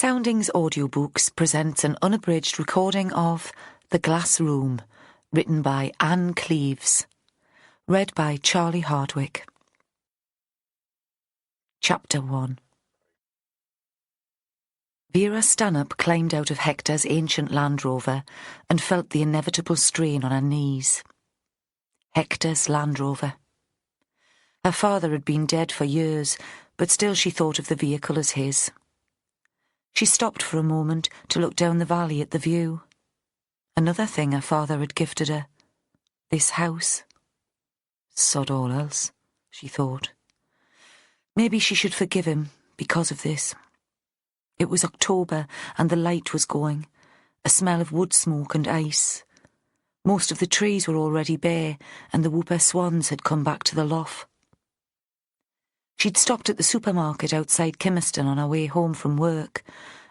Soundings Audiobooks presents an unabridged recording of The Glass Room, written by Anne Cleeves. Read by Charlie Hardwick. Chapter 1. Vera Stanhope climbed out of Hector's ancient Land Rover and felt the inevitable strain on her knees. Hector's Land Rover. Her father had been dead for years, but still she thought of the vehicle as his. She stopped for a moment to look down the valley at the view. Another thing her father had gifted her. This house. Sod all else, she thought. Maybe she should forgive him because of this. It was October and the light was going, a smell of wood smoke and ice. Most of the trees were already bare and the whooper swans had come back to the lough. She'd stopped at the supermarket outside Kimmerston on her way home from work,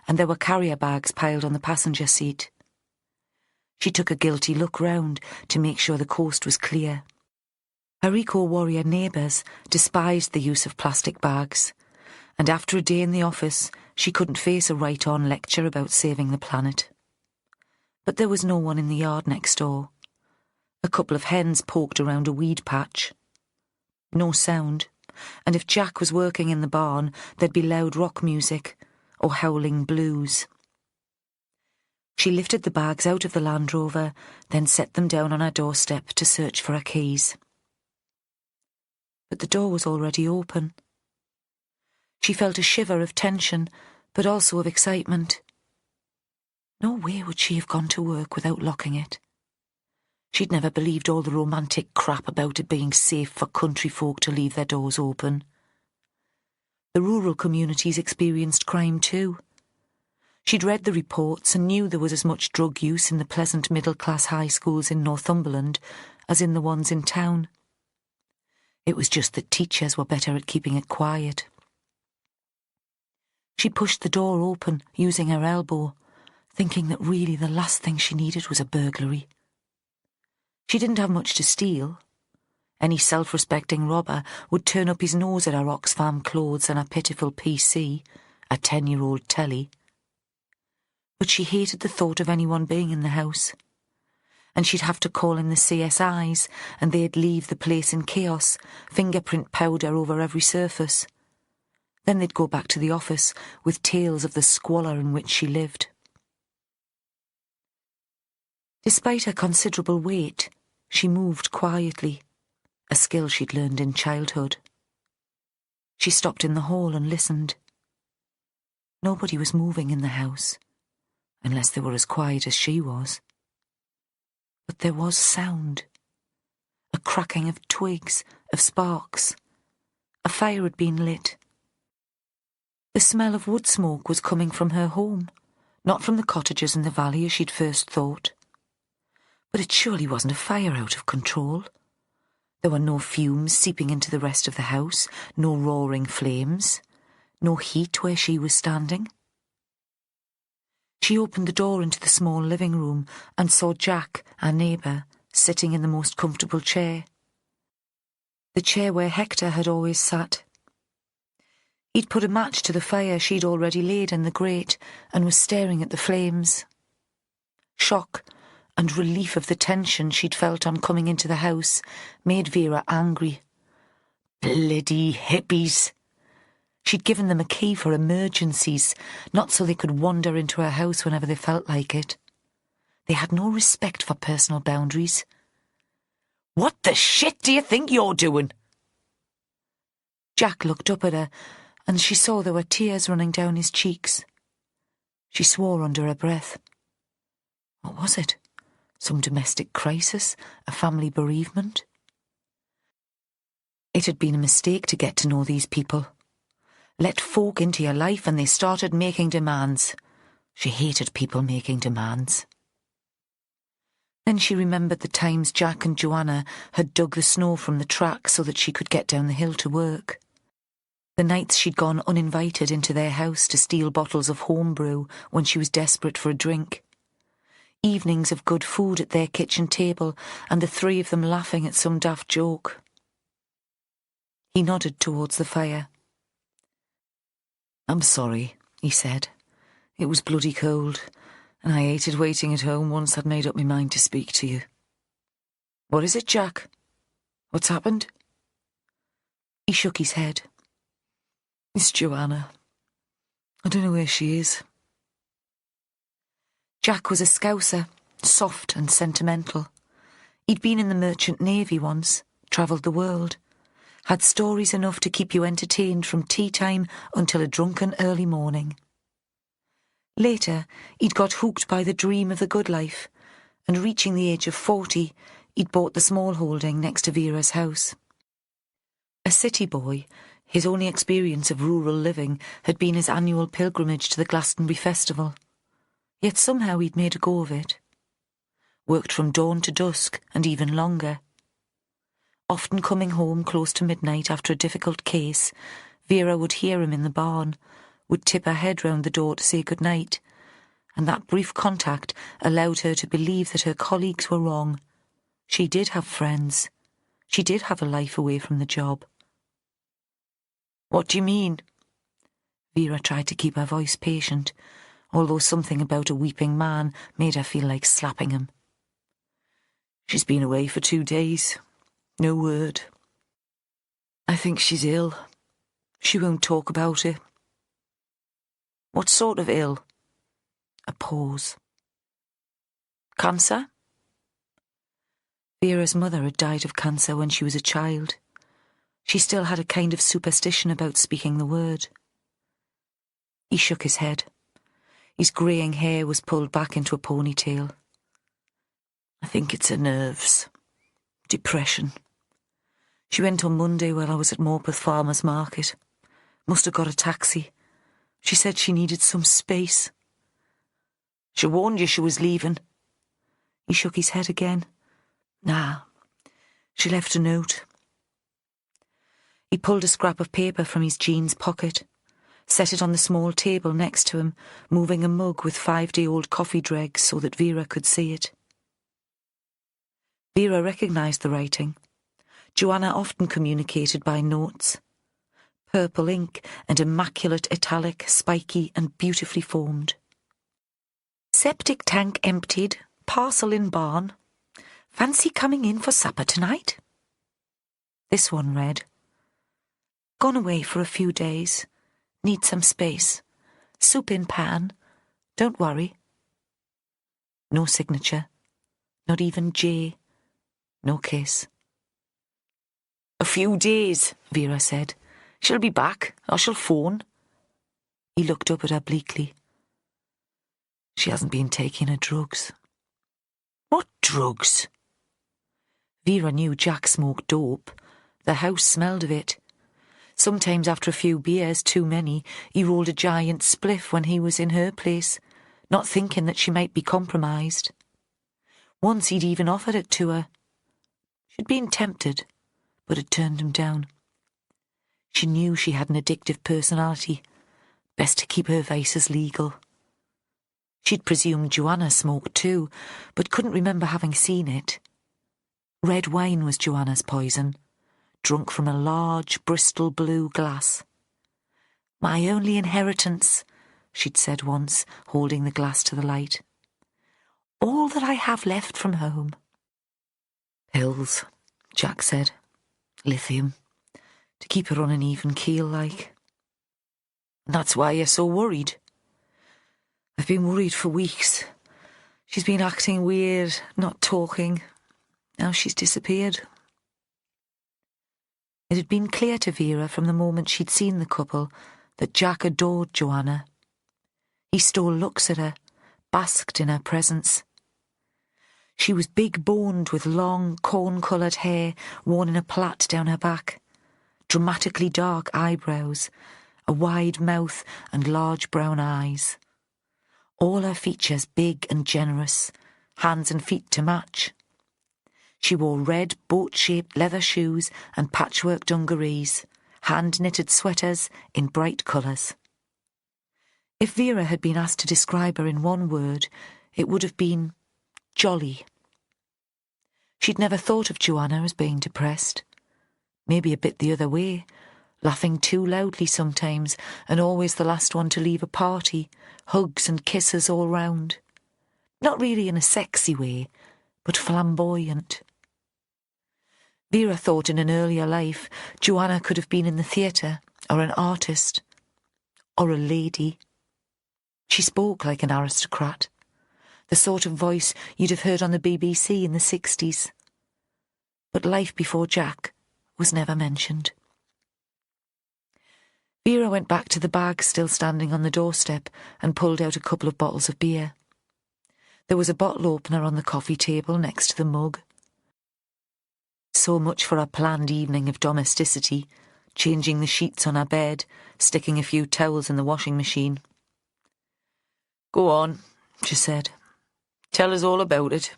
and there were carrier bags piled on the passenger seat. She took a guilty look round to make sure the coast was clear. Her eco-warrior neighbours despised the use of plastic bags, and after a day in the office, she couldn't face a right-on lecture about saving the planet. But there was no one in the yard next door. A couple of hens poked around a weed patch. No sound. And if Jack was working in the barn, there'd be loud rock music or howling blues. She lifted the bags out of the Land Rover, then set them down on her doorstep to search for her keys. But the door was already open. She felt a shiver of tension, but also of excitement. No way would she have gone to work without locking it. She'd never believed all the romantic crap about it being safe for country folk to leave their doors open. The rural communities experienced crime too. She'd read the reports and knew there was as much drug use in the pleasant middle-class high schools in Northumberland as in the ones in town. It was just that teachers were better at keeping it quiet. She pushed the door open, using her elbow, thinking that really the last thing she needed was a burglary. She didn't have much to steal. Any self-respecting robber would turn up his nose at her Oxfam clothes and a pitiful PC, a 10-year-old telly. But she hated the thought of anyone being in the house. And she'd have to call in the CSIs, and they'd leave the place in chaos, fingerprint powder over every surface. Then they'd go back to the office with tales of the squalor in which she lived. Despite her considerable weight, she moved quietly, a skill she'd learned in childhood. She stopped in the hall and listened. Nobody was moving in the house, unless they were as quiet as she was. But there was sound. A cracking of twigs, of sparks. A fire had been lit. The smell of wood smoke was coming from her home, not from the cottages in the valley as she'd first thought. But it surely wasn't a fire out of control. There were no fumes seeping into the rest of the house, no roaring flames, no heat where she was standing. She opened the door into the small living room and saw Jack, her neighbour, sitting in the most comfortable chair. The chair where Hector had always sat. He'd put a match to the fire she'd already laid in the grate and was staring at the flames. Shock and relief of the tension she'd felt on coming into the house made Vera angry. Bloody hippies! She'd given them a key for emergencies, not so they could wander into her house whenever they felt like it. They had no respect for personal boundaries. What the shit do you think you're doing? Jack looked up at her, and she saw there were tears running down his cheeks. She swore under her breath. What was it? Some domestic crisis? A family bereavement? It had been a mistake to get to know these people. Let folk into your life and they started making demands. She hated people making demands. Then she remembered the times Jack and Joanna had dug the snow from the track so that she could get down the hill to work. The nights she'd gone uninvited into their house to steal bottles of homebrew when she was desperate for a drink. Evenings of good food at their kitchen table and the three of them laughing at some daft joke. He nodded towards the fire. I'm sorry, he said. It was bloody cold, and I hated waiting at home once I'd made up my mind to speak to you. What is it, Jack? What's happened? He shook his head. It's Joanna. I don't know where she is. Jack was a Scouser, soft and sentimental. He'd been in the Merchant Navy once, travelled the world, had stories enough to keep you entertained from tea time until a drunken early morning. Later, he'd got hooked by the dream of the good life, and reaching the age of 40, he'd bought the small holding next to Vera's house. A city boy, his only experience of rural living had been his annual pilgrimage to the Glastonbury Festival. Yet somehow he'd made a go of it. Worked from dawn to dusk, and even longer. Often coming home close to midnight after a difficult case, Vera would hear him in the barn, would tip her head round the door to say good night, and that brief contact allowed her to believe that her colleagues were wrong. She did have friends. She did have a life away from the job. What do you mean? Vera tried to keep her voice patient, although something about a weeping man made her feel like slapping him. She's been away for 2 days. No word. I think she's ill. She won't talk about it. What sort of ill? A pause. Cancer? Vera's mother had died of cancer when she was a child. She still had a kind of superstition about speaking the word. He shook his head. His greying hair was pulled back into a ponytail. I think it's her nerves. Depression. She went on Monday while I was at Morpeth Farmers Market. Must have got a taxi. She said she needed some space. She warned you she was leaving. He shook his head again. Nah, she left a note. He pulled a scrap of paper from his jeans pocket, set it on the small table next to him, moving a mug with 5-day-old coffee dregs so that Vera could see it. Vera recognised the writing. Joanna often communicated by notes. Purple ink and immaculate italic, spiky and beautifully formed. Septic tank emptied, parcel in barn. Fancy coming in for supper tonight? This one read, Gone away for a few days. Need some space. Soup in pan. Don't worry. No signature. Not even J. No kiss. A few days, Vera said. She'll be back, or she'll phone. He looked up at her bleakly. She hasn't been taking her drugs. What drugs? Vera knew Jack smoked dope. The house smelled of it. Sometimes after a few beers, too many, he rolled a giant spliff when he was in her place, not thinking that she might be compromised. Once he'd even offered it to her. She'd been tempted, but had turned him down. She knew she had an addictive personality. Best to keep her vices legal. She'd presumed Joanna smoked too, but couldn't remember having seen it. Red wine was Joanna's poison, drunk from a large Bristol blue glass. My only inheritance, she'd said once, holding the glass to the light. All that I have left from home. Pills, Jack said. Lithium. To keep her on an even keel, like. That's why you're so worried. I've been worried for weeks. She's been acting weird, not talking. Now she's disappeared. It had been clear to Vera from the moment she'd seen the couple that Jack adored Joanna. He stole looks at her, basked in her presence. She was big-boned with long, corn-coloured hair worn in a plait down her back, dramatically dark eyebrows, a wide mouth and large brown eyes. All her features big and generous, hands and feet to match. She wore red, boat-shaped leather shoes and patchwork dungarees, hand-knitted sweaters in bright colours. If Vera had been asked to describe her in one word, it would have been jolly. She'd never thought of Joanna as being depressed. Maybe a bit the other way, laughing too loudly sometimes, and always the last one to leave a party, hugs and kisses all round. Not really in a sexy way, but flamboyant. Vera thought in an earlier life Joanna could have been in the theatre, or an artist, or a lady. She spoke like an aristocrat, the sort of voice you'd have heard on the BBC in the 60s. But life before Jack was never mentioned. Vera went back to the bag still standing on the doorstep and pulled out a couple of bottles of beer. There was a bottle opener on the coffee table next to the mug. So much for our planned evening of domesticity, changing the sheets on our bed, sticking a few towels in the washing machine. "Go on," she said. "Tell us all about it."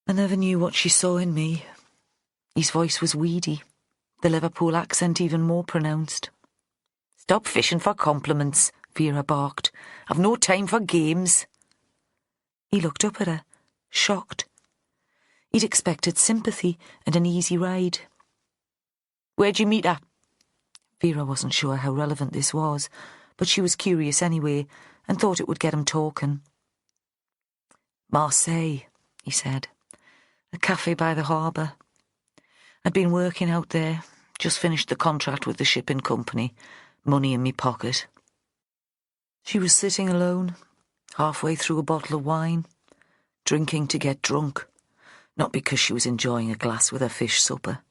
I never knew what she saw in me. His voice was weedy, the Liverpool accent even more pronounced. "Stop fishing for compliments," Vera barked. "I've no time for games." He looked up at her, shocked. He'd expected sympathy and an easy ride. "Where'd you meet her?" Vera wasn't sure how relevant this was, but she was curious anyway and thought it would get him talking. "Marseille," he said. "A cafe by the harbour. I'd been working out there, just finished the contract with the shipping company, money in me pocket." She was sitting alone, halfway through a bottle of wine, drinking to get drunk, not because she was enjoying a glass with her fish supper.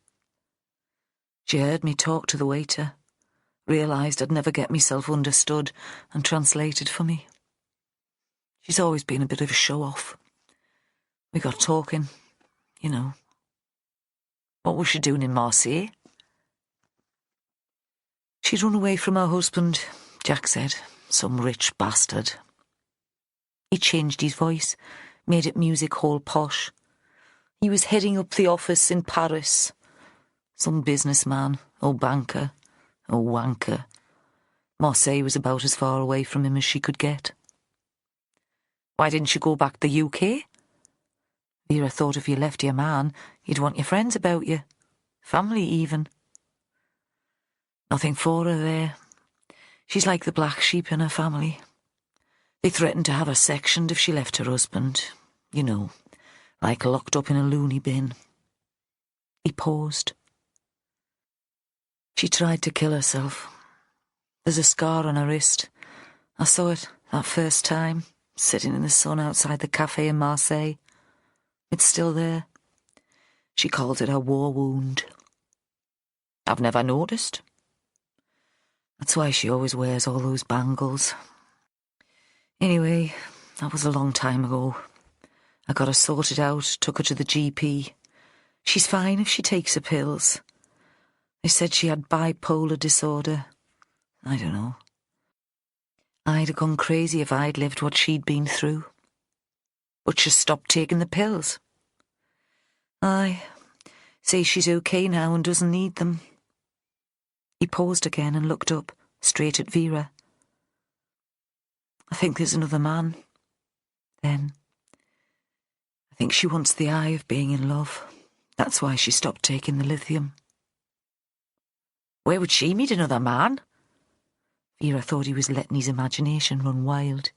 She heard me talk to the waiter, realised I'd never get myself understood, and translated for me. She's always been a bit of a show-off. We got talking, you know. What was she doing in Marseille? "She'd run away from her husband," Jack said. "Some rich bastard." He changed his voice, made it music hall posh. He was heading up the office in Paris. Some businessman, or banker, or wanker. Marseille was about as far away from him as she could get. "Why didn't you go back to the UK? Vera thought if you left your man, you'd want your friends about you. Family, even." "Nothing for her there. She's like the black sheep in her family. They threatened to have her sectioned if she left her husband. You know, like locked up in a loony bin." He paused. "She tried to kill herself. There's a scar on her wrist. I saw it that first time, sitting in the sun outside the cafe in Marseille. It's still there. She calls it her war wound." "I've never noticed." "That's why she always wears all those bangles. Anyway, that was a long time ago. I got her sorted out, took her to the GP. She's fine if she takes her pills. They said she had bipolar disorder. I don't know. I'd have gone crazy if I'd lived what she'd been through. But she stopped taking the pills." "Aye. Say she's okay now and doesn't need them." He paused again and looked up, straight at Vera. "I think there's another man. Then. I think she wants the eye of being in love. That's why she stopped taking the lithium." "Where would she meet another man?" Vera thought he was letting his imagination run wild.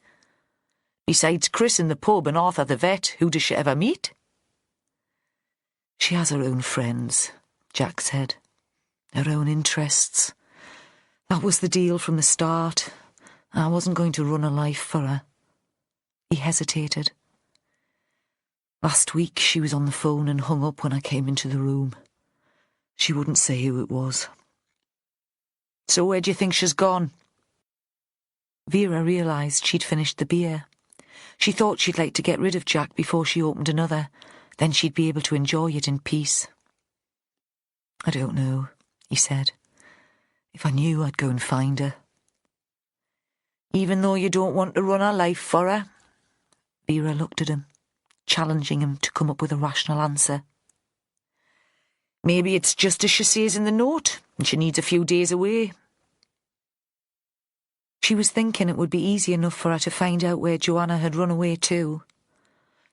"Besides Chris in the pub and Arthur the vet, who does she ever meet?" "She has her own friends," Jack said. "Her own interests. That was the deal from the start. I wasn't going to run a life for her." He hesitated. "Last week she was on the phone and hung up when I came into the room. She wouldn't say who it was." "So where do you think she's gone?" Vera realised she'd finished the beer. She thought she'd like to get rid of Jack before she opened another. Then she'd be able to enjoy it in peace. "I don't know," he said. "If I knew, I'd go and find her." "Even though you don't want to run her life for her?" Vera looked at him, challenging him to come up with a rational answer. "Maybe it's just as she says in the note, and she needs a few days away." She was thinking it would be easy enough for her to find out where Joanna had run away to.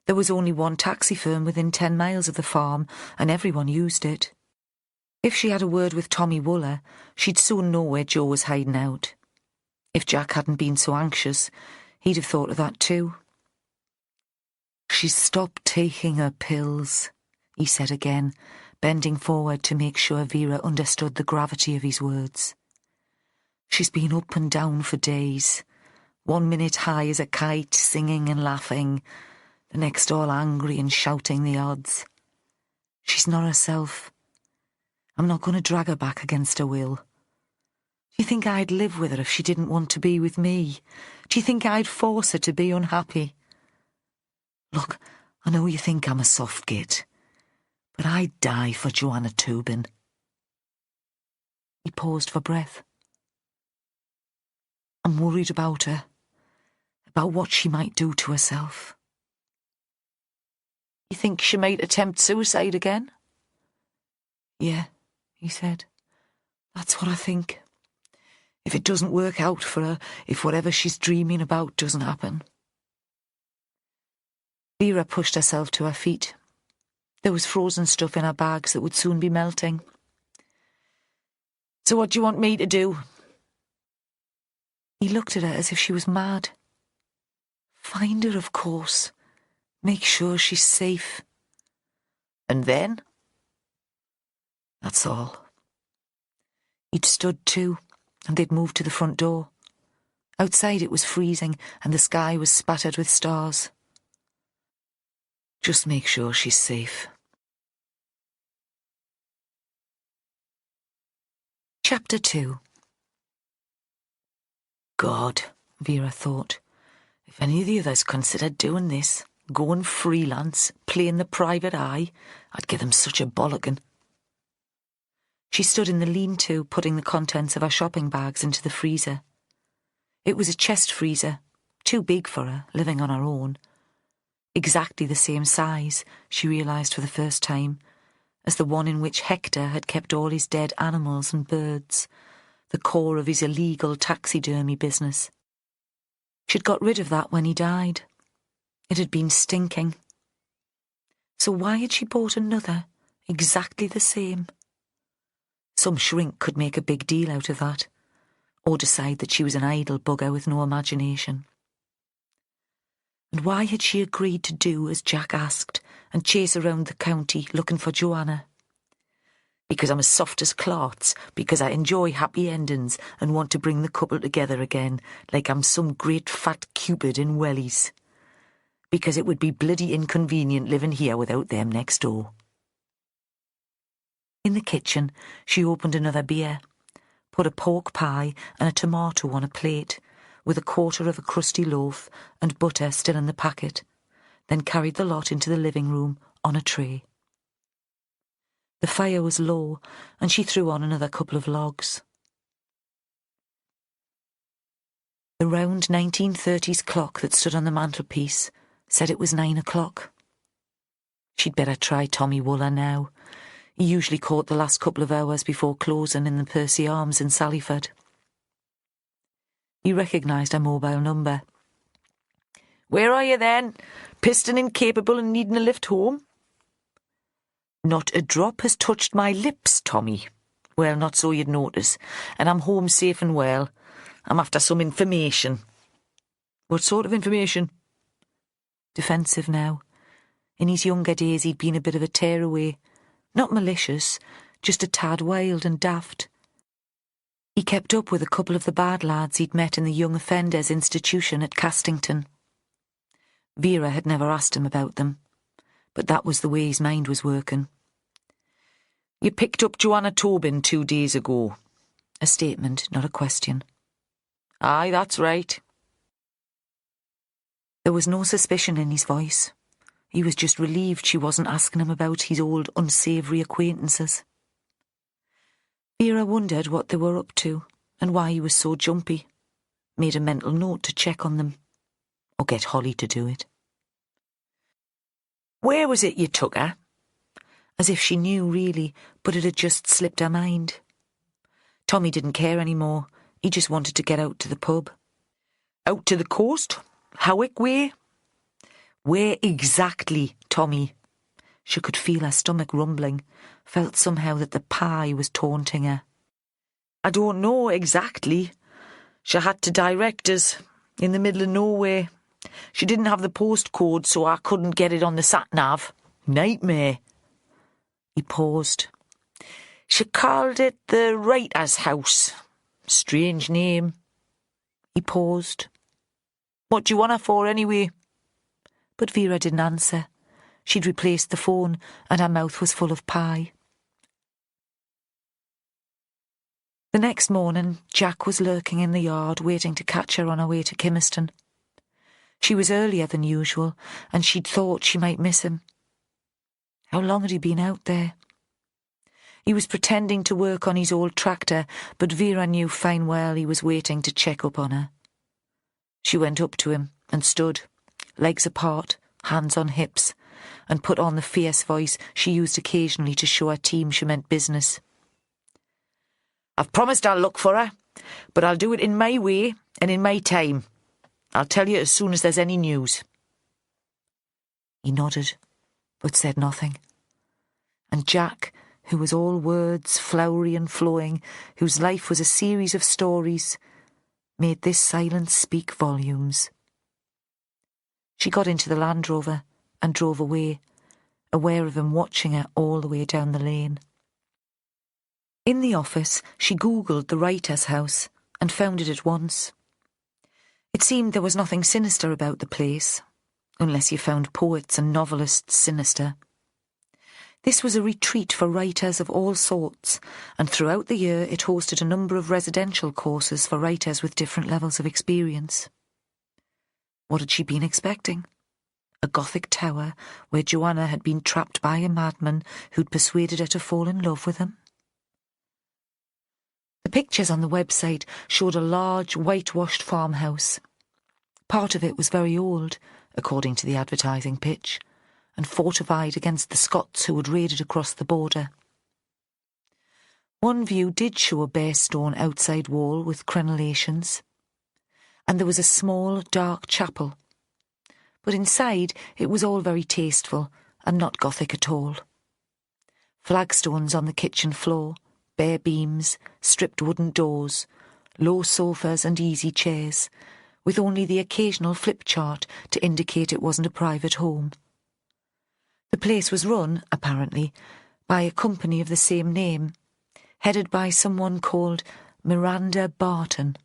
There was only one taxi firm within 10 miles of the farm, and everyone used it. If she had a word with Tommy Wooler, she'd soon know where Joe was hiding out. If Jack hadn't been so anxious, he'd have thought of that too. "She's stopped taking her pills," he said again, bending forward to make sure Vera understood the gravity of his words. "She's been up and down for days. 1 minute high as a kite, singing and laughing, the next all angry and shouting the odds. She's not herself. I'm not going to drag her back against her will. Do you think I'd live with her if she didn't want to be with me? Do you think I'd force her to be unhappy? Look, I know you think I'm a soft git, but I'd die for Joanna Tobin." He paused for breath. "I'm worried about her, about what she might do to herself." "You think she might attempt suicide again?" "Yeah," he said. "That's what I think. If it doesn't work out for her, if whatever she's dreaming about doesn't happen." Vera pushed herself to her feet. There was frozen stuff in her bags that would soon be melting. "So what do you want me to do?" He looked at her as if she was mad. "Find her, of course. Make sure she's safe." "And then?" "That's all." He'd stood too, and they'd moved to the front door. Outside it was freezing, and the sky was spattered with stars. "Just make sure she's safe." Chapter 2. God, Vera thought. If any of the others considered doing this, going freelance, playing the private eye, I'd give them such a bollocking. She stood in the lean-to, putting the contents of her shopping bags into the freezer. It was a chest freezer, too big for her, living on her own. Exactly the same size, she realised for the first time, as the one in which Hector had kept all his dead animals and birds, the core of his illegal taxidermy business. She'd got rid of that when he died. It had been stinking. So why had she bought another, exactly the same? Some shrink could make a big deal out of that, or decide that she was an idle bugger with no imagination. And why had she agreed to do as Jack asked and chase around the county looking for Joanna? Because I'm as soft as clots, because I enjoy happy endings and want to bring the couple together again, like I'm some great fat Cupid in wellies. Because it would be bloody inconvenient living here without them next door. In the kitchen, she opened another beer, put a pork pie and a tomato on a plate, with a quarter of a crusty loaf and butter still in the packet, then carried the lot into the living room on a tray. The fire was low, and she threw on another couple of logs. The round 1930s clock that stood on the mantelpiece said it was 9 o'clock. She'd better try Tommy Wooler now. He usually caught the last couple of hours before closing in the Percy Arms in Sallyford. He recognised her mobile number. "Where are you then? Piston incapable and needing a lift home?" "Not a drop has touched my lips, Tommy. Well, not so you'd notice. And I'm home safe and well. I'm after some information." "What sort of information?" Defensive now. In his younger days he'd been a bit of a tearaway. Not malicious, just a tad wild and daft. He kept up with a couple of the bad lads he'd met in the Young Offenders Institution at Castington. Vera had never asked him about them, but that was the way his mind was working. "You picked up Joanna Tobin 2 days ago." A statement, not a question. "Aye, that's right." There was no suspicion in his voice. He was just relieved she wasn't asking him about his old unsavoury acquaintances. Vera wondered what they were up to and why he was so jumpy. Made a mental note to check on them. Or get Holly to do it. "Where was it you took her?" As if she knew, really, but it had just slipped her mind. Tommy didn't care anymore. He just wanted to get out to the pub. "Out to the coast? Howick way?" "Where exactly, Tommy?" She could feel her stomach rumbling. felt somehow that the pie was taunting her. "I don't know exactly. She had to direct us in the middle of nowhere. She didn't have the postcode, so I couldn't get it on the sat-nav. Nightmare." He paused. "She called it the Writer's House. Strange name." He paused. "What do you want her for, anyway?" But Vera didn't answer. She'd replaced the phone, and her mouth was full of pie. The next morning, Jack was lurking in the yard, waiting to catch her on her way to Kimmerston. She was earlier than usual, and she'd thought she might miss him. How long had he been out there? He was pretending to work on his old tractor, but Vera knew fine well he was waiting to check up on her. She went up to him and stood, legs apart, hands on hips, and put on the fierce voice she used occasionally to show her team she meant business. "I've promised I'll look for her, but I'll do it in my way and in my time. I'll tell you as soon as there's any news." He nodded, but said nothing. And Jack, who was all words, flowery and flowing, whose life was a series of stories, made this silence speak volumes. She got into the Land Rover and drove away, aware of him watching her all the way down the lane. In the office, she Googled the Writer's House and found it at once. It seemed there was nothing sinister about the place, unless you found poets and novelists sinister. This was a retreat for writers of all sorts, and throughout the year it hosted a number of residential courses for writers with different levels of experience. What had she been expecting? A Gothic tower where Joanna had been trapped by a madman who'd persuaded her to fall in love with him? The pictures on the website showed a large, whitewashed farmhouse. Part of it was very old, according to the advertising pitch, and fortified against the Scots who had raided across the border. One view did show a bare stone outside wall with crenellations, and there was a small, dark chapel. But inside it was all very tasteful and not Gothic at all. Flagstones on the kitchen floor, bare beams, stripped wooden doors, low sofas and easy chairs, with only the occasional flip chart to indicate it wasn't a private home. The place was run, apparently, by a company of the same name, headed by someone called Miranda Barton.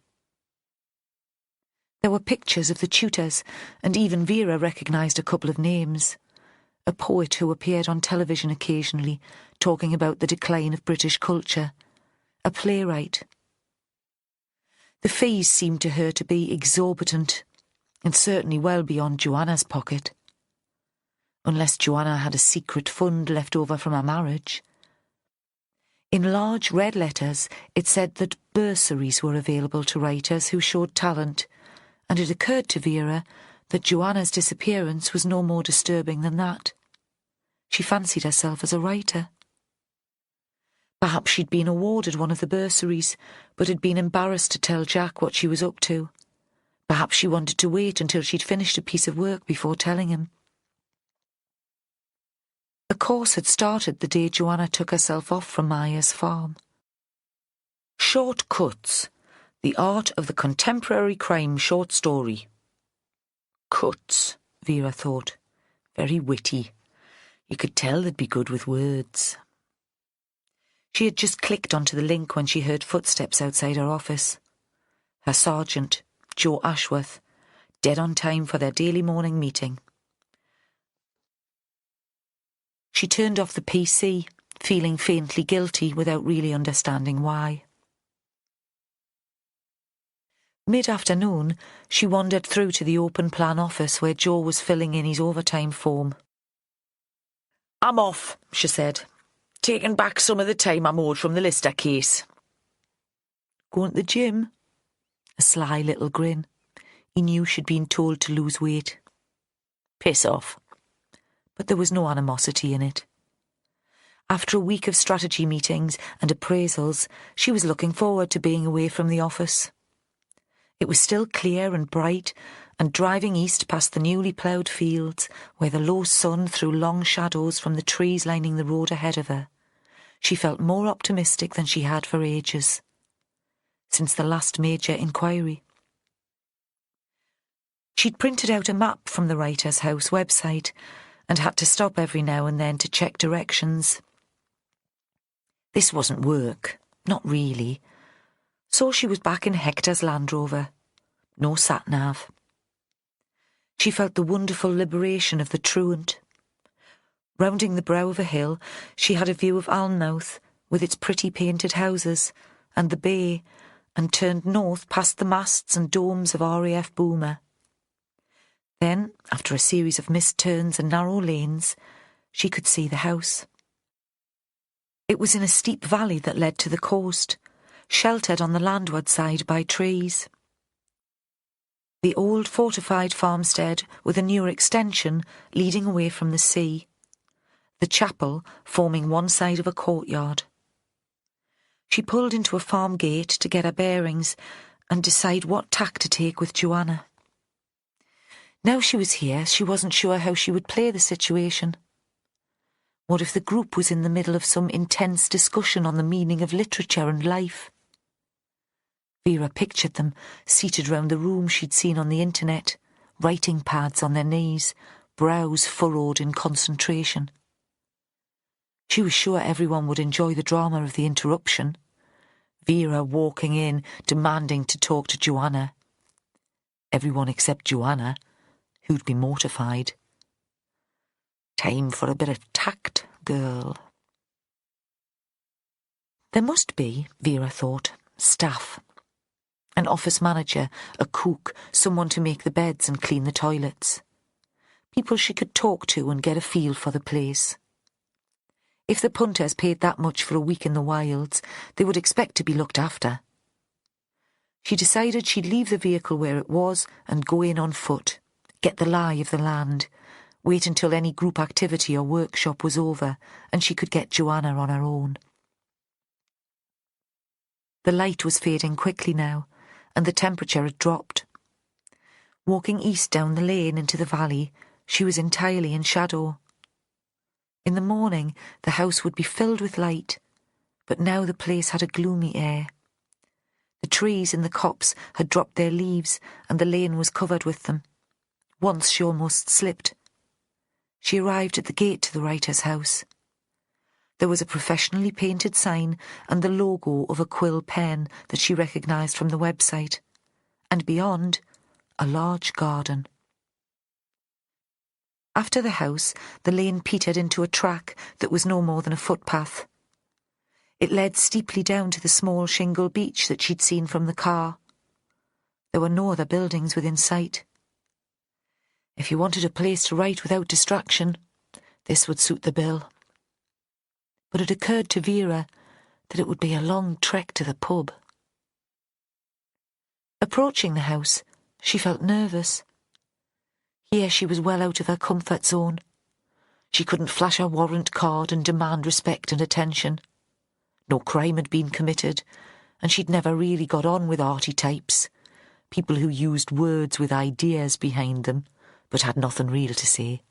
There were pictures of the tutors, and even Vera recognised a couple of names. A poet who appeared on television occasionally, talking about the decline of British culture. A playwright. The fees seemed to her to be exorbitant, and certainly well beyond Joanna's pocket. Unless Joanna had a secret fund left over from her marriage. In large red letters it said that bursaries were available to writers who showed talent, and it occurred to Vera that Joanna's disappearance was no more disturbing than that. She fancied herself as a writer. Perhaps she'd been awarded one of the bursaries, but had been embarrassed to tell Jack what she was up to. Perhaps she wanted to wait until she'd finished a piece of work before telling him. The course had started the day Joanna took herself off from Maya's farm. Short Cuts, the art of the contemporary crime short story. Cuts, Vera thought. Very witty. You could tell they'd be good with words. She had just clicked onto the link when she heard footsteps outside her office. Her sergeant, Joe Ashworth, dead on time for their daily morning meeting. She turned off the PC, feeling faintly guilty without really understanding why. Mid-afternoon, she wandered through to the open plan office where Joe was filling in his overtime form. "I'm off," she said, "taking back some of the time I'm owed from the Lister case." "Going to the gym?" A sly little grin. He knew she'd been told to lose weight. "Piss off." But there was no animosity in it. After a week of strategy meetings and appraisals, she was looking forward to being away from the office. It was still clear and bright, and driving east past the newly ploughed fields, where the low sun threw long shadows from the trees lining the road ahead of her, She felt more optimistic than she had for ages, since the last major inquiry. She'd printed out a map from the Writer's House website and had to stop every now and then to check directions. This wasn't work, not really. So she was back in Hector's Land Rover. No sat-nav. She felt the wonderful liberation of the truant. Rounding the brow of a hill, she had a view of Alnmouth, with its pretty painted houses, and the bay, and turned north past the masts and domes of RAF Boomer. Then, after a series of missed turns and narrow lanes, she could see the house. It was in a steep valley that led to the coast, sheltered on the landward side by trees. The old fortified farmstead with a newer extension leading away from the sea, the chapel forming one side of a courtyard. She pulled into a farm gate to get her bearings and decide what tack to take with Joanna. Now she was here, she wasn't sure how she would play the situation. What if the group was in the middle of some intense discussion on the meaning of literature and life? Vera pictured them, seated round the room she'd seen on the internet, writing pads on their knees, brows furrowed in concentration. She was sure everyone would enjoy the drama of the interruption. Vera walking in, demanding to talk to Joanna. Everyone except Joanna, who'd be mortified. Time for a bit of tact, girl. There must be, Vera thought, staff. An office manager, a cook, someone to make the beds and clean the toilets. People she could talk to and get a feel for the place. If the punters paid that much for a week in the wilds, they would expect to be looked after. She decided she'd leave the vehicle where it was and go in on foot, get the lie of the land, wait until any group activity or workshop was over and she could get Joanna on her own. The light was fading quickly now, and the temperature had dropped. Walking east down the lane into the valley, she was entirely in shadow. In the morning, the house would be filled with light, but now the place had a gloomy air. The trees in the copse had dropped their leaves, and the lane was covered with them. Once she almost slipped. She arrived at the gate to the Writer's House. There was a professionally painted sign and the logo of a quill pen that she recognised from the website, and beyond, a large garden. After the house, the lane petered into a track that was no more than a footpath. It led steeply down to the small shingle beach that she'd seen from the car. There were no other buildings within sight. If you wanted a place to write without distraction, this would suit the bill. But it occurred to Vera that it would be a long trek to the pub. Approaching the house, she felt nervous. Here she was well out of her comfort zone. She couldn't flash her warrant card and demand respect and attention. No crime had been committed, and she'd never really got on with arty types, people who used words with ideas behind them, but had nothing real to say.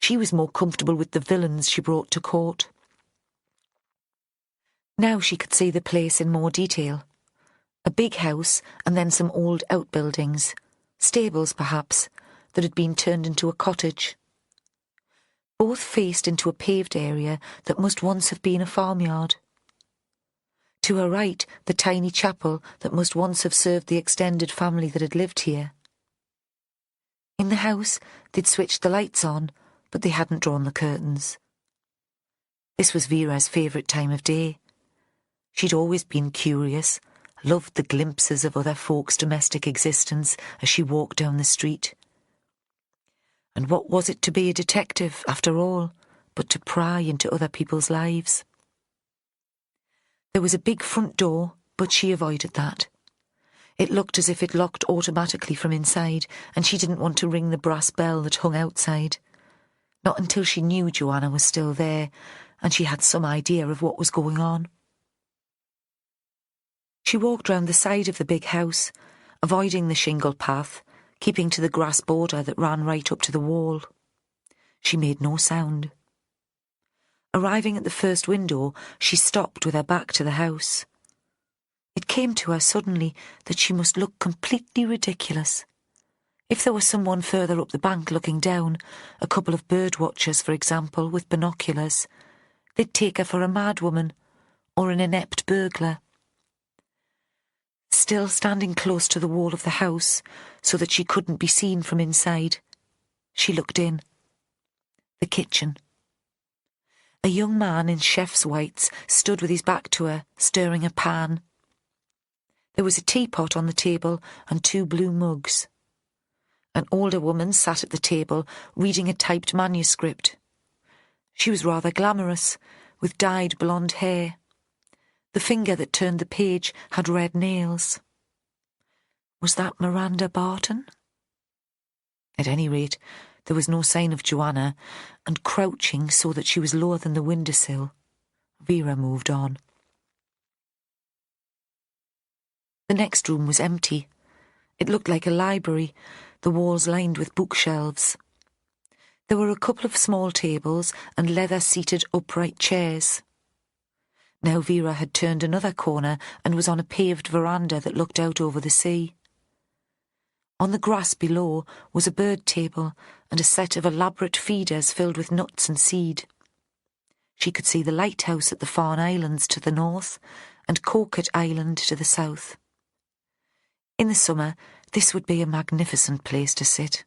She was more comfortable with the villains she brought to court. Now she could see the place in more detail. A big house and then some old outbuildings, stables perhaps, that had been turned into a cottage. Both faced into a paved area that must once have been a farmyard. To her right, the tiny chapel that must once have served the extended family that had lived here. In the house, they'd switched the lights on, but they hadn't drawn the curtains. This was Vera's favourite time of day. She'd always been curious, loved the glimpses of other folks' domestic existence as she walked down the street. And what was it to be a detective, after all, but to pry into other people's lives? There was a big front door, but she avoided that. It looked as if it locked automatically from inside, and she didn't want to ring the brass bell that hung outside. Not until she knew Joanna was still there, and she had some idea of what was going on. She walked round the side of the big house, avoiding the shingle path, keeping to the grass border that ran right up to the wall. She made no sound. Arriving at the first window, she stopped with her back to the house. It came to her suddenly that she must look completely ridiculous. If there was someone further up the bank looking down, a couple of bird-watchers, for example, with binoculars, they'd take her for a madwoman or an inept burglar. Still standing close to the wall of the house, so that she couldn't be seen from inside, she looked in. The kitchen. A young man in chef's whites stood with his back to her, stirring a pan. There was a teapot on the table and 2 blue mugs. An older woman sat at the table, reading a typed manuscript. She was rather glamorous, with dyed blonde hair. The finger that turned the page had red nails. Was that Miranda Barton? At any rate, there was no sign of Joanna, and crouching so that she was lower than the windowsill, Vera moved on. The next room was empty. It looked like a library, the walls lined with bookshelves. There were a couple of small tables and leather-seated upright chairs. Now Vera had turned another corner and was on a paved veranda that looked out over the sea. On the grass below was a bird table and a set of elaborate feeders filled with nuts and seed. She could see the lighthouse at the Farne Islands to the north and Coquet Island to the south. In the summer, this would be a magnificent place to sit.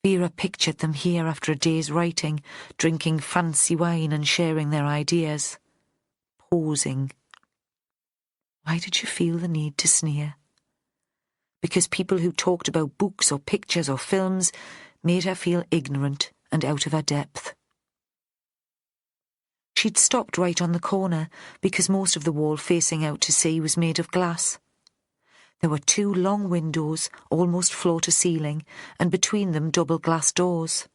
Vera pictured them here after a day's writing, drinking fancy wine and sharing their ideas. Posing. Why did she feel the need to sneer? Because people who talked about books or pictures or films made her feel ignorant and out of her depth. She'd stopped right on the corner because most of the wall facing out to sea was made of glass. There were 2 long windows, almost floor to ceiling, and between them double glass doors.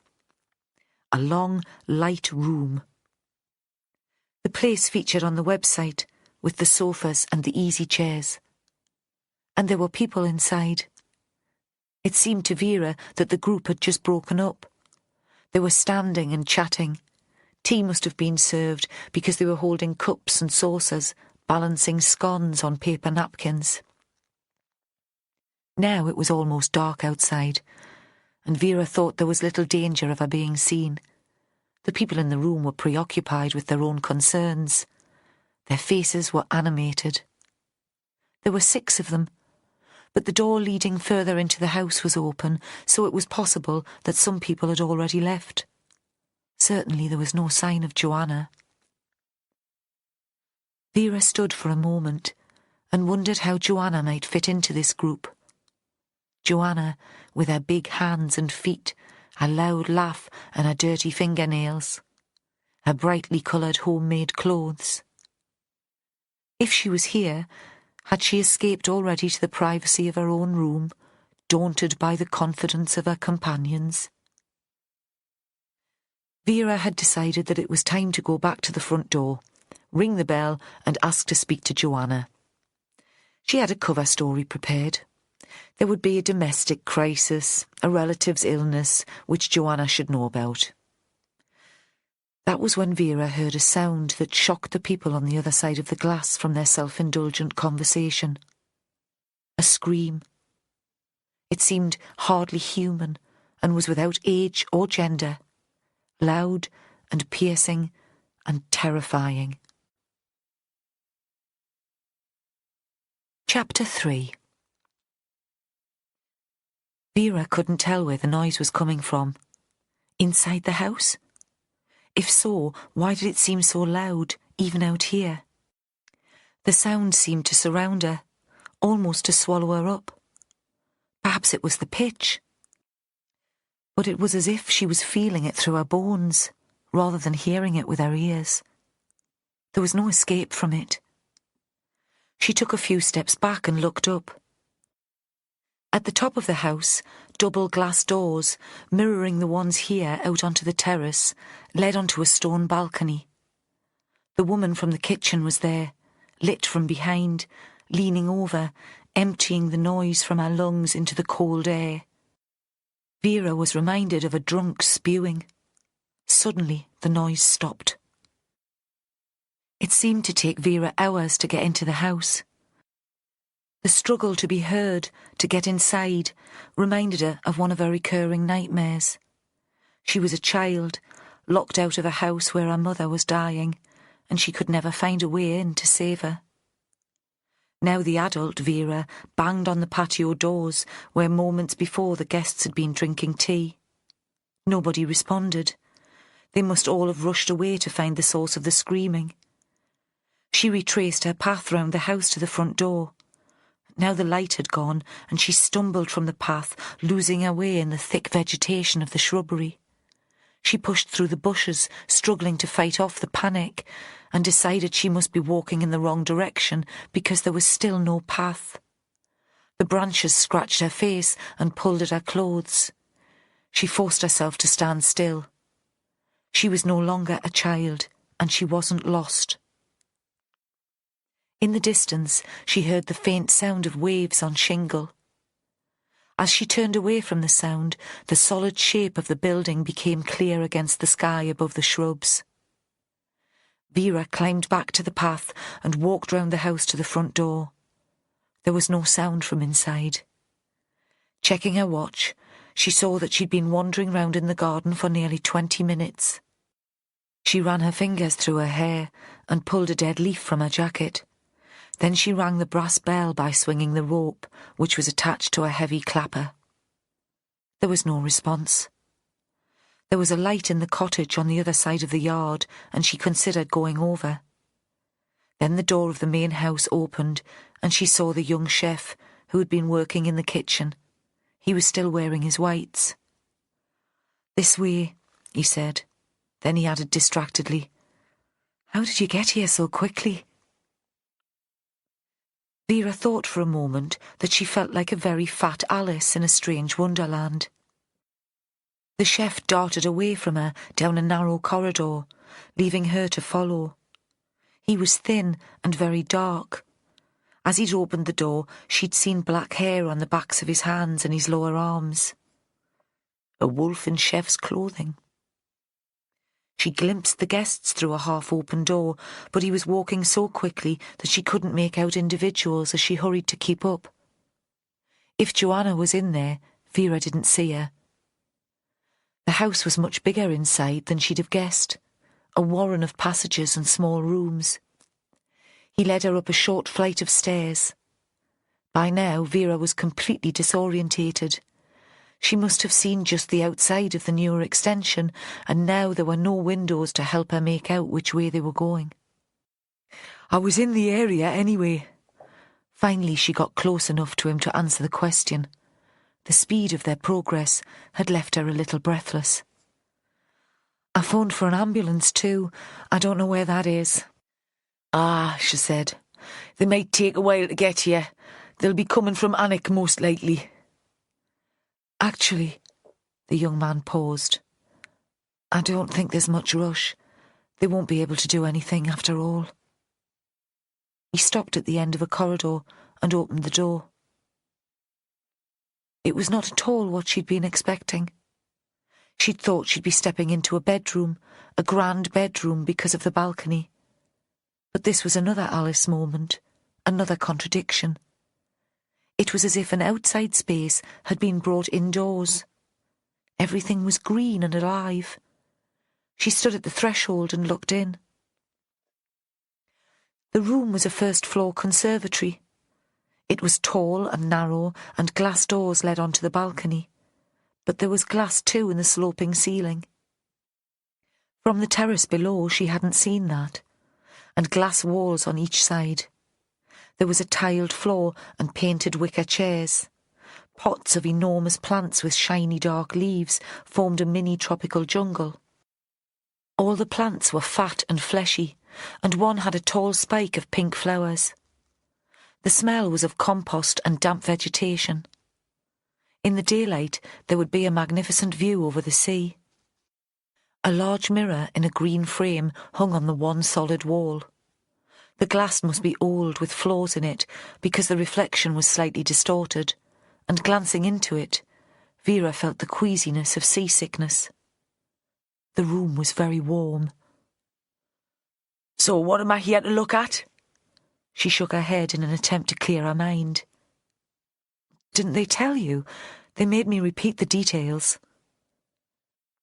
A long, light room. The place featured on the website, with the sofas and the easy chairs. And there were people inside. It seemed to Vera that the group had just broken up. They were standing and chatting. Tea must have been served because they were holding cups and saucers, balancing scones on paper napkins. Now it was almost dark outside, and Vera thought there was little danger of her being seen. The people in the room were preoccupied with their own concerns. Their faces were animated. There were 6 of them, but the door leading further into the house was open, so it was possible that some people had already left. Certainly there was no sign of Joanna. Vera stood for a moment and wondered how Joanna might fit into this group. Joanna, with her big hands and feet, her loud laugh and her dirty fingernails, her brightly coloured homemade clothes. If she was here, had she escaped already to the privacy of her own room, daunted by the confidence of her companions? Vera had decided that it was time to go back to the front door, ring the bell and ask to speak to Joanna. She had a cover story prepared. There would be a domestic crisis, a relative's illness, which Joanna should know about. That was when Vera heard a sound that shocked the people on the other side of the glass from their self-indulgent conversation. A scream. It seemed hardly human and was without age or gender, loud and piercing and terrifying. Chapter 3. Vera couldn't tell where the noise was coming from. Inside the house? If so, why did it seem so loud, even out here? The sound seemed to surround her, almost to swallow her up. Perhaps it was the pitch. But it was as if she was feeling it through her bones, rather than hearing it with her ears. There was no escape from it. She took a few steps back and looked up. At the top of the house, double glass doors, mirroring the ones here out onto the terrace, led onto a stone balcony. The woman from the kitchen was there, lit from behind, leaning over, emptying the noise from her lungs into the cold air. Vera was reminded of a drunk spewing. Suddenly the noise stopped. It seemed to take Vera hours to get into the house. The struggle to be heard, to get inside, reminded her of one of her recurring nightmares. She was a child, locked out of a house where her mother was dying, and she could never find a way in to save her. Now the adult Vera banged on the patio doors where moments before the guests had been drinking tea. Nobody responded. They must all have rushed away to find the source of the screaming. She retraced her path round the house to the front door. Now the light had gone, and she stumbled from the path, losing her way in the thick vegetation of the shrubbery. She pushed through the bushes, struggling to fight off the panic, and decided she must be walking in the wrong direction because there was still no path. The branches scratched her face and pulled at her clothes. She forced herself to stand still. She was no longer a child, and she wasn't lost. In the distance, she heard the faint sound of waves on shingle. As she turned away from the sound, the solid shape of the building became clear against the sky above the shrubs. Vera climbed back to the path and walked round the house to the front door. There was no sound from inside. Checking her watch, she saw that she'd been wandering round in the garden for nearly 20 minutes. She ran her fingers through her hair and pulled a dead leaf from her jacket. Then she rang the brass bell by swinging the rope, which was attached to a heavy clapper. There was no response. There was a light in the cottage on the other side of the yard, and she considered going over. Then the door of the main house opened, and she saw the young chef, who had been working in the kitchen. He was still wearing his whites. "This way," he said. Then he added distractedly, "How did you get here so quickly?" Vera thought for a moment that she felt like a very fat Alice in a strange wonderland. The chef darted away from her down a narrow corridor, leaving her to follow. He was thin and very dark. As he'd opened the door, she'd seen black hair on the backs of his hands and his lower arms. A wolf in chef's clothing. She glimpsed the guests through a half-open door, but he was walking so quickly that she couldn't make out individuals as she hurried to keep up. If Joanna was in there, Vera didn't see her. The house was much bigger inside than she'd have guessed, a warren of passages and small rooms. He led her up a short flight of stairs. By now, Vera was completely disorientated. She must have seen just the outside of the newer extension, and now there were no windows to help her make out which way they were going. "I was in the area anyway." Finally she got close enough to him to answer the question. The speed of their progress had left her a little breathless. "I phoned for an ambulance too. I don't know where that is." "Ah," she said. "They might take a while to get here. They'll be coming from Alnwick most likely." "Actually," the young man paused, "I don't think there's much rush. They won't be able to do anything after all." He stopped at the end of a corridor and opened the door. It was not at all what she'd been expecting. She'd thought she'd be stepping into a bedroom, a grand bedroom because of the balcony. But this was another Alice moment, another contradiction. It was as if an outside space had been brought indoors. Everything was green and alive. She stood at the threshold and looked in. The room was a first-floor conservatory. It was tall and narrow, and glass doors led onto the balcony. But there was glass too in the sloping ceiling. From the terrace below she hadn't seen that, and glass walls on each side. There was a tiled floor and painted wicker chairs. Pots of enormous plants with shiny dark leaves formed a mini tropical jungle. All the plants were fat and fleshy, and one had a tall spike of pink flowers. The smell was of compost and damp vegetation. In the daylight there would be a magnificent view over the sea. A large mirror in a green frame hung on the one solid wall. The glass must be old with flaws in it because the reflection was slightly distorted, and glancing into it, Vera felt the queasiness of seasickness. The room was very warm. "So what am I here to look at?" She shook her head in an attempt to clear her mind. "Didn't they tell you? They made me repeat the details."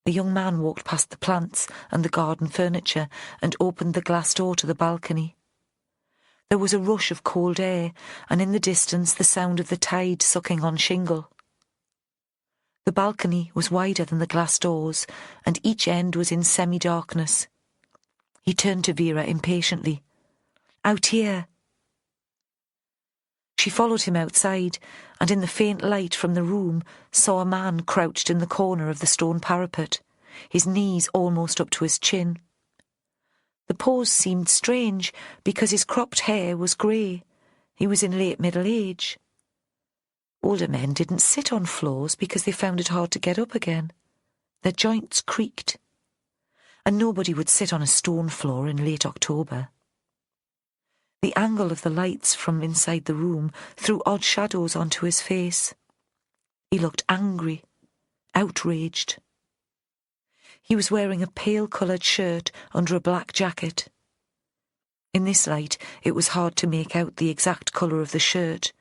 The young man walked past the plants and the garden furniture and opened the glass door to the balcony. There was a rush of cold air, and in the distance the sound of the tide sucking on shingle. The balcony was wider than the glass doors, and each end was in semi-darkness. He turned to Vera impatiently. "Out here." She followed him outside, and in the faint light from the room saw a man crouched in the corner of the stone parapet, his knees almost up to his chin. The pose seemed strange because his cropped hair was grey. He was in late middle age. Older men didn't sit on floors because they found it hard to get up again. Their joints creaked. And nobody would sit on a stone floor in late October. The angle of the lights from inside the room threw odd shadows onto his face. He looked angry, outraged. He was wearing a pale-coloured shirt under a black jacket. In this light, it was hard to make out the exact colour of the shirt.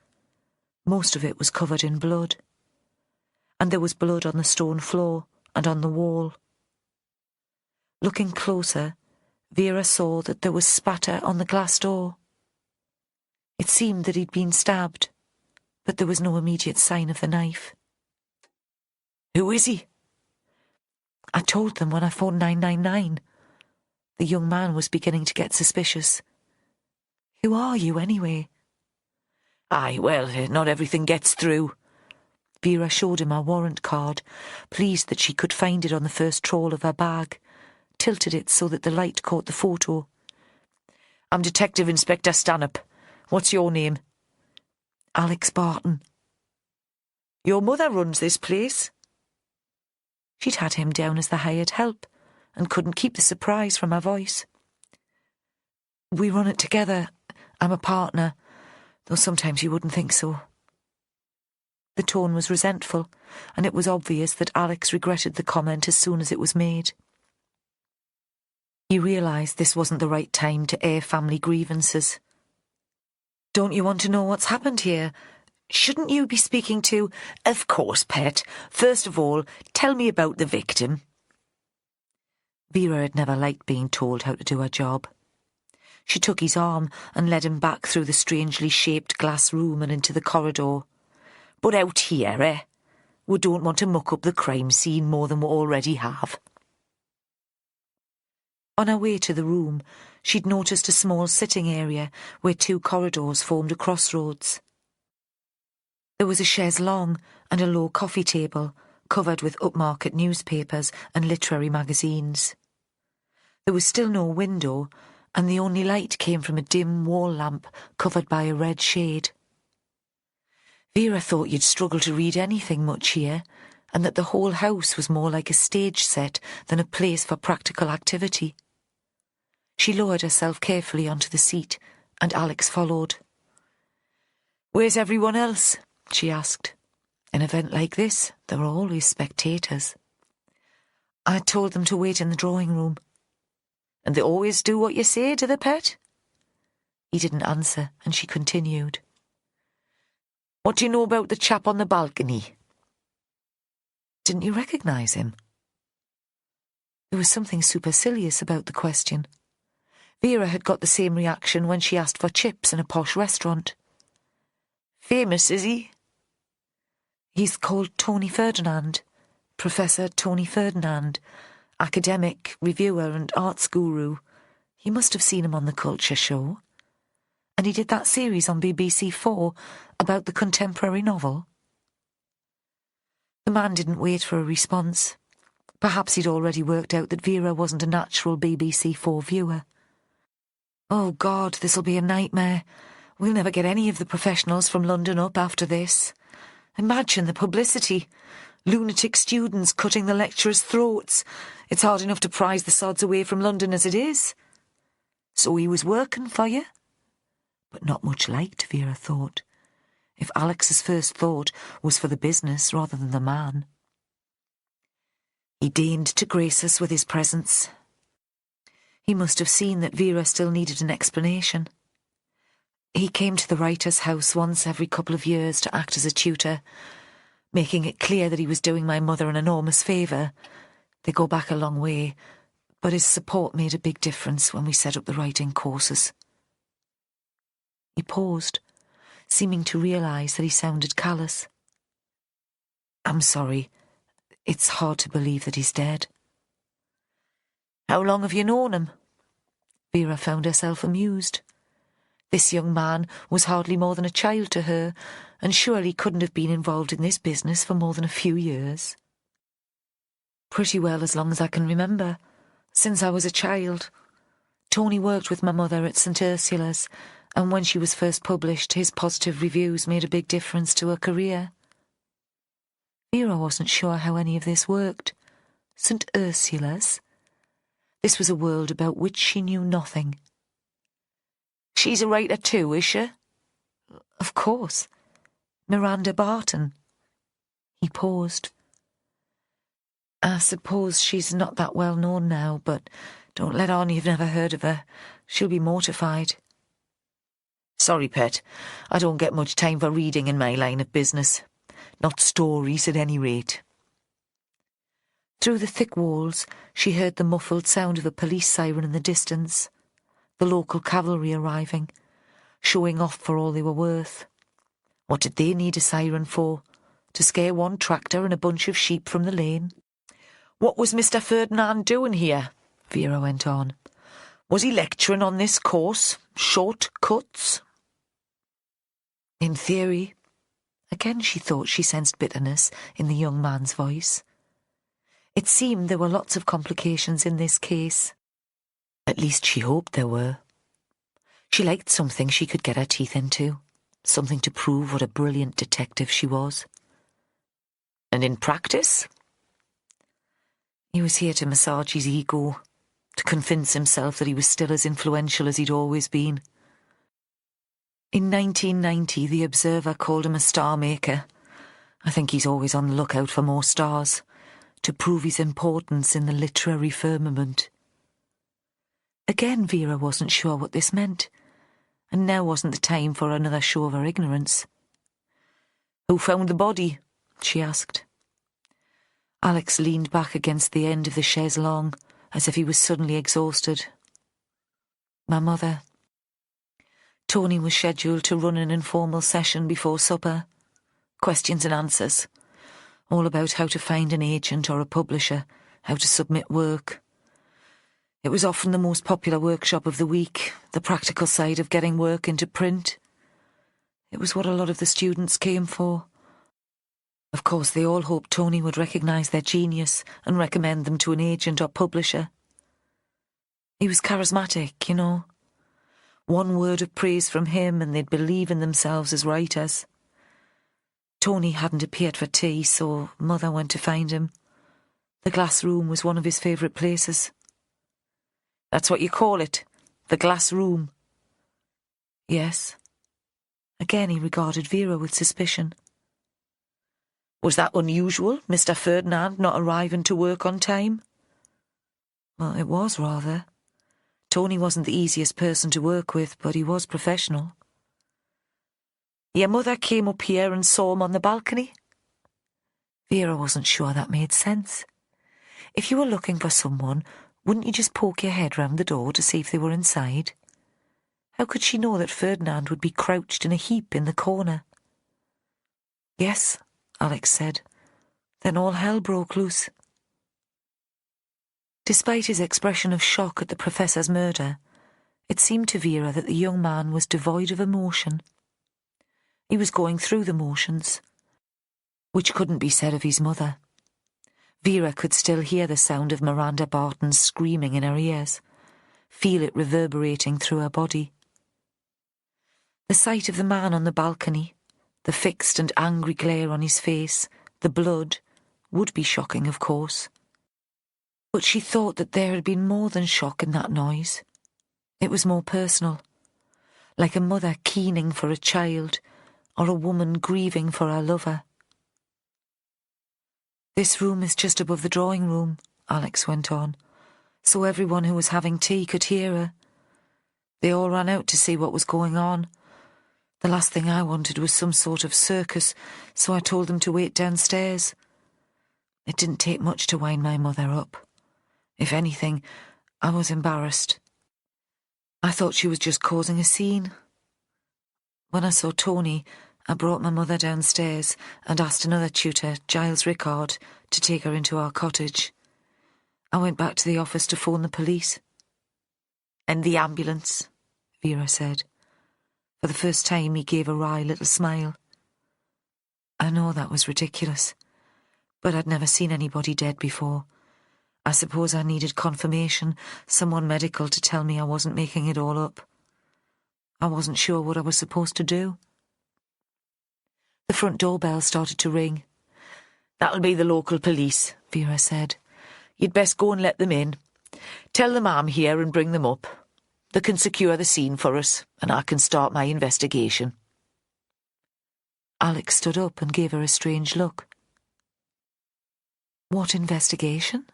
Most of it was covered in blood. And there was blood on the stone floor and on the wall. Looking closer, Vera saw that there was spatter on the glass door. It seemed that he'd been stabbed, but there was no immediate sign of the knife. "Who is he?" "I told them when I phoned 999. The young man was beginning to get suspicious. "Who are you, anyway?" "Aye, well, not everything gets through." Vera showed him her warrant card, pleased that she could find it on the first trawl of her bag, tilted it so that the light caught the photo. "I'm Detective Inspector Stanhope. What's your name?" "Alex Barton." "Your mother runs this place?" She'd had him down as the hired help, and couldn't keep the surprise from her voice. "We run it together. I'm a partner, though sometimes you wouldn't think so." The tone was resentful, and it was obvious that Alex regretted the comment as soon as it was made. He realised this wasn't the right time to air family grievances. "Don't you want to know what's happened here? Shouldn't you be speaking to—" "Of course, pet. First of all, tell me about the victim." Vera had never liked being told how to do her job. She took his arm and led him back through the strangely shaped glass room and into the corridor. "But out here, eh? We don't want to muck up the crime scene more than we already have." On her way to the room, she'd noticed a small sitting area where two corridors formed a crossroads. There was a chaise longue and a low coffee table, covered with upmarket newspapers and literary magazines. There was still no window, and the only light came from a dim wall lamp covered by a red shade. Vera thought you'd struggle to read anything much here, and that the whole house was more like a stage set than a place for practical activity. She lowered herself carefully onto the seat, and Alex followed. "Where's everyone else?" she asked. "An event like this, there are always spectators." "I told them to wait in the drawing room." "And they always do what you say, do they, pet?" He didn't answer, and she continued. "What do you know about the chap on the balcony?" "Didn't you recognise him?" There was something supercilious about the question. Vera had got the same reaction when she asked for chips in a posh restaurant. "Famous, is he?" "He's called Tony Ferdinand, Professor Tony Ferdinand, academic, reviewer and arts guru. You must have seen him on the Culture Show. And he did that series on BBC4 about the contemporary novel." The man didn't wait for a response. Perhaps he'd already worked out that Vera wasn't a natural BBC4 viewer. "Oh God, this'll be a nightmare. We'll never get any of the professionals from London up after this. Imagine the publicity. Lunatic students cutting the lecturers' throats. It's hard enough to prize the sods away from London as it is." "So he was working for you?" But not much liked, Vera thought. If Alex's first thought was for the business rather than the man. He deigned to grace us with his presence. He must have seen that Vera still needed an explanation. He came to the writer's house once every couple of years to act as a tutor, making it clear that he was doing my mother an enormous favour. They go back a long way, but his support made a big difference when we set up the writing courses. He paused, seeming to realise that he sounded callous. I'm sorry. It's hard to believe that he's dead. How long have you known him? Vera found herself amused. This young man was hardly more than a child to her, and surely couldn't have been involved in this business for more than a few years. Pretty well as long as I can remember, since I was a child. Tony worked with my mother at St Ursula's, and when she was first published, his positive reviews made a big difference to her career. Vera wasn't sure how any of this worked. St Ursula's? This was a world about which she knew nothing. She's a writer too, is she? Of course. Miranda Barton. He paused. I suppose she's not that well known now, but don't let on you've never heard of her. She'll be mortified. Sorry, pet. I don't get much time for reading in my line of business. Not stories, at any rate. Through the thick walls, she heard the muffled sound of a police siren in the distance, the local cavalry arriving, showing off for all they were worth. What did they need a siren for? To scare one tractor and a bunch of sheep from the lane? What was Mr. Ferdinand doing here? Vera went on. Was he lecturing on this course? Short cuts? In theory. Again she thought she sensed bitterness in the young man's voice. It seemed there were lots of complications in this case. At least she hoped there were. She liked something she could get her teeth into, something to prove what a brilliant detective she was. And in practice? He was here to massage his ego, to convince himself that he was still as influential as he'd always been. In 1990, the Observer called him a star maker. I think he's always on the lookout for more stars, to prove his importance in the literary firmament. Again, Vera wasn't sure what this meant, and now wasn't the time for another show of her ignorance. Who found the body? She asked. Alex leaned back against the end of the chaise longue, as if he was suddenly exhausted. My mother. Tony was scheduled to run an informal session before supper. Questions and answers. All about how to find an agent or a publisher, how to submit work. It was often the most popular workshop of the week, the practical side of getting work into print. It was what a lot of the students came for. Of course, they all hoped Tony would recognise their genius and recommend them to an agent or publisher. He was charismatic, you know. One word of praise from him and they'd believe in themselves as writers. Tony hadn't appeared for tea, so Mother went to find him. The glass room was one of his favourite places. That's what you call it, the glass room? Yes. Again he regarded Vera with suspicion. Was that unusual, Mr. Ferdinand not arriving to work on time? Well, it was, rather. Tony wasn't the easiest person to work with, but he was professional. Your mother came up here and saw him on the balcony? Vera wasn't sure that made sense. If you were looking for someone, wouldn't you just poke your head round the door to see if they were inside? How could she know that Ferdinand would be crouched in a heap in the corner? Yes, Alex said. Then all hell broke loose. Despite his expression of shock at the professor's murder, it seemed to Vera that the young man was devoid of emotion. He was going through the motions, which couldn't be said of his mother. Vera could still hear the sound of Miranda Barton's screaming in her ears, feel it reverberating through her body. The sight of the man on the balcony, the fixed and angry glare on his face, the blood, would be shocking, of course. But she thought that there had been more than shock in that noise. It was more personal, like a mother keening for a child, or a woman grieving for her lover. "This room is just above the drawing room," Alex went on, "so everyone who was having tea could hear her. They all ran out to see what was going on. The last thing I wanted was some sort of circus, so I told them to wait downstairs. It didn't take much to wind my mother up. If anything, I was embarrassed. I thought she was just causing a scene. When I saw Tony, I brought my mother downstairs and asked another tutor, Giles Rickard, to take her into our cottage. I went back to the office to phone the police." "And the ambulance?" Vera said. For the first time he gave a wry little smile. "I know that was ridiculous, but I'd never seen anybody dead before. I suppose I needed confirmation, someone medical to tell me I wasn't making it all up. I wasn't sure what I was supposed to do." The front doorbell started to ring. "That'll be the local police," Vera said. "You'd best go and let them in. Tell them I'm here and bring them up. They can secure the scene for us, and I can start my investigation." Alex stood up and gave her a strange look. "What investigation?"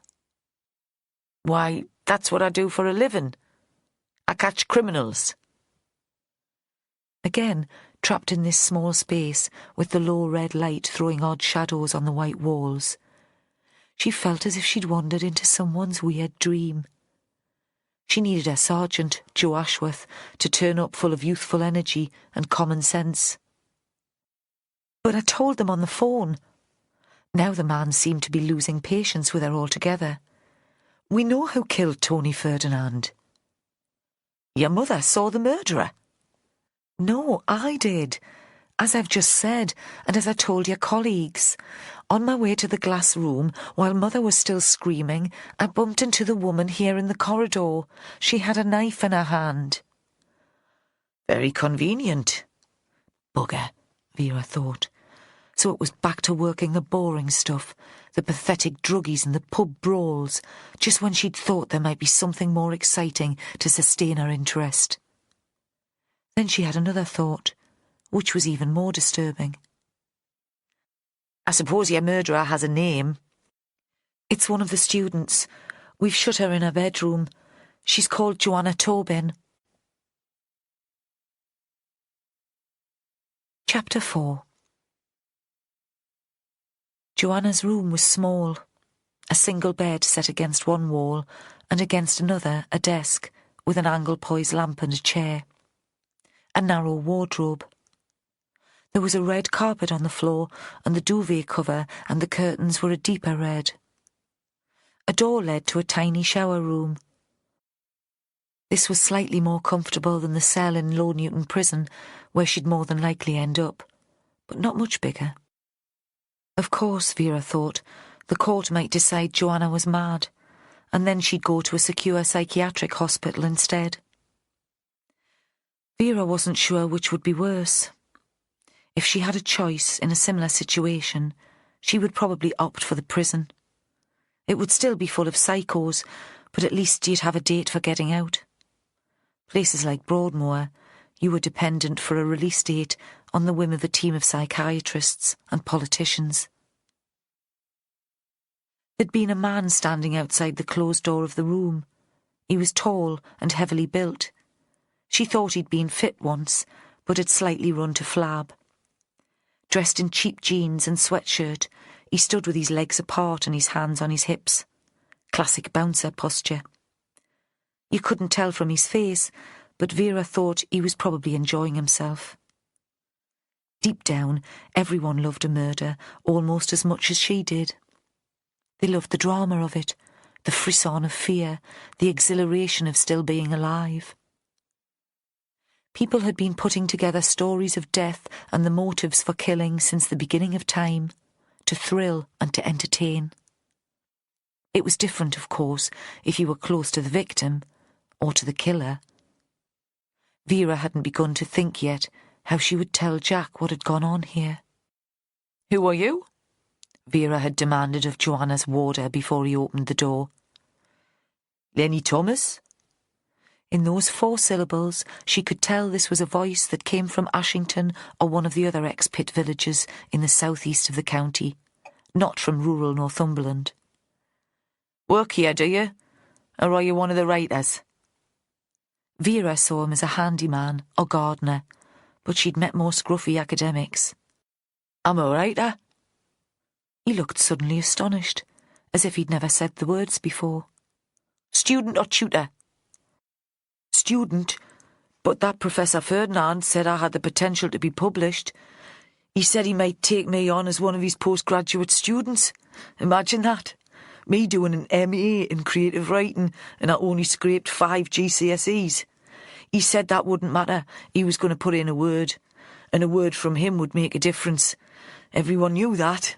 "Why, that's what I do for a living. I catch criminals." Again, trapped in this small space, with the low red light throwing odd shadows on the white walls, she felt as if she'd wandered into someone's weird dream. She needed her sergeant, Joe Ashworth, to turn up full of youthful energy and common sense. "But I told them on the phone." Now the man seemed to be losing patience with her altogether. "We know who killed Tony Ferdinand." "Your mother saw the murderer?" "No, I did. As I've just said, and as I told your colleagues. On my way to the glass room, while Mother was still screaming, I bumped into the woman here in the corridor. She had a knife in her hand." "Very convenient." Bugger, Vera thought. So it was back to working the boring stuff, the pathetic druggies and the pub brawls, just when she'd thought there might be something more exciting to sustain her interest. Then she had another thought, which was even more disturbing. "I suppose your murderer has a name?" "It's one of the students. We've shut her in her bedroom. She's called Joanna Tobin." Chapter 4. Joanna's room was small. A single bed set against one wall, and against another a desk with an angle-poised lamp and a chair. A narrow wardrobe. There was a red carpet on the floor, and the duvet cover and the curtains were a deeper red. A door led to a tiny shower room. This was slightly more comfortable than the cell in Low Newton prison, where she'd more than likely end up, but not much bigger. Of course, Vera thought, the court might decide Joanna was mad, and then she'd go to a secure psychiatric hospital instead. Vera wasn't sure which would be worse. If she had a choice in a similar situation, she would probably opt for the prison. It would still be full of psychos, but at least you'd have a date for getting out. Places like Broadmoor, you were dependent for a release date on the whim of a team of psychiatrists and politicians. There'd been a man standing outside the closed door of the room. He was tall and heavily built. She thought he'd been fit once, but had slightly run to flab. Dressed in cheap jeans and sweatshirt, he stood with his legs apart and his hands on his hips. Classic bouncer posture. You couldn't tell from his face, but Vera thought he was probably enjoying himself. Deep down, everyone loved a murder almost as much as she did. They loved the drama of it, the frisson of fear, the exhilaration of still being alive. People had been putting together stories of death and the motives for killing since the beginning of time, to thrill and to entertain. It was different, of course, if you were close to the victim, or to the killer. Vera hadn't begun to think yet how she would tell Jack what had gone on here. "Who are you?" Vera had demanded of Joanna's warder before he opened the door. "Lenny Thomas?" In those 4 syllables, she could tell this was a voice that came from Ashington or one of the other ex-pit villages in the southeast of the county, not from rural Northumberland. "Work here, do you? Or are you one of the writers?" Vera saw him as a handyman or gardener, but she'd met more scruffy academics. "I'm a writer." He looked suddenly astonished, as if he'd never said the words before. "Student or tutor?" "Student, but that Professor Ferdinand said I had the potential to be published. He said he might take me on as one of his postgraduate students. Imagine that. Me doing an MA in creative writing and I only scraped 5 GCSEs. He said that wouldn't matter. He was going to put in a word, and a word from him would make a difference. Everyone knew that."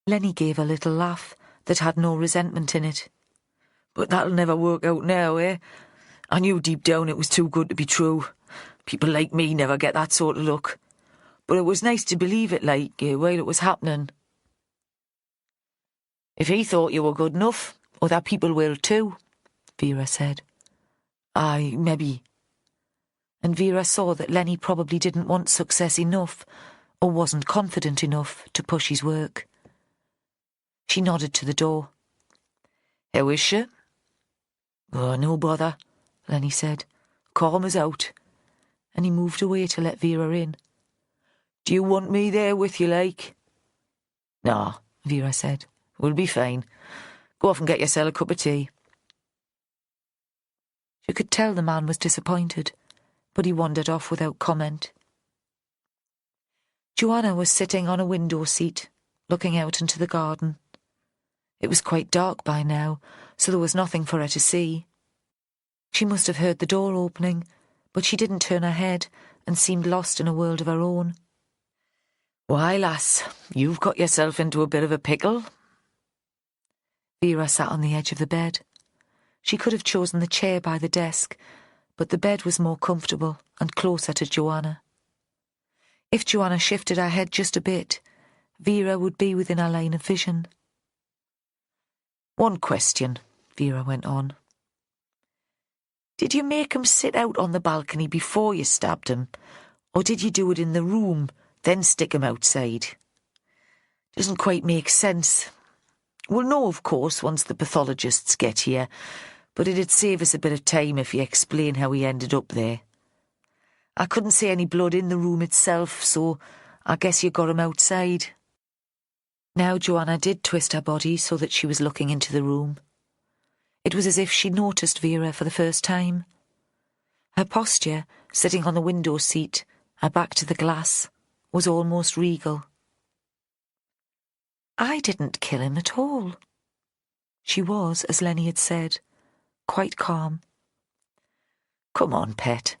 Lenny gave a little laugh that had no resentment in it. "But that'll never work out now, eh? I knew deep down it was too good to be true. People like me never get that sort of luck. But it was nice to believe it while it was happening." "If he thought you were good enough, other people will too," Vera said. "Aye, maybe." And Vera saw that Lenny probably didn't want success enough, or wasn't confident enough, to push his work. She nodded to the door. "How is she?" "Oh, no bother," Lenny said. "Calm as out." And he moved away to let Vera in. "Do you want me there with you, like?" "No," Vera said. "We'll be fine. Go off and get yourself a cup of tea." She could tell the man was disappointed, but he wandered off without comment. Joanna was sitting on a window seat, looking out into the garden. It was quite dark by now, so there was nothing for her to see. She must have heard the door opening, but she didn't turn her head and seemed lost in a world of her own. "Why, lass, you've got yourself into a bit of a pickle." Vera sat on the edge of the bed. She could have chosen the chair by the desk, but the bed was more comfortable and closer to Joanna. If Joanna shifted her head just a bit, Vera would be within her line of vision. "One question," Vera went on. "Did you make him sit out on the balcony before you stabbed him, or did you do it in the room, then stick him outside? Doesn't quite make sense. We'll know, of course, once the pathologists get here, but it'd save us a bit of time if you explain how he ended up there. I couldn't see any blood in the room itself, so I guess you got him outside." Now Joanna did twist her body so that she was looking into the room. It was as if she noticed Vera for the first time. Her posture, sitting on the window seat, her back to the glass, was almost regal. "I didn't kill him at all." She was, as Lenny had said, quite calm. "Come on, pet.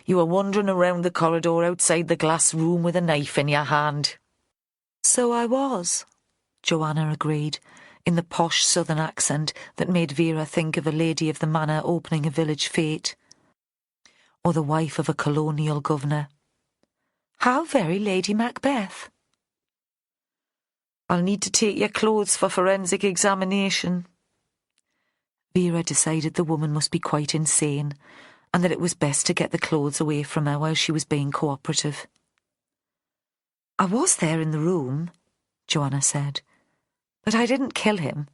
You were wandering around the corridor outside the glass room with a knife in your hand." "So I was," Joanna agreed, in the posh southern accent that made Vera think of a lady of the manor opening a village fete, or the wife of a colonial governor. "How very Lady Macbeth." "I'll need to take your clothes for forensic examination." Vera decided the woman must be quite insane, and that it was best to get the clothes away from her while she was being cooperative. "I was there in the room," Joanna said, "but I didn't kill him.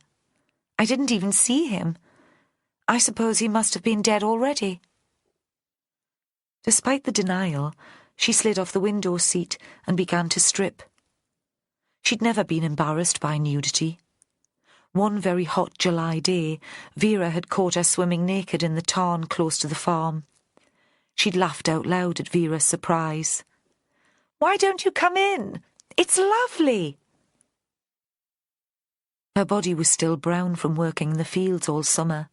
I didn't even see him. I suppose he must have been dead already." Despite the denial, she slid off the window seat and began to strip. She'd never been embarrassed by nudity. One very hot July day, Vera had caught her swimming naked in the tarn close to the farm. She'd laughed out loud at Vera's surprise. "Why don't you come in? It's lovely." Her body was still brown from working in the fields all summer.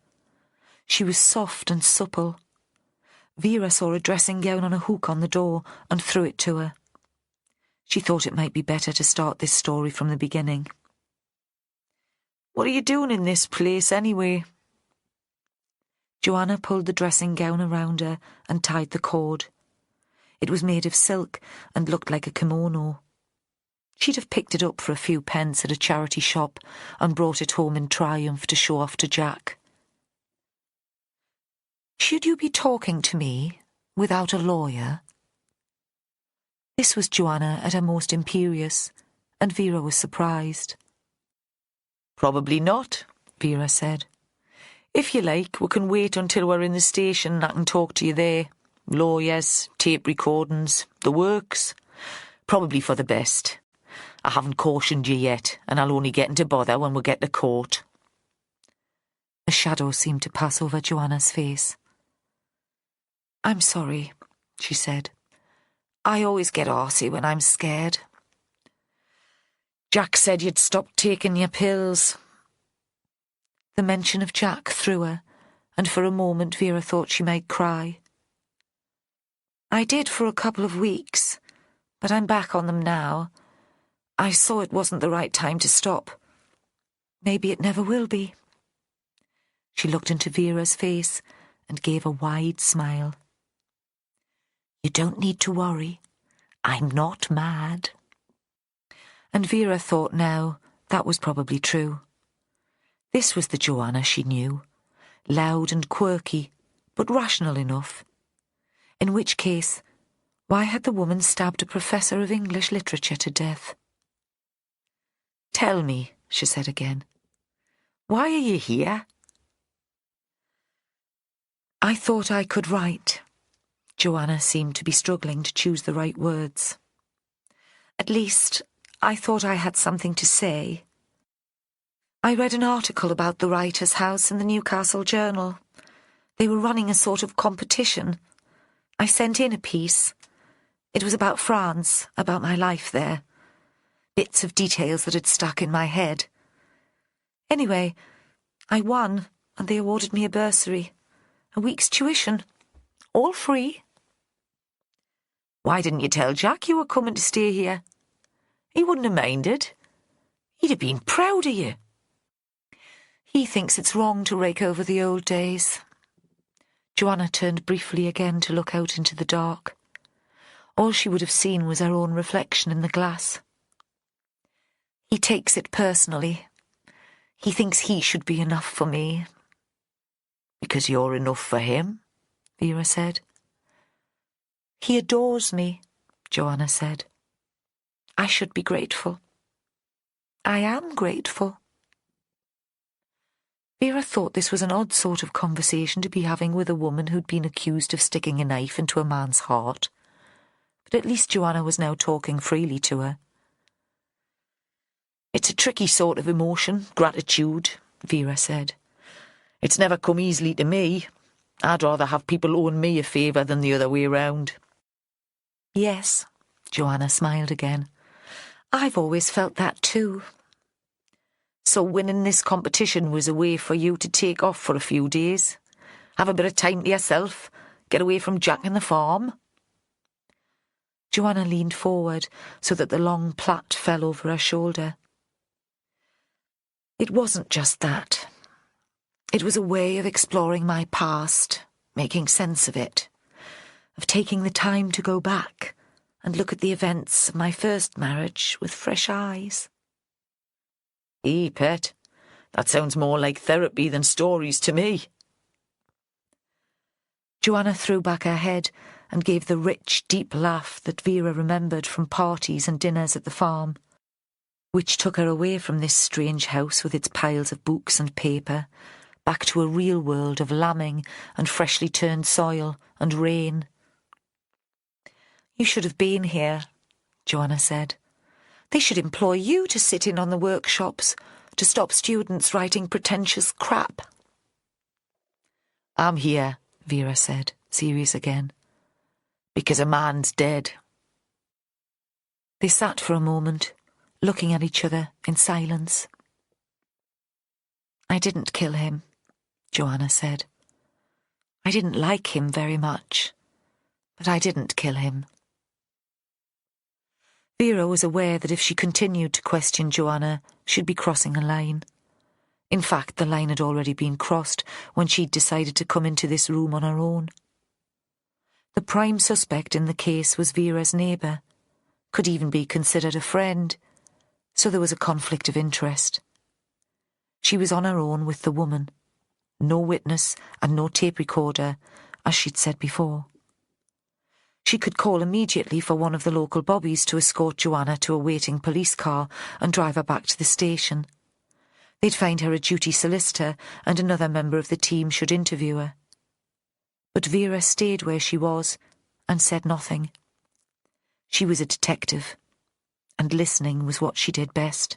She was soft and supple. Vera saw a dressing gown on a hook on the door and threw it to her. She thought it might be better to start this story from the beginning. "What are you doing in this place, anyway?" Joanna pulled the dressing gown around her and tied the cord. It was made of silk and looked like a kimono. She'd have picked it up for a few pence at a charity shop and brought it home in triumph to show off to Jack. "Should you be talking to me without a lawyer?" This was Joanna at her most imperious, and Vera was surprised. "Probably not," Vera said. "If you like, we can wait until we're in the station and I can talk to you there. Lawyers, tape recordings, the works. Probably for the best. I haven't cautioned you yet, and I'll only get into bother when we get to court." A shadow seemed to pass over Joanna's face. "I'm sorry," she said. "I always get arsey when I'm scared. Jack said you'd stopped taking your pills." The mention of Jack threw her, and for a moment Vera thought she might cry. "I did for a couple of weeks, but I'm back on them now. I saw it wasn't the right time to stop. Maybe it never will be." She looked into Vera's face and gave a wide smile. "You don't need to worry. I'm not mad." And Vera thought now that was probably true. This was the Joanna she knew, loud and quirky, but rational enough. In which case, why had the woman stabbed a professor of English literature to death? "Tell me," she said again, "why are you here?" "I thought I could write." Joanna seemed to be struggling to choose the right words. "At least, I thought I had something to say. I read an article about the Writers' House in the Newcastle Journal. They were running a sort of competition. I sent in a piece. It was about France, about my life there. Bits of details that had stuck in my head. Anyway, I won, and they awarded me a bursary, a week's tuition, all free." "Why didn't you tell Jack you were coming to stay here? He wouldn't have minded. He'd have been proud of you." "He thinks it's wrong to rake over the old days." Joanna turned briefly again to look out into the dark. All she would have seen was her own reflection in the glass. "He takes it personally. He thinks he should be enough for me." "Because you're enough for him?" Vera said. "He adores me," Joanna said. "I should be grateful. I am grateful." Vera thought this was an odd sort of conversation to be having with a woman who'd been accused of sticking a knife into a man's heart. But at least Joanna was now talking freely to her. "It's a tricky sort of emotion, gratitude," Vera said. "It's never come easily to me. I'd rather have people owing me a favour than the other way round." "Yes," Joanna smiled again. "I've always felt that too." "So winning this competition was a way for you to take off for a few days? Have a bit of time to yourself? Get away from Jack and the farm?" Joanna leaned forward so that the long plait fell over her shoulder. "It wasn't just that. It was a way of exploring my past, making sense of it, of taking the time to go back and look at the events of my first marriage with fresh eyes." Pet, that sounds more like therapy than stories to me." Joanna threw back her head and gave the rich, deep laugh that Vera remembered from parties and dinners at the farm, which took her away from this strange house with its piles of books and paper, back to a real world of lambing and freshly turned soil and rain. "You should have been here," Joanna said. "They should employ you to sit in on the workshops, to stop students writing pretentious crap." "I'm here," Vera said, serious again, "because a man's dead." They sat for a moment, looking at each other in silence. "I didn't kill him," Joanna said. "I didn't like him very much, but I didn't kill him." Vera was aware that if she continued to question Joanna, she'd be crossing a line. In fact, the line had already been crossed when she'd decided to come into this room on her own. The prime suspect in the case was Vera's neighbour, could even be considered a friend, so there was a conflict of interest. She was on her own with the woman, no witness and no tape recorder, as she'd said before. She could call immediately for one of the local bobbies to escort Joanna to a waiting police car and drive her back to the station. They'd find her a duty solicitor, and another member of the team should interview her. But Vera stayed where she was and said nothing. She was a detective, and listening was what she did best.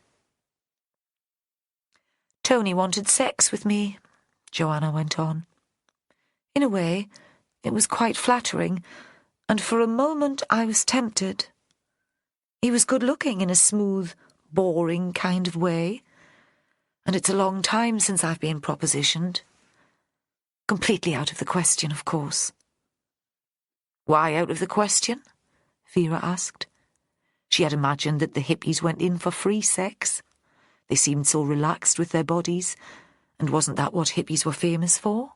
"Tony wanted sex with me," Joanna went on. "In a way, it was quite flattering, and for a moment I was tempted. He was good-looking in a smooth, boring kind of way, and it's a long time since I've been propositioned. Completely out of the question, of course." "Why out of the question?" Vera asked. She had imagined that the hippies went in for free sex. They seemed so relaxed with their bodies, and wasn't that what hippies were famous for?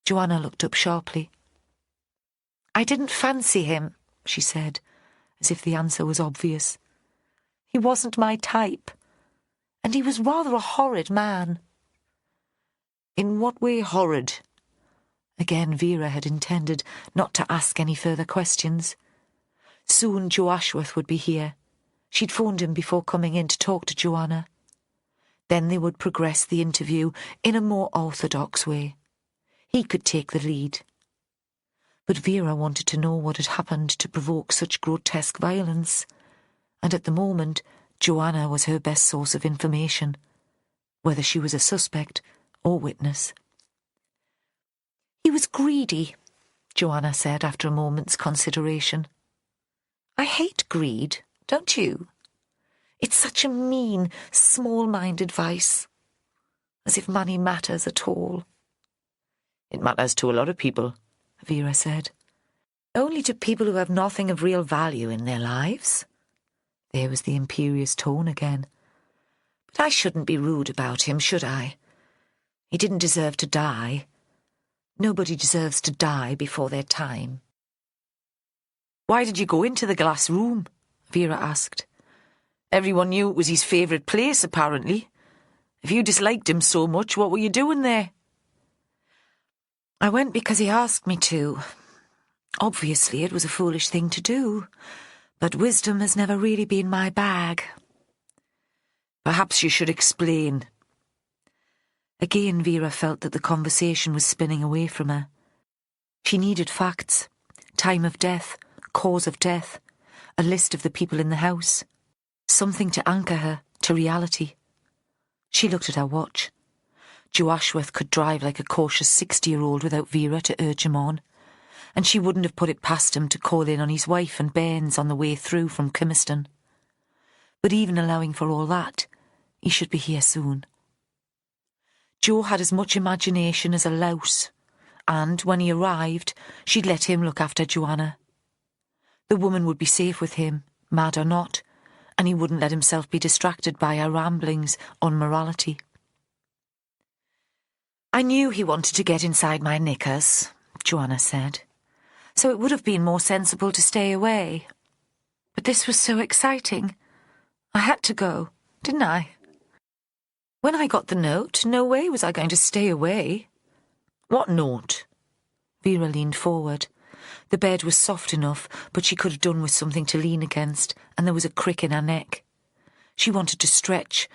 Joanna looked up sharply. "I didn't fancy him," she said, as if the answer was obvious. "He wasn't my type, and he was rather a horrid man." "In what way horrid?" Again Vera had intended not to ask any further questions. Soon Joe Ashworth would be here. She'd phoned him before coming in to talk to Joanna. Then they would progress the interview in a more orthodox way. He could take the lead. But Vera wanted to know what had happened to provoke such grotesque violence, and at the moment Joanna was her best source of information, whether she was a suspect or witness. "He was greedy," Joanna said after a moment's consideration. "I hate greed, don't you? It's such a mean, small-minded vice. As if money matters at all." "It matters to a lot of people," Vera said. "Only to people who have nothing of real value in their lives." There was the imperious tone again. "But I shouldn't be rude about him, should I? He didn't deserve to die. Nobody deserves to die before their time." "Why did you go into the glass room?" Vera asked. "Everyone knew it was his favourite place, apparently. If you disliked him so much, what were you doing there?" "I went because he asked me to. Obviously it was a foolish thing to do, but wisdom has never really been my bag." "Perhaps you should explain." Again Vera felt that the conversation was spinning away from her. She needed facts, time of death, cause of death, a list of the people in the house, something to anchor her to reality. She looked at her watch. Joe Ashworth could drive like a cautious 60-year-old without Vera to urge him on, and she wouldn't have put it past him to call in on his wife and bairns on the way through from Kimiston. But even allowing for all that, he should be here soon. Joe had as much imagination as a louse, and when he arrived, she'd let him look after Joanna. The woman would be safe with him, mad or not, and he wouldn't let himself be distracted by her ramblings on morality. "I knew he wanted to get inside my knickers," Joanna said, "so it would have been more sensible to stay away. But this was so exciting. I had to go, didn't I? When I got the note, no way was I going to stay away." "What note?" Vera leaned forward. The bed was soft enough, but she could have done with something to lean against, and there was a crick in her neck. She wanted to stretch,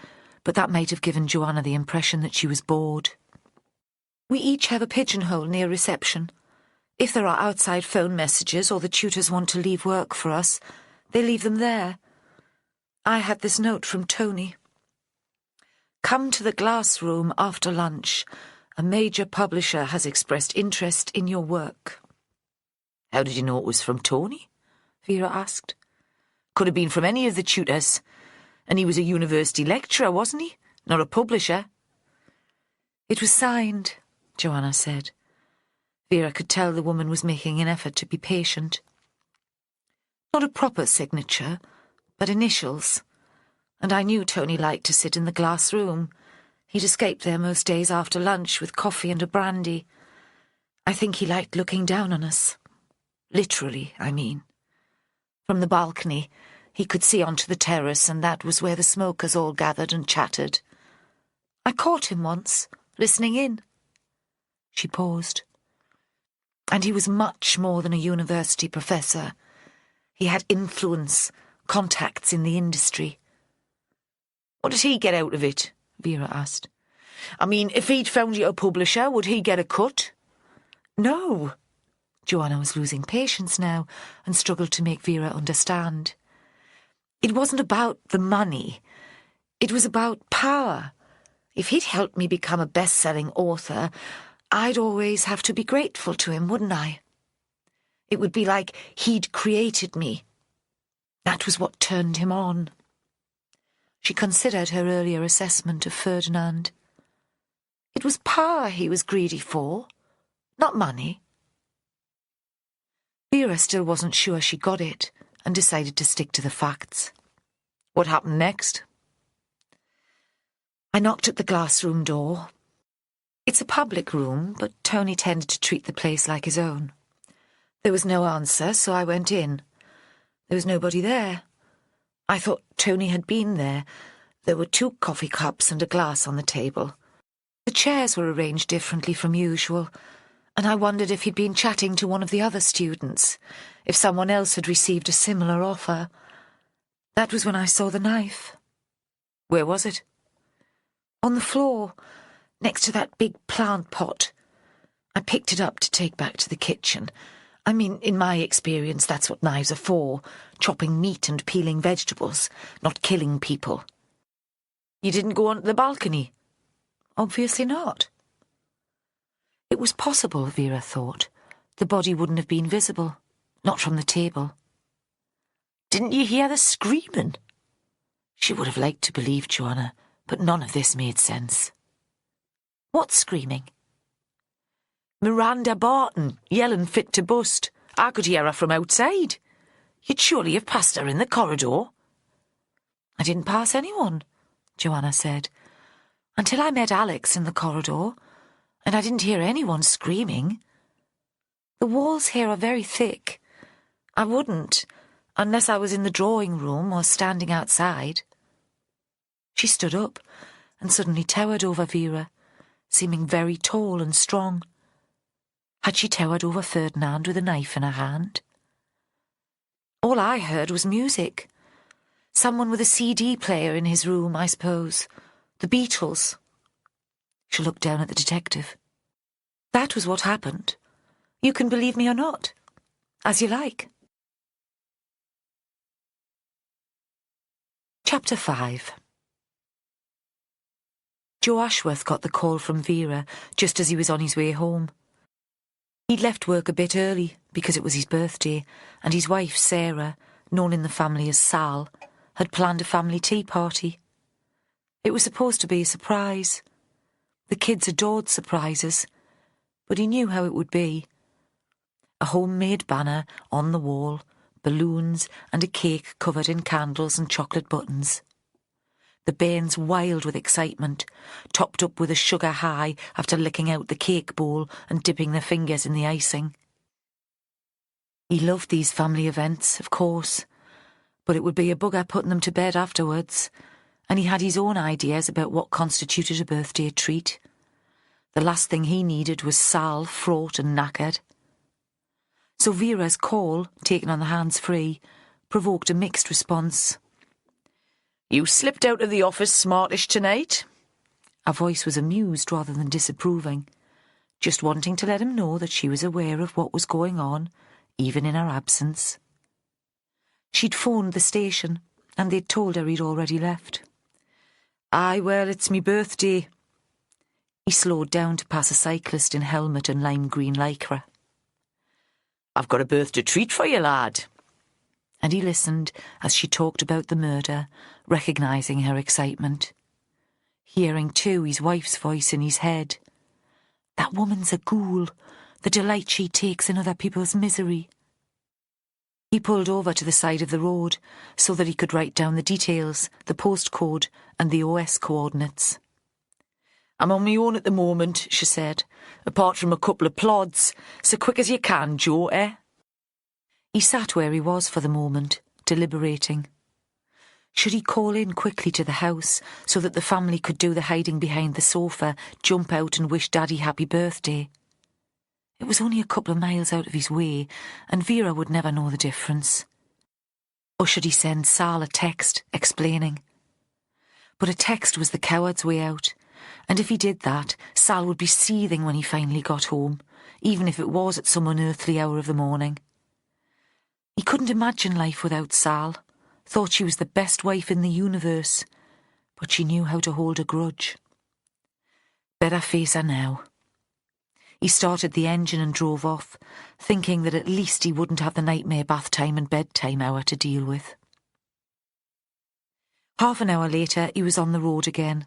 but that might have given Joanna the impression that she was bored. "We each have a pigeonhole near reception. If there are outside phone messages or the tutors want to leave work for us, they leave them there. I had this note from Tony. 'Come to the glass room after lunch. A major publisher has expressed interest in your work.'" "How did you know it was from Tony?" Vera asked. "Could have been from any of the tutors. And he was a university lecturer, wasn't he? Not a publisher." "It was signed," Joanna said. Vera could tell the woman was making an effort to be patient. "Not a proper signature, but initials. And I knew Tony liked to sit in the glass room. He'd escape there most days after lunch with coffee and a brandy. I think he liked looking down on us. Literally, I mean. From the balcony, he could see onto the terrace, and that was where the smokers all gathered and chattered. I caught him once, listening in." She paused. And he was much more than a university professor. He had influence, contacts in the industry. What did he get out of it? Vera asked. I mean, if he'd found you a publisher, would he get a cut? No. Joanna was losing patience now and struggled to make Vera understand. It wasn't about the money. It was about power. If he'd helped me become a best-selling author, I'd always have to be grateful to him, wouldn't I? It would be like he'd created me. That was what turned him on. She considered her earlier assessment of Ferdinand. It was power he was greedy for, not money. Vera still wasn't sure she got it and decided to stick to the facts. What happened next? I knocked at the glass room door. It's a public room, but Tony tended to treat the place like his own. There was no answer, so I went in. There was nobody there. I thought Tony had been there. There were 2 coffee cups and a glass on the table. The chairs were arranged differently from usual, and I wondered if he'd been chatting to one of the other students, if someone else had received a similar offer. That was when I saw the knife. Where was it? On the floor, next to that big plant pot. I picked it up to take back to the kitchen. I mean, in my experience, that's what knives are for, chopping meat and peeling vegetables, not killing people. You didn't go onto the balcony? Obviously not. It was possible, Vera thought. The body wouldn't have been visible, not from the table. Didn't you hear the screaming? She would have liked to believe Joanna, but none of this made sense. What screaming? Miranda Barton, yelling fit to bust. I could hear her from outside. You'd surely have passed her in the corridor. I didn't pass anyone, Joanna said, until I met Alex in the corridor, and I didn't hear anyone screaming. The walls here are very thick. I wouldn't, unless I was in the drawing room or standing outside. She stood up and suddenly towered over Vera, seeming very tall and strong. Had she towered over Ferdinand with a knife in her hand? All I heard was music. Someone with a CD player in his room, I suppose. The Beatles. She looked down at the detective. That was what happened. You can believe me or not. As you like. Chapter 5. Joe Ashworth got the call from Vera just as he was on his way home. He'd left work a bit early because it was his birthday, and his wife, Sarah, known in the family as Sal, had planned a family tea party. It was supposed to be a surprise. The kids adored surprises, but he knew how it would be. A homemade banner on the wall, balloons and a cake covered in candles and chocolate buttons. The bairns wild with excitement, topped up with a sugar high after licking out the cake bowl and dipping their fingers in the icing. He loved these family events, of course, but it would be a bugger putting them to bed afterwards, and he had his own ideas about what constituted a birthday treat. The last thing he needed was Sal, fraught and knackered. So Vera's call, taken on the hands-free, provoked a mixed response. You slipped out of the office smartish tonight. Her voice was amused rather than disapproving, just wanting to let him know that she was aware of what was going on, even in her absence. She'd phoned the station, and they'd told her he'd already left. Aye, well, it's me birthday. He slowed down to pass a cyclist in helmet and lime green lycra. I've got a birthday treat for you, lad. And he listened as she talked about the murder, recognising her excitement. Hearing, too, his wife's voice in his head. That woman's a ghoul, the delight she takes in other people's misery. He pulled over to the side of the road so that he could write down the details, the postcode and the OS coordinates. I'm on my own at the moment, she said, apart from a couple of plods. So quick as you can, Joe, eh? He sat where he was for the moment, deliberating. Should he call in quickly to the house so that the family could do the hiding behind the sofa, jump out and wish Daddy happy birthday? It was only a couple of miles out of his way, and Vera would never know the difference. Or should he send Sal a text explaining? But a text was the coward's way out, and if he did that, Sal would be seething when he finally got home, even if it was at some unearthly hour of the morning. He couldn't imagine life without Sal, thought she was the best wife in the universe, but she knew how to hold a grudge. Better face her now. He started the engine and drove off, thinking that at least he wouldn't have the nightmare bath time and bedtime hour to deal with. Half an hour later, he was on the road again.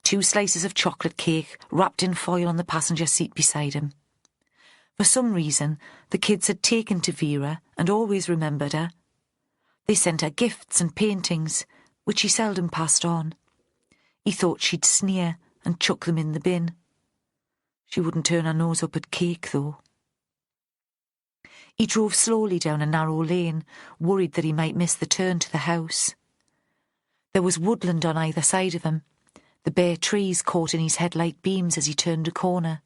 2 slices of chocolate cake wrapped in foil on the passenger seat beside him. For some reason, the kids had taken to Vera and always remembered her. They sent her gifts and paintings, which he seldom passed on. He thought she'd sneer and chuck them in the bin. She wouldn't turn her nose up at cake, though. He drove slowly down a narrow lane, worried that he might miss the turn to the house. There was woodland on either side of him, the bare trees caught in his headlight beams as he turned a corner.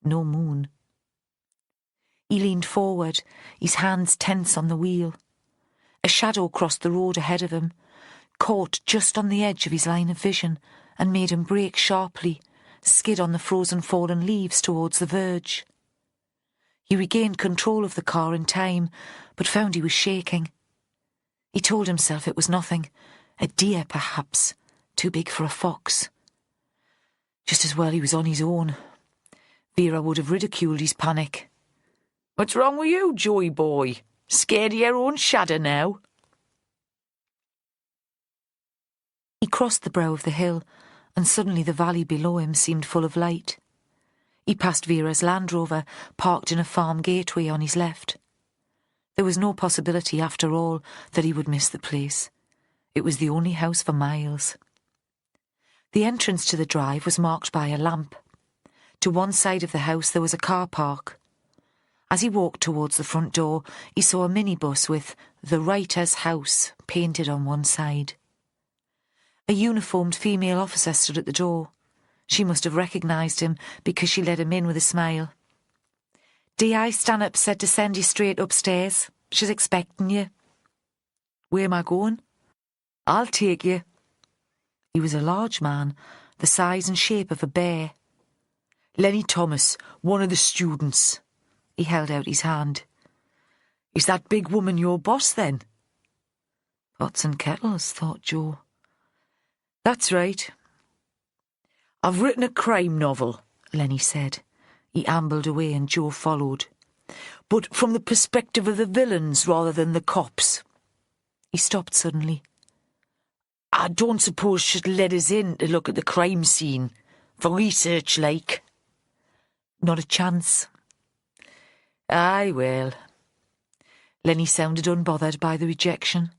No moon. He leaned forward, his hands tense on the wheel. A shadow crossed the road ahead of him, caught just on the edge of his line of vision, and made him brake sharply, skid on the frozen fallen leaves towards the verge. He regained control of the car in time, but found he was shaking. He told himself it was nothing, a deer perhaps, too big for a fox. Just as well he was on his own. Vera would have ridiculed his panic. "What's wrong with you, Joey boy? Scared of your own shadow now?" He crossed the brow of the hill, and suddenly the valley below him seemed full of light. He passed Vera's Land Rover, parked in a farm gateway on his left. There was no possibility, after all, that he would miss the place. It was the only house for miles. The entrance to the drive was marked by a lamp. To one side of the house there was a car park. As he walked towards the front door, he saw a minibus with "The Writer's House" painted on one side. A uniformed female officer stood at the door. She must have recognised him because she let him in with a smile. "D.I. Stanhope said to send you straight upstairs. She's expecting you." "Where am I going?" "I'll take you." He was a large man, the size and shape of a bear. "Lenny Thomas, one of the students." He held out his hand. "Is that big woman your boss, then?" Pots and kettles, thought Joe. "That's right." "I've written a crime novel," Lenny said. He ambled away and Joe followed. "But from the perspective of the villains rather than the cops." He stopped suddenly. "I don't suppose she'd let us in to look at the crime scene, for research, like?" "Not a chance." "Aye, well." Lenny sounded unbothered by the rejection.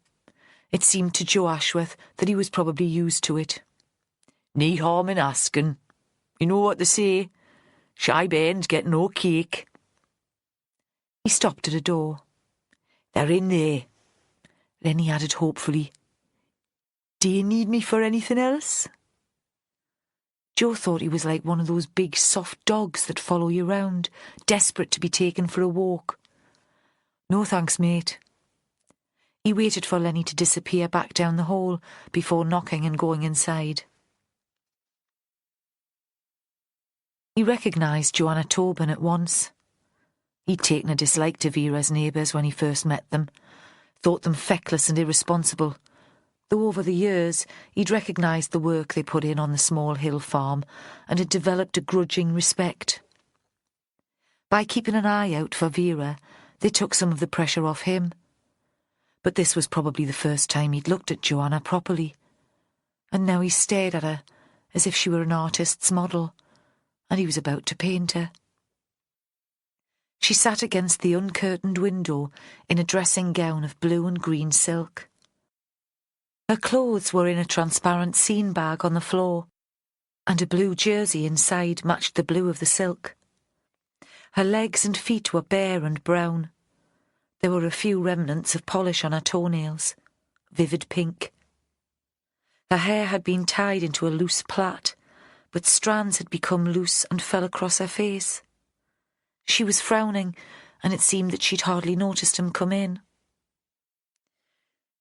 It seemed to Joe Ashworth that he was probably used to it. "No harm in asking. You know what they say, shy bairns get no cake." He stopped at a door. "They're in there," Lenny added hopefully. "Do you need me for anything else?" Joe thought he was like one of those big soft dogs that follow you round, desperate to be taken for a walk. "No thanks, mate." He waited for Lenny to disappear back down the hall before knocking and going inside. He recognised Joanna Tobin at once. He'd taken a dislike to Vera's neighbours when he first met them, thought them feckless and irresponsible, though over the years he'd recognised the work they put in on the small hill farm and had developed a grudging respect. By keeping an eye out for Vera, they took some of the pressure off him. But this was probably the first time he'd looked at Joanna properly, and now he stared at her as if she were an artist's model, and he was about to paint her. She sat against the uncurtained window in a dressing gown of blue and green silk. Her clothes were in a transparent scene bag on the floor, and a blue jersey inside matched the blue of the silk. Her legs and feet were bare and brown. There were a few remnants of polish on her toenails, vivid pink. Her hair had been tied into a loose plait, but strands had become loose and fell across her face. She was frowning, and it seemed that she'd hardly noticed him come in.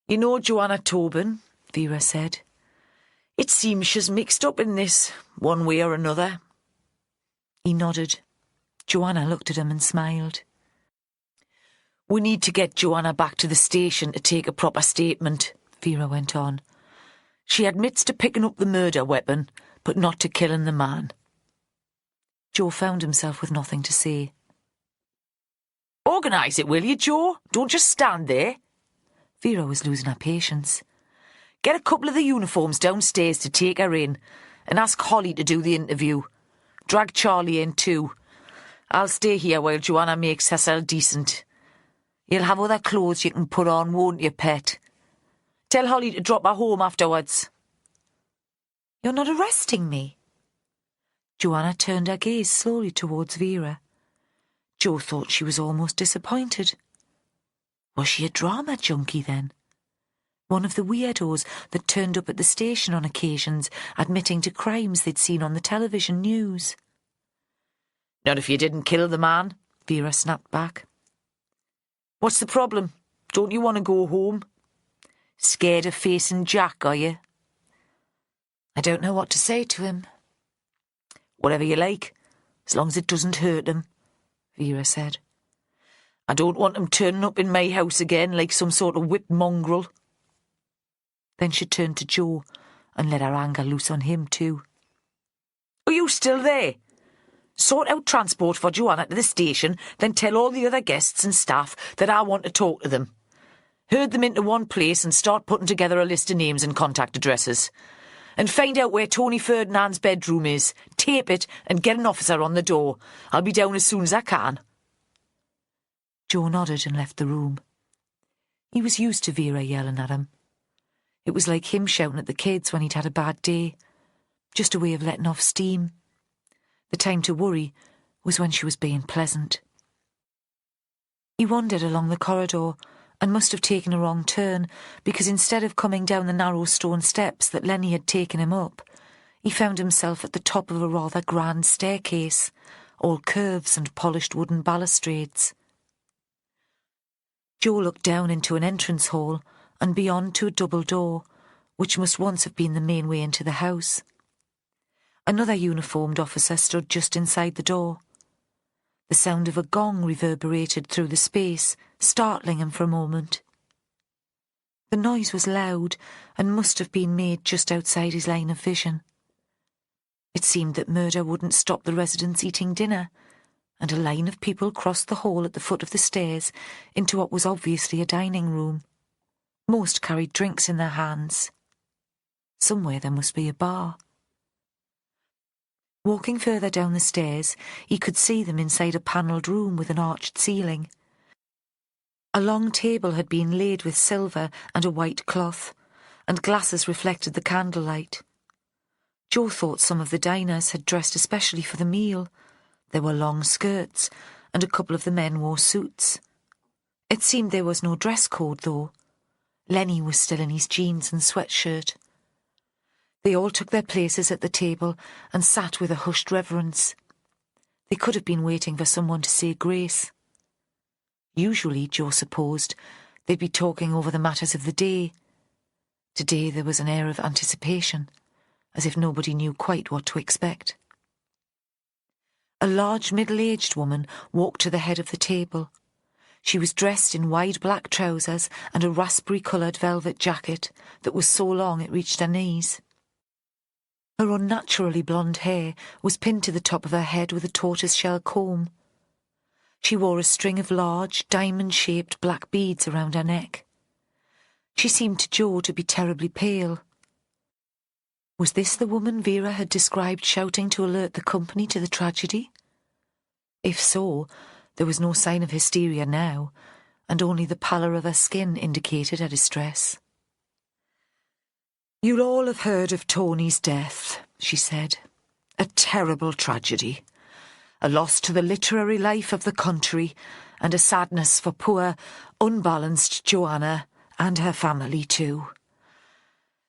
"You know Joanna Tobin," Vera said. "It seems she's mixed up in this, one way or another." He nodded. Joanna looked at him and smiled. "We need to get Joanna back to the station to take a proper statement," Vera went on. "She admits to picking up the murder weapon, but not to killing the man." Joe found himself with nothing to say. "Organise it, will you, Joe? Don't just stand there." Vera was losing her patience. "Get a couple of the uniforms downstairs to take her in, and ask Holly to do the interview. Drag Charlie in too. I'll stay here while Joanna makes herself decent. You'll have other clothes you can put on, won't you, pet? Tell Holly to drop her home afterwards." "You're not arresting me?" Joanna turned her gaze slowly towards Vera. Joe thought she was almost disappointed. Was she a drama junkie then? One of the weirdos that turned up at the station on occasions, admitting to crimes they'd seen on the television news. "Not if you didn't kill the man," Vera snapped back. "What's the problem? Don't you want to go home? Scared of facing Jack, are you?" "I don't know what to say to him." "Whatever you like, as long as it doesn't hurt him," Vera said. "I don't want him turning up in my house again like some sort of whipped mongrel." Then she turned to Joe and let her anger loose on him too. "Are you still there? Sort out transport for Joanna to the station, then tell all the other guests and staff that I want to talk to them. Herd them into one place and start putting together a list of names and contact addresses. And find out where Tony Ferdinand's bedroom is. Tape it and get an officer on the door. I'll be down as soon as I can." Joe nodded and left the room. He was used to Vera yelling at him. It was like him shouting at the kids when he'd had a bad day. Just a way of letting off steam. The time to worry was when she was being pleasant. He wandered along the corridor and must have taken a wrong turn, because instead of coming down the narrow stone steps that Lenny had taken him up, he found himself at the top of a rather grand staircase, all curves and polished wooden balustrades. Joe looked down into an entrance hall and beyond to a double door, which must once have been the main way into the house. Another uniformed officer stood just inside the door. The sound of a gong reverberated through the space, startling him for a moment. The noise was loud and must have been made just outside his line of vision. It seemed that murder wouldn't stop the residents eating dinner, and a line of people crossed the hall at the foot of the stairs into what was obviously a dining room. Most carried drinks in their hands. Somewhere there must be a bar. Walking further down the stairs, he could see them inside a panelled room with an arched ceiling. A long table had been laid with silver and a white cloth, and glasses reflected the candlelight. Joe thought some of the diners had dressed especially for the meal. There were long skirts, and a couple of the men wore suits. It seemed there was no dress code, though. Lenny was still in his jeans and sweatshirt. They all took their places at the table and sat with a hushed reverence. They could have been waiting for someone to say grace. Usually, Joe supposed, they'd be talking over the matters of the day. Today there was an air of anticipation, as if nobody knew quite what to expect. A large middle-aged woman walked to the head of the table. She was dressed in wide black trousers and a raspberry-coloured velvet jacket that was so long it reached her knees. Her unnaturally blonde hair was pinned to the top of her head with a tortoise-shell comb. She wore a string of large, diamond-shaped black beads around her neck. She seemed to Joe to be terribly pale. Was this the woman Vera had described shouting to alert the company to the tragedy? If so, there was no sign of hysteria now, and only the pallor of her skin indicated her distress. "You'll all have heard of Tony's death," she said. "A terrible tragedy. A loss to the literary life of the country, and a sadness for poor, unbalanced Joanna and her family too.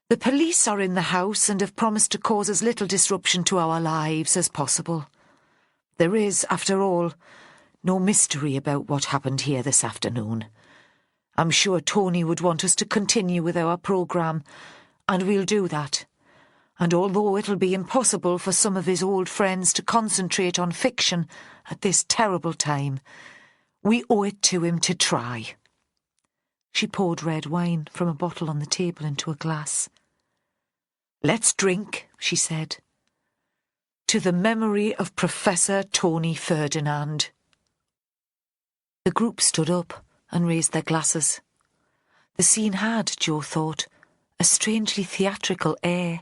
The police are in the house and have promised to cause as little disruption to our lives as possible. There is, after all, No mystery about what happened here this afternoon. I'm sure Tony would want us to continue with our programme, and we'll do that. And although it'll be impossible for some of his old friends to concentrate on fiction at this terrible time, we owe it to him to try. She poured red wine from a bottle on the table into a glass. Let's drink, she said, to the memory of Professor Tony Ferdinand. The group stood up and raised their glasses. The scene had, Jo thought, a strangely theatrical air.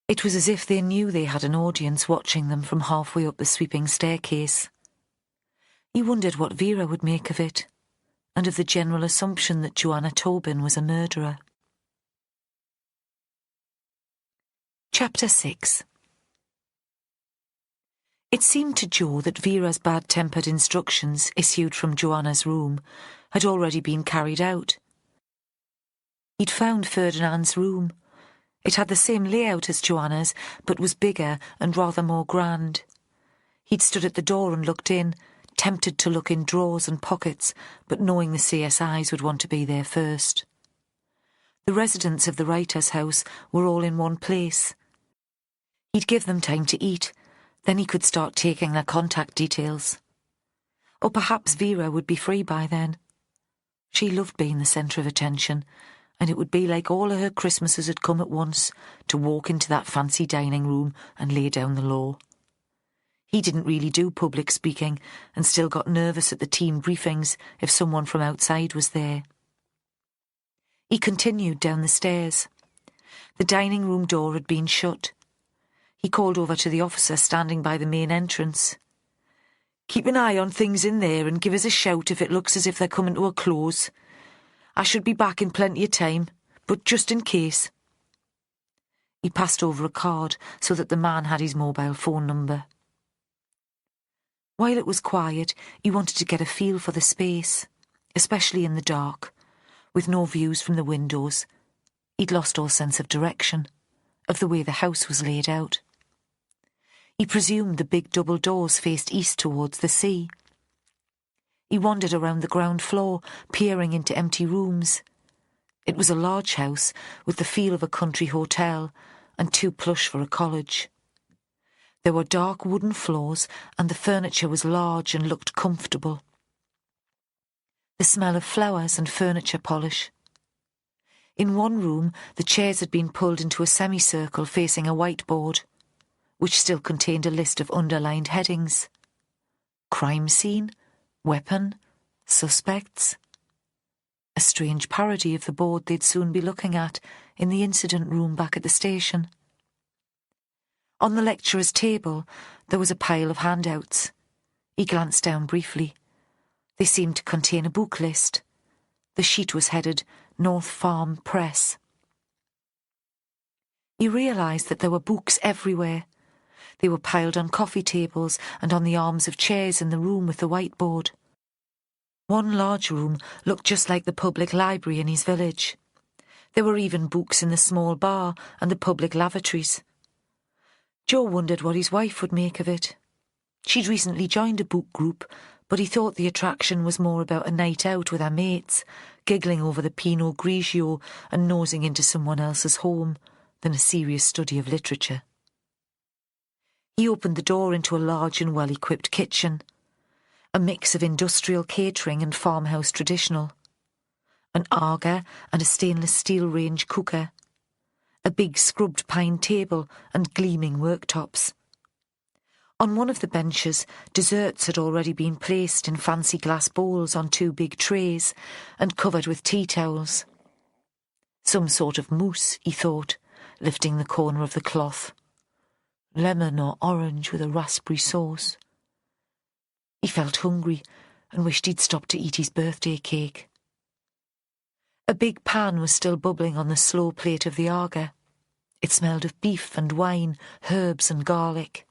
It was as if they knew they had an audience watching them from halfway up the sweeping staircase. He wondered what Vera would make of it, and of the general assumption that Joanna Tobin was a murderer. Chapter 6. It seemed to Jo that Vera's bad-tempered instructions issued from Joanna's room had already been carried out. He'd found Ferdinand's room. It had the same layout as Joanna's, but was bigger and rather more grand. He'd stood at the door and looked in, tempted to look in drawers and pockets, but knowing the CSIs would want to be there first. The residents of the writer's house were all in one place. He'd give them time to eat, then he could start taking their contact details. Or perhaps Vera would be free by then. She loved being the centre of attention, and it would be like all of her Christmases had come at once to walk into that fancy dining room and lay down the law. He didn't really do public speaking and still got nervous at the team briefings if someone from outside was there. He continued down the stairs. The dining room door had been shut. He called over to the officer standing by the main entrance. "Keep an eye on things in there and give us a shout if it looks as if they're coming to a close. I should be back in plenty of time, but just in case." He passed over a card so that the man had his mobile phone number. While it was quiet, he wanted to get a feel for the space, especially in the dark, with no views from the windows. He'd lost all sense of direction, of the way the house was laid out. He presumed the big double doors faced east towards the sea. He wandered around the ground floor, peering into empty rooms. It was a large house with the feel of a country hotel and too plush for a college. There were dark wooden floors and the furniture was large and looked comfortable. The smell of flowers and furniture polish. In one room, the chairs had been pulled into a semicircle facing a whiteboard, which still contained a list of underlined headings. Crime scene, weapon, suspects. A strange parody of the board they'd soon be looking at in the incident room back at the station. On the lecturer's table, there was a pile of handouts. He glanced down briefly. They seemed to contain a book list. The sheet was headed North Farm Press. He realised that there were books everywhere. They were piled on coffee tables and on the arms of chairs in the room with the whiteboard. One large room looked just like the public library in his village. There were even books in the small bar and the public lavatories. Jo wondered what his wife would make of it. She'd recently joined a book group, but he thought the attraction was more about a night out with her mates, giggling over the Pinot Grigio and nosing into someone else's home, than a serious study of literature. He opened the door into a large and well-equipped kitchen, a mix of industrial catering and farmhouse traditional, an Aga and a stainless steel range cooker, a big scrubbed pine table and gleaming worktops. On one of the benches, desserts had already been placed in fancy glass bowls on two big trays and covered with tea towels. Some sort of mousse, he thought, lifting the corner of the cloth. Lemon or orange with a raspberry sauce. He felt hungry and wished he'd stopped to eat his birthday cake. A big pan was still bubbling on the slow plate of the Aga. It smelled of beef and wine, herbs and garlic.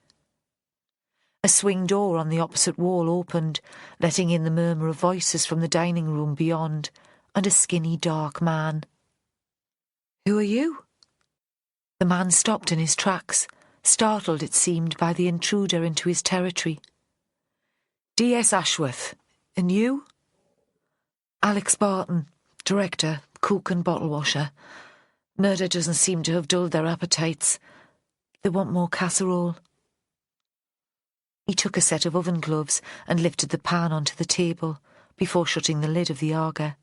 A swing door on the opposite wall opened, letting in the murmur of voices from the dining room beyond, and a skinny, dark man. "Who are you?" The man stopped in his tracks, startled, it seemed, by the intruder into his territory. D.S. Ashworth. And you? Alex Barton, director, cook and bottle washer. Murder doesn't seem to have dulled their appetites. They want more casserole. He took a set of oven gloves and lifted the pan onto the table before shutting the lid of the Aga.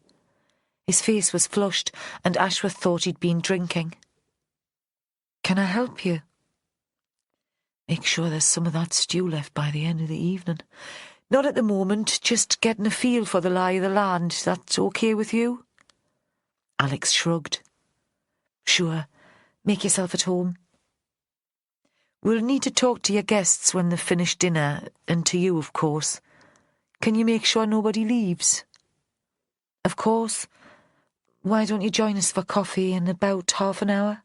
His face was flushed, and Ashworth thought he'd been drinking. Can I help you? Make sure there's some of that stew left by the end of the evening. Not at the moment, just getting a feel for the lie of the land. That's okay with you? Alex shrugged. Sure, make yourself at home. We'll need to talk to your guests when they've finished dinner, and to you, of course. Can you make sure nobody leaves? Of course. Why don't you join us for coffee in about half an hour?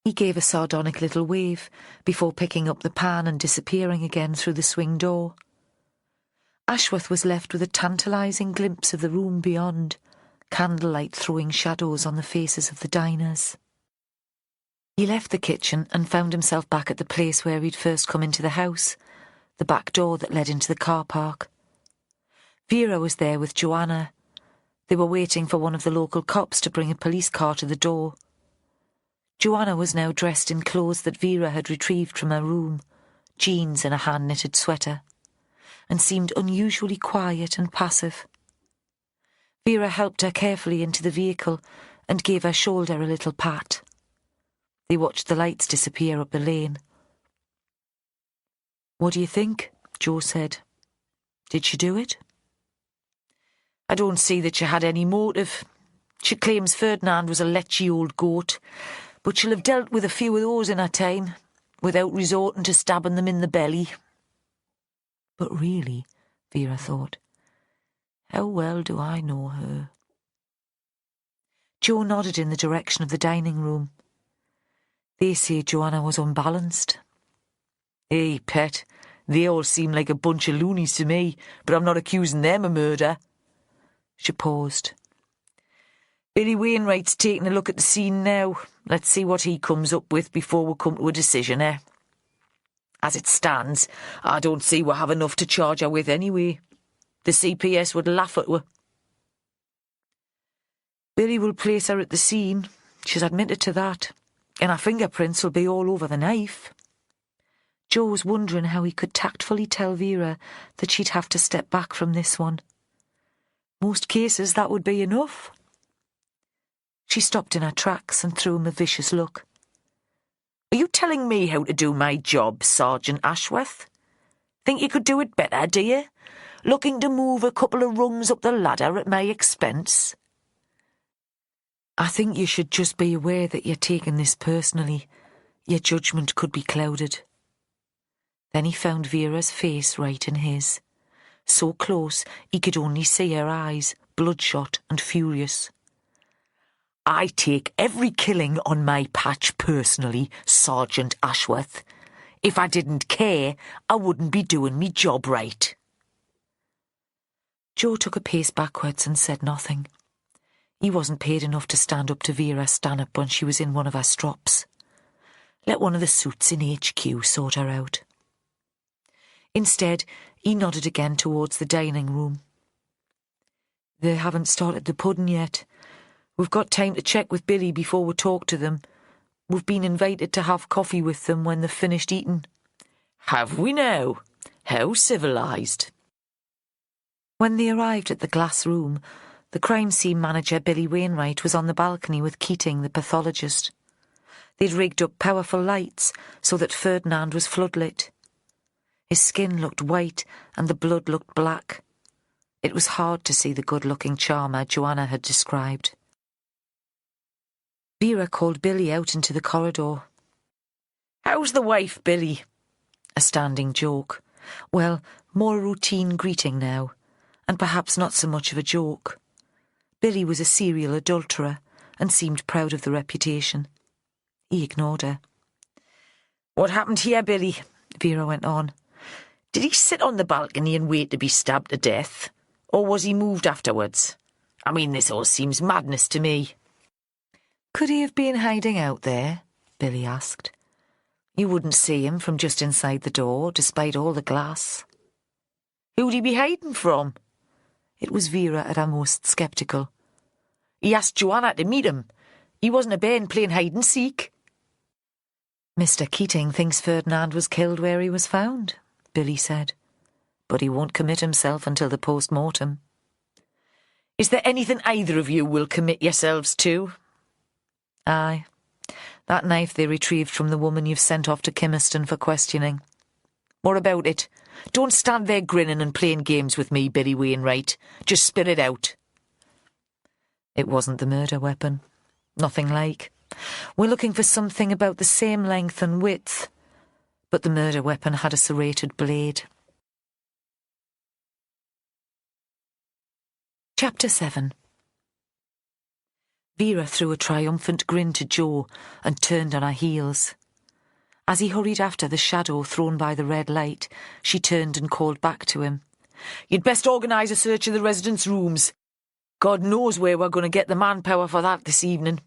He gave a sardonic little wave before picking up the pan and disappearing again through the swing door. Ashworth was left with a tantalising glimpse of the room beyond, candlelight throwing shadows on the faces of the diners. He left the kitchen and found himself back at the place where he'd first come into the house, the back door that led into the car park. Vera was there with Joanna. They were waiting for one of the local cops to bring a police car to the door. Joanna was now dressed in clothes that Vera had retrieved from her room, jeans and a hand-knitted sweater, and seemed unusually quiet and passive. Vera helped her carefully into the vehicle and gave her shoulder a little pat. They watched the lights disappear up the lane. What do you think? Joe said. Did she do it? I don't see that she had any motive. She claims Ferdinand was a lechy old goat, but she'll have dealt with a few of those in her time, without resorting to stabbing them in the belly. But really, Vera thought, how well do I know her? Joe nodded in the direction of the dining room. They say Joanna was unbalanced. Hey, pet, they all seem like a bunch of loonies to me, but I'm not accusing them of murder. She paused. Billy Wainwright's taking a look at the scene now. Let's see what he comes up with before we come to a decision, eh? As it stands, I don't see we have enough to charge her with anyway. The CPS would laugh at her. Billy will place her at the scene. She's admitted to that. And her fingerprints will be all over the knife. Joe was wondering how he could tactfully tell Vera that she'd have to step back from this one. Most cases that would be enough. She stopped in her tracks and threw him a vicious look. Are you telling me how to do my job, Sergeant Ashworth? Think you could do it better, do you? Looking to move a couple of rungs up the ladder at my expense? I think you should just be aware that you're taking this personally. Your judgment could be clouded. Then he found Vera's face right in his. So close he could only see her eyes, bloodshot and furious. I take every killing on my patch personally, Sergeant Ashworth. If I didn't care, I wouldn't be doing me job right. Joe took a pace backwards and said nothing. He wasn't paid enough to stand up to Vera Stanhope when she was in one of her strops. Let one of the suits in HQ sort her out. Instead, he nodded again towards the dining room. They haven't started the pudding yet. We've got time to check with Billy before we talk to them. We've been invited to have coffee with them when they've finished eating. Have we now? How civilised. When they arrived at the glass room, the crime scene manager Billy Wainwright was on the balcony with Keating, the pathologist. They'd rigged up powerful lights so that Ferdinand was floodlit. His skin looked white and the blood looked black. It was hard to see the good-looking charmer Joanna had described. Vera called Billy out into the corridor. How's the wife, Billy? A standing joke. Well, more a routine greeting now, and perhaps not so much of a joke. Billy was a serial adulterer and seemed proud of the reputation. He ignored her. What happened here, Billy? Vera went on. Did he sit on the balcony and wait to be stabbed to death? Or was he moved afterwards? I mean, this all seems madness to me. Could he have been hiding out there? Billy asked. You wouldn't see him from just inside the door, despite all the glass. Who'd he be hiding from? It was Vera at her most sceptical. He asked Joanna to meet him. He wasn't a bairn playing hide-and-seek. Mr. Keating thinks Ferdinand was killed where he was found, Billy said. But he won't commit himself until the post-mortem. Is there anything either of you will commit yourselves to? Aye. That knife they retrieved from the woman you've sent off to Kimmerston for questioning. What about it? Don't stand there grinning and playing games with me, Billy Wainwright. Just spit it out. It wasn't the murder weapon. Nothing like. We're looking for something about the same length and width. But the murder weapon had a serrated blade. Chapter 7. Vera threw a triumphant grin to Joe and turned on her heels. As he hurried after the shadow thrown by the red light, she turned and called back to him. You'd best organise a search of the residents' rooms. God knows where we're going to get the manpower for that this evening.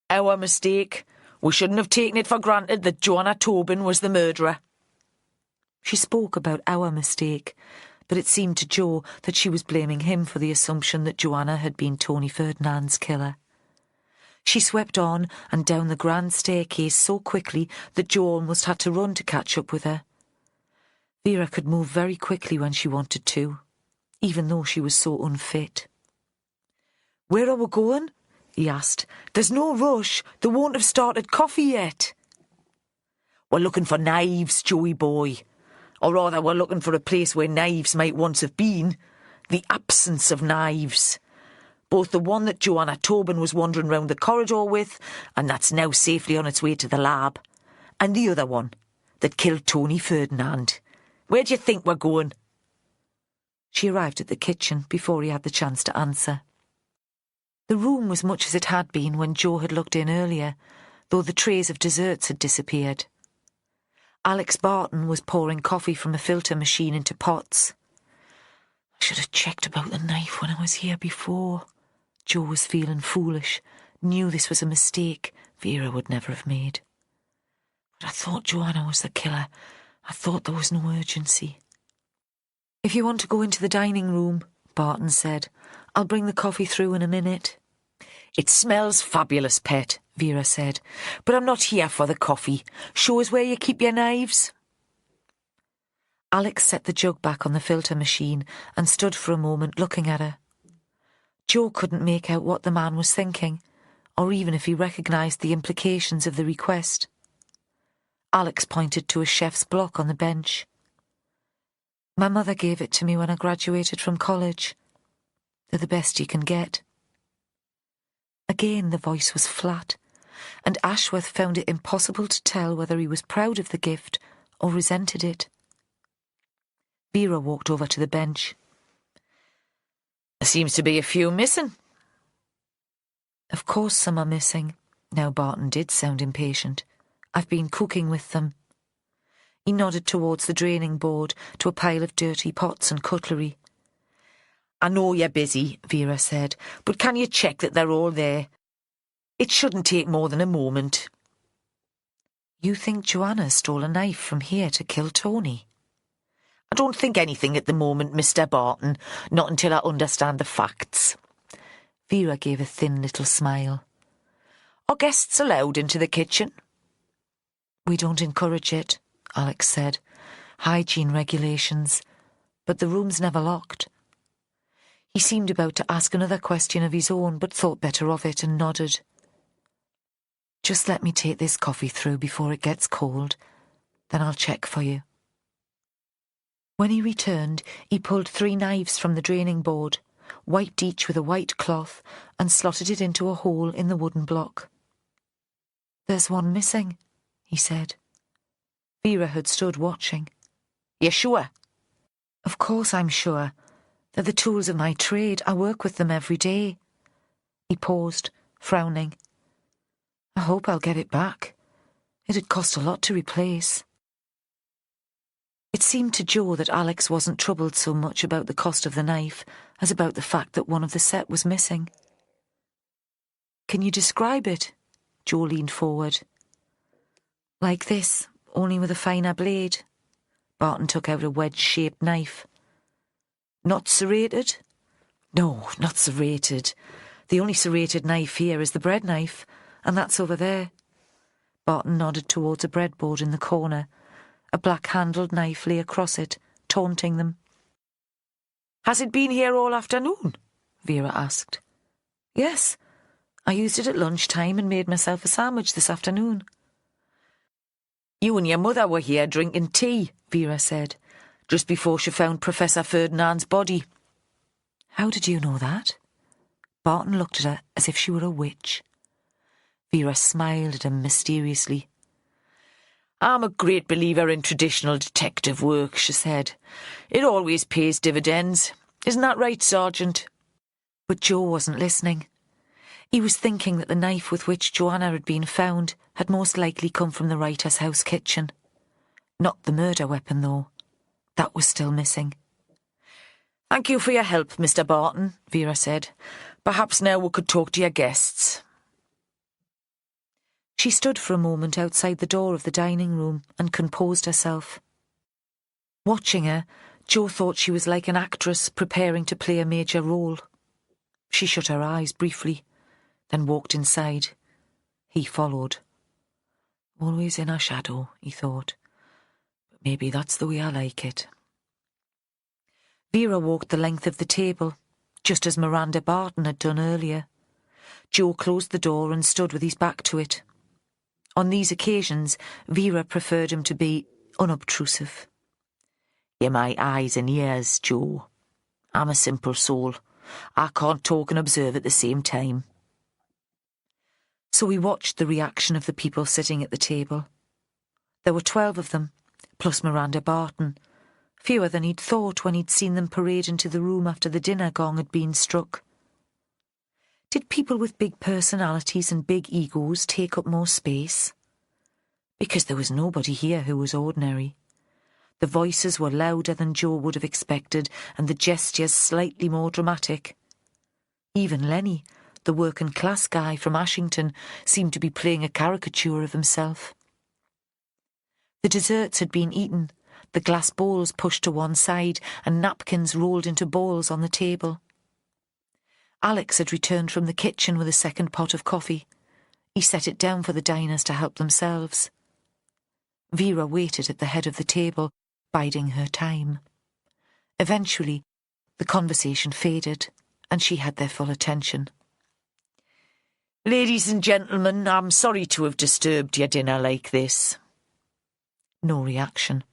Our mistake. We shouldn't have taken it for granted that Joanna Tobin was the murderer. She spoke about our mistake, but it seemed to Joe that she was blaming him for the assumption that Joanna had been Tony Ferdinand's killer. She swept on and down the grand staircase so quickly that Joe almost had to run to catch up with her. Vera could move very quickly when she wanted to, even though she was so unfit. Where are we going? He asked. There's no rush. They won't have started coffee yet. We're looking for knives, Joey boy. Or rather, we're looking for a place where knives might once have been. The absence of knives. Both the one that Joanna Tobin was wandering round the corridor with, and that's now safely on its way to the lab, and the other one that killed Tony Ferdinand. Where do you think we're going? She arrived at the kitchen before he had the chance to answer. The room was much as it had been when Joe had looked in earlier, though the trays of desserts had disappeared. Alex Barton was pouring coffee from a filter machine into pots. I should have checked about the knife when I was here before. Joe was feeling foolish, knew this was a mistake Vera would never have made. But I thought Joanna was the killer. I thought there was no urgency. If you want to go into the dining room, Barton said, I'll bring the coffee through in a minute. It smells fabulous, pet, Vera said, but I'm not here for the coffee. Show us where you keep your knives. Alex set the jug back on the filter machine and stood for a moment looking at her. Joe couldn't make out what the man was thinking, or even if he recognised the implications of the request. Alex pointed to a chef's block on the bench. My mother gave it to me when I graduated from college. They're the best you can get. Again the voice was flat, and Ashworth found it impossible to tell whether he was proud of the gift or resented it. Vera walked over to the bench. There seems to be a few missing. Of course some are missing. Now Barton did sound impatient. I've been cooking with them. He nodded towards the draining board, to a pile of dirty pots and cutlery. I know you're busy, Vera said, but can you check that they're all there? It shouldn't take more than a moment. You think Joanna stole a knife from here to kill Tony? I don't think anything at the moment, Mr. Barton, not until I understand the facts. Vera gave a thin little smile. Are guests allowed into the kitchen? We don't encourage it, Alex said. Hygiene regulations. But the room's never locked. He seemed about to ask another question of his own, but thought better of it and nodded. Just let me take this coffee through before it gets cold. Then I'll check for you. When he returned, he pulled 3 knives from the draining board, wiped each with a white cloth, and slotted it into a hole in the wooden block. There's one missing, he said. Vera had stood watching. You sure? Of course I'm sure. They're the tools of my trade. I work with them every day. He paused, frowning. I hope I'll get it back. It'd cost a lot to replace. It seemed to Joe that Alex wasn't troubled so much about the cost of the knife as about the fact that one of the set was missing. Can you describe it? Joe leaned forward. Like this, only with a finer blade. Barton took out a wedge-shaped knife. Not serrated? No, not serrated. The only serrated knife here is the bread knife, and that's over there. Barton nodded towards a breadboard in the corner. A black-handled knife lay across it, taunting them. Has it been here all afternoon? Vera asked. Yes. I used it at lunchtime and made myself a sandwich this afternoon. You and your mother were here drinking tea, Vera said, just before she found Professor Ferdinand's body. How did you know that? Barton looked at her as if she were a witch. Vera smiled at him mysteriously. I'm a great believer in traditional detective work, she said. It always pays dividends. Isn't that right, Sergeant? But Joe wasn't listening. He was thinking that the knife with which Joanna had been found had most likely come from the writer's house kitchen. Not the murder weapon, though. That was still missing. Thank you for your help, Mr. Barton, Vera said. Perhaps now we could talk to your guests. She stood for a moment outside the door of the dining room and composed herself. Watching her, Jo thought she was like an actress preparing to play a major role. She shut her eyes briefly, then walked inside. He followed. Always in her shadow, he thought. But maybe that's the way I like it. Vera walked the length of the table, just as Miranda Barton had done earlier. Jo closed the door and stood with his back to it. On these occasions, Vera preferred him to be unobtrusive. You're my eyes and ears, Jo. I'm a simple soul. I can't talk and observe at the same time. So he watched the reaction of the people sitting at the table. There were 12 of them, plus Miranda Barton, fewer than he'd thought when he'd seen them parade into the room after the dinner gong had been struck. Did people with big personalities and big egos take up more space? Because there was nobody here who was ordinary. The voices were louder than Jo would have expected, and the gestures slightly more dramatic. Even Lenny, the working-class guy from Ashington, seemed to be playing a caricature of himself. The desserts had been eaten, the glass bowls pushed to one side, and napkins rolled into balls on the table. Alex had returned from the kitchen with a second pot of coffee. He set it down for the diners to help themselves. Vera waited at the head of the table, biding her time. Eventually, the conversation faded, and she had their full attention. Ladies and gentlemen, I'm sorry to have disturbed your dinner like this. No reaction.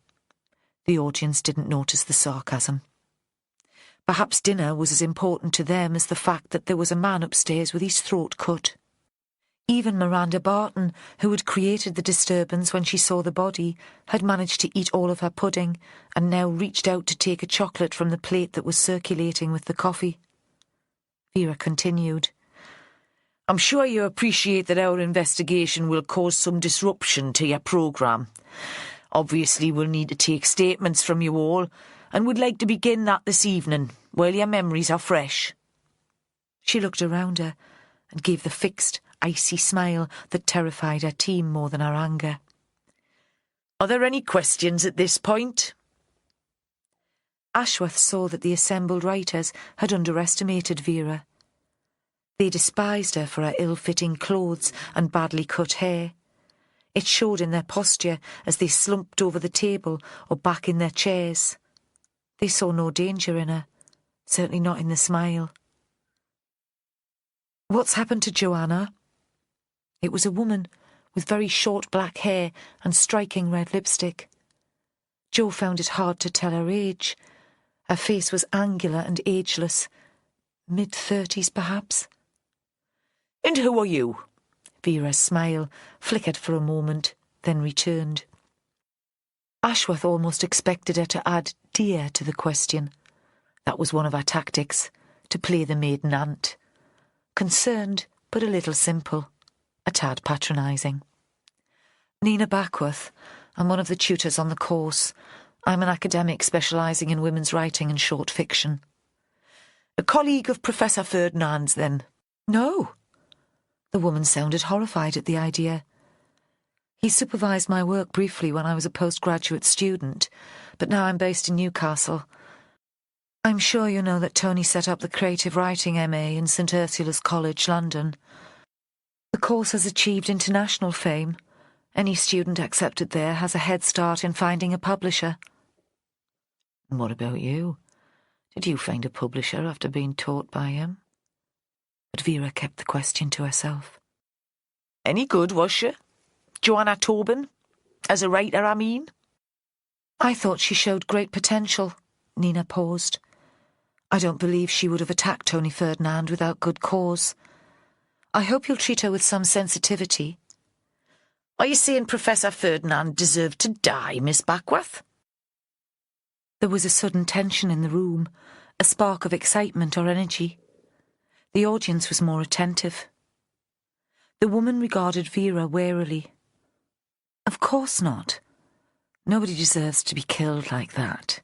The audience didn't notice the sarcasm. Perhaps dinner was as important to them as the fact that there was a man upstairs with his throat cut. Even Miranda Barton, who had created the disturbance when she saw the body, had managed to eat all of her pudding and now reached out to take a chocolate from the plate that was circulating with the coffee. Vera continued. I'm sure you appreciate that our investigation will cause some disruption to your programme. Obviously, we'll need to take statements from you all, and would like to begin that this evening, while your memories are fresh. She looked around her and gave the fixed, icy smile that terrified her team more than her anger. Are there any questions at this point? Ashworth saw that the assembled writers had underestimated Vera. They despised her for her ill-fitting clothes and badly cut hair. It showed in their posture as they slumped over the table or back in their chairs. They saw no danger in her, certainly not in the smile. What's happened to Joanna? It was a woman with very short black hair and striking red lipstick. Jo found it hard to tell her age. Her face was angular and ageless, mid-30s perhaps. And who are you? Vera's smile flickered for a moment, then returned. Ashworth almost expected her to add dear to the question. That was one of her tactics, to play the maiden aunt. Concerned, but a little simple, a tad patronising. Nina Backworth. I'm one of the tutors on the course. I'm an academic specialising in women's writing and short fiction. A colleague of Professor Ferdinand's, then? No. The woman sounded horrified at the idea. He supervised my work briefly when I was a postgraduate student, but now I'm based in Newcastle. I'm sure you know that Tony set up the Creative Writing MA in St Ursula's College, London. The course has achieved international fame. Any student accepted there has a head start in finding a publisher. And what about you? Did you find a publisher after being taught by him? But Vera kept the question to herself. Any good, was she? Joanna Tobin? As a writer, I mean? I thought she showed great potential. Nina paused. I don't believe she would have attacked Tony Ferdinand without good cause. I hope you'll treat her with some sensitivity. Are you saying Professor Ferdinand deserved to die, Miss Backworth? There was a sudden tension in the room, a spark of excitement or energy. The audience was more attentive. The woman regarded Vera warily. Of course not. Nobody deserves to be killed like that.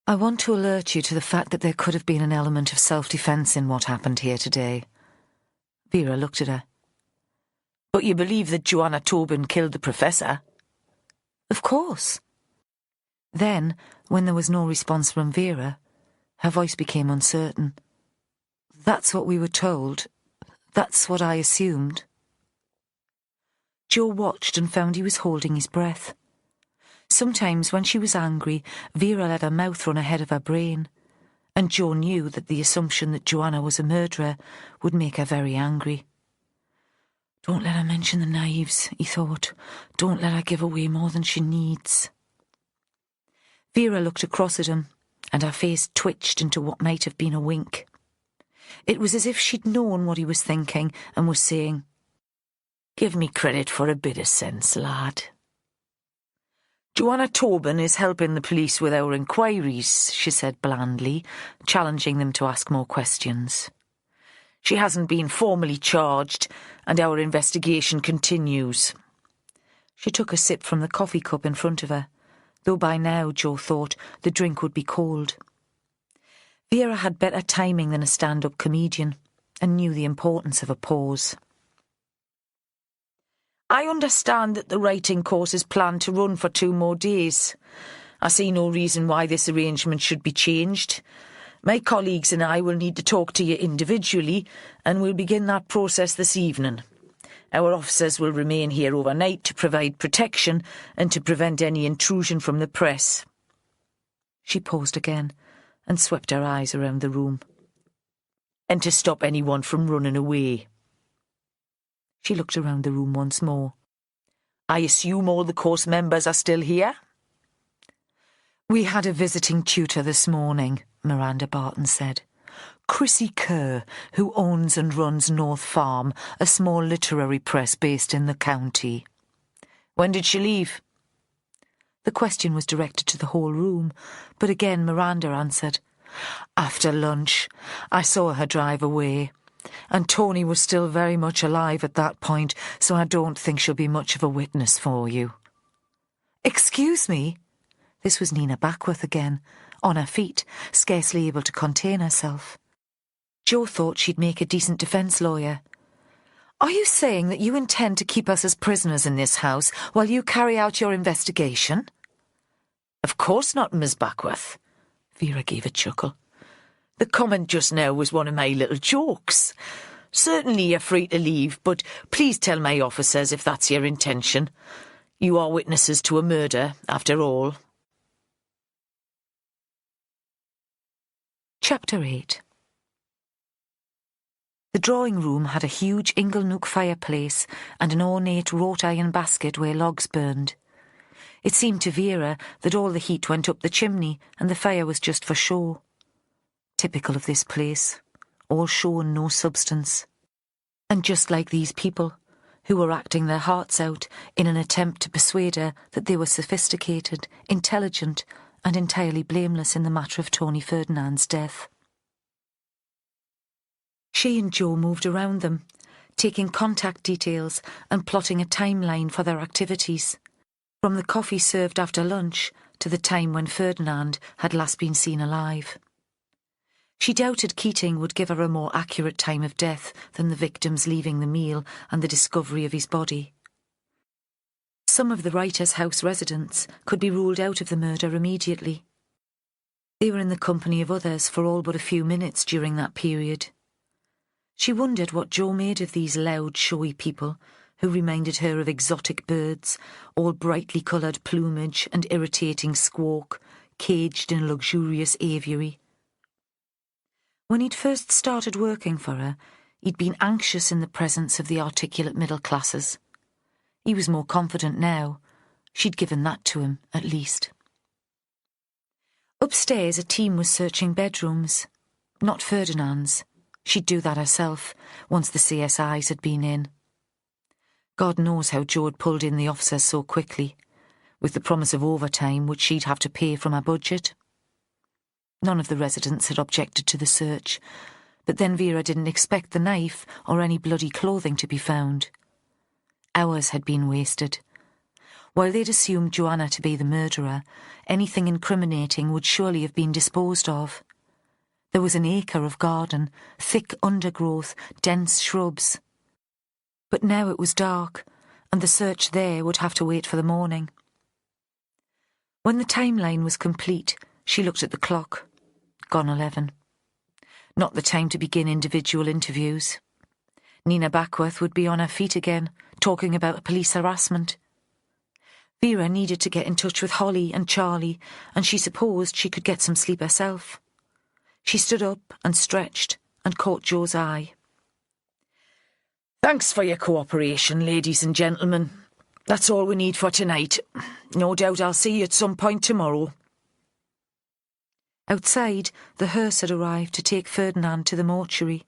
I want to alert you to the fact that there could have been an element of self-defence in what happened here today. Vera looked at her. But you believe that Joanna Tobin killed the professor? Of course. Then, when there was no response from Vera, her voice became uncertain. That's what we were told. That's what I assumed. Jo watched and found he was holding his breath. Sometimes, when she was angry, Vera let her mouth run ahead of her brain, and Jo knew that the assumption that Joanna was a murderer would make her very angry. Don't let her mention the knives, he thought. Don't let her give away more than she needs. Vera looked across at him, and her face twitched into what might have been a wink. It was as if she'd known what he was thinking and was saying, "Give me credit for a bit of sense, lad." Joanna Tobin is helping the police with our inquiries, she said blandly, challenging them to ask more questions. She hasn't been formally charged, and our investigation continues. She took a sip from the coffee cup in front of her, though by now Jo thought the drink would be cold. Vera had better timing than a stand-up comedian, and knew the importance of a pause. I understand that the writing course is planned to run for 2 more days. I see no reason why this arrangement should be changed. My colleagues and I will need to talk to you individually, and we'll begin that process this evening. Our officers will remain here overnight to provide protection and to prevent any intrusion from the press. She paused again and swept her eyes around the room. And to stop anyone from running away. She looked around the room once more. I assume all the course members are still here? We had a visiting tutor this morning, Miranda Barton said. Chrissy Kerr, who owns and runs North Farm, a small literary press based in the county. When did she leave? The question was directed to the whole room, but again Miranda answered. After lunch, I saw her drive away. And Tony was still very much alive at that point, so I don't think she'll be much of a witness for you. Excuse me? This was Nina Backworth again, on her feet, scarcely able to contain herself. Jo thought she'd make a decent defence lawyer. Are you saying that you intend to keep us as prisoners in this house while you carry out your investigation? Of course not, Miss Backworth. Vera gave a chuckle. The comment just now was one of my little jokes. Certainly you're free to leave, but please tell my officers if that's your intention. You are witnesses to a murder, after all. Chapter 8. The drawing-room had a huge inglenook fireplace and an ornate wrought-iron basket where logs burned. It seemed to Vera that all the heat went up the chimney and the fire was just for show. Typical of this place, all show and no substance. And just like these people, who were acting their hearts out in an attempt to persuade her that they were sophisticated, intelligent, and entirely blameless in the matter of Tony Ferdinand's death. She and Jo moved around them, taking contact details and plotting a timeline for their activities, from the coffee served after lunch to the time when Ferdinand had last been seen alive. She doubted Keating would give her a more accurate time of death than the victim's leaving the meal and the discovery of his body. Some of the writer's house residents could be ruled out of the murder immediately. They were in the company of others for all but a few minutes during that period. She wondered what Joe made of these loud, showy people who reminded her of exotic birds, all brightly coloured plumage and irritating squawk, caged in a luxurious aviary. When he'd first started working for her, he'd been anxious in the presence of the articulate middle classes. He was more confident now. She'd given that to him, at least. Upstairs, a team was searching bedrooms. Not Ferdinand's. She'd do that herself, once the CSIs had been in. God knows how Joe had pulled in the officers so quickly, with the promise of overtime which she'd have to pay from her budget. None of the residents had objected to the search, but then Vera didn't expect the knife or any bloody clothing to be found. Hours had been wasted. While they'd assumed Joanna to be the murderer, anything incriminating would surely have been disposed of. There was an acre of garden, thick undergrowth, dense shrubs. But now it was dark, and the search there would have to wait for the morning. When the timeline was complete, she looked at the clock. Gone 11. Not the time to begin individual interviews. Nina Backworth would be on her feet again, talking about police harassment. Vera needed to get in touch with Holly and Charlie, and she supposed she could get some sleep herself. She stood up and stretched and caught Joe's eye. Thanks for your cooperation, ladies and gentlemen. That's all we need for tonight. No doubt I'll see you at some point tomorrow. Outside, the hearse had arrived to take Ferdinand to the mortuary.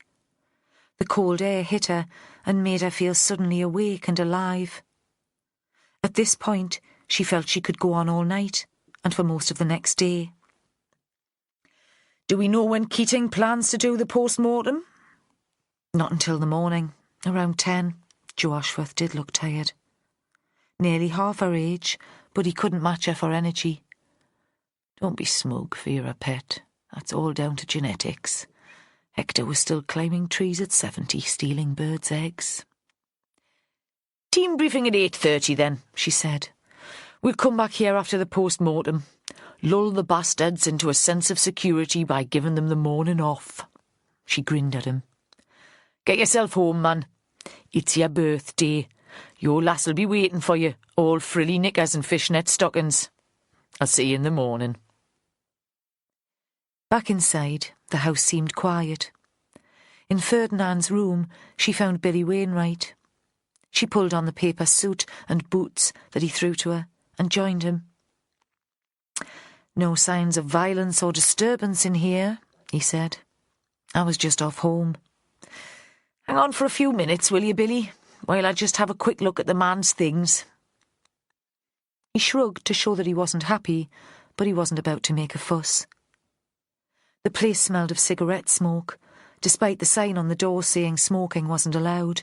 The cold air hit her and made her feel suddenly awake and alive. At this point, she felt she could go on all night, and for most of the next day. Do we know when Keating plans to do the post-mortem? Not until the morning, around 10. Joe Ashworth did look tired. Nearly half her age, but he couldn't match her for energy. Don't be smug, Vera, pet. That's all down to genetics. Hector was still climbing trees at 70, stealing birds' eggs. Team briefing at 8:30 then, she said. We'll come back here after the post-mortem. Lull the bastards into a sense of security by giving them the morning off. She grinned at him. Get yourself home, man. It's your birthday. Your lass'll be waiting for you, all frilly knickers and fishnet stockings. I'll see you in the morning. Back inside, the house seemed quiet. In Ferdinand's room, she found Billy Wainwright. She pulled on the paper suit and boots that he threw to her and joined him. No signs of violence or disturbance in here, he said. I was just off home. Hang on for a few minutes, will you, Billy, while I just have a quick look at the man's things. He shrugged to show that he wasn't happy, but he wasn't about to make a fuss. The place smelled of cigarette smoke, despite the sign on the door saying smoking wasn't allowed.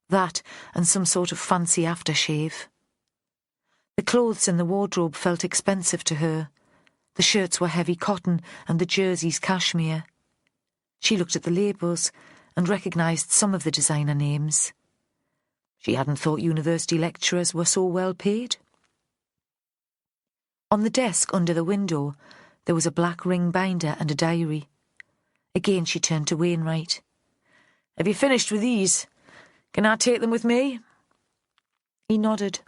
That and some sort of fancy aftershave. The clothes in the wardrobe felt expensive to her. The shirts were heavy cotton and the jerseys cashmere. She looked at the labels and recognised some of the designer names. She hadn't thought university lecturers were so well paid. On the desk under the window, there was a black ring binder and a diary. Again she turned to Wainwright. Have you finished with these? Can I take them with me? He nodded,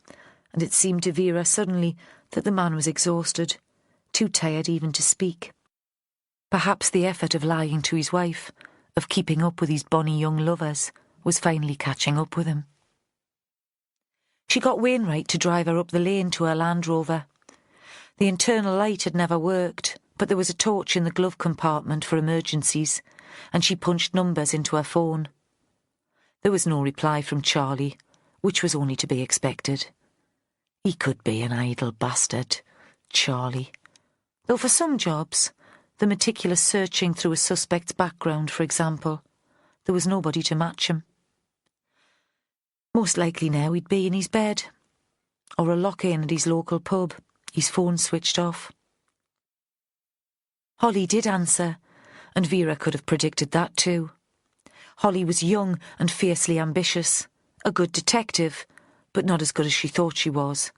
and it seemed to Vera suddenly that the man was exhausted, too tired even to speak. Perhaps the effort of lying to his wife, of keeping up with his bonny young lovers, was finally catching up with him. She got Wainwright to drive her up the lane to her Land Rover. The internal light had never worked, but there was a torch in the glove compartment for emergencies, and she punched numbers into her phone. There was no reply from Charlie, which was only to be expected. He could be an idle bastard, Charlie. Though for some jobs, the meticulous searching through a suspect's background, for example, there was nobody to match him. Most likely now he'd be in his bed, or a lock-in at his local pub, his phone switched off. Holly did answer, and Vera could have predicted that too. Holly was young and fiercely ambitious, a good detective, but not as good as she thought she was.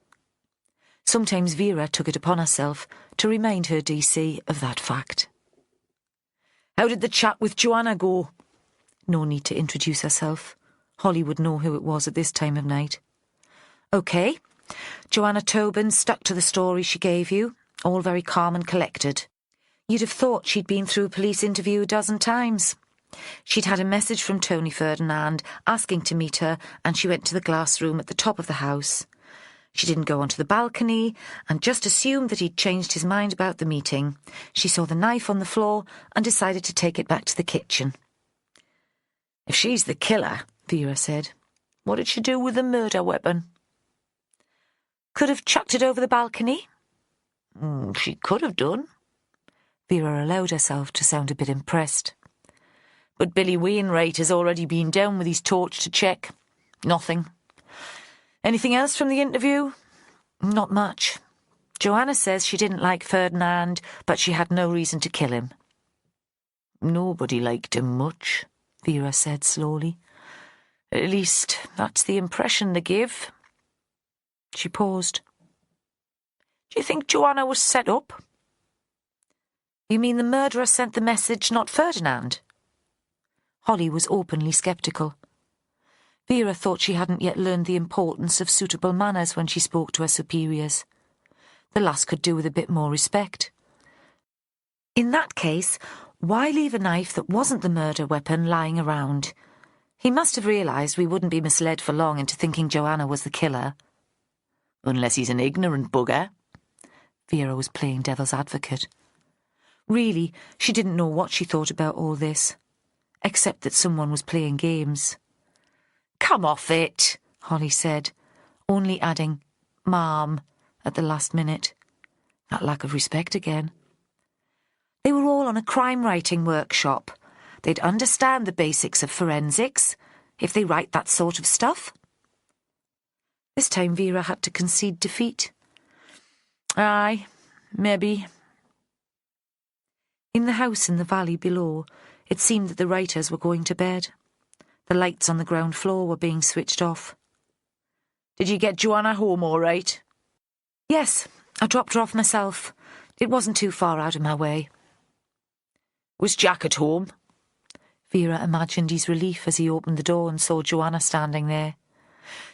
Sometimes Vera took it upon herself to remind her DC of that fact. How did the chat with Joanna go? No need to introduce herself. Holly would know who it was at this time of night. OK. Joanna Tobin stuck to the story she gave you, all very calm and collected. You'd have thought she'd been through a police interview a dozen times. She'd had a message from Tony Ferdinand asking to meet her, and she went to the glass room at the top of the house. She didn't go onto the balcony and just assumed that he'd changed his mind about the meeting. She saw the knife on the floor and decided to take it back to the kitchen. If she's the killer, Vera said, what did she do with the murder weapon? Could have chucked it over the balcony. She could have done. Vera allowed herself to sound a bit impressed. But Billy Wainwright has already been down with his torch to check. Nothing. Anything else from the interview? Not much. Joanna says she didn't like Ferdinand, but she had no reason to kill him. Nobody liked him much, Vera said slowly. At least, that's the impression they give. She paused. Do you think Joanna was set up? You mean the murderer sent the message, not Ferdinand? Holly was openly sceptical. Vera thought she hadn't yet learned the importance of suitable manners when she spoke to her superiors. The lass could do with a bit more respect. In that case, why leave a knife that wasn't the murder weapon lying around? He must have realised we wouldn't be misled for long into thinking Joanna was the killer. Unless he's an ignorant bugger. Vera was playing devil's advocate. Really, she didn't know what she thought about all this, except that someone was playing games. Come off it, Holly said, only adding, Ma'am, at the last minute. That lack of respect again. They were all on a crime-writing workshop. They'd understand the basics of forensics, if they write that sort of stuff. This time Vera had to concede defeat. Aye, maybe. In the house in the valley below, it seemed that the writers were going to bed. The lights on the ground floor were being switched off. Did you get Joanna home all right? Yes, I dropped her off myself. It wasn't too far out of my way. Was Jack at home? Vera imagined his relief as he opened the door and saw Joanna standing there.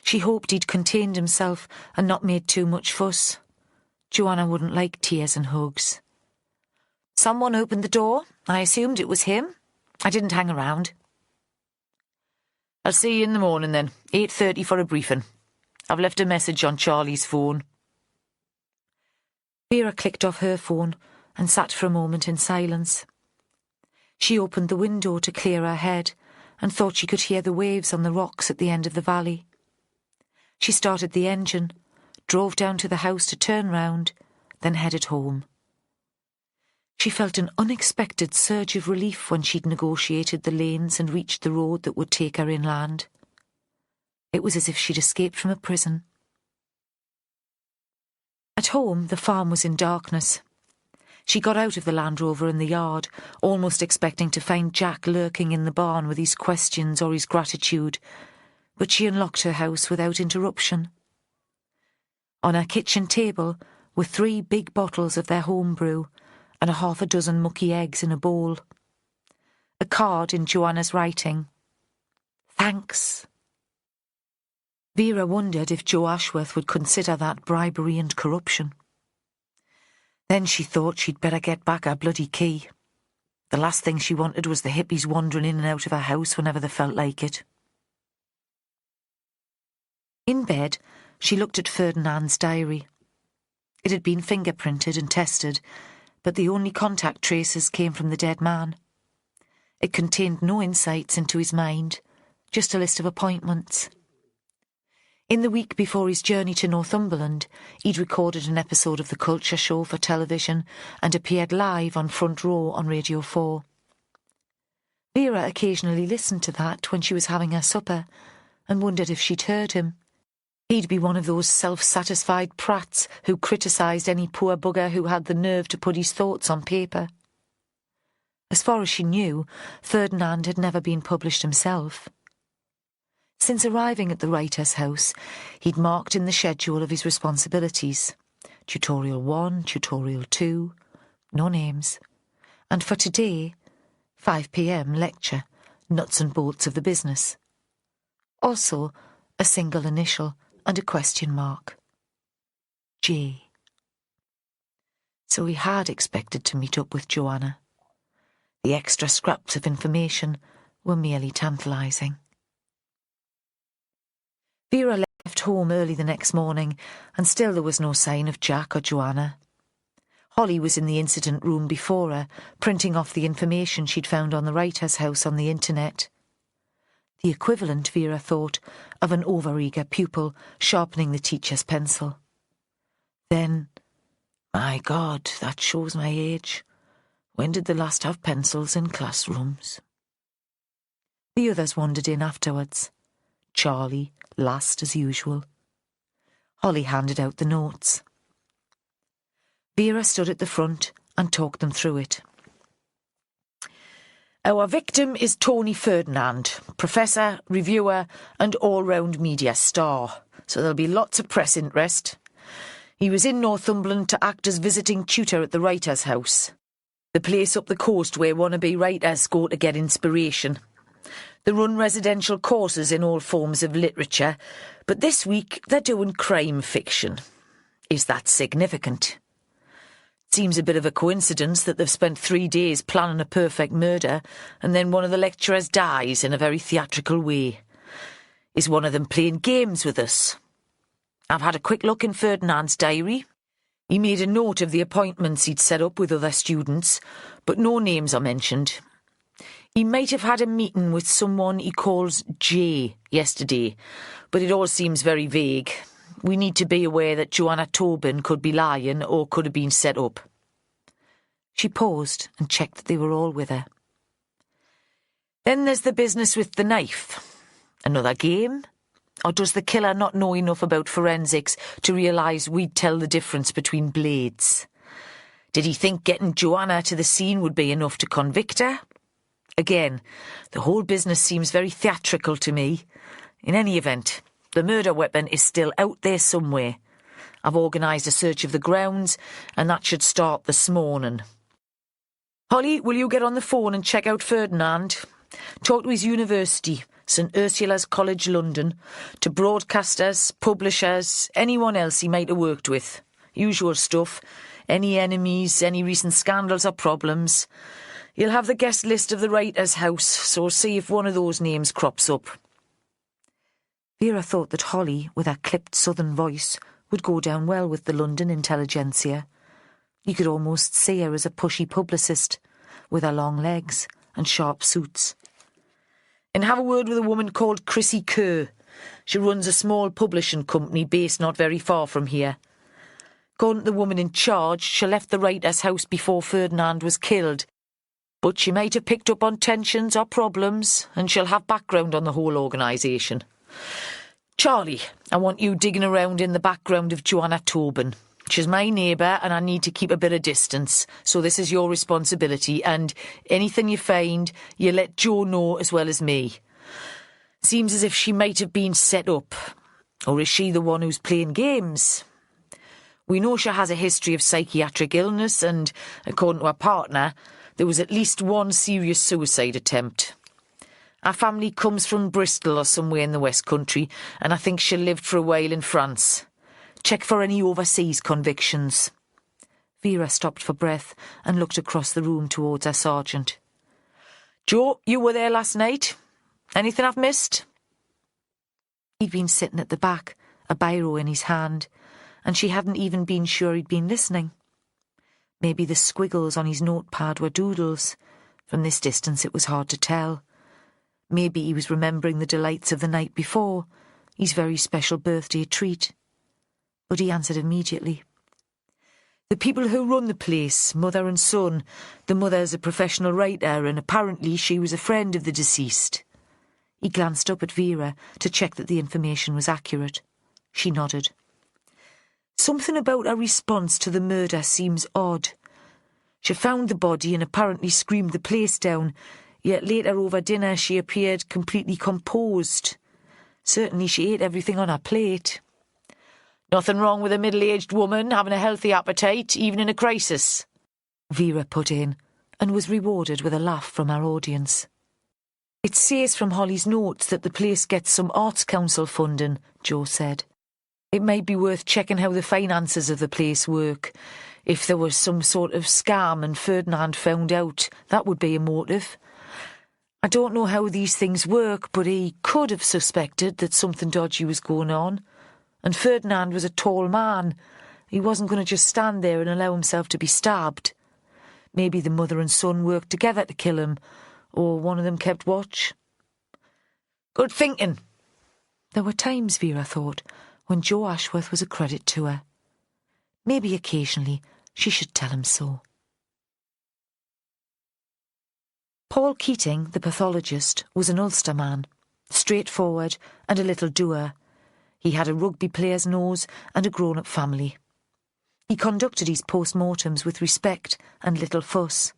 She hoped he'd contained himself and not made too much fuss. Joanna wouldn't like tears and hugs. Someone opened the door. I assumed it was him. I didn't hang around. I'll see you in the morning then, 8:30 for a briefing. I've left a message on Charlie's phone. Vera clicked off her phone and sat for a moment in silence. She opened the window to clear her head and thought she could hear the waves on the rocks at the end of the valley. She started the engine, drove down to the house to turn round, then headed home. She felt an unexpected surge of relief when she'd negotiated the lanes and reached the road that would take her inland. It was as if she'd escaped from a prison. At home, the farm was in darkness. She got out of the Land Rover in the yard, almost expecting to find Jack lurking in the barn with his questions or his gratitude, but she unlocked her house without interruption. On her kitchen table were 3 big bottles of their home brew and a half a dozen mucky eggs in a bowl. A card in Joanna's writing. Thanks. Vera wondered if Joe Ashworth would consider that bribery and corruption. Then she thought she'd better get back her bloody key. The last thing she wanted was the hippies wandering in and out of her house whenever they felt like it. In bed, she looked at Ferdinand's diary. It had been fingerprinted and tested, but the only contact traces came from the dead man. It contained no insights into his mind, just a list of appointments. In the week before his journey to Northumberland, he'd recorded an episode of The Culture Show for television and appeared live on Front Row on Radio 4. Vera occasionally listened to that when she was having her supper and wondered if she'd heard him. He'd be one of those self-satisfied prats who criticised any poor bugger who had the nerve to put his thoughts on paper. As far as she knew, Ferdinand had never been published himself. Since arriving at the writer's house, he'd marked in the schedule of his responsibilities Tutorial 1, Tutorial 2, no names. And for today, 5 p.m. lecture, nuts and bolts of the business. Also, a single initial and a question mark. J. So he had expected to meet up with Joanna. The extra scraps of information were merely tantalising. Vera left home early the next morning, and still there was no sign of Jack or Joanna. Holly was in the incident room before her, printing off the information she'd found on the writer's house on the internet. The equivalent, Vera thought, of an overeager pupil sharpening the teacher's pencil. Then, my God, that shows my age. When did they last have pencils in classrooms? The others wandered in afterwards. Charlie, last as usual. Holly handed out the notes. Vera stood at the front and talked them through it. Our victim is Tony Ferdinand, professor, reviewer and all-round media star, so there'll be lots of press interest. He was in Northumberland to act as visiting tutor at the Writers' House, the place up the coast where wannabe writers go to get inspiration. They run residential courses in all forms of literature, but this week they're doing crime fiction. Is that significant? Seems a bit of a coincidence that they've spent 3 days planning a perfect murder and then one of the lecturers dies in a very theatrical way. Is one of them playing games with us? I've had a quick look in Ferdinand's diary. He made a note of the appointments he'd set up with other students, but no names are mentioned. He might have had a meeting with someone he calls J yesterday, but it all seems very vague. We need to be aware that Joanna Tobin could be lying or could have been set up. She paused and checked that they were all with her. Then there's the business with the knife. Another game? Or does the killer not know enough about forensics to realise we'd tell the difference between blades? Did he think getting Joanna to the scene would be enough to convict her? Again, the whole business seems very theatrical to me. In any event, the murder weapon is still out there somewhere. I've organised a search of the grounds, and that should start this morning. Holly, will you get on the phone and check out Ferdinand? Talk to his university, St Ursula's College London, to broadcasters, publishers, anyone else he might have worked with. Usual stuff. Any enemies, any recent scandals or problems. You'll have the guest list of the Writers' House, so see if one of those names crops up. Vera thought that Holly, with her clipped southern voice, would go down well with the London intelligentsia. You could almost see her as a pushy publicist, with her long legs and sharp suits. And have a word with a woman called Chrissy Kerr. She runs a small publishing company based not very far from here. According to the woman in charge, she left the Writers' House before Ferdinand was killed, but she might have picked up on tensions or problems, and she'll have background on the whole organisation. Charlie, I want you digging around in the background of Joanna Tobin. She's my neighbour and I need to keep a bit of distance, so this is your responsibility, and anything you find, you let Jo know as well as me. Seems as if she might have been set up. Or is she the one who's playing games? We know she has a history of psychiatric illness and, according to her partner, there was at least one serious suicide attempt. Our family comes from Bristol or somewhere in the West Country, and I think she lived for a while in France. Check for any overseas convictions. Vera stopped for breath and looked across the room towards her sergeant. Jo, you were there last night? Anything I've missed? He'd been sitting at the back, a biro in his hand, and she hadn't even been sure he'd been listening. Maybe the squiggles on his notepad were doodles. From this distance it was hard to tell. Maybe he was remembering the delights of the night before, his very special birthday treat. But he answered immediately. The people who run the place, mother and son. The mother's a professional writer, and apparently she was a friend of the deceased. He glanced up at Vera to check that the information was accurate. She nodded. Something about her response to the murder seems odd. She found the body and apparently screamed the place down, yet later over dinner she appeared completely composed. Certainly she ate everything on her plate. Nothing wrong with a middle-aged woman having a healthy appetite, even in a crisis, Vera put in, and was rewarded with a laugh from our audience. It says from Holly's notes that the place gets some Arts Council funding, Jo said. It might be worth checking how the finances of the place work. If there was some sort of scam and Ferdinand found out, that would be a motive. I don't know how these things work, but he could have suspected that something dodgy was going on. And Ferdinand was a tall man. He wasn't going to just stand there and allow himself to be stabbed. Maybe the mother and son worked together to kill him, or one of them kept watch. Good thinking. There were times, Vera thought, when Jo Ashworth was a credit to her. Maybe occasionally she should tell him so. Paul Keating, the pathologist, was an Ulster man, straightforward and a little dour. He had a rugby player's nose and a grown-up family. He conducted his post-mortems with respect and little fuss.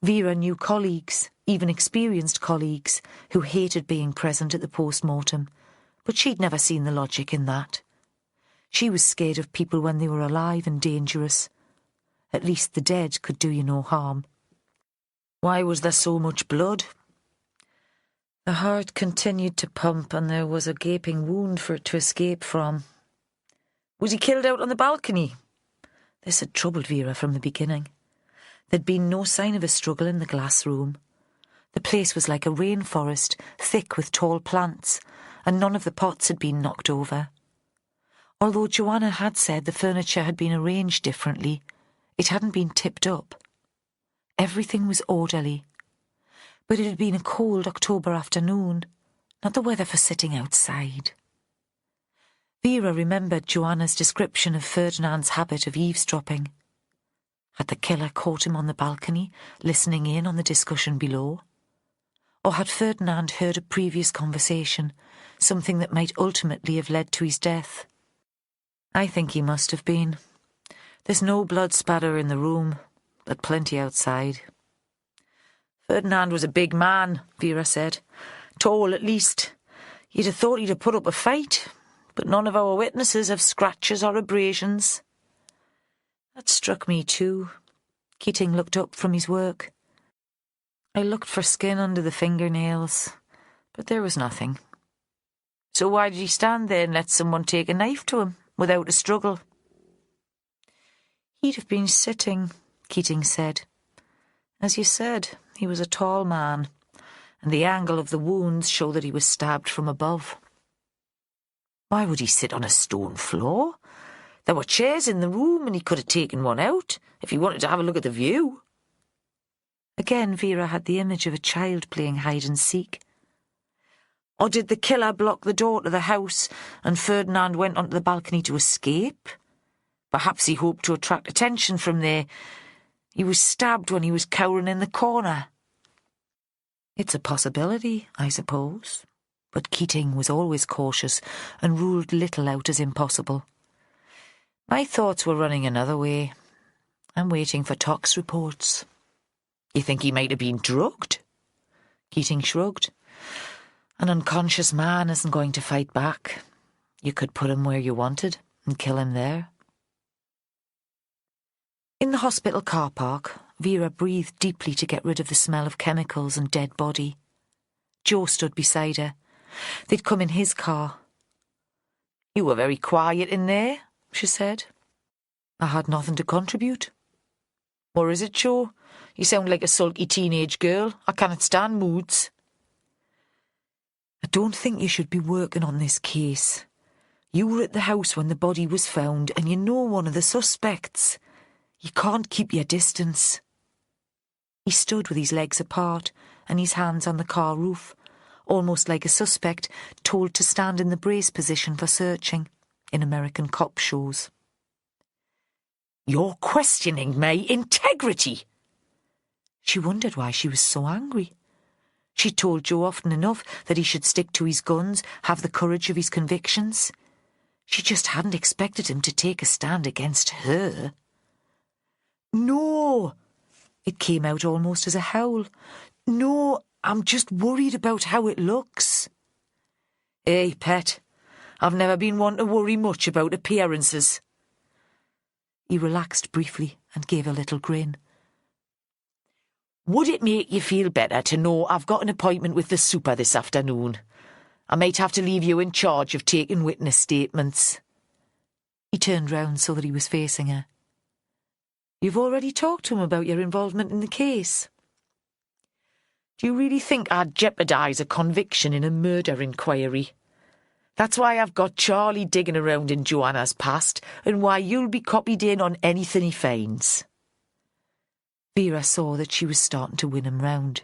Vera knew colleagues, even experienced colleagues, who hated being present at the post-mortem, but she'd never seen the logic in that. She was scared of people when they were alive and dangerous. At least the dead could do you no harm. Why was there so much blood? The heart continued to pump and there was a gaping wound for it to escape from. Was he killed out on the balcony? This had troubled Vera from the beginning. There'd been no sign of a struggle in the glass room. The place was like a rainforest, thick with tall plants, and none of the pots had been knocked over. Although Joanna had said the furniture had been arranged differently, it hadn't been tipped up. Everything was orderly. But it had been a cold October afternoon, not the weather for sitting outside. Vera remembered Joanna's description of Ferdinand's habit of eavesdropping. Had the killer caught him on the balcony, listening in on the discussion below? Or had Ferdinand heard a previous conversation, something that might ultimately have led to his death? I think he must have been. There's no blood spatter in the room, but plenty outside. Ferdinand was a big man, Vera said. Tall, at least. You'd have thought he'd have put up a fight, but none of our witnesses have scratches or abrasions. That struck me too. Keating looked up from his work. I looked for skin under the fingernails, but there was nothing. So why did he stand there and let someone take a knife to him, without a struggle? He'd have been sitting, Keating said. As you said, he was a tall man, and the angle of the wounds showed that he was stabbed from above. Why would he sit on a stone floor? There were chairs in the room and he could have taken one out if he wanted to have a look at the view. Again, Vera had the image of a child playing hide-and-seek. Or did the killer block the door to the house and Ferdinand went onto the balcony to escape? Perhaps he hoped to attract attention from there. He was stabbed when he was cowering in the corner. It's a possibility, I suppose. But Keating was always cautious and ruled little out as impossible. My thoughts were running another way. I'm waiting for tox reports. You think he might have been drugged? Keating shrugged. An unconscious man isn't going to fight back. You could put him where you wanted and kill him there. In the hospital car park, Vera breathed deeply to get rid of the smell of chemicals and dead body. Jo stood beside her. They'd come in his car. You were very quiet in there, she said. I had nothing to contribute. Or is it, Jo? You sound like a sulky teenage girl. I cannot stand moods. I don't think you should be working on this case. You were at the house when the body was found and you know one of the suspects. You can't keep your distance. He stood with his legs apart and his hands on the car roof, almost like a suspect told to stand in the brace position for searching in American cop shows. You're questioning my integrity. She wondered why she was so angry. She told Jo often enough that he should stick to his guns, have the courage of his convictions. She just hadn't expected him to take a stand against her. No! It came out almost as a howl. No, I'm just worried about how it looks. Hey, pet, I've never been one to worry much about appearances." He relaxed briefly and gave a little grin. "Would it make you feel better to know I've got an appointment with the super this afternoon? I might have to leave you in charge of taking witness statements." He turned round so that he was facing her. "You've already talked to him about your involvement in the case. Do you really think I'd jeopardise a conviction in a murder inquiry? That's why I've got Charlie digging around in Joanna's past, and why you'll be copied in on anything he finds." Vera saw that she was starting to win him round.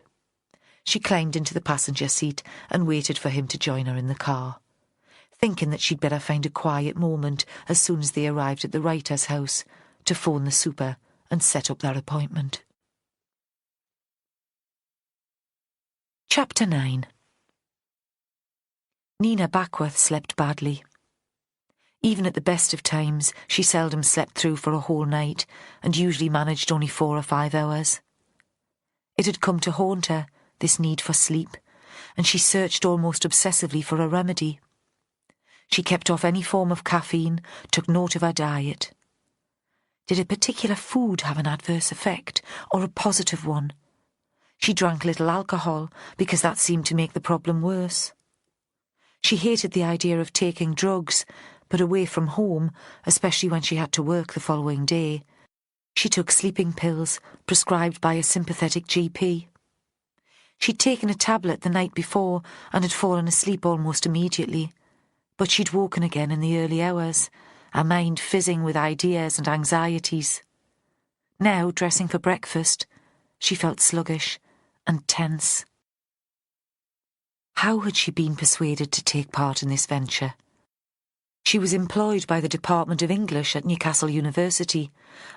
She climbed into the passenger seat and waited for him to join her in the car, thinking that she'd better find a quiet moment as soon as they arrived at the writer's house to phone the super and set up their appointment. Chapter 9. Nina Backworth slept badly. Even at the best of times, she seldom slept through for a whole night and usually managed only 4 or 5 hours. It had come to haunt her, this need for sleep, and she searched almost obsessively for a remedy. She kept off any form of caffeine, took note of her diet. Did a particular food have an adverse effect, or a positive one? She drank little alcohol because that seemed to make the problem worse. She hated the idea of taking drugs, but away from home, especially when she had to work the following day, she took sleeping pills prescribed by a sympathetic GP. She'd taken a tablet the night before and had fallen asleep almost immediately, but she'd woken again in the early hours, her mind fizzing with ideas and anxieties. Now, dressing for breakfast, she felt sluggish and tense. How had she been persuaded to take part in this venture? She was employed by the Department of English at Newcastle University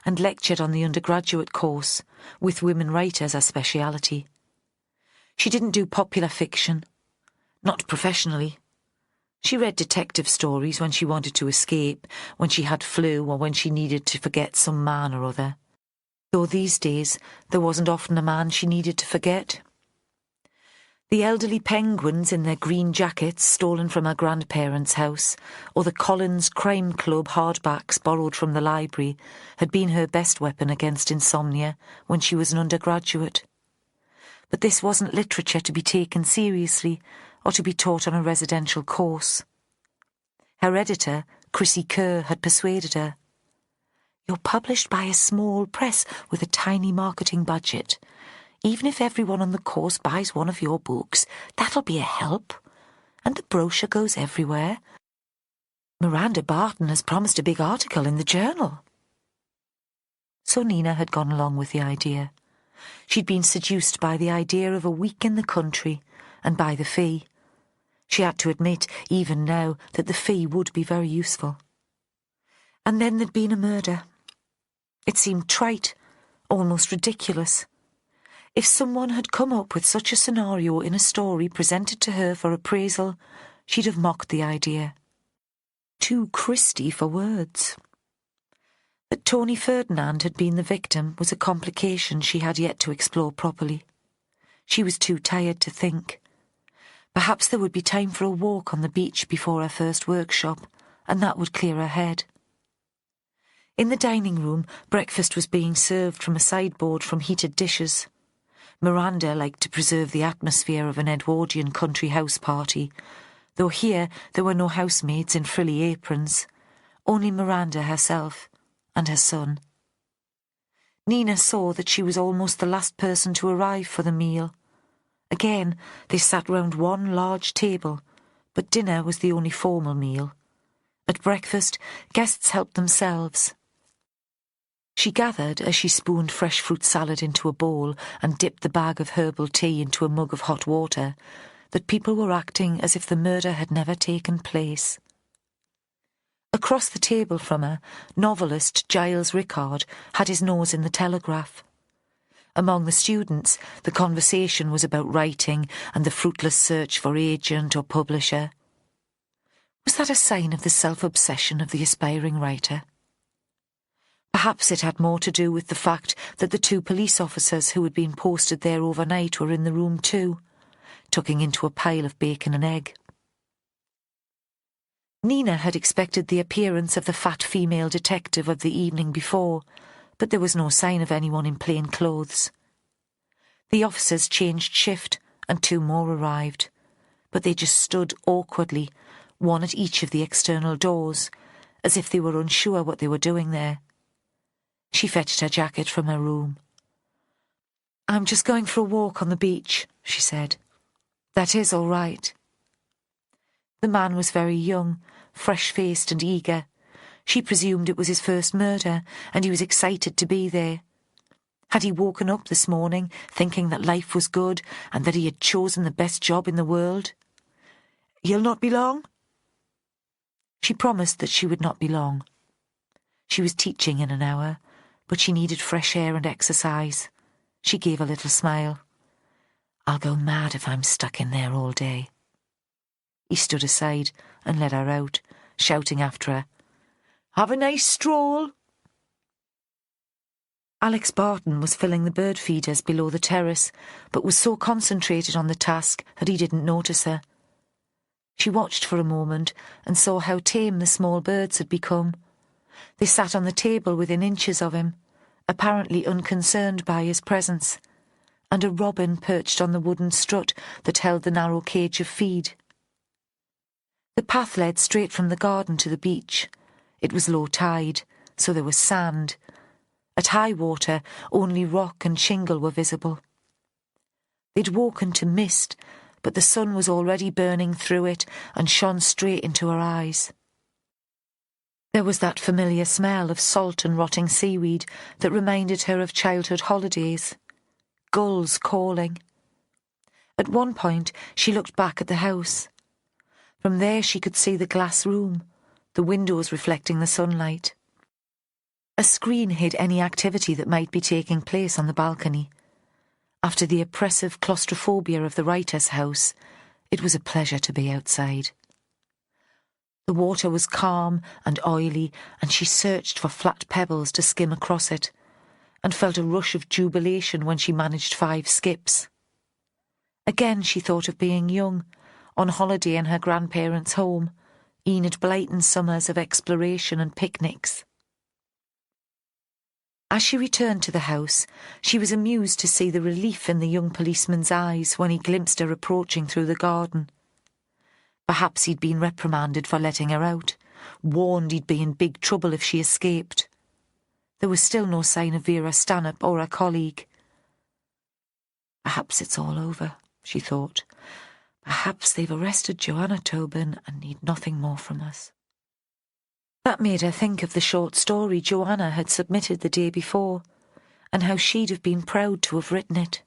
and lectured on the undergraduate course, with women writers as speciality. She didn't do popular fiction, not professionally. She read detective stories when she wanted to escape, when she had flu, or when she needed to forget some man or other. Though these days there wasn't often a man she needed to forget. The elderly penguins in their green jackets stolen from her grandparents' house, or the Collins Crime Club hardbacks borrowed from the library, had been her best weapon against insomnia when she was an undergraduate. But this wasn't literature to be taken seriously or to be taught on a residential course. Her editor, Chrissy Kerr, had persuaded her. "You're published by a small press with a tiny marketing budget. Even if everyone on the course buys one of your books, that'll be a help. And the brochure goes everywhere. Miranda Barton has promised a big article in the journal." So Nina had gone along with the idea. She'd been seduced by the idea of a week in the country and by the fee. She had to admit, even now, that the fee would be very useful. And then there'd been a murder. It seemed trite, almost ridiculous. If someone had come up with such a scenario in a story presented to her for appraisal, she'd have mocked the idea. Too Christy for words. That Tony Ferdinand had been the victim was a complication she had yet to explore properly. She was too tired to think. Perhaps there would be time for a walk on the beach before her first workshop, and that would clear her head. In the dining room, breakfast was being served from a sideboard from heated dishes. Miranda liked to preserve the atmosphere of an Edwardian country house party, though here there were no housemaids in frilly aprons, only Miranda herself and her son. Nina saw that she was almost the last person to arrive for the meal. Again, they sat round one large table, but dinner was the only formal meal. At breakfast, guests helped themselves. She gathered, as she spooned fresh fruit salad into a bowl and dipped the bag of herbal tea into a mug of hot water, that people were acting as if the murder had never taken place. Across the table from her, novelist Giles Rickard had his nose in the Telegraph. Among the students, the conversation was about writing and the fruitless search for agent or publisher. Was that a sign of the self-obsession of the aspiring writer? Perhaps it had more to do with the fact that the 2 police officers who had been posted there overnight were in the room too, tucking into a pile of bacon and egg. Nina had expected the appearance of the fat female detective of the evening before, but there was no sign of anyone in plain clothes. The officers changed shift and 2 more arrived, but they just stood awkwardly, one at each of the external doors, as if they were unsure what they were doing there. She fetched her jacket from her room. "I'm just going for a walk on the beach," she said. "That is all right." The man was very young, fresh-faced and eager. She presumed it was his first murder, and he was excited to be there. Had he woken up this morning thinking that life was good and that he had chosen the best job in the world? "You'll not be long?" She promised that she would not be long. She was teaching in an hour, but she needed fresh air and exercise. She gave a little smile. "I'll go mad if I'm stuck in there all day." He stood aside and led her out, shouting after her, "Have a nice stroll." Alex Barton was filling the bird feeders below the terrace, but was so concentrated on the task that he didn't notice her. She watched for a moment and saw how tame the small birds had become. They sat on the table within inches of him, apparently unconcerned by his presence, and a robin perched on the wooden strut that held the narrow cage of feed. The path led straight from the garden to the beach. It was low tide, so there was sand. At high water, only rock and shingle were visible. They'd woken to mist, but the sun was already burning through it and shone straight into her eyes. There was that familiar smell of salt and rotting seaweed that reminded her of childhood holidays. Gulls calling. At one point, she looked back at the house. From there she could see the glass room, the windows reflecting the sunlight. A screen hid any activity that might be taking place on the balcony. After the oppressive claustrophobia of the writer's house, it was a pleasure to be outside. The water was calm and oily, and she searched for flat pebbles to skim across it, and felt a rush of jubilation when she managed 5 skips. Again she thought of being young, on holiday in her grandparents' home, Enid Blyton's summers of exploration and picnics. As she returned to the house, she was amused to see the relief in the young policeman's eyes when he glimpsed her approaching through the garden. Perhaps he'd been reprimanded for letting her out, warned he'd be in big trouble if she escaped. There was still no sign of Vera Stanhope or her colleague. Perhaps it's all over, she thought. Perhaps they've arrested Joanna Tobin and need nothing more from us. That made her think of the short story Joanna had submitted the day before, and how she'd have been proud to have written it.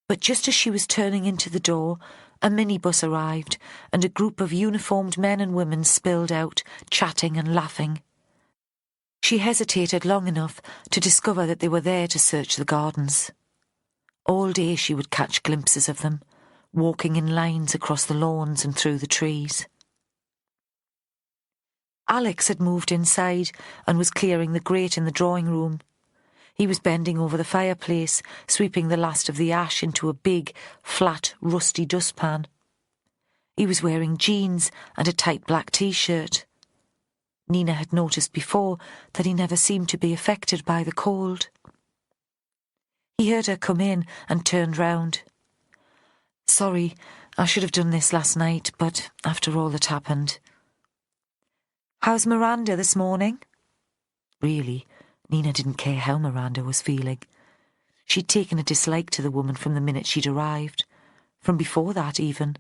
But just as she was turning into the door, a minibus arrived, and a group of uniformed men and women spilled out, chatting and laughing. She hesitated long enough to discover that they were there to search the gardens. All day she would catch glimpses of them, walking in lines across the lawns and through the trees. Alex had moved inside and was clearing the grate in the drawing room. He was bending over the fireplace, sweeping the last of the ash into a big, flat, rusty dustpan. He was wearing jeans and a tight black t-shirt. Nina had noticed before that he never seemed to be affected by the cold. He heard her come in and turned round. "Sorry, I should have done this last night, but after all that happened." "How's Miranda this morning?" Really, Nina didn't care how Miranda was feeling. She'd taken a dislike to the woman from the minute she'd arrived, from before that even,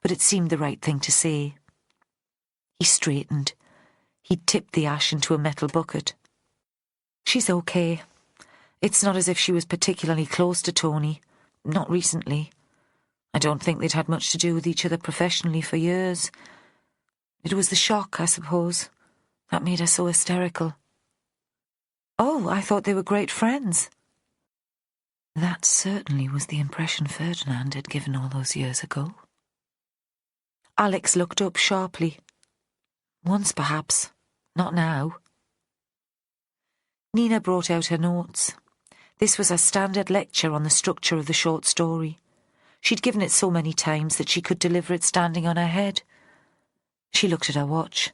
but it seemed the right thing to say. He straightened. He'd tipped the ash into a metal bucket. "She's okay. It's not as if she was particularly close to Tony, not recently. I don't think they'd had much to do with each other professionally for years. It was the shock, I suppose, that made her so hysterical." "Oh, I thought they were great friends." That certainly was the impression Ferdinand had given all those years ago. Alex looked up sharply. "Once, perhaps. Not now." Nina brought out her notes. This was a standard lecture on the structure of the short story. She'd given it so many times that she could deliver it standing on her head. She looked at her watch.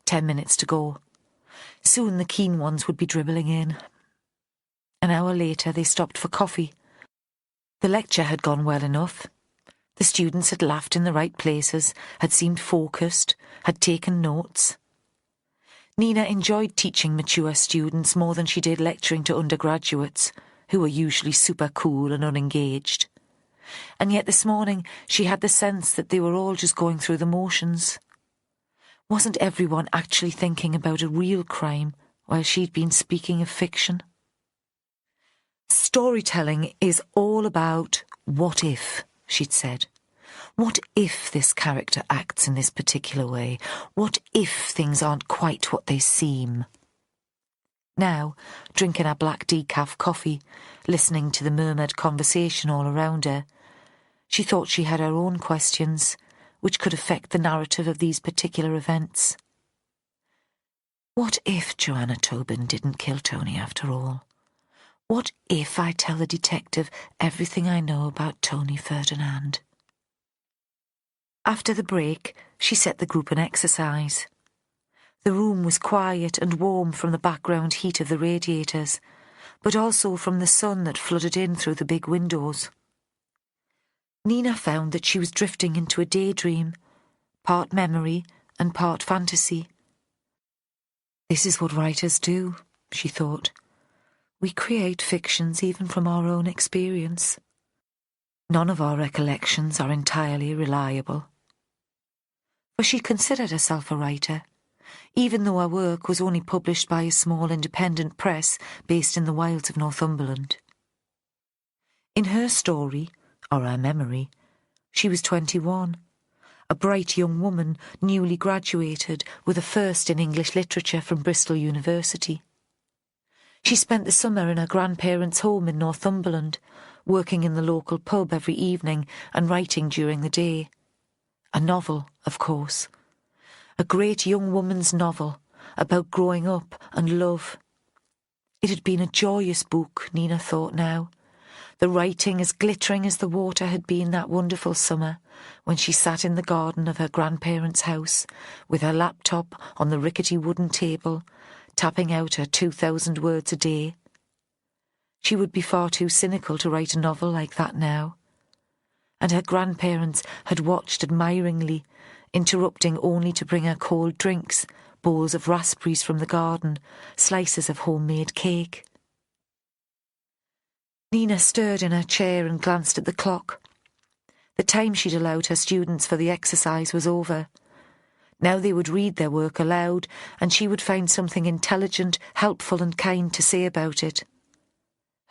10 minutes to go. Soon the keen ones would be dribbling in. An hour later they stopped for coffee. The lecture had gone well enough. The students had laughed in the right places, had seemed focused, had taken notes. Nina enjoyed teaching mature students more than she did lecturing to undergraduates, who were usually super cool and unengaged. And yet this morning she had the sense that they were all just going through the motions. Wasn't everyone actually thinking about a real crime while she'd been speaking of fiction? Storytelling is all about what if, she'd said. What if this character acts in this particular way? What if things aren't quite what they seem? Now, drinking her black decaf coffee, listening to the murmured conversation all around her, she thought she had her own questions, which could affect the narrative of these particular events. What if Joanna Tobin didn't kill Tony after all? What if I tell the detective everything I know about Tony Ferdinand? After the break, she set the group an exercise. The room was quiet and warm from the background heat of the radiators, but also from the sun that flooded in through the big windows. Nina found that she was drifting into a daydream, part memory and part fantasy. This is what writers do, she thought. We create fictions even from our own experience. None of our recollections are entirely reliable. For she considered herself a writer, even though her work was only published by a small independent press based in the wilds of Northumberland. In her story, or her memory, she was 21, a bright young woman newly graduated with a first in English literature from Bristol University. She spent the summer in her grandparents' home in Northumberland, working in the local pub every evening and writing during the day. A novel, of course. A great young woman's novel about growing up and love. It had been a joyous book, Nina thought now. The writing as glittering as the water had been that wonderful summer when she sat in the garden of her grandparents' house with her laptop on the rickety wooden table, tapping out her 2,000 words a day. She would be far too cynical to write a novel like that now. And her grandparents had watched admiringly, interrupting only to bring her cold drinks, bowls of raspberries from the garden, slices of homemade cake. Nina stirred in her chair and glanced at the clock. The time she'd allowed her students for the exercise was over. Now they would read their work aloud, and she would find something intelligent, helpful and kind to say about it.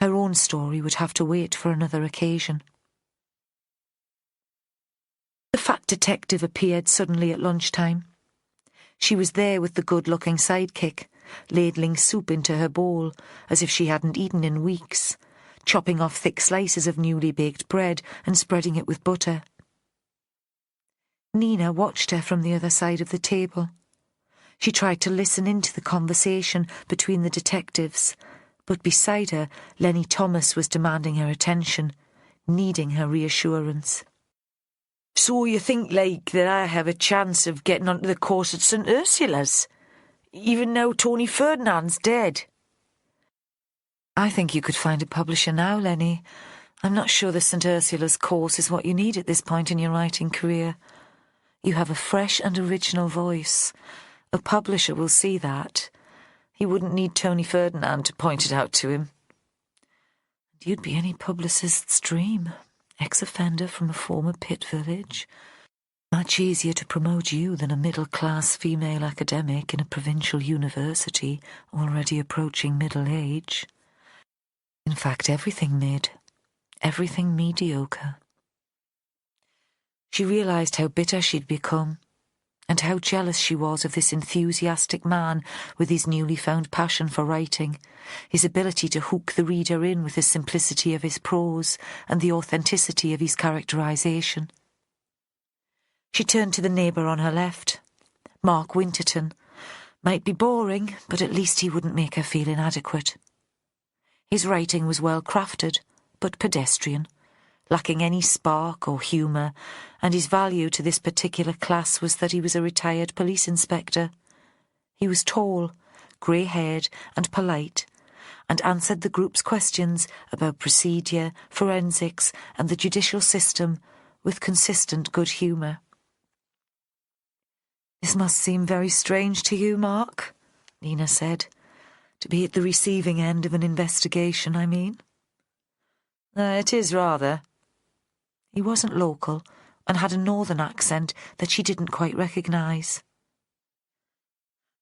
Her own story would have to wait for another occasion. The fat detective appeared suddenly at lunchtime. She was there with the good-looking sidekick, ladling soup into her bowl as if she hadn't eaten in weeks, chopping off thick slices of newly baked bread and spreading it with butter. Nina watched her from the other side of the table. She tried to listen into the conversation between the detectives, but beside her, Lenny Thomas was demanding her attention, needing her reassurance. So you think, like, that I have a chance of getting onto the course at St. Ursula's, even now Tony Ferdinand's dead? I think you could find a publisher now, Lenny. I'm not sure the St. Ursula's course is what you need at this point in your writing career. You have a fresh and original voice. A publisher will see that. He wouldn't need Tony Ferdinand to point it out to him. And you'd be any publicist's dream. Ex-offender from a former pit village. Much easier to promote you than a middle-class female academic in a provincial university already approaching middle age. In fact, everything mid. Everything mediocre. She realised how bitter she'd become, and how jealous she was of this enthusiastic man with his newly found passion for writing, his ability to hook the reader in with the simplicity of his prose and the authenticity of his characterisation. She turned to the neighbour on her left. Mark Winterton. Might be boring, but at least he wouldn't make her feel inadequate. His writing was well crafted, but pedestrian, lacking any spark or humour, and his value to this particular class was that he was a retired police inspector. He was tall, grey-haired and polite, and answered the group's questions about procedure, forensics and the judicial system with consistent good humour. "This must seem very strange to you, Mark," Nina said. "To be at the receiving end of an investigation, I mean." It is rather." He wasn't local and had a northern accent that she didn't quite recognise.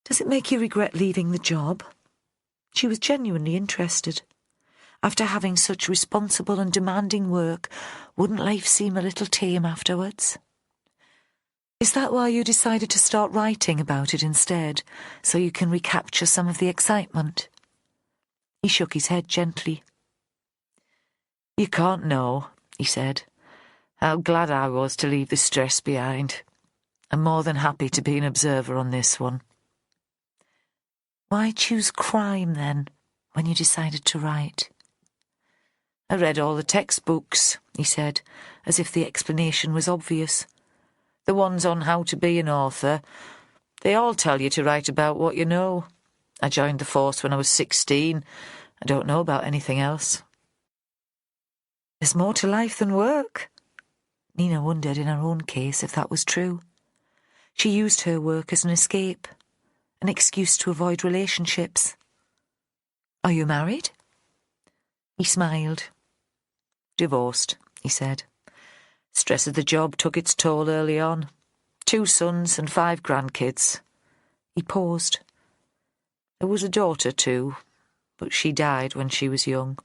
"Does it make you regret leaving the job?" She was genuinely interested. After having such responsible and demanding work, wouldn't life seem a little tame afterwards? "Is that why you decided to start writing about it instead, so you can recapture some of the excitement?" He shook his head gently. "You can't know," he said, "how glad I was to leave the stress behind. I'm more than happy to be an observer on this one." "Why choose crime, then, when you decided to write?" "I read all the textbooks," he said, as if the explanation was obvious. "The ones on how to be an author. They all tell you to write about what you know. I joined the force when I was 16. I don't know about anything else." "There's more to life than work." Nina wondered in her own case if that was true. She used her work as an escape, an excuse to avoid relationships. "Are you married?" He smiled. "Divorced," he said. "Stress of the job took its toll early on. 2 sons and 5 grandkids." He paused. "There was a daughter too, but she died when she was young."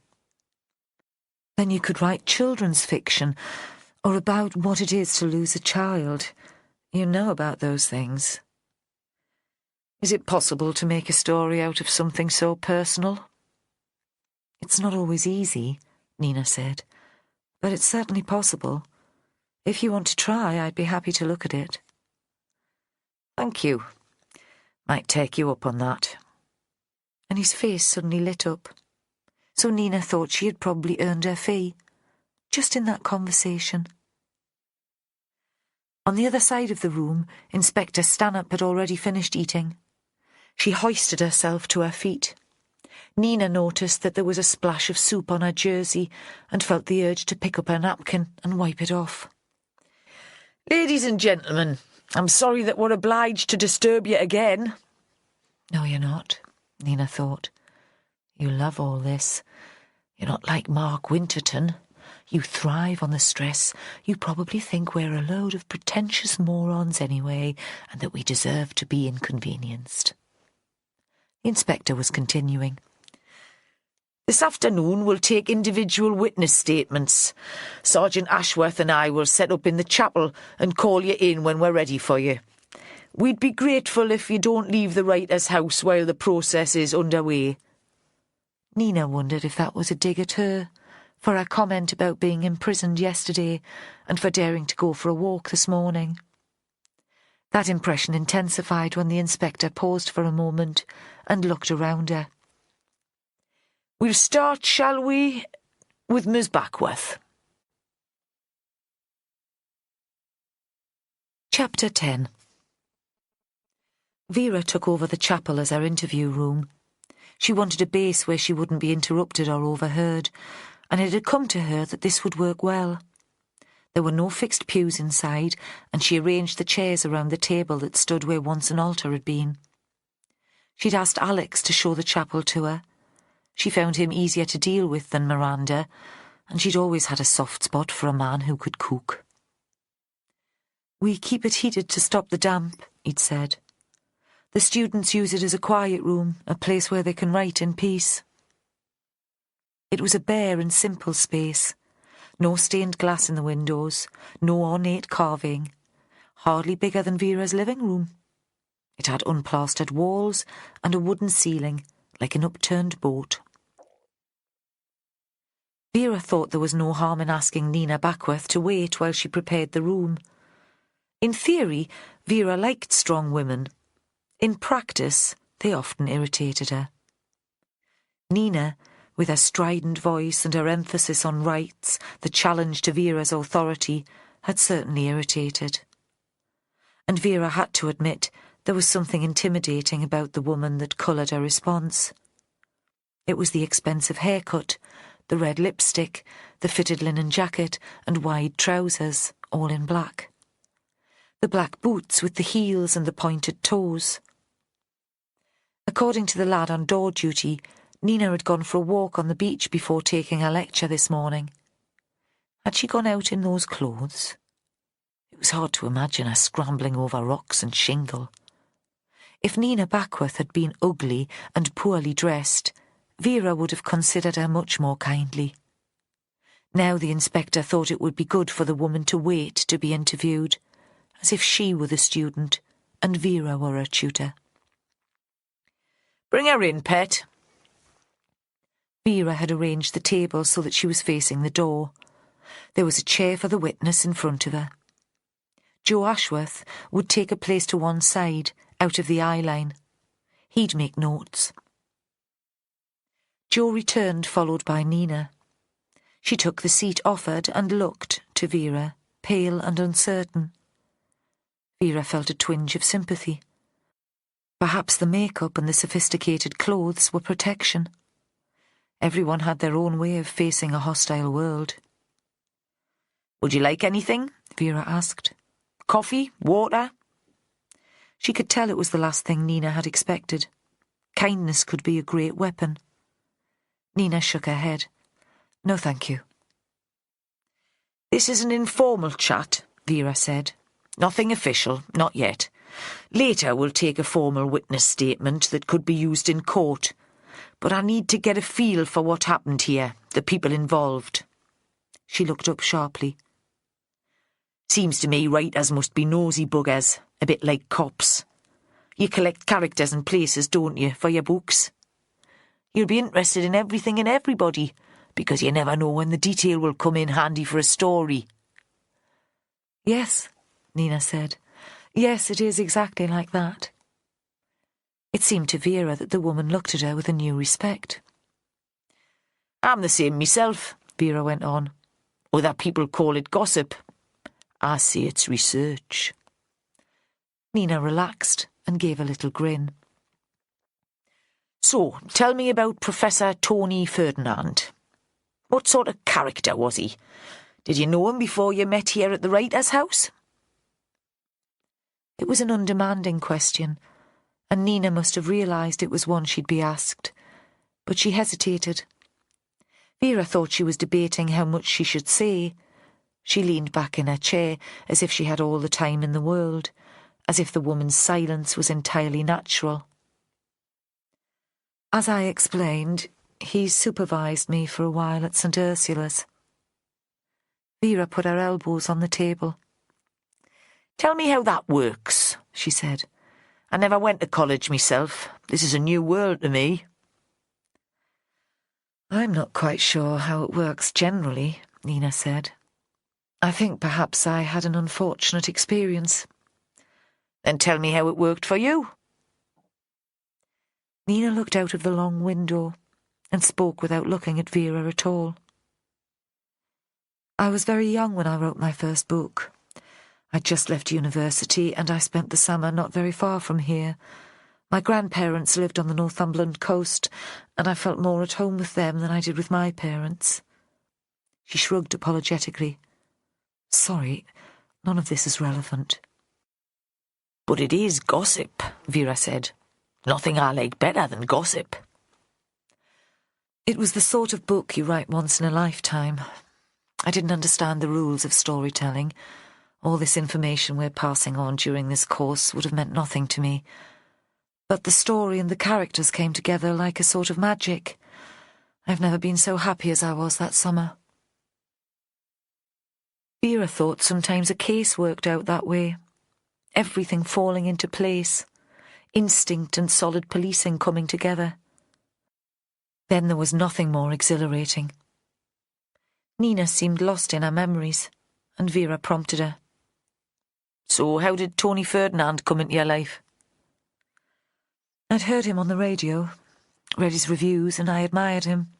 "Then you could write children's fiction, or about what it is to lose a child. You know about those things." "Is it possible to make a story out of something so personal?" "It's not always easy," Nina said, "but it's certainly possible. If you want to try, I'd be happy to look at it." "Thank you. Might take you up on that." And his face suddenly lit up. So Nina thought she had probably earned her fee, just in that conversation. On the other side of the room, Inspector Stanhope had already finished eating. She hoisted herself to her feet. Nina noticed that there was a splash of soup on her jersey and felt the urge to pick up her napkin and wipe it off. "Ladies and gentlemen, I'm sorry that we're obliged to disturb you again." "No, you're not," Nina thought. "You love all this. You're not like Mark Winterton. You thrive on the stress. You probably think we're a load of pretentious morons anyway, and that we deserve to be inconvenienced." The inspector was continuing. "This afternoon we'll take individual witness statements. Sergeant Ashworth and I will set up in the chapel and call you in when we're ready for you. We'd be grateful if you don't leave the writer's house while the process is underway." Nina wondered if that was a dig at her, for her comment about being imprisoned yesterday and for daring to go for a walk this morning. That impression intensified when the inspector paused for a moment and looked around her. "We'll start, shall we, with Miss Backworth?" Chapter 10. Vera took over the chapel as her interview room. She wanted a base where she wouldn't be interrupted or overheard, and it had come to her that this would work well. There were no fixed pews inside, and she arranged the chairs around the table that stood where once an altar had been. She'd asked Alex to show the chapel to her. She found him easier to deal with than Miranda, and she'd always had a soft spot for a man who could cook. "We keep it heated to stop the damp," he'd said. "The students use it as a quiet room, a place where they can write in peace." It was a bare and simple space. No stained glass in the windows, no ornate carving. Hardly bigger than Vera's living room. It had unplastered walls and a wooden ceiling, like an upturned boat. Vera thought there was no harm in asking Nina Backworth to wait while she prepared the room. In theory, Vera liked strong women. In practice, they often irritated her. Nina, With her strident voice and her emphasis on rights, the challenge to Vera's authority had certainly irritated. And Vera had to admit there was something intimidating about the woman that coloured her response. It was the expensive haircut, the red lipstick, the fitted linen jacket and wide trousers, all in black. The black boots with the heels and the pointed toes. According to the lad on door duty, Nina had gone for a walk on the beach before taking her lecture this morning. Had she gone out in those clothes? It was hard to imagine her scrambling over rocks and shingle. If Nina Backworth had been ugly and poorly dressed, Vera would have considered her much more kindly. Now the inspector thought it would be good for the woman to wait to be interviewed, as if she were the student and Vera were her tutor. "Bring her in, pet." Vera had arranged the table so that she was facing the door. There was a chair for the witness in front of her. Joe Ashworth would take a place to one side, out of the eye line. He'd make notes. Joe returned, followed by Nina. She took the seat offered and looked to Vera, pale and uncertain. Vera felt a twinge of sympathy. Perhaps the makeup and the sophisticated clothes were protection. Everyone had their own way of facing a hostile world. "Would you like anything?" Vera asked. "Coffee? Water?" She could tell it was the last thing Nina had expected. Kindness could be a great weapon. Nina shook her head. "No, thank you." "This is an informal chat," Vera said. "Nothing official, not yet. Later we'll take a formal witness statement that could be used in court. But I need to get a feel for what happened here, the people involved." She looked up sharply. "Seems to me writers must be nosy buggers, a bit like cops. You collect characters and places, don't you, for your books? You'll be interested in everything and everybody, because you never know when the detail will come in handy for a story." "Yes," Nina said. "Yes, it is exactly like that." It seemed to Vera that the woman looked at her with a new respect. "I'm the same myself," Vera went on. "Other people call it gossip. I say it's research." Nina relaxed and gave a little grin. "So, tell me about Professor Tony Ferdinand. What sort of character was he? Did you know him before you met here at the writer's house?" It was an undemanding question, and Nina must have realised it was one she'd be asked. But she hesitated. Vera thought she was debating how much she should say. She leaned back in her chair as if she had all the time in the world, as if the woman's silence was entirely natural. "As I explained, he supervised me for a while at St. Ursula's." Vera put her elbows on the table. "Tell me how that works," she said. "I never went to college myself. This is a new world to me." "I'm not quite sure how it works generally," Nina said. "I think perhaps I had an unfortunate experience." "Then tell me how it worked for you." Nina looked out of the long window and spoke without looking at Vera at all. "I was very young when I wrote my first book. I'd just left university and I spent the summer not very far from here. My grandparents lived on the Northumberland coast, and I felt more at home with them than I did with my parents." She shrugged apologetically. "Sorry, none of this is relevant." "But it is gossip," Vera said. "Nothing I like better than gossip." "It was the sort of book you write once in a lifetime. I didn't understand the rules of storytelling. All this information we're passing on during this course would have meant nothing to me. But the story and the characters came together like a sort of magic. I've never been so happy as I was that summer." Vera thought sometimes a case worked out that way. Everything falling into place. Instinct and solid policing coming together. Then there was nothing more exhilarating. Nina seemed lost in her memories, and Vera prompted her. "So how did Tony Ferdinand come into your life?" "I'd heard him on the radio, read his reviews, and I admired him.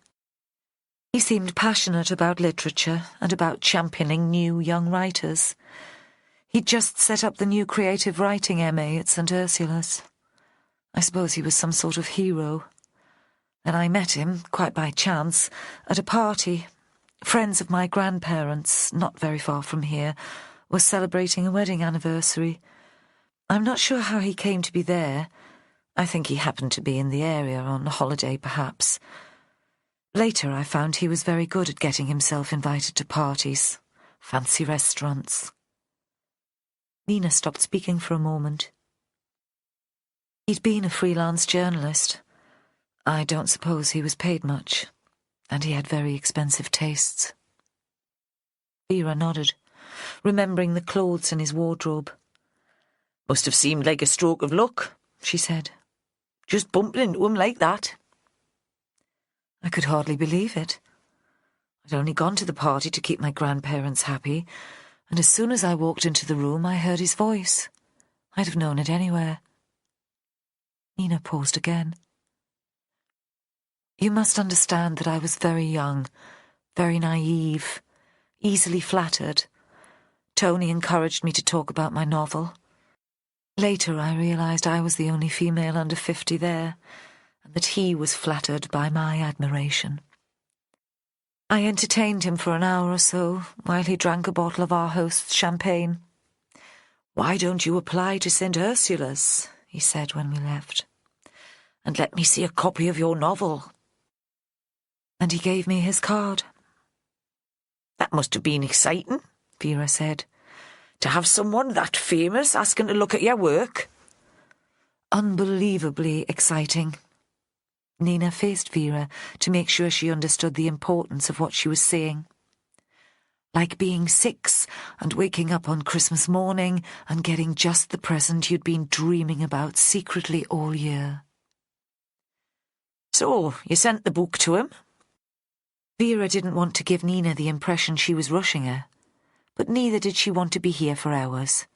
He seemed passionate about literature and about championing new young writers. He'd just set up the new creative writing MA at St. Ursula's. I suppose he was some sort of hero. And I met him, quite by chance, at a party. Friends of my grandparents, not very far from here, were celebrating a wedding anniversary. I'm not sure how he came to be there. I think he happened to be in the area on holiday, perhaps. Later I found he was very good at getting himself invited to parties, fancy restaurants. Nina stopped speaking for a moment. He'd been a freelance journalist. I don't suppose he was paid much, and he had very expensive tastes. Vera nodded, remembering the clothes in his wardrobe. Must have seemed like a stroke of luck, she said. Just bumping into him like that. I could hardly believe it. I'd only gone to the party to keep my grandparents happy, and as soon as I walked into the room I heard his voice. I'd have known it anywhere. Nina paused again. You must understand that I was very young, very naive, easily flattered. Tony encouraged me to talk about my novel. Later I realised I was the only female under 50 there, and that he was flattered by my admiration. I entertained him for an hour or so, while he drank a bottle of our host's champagne. "Why don't you apply to St. Ursula's?" he said when we left. "And let me see a copy of your novel." And he gave me his card. "That must have been exciting," Vera said. "To have someone that famous asking to look at your work." Unbelievably exciting. Nina faced Vera to make sure she understood the importance of what she was saying. Like being 6 and waking up on Christmas morning and getting just the present you'd been dreaming about secretly all year. "So, you sent the book to him?" Vera didn't want to give Nina the impression she was rushing her, but neither did she want to be here for hours.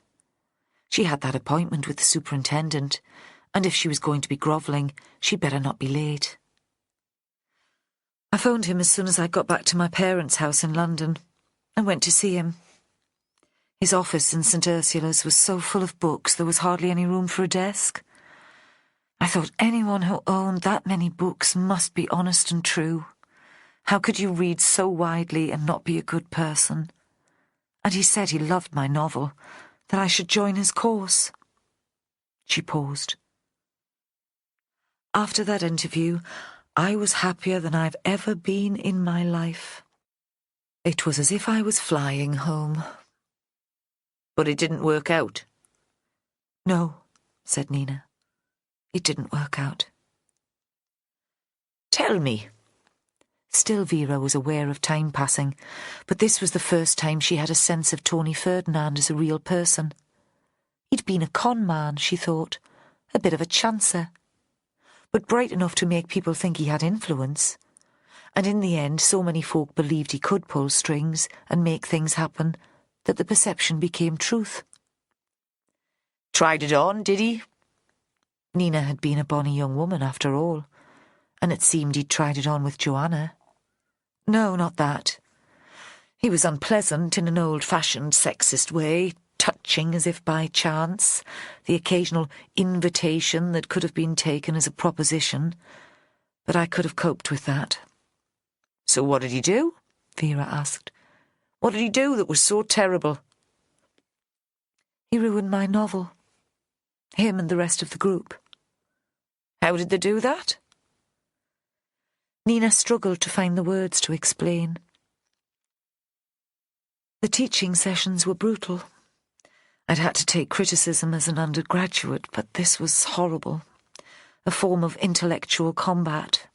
She had that appointment with the superintendent, and if she was going to be grovelling, she'd better not be late. I phoned him as soon as I got back to my parents' house in London and went to see him. His office in St. Ursula's was so full of books there was hardly any room for a desk. I thought anyone who owned that many books must be honest and true. How could you read so widely and not be a good person? And he said he loved my novel, that I should join his course. She paused. After that interview, I was happier than I've ever been in my life. It was as if I was flying home. "But it didn't work out?" "No," said Nina. "It didn't work out." "Tell me." Still Vera was aware of time passing, but this was the first time she had a sense of Tony Ferdinand as a real person. He'd been a con man, she thought, a bit of a chancer, but bright enough to make people think he had influence. And in the end, so many folk believed he could pull strings and make things happen that the perception became truth. "Tried it on, did he?" Nina had been a bonny young woman after all, and it seemed he'd tried it on with Joanna. No, not that. He was unpleasant in an old-fashioned sexist way, touching as if by chance, the occasional invitation that could have been taken as a proposition, but I could have coped with that. "So what did he do?" Vera asked. "What did he do that was so terrible?" He ruined my novel. Him and the rest of the group. "How did they do that?" Nina struggled to find the words to explain. The teaching sessions were brutal. I'd had to take criticism as an undergraduate, but this was horrible. A form of intellectual combat.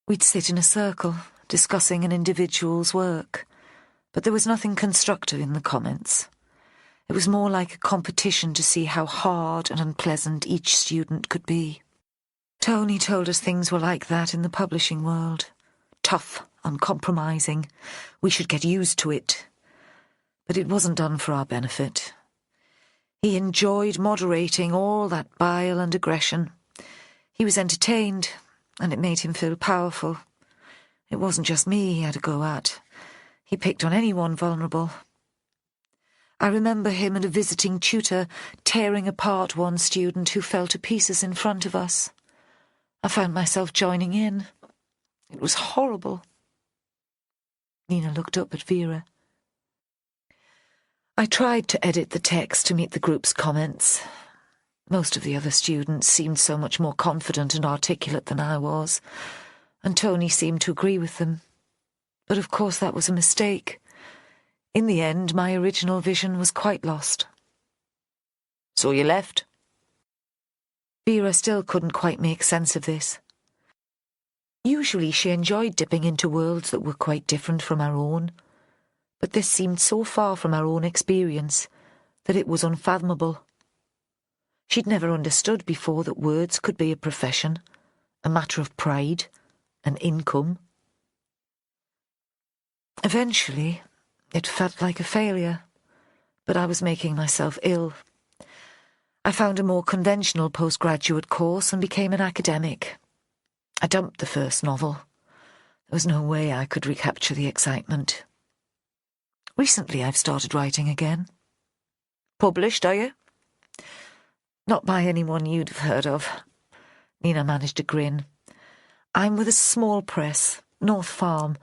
We'd sit in a circle, discussing an individual's work, but there was nothing constructive in the comments. It was more like a competition to see how hard and unpleasant each student could be. Tony told us things were like that in the publishing world. Tough, uncompromising. We should get used to it. But it wasn't done for our benefit. He enjoyed moderating all that bile and aggression. He was entertained, and it made him feel powerful. It wasn't just me he had a go at. He picked on anyone vulnerable. I remember him and a visiting tutor tearing apart one student who fell to pieces in front of us. I found myself joining in. It was horrible. Nina looked up at Vera. I tried to edit the text to meet the group's comments. Most of the other students seemed so much more confident and articulate than I was, and Tony seemed to agree with them. But of course that was a mistake. In the end, my original vision was quite lost. So you left? Vera still couldn't quite make sense of this. Usually she enjoyed dipping into worlds that were quite different from our own, but this seemed so far from our own experience that it was unfathomable. She'd never understood before that words could be a profession, a matter of pride, an income. Eventually, it felt like a failure, but I was making myself ill. I found a more conventional postgraduate course and became an academic. I dumped the first novel. There was no way I could recapture the excitement. Recently I've started writing again. Published, are you? Not by anyone you'd have heard of. Nina managed a grin. I'm with a small press, North Farm,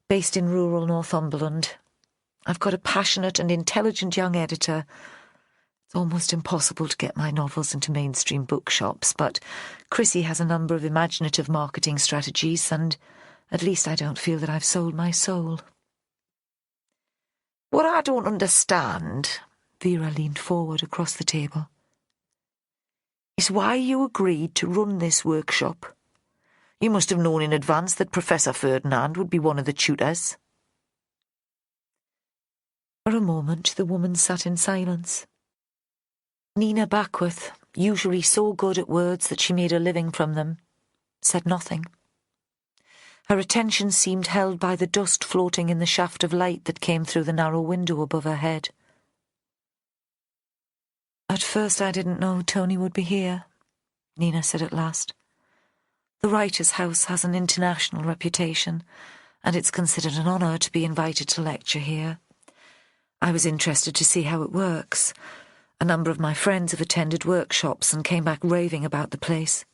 based in rural Northumberland. I've got a passionate and intelligent young editor. It's almost impossible to get my novels into mainstream bookshops, but Chrissy has a number of imaginative marketing strategies, and at least I don't feel that I've sold my soul. What I don't understand, Vera leaned forward across the table, is why you agreed to run this workshop. You must have known in advance that Professor Ferdinand would be one of the tutors. For a moment the woman sat in silence. Nina Backworth, usually so good at words that she made a living from them, said nothing. Her attention seemed held by the dust floating in the shaft of light that came through the narrow window above her head. At first I didn't know Tony would be here, Nina said at last. The Writers' House has an international reputation, and it's considered an honour to be invited to lecture here. I was interested to see how it works. A number of my friends have attended workshops and came back raving about the place.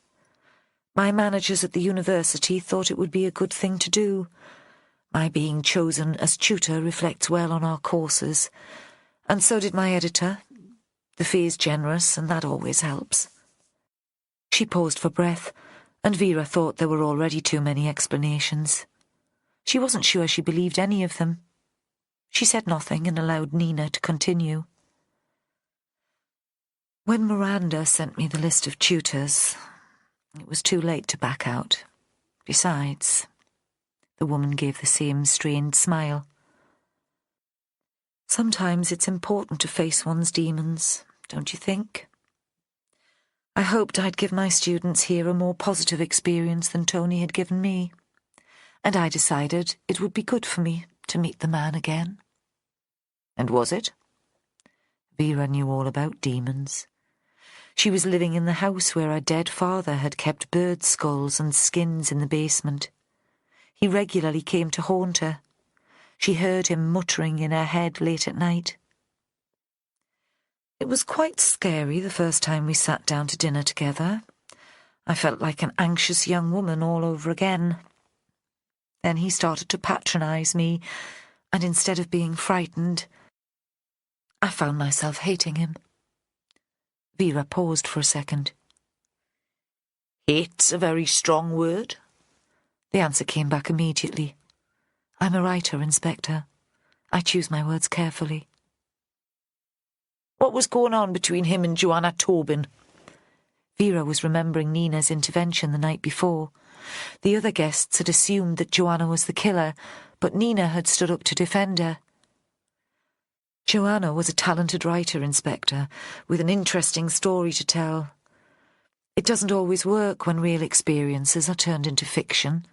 My managers at the university thought it would be a good thing to do. My being chosen as tutor reflects well on our courses, and so did my editor. The fee's generous, and that always helps. She paused for breath, and Vera thought there were already too many explanations. She wasn't sure she believed any of them. She said nothing and allowed Nina to continue. When Miranda sent me the list of tutors, it was too late to back out. Besides, the woman gave the same strained smile. Sometimes it's important to face one's demons, don't you think? I hoped I'd give my students here a more positive experience than Tony had given me, and I decided it would be good for me to meet the man again. And was it? Vera knew all about demons. She was living in the house where her dead father had kept bird skulls and skins in the basement. He regularly came to haunt her. She heard him muttering in her head late at night. It was quite scary the first time we sat down to dinner together. I felt like an anxious young woman all over again. Then he started to patronise me, and instead of being frightened, I found myself hating him. Vera paused for a second. Hate's a very strong word. The answer came back immediately. I'm a writer, Inspector. I choose my words carefully. What was going on between him and Joanna Tobin? Vera was remembering Nina's intervention the night before. The other guests had assumed that Joanna was the killer, but Nina had stood up to defend her. Joanna was a talented writer, Inspector, with an interesting story to tell. It doesn't always work when real experiences are turned into fiction,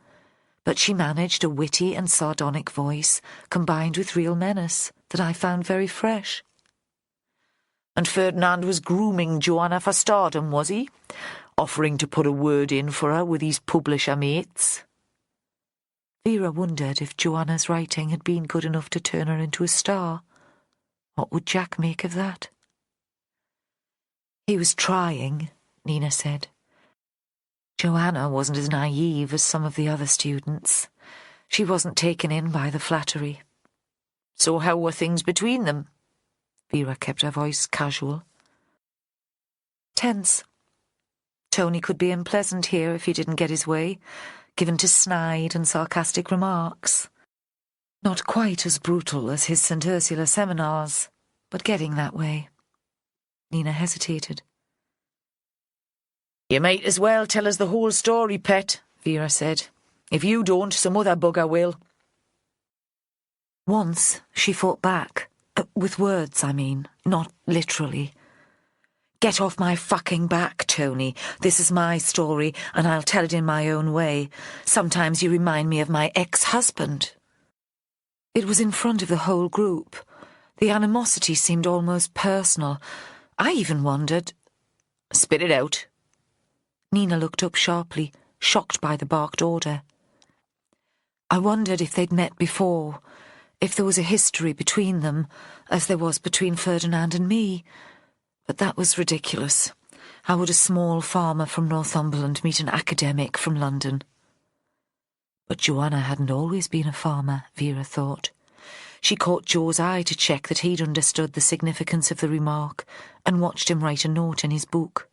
but she managed a witty and sardonic voice combined with real menace that I found very fresh. And Ferdinand was grooming Joanna for stardom, was he? Offering to put a word in for her with his publisher mates? Vera wondered if Joanna's writing had been good enough to turn her into a star. What would Jack make of that? He was trying, Nina said. Joanna wasn't as naive as some of the other students. She wasn't taken in by the flattery. So how were things between them? Vera kept her voice casual. Tense. Tony could be unpleasant here if he didn't get his way, given to snide and sarcastic remarks. Not quite as brutal as his St. Ursula seminars, but getting that way. Nina hesitated. You might as well tell us the whole story, pet, Vera said. If you don't, some other bugger will. Once she fought back. With words, I mean, not literally. Get off my fucking back, Tony. This is my story, and I'll tell it in my own way. Sometimes you remind me of my ex-husband. It was in front of the whole group. The animosity seemed almost personal. I even wondered... Spit it out. Nina looked up sharply, shocked by the barked order. I wondered if they'd met before, if there was a history between them, as there was between Ferdinand and me. But that was ridiculous. How would a small farmer from Northumberland meet an academic from London? But Joanna hadn't always been a farmer, Vera thought. She caught Joe's eye to check that he'd understood the significance of the remark and watched him write a note in his book.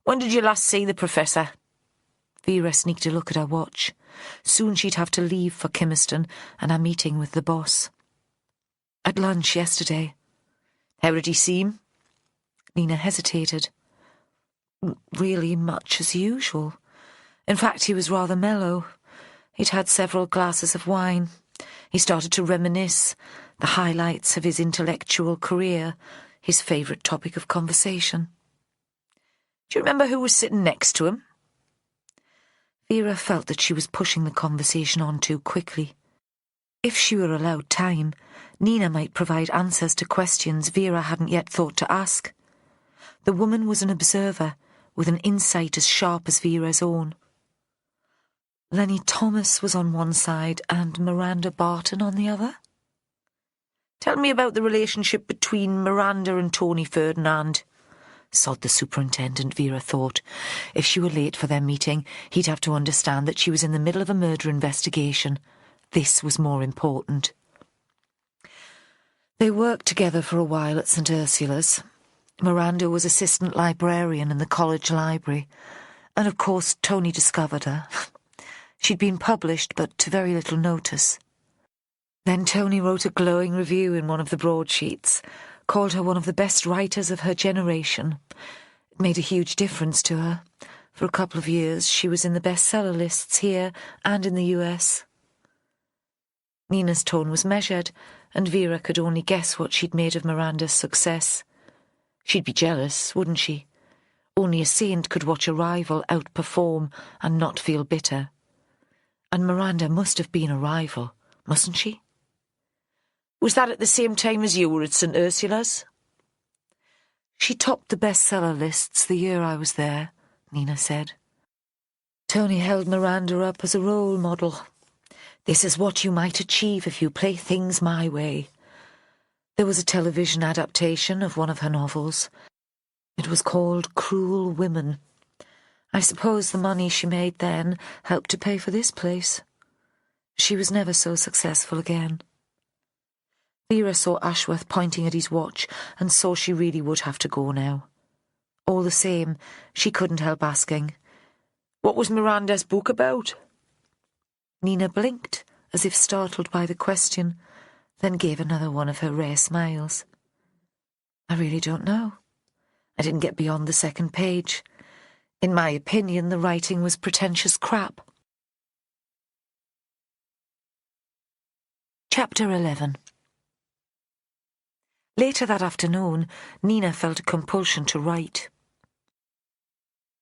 When did you last see the Professor? Vera sneaked a look at her watch. Soon she'd have to leave for Kimmerston and a meeting with the boss. At lunch yesterday. How did he seem? Nina hesitated. Really much as usual. In fact, he was rather mellow. He'd had several glasses of wine. He started to reminisce, the highlights of his intellectual career, his favourite topic of conversation. Do you remember who was sitting next to him? Vera felt that she was pushing the conversation on too quickly. If she were allowed time, Nina might provide answers to questions Vera hadn't yet thought to ask. The woman was an observer, with an insight as sharp as Vera's own. Lenny Thomas was on one side and Miranda Barton on the other. Tell me about the relationship between Miranda and Tony Ferdinand. Sod the superintendent, Vera thought. If she were late for their meeting, he'd have to understand that she was in the middle of a murder investigation. This was more important. They worked together for a while at St. Ursula's. Miranda was assistant librarian in the college library, and of course Tony discovered her. She'd been published, but to very little notice. Then Tony wrote a glowing review in one of the broadsheets, called her one of the best writers of her generation. It made a huge difference to her. For a couple of years she was in the bestseller lists here and in the US. Nina's tone was measured, and Vera could only guess what she'd made of Miranda's success. She'd be jealous, wouldn't she? Only a saint could watch a rival outperform and not feel bitter. And Miranda must have been a rival, mustn't she? Was that at the same time as you were at St. Ursula's? She topped the bestseller lists the year I was there, Nina said. Tony held Miranda up as a role model. This is what you might achieve if you play things my way. There was a television adaptation of one of her novels. It was called Cruel Women. I suppose the money she made then helped to pay for this place. She was never so successful again. Vera saw Ashworth pointing at his watch and saw she really would have to go now. All the same, she couldn't help asking, "What was Miranda's book about?" Nina blinked, as if startled by the question, then gave another one of her rare smiles. I really don't know. I didn't get beyond the second page. In my opinion, the writing was pretentious crap. Chapter 11. Later that afternoon, Nina felt a compulsion to write.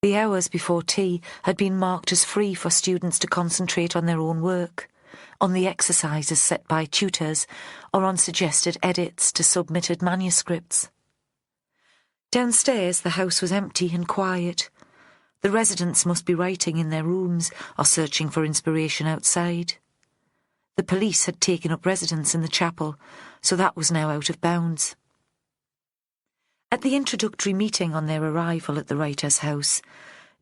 The hours before tea had been marked as free for students to concentrate on their own work, on the exercises set by tutors, or on suggested edits to submitted manuscripts. Downstairs the house was empty and quiet. The residents must be writing in their rooms or searching for inspiration outside. The police had taken up residence in the chapel, so that was now out of bounds. At the introductory meeting on their arrival at the writer's house,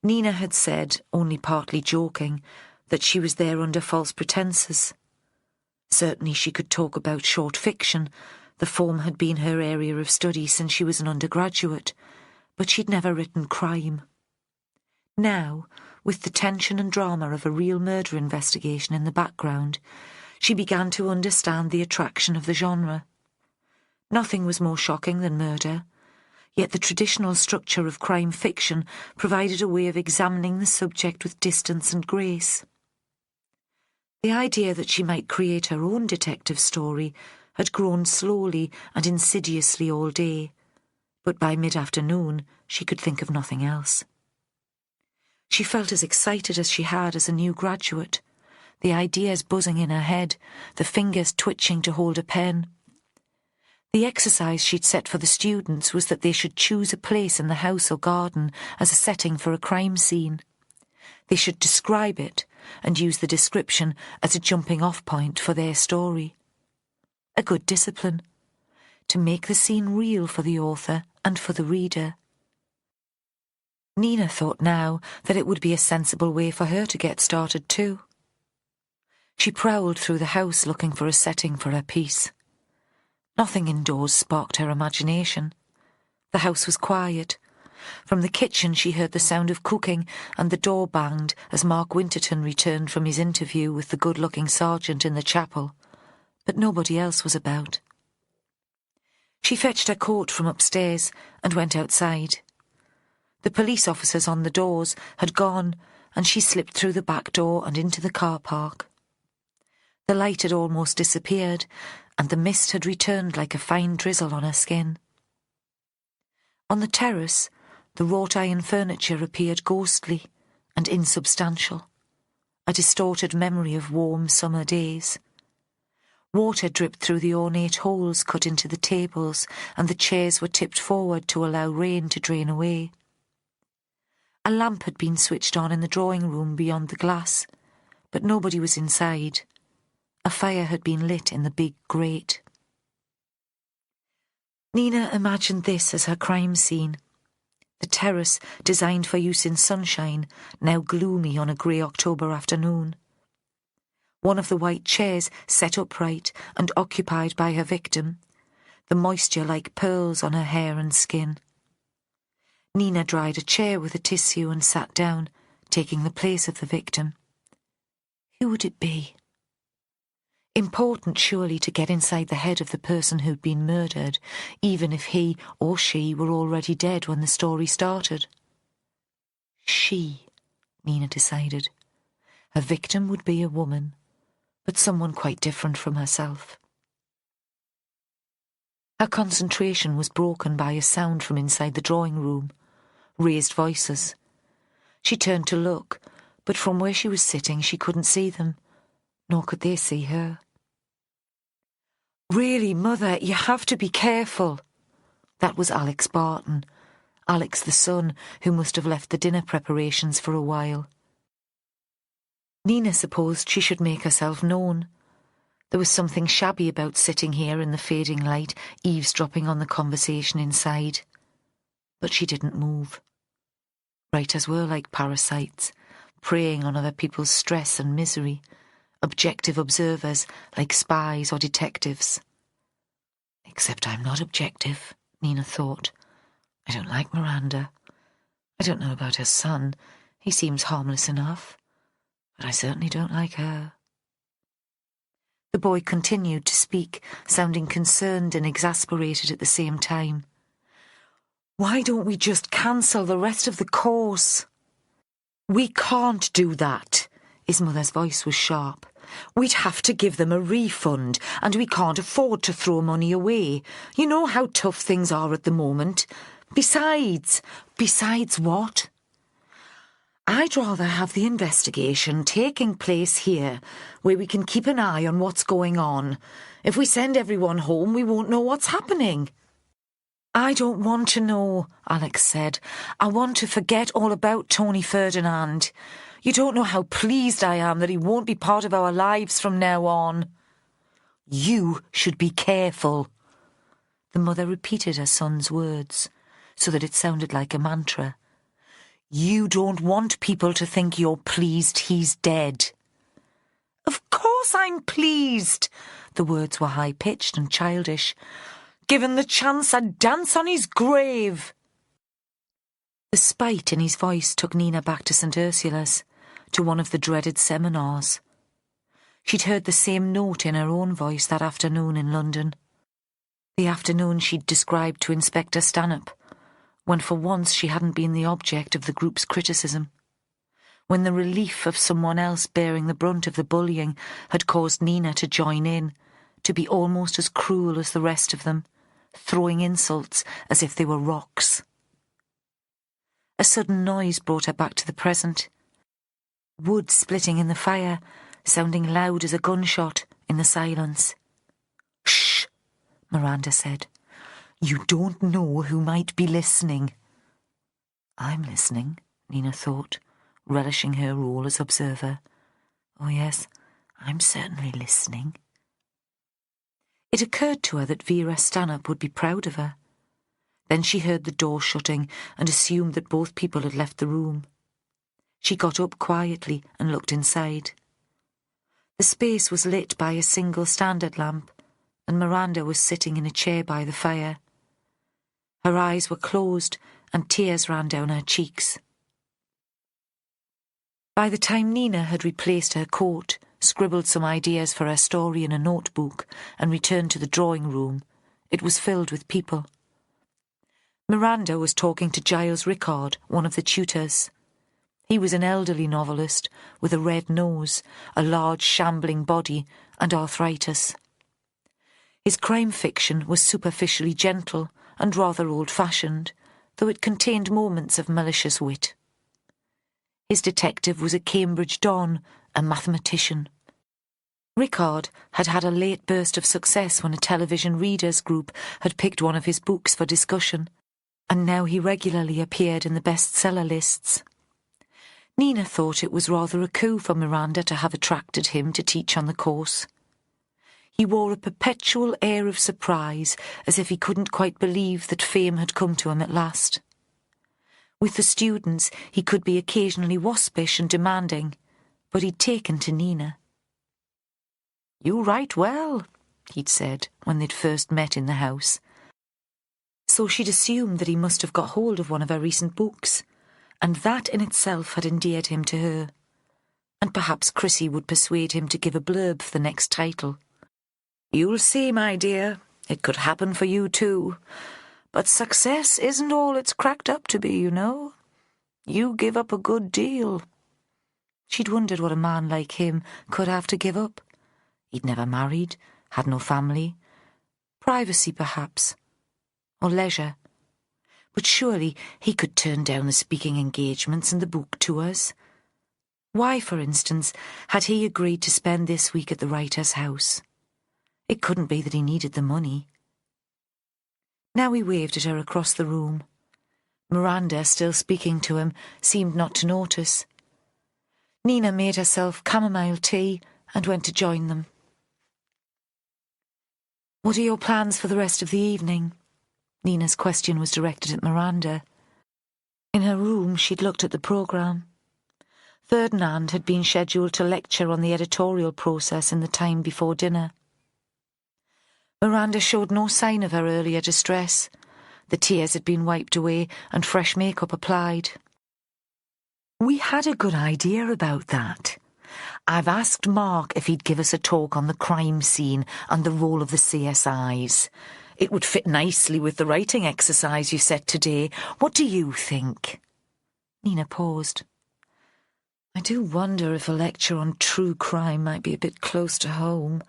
Nina had said, only partly joking, that she was there under false pretences. Certainly she could talk about short fiction. The form had been her area of study since she was an undergraduate, but she'd never written crime. Now, with the tension and drama of a real murder investigation in the background, she began to understand the attraction of the genre. Nothing was more shocking than murder, yet the traditional structure of crime fiction provided a way of examining the subject with distance and grace. The idea that she might create her own detective story had grown slowly and insidiously all day, but by mid-afternoon she could think of nothing else. She felt as excited as she had as a new graduate, the ideas buzzing in her head, the fingers twitching to hold a pen. The exercise she'd set for the students was that they should choose a place in the house or garden as a setting for a crime scene. They should describe it and use the description as a jumping-off point for their story. A good discipline, to make the scene real for the author and for the reader. Nina thought now that it would be a sensible way for her to get started too. She prowled through the house looking for a setting for her piece. Nothing indoors sparked her imagination. The house was quiet. From the kitchen she heard the sound of cooking, and the door banged as Mark Winterton returned from his interview with the good-looking sergeant in the chapel, but nobody else was about. She fetched her coat from upstairs and went outside. The police officers on the doors had gone, and she slipped through the back door and into the car park. The light had almost disappeared, and the mist had returned like a fine drizzle on her skin. On the terrace, the wrought-iron furniture appeared ghostly and insubstantial, a distorted memory of warm summer days. Water dripped through the ornate holes cut into the tables, and the chairs were tipped forward to allow rain to drain away. A lamp had been switched on in the drawing-room beyond the glass, but nobody was inside. A fire had been lit in the big grate. Nina imagined this as her crime scene. The terrace, designed for use in sunshine, now gloomy on a grey October afternoon. One of the white chairs set upright and occupied by her victim, the moisture like pearls on her hair and skin. Nina dried a chair with a tissue and sat down, taking the place of the victim. Who would it be? Important, surely, to get inside the head of the person who'd been murdered, even if he or she were already dead when the story started. She, Nina decided. Her victim would be a woman, but someone quite different from herself. Her concentration was broken by a sound from inside the drawing-room. Raised voices. She turned to look, but from where she was sitting she couldn't see them, nor could they see her. "Really, Mother, you have to be careful." That was Alex Barton, Alex the son, who must have left the dinner preparations for a while. Nina supposed she should make herself known. There was something shabby about sitting here in the fading light, eavesdropping on the conversation inside. But she didn't move. Writers were like parasites, preying on other people's stress and misery, objective observers like spies or detectives. Except I'm not objective, Nina thought. I don't like Miranda. I don't know about her son. He seems harmless enough. But I certainly don't like her. The boy continued to speak, sounding concerned and exasperated at the same time. "Why don't we just cancel the rest of the course?" "We can't do that." His mother's voice was sharp. "We'd have to give them a refund, and we can't afford to throw money away. You know how tough things are at the moment. Besides what? I'd rather have the investigation taking place here, where we can keep an eye on what's going on. If we send everyone home, we won't know what's happening." I don't want to know, Alex said. I want to forget all about Tony Ferdinand. You don't know how pleased I am that he won't be part of our lives from now on. You should be careful. The mother repeated her son's words, so that it sounded like a mantra. You don't want people to think you're pleased he's dead. Of course I'm pleased. The words were high-pitched and childish. Given the chance, I'd dance on his grave. The spite in his voice took Nina back to St. Ursula's, to one of the dreaded seminars. She'd heard the same note in her own voice that afternoon in London. The afternoon she'd described to Inspector Stanhope, when for once she hadn't been the object of the group's criticism. When the relief of someone else bearing the brunt of the bullying had caused Nina to join in, to be almost as cruel as the rest of them, throwing insults as if they were rocks. A sudden noise brought her back to the present. Wood splitting in the fire, sounding loud as a gunshot in the silence. "Shh," Miranda said. "You don't know who might be listening." I'm listening, Nina thought, relishing her role as observer. Oh yes, I'm certainly listening. It occurred to her that Vera Stanhope would be proud of her. Then she heard the door shutting and assumed that both people had left the room. She got up quietly and looked inside. The space was lit by a single standard lamp, and Miranda was sitting in a chair by the fire. Her eyes were closed and tears ran down her cheeks. By the time Nina had replaced her coat, scribbled some ideas for her story in a notebook, and returned to the drawing room, it was filled with people. Miranda was talking to Giles Rickard, one of the tutors. He was an elderly novelist with a red nose, a large shambling body, and arthritis. His crime fiction was superficially gentle and rather old-fashioned, though it contained moments of malicious wit. His detective was a Cambridge don, a mathematician. Rickard had had a late burst of success when a television readers group had picked one of his books for discussion, and now he regularly appeared in the bestseller lists. Nina thought it was rather a coup for Miranda to have attracted him to teach on the course. He wore a perpetual air of surprise, as if he couldn't quite believe that fame had come to him at last. With the students, he could be occasionally waspish and demanding, but he'd taken to Nina. "You write well," he'd said when they'd first met in the house. So she'd assumed that he must have got hold of one of her recent books, and that in itself had endeared him to her. And perhaps Chrissy would persuade him to give a blurb for the next title. "You'll see, my dear, it could happen for you too. But success isn't all it's cracked up to be, you know. You give up a good deal." She'd wondered what a man like him could have to give up. He'd never married, had no family. Privacy, perhaps. Or leisure. But surely he could turn down the speaking engagements and the book tours. Why, for instance, had he agreed to spend this week at the writer's house? It couldn't be that he needed the money. Now he waved at her across the room. Miranda, still speaking to him, seemed not to notice. Nina made herself chamomile tea and went to join them. "What are your plans for the rest of the evening?" Nina's question was directed at Miranda. In her room, she'd looked at the programme. Ferdinand had been scheduled to lecture on the editorial process in the time before dinner. Miranda showed no sign of her earlier distress. The tears had been wiped away and fresh makeup applied. "We had a good idea about that. I've asked Mark if he'd give us a talk on the crime scene and the role of the CSIs. It would fit nicely with the writing exercise you set today. What do you think?" Nina paused. "I do wonder if a lecture on true crime might be a bit close to home,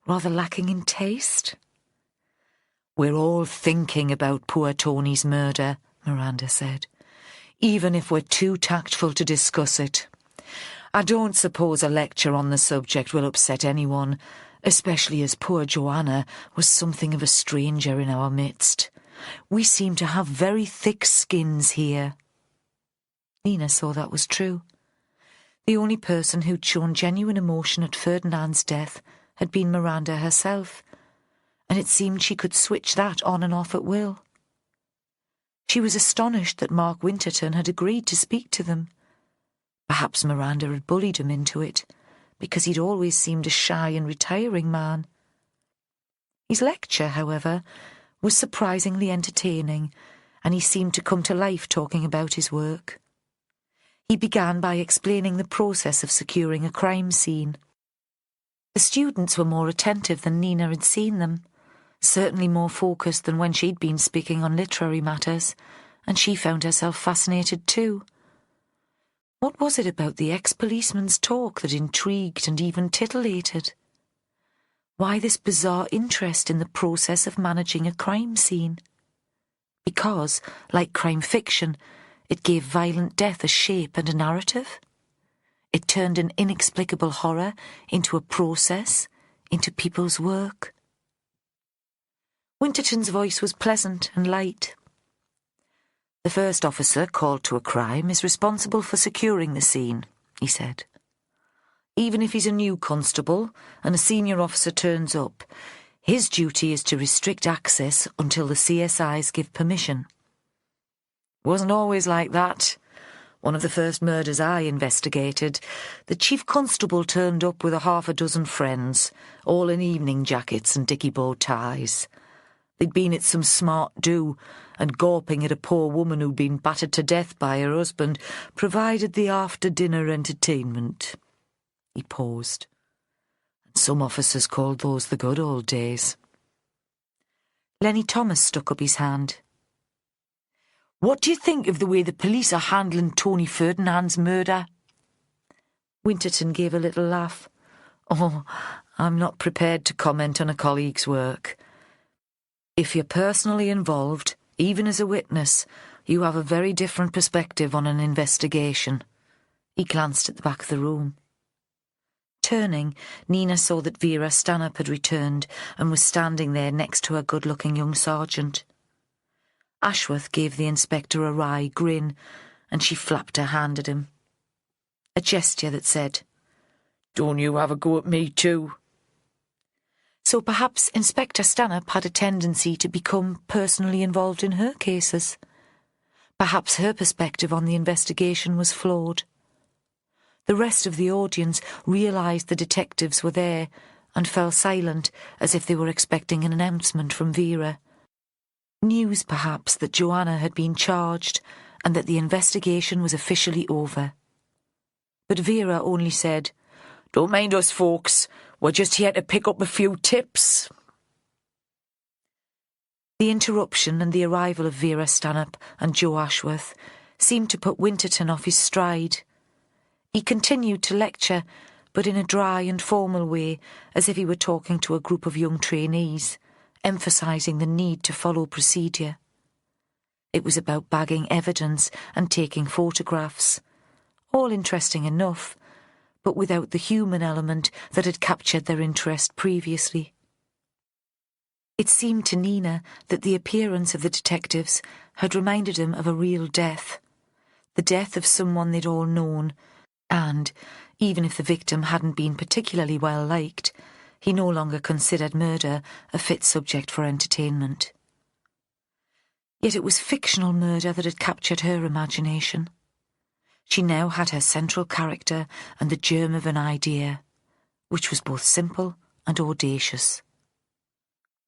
rather lacking in taste." "We're all thinking about poor Tony's murder," Miranda said, "even if we're too tactful to discuss it. I don't suppose a lecture on the subject will upset anyone, especially as poor Joanna was something of a stranger in our midst. We seem to have very thick skins here. Nina saw that was true. The only person who'd shown genuine emotion at Ferdinand's death had been Miranda herself, and it seemed she could switch that on and off at will. She was astonished that Mark Winterton had agreed to speak to them. Perhaps Miranda had bullied him into it, because he'd always seemed a shy and retiring man. His lecture, however, was surprisingly entertaining, and he seemed to come to life talking about his work. He began by explaining the process of securing a crime scene. The students were more attentive than Nina had seen them, certainly more focused than when she'd been speaking on literary matters, and she found herself fascinated too. What was it about the ex-policeman's talk that intrigued and even titillated? Why this bizarre interest in the process of managing a crime scene? Because, like crime fiction, it gave violent death a shape and a narrative. It turned an inexplicable horror into a process, into people's work. Winterton's voice was pleasant and light. The first officer called to a crime is responsible for securing the scene, he said. Even if he's a new constable and a senior officer turns up, his duty is to restrict access until the CSIs give permission. It wasn't always like that. One of the first murders I investigated, the chief constable turned up with half a dozen friends, all in evening jackets and dicky bow ties. They'd been at some smart do, and gawping at a poor woman who'd been battered to death by her husband provided the after-dinner entertainment. He paused. Some officers called those the good old days. Lenny Thomas stuck up his hand. What do you think of the way the police are handling Tony Ferdinand's murder? Winterton gave a little laugh. Oh, I'm not prepared to comment on a colleague's work. If you're personally involved, even as a witness, you have a very different perspective on an investigation. He glanced at the back of the room. Turning, Nina saw that Vera Stanhope had returned and was standing there next to her good-looking young sergeant. Ashworth gave the inspector a wry grin, and she flapped her hand at him. A gesture that said, "Don't you have a go at me too." So perhaps Inspector Stanhope had a tendency to become personally involved in her cases. Perhaps her perspective on the investigation was flawed. The rest of the audience realised the detectives were there and fell silent as if they were expecting an announcement from Vera. News, perhaps, that Joanna had been charged and that the investigation was officially over. But Vera only said, "Don't mind us, folks. We're just here to pick up a few tips." The interruption and the arrival of Vera Stanhope and Joe Ashworth seemed to put Winterton off his stride. He continued to lecture, but in a dry and formal way, as if he were talking to a group of young trainees, emphasising the need to follow procedure. It was about bagging evidence and taking photographs. All interesting enough, but without the human element that had captured their interest previously. It seemed to Nina that the appearance of the detectives had reminded him of a real death, the death of someone they'd all known, and, even if the victim hadn't been particularly well liked, he no longer considered murder a fit subject for entertainment. Yet it was fictional murder that had captured her imagination. She now had her central character and the germ of an idea, which was both simple and audacious.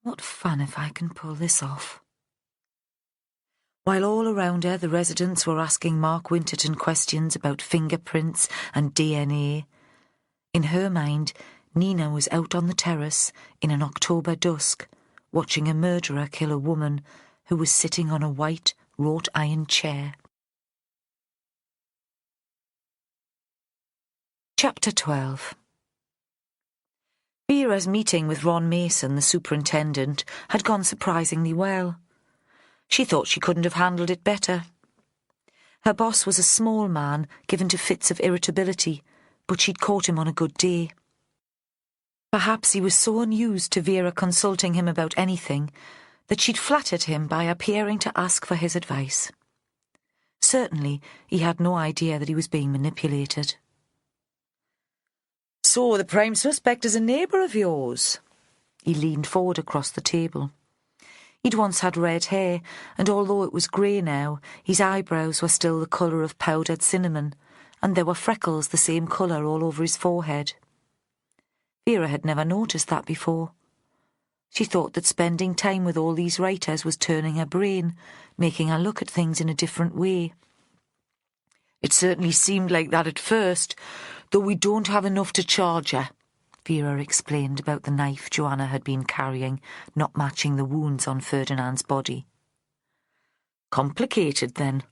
What fun if I can pull this off. While all around her the residents were asking Mark Winterton questions about fingerprints and DNA, in her mind Nina was out on the terrace in an October dusk, watching a murderer kill a woman who was sitting on a white wrought iron chair. Chapter 12. Vera's meeting with Ron Mason, the superintendent, had gone surprisingly well. She thought she couldn't have handled it better. Her boss was a small man given to fits of irritability, but she'd caught him on a good day. Perhaps he was so unused to Vera consulting him about anything that she'd flattered him by appearing to ask for his advice. Certainly, he had no idea that he was being manipulated. So the prime suspect is a neighbour of yours? He leaned forward across the table. He'd once had red hair, and although it was grey now, his eyebrows were still the colour of powdered cinnamon, and there were freckles the same colour all over his forehead. Vera had never noticed that before. She thought that spending time with all these writers was turning her brain, making her look at things in a different way. It certainly seemed like that at first, though we don't have enough to charge her, Vera explained about the knife Joanna had been carrying, not matching the wounds on Ferdinand's body. Complicated, then.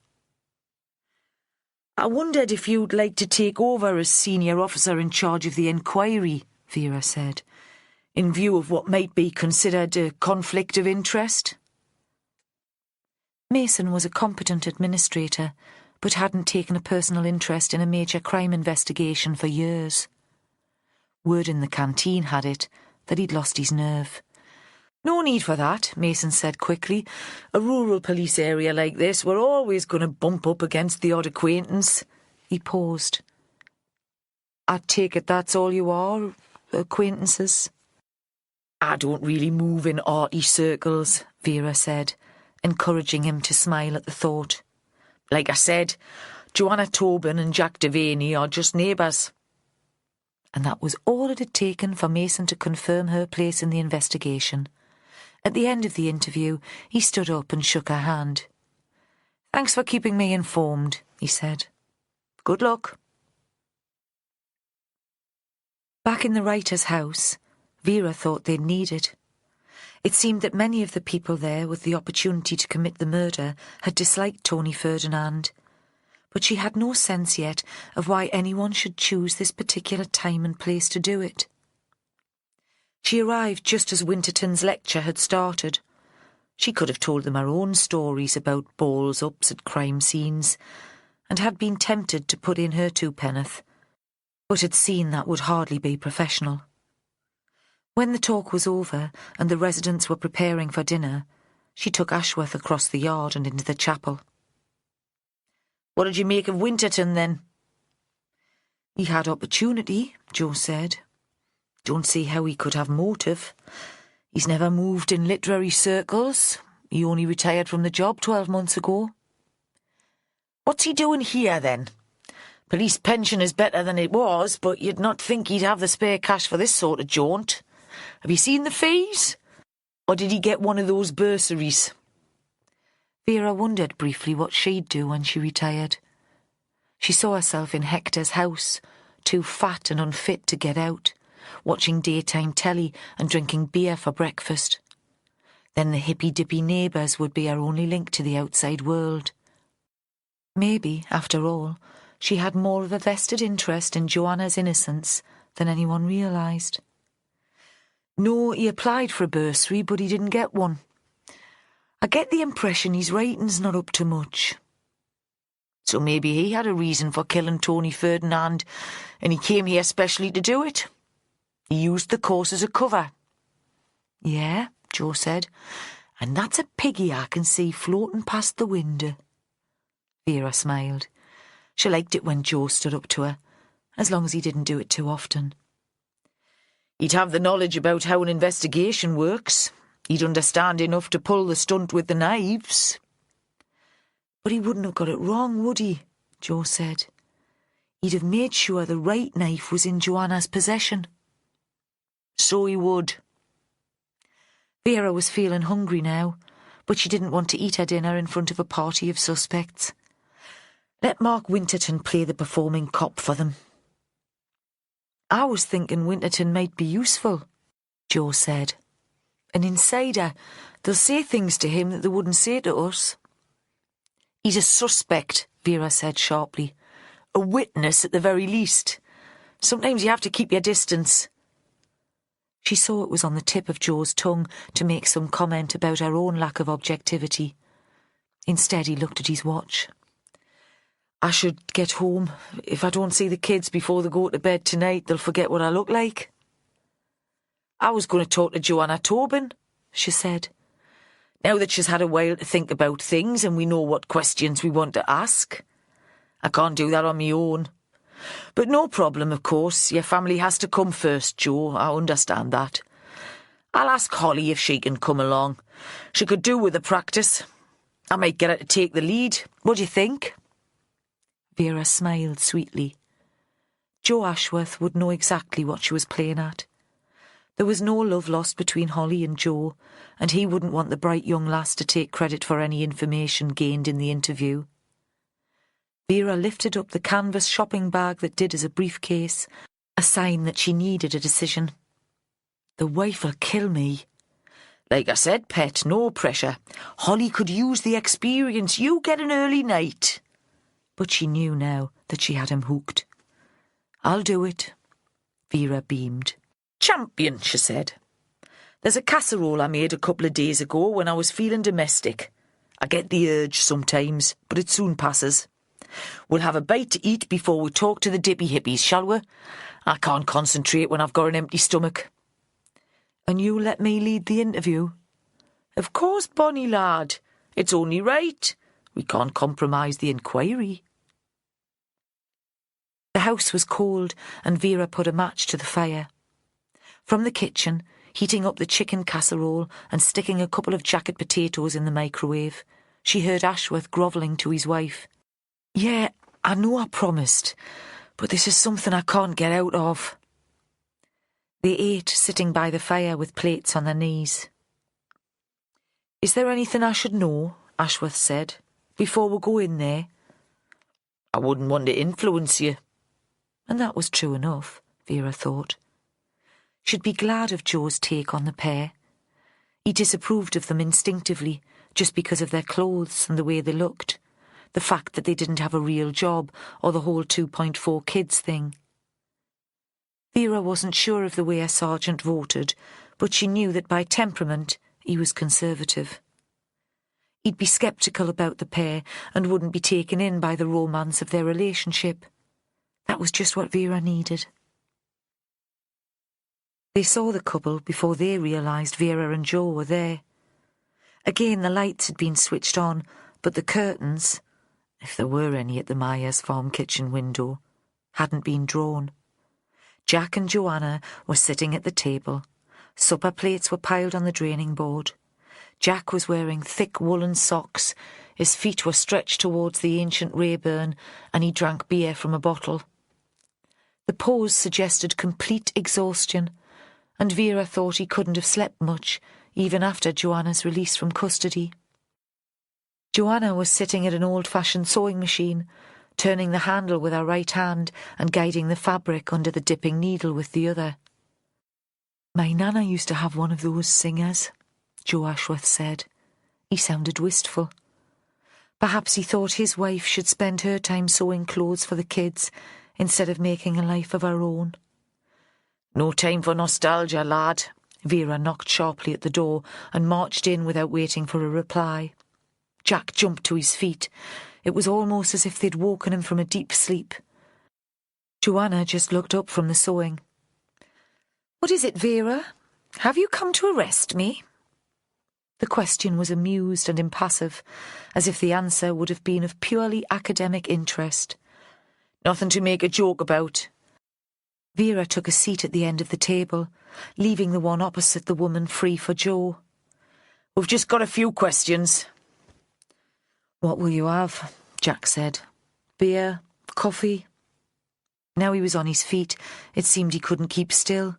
I wondered if you'd like to take over as senior officer in charge of the inquiry, Vera said, in view of what might be considered a conflict of interest. Mason was a competent administrator, but hadn't taken a personal interest in a major crime investigation for years. Word in the canteen had it that he'd lost his nerve. No need for that, Mason said quickly. A rural police area like this, we're always going to bump up against the odd acquaintance. He paused. I take it that's all you are, acquaintances? I don't really move in arty circles, Vera said, encouraging him to smile at the thought. Like I said, Joanna Tobin and Jack Devaney are just neighbours. And that was all it had taken for Mason to confirm her place in the investigation. At the end of the interview, he stood up and shook her hand. Thanks for keeping me informed, he said. Good luck. Back in the writer's house, Vera thought they'd need it. It seemed that many of the people there with the opportunity to commit the murder had disliked Tony Ferdinand, but she had no sense yet of why anyone should choose this particular time and place to do it. She arrived just as Winterton's lecture had started. She could have told them her own stories about balls-ups at crime scenes, and had been tempted to put in her twopenneth, but had seen that would hardly be professional. When the talk was over and the residents were preparing for dinner, she took Ashworth across the yard and into the chapel. What did you make of Winterton, then? He had opportunity, Jo said. Don't see how he could have motive. He's never moved in literary circles. He only retired from the job 12 months ago. What's he doing here, then? Police pension is better than it was, but you'd not think he'd have the spare cash for this sort of jaunt. Have you seen the fees? Or did he get one of those bursaries? Vera wondered briefly what she'd do when she retired. She saw herself in Hector's house, too fat and unfit to get out, watching daytime telly and drinking beer for breakfast. Then the hippy-dippy neighbours would be her only link to the outside world. Maybe, after all, she had more of a vested interest in Joanna's innocence than anyone realised. No, he applied for a bursary, but he didn't get one. I get the impression his writing's not up to much. So maybe he had a reason for killing Tony Ferdinand, and he came here specially to do it. He used the course as a cover. Yeah, Jo said, and that's a piggy I can see floating past the window. Vera smiled. She liked it when Jo stood up to her, as long as he didn't do it too often. He'd have the knowledge about how an investigation works. He'd understand enough to pull the stunt with the knives. But he wouldn't have got it wrong, would he? Jo said. He'd have made sure the right knife was in Joanna's possession. So he would. Vera was feeling hungry now, but she didn't want to eat her dinner in front of a party of suspects. Let Mark Winterton play the performing cop for them. I was thinking Winterton might be useful, Jo said. An insider. They'll say things to him that they wouldn't say to us. He's a suspect, Vera said sharply. A witness at the very least. Sometimes you have to keep your distance. She saw it was on the tip of Jo's tongue to make some comment about her own lack of objectivity. Instead, he looked at his watch. I should get home. If I don't see the kids before they go to bed tonight, they'll forget what I look like. I was going to talk to Joanna Tobin, she said. Now that she's had a while to think about things and we know what questions we want to ask. I can't do that on my own. But no problem, of course. Your family has to come first, Joe. I understand that. I'll ask Holly if she can come along. She could do with the practice. I might get her to take the lead. What do you think? Vera smiled sweetly. Joe Ashworth would know exactly what she was playing at. There was no love lost between Holly and Joe, and he wouldn't want the bright young lass to take credit for any information gained in the interview. Vera lifted up the canvas shopping bag that did as a briefcase, a sign that she needed a decision. The wife'll kill me. Like I said, pet, no pressure. Holly could use the experience. You get an early night. But she knew now that she had him hooked. I'll do it. Vera beamed. Champion, she said. There's a casserole I made a couple of days ago when I was feeling domestic. I get the urge sometimes, but it soon passes. We'll have a bite to eat before we talk to the dippy hippies, shall we? I can't concentrate when I've got an empty stomach. And you let me lead the interview? Of course, Bonnie lad. It's only right. We can't compromise the inquiry. The house was cold, and Vera put a match to the fire. From the kitchen, heating up the chicken casserole and sticking a couple of jacket potatoes in the microwave, she heard Ashworth grovelling to his wife. Yeah, I know I promised, but this is something I can't get out of. They ate, sitting by the fire with plates on their knees. Is there anything I should know, Ashworth said, before we go in there? I wouldn't want to influence you. And that was true enough, Vera thought. She'd be glad of Joe's take on the pair. He disapproved of them instinctively, just because of their clothes and the way they looked, the fact that they didn't have a real job, or the whole 2.4 kids thing. Vera wasn't sure of the way a sergeant voted, but she knew that by temperament he was conservative. He'd be sceptical about the pair and wouldn't be taken in by the romance of their relationship. That was just what Vera needed. They saw the couple before they realised Vera and Joe were there. Again the lights had been switched on, but the curtains, if there were any at the Myers farm kitchen window, hadn't been drawn. Jack and Joanna were sitting at the table. Supper plates were piled on the draining board. Jack was wearing thick woolen socks, his feet were stretched towards the ancient Rayburn, and he drank beer from a bottle. The pose suggested complete exhaustion, and Vera thought he couldn't have slept much, even after Joanna's release from custody. Joanna was sitting at an old-fashioned sewing machine, turning the handle with her right hand and guiding the fabric under the dipping needle with the other. My Nana used to have one of those singers, Joe Ashworth said. He sounded wistful. Perhaps he thought his wife should spend her time sewing clothes for the kids instead of making a life of her own. No time for nostalgia, lad. Vera knocked sharply at the door and marched in without waiting for a reply. Jack jumped to his feet. It was almost as if they'd woken him from a deep sleep. Joanna just looked up from the sewing. What is it, Vera? Have you come to arrest me? The question was amused and impassive, as if the answer would have been of purely academic interest. Nothing to make a joke about. Vera took a seat at the end of the table, leaving the one opposite the woman free for Joe. We've just got a few questions. What will you have? Jack said. Beer? Coffee? Now he was on his feet, it seemed he couldn't keep still.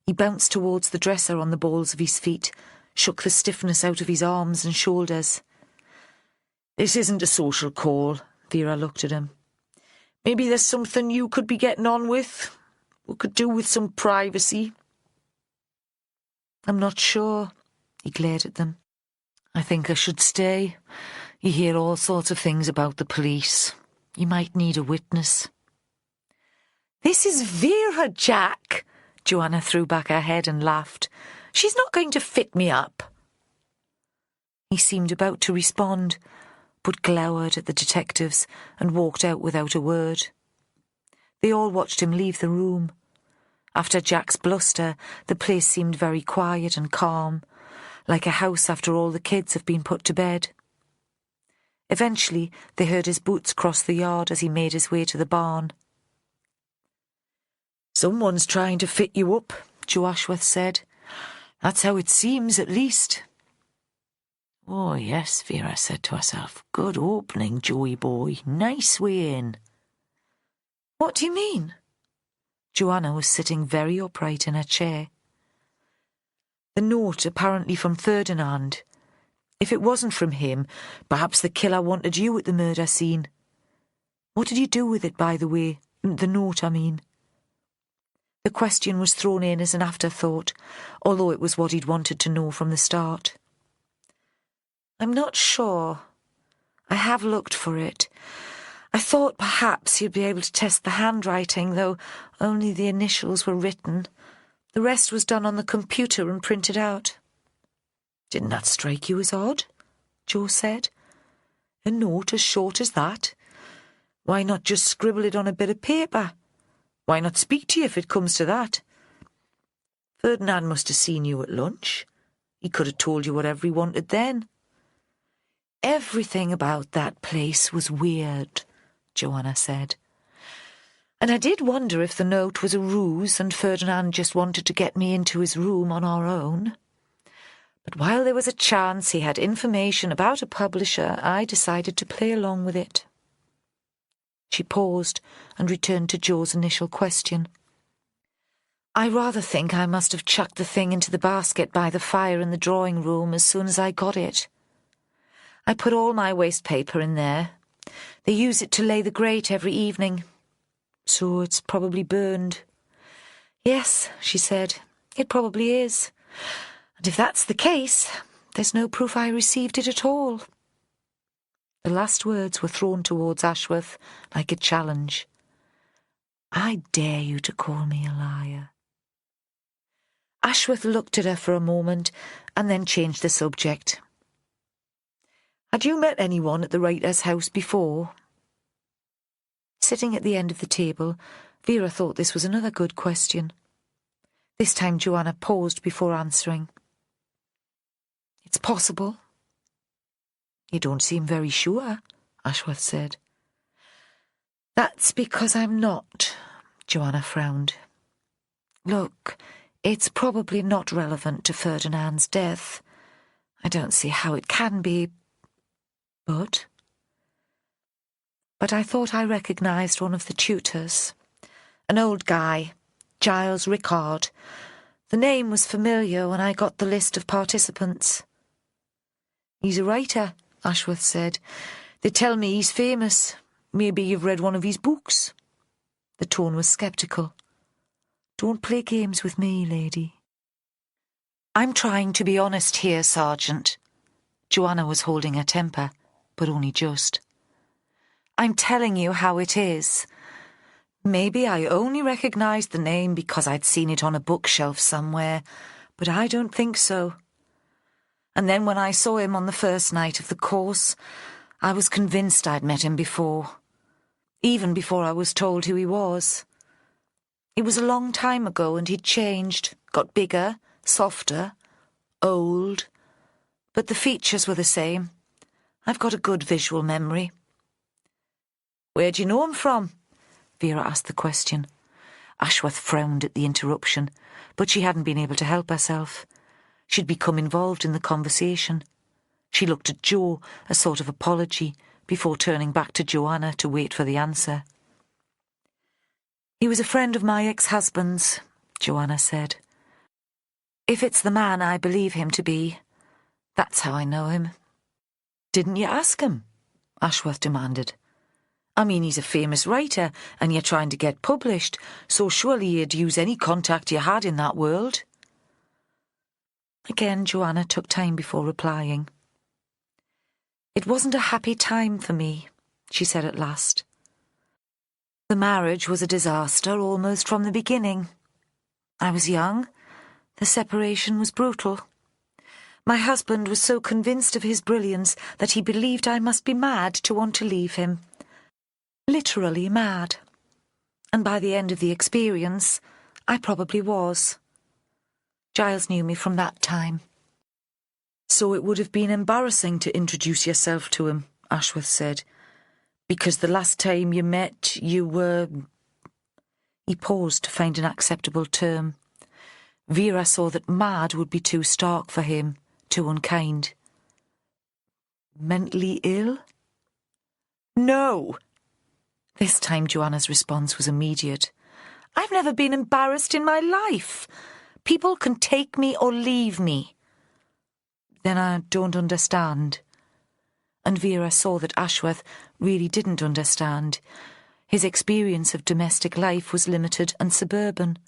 He bounced towards the dresser on the balls of his feet, shook the stiffness out of his arms and shoulders. This isn't a social call. Vera looked at him. Maybe there's something you could be getting on with. We could do with some privacy. I'm not sure. He glared at them. I think I should stay. You hear all sorts of things about the police. You might need a witness. This is Vera, Jack. Joanna threw back her head and laughed. She's not going to fit me up. He seemed about to respond, but glowered at the detectives and walked out without a word. They all watched him leave the room. After Jack's bluster, the place seemed very quiet and calm. like a house after all the kids have been put to bed. Eventually, they heard his boots cross the yard as he made his way to the barn. "Someone's trying to fit you up," Joe Ashworth said. "That's how it seems, at least." "Oh, yes," Vera said to herself. "Good opening, Joey boy. Nice way in." "What do you mean?" Joanna was sitting very upright in her chair. "The note, apparently from Ferdinand. If it wasn't from him, perhaps the killer wanted you at the murder scene. What did you do with it, by the way? The note, I mean." The question was thrown in as an afterthought, although it was what he'd wanted to know from the start. "I'm not sure. I have looked for it. I thought perhaps you'd be able to test the handwriting, though only the initials were written. The rest was done on the computer and printed out." "Didn't that strike you as odd?" Joe said. "A note as short as that? Why not just scribble it on a bit of paper? Why not speak to you if it comes to that? Ferdinand must have seen you at lunch. He could have told you whatever he wanted then." "Everything about that place was weird," Joanna said. "And I did wonder if the note was a ruse and Ferdinand just wanted to get me into his room on our own. But while there was a chance he had information about a publisher, I decided to play along with it." She paused and returned to Joe's initial question. "I rather think I must have chucked the thing into the basket by the fire in the drawing room as soon as I got it. I put all my waste paper in there. They use it to lay the grate every evening. So it's probably burned." "Yes," she said, "it probably is. And if that's the case, there's no proof I received it at all." The last words were thrown towards Ashworth like a challenge. "I dare you to call me a liar." Ashworth looked at her for a moment and then changed the subject. "Had you met anyone at the writer's house before?" Sitting at the end of the table, Vera thought this was another good question. This time Joanna paused before answering. "It's possible." "You don't seem very sure," Ashworth said. "That's because I'm not," Joanna frowned. "Look, it's probably not relevant to Ferdinand's death. I don't see how it can be. But I thought I recognised one of the tutors. An old guy, Giles Rickard. The name was familiar when I got the list of participants." "He's a writer," Ashworth said. "They tell me he's famous. Maybe you've read one of his books." The tone was sceptical. "Don't play games with me, lady." "I'm trying to be honest here, Sergeant." Joanna was holding her temper, but only just. "I'm telling you how it is. Maybe I only recognised the name because I'd seen it on a bookshelf somewhere, but I don't think so. And then when I saw him on the first night of the course, I was convinced I'd met him before, even before I was told who he was. It was a long time ago and he'd changed, got bigger, softer, old, but the features were the same. I've got a good visual memory." "Where do you know him from?" Vera asked the question. Ashworth frowned at the interruption, but she hadn't been able to help herself. She'd become involved in the conversation. She looked at Joe, a sort of apology, before turning back to Joanna to wait for the answer. "He was a friend of my ex-husband's," Joanna said. "If it's the man I believe him to be, that's how I know him." "Didn't you ask him?" Ashworth demanded. "I mean, he's a famous writer, and you're trying to get published, so surely you'd use any contact you had in that world." Again, Joanna took time before replying. "It wasn't a happy time for me," she said at last. "The marriage was a disaster almost from the beginning. I was young. The separation was brutal. My husband was so convinced of his brilliance that he believed I must be mad to want to leave him. Literally mad. And by the end of the experience, I probably was. Giles knew me from that time. So it would have been embarrassing to introduce yourself to him, Ashworth said, because the last time you met, you were... He paused to find an acceptable term. Vera saw that mad would be too stark for him, too unkind. Mentally ill? No! This time Joanna's response was immediate. I've never been embarrassed in my life. People can take me or leave me. Then I don't understand. And Vera saw that Ashworth really didn't understand. His experience of domestic life was limited and suburban.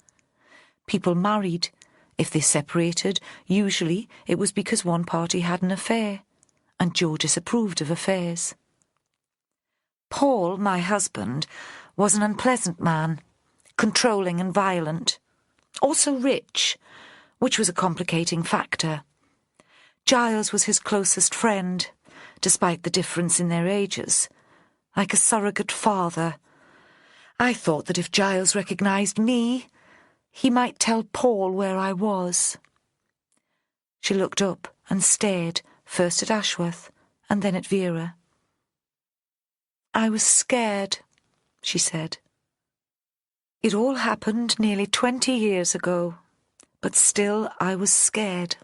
People married. If they separated, usually it was because one party had an affair, and Joe disapproved of affairs. Paul, my husband, was an unpleasant man, controlling and violent, also rich, which was a complicating factor. Giles was his closest friend, despite the difference in their ages, like a surrogate father. I thought that if Giles recognised me, he might tell Paul where I was. She looked up and stared, first at Ashworth and then at Vera. I was scared, she said. It all happened nearly 20 years ago, but still I was scared.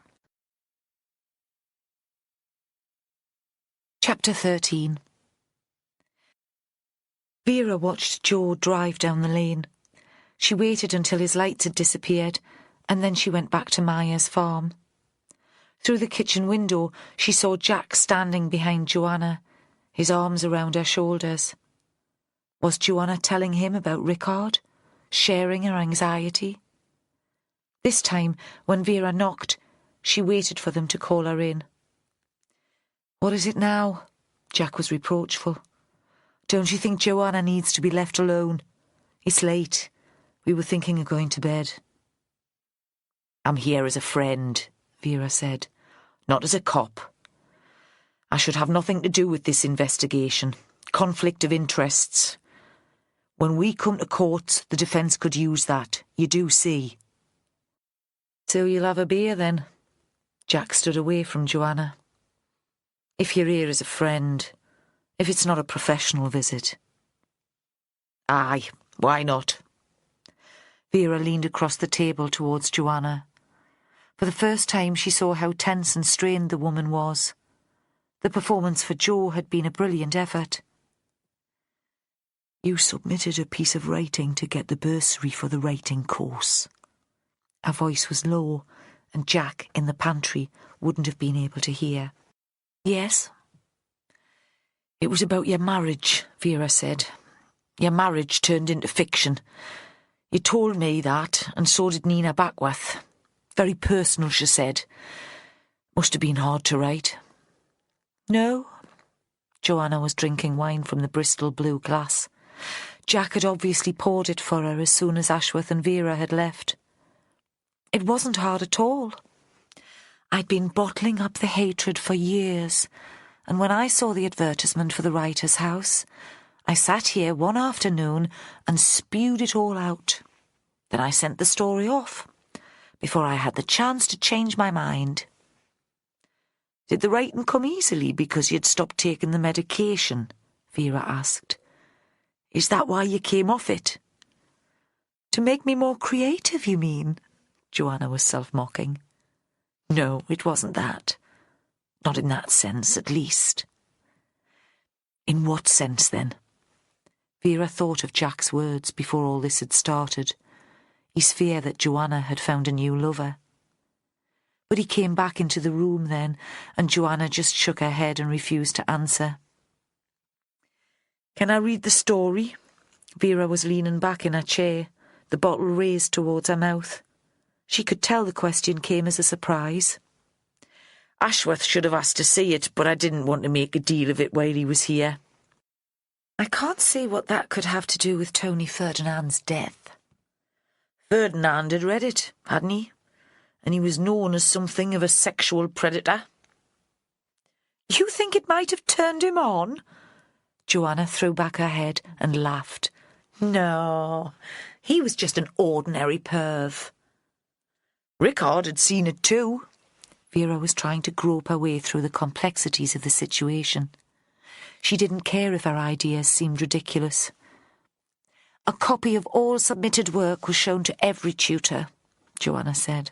Chapter 13. Vera watched Joe drive down the lane. She waited until his lights had disappeared, and then she went back to Maya's farm. Through the kitchen window, she saw Jack standing behind Joanna, his arms around her shoulders. Was Joanna telling him about Rickard, sharing her anxiety? This time, when Vera knocked, she waited for them to call her in. What is it now? Jack was reproachful. Don't you think Joanna needs to be left alone? It's late. We were thinking of going to bed. I'm here as a friend, Vera said, not as a cop. I should have nothing to do with this investigation. Conflict of interests. When we come to court, the defence could use that. You do see. So you'll have a beer then? Jack stood away from Joanna. If you're here as a friend, if it's not a professional visit. Aye, why not? Vera leaned across the table towards Joanna. For the first time she saw how tense and strained the woman was. The performance for Joe had been a brilliant effort. You submitted a piece of writing to get the bursary for the writing course. Her voice was low, and Jack, in the pantry, wouldn't have been able to hear. Yes? It was about your marriage, Vera said. Your marriage turned into fiction. You told me that, and so did Nina Backworth. Very personal, she said. Must have been hard to write. No. Joanna was drinking wine from the Bristol blue glass. Jack had obviously poured it for her as soon as Ashworth and Vera had left. It wasn't hard at all. I'd been bottling up the hatred for years, and when I saw the advertisement for the writer's house, I sat here one afternoon and spewed it all out. Then I sent the story off, before I had the chance to change my mind. Did the writing come easily because you'd stopped taking the medication? Vera asked. Is that why you came off it? To make me more creative, you mean? Joanna was self-mocking. No, it wasn't that. Not in that sense, at least. In what sense, then? Vera thought of Jack's words before all this had started. His fear that Joanna had found a new lover. But he came back into the room then, and Joanna just shook her head and refused to answer. Can I read the story? Vera was leaning back in her chair, the bottle raised towards her mouth. She could tell the question came as a surprise. Ashworth should have asked to see it, but I didn't want to make a deal of it while he was here. I can't see what that could have to do with Tony Ferdinand's death. Ferdinand had read it, hadn't he? And he was known as something of a sexual predator. You think it might have turned him on? Joanna threw back her head and laughed. No, he was just an ordinary perv. Rickard had seen it too. Vera was trying to grope her way through the complexities of the situation. She didn't care if her ideas seemed ridiculous. A copy of all submitted work was shown to every tutor, Joanna said.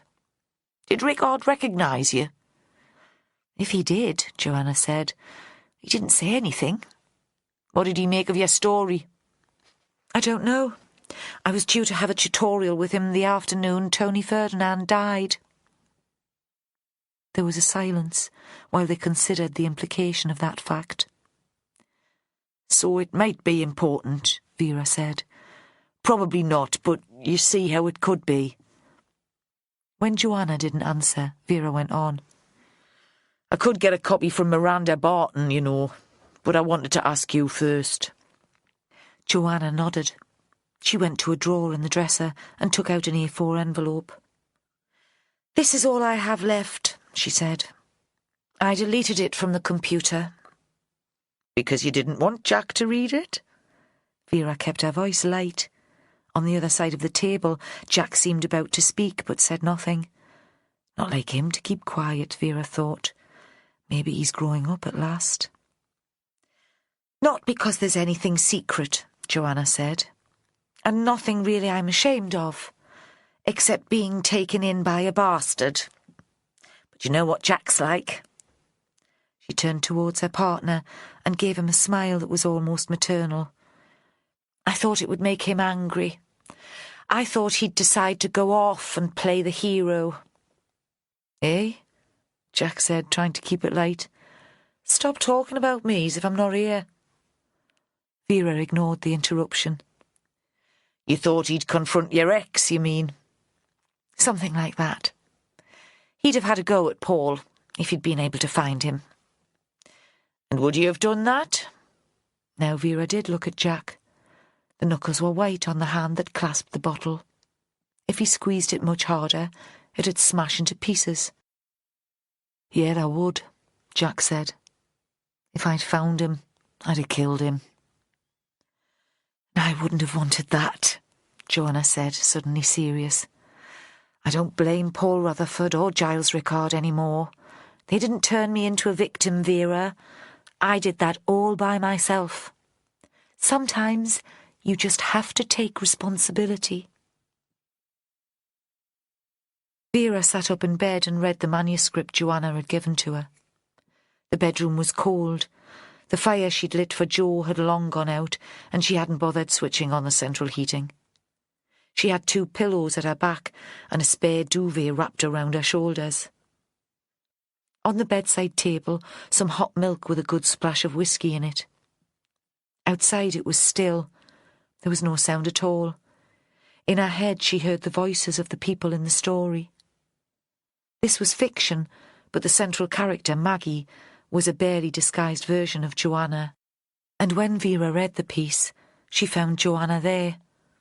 Did Rickard recognise you? If he did, Joanna said, he didn't say anything. What did he make of your story? I don't know. I was due to have a tutorial with him the afternoon Tony Ferdinand died. There was a silence while they considered the implication of that fact. So it might be important, Vera said. Probably not, but you see how it could be. When Joanna didn't answer, Vera went on. I could get a copy from Miranda Barton, you know, but I wanted to ask you first. Joanna nodded. She went to a drawer in the dresser and took out an A4 envelope. This is all I have left, she said. I deleted it from the computer. Because you didn't want Jack to read it? Vera kept her voice light. On the other side of the table, Jack seemed about to speak but said nothing. Not like him to keep quiet, Vera thought. Maybe he's growing up at last. Not because there's anything secret, Joanna said. And nothing really I'm ashamed of, except being taken in by a bastard. But you know what Jack's like. She turned towards her partner and gave him a smile that was almost maternal. I thought it would make him angry. I thought he'd decide to go off and play the hero. Eh? Jack said, trying to keep it light. Stop talking about me as if I'm not here. Vera ignored the interruption. You thought he'd confront your ex, you mean? Something like that. He'd have had a go at Paul if he'd been able to find him. And would you have done that? Now Vera did look at Jack. The knuckles were white on the hand that clasped the bottle. If he squeezed it much harder, it'd smash into pieces. Yeah, I would, Jack said. If I'd found him, I'd have killed him. I wouldn't have wanted that, Joanna said, suddenly serious. I don't blame Paul Rutherford or Giles Rickard anymore. They didn't turn me into a victim, Vera. I did that all by myself. Sometimes you just have to take responsibility. Vera sat up in bed and read the manuscript Joanna had given to her. The bedroom was cold. The fire she'd lit for Joe had long gone out, and she hadn't bothered switching on the central heating. She had 2 pillows at her back and a spare duvet wrapped around her shoulders. On the bedside table, some hot milk with a good splash of whiskey in it. Outside it was still. There was no sound at all. In her head she heard the voices of the people in the story. This was fiction, but the central character, Maggie, was a barely disguised version of Joanna. And when Vera read the piece, she found Joanna there,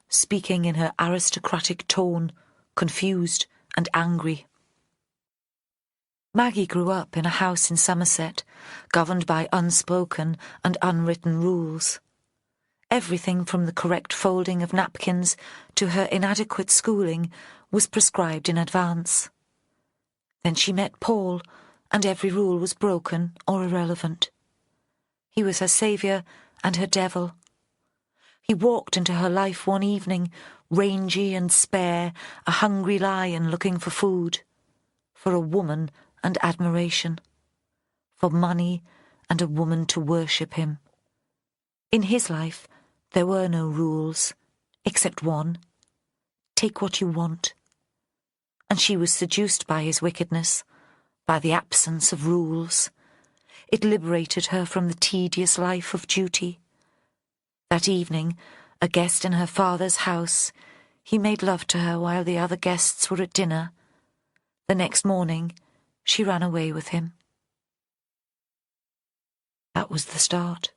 speaking in her aristocratic tone, confused and angry. Maggie grew up in a house in Somerset, governed by unspoken and unwritten rules. Everything from the correct folding of napkins to her inadequate schooling was prescribed in advance. Then she met Paul, and every rule was broken or irrelevant. He was her saviour and her devil. He walked into her life one evening, rangy and spare, a hungry lion looking for food, for a woman and admiration, for money and a woman to worship him. In his life, there were no rules, except one. Take what you want. And she was seduced by his wickedness, by the absence of rules. It liberated her from the tedious life of duty. That evening, a guest in her father's house, he made love to her while the other guests were at dinner. The next morning, she ran away with him. That was the start.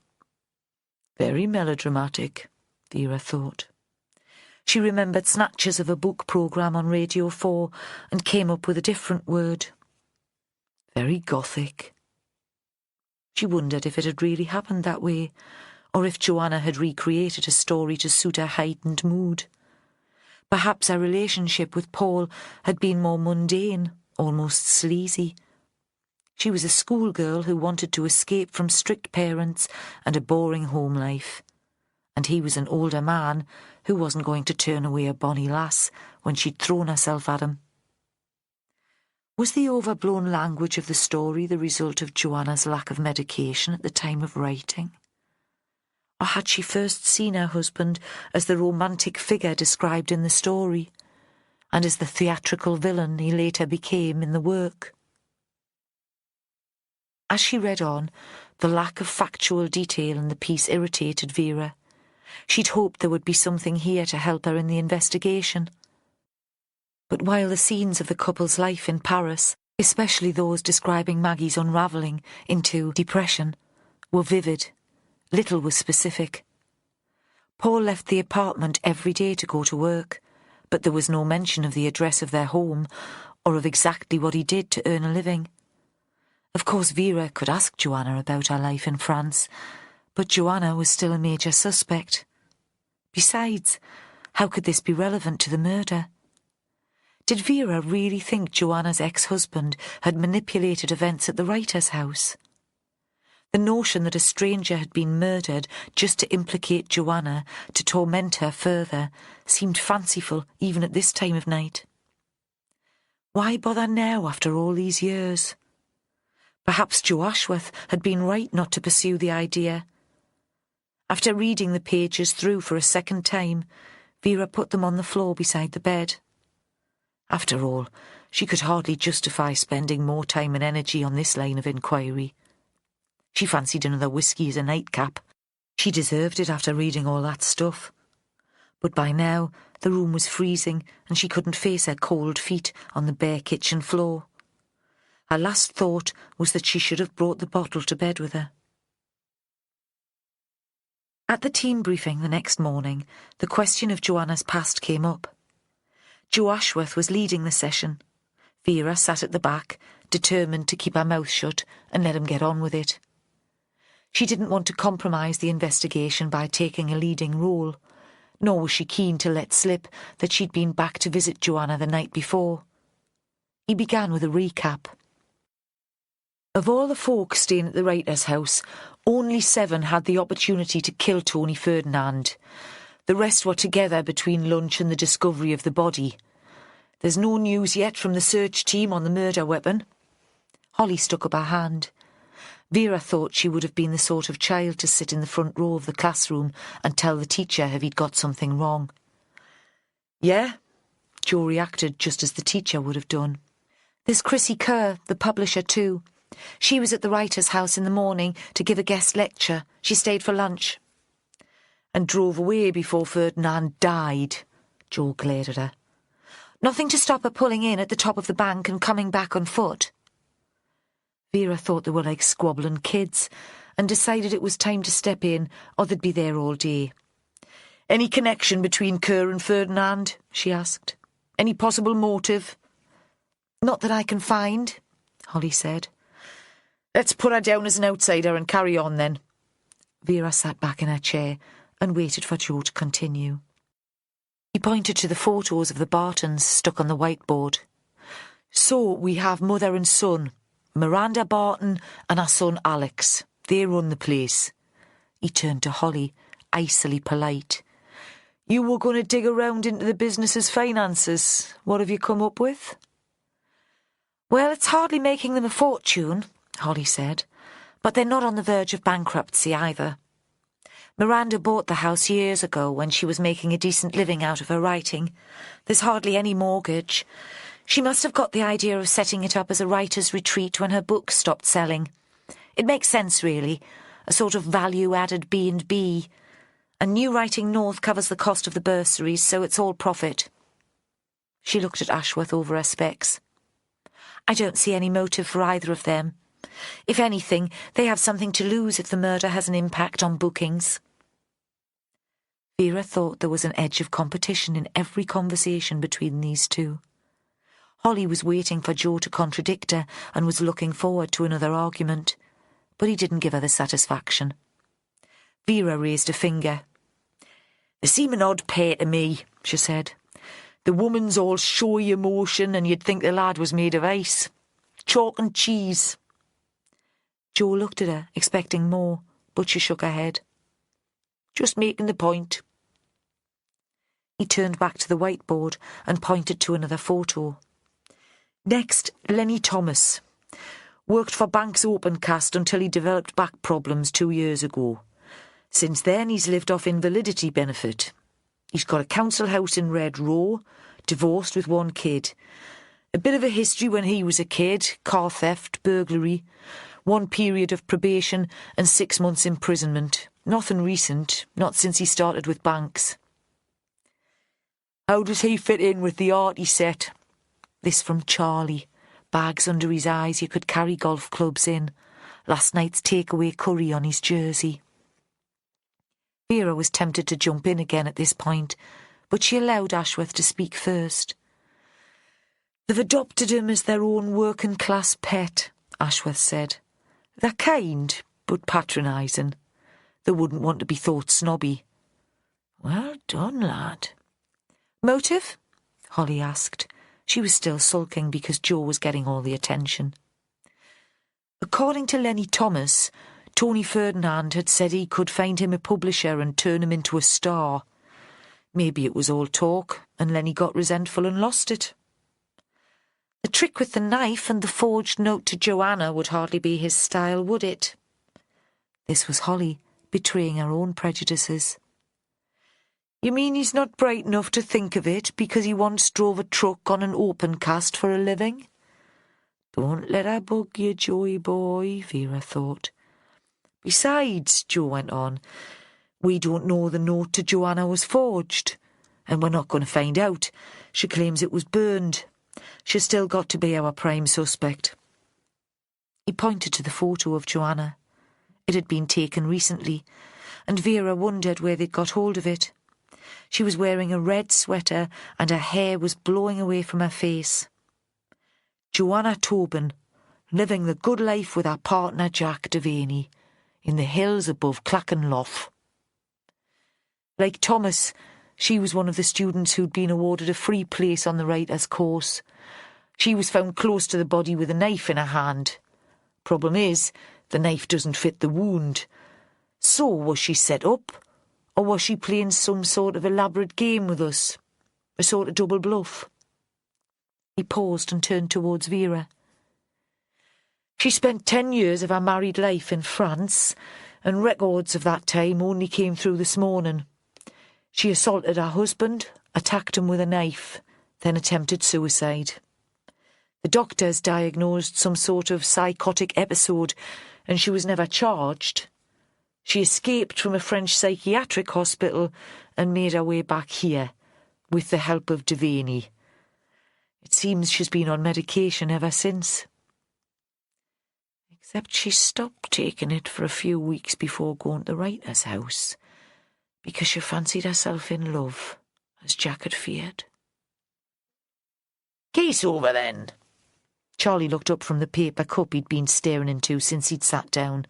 Very melodramatic, Vera thought. She remembered snatches of a book programme on Radio 4 and came up with a different word. Very gothic. She wondered if it had really happened that way, or if Joanna had recreated a story to suit her heightened mood. Perhaps her relationship with Paul had been more mundane, almost sleazy, She was a schoolgirl who wanted to escape from strict parents and a boring home life. And he was an older man who wasn't going to turn away a bonny lass when she'd thrown herself at him. Was the overblown language of the story the result of Joanna's lack of medication at the time of writing? Or had she first seen her husband as the romantic figure described in the story, and as the theatrical villain he later became in the work? As she read on, the lack of factual detail in the piece irritated Vera. She'd hoped there would be something here to help her in the investigation. But while the scenes of the couple's life in Paris, especially those describing Maggie's unravelling into depression, were vivid, little was specific. Paul left the apartment every day to go to work, but there was no mention of the address of their home or of exactly what he did to earn a living. Of course, Vera could ask Joanna about her life in France, but Joanna was still a major suspect. Besides, how could this be relevant to the murder? Did Vera really think Joanna's ex-husband had manipulated events at the writer's house? The notion that a stranger had been murdered just to implicate Joanna, to torment her further, seemed fanciful even at this time of night. Why bother now after all these years? Perhaps Joe Ashworth had been right not to pursue the idea. After reading the pages through for a second time, Vera put them on the floor beside the bed. After all, she could hardly justify spending more time and energy on this line of inquiry. She fancied another whiskey as a nightcap. She deserved it after reading all that stuff. But by now, the room was freezing and she couldn't face her cold feet on the bare kitchen floor. Her last thought was that she should have brought the bottle to bed with her. At the team briefing the next morning, the question of Joanna's past came up. Joe Ashworth was leading the session. Vera sat at the back, determined to keep her mouth shut and let him get on with it. She didn't want to compromise the investigation by taking a leading role, nor was she keen to let slip that she'd been back to visit Joanna the night before. He began with a recap. Of all the folk staying at the writer's house, only 7 had the opportunity to kill Tony Ferdinand. The rest were together between lunch and the discovery of the body. There's no news yet from the search team on the murder weapon. Holly stuck up her hand. Vera thought she would have been the sort of child to sit in the front row of the classroom and tell the teacher if he'd got something wrong. Yeah, Joe reacted just as the teacher would have done. There's Chrissy Kerr, the publisher too. She was at the writer's house in the morning to give a guest lecture. She stayed for lunch. And drove away before Ferdinand died, Joe glared at her. Nothing to stop her pulling in at the top of the bank and coming back on foot. Vera thought they were like squabbling kids and decided it was time to step in or they'd be there all day. Any connection between Kerr and Ferdinand? She asked. Any possible motive? Not that I can find, Holly said. Let's put her down as an outsider and carry on then. Vera sat back in her chair and waited for Joe to continue. He pointed to the photos of the Bartons stuck on the whiteboard. So we have mother and son, Miranda Barton and her son Alex. They run the place. He turned to Holly, icily polite. You were going to dig around into the business's finances. What have you come up with? Well, it's hardly making them a fortune, Holly said, but they're not on the verge of bankruptcy either. Miranda bought the house years ago when she was making a decent living out of her writing. There's hardly any mortgage. She must have got the idea of setting it up as a writer's retreat when her books stopped selling. It makes sense, really, a sort of value-added B&B. And New Writing North covers the cost of the bursaries, so it's all profit. She looked at Ashworth over her specs. I don't see any motive for either of them. If anything, they have something to lose if the murder has an impact on bookings. Vera thought there was an edge of competition in every conversation between these two. Holly was waiting for Joe to contradict her and was looking forward to another argument, but he didn't give her the satisfaction. Vera raised a finger. They seem an odd pair to me, she said. The woman's all showy emotion and you'd think the lad was made of ice. Chalk and cheese. Jo looked at her, expecting more, but she shook her head. Just making the point. He turned back to the whiteboard and pointed to another photo. Next, Lenny Thomas. Worked for Banks Opencast until he developed back problems 2 years ago. Since then, he's lived off invalidity benefit. He's got a council house in Red Row, divorced with 1 kid. A bit of a history when he was a kid, car theft, burglary, 1 period of probation and 6 months imprisonment. Nothing recent, not since he started with Banks. How does he fit in with the arty set? This from Charlie. Bags under his eyes you could carry golf clubs in. Last night's takeaway curry on his jersey. Vera was tempted to jump in again at this point, but she allowed Ashworth to speak first. They've adopted him as their own working-class pet, Ashworth said. They're kind, but patronising. They wouldn't want to be thought snobby. Well done, lad. Motive? Holly asked. She was still sulking because Jo was getting all the attention. According to Lenny Thomas, Tony Ferdinand had said he could find him a publisher and turn him into a star. Maybe it was all talk, and Lenny got resentful and lost it. The trick with the knife and the forged note to Joanna would hardly be his style, would it? This was Holly, betraying her own prejudices. You mean he's not bright enough to think of it because he once drove a truck on an open cast for a living? Don't let her bug you, Joey boy, Vera thought. Besides, Jo went on, we don't know the note to Joanna was forged, and we're not going to find out. She claims it was burned. She's still got to be our prime suspect. He pointed to the photo of Joanna. It had been taken recently, and Vera wondered where they'd got hold of it. She was wearing a red sweater and her hair was blowing away from her face. Joanna Tobin, living the good life with her partner Jack Devaney, in the hills above Clackenlough. Like Thomas, she was one of the students who'd been awarded a free place on the writer's course. She was found close to the body with a knife in her hand. Problem is, the knife doesn't fit the wound. So was she set up, or was she playing some sort of elaborate game with us? A sort of double bluff? He paused and turned towards Vera. She spent 10 years of her married life in France, and records of that time only came through this morning. She assaulted her husband, attacked him with a knife, then attempted suicide. The doctors diagnosed some sort of psychotic episode, and she was never charged. She escaped from a French psychiatric hospital and made her way back here, with the help of Devaney. It seems she's been on medication ever since. Except she stopped taking it for a few weeks before going to the writer's house, because she fancied herself in love, as Jack had feared. Case over, then. Charlie looked up from the paper cup he'd been staring into since he'd sat down.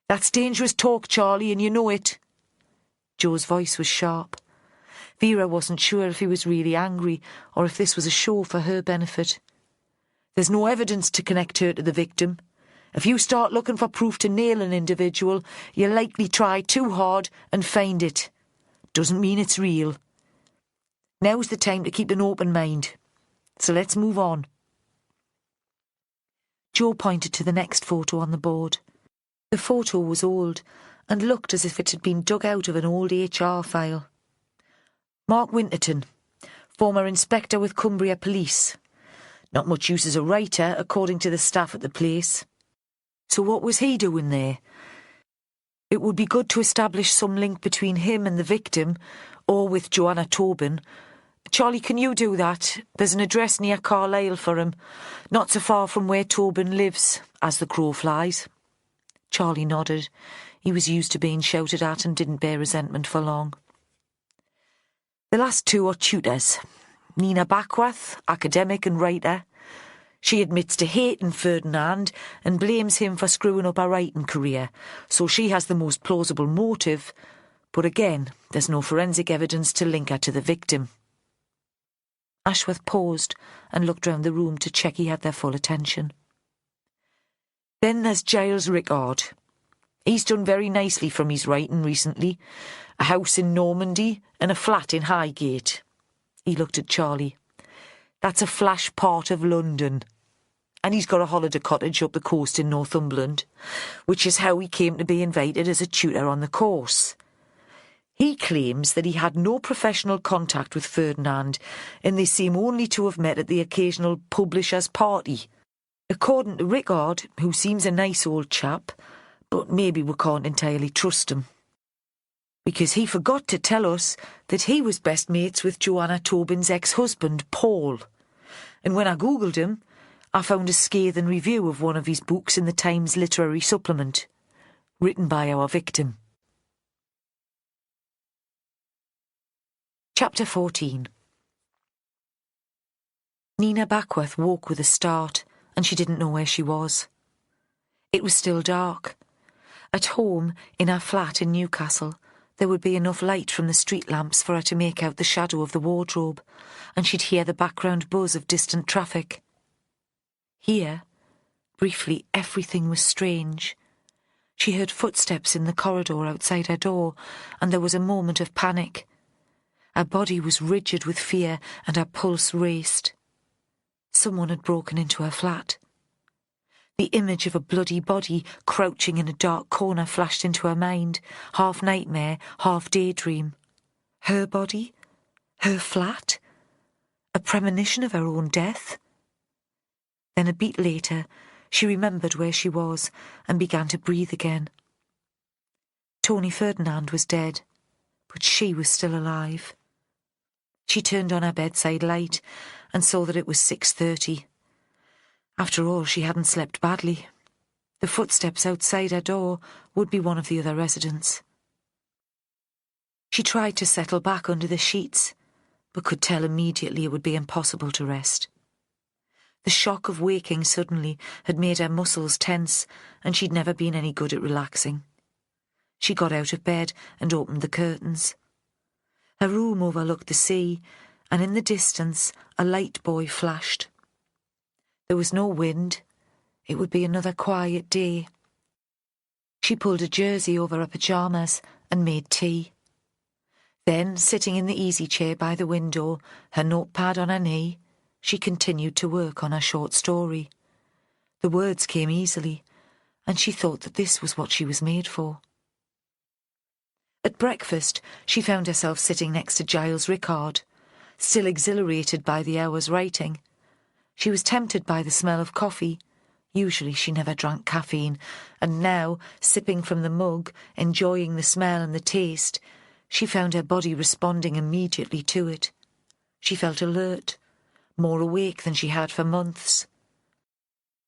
That's dangerous talk, Charlie, and you know it. Joe's voice was sharp. Vera wasn't sure if he was really angry or if this was a show for her benefit. There's no evidence to connect her to the victim. If you start looking for proof to nail an individual, you'll likely try too hard and find it. Doesn't mean it's real. Now's the time to keep an open mind. So let's move on. Joe pointed to the next photo on the board. The photo was old and looked as if it had been dug out of an old HR file. Mark Winterton, former inspector with Cumbria Police. Not much use as a writer, according to the staff at the place. So what was he doing there? It would be good to establish some link between him and the victim, or with Joanna Tobin. Charlie, can you do that? There's an address near Carlisle for him, not so far from where Tobin lives, as the crow flies. Charlie nodded. He was used to being shouted at and didn't bear resentment for long. The last two are tutors. Nina Backworth, academic and writer. She admits to hating Ferdinand and blames him for screwing up her writing career, so she has the most plausible motive, but again, there's no forensic evidence to link her to the victim. Ashworth paused and looked round the room to check he had their full attention. Then there's Giles Rickard. He's done very nicely from his writing recently. A house in Normandy and a flat in Highgate. He looked at Charlie. That's a flash part of London. And he's got a holiday cottage up the coast in Northumberland, which is how he came to be invited as a tutor on the course. He claims that he had no professional contact with Ferdinand, and they seem only to have met at the occasional publisher's party. According to Rickard, who seems a nice old chap, but maybe we can't entirely trust him. Because he forgot to tell us that he was best mates with Joanna Tobin's ex-husband, Paul. And when I googled him, I found a scathing review of one of his books in the Times literary supplement, written by our victim. Chapter 14. Nina Backworth woke with a start, and she didn't know where she was. It was still dark. At home, in her flat in Newcastle, there would be enough light from the street lamps for her to make out the shadow of the wardrobe, and she'd hear the background buzz of distant traffic. Here, briefly, everything was strange. She heard footsteps in the corridor outside her door, and there was a moment of panic. Her body was rigid with fear, and her pulse raced. Someone had broken into her flat. The image of a bloody body crouching in a dark corner flashed into her mind, half nightmare, half daydream. Her body? Her flat? A premonition of her own death? Then a beat later, she remembered where she was and began to breathe again. Tony Ferdinand was dead, but she was still alive. She turned on her bedside light and saw that it was 6:30. After all, she hadn't slept badly. The footsteps outside her door would be one of the other residents. She tried to settle back under the sheets, but could tell immediately it would be impossible to rest. The shock of waking suddenly had made her muscles tense, and she'd never been any good at relaxing. She got out of bed and opened the curtains. Her room overlooked the sea, and in the distance a light buoy flashed. There was no wind. It would be another quiet day. She pulled a jersey over her pyjamas and made tea. Then, sitting in the easy chair by the window, her notepad on her knee, she continued to work on her short story. The words came easily, and she thought that this was what she was made for. At breakfast, she found herself sitting next to Giles Rickard, still exhilarated by the hour's writing. She was tempted by the smell of coffee. Usually she never drank caffeine, and now, sipping from the mug, enjoying the smell and the taste, she found her body responding immediately to it. She felt alert, more awake than she had for months.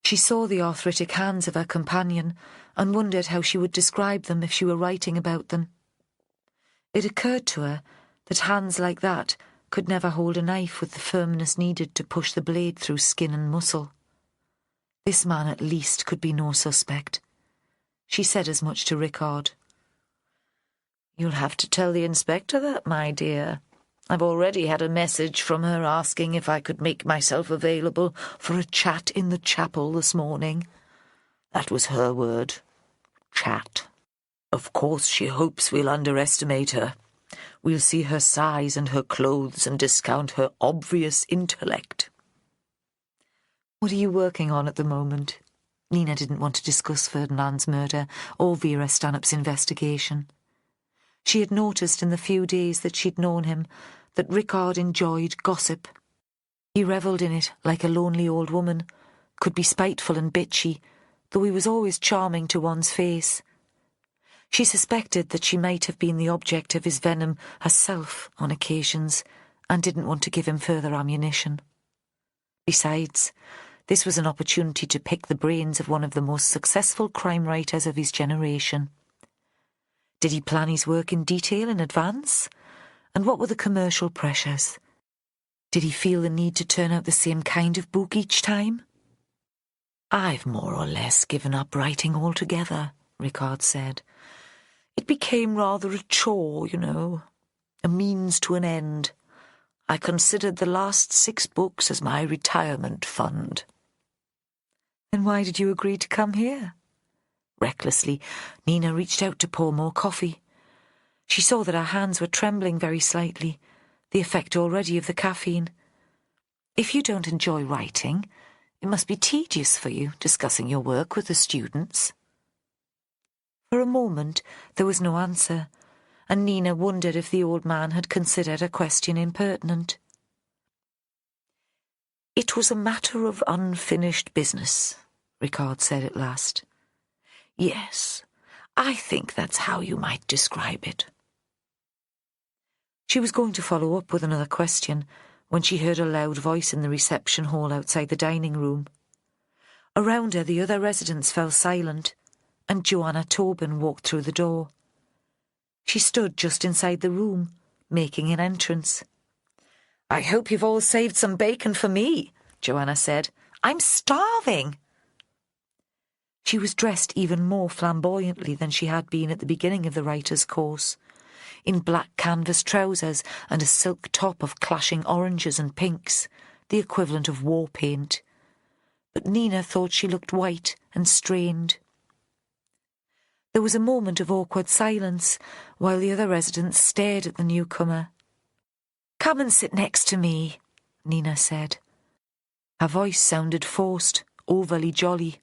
She saw the arthritic hands of her companion and wondered how she would describe them if she were writing about them. It occurred to her that hands like that could never hold a knife with the firmness needed to push the blade through skin and muscle. This man at least could be no suspect. She said as much to Rickard. "You'll have to tell the inspector that, my dear. I've already had a message from her asking if I could make myself available for a chat in the chapel this morning. That was her word. Chat. Of course she hopes we'll underestimate her. We'll see her size and her clothes and discount her obvious intellect." "What are you working on at the moment?" Nina didn't want to discuss Ferdinand's murder or Vera Stanhope's investigation. She had noticed in the few days that she'd known him that Rickard enjoyed gossip. He revelled in it like a lonely old woman, could be spiteful and bitchy, though he was always charming to one's face. She suspected that she might have been the object of his venom herself on occasions, and didn't want to give him further ammunition. Besides, this was an opportunity to pick the brains of one of the most successful crime writers of his generation. Did he plan his work in detail in advance? And what were the commercial pressures? Did he feel the need to turn out the same kind of book each time? "I've more or less given up writing altogether," Rickard said. "It became rather a chore, you know, a means to an end. I considered the last 6 books as my retirement fund." Then why did you agree to come here? Recklessly, Nina reached out to pour more coffee. She saw that her hands were trembling very slightly, the effect already of the caffeine. If you don't enjoy writing, it must be tedious for you discussing your work with the students. For a moment there was no answer, and Nina wondered if the old man had considered her question impertinent. It was a matter of unfinished business, Ricard said at last. Yes, I think that's how you might describe it. She was going to follow up with another question when she heard a loud voice in the reception hall outside the dining room. Around her the other residents fell silent, and Joanna Tobin walked through the door. She stood just inside the room, making an entrance. "I hope you've all saved some bacon for me," Joanna said. "I'm starving." She was dressed even more flamboyantly than she had been at the beginning of the writer's course, in black canvas trousers and a silk top of clashing oranges and pinks, the equivalent of war paint. But Nina thought she looked white and strained. There was a moment of awkward silence while the other residents stared at the newcomer. "Come and sit next to me," Nina said. Her voice sounded forced, overly jolly.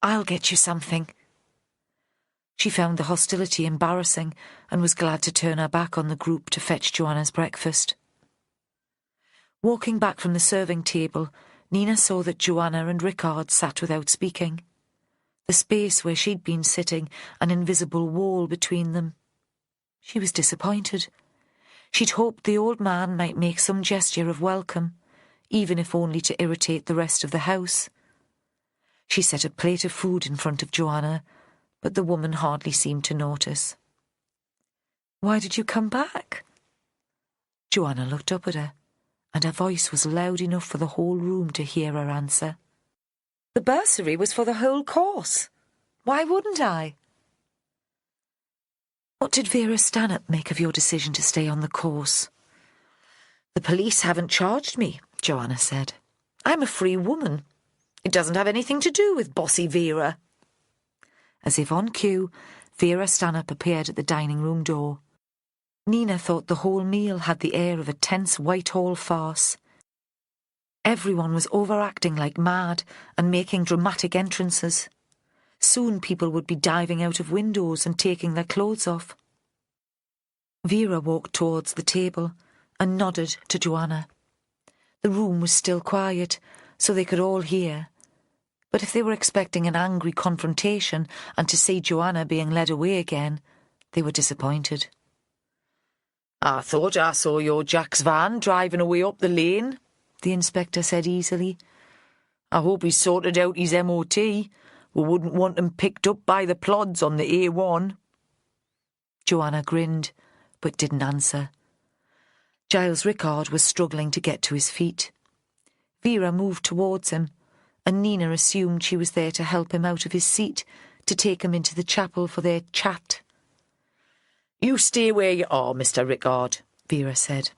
"I'll get you something." She found the hostility embarrassing and was glad to turn her back on the group to fetch Joanna's breakfast. Walking back from the serving table, Nina saw that Joanna and Ricard sat without speaking. The space where she'd been sitting, an invisible wall between them. She was disappointed. She'd hoped the old man might make some gesture of welcome, even if only to irritate the rest of the house. She set a plate of food in front of Joanna, but the woman hardly seemed to notice. "Why did you come back?" Joanna looked up at her, and her voice was loud enough for the whole room to hear her answer. "The bursary was for the whole course. Why wouldn't I?" "What did Vera Stanhope make of your decision to stay on the course?" "The police haven't charged me," Joanna said. "I'm a free woman. It doesn't have anything to do with bossy Vera." As if on cue, Vera Stanhope appeared at the dining room door. Nina thought the whole meal had the air of a tense Whitehall farce. Everyone was overacting like mad and making dramatic entrances. Soon people would be diving out of windows and taking their clothes off. Vera walked towards the table and nodded to Joanna. The room was still quiet, so they could all hear. But if they were expecting an angry confrontation and to see Joanna being led away again, they were disappointed. "I thought I saw your Jack's van driving away up the lane," the inspector said easily. "I hope he's sorted out his MOT. We wouldn't want him picked up by the plods on the A1. Joanna grinned, but didn't answer. Giles Ricard was struggling to get to his feet. Vera moved towards him, and Nina assumed she was there to help him out of his seat, to take him into the chapel for their chat. "You stay where you are, Mr. Ricard," Vera said.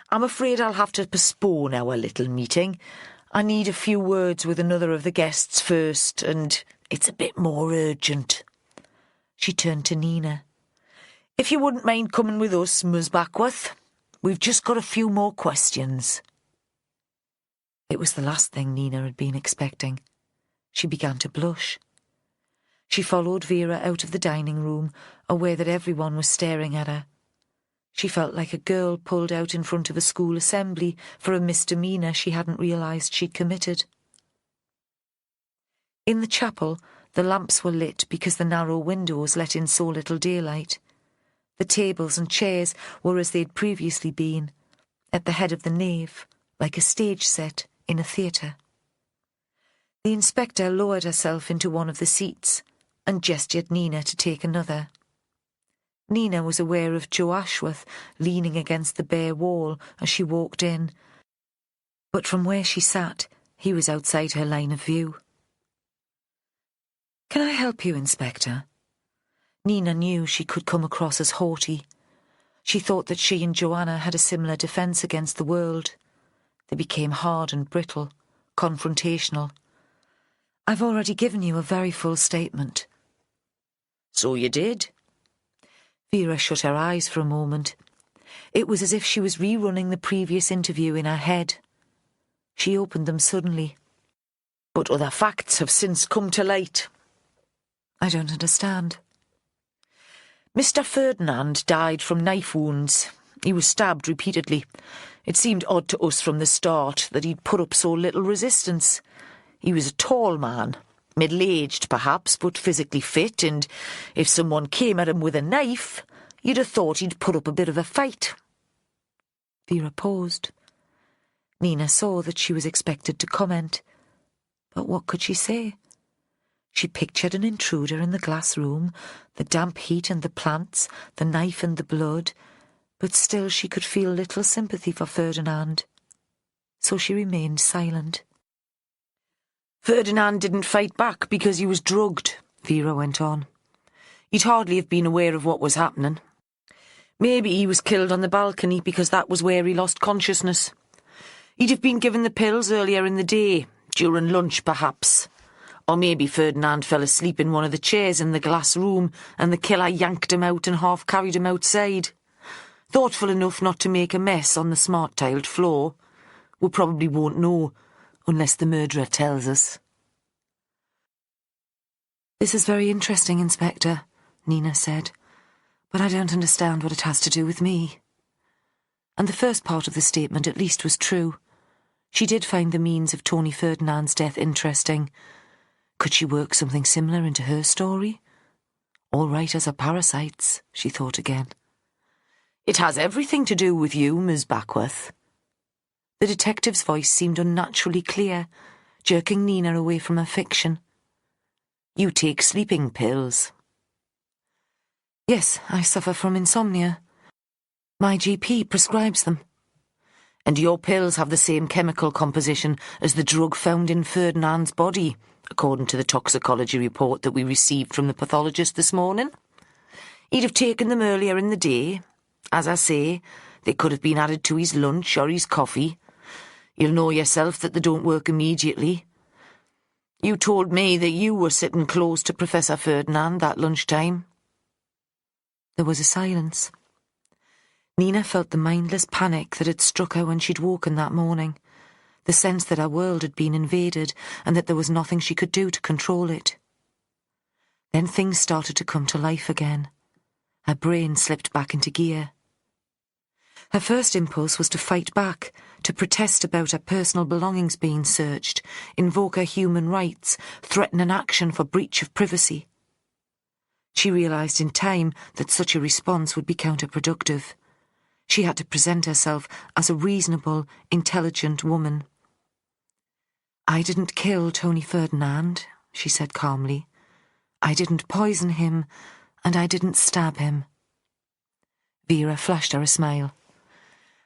"I'm afraid I'll have to postpone our little meeting. I need a few words with another of the guests first, and it's a bit more urgent." She turned to Nina. "If you wouldn't mind coming with us, Ms. Backworth, we've just got a few more questions." It was the last thing Nina had been expecting. She began to blush. She followed Vera out of the dining room, aware that everyone was staring at her. She felt like a girl pulled out in front of a school assembly for a misdemeanour she hadn't realised she'd committed. In the chapel, the lamps were lit because the narrow windows let in so little daylight. The tables and chairs were as they'd previously been, at the head of the nave, like a stage set in a theatre. The inspector lowered herself into one of the seats and gestured Nina to take another. Nina was aware of Joe Ashworth leaning against the bare wall as she walked in, but from where she sat, he was outside her line of view. "Can I help you, Inspector?" Nina knew she could come across as haughty. She thought that she and Joanna had a similar defence against the world. They became hard and brittle, confrontational. I've already given you a very full statement. So you did. Vera shut her eyes for a moment. It was as if she was rerunning the previous interview in her head. She opened them suddenly. But other facts have since come to light. I don't understand. Mr. Ferdinand died from knife wounds. He was stabbed repeatedly. It seemed odd to us from the start that he'd put up so little resistance. He was a tall man, middle-aged perhaps, but physically fit, and if someone came at him with a knife, you'd have thought he'd put up a bit of a fight. Vera paused. Nina saw that she was expected to comment. But what could she say? She pictured an intruder in the glass room, the damp heat and the plants, the knife and the blood, but still she could feel little sympathy for Ferdinand. So she remained silent. Ferdinand didn't fight back because he was drugged, Vera went on. He'd hardly have been aware of what was happening. Maybe he was killed on the balcony because that was where he lost consciousness. He'd have been given the pills earlier in the day, during lunch perhaps. Or maybe Ferdinand fell asleep in one of the chairs in the glass room and the killer yanked him out and half carried him outside. Thoughtful enough not to make a mess on the smart-tiled floor. We probably won't know, unless the murderer tells us. This is very interesting, Inspector, Nina said, but I don't understand what it has to do with me. And the first part of the statement at least was true. She did find the means of Tony Ferdinand's death interesting. Could she work something similar into her story? All writers are parasites, she thought again. It has everything to do with you, Miss Backworth. The detective's voice seemed unnaturally clear, jerking Nina away from her fiction. You take sleeping pills. Yes, I suffer from insomnia. My GP prescribes them. And your pills have the same chemical composition as the drug found in Ferdinand's body, according to the toxicology report that we received from the pathologist this morning. He'd have taken them earlier in the day. As I say, they could have been added to his lunch or his coffee. You'll know yourself that they don't work immediately. You told me that you were sitting close to Professor Ferdinand that lunchtime. There was a silence. Nina felt the mindless panic that had struck her when she'd woken that morning, the sense that her world had been invaded and that there was nothing she could do to control it. Then things started to come to life again. Her brain slipped back into gear. Her first impulse was to fight back, to protest about her personal belongings being searched, invoke her human rights, threaten an action for breach of privacy. She realised in time that such a response would be counterproductive. She had to present herself as a reasonable, intelligent woman. I didn't kill Tony Ferdinand, she said calmly. I didn't poison him, and I didn't stab him. Vera flashed her a smile.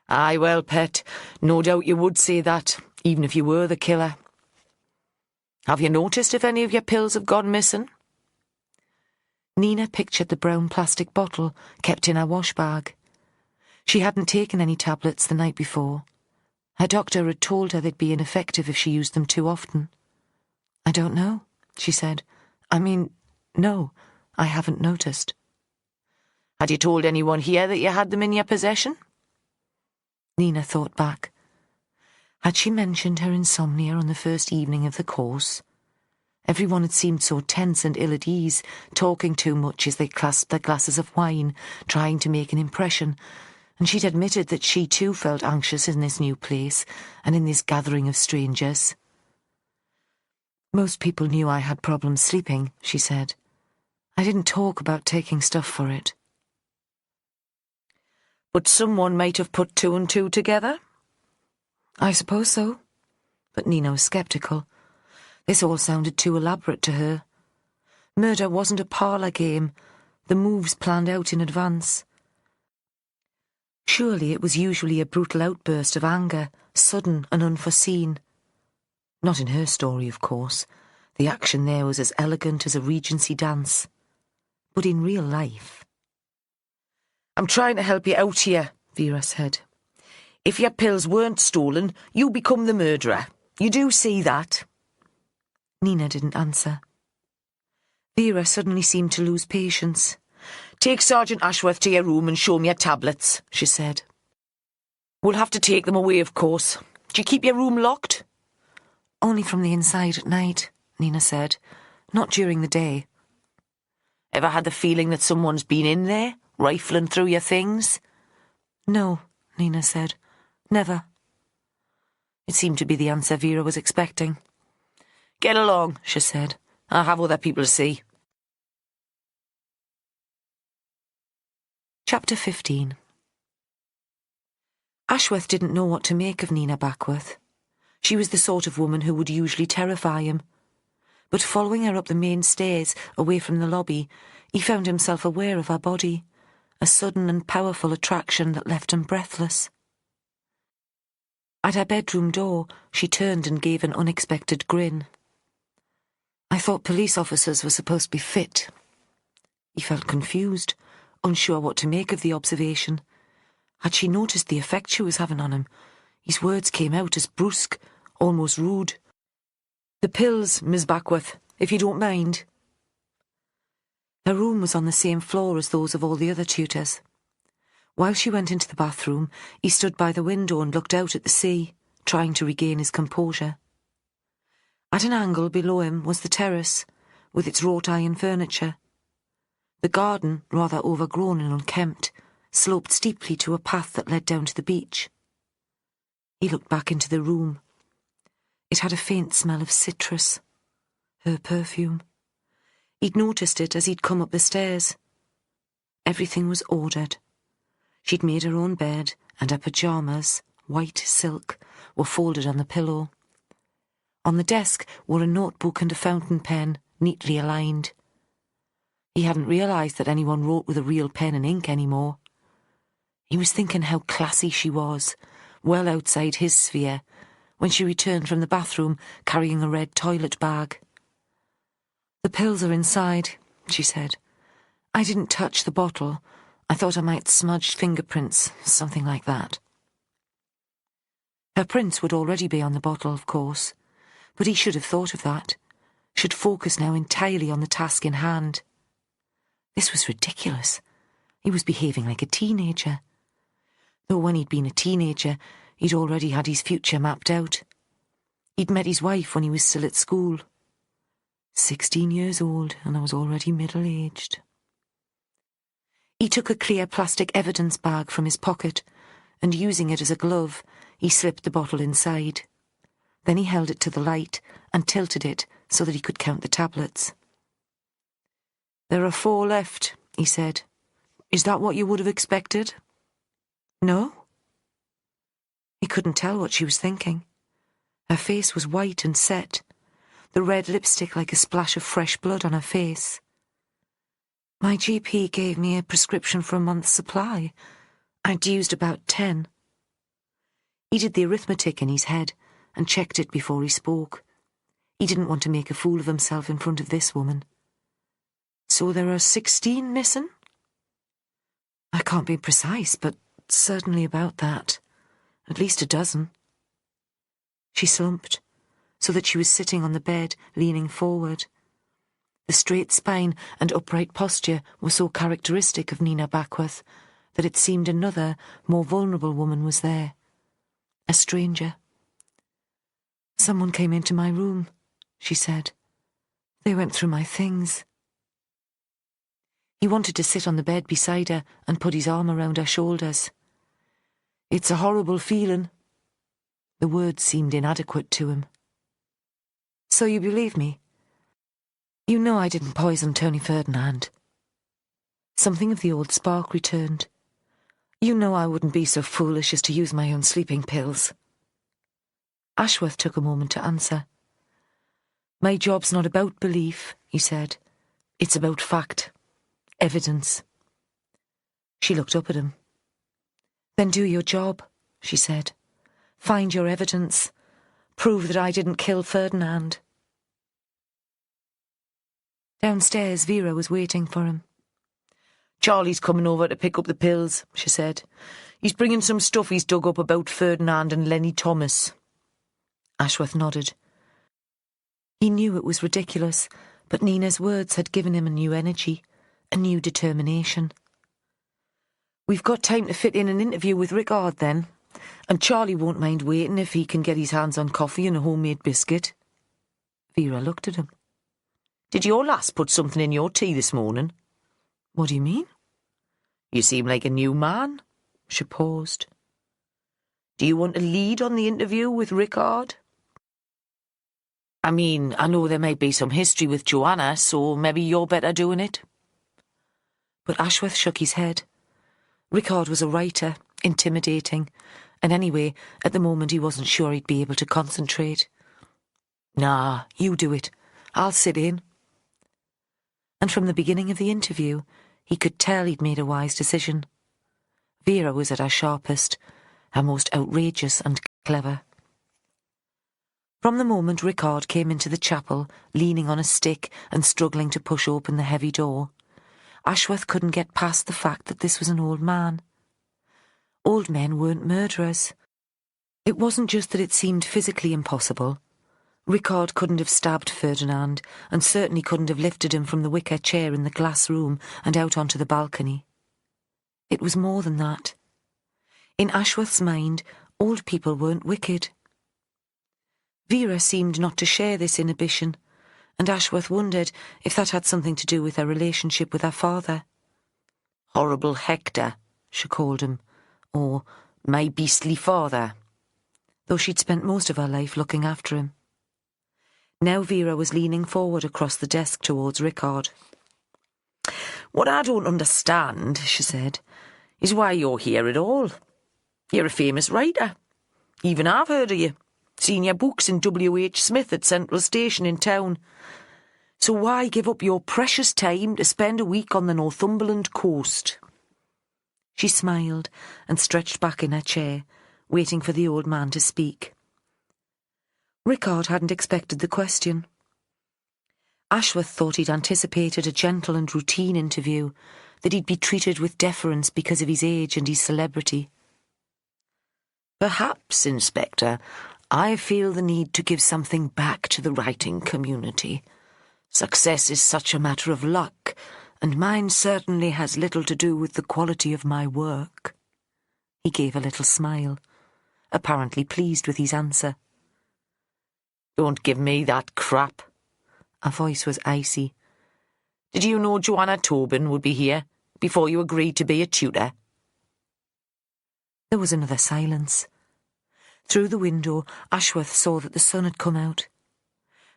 Aye, well, pet, no doubt you would say that, even if you were the killer. Have you noticed if any of your pills have gone missing? Nina pictured the brown plastic bottle kept in her wash bag. She hadn't taken any tablets the night before. Her doctor had told her they'd be ineffective if she used them too often. I don't know, she said. No, I haven't noticed. Had you told anyone here that you had them in your possession? Nina thought back. Had she mentioned her insomnia on the first evening of the course? Everyone had seemed so tense and ill at ease, talking too much as they clasped their glasses of wine, trying to make an impression, and she'd admitted that she too felt anxious in this new place and in this gathering of strangers. Most people knew I had problems sleeping, she said. I didn't talk about taking stuff for it. But someone might have put two and two together? I suppose so. But Nina was sceptical. This all sounded too elaborate to her. Murder wasn't a parlour game, the moves planned out in advance. Surely it was usually a brutal outburst of anger, sudden and unforeseen. Not in her story, of course. The action there was as elegant as a Regency dance. But in real life... I'm trying to help you out here, Vera said. If your pills weren't stolen, you become the murderer. You do see that? Nina didn't answer. Vera suddenly seemed to lose patience. "Take Sergeant Ashworth to your room and show me your tablets," she said. "We'll have to take them away, of course. Do you keep your room locked?" "Only from the inside at night," Nina said. "Not during the day." "Ever had the feeling that someone's been in there, rifling through your things?" "No," Nina said. "Never." It seemed to be the answer Vera was expecting. "Get along," she said. "I have other people to see." Chapter 15. Ashworth didn't know what to make of Nina Backworth. She was the sort of woman who would usually terrify him. But following her up the main stairs, away from the lobby, he found himself aware of her body, a sudden and powerful attraction that left him breathless. At her bedroom door, she turned and gave an unexpected grin. "I thought police officers were supposed to be fit." He felt confused, unsure what to make of the observation. Had she noticed the effect she was having on him? His words came out as brusque, almost rude. "The pills, Miss Backworth, if you don't mind." Her room was on the same floor as those of all the other tutors. While she went into the bathroom, he stood by the window and looked out at the sea, trying to regain his composure. At an angle below him was the terrace, with its wrought-iron furniture. The garden, rather overgrown and unkempt, sloped steeply to a path that led down to the beach. He looked back into the room. It had a faint smell of citrus, her perfume. He'd noticed it as he'd come up the stairs. Everything was ordered. She'd made her own bed, and her pyjamas, white silk, were folded on the pillow. On the desk were a notebook and a fountain pen, neatly aligned. He hadn't realised that anyone wrote with a real pen and ink anymore. He was thinking how classy she was, well outside his sphere, when she returned from the bathroom carrying a red toilet bag. "The pills are inside," she said. "I didn't touch the bottle. I thought I might smudge fingerprints, something like that." Her prints would already be on the bottle, of course, but he should have thought of that, should focus now entirely on the task in hand. This was ridiculous. He was behaving like a teenager. Though when he'd been a teenager, he'd already had his future mapped out. He'd met his wife when he was still at school. 16 years old, and I was already middle-aged. He took a clear plastic evidence bag from his pocket, and using it as a glove, he slipped the bottle inside. Then he held it to the light and tilted it so that he could count the tablets. "There are 4 left," he said. "Is that what you would have expected?" "No?" He couldn't tell what she was thinking. Her face was white and set, the red lipstick like a splash of fresh blood on her face. "My GP gave me a prescription for a month's supply. I'd used about 10. He did the arithmetic in his head and checked it before he spoke. He didn't want to make a fool of himself in front of this woman. "So there are 16 missing?" "I can't be precise, but certainly about that. At least a dozen." She slumped, so that she was sitting on the bed, leaning forward. The straight spine and upright posture were so characteristic of Nina Backworth that it seemed another, more vulnerable woman was there. A stranger. "Someone came into my room," she said. "They went through my things." He wanted to sit on the bed beside her and put his arm around her shoulders. "It's a horrible feeling." The words seemed inadequate to him. "So you believe me? You know I didn't poison Tony Ferdinand." Something of the old spark returned. "You know I wouldn't be so foolish as to use my own sleeping pills." Ashworth took a moment to answer. "My job's not about belief," he said. "It's about fact. Evidence." She looked up at him. "Then do your job," she said. "Find your evidence. Prove that I didn't kill Ferdinand." Downstairs, Vera was waiting for him. "Charlie's coming over to pick up the pills," she said. "He's bringing some stuff he's dug up about Ferdinand and Lenny Thomas." Ashworth nodded. He knew it was ridiculous, but Nina's words had given him a new energy, a new determination. "We've got time to fit in an interview with Rickard then, and Charlie won't mind waiting if he can get his hands on coffee and a homemade biscuit." Vera looked at him. "Did your lass put something in your tea this morning?" "What do you mean?" "You seem like a new man." She paused. "Do you want to lead on the interview with Rickard? I mean, I know there might be some history with Joanna, so maybe you're better doing it." But Ashworth shook his head. Rickard was a writer, intimidating, and anyway, at the moment he wasn't sure he'd be able to concentrate. "Nah, you do it. I'll sit in." And from the beginning of the interview, he could tell he'd made a wise decision. Vera was at her sharpest, her most outrageous and clever. From the moment Rickard came into the chapel, leaning on a stick and struggling to push open the heavy door, Ashworth couldn't get past the fact that this was an old man. Old men weren't murderers. It wasn't just that it seemed physically impossible. Rickard couldn't have stabbed Ferdinand, and certainly couldn't have lifted him from the wicker chair in the glass room and out onto the balcony. It was more than that. In Ashworth's mind, old people weren't wicked. Vera seemed not to share this inhibition, and Ashworth wondered if that had something to do with her relationship with her father. "Horrible Hector," she called him, or "my beastly father," though she'd spent most of her life looking after him. Now Vera was leaning forward across the desk towards Rickard. "What I don't understand," she said, "is why you're here at all. You're a famous writer. Even I've heard of you. Seen your books in W.H. Smith at Central Station in town. So why give up your precious time to spend a week on the Northumberland coast?" She smiled and stretched back in her chair, waiting for the old man to speak. Rickard hadn't expected the question. Ashworth thought he'd anticipated a gentle and routine interview, that he'd be treated with deference because of his age and his celebrity. "Perhaps, Inspector, I feel the need to give something back to the writing community. Success is such a matter of luck, and mine certainly has little to do with the quality of my work." He gave a little smile, apparently pleased with his answer. "Don't give me that crap." Her voice was icy. "Did you know Joanna Tobin would be here before you agreed to be a tutor?" There was another silence. Through the window, Ashworth saw that the sun had come out.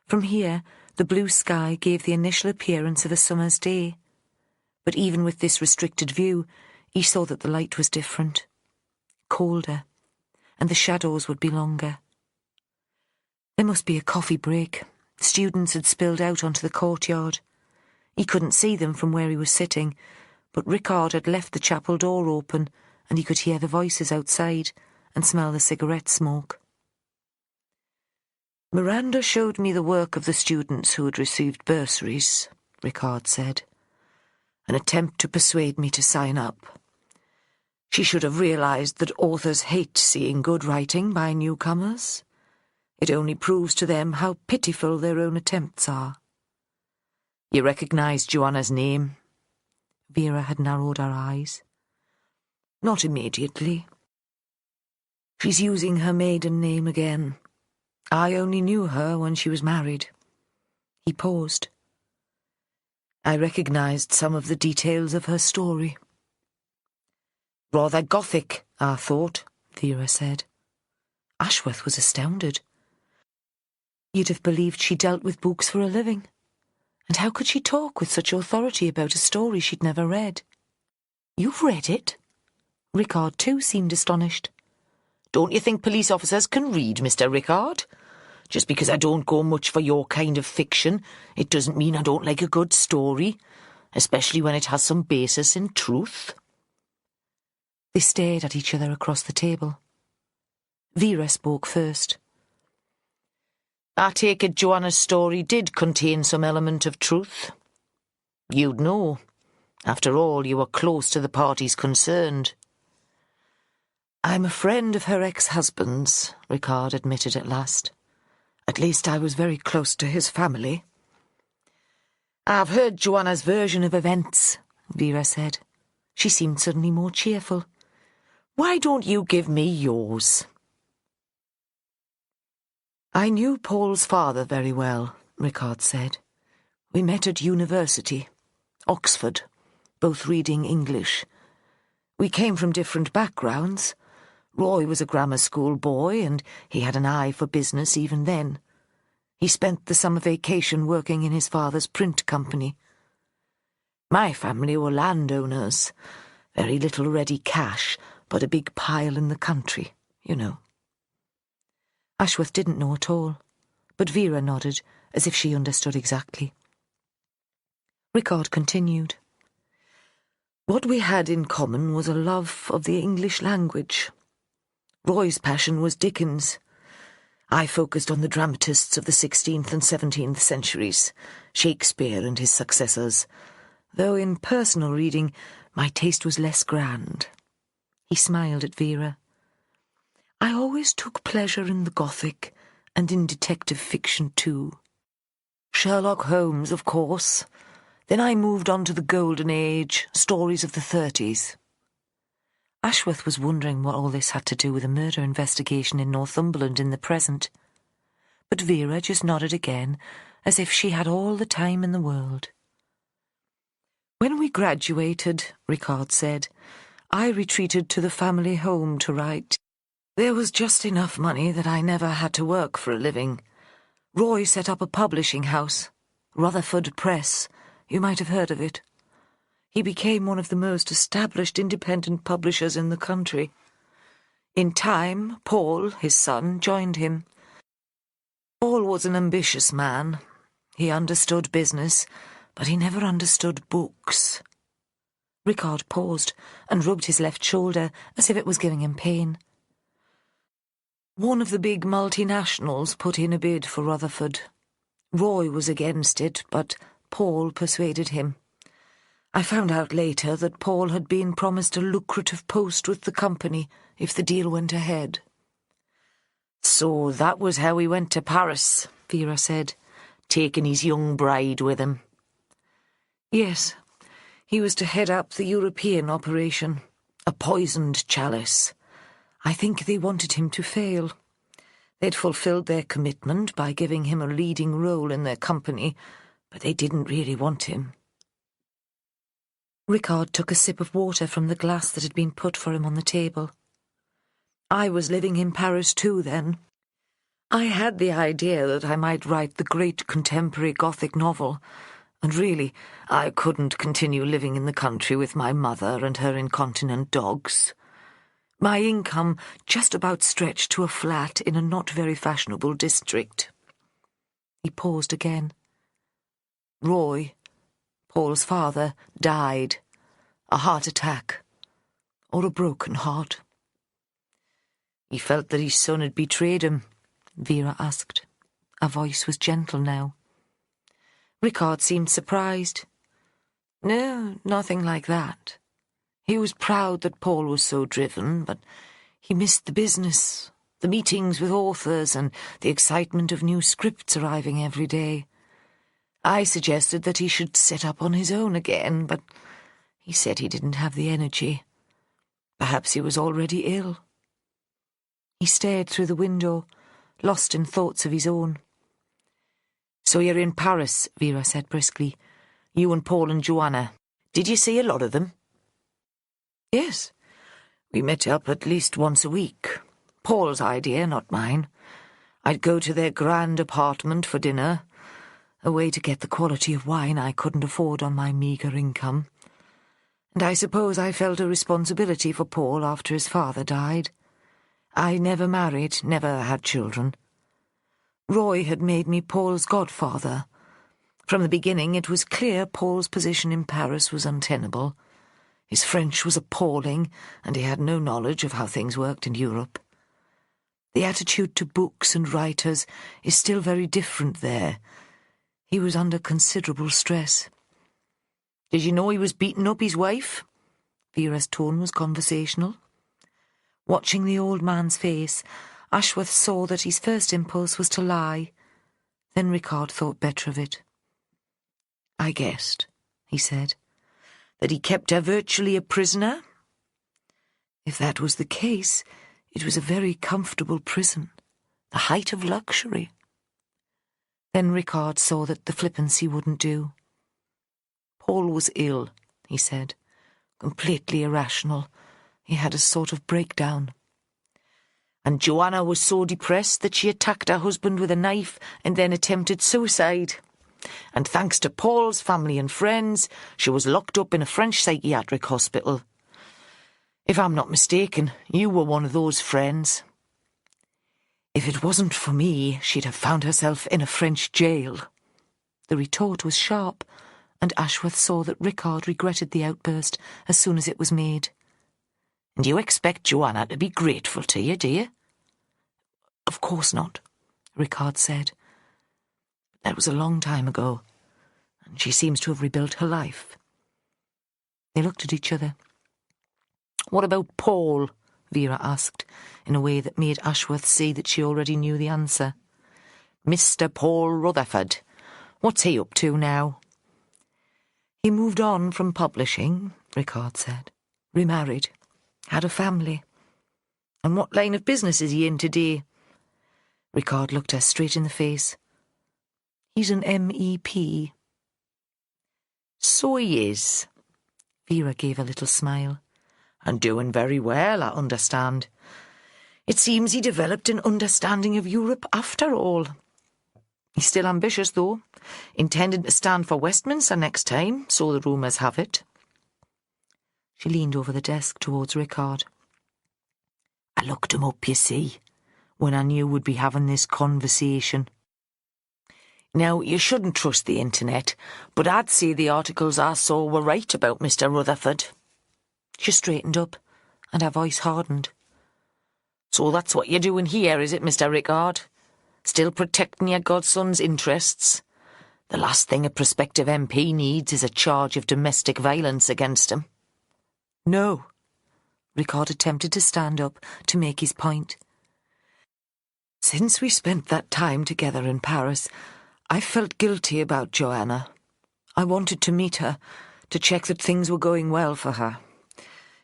From here, the blue sky gave the initial appearance of a summer's day. But even with this restricted view, he saw that the light was different, colder, and the shadows would be longer. There must be a coffee break. Students had spilled out onto the courtyard. He couldn't see them from where he was sitting, but Rickard had left the chapel door open, and he could hear the voices outside and smell the cigarette smoke. "Miranda showed me the work of the students who had received bursaries," Rickard said. "An attempt to persuade me to sign up. She should have realised that authors hate seeing good writing by newcomers. It only proves to them how pitiful their own attempts are." "You recognise Joanna's name?" Vera had narrowed her eyes. "Not immediately. She's using her maiden name again. I only knew her when she was married." He paused. "I recognised some of the details of her story." "Rather gothic, I thought," Vera said. Ashworth was astounded. You'd have believed she dealt with books for a living. And how could she talk with such authority about a story she'd never read? "You've read it?" Rickard too seemed astonished. "Don't you think police officers can read, Mr. Rickard? Just because I don't go much for your kind of fiction, it doesn't mean I don't like a good story, especially when it has some basis in truth." They stared at each other across the table. Vera spoke first. "I take it Joanna's story did contain some element of truth. You'd know. After all, you were close to the parties concerned." "I'm a friend of her ex-husband's," Rickard admitted at last. At least I was very close to his family. I've heard Joanna's version of events, Vera said. She seemed suddenly more cheerful. Why don't you give me yours? I knew Paul's father very well, Rickard said. We met at university, Oxford, both reading English. We came from different backgrounds. Roy was a grammar school boy, and he had an eye for business even then. He spent the summer vacation working in his father's print company. My family were landowners. Very little ready cash, but a big pile in the country, you know. Ashworth didn't know at all, but Vera nodded, as if she understood exactly. Rickard continued. What we had in common was a love of the English language. Roy's passion was Dickens. I focused on the dramatists of the 16th and 17th centuries, Shakespeare and his successors, though in personal reading my taste was less grand. He smiled at Vera. I always took pleasure in the Gothic, and in detective fiction too. Sherlock Holmes, of course. Then I moved on to the Golden Age, stories of the 30s. Ashworth was wondering what all this had to do with a murder investigation in Northumberland in the present. But Vera just nodded again, as if she had all the time in the world. When we graduated, Rickard said, I retreated to the family home to write. There was just enough money that I never had to work for a living. Roy set up a publishing house, Rutherford Press. You might have heard of it. He became one of the most established independent publishers in the country. In time, Paul, his son, joined him. Paul was an ambitious man. He understood business, but he never understood books. Rickard paused and rubbed his left shoulder as if it was giving him pain. One of the big multinationals put in a bid for Rutherford. Roy was against it, but Paul persuaded him. I found out later that Paul had been promised a lucrative post with the company if the deal went ahead. So that was how he went to Paris, Vera said, taking his young bride with him. Yes, he was to head up the European operation, a poisoned chalice. I think they wanted him to fail. They'd fulfilled their commitment by giving him a leading role in their company, but they didn't really want him. Rickard took a sip of water from the glass that had been put for him on the table. I was living in Paris too then. I had the idea that I might write the great contemporary Gothic novel, and really, I couldn't continue living in the country with my mother and her incontinent dogs. My income just about stretched to a flat in a not very fashionable district. He paused again. Roy, Paul's father, died. A heart attack. Or a broken heart. He felt that his son had betrayed him, Vera asked. Her voice was gentle now. Rickard seemed surprised. No, nothing like that. He was proud that Paul was so driven, but he missed the business, the meetings with authors and the excitement of new scripts arriving every day. I suggested that he should set up on his own again, but he said he didn't have the energy. Perhaps he was already ill. He stared through the window, lost in thoughts of his own. So you're in Paris, Vera said briskly. You and Paul and Joanna. Did you see a lot of them? Yes. We met up at least once a week. Paul's idea, not mine. I'd go to their grand apartment for dinner, a way to get the quality of wine I couldn't afford on my meagre income. And I suppose I felt a responsibility for Paul after his father died. I never married, never had children. Roy had made me Paul's godfather. From the beginning it was clear Paul's position in Paris was untenable. His French was appalling, and he had no knowledge of how things worked in Europe. The attitude to books and writers is still very different there. He was under considerable stress. Did you know he was beating up his wife? Vera's tone was conversational. Watching the old man's face, Ashworth saw that his first impulse was to lie, Then Rickard thought better of it. "I guessed," he said, "that he kept her virtually a prisoner." If that was the case, it was a very comfortable prison, the height of luxury. Then Rickard saw that the flippancy wouldn't do. "Paul was ill," he said, completely irrational. He had a sort of breakdown. "And Joanna was so depressed that she attacked her husband with a knife and then attempted suicide. And thanks to Paul's family and friends, she was locked up in a French psychiatric hospital. If I'm not mistaken, you were one of those friends." "If it wasn't for me, she'd have found herself in a French jail." The retort was sharp, and Ashworth saw that Rickard regretted the outburst as soon as it was made. "And you expect Joanna to be grateful to you, do you?" "Of course not," Rickard said. "That was a long time ago, and she seems to have rebuilt her life." They looked at each other. "What about Paul?" Vera asked, in a way that made Ashworth see that she already knew the answer. "Mr. Paul Rutherford. What's he up to now?" "He moved on from publishing," Rickard said. "Remarried. Had a family." "And what line of business is he in today?" Rickard looked her straight in the face. "He's an MEP." "So he is." Vera gave a little smile. "And doing very well, I understand. It seems he developed an understanding of Europe after all. He's still ambitious, though, intending to stand for Westminster next time, so the rumours have it." She leaned over the desk towards Rickard. "I looked him up, you see, when I knew we'd be having this conversation. Now, you shouldn't trust the internet, but I'd say the articles I saw were right about Mr. Rutherford." She straightened up, and her voice hardened. "So that's what you're doing here, is it, Mr. Rickard? Still protecting your godson's interests? The last thing a prospective MP needs is a charge of domestic violence against him." "No." Rickard attempted to stand up to make his point. "Since we spent that time together in Paris, I felt guilty about Joanna. I wanted to meet her, to check that things were going well for her.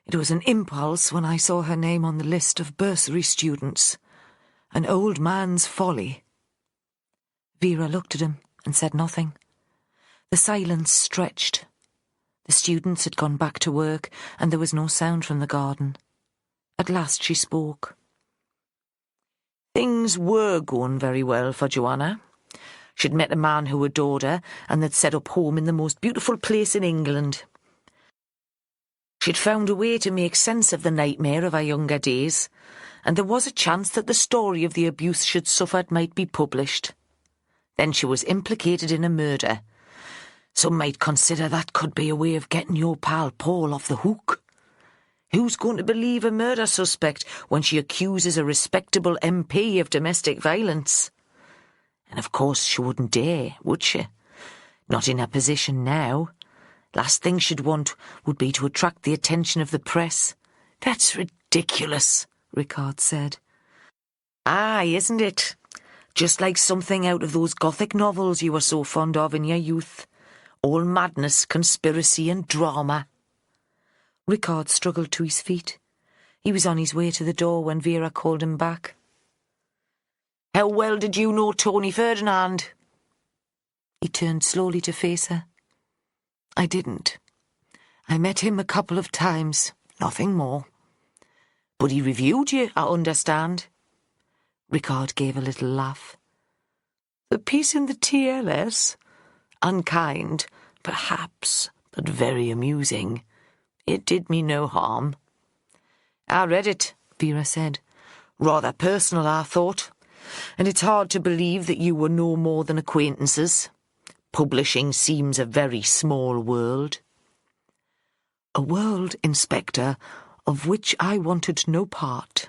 It was an impulse when I saw her name on the list of bursary students. An old man's folly." Vera looked at him and said nothing. The silence stretched. The students had gone back to work, and there was no sound from the garden. At last she spoke. "Things were going very well for Joanna. She'd met a man who adored her, and they'd set up home in the most beautiful place in England. She'd found a way to make sense of the nightmare of her younger days, and there was a chance that the story of the abuse she'd suffered might be published. Then she was implicated in a murder. Some might consider that could be a way of getting your pal Paul off the hook. Who's going to believe a murder suspect when she accuses a respectable MP of domestic violence? And of course she wouldn't dare, would she? Not in her position now. Last thing she'd want would be to attract the attention of the press. "That's ridiculous," Rickard said. "Aye, isn't it? Just like something out of those Gothic novels you were so fond of in your youth. All madness, conspiracy and drama." Rickard struggled to his feet. He was on his way to the door when Vera called him back. "How well did you know Tony Ferdinand?" He turned slowly to face her. "I didn't. I met him a couple of times, nothing more." "But he reviewed you, I understand." Rickard gave a little laugh. "The piece in the TLS? Unkind, perhaps, but very amusing. It did me no harm." "I read it," Vera said. "Rather personal, I thought. And it's hard to believe that you were no more than acquaintances. Publishing seems a very small world." "A world, Inspector, of which I wanted no part.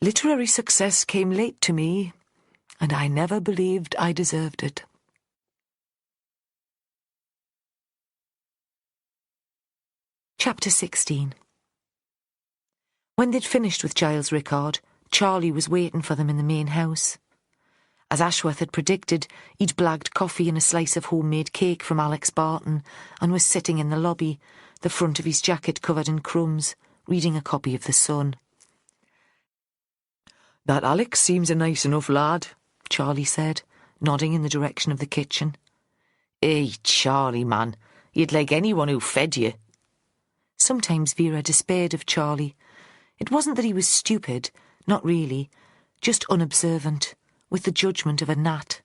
Literary success came late to me, and I never believed I deserved it." Chapter 16. When they'd finished with Giles Rickard, Charlie was waiting for them in the main house. As Ashworth had predicted, he'd blagged coffee and a slice of homemade cake from Alex Barton and was sitting in the lobby, the front of his jacket covered in crumbs, reading a copy of The Sun. "That Alex seems a nice enough lad," Charlie said, nodding in the direction of the kitchen. "Hey, Charlie, man, you'd like anyone who fed you." Sometimes Vera despaired of Charlie. It wasn't that he was stupid, not really, just unobservant, with the judgment of a gnat.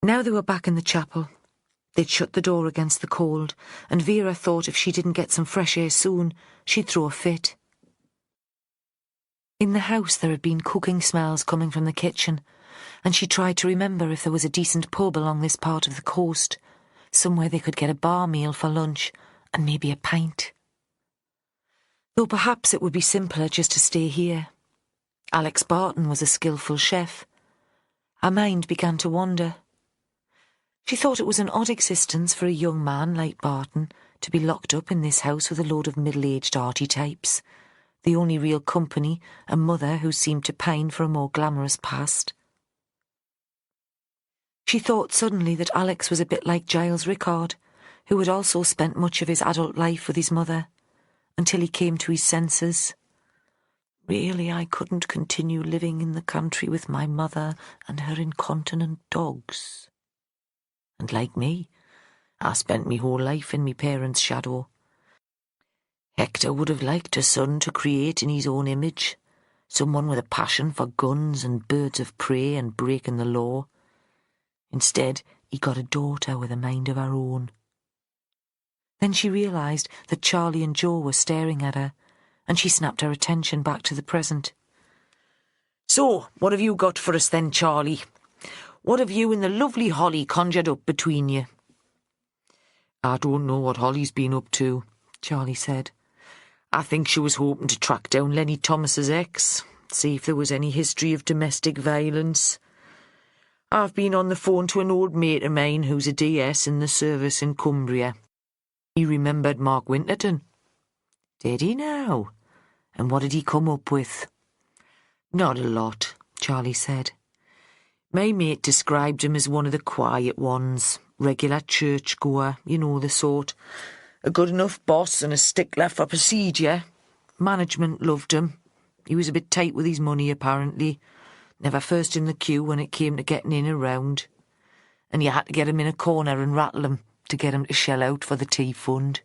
Now they were back in the chapel. They'd shut the door against the cold, and Vera thought if she didn't get some fresh air soon, she'd throw a fit. In the house there had been cooking smells coming from the kitchen, and she tried to remember if there was a decent pub along this part of the coast, somewhere they could get a bar meal for lunch, and maybe a pint. Though perhaps it would be simpler just to stay here. Alex Barton was a skillful chef. Her mind began to wander. She thought it was an odd existence for a young man like Barton to be locked up in this house with a load of middle-aged arty types, the only real company a mother who seemed to pine for a more glamorous past. She thought suddenly that Alex was a bit like Giles Rickard, who had also spent much of his adult life with his mother, until he came to his senses. Really, I couldn't continue living in the country with my mother and her incontinent dogs. And like me, I spent me whole life in me parents' shadow. Hector would have liked a son to create in his own image, someone with a passion for guns and birds of prey and breaking the law. Instead, he got a daughter with a mind of her own. Then she realised that Charlie and Joe were staring at her, and she snapped her attention back to the present. "So, what have you got for us then, Charlie? What have you and the lovely Holly conjured up between you?" "I don't know what Holly's been up to," Charlie said. "I think she was hoping to track down Lenny Thomas's ex, see if there was any history of domestic violence. I've been on the phone to an old mate of mine who's a DS in the service in Cumbria. He remembered Mark Winterton." "Did he now? And what did he come up with?" "Not a lot," Charlie said. "My mate described him as one of the quiet ones, regular churchgoer, you know the sort. A good enough boss and a stickler for procedure. Management loved him. He was a bit tight with his money, apparently. Never first in the queue when it came to getting in a round. And you had to get him in a corner and rattle him to get him to shell out for the tea fund.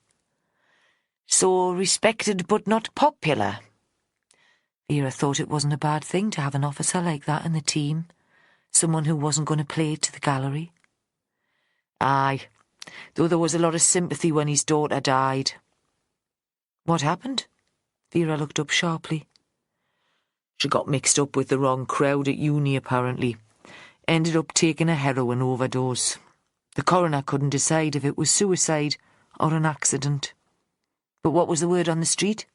So respected but not popular." Vera thought it wasn't a bad thing to have an officer like that in the team, someone who wasn't going to play it to the gallery. "Aye, though there was a lot of sympathy when his daughter died." "What happened?" Vera looked up sharply. "She got mixed up with the wrong crowd at uni, apparently. Ended up taking a heroin overdose. The coroner couldn't decide if it was suicide or an accident." "But what was the word on the street?"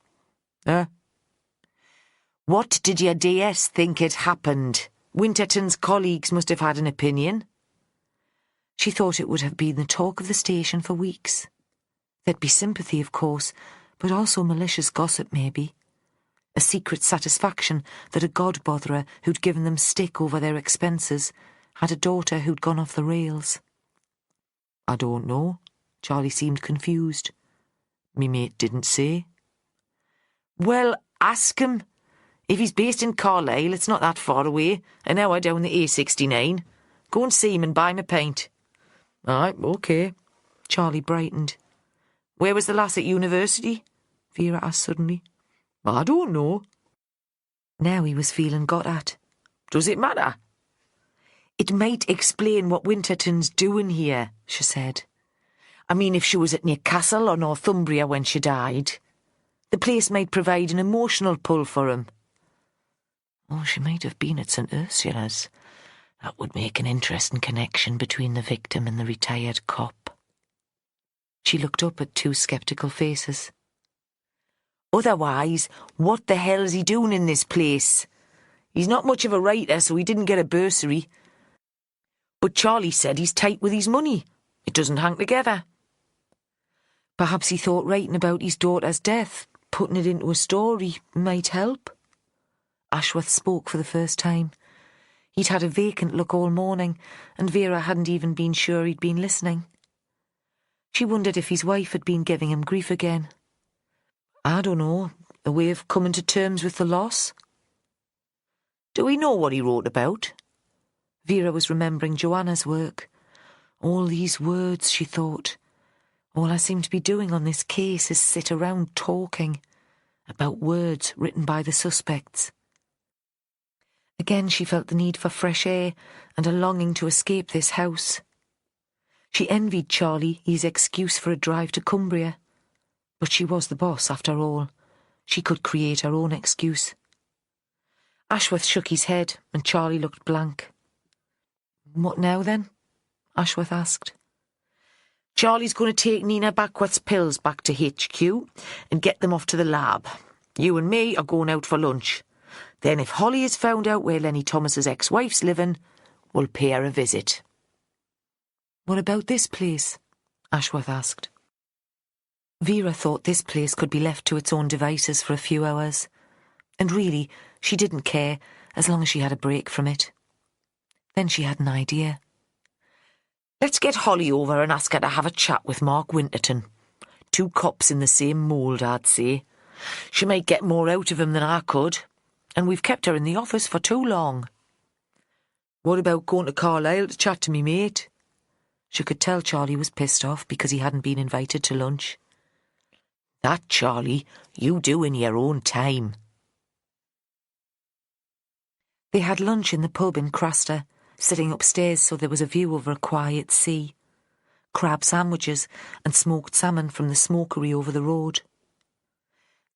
"What did your DS think had happened? Winterton's colleagues must have had an opinion." She thought it would have been the talk of the station for weeks. There'd be sympathy, of course, but also malicious gossip, maybe. A secret satisfaction that a god-botherer who'd given them stick over their expenses had a daughter who'd gone off the rails. "I don't know." Charlie seemed confused. "Me mate didn't say." "Well, ask him. If he's based in Carlisle, it's not that far away, an hour down the A69. Go and see him and buy him a pint." "Aye, OK." Charlie brightened. "Where was the lass at university?" Vera asked suddenly. "I don't know." Now he was feeling got at. "Does it matter?" "It might explain what Winterton's doing here," she said. "I mean, if she was at Newcastle or Northumbria when she died, the place might provide an emotional pull for him." "Oh, she might have been at St. Ursula's. That would make an interesting connection between the victim and the retired cop." She looked up at two sceptical faces. "Otherwise, what the hell's he doing in this place? He's not much of a writer, so he didn't get a bursary. But Charlie said he's tight with his money. It doesn't hang together." Perhaps he thought writing about his daughter's death, putting it into a story, might help. Ashworth spoke for the first time. He'd had a vacant look all morning, and Vera hadn't even been sure he'd been listening. She wondered if his wife had been giving him grief again. I don't know, a way of coming to terms with the loss? Do we know what he wrote about? Vera was remembering Joanna's work. All these words, she thought. All I seem to be doing on this case is sit around talking about words written by the suspects. Again she felt the need for fresh air and a longing to escape this house. She envied Charlie his excuse for a drive to Cumbria. But she was the boss, after all. She could create her own excuse. Ashworth shook his head, and Charlie looked blank. "What now, then?" Ashworth asked. Charlie's going to take Nina Backworth's pills back to HQ and get them off to the lab. You and me are going out for lunch. Then if Holly has found out where Lenny Thomas's ex-wife's living, we'll pay her a visit. "What about this place?" Ashworth asked. Vera thought this place could be left to its own devices for a few hours, and really she didn't care as long as she had a break from it. Then she had an idea. Let's get Holly over and ask her to have a chat with Mark Winterton. 2 cops in the same mould, I'd say. She might get more out of him than I could, and we've kept her in the office for too long. What about going to Carlisle to chat to me mate? She could tell Charlie was pissed off because he hadn't been invited to lunch. That, Charlie, you do in your own time. They had lunch in the pub in Craster, sitting upstairs so there was a view over a quiet sea. Crab sandwiches and smoked salmon from the smokery over the road.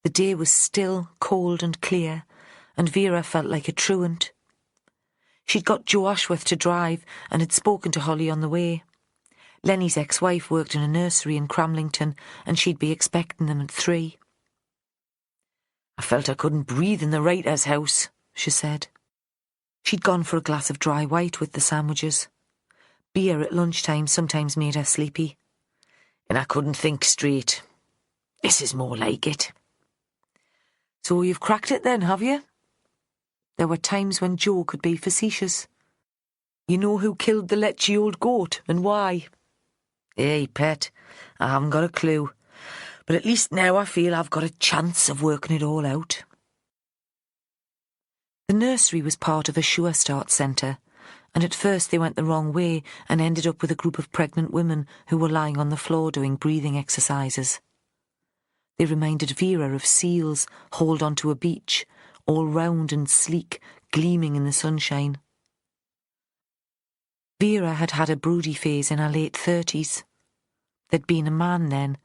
The day was still, cold and clear, and Vera felt like a truant. She'd got Joe Ashworth to drive and had spoken to Holly on the way. Lenny's ex-wife worked in a nursery in Cramlington, and she'd be expecting them at 3. I felt I couldn't breathe in the writer's house, she said. She'd gone for a glass of dry white with the sandwiches. Beer at lunchtime sometimes made her sleepy. And I couldn't think straight. This is more like it. So you've cracked it then, have you? There were times when Joe could be facetious. You know who killed the letchy old goat and why? Hey, pet, I haven't got a clue. But at least now I feel I've got a chance of working it all out. The nursery was part of a Sure Start centre, and at first they went the wrong way and ended up with a group of pregnant women who were lying on the floor doing breathing exercises. They reminded Vera of seals hauled onto a beach, all round and sleek, gleaming in the sunshine. Vera had had a broody phase in her late 30s. There'd been a man then,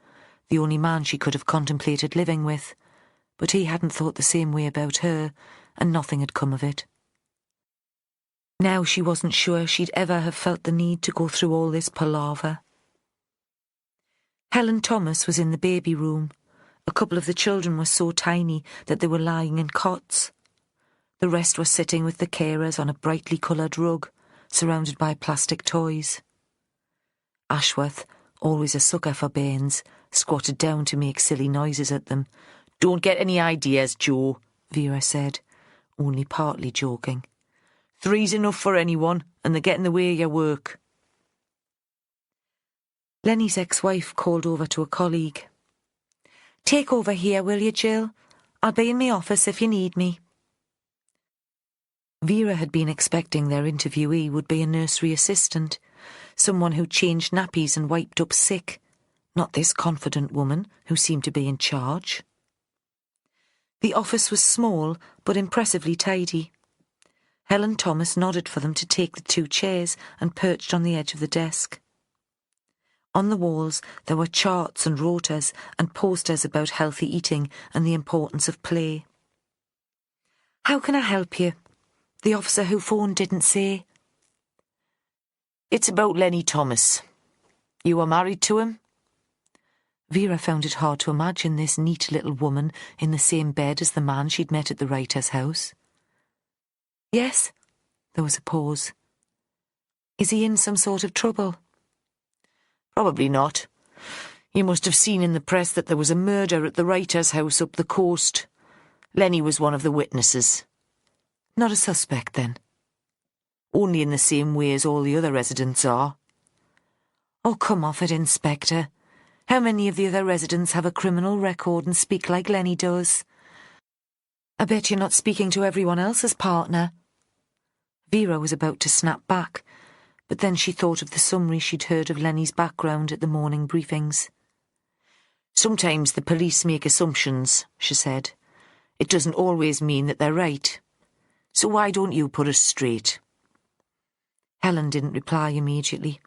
the only man she could have contemplated living with, but he hadn't thought the same way about her, and nothing had come of it. Now she wasn't sure she'd ever have felt the need to go through all this palaver. Helen Thomas was in the baby room. A couple of the children were so tiny that they were lying in cots. The rest were sitting with the carers on a brightly coloured rug, surrounded by plastic toys. Ashworth, always a sucker for bairns, squatted down to make silly noises at them. "Don't get any ideas, Joe," Vera said, only partly joking. 3's enough for anyone, and they get in the way of your work. Lenny's ex-wife called over to a colleague. "Take over here, will you, Jill? I'll be in my office if you need me." Vera had been expecting their interviewee would be a nursery assistant, someone who changed nappies and wiped up sick, not this confident woman who seemed to be in charge. The office was small but impressively tidy. Helen Thomas nodded for them to take the 2 chairs and perched on the edge of the desk. On the walls there were charts and rotas and posters about healthy eating and the importance of play. "How can I help you?" the officer who phoned didn't say. "It's about Lenny Thomas. You were married to him?" Vera found it hard to imagine this neat little woman in the same bed as the man she'd met at the writer's house. "Yes." There was a pause. "Is he in some sort of trouble?" "Probably not. You must have seen in the press that there was a murder at the writer's house up the coast. Lenny was one of the witnesses." "Not a suspect, then?" only in the same way as all the other residents are. Oh, come off it, Inspector. How many of the other residents have a criminal record and speak like Lenny does? I bet you're not speaking to everyone else's partner. Vera was about to snap back, but then she thought of the summary she'd heard of Lenny's background at the morning briefings. Sometimes the police make assumptions, she said. It doesn't always mean that they're right. So why don't you put us straight? Helen didn't reply immediately.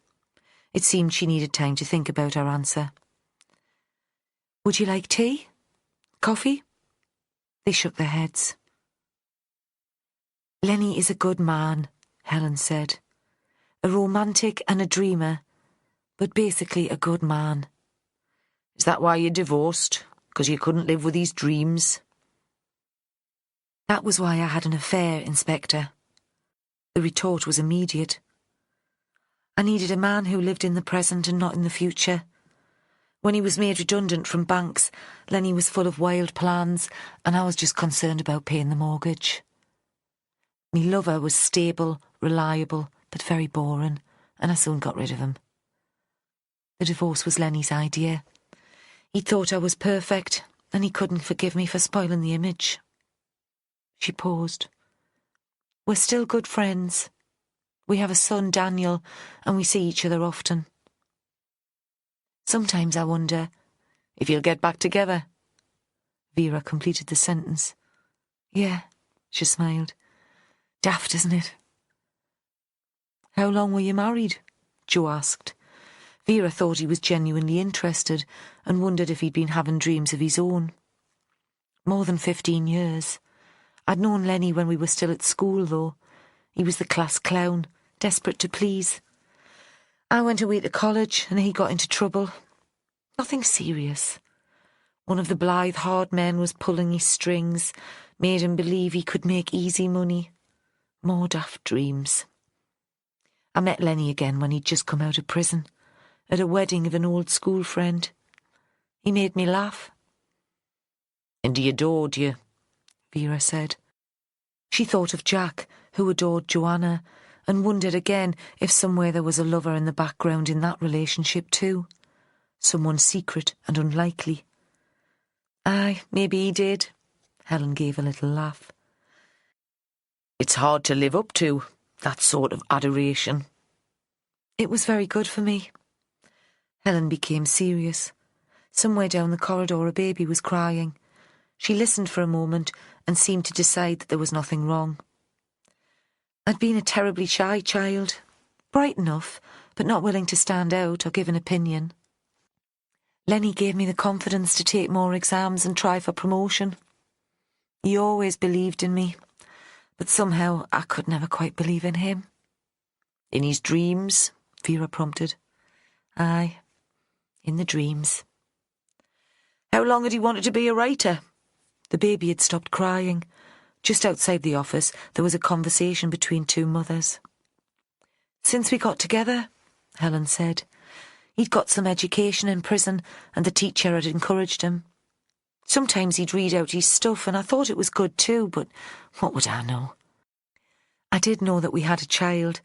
It seemed she needed time to think about her answer. Would you like tea? Coffee? They shook their heads. Lenny is a good man, Helen said. A romantic and a dreamer, but basically a good man. Is that why you divorced? Because you couldn't live with these dreams? That was why I had an affair, Inspector. The retort was immediate. I needed a man who lived in the present and not in the future. When he was made redundant from banks, Lenny was full of wild plans, and I was just concerned about paying the mortgage. Me lover was stable, reliable, but very boring, and I soon got rid of him. The divorce was Lenny's idea. He thought I was perfect, and he couldn't forgive me for spoiling the image. She paused. We're still good friends. We have a son, Daniel, and we see each other often. Sometimes I wonder if you'll get back together. Vera completed the sentence. Yeah, she smiled. Daft, isn't it? How long were you married? Joe asked. Vera thought he was genuinely interested and wondered if he'd been having dreams of his own. More than 15 years. I'd known Lenny when we were still at school, though. He was the class clown, desperate to please. I went away to college and he got into trouble. Nothing serious. One of the blithe hard men was pulling his strings, made him believe he could make easy money. More daft dreams. I met Lenny again when he'd just come out of prison, at a wedding of an old school friend. He made me laugh. And he adored you, Vera said. She thought of Jack, who adored Joanna, and wondered again if somewhere there was a lover in the background in that relationship too. Someone secret and unlikely. Aye, maybe he did. Helen gave a little laugh. It's hard to live up to, that sort of adoration. It was very good for me. Helen became serious. Somewhere down the corridor a baby was crying. She listened for a moment and seemed to decide that there was nothing wrong. I'd been a terribly shy child, bright enough, but not willing to stand out or give an opinion. Lenny gave me the confidence to take more exams and try for promotion. He always believed in me, but somehow I could never quite believe in him. In his dreams? Vera prompted. Aye, in the dreams. How long had he wanted to be a writer? The baby had stopped crying. Just outside the office, there was a conversation between two mothers. Since we got together, Helen said. He'd got some education in prison, and the teacher had encouraged him. Sometimes he'd read out his stuff, and I thought it was good too, but what would I know? I did know that we had a child,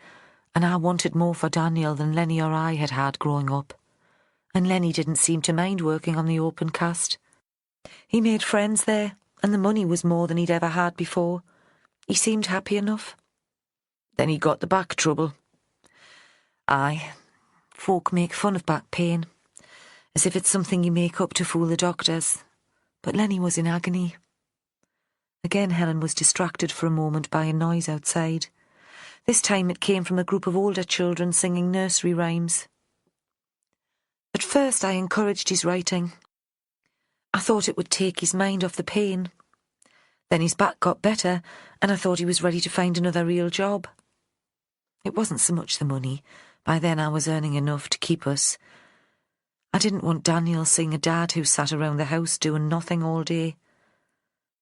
and I wanted more for Daniel than Lenny or I had had growing up. And Lenny didn't seem to mind working on the open cast. He made friends there, and the money was more than he'd ever had before. He seemed happy enough. Then he got the back trouble. Aye. Folk make fun of back pain, as if it's something you make up to fool the doctors. But Lenny was in agony. Again Helen was distracted for a moment by a noise outside. This time it came from a group of older children singing nursery rhymes. At first I encouraged his writing. I thought it would take his mind off the pain. Then his back got better, and I thought he was ready to find another real job. It wasn't so much the money. By then I was earning enough to keep us. I didn't want Daniel seeing a dad who sat around the house doing nothing all day.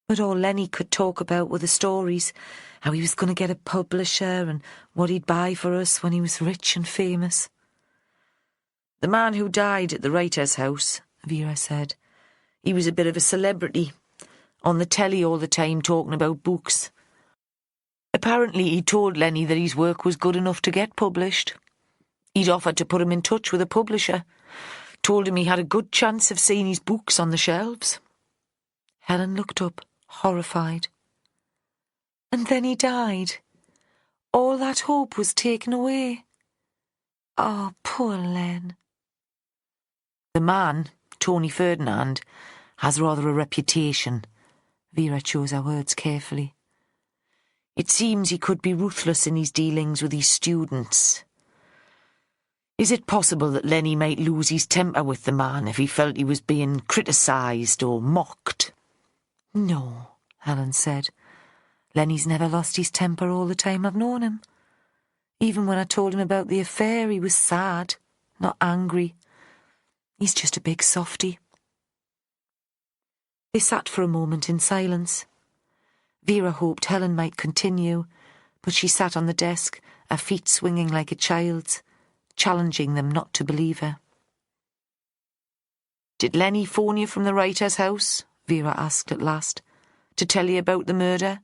But all Lenny could talk about were the stories, how he was going to get a publisher and what he'd buy for us when he was rich and famous. The man who died at the writer's house, Vera said. He was a bit of a celebrity, on the telly all the time talking about books. Apparently he told Lenny that his work was good enough to get published. He'd offered to put him in touch with a publisher, told him he had a good chance of seeing his books on the shelves. Helen looked up, horrified. And then he died. All that hope was taken away. Oh, poor Len. The man, Tony Ferdinand, has rather a reputation. Vera chose her words carefully. It seems he could be ruthless in his dealings with his students. Is it possible that Lenny might lose his temper with the man if he felt he was being criticised or mocked? No, Helen said. Lenny's never lost his temper all the time I've known him. Even when I told him about the affair, he was sad, not angry. He's just a big softy. They sat for a moment in silence. Vera hoped Helen might continue, but she sat on the desk, her feet swinging like a child's, challenging them not to believe her. "Did Lenny phone you from the writer's house?" Vera asked at last, "to tell you about the murder?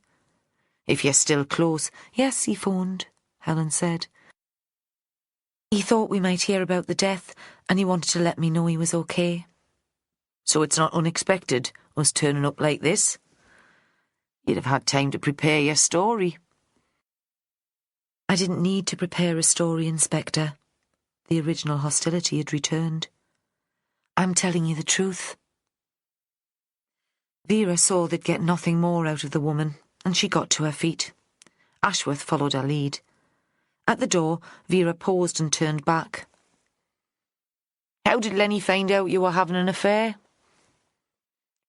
If you're still close." "Yes, he phoned," Helen said. "He thought we might hear about the death, and he wanted to let me know he was okay." "So it's not unexpected, us turning up like this? You'd have had time to prepare your story." "I didn't need to prepare a story, Inspector." The original hostility had returned. "I'm telling you the truth." Vera saw they'd get nothing more out of the woman, and she got to her feet. Ashworth followed her lead. At the door, Vera paused and turned back. "How did Lenny find out you were having an affair?"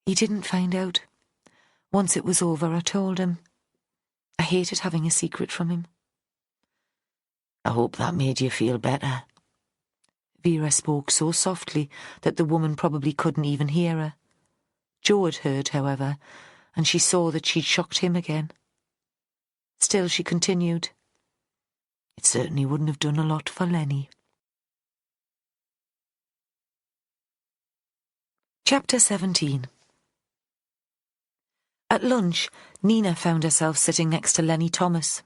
"He didn't find out. Once it was over, I told him. I hated having a secret from him." "I hope that made you feel better." Vera spoke so softly that the woman probably couldn't even hear her. Joe had heard, however, and she saw that she'd shocked him again. Still, she continued. "It certainly wouldn't have done a lot for Lenny." Chapter 17. At lunch, Nina found herself sitting next to Lenny Thomas.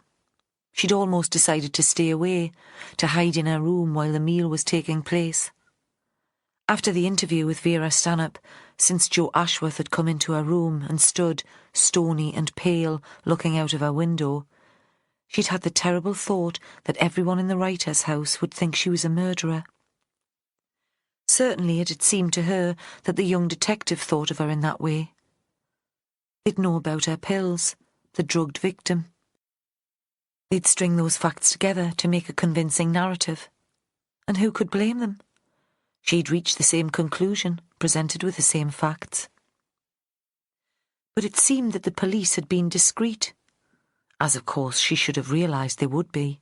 She'd almost decided to stay away, to hide in her room while the meal was taking place. After the interview with Vera Stanhope, since Joe Ashworth had come into her room and stood, stony and pale, looking out of her window, she'd had the terrible thought that everyone in the writer's house would think she was a murderer. Certainly it had seemed to her that the young detective thought of her in that way. They'd know about her pills, the drugged victim. They'd string those facts together to make a convincing narrative. And who could blame them? She'd reached the same conclusion, presented with the same facts. But it seemed that the police had been discreet, as of course she should have realised they would be.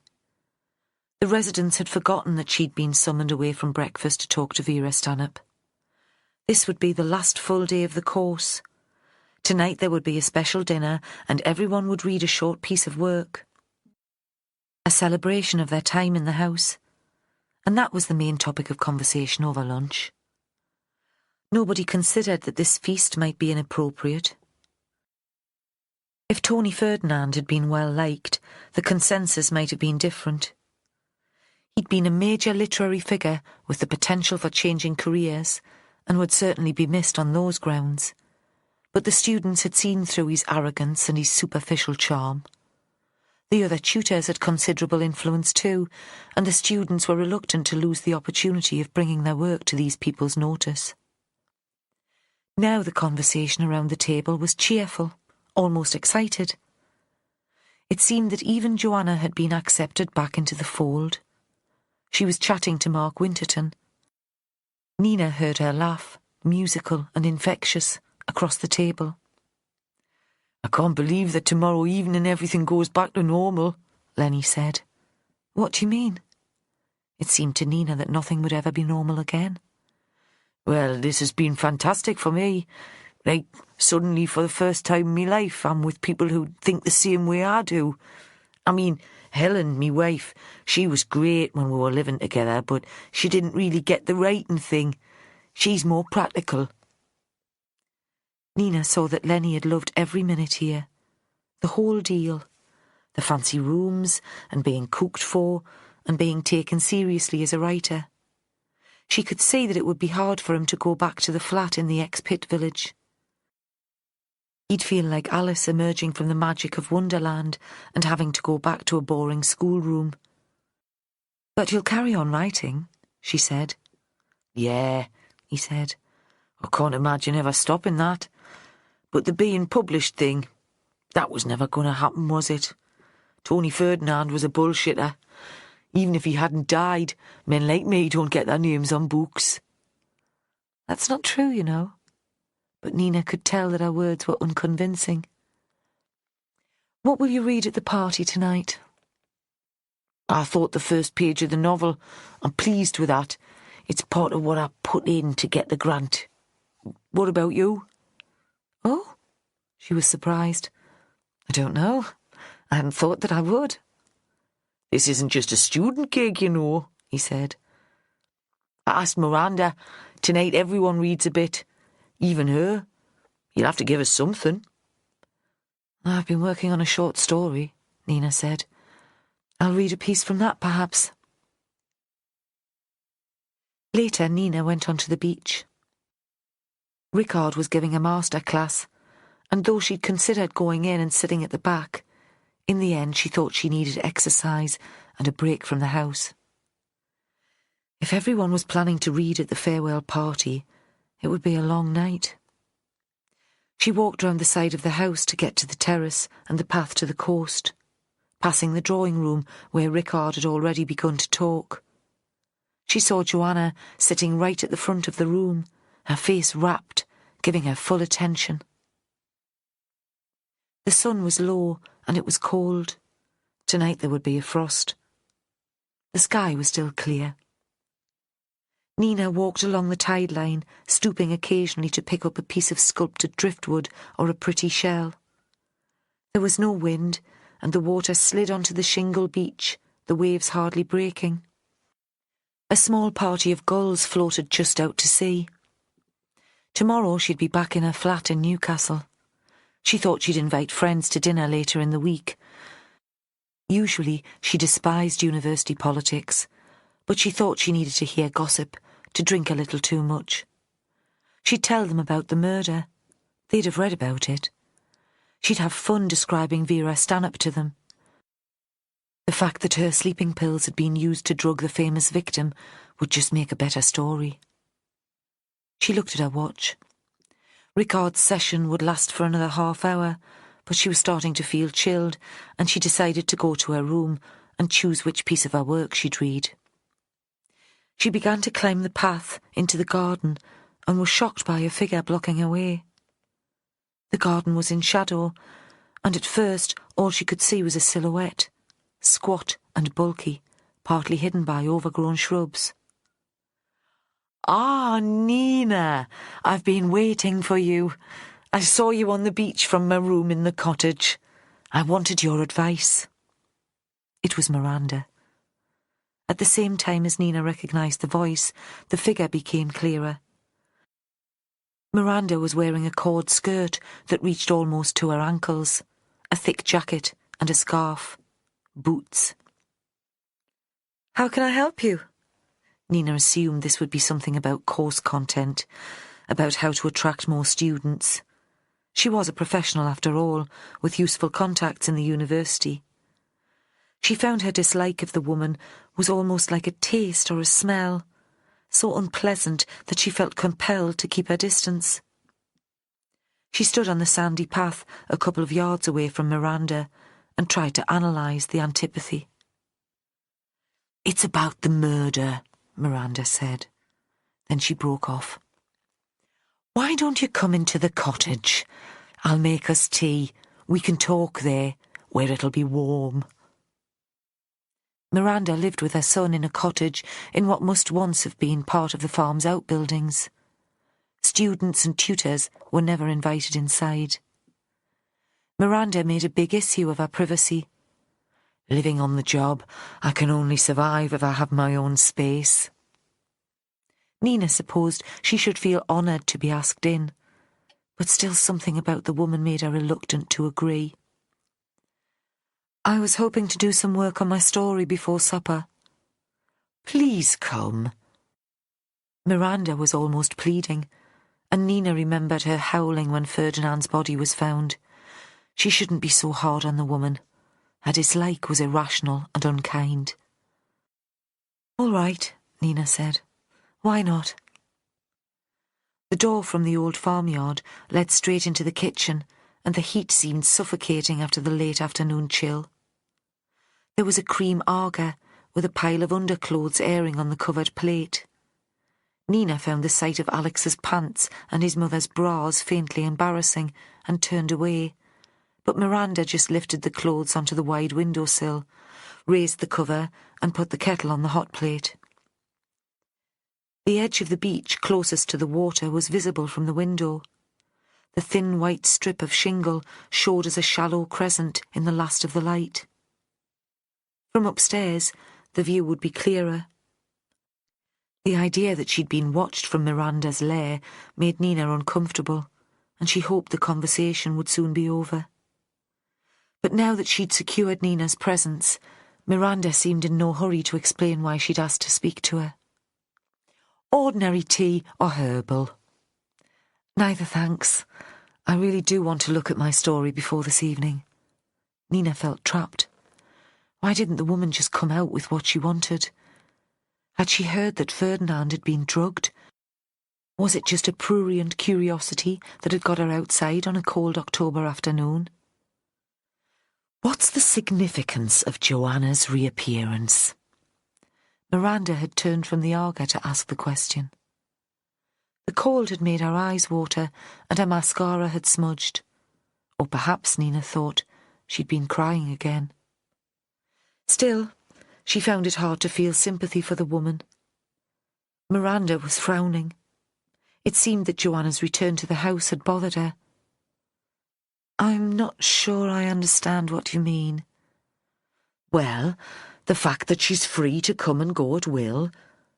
The residents had forgotten that she'd been summoned away from breakfast to talk to Vera Stanhope. This would be the last full day of the course. Tonight there would be a special dinner, and everyone would read a short piece of work. A celebration of their time in the house. And that was the main topic of conversation over lunch. Nobody considered that this feast might be inappropriate. If Tony Ferdinand had been well liked, the consensus might have been different. He'd been a major literary figure with the potential for changing careers, and would certainly be missed on those grounds. But the students had seen through his arrogance and his superficial charm. The other tutors had considerable influence too, and the students were reluctant to lose the opportunity of bringing their work to these people's notice. Now the conversation around the table was cheerful, almost excited. It seemed that even Joanna had been accepted back into the fold. She was chatting to Mark Winterton. Nina heard her laugh, musical and infectious, across the table. "I can't believe that tomorrow evening everything goes back to normal," Lenny said. "What do you mean?" It seemed to Nina that nothing would ever be normal again. "Well, this has been fantastic for me. Like, suddenly for the first time in my life I'm with people who think the same way I do. I mean, Helen, me wife, she was great when we were living together, but she didn't really get the writing thing. She's more practical." Nina saw that Lenny had loved every minute here, the whole deal, the fancy rooms, and being cooked for, and being taken seriously as a writer. She could see that it would be hard for him to go back to the flat in the ex-pit village. He'd feel like Alice emerging from the magic of Wonderland and having to go back to a boring schoolroom. "But you'll carry on writing," she said. "Yeah," he said. "I can't imagine ever stopping that. But the being published thing, that was never going to happen, was it? Tony Ferdinand was a bullshitter. Even if he hadn't died, men like me don't get their names on books." "That's not true, you know." But Nina could tell that her words were unconvincing. "What will you read at the party tonight?" "I thought the first page of the novel. I'm pleased with that. It's part of what I put in to get the grant. What about you?" "Oh?" She was surprised. "I don't know. I hadn't thought that I would." "This isn't just a student gig, you know," he said. "I asked Miranda. Tonight everyone reads a bit. Even her. You'll have to give us something." "I've been working on a short story," Nina said. "I'll read a piece from that, perhaps." Later, Nina went onto the beach. Rickard was giving a master class, and though she'd considered going in and sitting at the back, in the end she thought she needed exercise and a break from the house. If everyone was planning to read at the farewell party, it would be a long night. She walked round the side of the house to get to the terrace and the path to the coast, passing the drawing room where Rickard had already begun to talk. She saw Joanna sitting right at the front of the room, her face rapt, giving her full attention. The sun was low and it was cold. Tonight there would be a frost. The sky was still clear. Nina walked along the tide line, stooping occasionally to pick up a piece of sculpted driftwood or a pretty shell. There was no wind, and the water slid onto the shingle beach, the waves hardly breaking. A small party of gulls floated just out to sea. Tomorrow she'd be back in her flat in Newcastle. She thought she'd invite friends to dinner later in the week. Usually she despised university politics, but she thought she needed to hear gossip, to drink a little too much. She'd tell them about the murder. They'd have read about it. She'd have fun describing Vera Stanhope to them. The fact that her sleeping pills had been used to drug the famous victim would just make a better story. She looked at her watch. Rickard's session would last for another half hour, but she was starting to feel chilled, and she decided to go to her room and choose which piece of her work she'd read. She began to climb the path into the garden and was shocked by a figure blocking her way. The garden was in shadow, and at first all she could see was a silhouette, squat and bulky, partly hidden by overgrown shrubs. "Ah, Nina, I've been waiting for you. I saw you on the beach from my room in the cottage. I wanted your advice." It was Miranda. At the same time as Nina recognised the voice, the figure became clearer. Miranda was wearing a cord skirt that reached almost to her ankles, a thick jacket and a scarf, boots. "How can I help you?" Nina assumed this would be something about course content, about how to attract more students. She was a professional after all, with useful contacts in the university. She found her dislike of the woman was almost like a taste or a smell, so unpleasant that she felt compelled to keep her distance. She stood on the sandy path a couple of yards away from Miranda and tried to analyse the antipathy. "It's about the murder," Miranda said. Then she broke off. "Why don't you come into the cottage? I'll make us tea. We can talk there, where it'll be warm." Miranda lived with her son in a cottage in what must once have been part of the farm's outbuildings. Students and tutors were never invited inside. Miranda made a big issue of her privacy. "Living on the job, I can only survive if I have my own space." Nina supposed she should feel honoured to be asked in, but still something about the woman made her reluctant to agree. I was hoping to do some work on my story before supper. Please come. Miranda was almost pleading, and Nina remembered her howling when Ferdinand's body was found. She shouldn't be so hard on the woman. Her dislike was irrational and unkind. "All right," Nina said. "Why not?" The door from the old farmyard led straight into the kitchen, and the heat seemed suffocating after the late afternoon chill. There was a cream arga with a pile of underclothes airing on the covered plate. Nina found the sight of Alex's pants and his mother's bras faintly embarrassing and turned away, but Miranda just lifted the clothes onto the wide windowsill, raised the cover and put the kettle on the hot plate. The edge of the beach closest to the water was visible from the window. The thin white strip of shingle showed as a shallow crescent in the last of the light. From upstairs, the view would be clearer. The idea that she'd been watched from Miranda's lair made Nina uncomfortable, and she hoped the conversation would soon be over. But now that she'd secured Nina's presence, Miranda seemed in no hurry to explain why she'd asked to speak to her. Ordinary tea or herbal? Neither, thanks. I really do want to look at my story before this evening. Nina felt trapped. Why didn't the woman just come out with what she wanted? Had she heard that Ferdinand had been drugged? Was it just a prurient curiosity that had got her outside on a cold October afternoon? What's the significance of Joanna's reappearance? Miranda had turned from the arga to ask the question. The cold had made her eyes water and her mascara had smudged. Or perhaps, Nina thought, she'd been crying again. Still, she found it hard to feel sympathy for the woman. Miranda was frowning. It seemed that Joanna's return to the house had bothered her. "I'm not sure I understand what you mean." Well, the fact that she's free to come and go at will,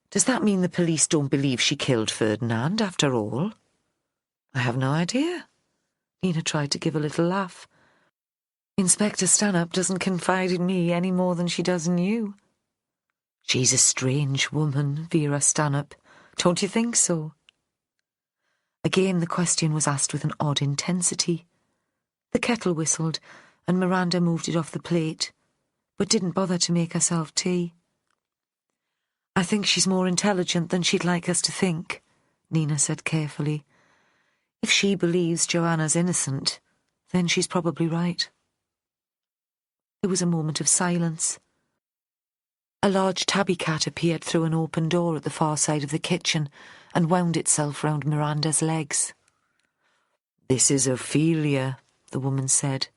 does that mean the police don't believe she killed Ferdinand after all? I have no idea. Nina tried to give a little laugh. Inspector Stanhope doesn't confide in me any more than she does in you. She's a strange woman, Vera Stanhope. Don't you think so? Again the question was asked with an odd intensity. The kettle whistled, and Miranda moved it off the plate, but didn't bother to make herself tea. "I think she's more intelligent than she'd like us to think," Nina said carefully. "If she believes Joanna's innocent, then she's probably right." There was a moment of silence. A large tabby cat appeared through an open door at the far side of the kitchen and wound itself round Miranda's legs. "This is Ophelia," the woman said.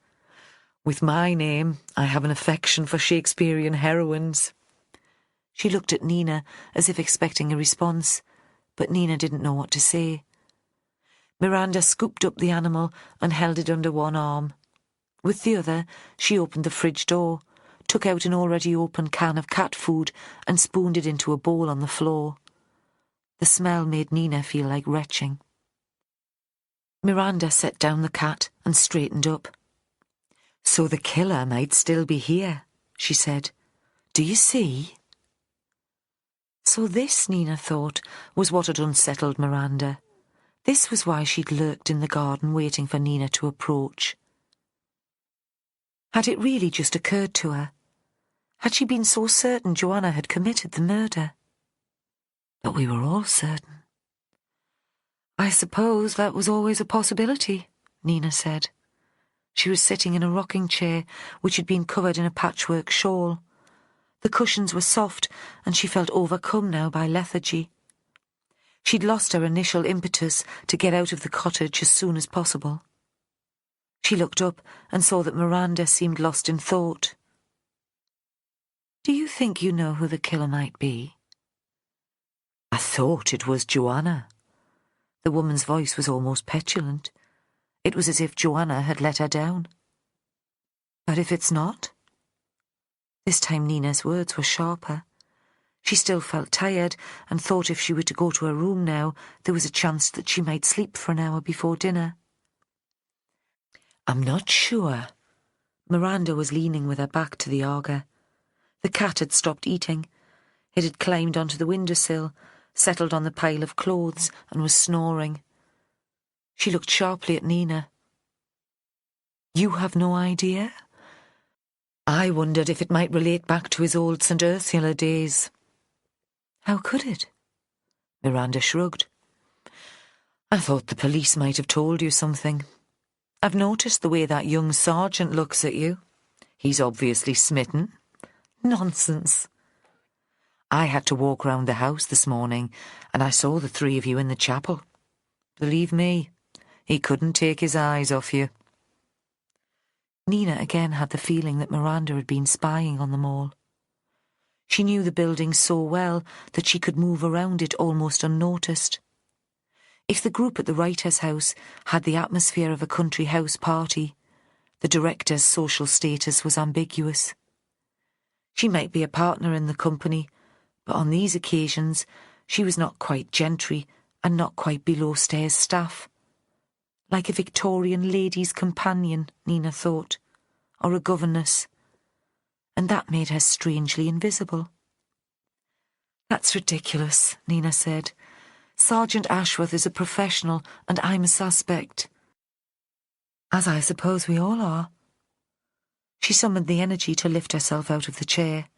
"With my name, I have an affection for Shakespearean heroines." She looked at Nina as if expecting a response, but Nina didn't know what to say. Miranda scooped up the animal and held it under one arm. With the other, she opened the fridge door, took out an already open can of cat food and spooned it into a bowl on the floor. The smell made Nina feel like retching. Miranda set down the cat and straightened up. "So the killer might still be here," she said. "Do you see?" So this, Nina thought, was what had unsettled Miranda. This was why she'd lurked in the garden waiting for Nina to approach. Had it really just occurred to her? Had she been so certain Joanna had committed the murder? But we were all certain. "I suppose that was always a possibility," Nina said. She was sitting in a rocking chair which had been covered in a patchwork shawl. The cushions were soft and she felt overcome now by lethargy. She'd lost her initial impetus to get out of the cottage as soon as possible. She looked up and saw that Miranda seemed lost in thought. "Do you think you know who the killer might be?" "I thought it was Joanna." The woman's voice was almost petulant. It was as if Joanna had let her down. "But if it's not?" This time Nina's words were sharper. She still felt tired and thought if she were to go to her room now, there was a chance that she might sleep for an hour before dinner. "I'm not sure," Miranda was leaning with her back to the Aga. The cat had stopped eating. It had climbed onto the windowsill, settled on the pile of clothes, and was snoring. She looked sharply at Nina. "You have no idea?" I wondered if it might relate back to his old St. Ursula days. "How could it?" Miranda shrugged. "I thought the police might have told you something. I've noticed the way that young sergeant looks at you. He's obviously smitten." "Nonsense." "I had to walk round the house this morning, and I saw the three of you in the chapel. Believe me, he couldn't take his eyes off you." Nina again had the feeling that Miranda had been spying on them all. She knew the building so well that she could move around it almost unnoticed. If the group at the writer's house had the atmosphere of a country house party, the director's social status was ambiguous. She might be a partner in the company, but on these occasions she was not quite gentry and not quite below-stairs staff. Like a Victorian lady's companion, Nina thought, or a governess, and that made her strangely invisible. "That's ridiculous," Nina said. "Sergeant Ashworth is a professional and I'm a suspect. As I suppose we all are." She summoned the energy to lift herself out of the chair.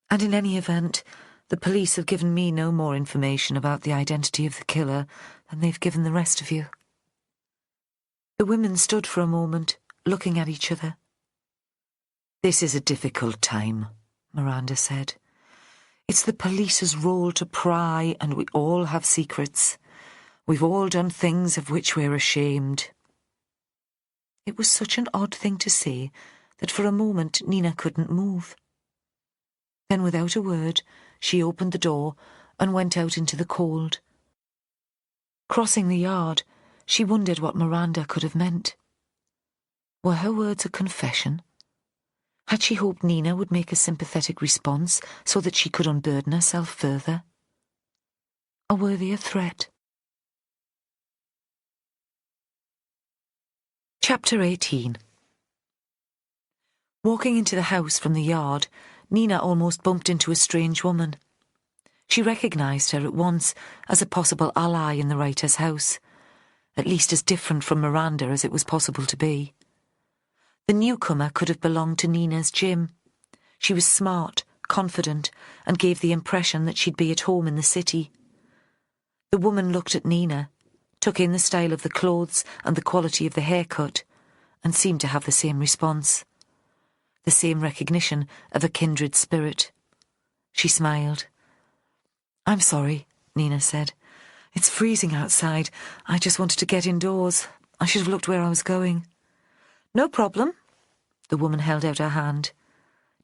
"And in any event, the police have given me no more information about the identity of the killer than they've given the rest of you." The women stood for a moment, looking at each other. "This is a difficult time," Miranda said. "It's the police's role to pry, and we all have secrets. We've all done things of which we're ashamed." It was such an odd thing to say that for a moment Nina couldn't move. Then without a word, she opened the door and went out into the cold. Crossing the yard, she wondered what Miranda could have meant. Were her words a confession? Had she hoped Nina would make a sympathetic response so that she could unburden herself further? Or were they a threat? Chapter 18. Walking into the house from the yard, Nina almost bumped into a strange woman. She recognised her at once as a possible ally in the writer's house, at least as different from Miranda as it was possible to be. The newcomer could have belonged to Nina's gym. She was smart, confident, and gave the impression that she'd be at home in the city. The woman looked at Nina, took in the style of the clothes and the quality of the haircut, and seemed to have the same response. The same recognition of a kindred spirit. She smiled. "I'm sorry," Nina said. "It's freezing outside. I just wanted to get indoors. I should have looked where I was going." "No problem." The woman held out her hand.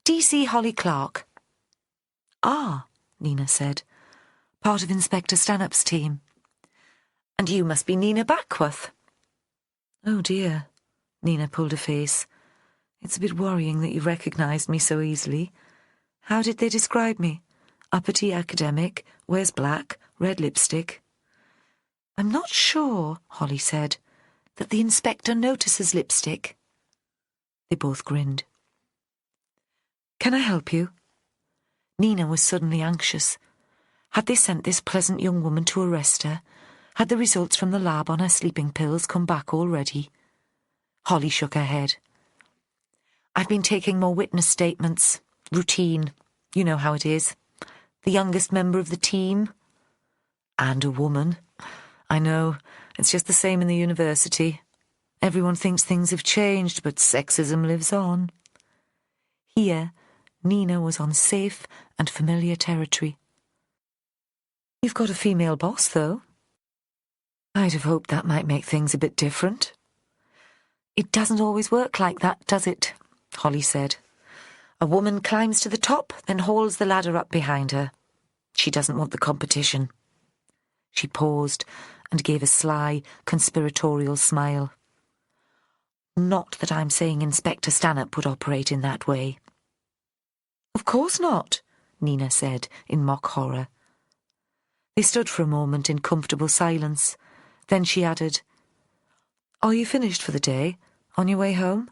"DC Holly Clark." "Ah," Nina said. "Part of Inspector Stanhope's team. And you must be Nina Backworth." "Oh dear," Nina pulled a face. "It's a bit worrying that you recognised me so easily. How did they describe me? Uppity academic, wears black, red lipstick." "I'm not sure," Holly said, "that the inspector notices lipstick." They both grinned. "Can I help you?" Nina was suddenly anxious. Had they sent this pleasant young woman to arrest her? Had the results from the lab on her sleeping pills come back already? Holly shook her head. "I've been taking more witness statements. Routine. You know how it is. The youngest member of the team. And a woman. I know, it's just the same in the university. Everyone thinks things have changed, but sexism lives on." Here, Nina was on safe and familiar territory. "You've got a female boss, though." "I'd have hoped that might make things a bit different." "It doesn't always work like that, does it?" Holly said. "A woman climbs to the top, then hauls the ladder up behind her. She doesn't want the competition." She paused and gave a sly, conspiratorial smile. "Not that I'm saying Inspector Stanhope would operate in that way." "Of course not," Nina said in mock horror. They stood for a moment in comfortable silence. Then she added, "Are you finished for the day? On your way home?"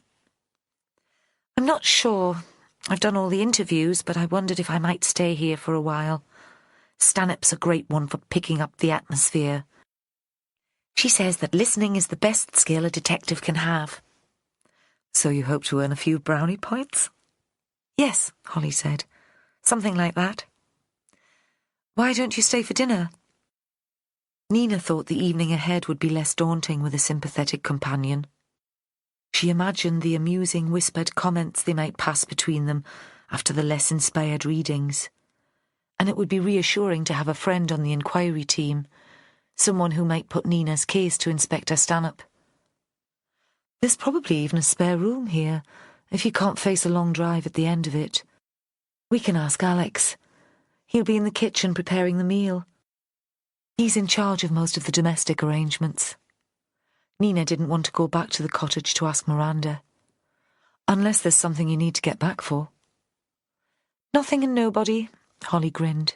I'm not sure. I've done all the interviews, but I wondered if I might stay here for a while. Stanhope's a great one for picking up the atmosphere. She says that listening is the best skill a detective can have. So you hope to earn a few brownie points? Yes, Holly said. Something like that. Why don't you stay for dinner? Nina thought the evening ahead would be less daunting with a sympathetic companion. She imagined the amusing whispered comments they might pass between them after the less inspired readings. And it would be reassuring to have a friend on the inquiry team, someone who might put Nina's case to Inspector Stanhope. There's probably even a spare room here, if you can't face a long drive at the end of it. We can ask Alex. He'll be in the kitchen preparing the meal. He's in charge of most of the domestic arrangements. Nina didn't want to go back to the cottage to ask Miranda. Unless there's something you need to get back for. Nothing and nobody, Holly grinned.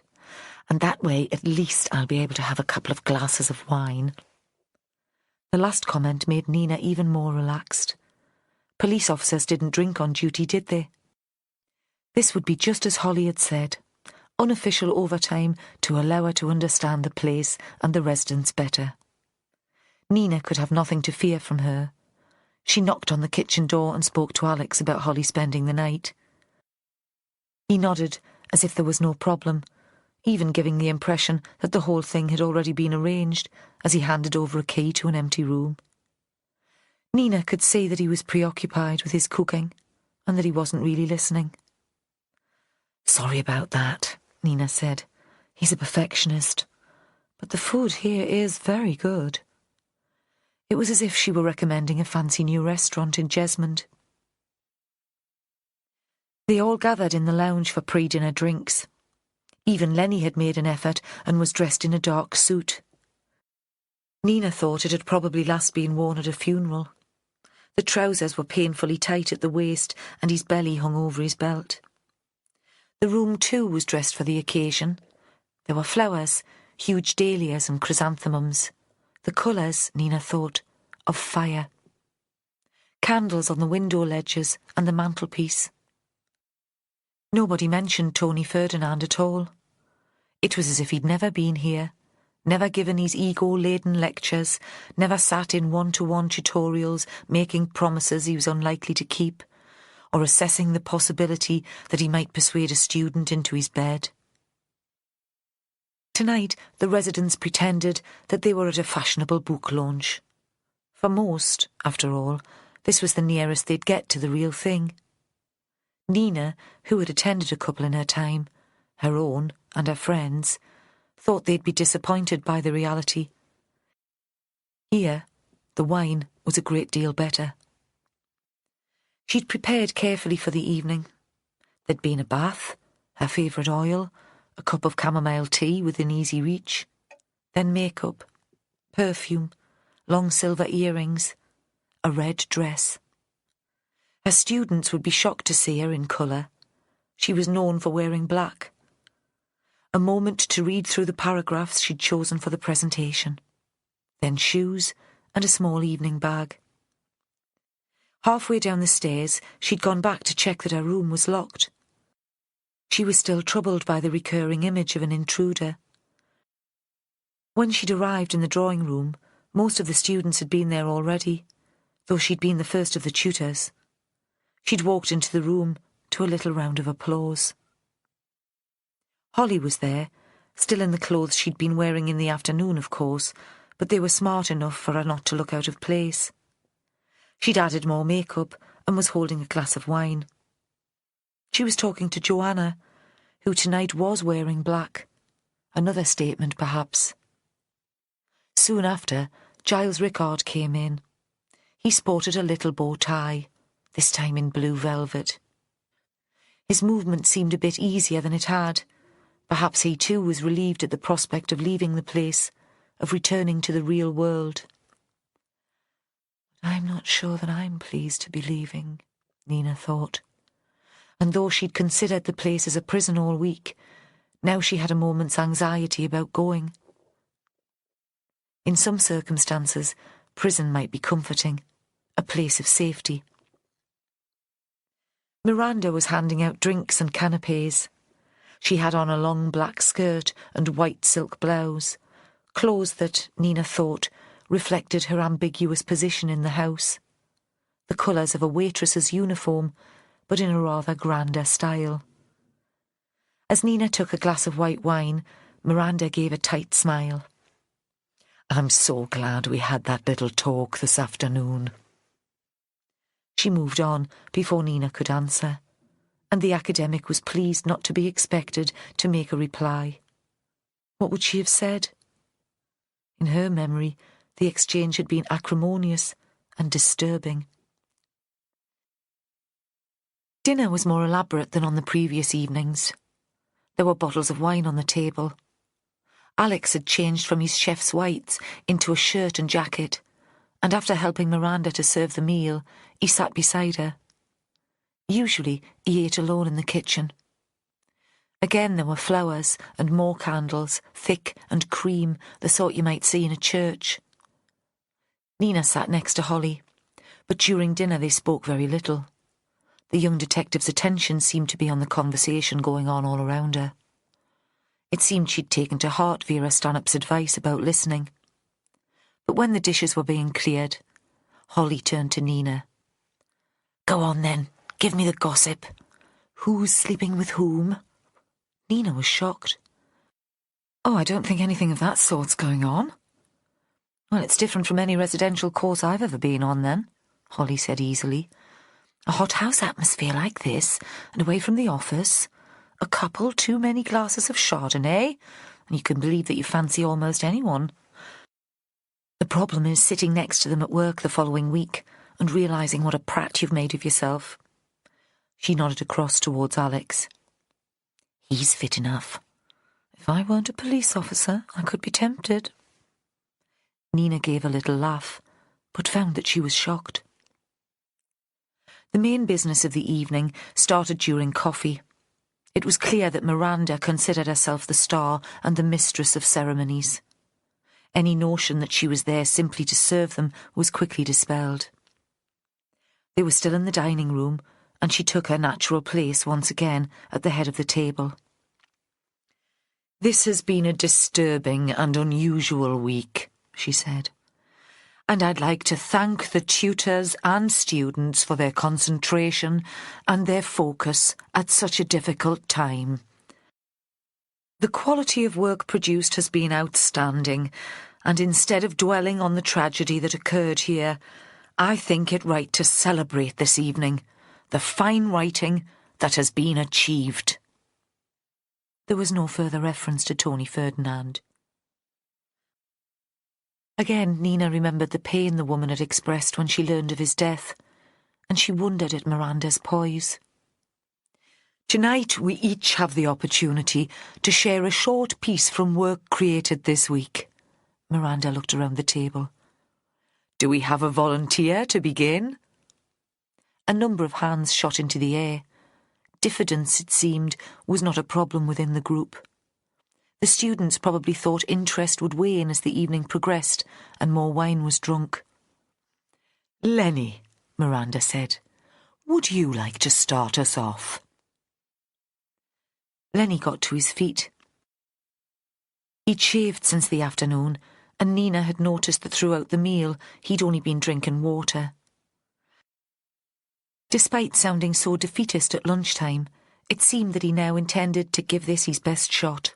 And that way, at least I'll be able to have a couple of glasses of wine. The last comment made Nina even more relaxed. Police officers didn't drink on duty, did they? This would be just as Holly had said. Unofficial overtime to allow her to understand the place and the residents better. Nina could have nothing to fear from her. She knocked on the kitchen door and spoke to Alex about Holly spending the night. He nodded as if there was no problem, even giving the impression that the whole thing had already been arranged as he handed over a key to an empty room. Nina could see that he was preoccupied with his cooking and that he wasn't really listening. Sorry about that, Nina said. He's a perfectionist. But the food here is very good. It was as if she were recommending a fancy new restaurant in Jesmond. They all gathered in the lounge for pre-dinner drinks. Even Lenny had made an effort and was dressed in a dark suit. Nina thought it had probably last been worn at a funeral. The trousers were painfully tight at the waist and his belly hung over his belt. The room too was dressed for the occasion. There were flowers, huge dahlias and chrysanthemums. The colours, Nina thought, of fire. Candles on the window ledges and the mantelpiece. Nobody mentioned Tony Ferdinand at all. It was as if he'd never been here, never given his ego-laden lectures, never sat in one-to-one tutorials making promises he was unlikely to keep, or assessing the possibility that he might persuade a student into his bed. Tonight, the residents pretended that they were at a fashionable book launch. For most, after all, this was the nearest they'd get to the real thing. Nina, who had attended a couple in her time, her own and her friends', thought they'd be disappointed by the reality. Here, the wine was a great deal better. She'd prepared carefully for the evening. There'd been a bath, her favourite oil, a cup of chamomile tea within easy reach, then makeup, perfume, long silver earrings, a red dress. Her students would be shocked to see her in colour. She was known for wearing black. A moment to read through the paragraphs she'd chosen for the presentation. Then shoes and a small evening bag. Halfway down the stairs, she'd gone back to check that her room was locked. She was still troubled by the recurring image of an intruder. When she'd arrived in the drawing room, most of the students had been there already, though she'd been the first of the tutors. She'd walked into the room to a little round of applause. Holly was there, still in the clothes she'd been wearing in the afternoon, of course, but they were smart enough for her not to look out of place. She'd added more makeup and was holding a glass of wine. She was talking to Joanna, who tonight was wearing black. Another statement, perhaps. Soon after, Giles Rickard came in. He sported a little bow tie, this time in blue velvet. His movement seemed a bit easier than it had. Perhaps he too was relieved at the prospect of leaving the place, of returning to the real world. I'm not sure that I'm pleased to be leaving, Nina thought. And though she'd considered the place as a prison all week, now she had a moment's anxiety about going. In some circumstances, prison might be comforting, a place of safety. Miranda was handing out drinks and canapes. She had on a long black skirt and white silk blouse, clothes that, Nina thought, reflected her ambiguous position in the house. The colours of a waitress's uniform, but in a rather grander style. As Nina took a glass of white wine, Miranda gave a tight smile. "I'm so glad we had that little talk this afternoon." She moved on before Nina could answer, and the academic was pleased not to be expected to make a reply. What would she have said? In her memory, the exchange had been acrimonious and disturbing. Dinner was more elaborate than on the previous evenings. There were bottles of wine on the table. Alex had changed from his chef's whites into a shirt and jacket, and after helping Miranda to serve the meal, he sat beside her. Usually he ate alone in the kitchen. Again there were flowers and more candles, thick and cream, the sort you might see in a church. Nina sat next to Holly, but during dinner they spoke very little. The young detective's attention seemed to be on the conversation going on all around her. It seemed she'd taken to heart Vera Stanhope's advice about listening. But when the dishes were being cleared, Holly turned to Nina. "Go on then, give me the gossip. Who's sleeping with whom?" Nina was shocked. "Oh, I don't think anything of that sort's going on." "Well, it's different from any residential course I've ever been on then," Holly said easily. "A hothouse atmosphere like this, and away from the office. A couple, too many glasses of Chardonnay, and you can believe that you fancy almost anyone. The problem is sitting next to them at work the following week and realising what a prat you've made of yourself." She nodded across towards Alex. "He's fit enough. If I weren't a police officer, I could be tempted." Nina gave a little laugh, but found that she was shocked. The main business of the evening started during coffee. It was clear that Miranda considered herself the star and the mistress of ceremonies. Any notion that she was there simply to serve them was quickly dispelled. They were still in the dining room, and she took her natural place once again at the head of the table. "This has been a disturbing and unusual week," she said, "and I'd like to thank the tutors and students for their concentration and their focus at such a difficult time. The quality of work produced has been outstanding, and instead of dwelling on the tragedy that occurred here, I think it right to celebrate this evening the fine writing that has been achieved." There was no further reference to Tony Ferdinand. Again, Nina remembered the pain the woman had expressed when she learned of his death, and she wondered at Miranda's poise. "Tonight we each have the opportunity to share a short piece from work created this week." Miranda looked around the table. "Do we have a volunteer to begin?" A number of hands shot into the air. Diffidence, it seemed, was not a problem within the group. The students probably thought interest would wane as the evening progressed and more wine was drunk. "Lenny," Miranda said, "would you like to start us off?" Lenny got to his feet. He'd shaved since the afternoon, and Nina had noticed that throughout the meal he'd only been drinking water. Despite sounding so defeatist at lunchtime, it seemed that he now intended to give this his best shot.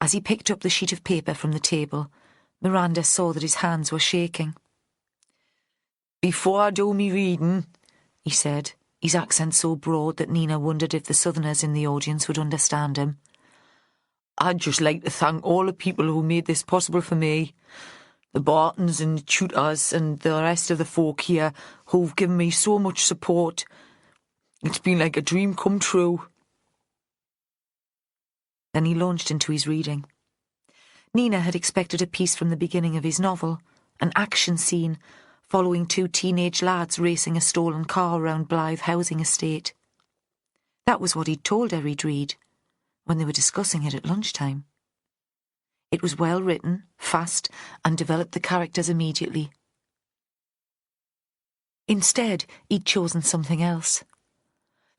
As he picked up the sheet of paper from the table, Miranda saw that his hands were shaking. "Before I do me reading," he said, his accent so broad that Nina wondered if the southerners in the audience would understand him, "I'd just like to thank all the people who made this possible for me. The Bartons and the tutors and the rest of the folk here who've given me so much support. It's been like a dream come true." Then he launched into his reading. Nina had expected a piece from the beginning of his novel, an action scene following two teenage lads racing a stolen car around Blythe housing estate. That was what he'd told her he'd read when they were discussing it at lunchtime. It was well written, fast, and developed the characters immediately. Instead, he'd chosen something else.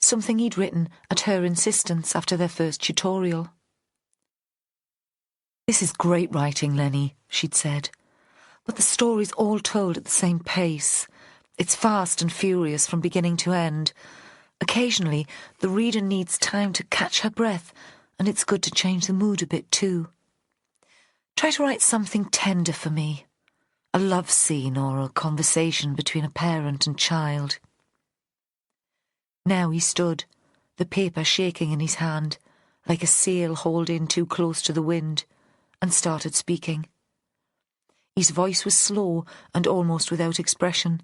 something he'd written at her insistence after their first tutorial. "This is great writing, Lenny," she'd said, "but the story's all told at the same pace. It's fast and furious from beginning to end. Occasionally, the reader needs time to catch her breath, and it's good to change the mood a bit too. Try to write something tender for me, a love scene or a conversation between a parent and child." Now he stood, the paper shaking in his hand, like a sail hauled in too close to the wind, and started speaking. His voice was slow and almost without expression,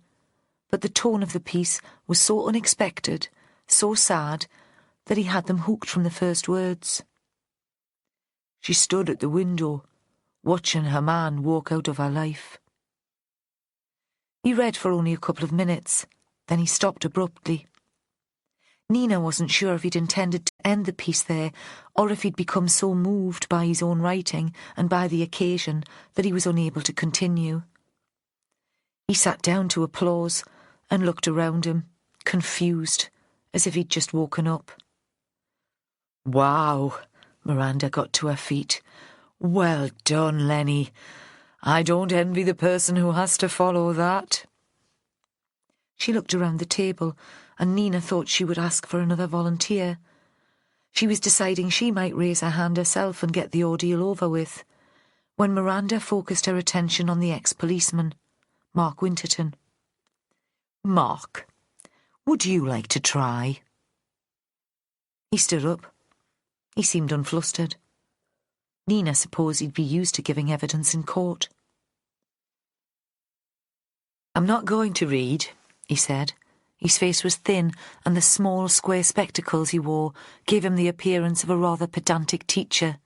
but the tone of the piece was so unexpected, so sad, that he had them hooked from the first words. She stood at the window, watching her man walk out of her life. He read for only a couple of minutes, then he stopped abruptly. Nina wasn't sure if he'd intended to end the piece there, or if he'd become so moved by his own writing and by the occasion that he was unable to continue. He sat down to applause and looked around him, confused, as if he'd just woken up. "Wow," Miranda got to her feet. "Well done, Lenny. I don't envy the person who has to follow that." She looked around the table, and Nina thought she would ask for another volunteer. She was deciding she might raise her hand herself and get the ordeal over with, when Miranda focused her attention on the ex-policeman, Mark Winterton. "Mark, would you like to try?" He stood up. He seemed unflustered. Nina supposed he'd be used to giving evidence in court. "I'm not going to read," he said. His face was thin, and the small, square spectacles he wore gave him the appearance of a rather pedantic teacher.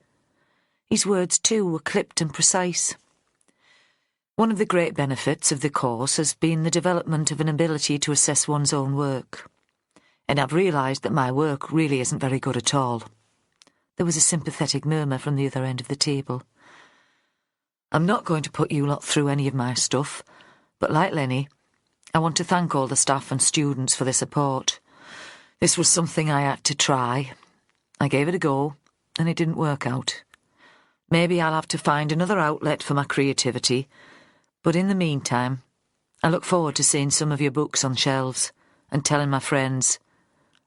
His words, too, were clipped and precise. "One of the great benefits of the course has been the development of an ability to assess one's own work. And I've realised that my work really isn't very good at all." There was a sympathetic murmur from the other end of the table. "I'm not going to put you lot through any of my stuff, but like Lenny, I want to thank all the staff and students for their support. This was something I had to try. I gave it a go, and it didn't work out. Maybe I'll have to find another outlet for my creativity, but in the meantime, I look forward to seeing some of your books on shelves and telling my friends.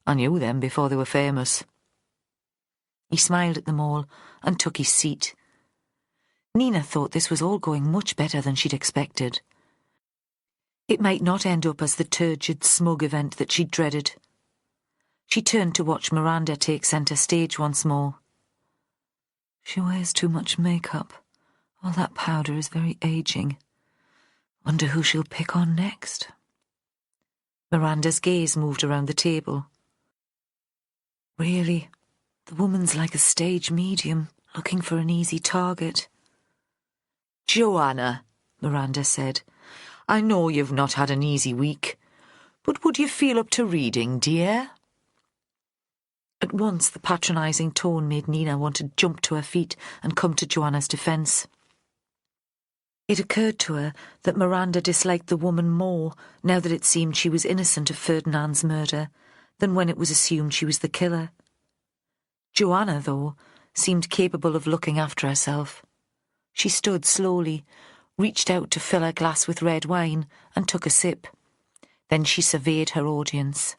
I knew them before they were famous." He smiled at them all and took his seat. Nina thought this was all going much better than she'd expected. It might not end up as the turgid, smug event that she'd dreaded. She turned to watch Miranda take centre stage once more. "She wears too much makeup. All that powder is very aging. Wonder who she'll pick on next." Miranda's gaze moved around the table. "Really, the woman's like a stage medium, looking for an easy target." "Joanna," Miranda said, "I know you've not had an easy week, but would you feel up to reading, dear?" At once the patronising tone made Nina want to jump to her feet and come to Joanna's defence. It occurred to her that Miranda disliked the woman more now that it seemed she was innocent of Ferdinand's murder than when it was assumed she was the killer. Joanna, though, seemed capable of looking after herself. She stood slowly, reached out to fill her glass with red wine, and took a sip. Then she surveyed her audience.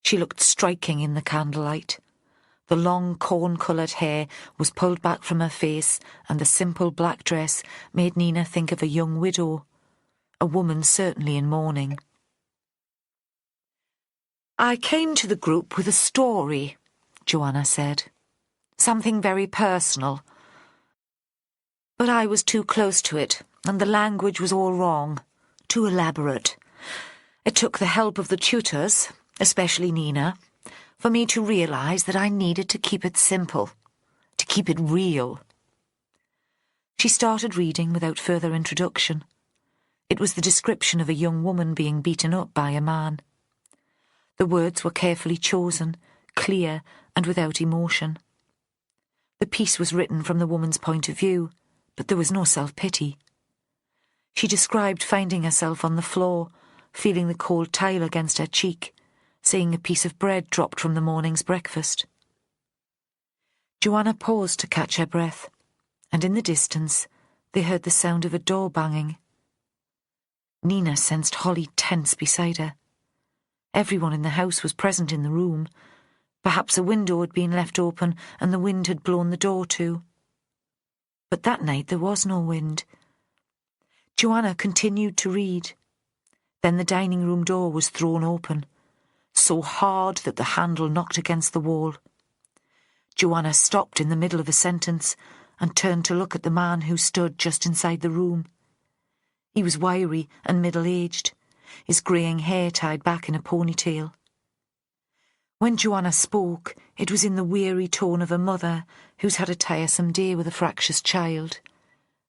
She looked striking in the candlelight. The long corn-coloured hair was pulled back from her face, and the simple black dress made Nina think of a young widow, a woman certainly in mourning. "I came to the group with a story," Joanna said. "Something very personal. But I was too close to it, and the language was all wrong, too elaborate. It took the help of the tutors, especially Nina, for me to realise that I needed to keep it simple, to keep it real." She started reading without further introduction. It was the description of a young woman being beaten up by a man. The words were carefully chosen, clear and without emotion. The piece was written from the woman's point of view, but there was no self-pity. She described finding herself on the floor, feeling the cold tile against her cheek, seeing a piece of bread dropped from the morning's breakfast. Joanna paused to catch her breath, and in the distance they heard the sound of a door banging. Nina sensed Holly tense beside her. Everyone in the house was present in the room. Perhaps a window had been left open and the wind had blown the door to. But that night there was no wind. Joanna continued to read. Then the dining room door was thrown open, so hard that the handle knocked against the wall. Joanna stopped in the middle of a sentence and turned to look at the man who stood just inside the room. He was wiry and middle-aged, his greying hair tied back in a ponytail. When Joanna spoke, it was in the weary tone of a mother who's had a tiresome day with a fractious child,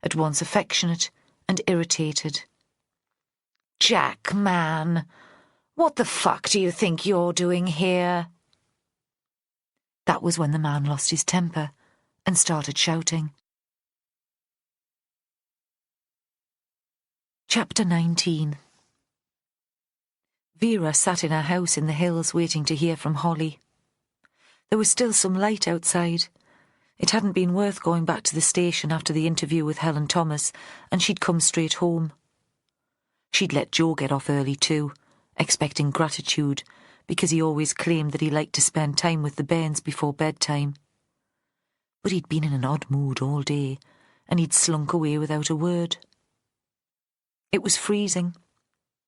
at once affectionate and irritated. "Jack, man, what the fuck do you think you're doing here?" That was when the man lost his temper and started shouting. Chapter 19. Vera sat in her house in the hills waiting to hear from Holly. There was still some light outside. It hadn't been worth going back to the station after the interview with Helen Thomas, and she'd come straight home. She'd let Joe get off early too, expecting gratitude, because he always claimed that he liked to spend time with the bairns before bedtime. But he'd been in an odd mood all day, and he'd slunk away without a word. It was freezing.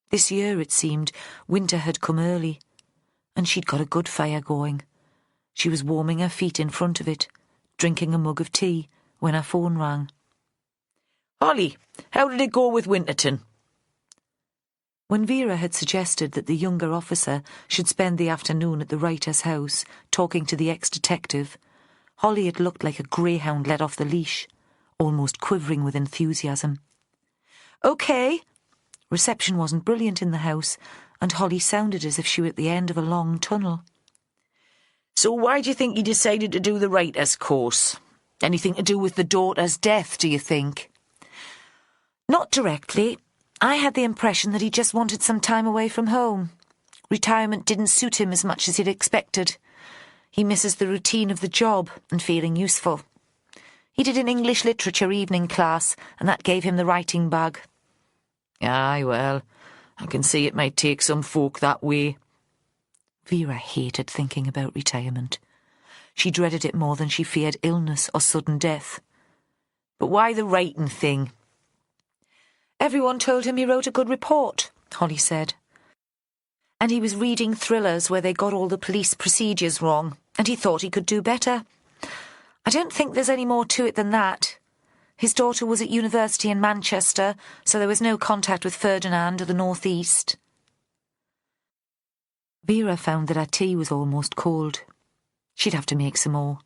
This year, it seemed, winter had come early, and she'd got a good fire going. She was warming her feet in front of it, drinking a mug of tea, when her phone rang. "Holly, how did it go with Winterton?" When Vera had suggested that the younger officer should spend the afternoon at the writer's house talking to the ex-detective, Holly had looked like a greyhound let off the leash, almost quivering with enthusiasm. "OK." Reception wasn't brilliant in the house, and Holly sounded as if she were at the end of a long tunnel. "So why do you think he decided to do the writer's course? Anything to do with the daughter's death, do you think?" "Not directly. I had the impression that he just wanted some time away from home. Retirement didn't suit him as much as he'd expected. He misses the routine of the job and feeling useful. He did an English literature evening class, and that gave him the writing bug." "Aye, well, I can see it might take some folk that way." Vera hated thinking about retirement. She dreaded it more than she feared illness or sudden death. "But why the writing thing?" "Everyone told him he wrote a good report," Holly said. "And he was reading thrillers where they got all the police procedures wrong, and he thought he could do better. I don't think there's any more to it than that. His daughter was at university in Manchester, so there was no contact with Ferdinand or the North East." Vera found that her tea was almost cold. She'd have to make some more.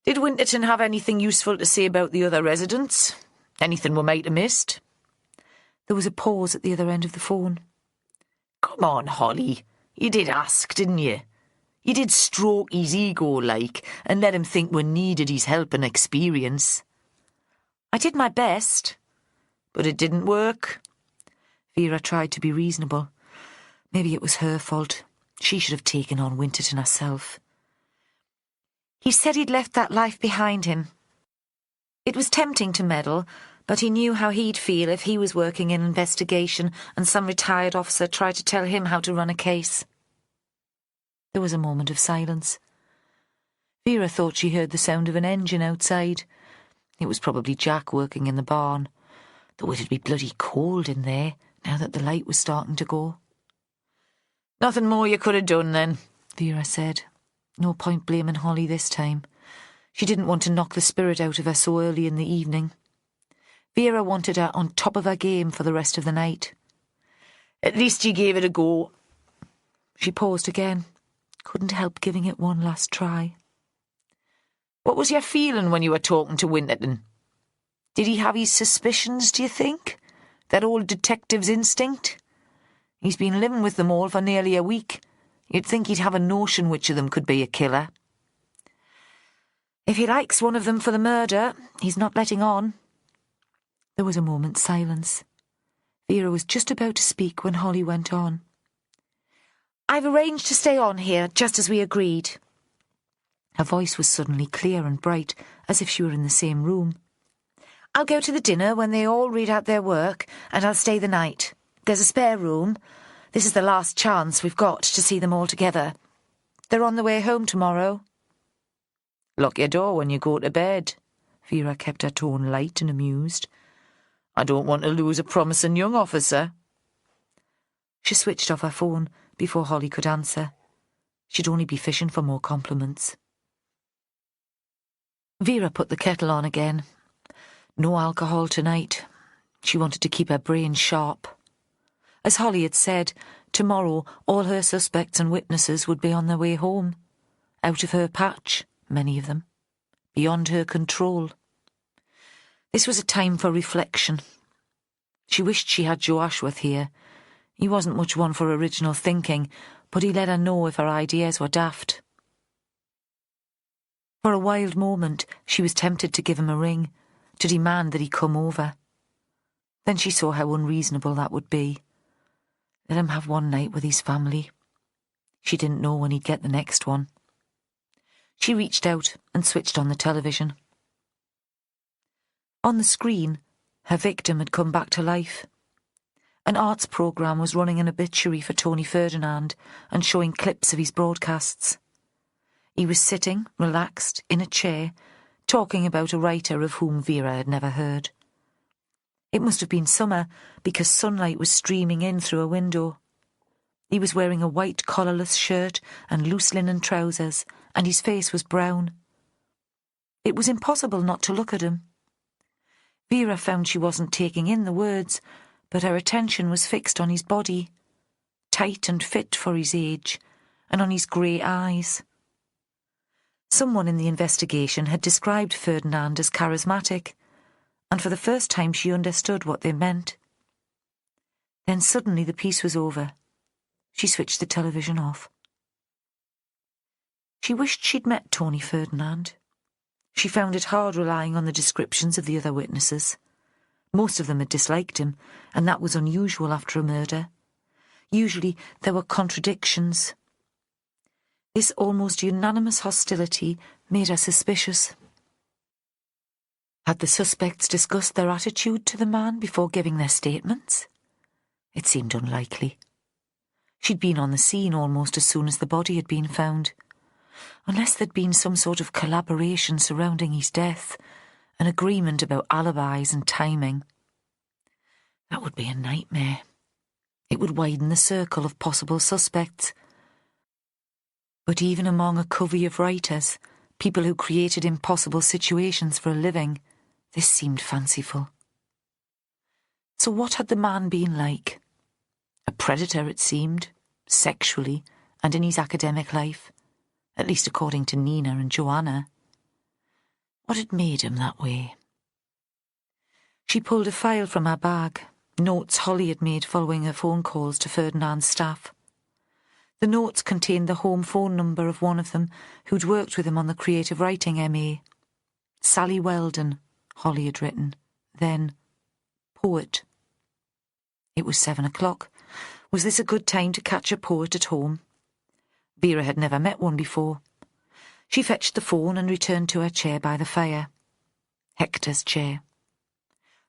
"Did Winterton have anything useful to say about the other residents? Anything we might have missed?" There was a pause at the other end of the phone. "Come on, Holly. You did ask, didn't you? You did stroke his ego, like, and let him think we needed his help and experience." "I did my best." "But it didn't work." Vera tried to be reasonable. Maybe it was her fault. She should have taken on Winterton herself. "He said he'd left that life behind him. It was tempting to meddle, but he knew how he'd feel if he was working in investigation and some retired officer tried to tell him how to run a case." There was a moment of silence. Vera thought she heard the sound of an engine outside. It was probably Jack working in the barn, though it'd be bloody cold in there now that the light was starting to go. "Nothing more you could have done, then?" Vera said. No point blaming Holly this time. She didn't want to knock the spirit out of her so early in the evening. Vera wanted her on top of her game for the rest of the night. "At least you gave it a go." She paused again. Couldn't help giving it one last try. "What was your feeling when you were talking to Winterton? Did he have his suspicions, do you think? That old detective's instinct? He's been living with them all for nearly a week. You'd think he'd have a notion which of them could be a killer." "If he likes one of them for the murder, he's not letting on." There was a moment's silence. Vera was just about to speak when Holly went on. I've arranged to stay on here, just as we agreed. Her voice was suddenly clear and bright, as if she were in the same room. I'll go to the dinner when they all read out their work, and I'll stay the night. There's a spare room. This is the last chance we've got to see them all together. They're on the way home tomorrow. Lock your door when you go to bed. Vera kept her tone light and amused. I don't want to lose a promising young officer. She switched off her phone before Holly could answer. She'd only be fishing for more compliments. Vera put the kettle on again. No alcohol tonight. She wanted to keep her brain sharp. As Holly had said, tomorrow all her suspects and witnesses would be on their way home. Out of her patch, many of them. Beyond her control. This was a time for reflection. She wished she had Joe Ashworth here. He wasn't much one for original thinking, but he let her know if her ideas were daft. For a wild moment, she was tempted to give him a ring, to demand that he come over. Then she saw how unreasonable that would be. Let him have one night with his family. She didn't know when he'd get the next one. She reached out and switched on the television. On the screen, her victim had come back to life. An arts programme was running an obituary for Tony Ferdinand and showing clips of his broadcasts. He was sitting, relaxed, in a chair, talking about a writer of whom Vera had never heard. It must have been summer because sunlight was streaming in through a window. He was wearing a white collarless shirt and loose linen trousers, and his face was brown. It was impossible not to look at him. Vera found she wasn't taking in the words, but her attention was fixed on his body, tight and fit for his age, and on his grey eyes. Someone in the investigation had described Ferdinand as charismatic, and for the first time she understood what they meant. Then suddenly the piece was over. She switched the television off. She wished she'd met Tony Ferdinand. She found it hard relying on the descriptions of the other witnesses. Most of them had disliked him, and that was unusual after a murder. Usually there were contradictions. This almost unanimous hostility made her suspicious. Had the suspects discussed their attitude to the man before giving their statements? It seemed unlikely. She'd been on the scene almost as soon as the body had been found. Unless there'd been some sort of collaboration surrounding his death, an agreement about alibis and timing. That would be a nightmare. It would widen the circle of possible suspects. But even among a covey of writers, people who created impossible situations for a living, this seemed fanciful. So what had the man been like? A predator, it seemed, sexually and in his academic life, at least according to Nina and Joanna. What had made him that way? She pulled a file from her bag, notes Holly had made following her phone calls to Ferdinand's staff. The notes contained the home phone number of one of them who'd worked with him on the creative writing MA. Sally Weldon, Holly had written. Then, poet. It was 7 o'clock. Was this a good time to catch a poet at home? Vera had never met one before. She fetched the phone and returned to her chair by the fire. Hector's chair.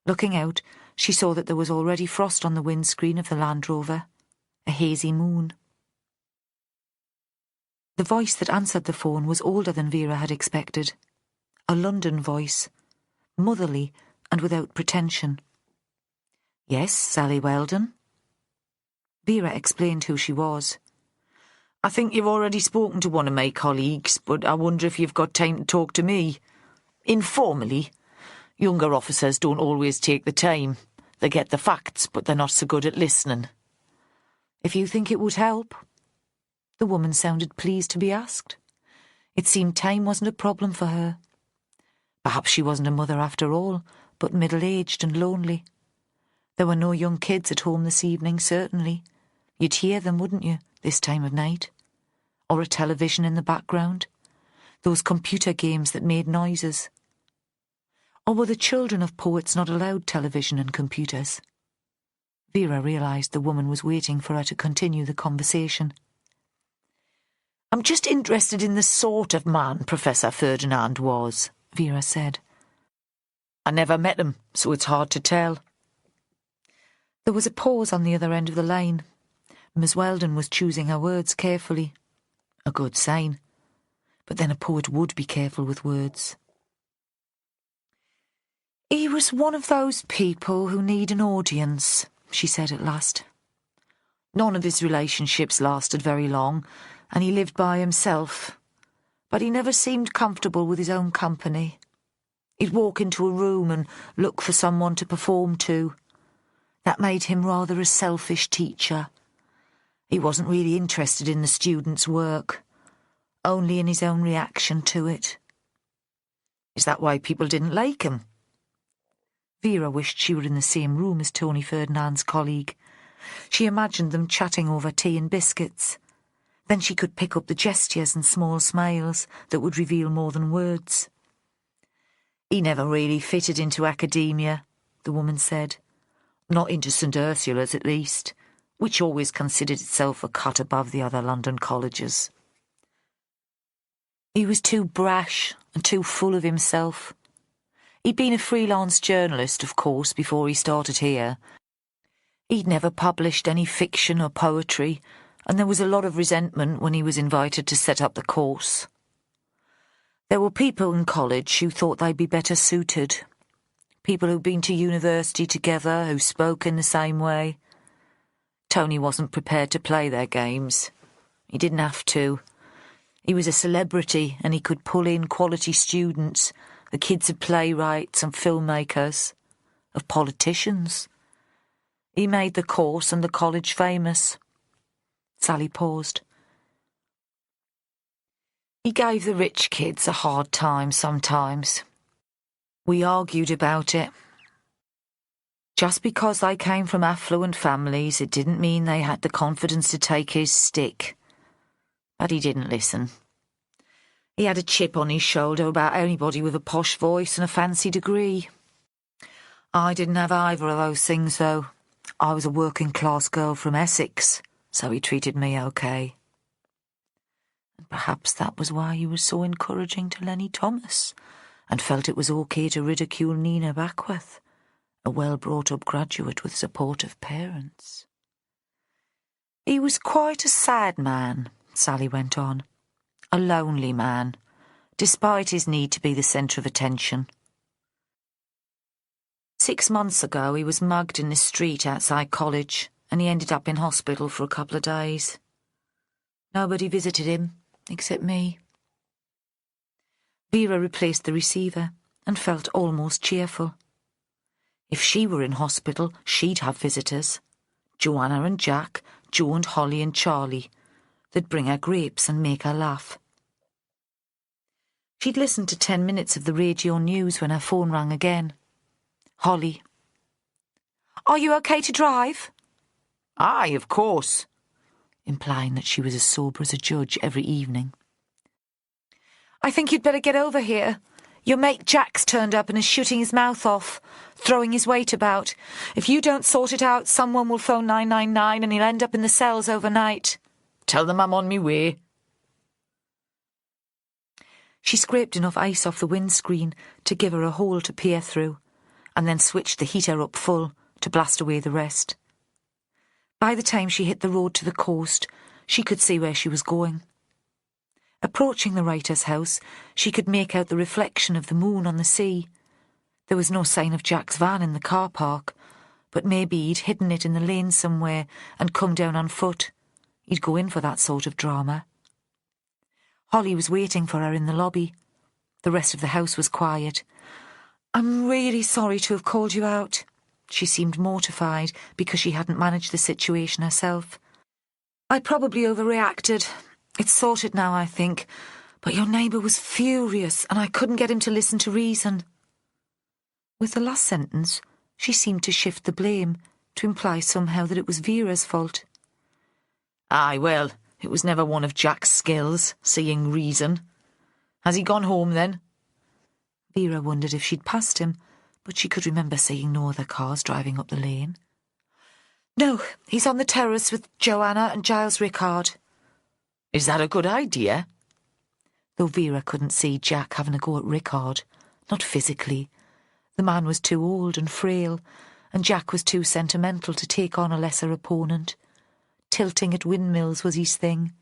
Looking out, she saw that there was already frost on the windscreen of the Land Rover. A hazy moon. The voice that answered the phone was older than Vera had expected. A London voice. Motherly and without pretension. Yes, Sally Weldon. Vera explained who she was. I think you've already spoken to one of my colleagues, but I wonder if you've got time to talk to me. Informally. Younger officers don't always take the time. They get the facts, but they're not so good at listening. If you think it would help. The woman sounded pleased to be asked. It seemed time wasn't a problem for her. Perhaps she wasn't a mother after all, but middle-aged and lonely. There were no young kids at home this evening, certainly. You'd hear them, wouldn't you, this time of night? Or a television in the background? Those computer games that made noises. Or were the children of poets not allowed television and computers? Vera realised the woman was waiting for her to continue the conversation. I'm just interested in the sort of man Professor Ferdinand was, Vera said. I never met him, so it's hard to tell. There was a pause on the other end of the line. Miss Weldon was choosing her words carefully. A good sign. But then a poet would be careful with words. He was one of those people who need an audience, she said at last. None of his relationships lasted very long, and he lived by himself. But he never seemed comfortable with his own company. He'd walk into a room and look for someone to perform to. That made him rather a selfish teacher. He wasn't really interested in the students' work, only in his own reaction to it. Is that why people didn't like him? Vera wished she were in the same room as Tony Ferdinand's colleague. She imagined them chatting over tea and biscuits. Then she could pick up the gestures and small smiles that would reveal more than words. He never really fitted into academia, the woman said. Not into St Ursula's, at least, which always considered itself a cut above the other London colleges. He was too brash and too full of himself. He'd been a freelance journalist, of course, before he started here. He'd never published any fiction or poetry, and there was a lot of resentment when he was invited to set up the course. There were people in college who thought they'd be better suited. People who'd been to university together, who spoke in the same way. Tony wasn't prepared to play their games. He didn't have to. He was a celebrity and he could pull in quality students, the kids of playwrights and filmmakers, of politicians. He made the course and the college famous. Sally paused. He gave the rich kids a hard time sometimes. We argued about it. Just because they came from affluent families, it didn't mean they had the confidence to take his stick. But he didn't listen. He had a chip on his shoulder about anybody with a posh voice and a fancy degree. I didn't have either of those things, though. I was a working-class girl from Essex, so he treated me okay. And perhaps that was why he was so encouraging to Lenny Thomas, and felt it was okay to ridicule Nina Backworth, a well-brought-up graduate with supportive parents. He was quite a sad man, Sally went on. A lonely man, despite his need to be the centre of attention. 6 months ago he was mugged in the street outside college, and he ended up in hospital for a couple of days. Nobody visited him, except me. Vera replaced the receiver and felt almost cheerful. If she were in hospital, she'd have visitors. Joanna and Jack, Jo and Holly and Charlie. They'd bring her grapes and make her laugh. She'd listened to 10 minutes of the radio news when her phone rang again. Holly. Are you okay to drive? Aye, of course. Implying that she was as sober as a judge every evening. I think you'd better get over here. Your mate Jack's turned up and is shooting his mouth off, throwing his weight about. If you don't sort it out, someone will phone 999 and he'll end up in the cells overnight. Tell them I'm on me way. She scraped enough ice off the windscreen to give her a hole to peer through, and then switched the heater up full to blast away the rest. By the time she hit the road to the coast, she could see where she was going. Approaching the writer's house, she could make out the reflection of the moon on the sea. There was no sign of Jack's van in the car park, but maybe he'd hidden it in the lane somewhere and come down on foot. He'd go in for that sort of drama. Holly was waiting for her in the lobby. The rest of the house was quiet. I'm really sorry to have called you out. She seemed mortified because she hadn't managed the situation herself. I probably overreacted. It's sorted now, I think. But your neighbour was furious and I couldn't get him to listen to reason. With the last sentence, she seemed to shift the blame, to imply somehow that it was Vera's fault. Aye, well, it was never one of Jack's skills, seeing reason. Has he gone home, then? Vera wondered if she'd passed him, but she could remember seeing no other cars driving up the lane. No, he's on the terrace with Joanna and Giles Rickard. Is that a good idea? Though Vera couldn't see Jack having a go at Rickard, not physically. The man was too old and frail, and Jack was too sentimental to take on a lesser opponent. Tilting at windmills was his thing.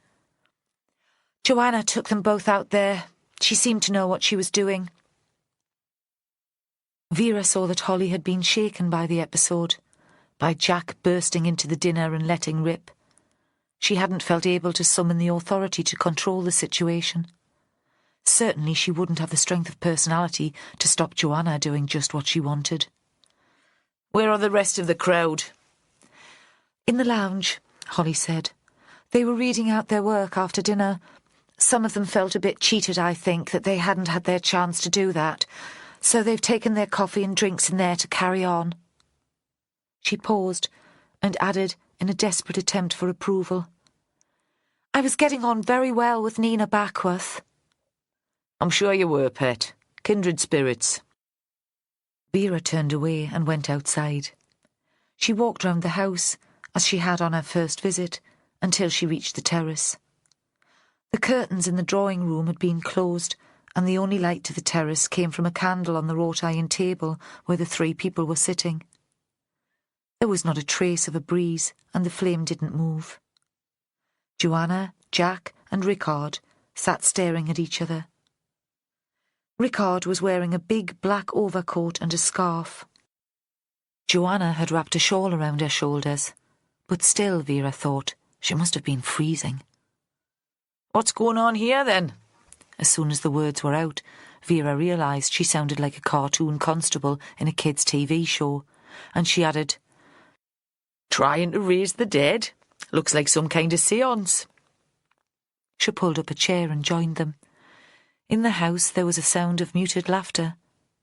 Joanna took them both out there. She seemed to know what she was doing. Vera saw that Holly had been shaken by the episode, by Jack bursting into the dinner and letting rip. She hadn't felt able to summon the authority to control the situation. Certainly she wouldn't have the strength of personality to stop Joanna doing just what she wanted. Where are the rest of the crowd? In the lounge, Holly said. They were reading out their work after dinner. Some of them felt a bit cheated, I think, that they hadn't had their chance to do that, so they've taken their coffee and drinks in there to carry on. She paused and added in a desperate attempt for approval. I was getting on very well with Nina Backworth. I'm sure you were, pet. Kindred spirits. Vera turned away and went outside. She walked round the house, as she had on her first visit, until she reached the terrace. The curtains in the drawing room had been closed, and the only light to the terrace came from a candle on the wrought iron table where the three people were sitting. There was not a trace of a breeze, and the flame didn't move. Joanna, Jack, and Rickard sat staring at each other. Rickard was wearing a big black overcoat and a scarf. Joanna had wrapped a shawl around her shoulders, but still, Vera thought, she must have been freezing. What's going on here, then? As soon as the words were out, Vera realised she sounded like a cartoon constable in a kids' TV show, and she added, Trying to raise the dead? Looks like some kind of séance. She pulled up a chair and joined them. In the house there was a sound of muted laughter,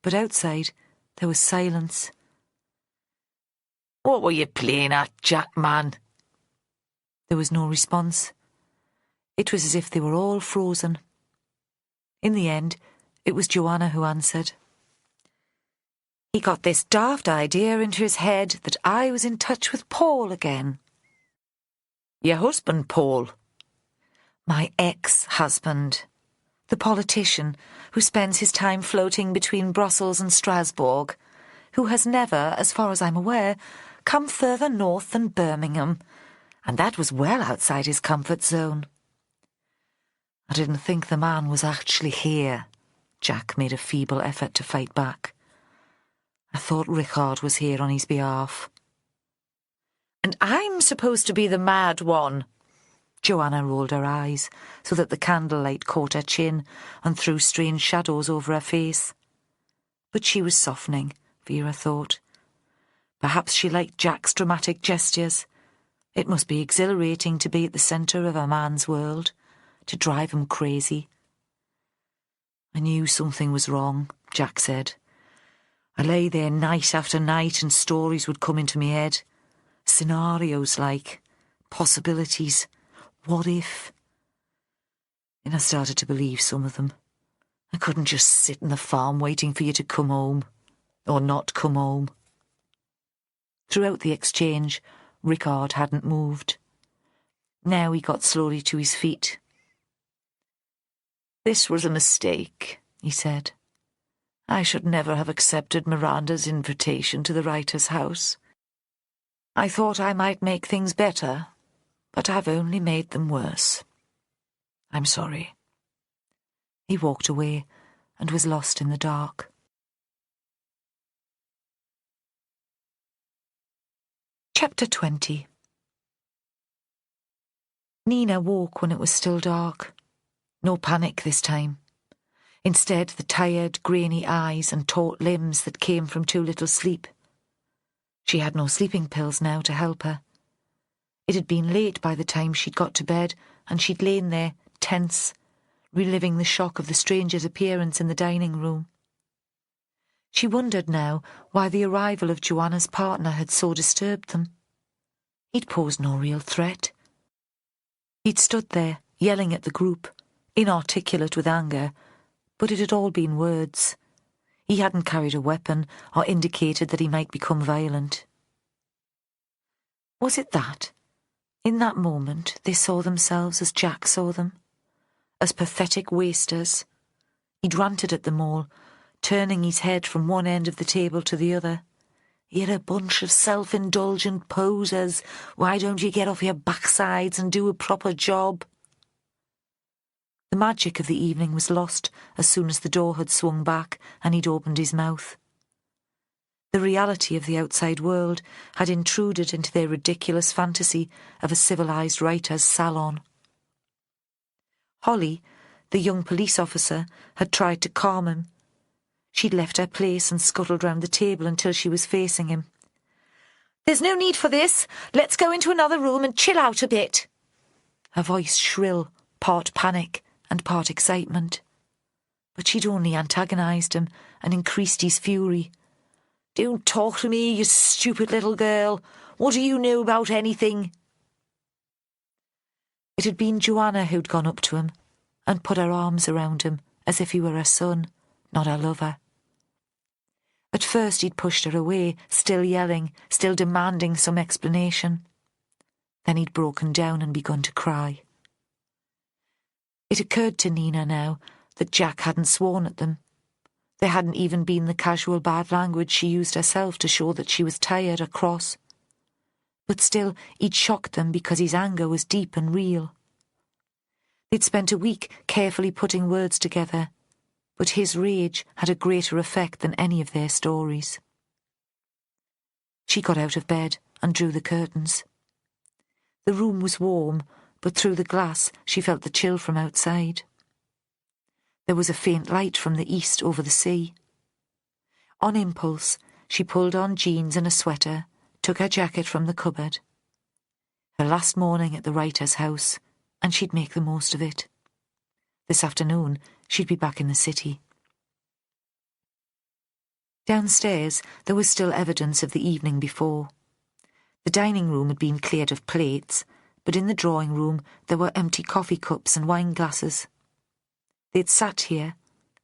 but outside there was silence. What were you playing at, Jack, man? There was no response. It was as if they were all frozen. In the end, it was Joanna who answered. He got this daft idea into his head that I was in touch with Paul again. Your husband, Paul? My ex-husband. The politician who spends his time floating between Brussels and Strasbourg, who has never, as far as I'm aware, come further north than Birmingham, and that was well outside his comfort zone. I didn't think the man was actually here. Jack made a feeble effort to fight back. I thought Rickard was here on his behalf. And I'm supposed to be the mad one? Joanna rolled her eyes so that the candlelight caught her chin and threw strange shadows over her face. But she was softening, Vera thought. Perhaps she liked Jack's dramatic gestures. It must be exhilarating to be at the centre of a man's world, to drive him crazy. I knew something was wrong, Jack said. I lay there night after night and stories would come into my head. Scenarios like, possibilities. What if? And I started to believe some of them. I couldn't just sit in the farm waiting for you to come home. Or not come home. Throughout the exchange, Rickard hadn't moved. Now he got slowly to his feet. This was a mistake, he said. I should never have accepted Miranda's invitation to the writer's house. I thought I might make things better, but I've only made them worse. I'm sorry. He walked away and was lost in the dark. Chapter 20. Nina woke when it was still dark. No panic this time. Instead, the tired, grainy eyes and taut limbs that came from too little sleep. She had no sleeping pills now to help her. It had been late by the time she'd got to bed, and she'd lain there, tense, reliving the shock of the stranger's appearance in the dining room. She wondered now why the arrival of Joanna's partner had so disturbed them. He'd posed no real threat. He'd stood there, yelling at the group, inarticulate with anger, but it had all been words. He hadn't carried a weapon or indicated that he might become violent. Was it that? In that moment, they saw themselves as Jack saw them, as pathetic wasters. He'd ranted at them all, turning his head from one end of the table to the other. "You're a bunch of self-indulgent posers. Why don't you get off your backsides and do a proper job?" The magic of the evening was lost as soon as the door had swung back and he'd opened his mouth. The reality of the outside world had intruded into their ridiculous fantasy of a civilised writer's salon. Holly, the young police officer, had tried to calm him. She'd left her place and scuttled round the table until she was facing him. "There's no need for this. Let's go into another room and chill out a bit." Her voice shrill, part panic and part excitement. But she'd only antagonised him and increased his fury. "Don't talk to me, you stupid little girl. What do you know about anything?" It had been Joanna who'd gone up to him and put her arms around him as if he were her son, not her lover. At first he'd pushed her away, still yelling, still demanding some explanation. Then he'd broken down and begun to cry. It occurred to Nina now that Jack hadn't sworn at them. There hadn't even been the casual bad language she used herself to show that she was tired or cross. But still, he'd shocked them because his anger was deep and real. They'd spent a week carefully putting words together, but his rage had a greater effect than any of their stories. She got out of bed and drew the curtains. The room was warm, but through the glass she felt the chill from outside. There was a faint light from the east over the sea. On impulse, she pulled on jeans and a sweater, took her jacket from the cupboard. Her last morning at the writer's house, and she'd make the most of it. This afternoon, she'd be back in the city. Downstairs, there was still evidence of the evening before. The dining room had been cleared of plates, but in the drawing room there were empty coffee cups and wine glasses. They'd sat here,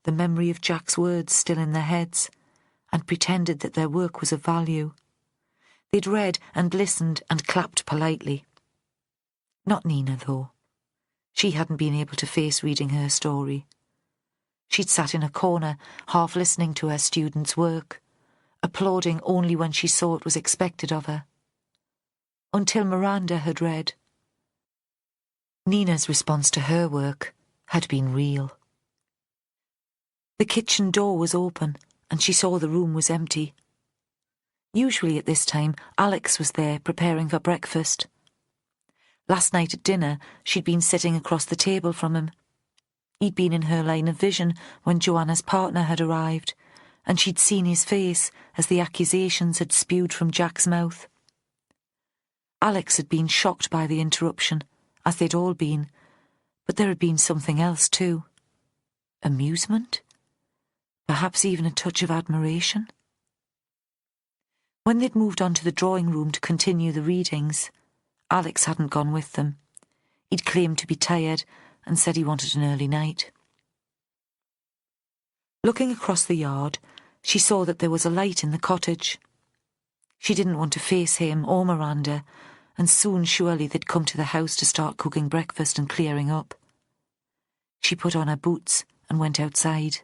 the memory of Jack's words still in their heads, and pretended that their work was of value. They'd read and listened and clapped politely. Not Nina, though. She hadn't been able to face reading her story. She'd sat in a corner, half listening to her students' work, applauding only when she saw it was expected of her. Until Miranda had read. Nina's response to her work had been real. The kitchen door was open, and she saw the room was empty. Usually at this time, Alex was there preparing for breakfast. Last night at dinner, she'd been sitting across the table from him. He'd been in her line of vision when Joanna's partner had arrived, and she'd seen his face as the accusations had spewed from Jack's mouth. Alex had been shocked by the interruption, as they'd all been, but there had been something else too. Amusement? Perhaps even a touch of admiration? When they'd moved on to the drawing room to continue the readings, Alex hadn't gone with them. He'd claimed to be tired and said he wanted an early night. Looking across the yard, she saw that there was a light in the cottage. She didn't want to face him or Miranda, and soon surely they'd come to the house to start cooking breakfast and clearing up. She put on her boots and went outside.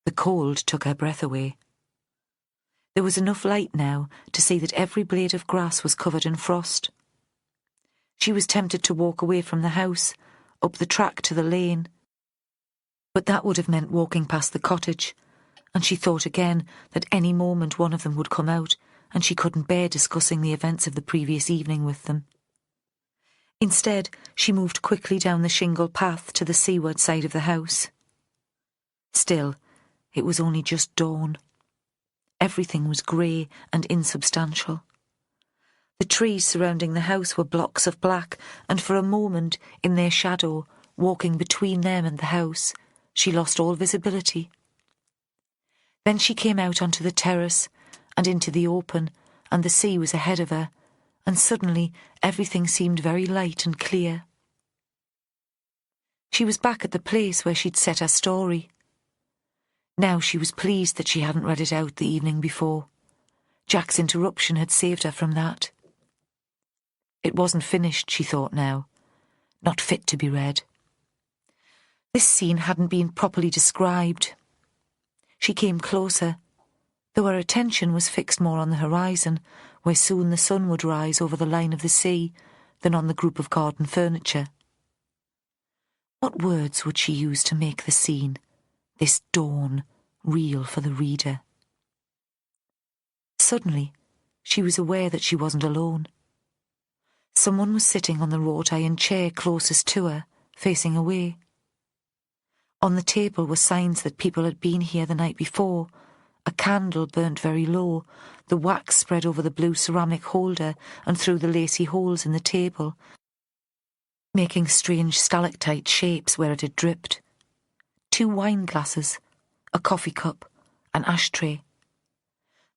The cold took her breath away. There was enough light now to see that every blade of grass was covered in frost. She was tempted to walk away from the house, up the track to the lane. But that would have meant walking past the cottage, and she thought again that any moment one of them would come out, and she couldn't bear discussing the events of the previous evening with them. Instead, she moved quickly down the shingle path to the seaward side of the house. Still, it was only just dawn. Everything was grey and insubstantial. The trees surrounding the house were blocks of black, and for a moment, in their shadow, walking between them and the house, she lost all visibility. Then she came out onto the terrace and into the open, and the sea was ahead of her, and suddenly everything seemed very light and clear. She was back at the place where she'd set her story. Now she was pleased that she hadn't read it out the evening before. Jack's interruption had saved her from that. It wasn't finished, she thought now. Not fit to be read. This scene hadn't been properly described. She came closer, though her attention was fixed more on the horizon, where soon the sun would rise over the line of the sea, than on the group of garden furniture. What words would she use to make the scene, this dawn, real for the reader? Suddenly, she was aware that she wasn't alone. Someone was sitting on the wrought iron chair closest to her, facing away. On the table were signs that people had been here the night before. A candle burnt very low, the wax spread over the blue ceramic holder and through the lacy holes in the table, making strange stalactite shapes where it had dripped. 2 wine glasses, a coffee cup, an ashtray.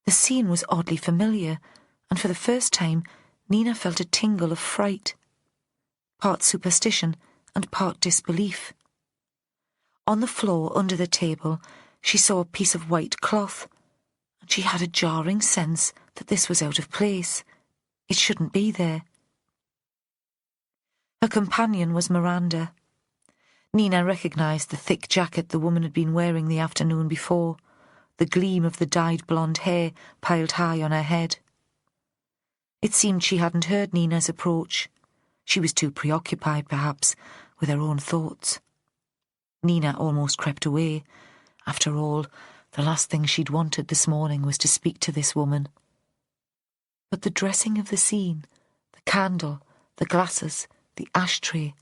The scene was oddly familiar, and for the first time Nina felt a tingle of fright, part superstition and part disbelief. On the floor under the table she saw a piece of white cloth, and she had a jarring sense that this was out of place. It shouldn't be there. Her companion was Miranda. Nina recognised the thick jacket the woman had been wearing the afternoon before, the gleam of the dyed blonde hair piled high on her head. It seemed she hadn't heard Nina's approach. She was too preoccupied, perhaps, with her own thoughts. Nina almost crept away. After all, the last thing she'd wanted this morning was to speak to this woman. But the dressing of the scene, the candle, the glasses, the ashtray,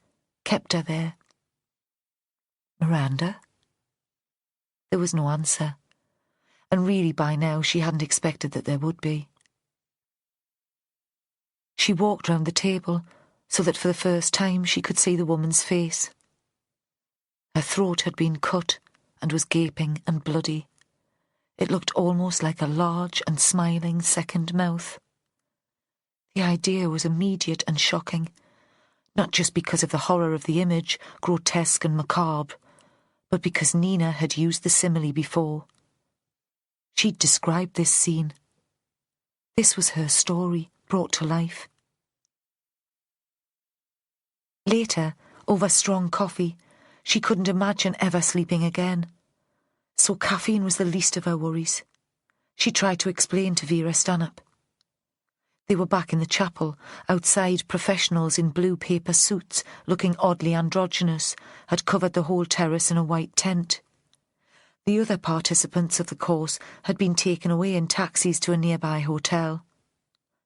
kept her there. Miranda? There was no answer, and really by now she hadn't expected that there would be. She walked round the table so that for the first time she could see the woman's face. Her throat had been cut and was gaping and bloody. It looked almost like a large and smiling second mouth. The idea was immediate and shocking, not just because of the horror of the image, grotesque and macabre, but because Nina had used the simile before. She'd described this scene. This was her story, brought to life. Later, over strong coffee, she couldn't imagine ever sleeping again. So caffeine was the least of her worries. She tried to explain to Vera Stanhope. They were back in the chapel. Outside, professionals in blue paper suits, looking oddly androgynous, had covered the whole terrace in a white tent. The other participants of the course had been taken away in taxis to a nearby hotel.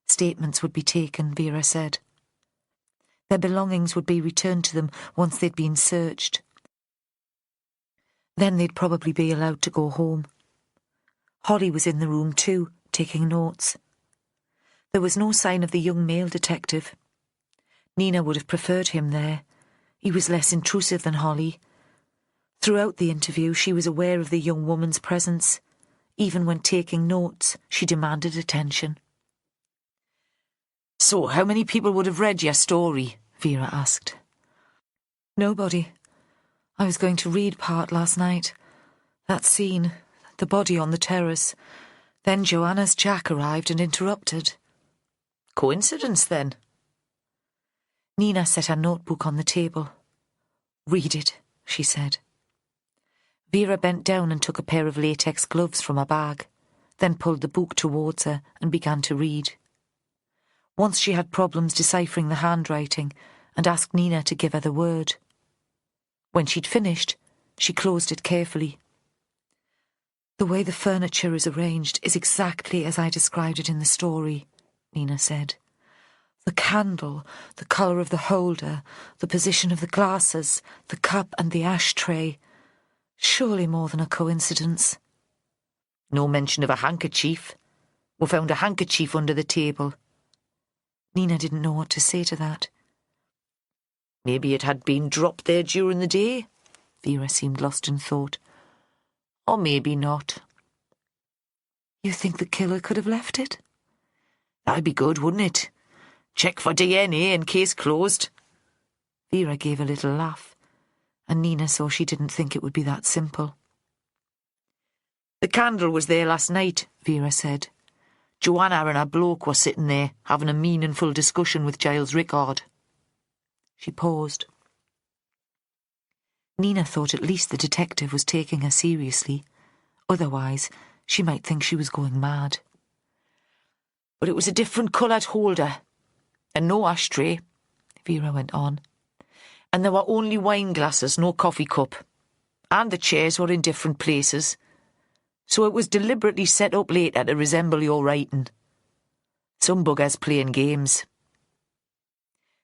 Statements would be taken, Vera said. Their belongings would be returned to them once they'd been searched. Then they'd probably be allowed to go home. Holly was in the room too, taking notes. There was no sign of the young male detective. Nina would have preferred him there. He was less intrusive than Holly. Throughout the interview she was aware of the young woman's presence. Even when taking notes, she demanded attention. "So, how many people would have read your story?" Vera asked. "Nobody. I was going to read part last night. That scene, the body on the terrace. Then Joanna's Jack arrived and interrupted." "Coincidence, then?" Nina set her notebook on the table. "Read it," she said. Vera bent down and took a pair of latex gloves from her bag, then pulled the book towards her and began to read. Once she had problems deciphering the handwriting and asked Nina to give her the word. When she'd finished, she closed it carefully. "The way the furniture is arranged is exactly as I described it in the story," Nina said. "The candle, the colour of the holder, the position of the glasses, the cup and the ashtray. Surely more than a coincidence." "No mention of a handkerchief. We found a handkerchief under the table." Nina didn't know what to say to that. "Maybe it had been dropped there during the day." Vera seemed lost in thought. "Or maybe not." "You think the killer could have left it?" "That'd be good, wouldn't it? Check for DNA and case closed." Vera gave a little laugh, and Nina saw she didn't think it would be that simple. "The candle was there last night," Vera said. Joanna and her bloke were sitting there, having a meaningful discussion with Giles Rickard. She paused. Nina thought at least the detective was taking her seriously. Otherwise, she might think she was going mad. But it was a different coloured holder, and no ashtray, Vera went on. And there were only wine glasses, no coffee cup. And the chairs were in different places. So it was deliberately set up later to resemble your writing. Some buggers playing games.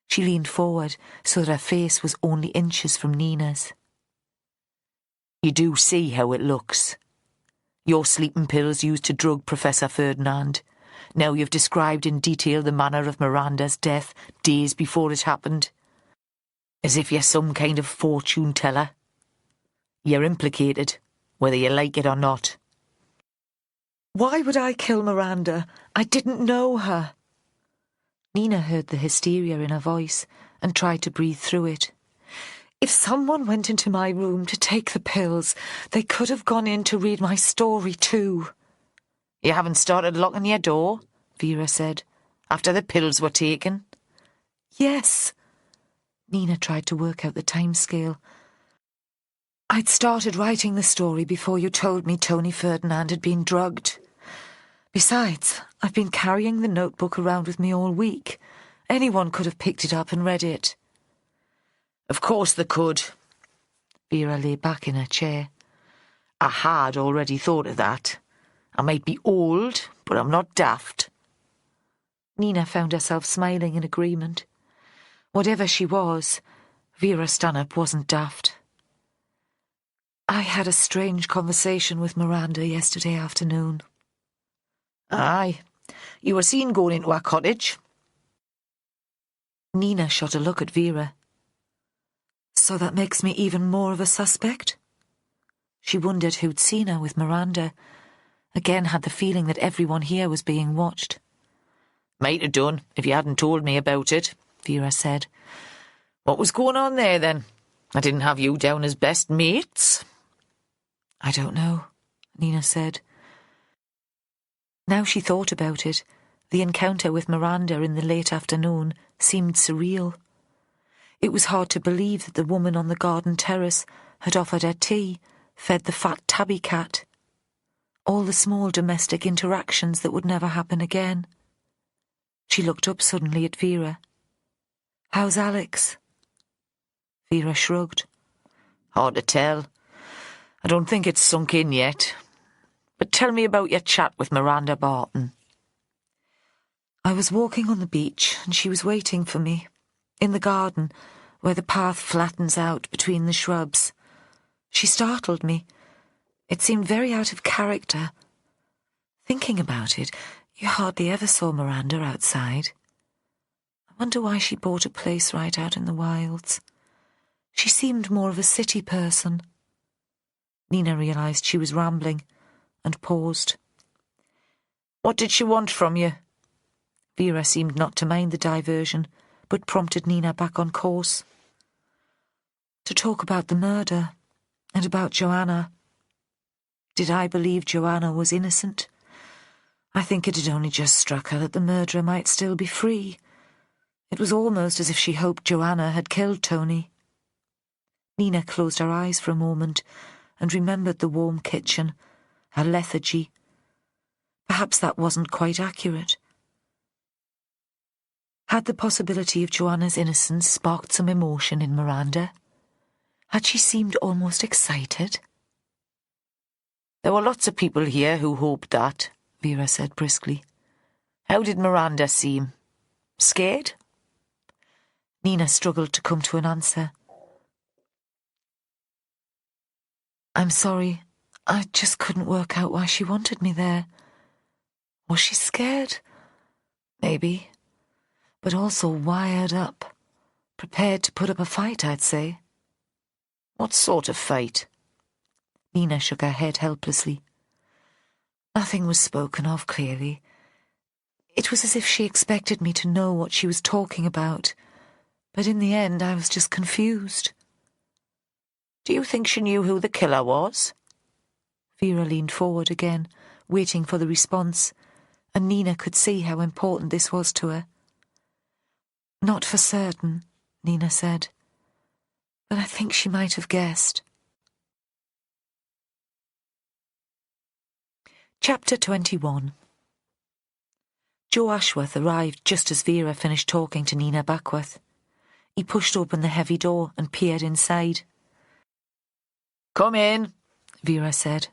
She leaned forward so that her face was only inches from Nina's. You do see how it looks. Your sleeping pills used to drug Professor Ferdinand. Now you've described in detail the manner of Miranda's death days before it happened. As if you're some kind of fortune teller. You're implicated, whether you like it or not. Why would I kill Miranda? I didn't know her. Nina heard the hysteria in her voice and tried to breathe through it. If someone went into my room to take the pills, they could have gone in to read my story too. You haven't started locking your door, Vera said, after the pills were taken? Yes. Nina tried to work out the timescale. I'd started writing the story before you told me Tony Ferdinand had been drugged. Besides, I've been carrying the notebook around with me all week. Anyone could have picked it up and read it. Of course they could. Vera lay back in her chair. I had already thought of that. I might be old, but I'm not daft. Nina found herself smiling in agreement. Whatever she was, Vera Stanhope wasn't daft. I had a strange conversation with Miranda yesterday afternoon. Aye, you were seen going into our cottage. Nina shot a look at Vera. So that makes me even more of a suspect? She wondered who'd seen her with Miranda. Again had the feeling that everyone here was being watched. Might have done, if you hadn't told me about it, Vera said. What was going on there, then? I didn't have you down as best mates. I don't know, Nina said. Now she thought about it, the encounter with Miranda in the late afternoon seemed surreal. It was hard to believe that the woman on the garden terrace had offered her tea, fed the fat tabby cat. All the small domestic interactions that would never happen again. She looked up suddenly at Vera. How's Alex? Vera shrugged. Hard to tell. I don't think it's sunk in yet. But tell me about your chat with Miranda Barton. I was walking on the beach and she was waiting for me. In the garden, where the path flattens out between the shrubs. She startled me. It seemed very out of character. Thinking about it, you hardly ever saw Miranda outside. I wonder why she bought a place right out in the wilds. She seemed more of a city person. Nina realised she was rambling and paused. What did she want from you? Vera seemed not to mind the diversion, but prompted Nina back on course. To talk about the murder, and about Joanna. Did I believe Joanna was innocent? I think it had only just struck her that the murderer might still be free. It was almost as if she hoped Joanna had killed Tony. Nina closed her eyes for a moment and remembered the warm kitchen, her lethargy. Perhaps that wasn't quite accurate. Had the possibility of Joanna's innocence sparked some emotion in Miranda? Had she seemed almost excited? There were lots of people here who hoped that, Vera said briskly. How did Miranda seem? Scared? Nina struggled to come to an answer. I'm sorry, I just couldn't work out why she wanted me there. Was she scared? Maybe. But also wired up. Prepared to put up a fight, I'd say. What sort of fight? Nina shook her head helplessly. Nothing was spoken of clearly. It was as if she expected me to know what she was talking about, but in the end I was just confused. Do you think she knew who the killer was? Vera leaned forward again, waiting for the response, and Nina could see how important this was to her. "Not for certain," Nina said, "but I think she might have guessed." Chapter 21. Joe Ashworth arrived just as Vera finished talking to Nina Backworth. He pushed open the heavy door and peered inside. "Come in," Vera said.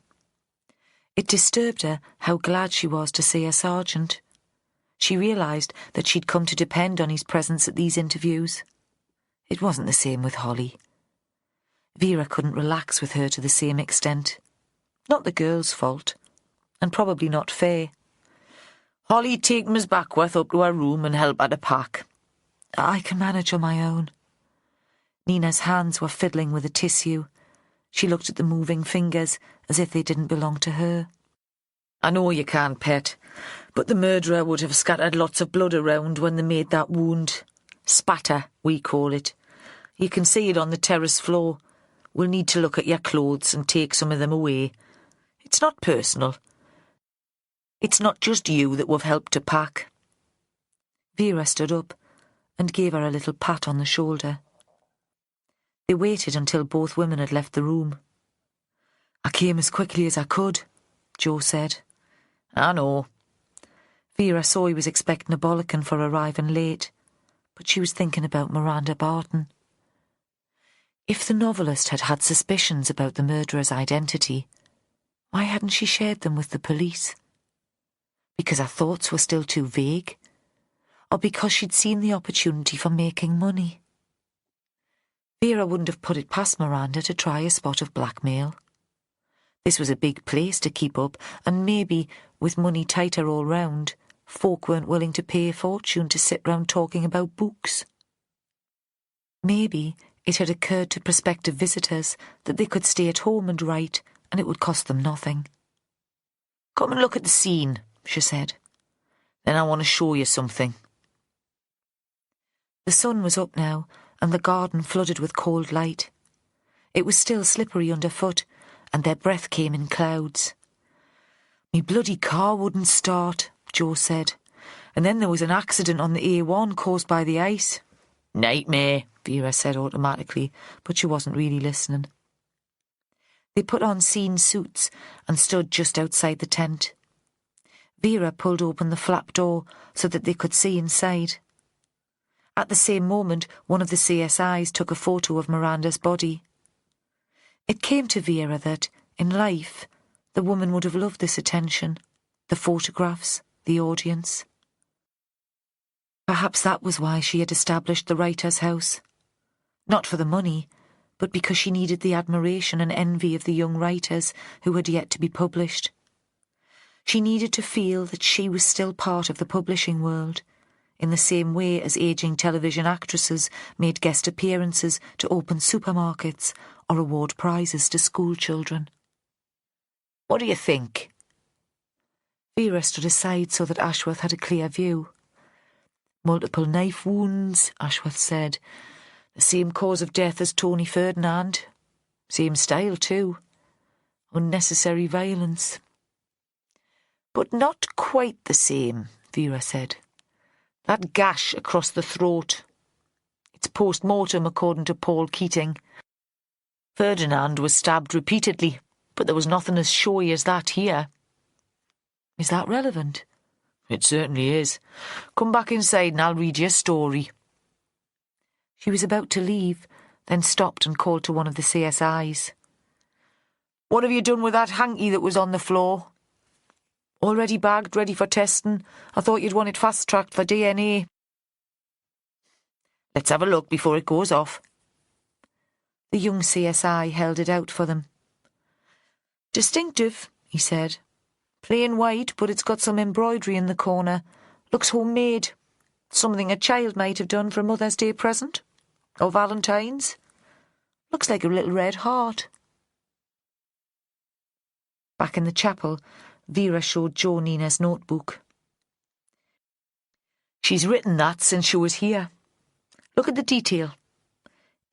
It disturbed her how glad she was to see her sergeant. She realised that she'd come to depend on his presence at these interviews. It wasn't the same with Holly. Vera couldn't relax with her to the same extent. Not the girl's fault, and probably not fair. "Holly, take Miss Backworth up to her room and help her to pack." "I can manage on my own." Nina's hands were fiddling with a tissue. She looked at the moving fingers as if they didn't belong to her. "I know you can't, pet, but the murderer would have scattered lots of blood around when they made that wound. Spatter, we call it. You can see it on the terrace floor. We'll need to look at your clothes and take some of them away. It's not personal. It's not just you that we've helped to pack." Vera stood up and gave her a little pat on the shoulder. They waited until both women had left the room. "I came as quickly as I could," Joe said. "I know." Vera saw he was expecting a bollocking for arriving late, but she was thinking about Miranda Barton. If the novelist had had suspicions about the murderer's identity, why hadn't she shared them with the police? Because her thoughts were still too vague? Or because she'd seen the opportunity for making money? Vera wouldn't have put it past Miranda to try a spot of blackmail. This was a big place to keep up, and maybe, with money tighter all round, folk weren't willing to pay a fortune to sit round talking about books. Maybe it had occurred to prospective visitors that they could stay at home and write, and it would cost them nothing. "Come and look at the scene," she said. "Then I want to show you something." The sun was up now, and the garden flooded with cold light. It was still slippery underfoot, and their breath came in clouds. "Me bloody car wouldn't start," Joe said. "And then there was an accident on the A1 caused by the ice." "Nightmare," Vera said automatically, but she wasn't really listening. They put on scene suits and stood just outside the tent. Vera pulled open the flap door so that they could see inside. At the same moment, one of the CSIs took a photo of Miranda's body. It came to Vera that, in life, the woman would have loved this attention, the photographs, the audience. Perhaps that was why she had established the writer's house. Not for the money, but because she needed the admiration and envy of the young writers who had yet to be published. She needed to feel that she was still part of the publishing world, in the same way as ageing television actresses made guest appearances to open supermarkets or award prizes to school children. "What do you think?" Vera stood aside so that Ashworth had a clear view. "Multiple knife wounds," Ashworth said. "The same cause of death as Tony Ferdinand. Same style, too. Unnecessary violence." "But not quite the same," Vera said. "That gash across the throat. It's post-mortem, according to Paul Keating. Ferdinand was stabbed repeatedly, but there was nothing as showy as that here." "Is that relevant?" "It certainly is. Come back inside and I'll read you a story." She was about to leave, then stopped and called to one of the CSIs. "What have you done with that hanky that was on the floor?" "Already bagged, ready for testing. I thought you'd want it fast-tracked for DNA." "Let's have a look before it goes off." The young CSI held it out for them. "Distinctive," he said. "Plain white, but it's got some embroidery in the corner. Looks homemade. Something a child might have done for a Mother's Day present. Or Valentine's. Looks like a little red heart." Back in the chapel, Vera showed Joe Nina's notebook. "She's written that since she was here. Look at the detail.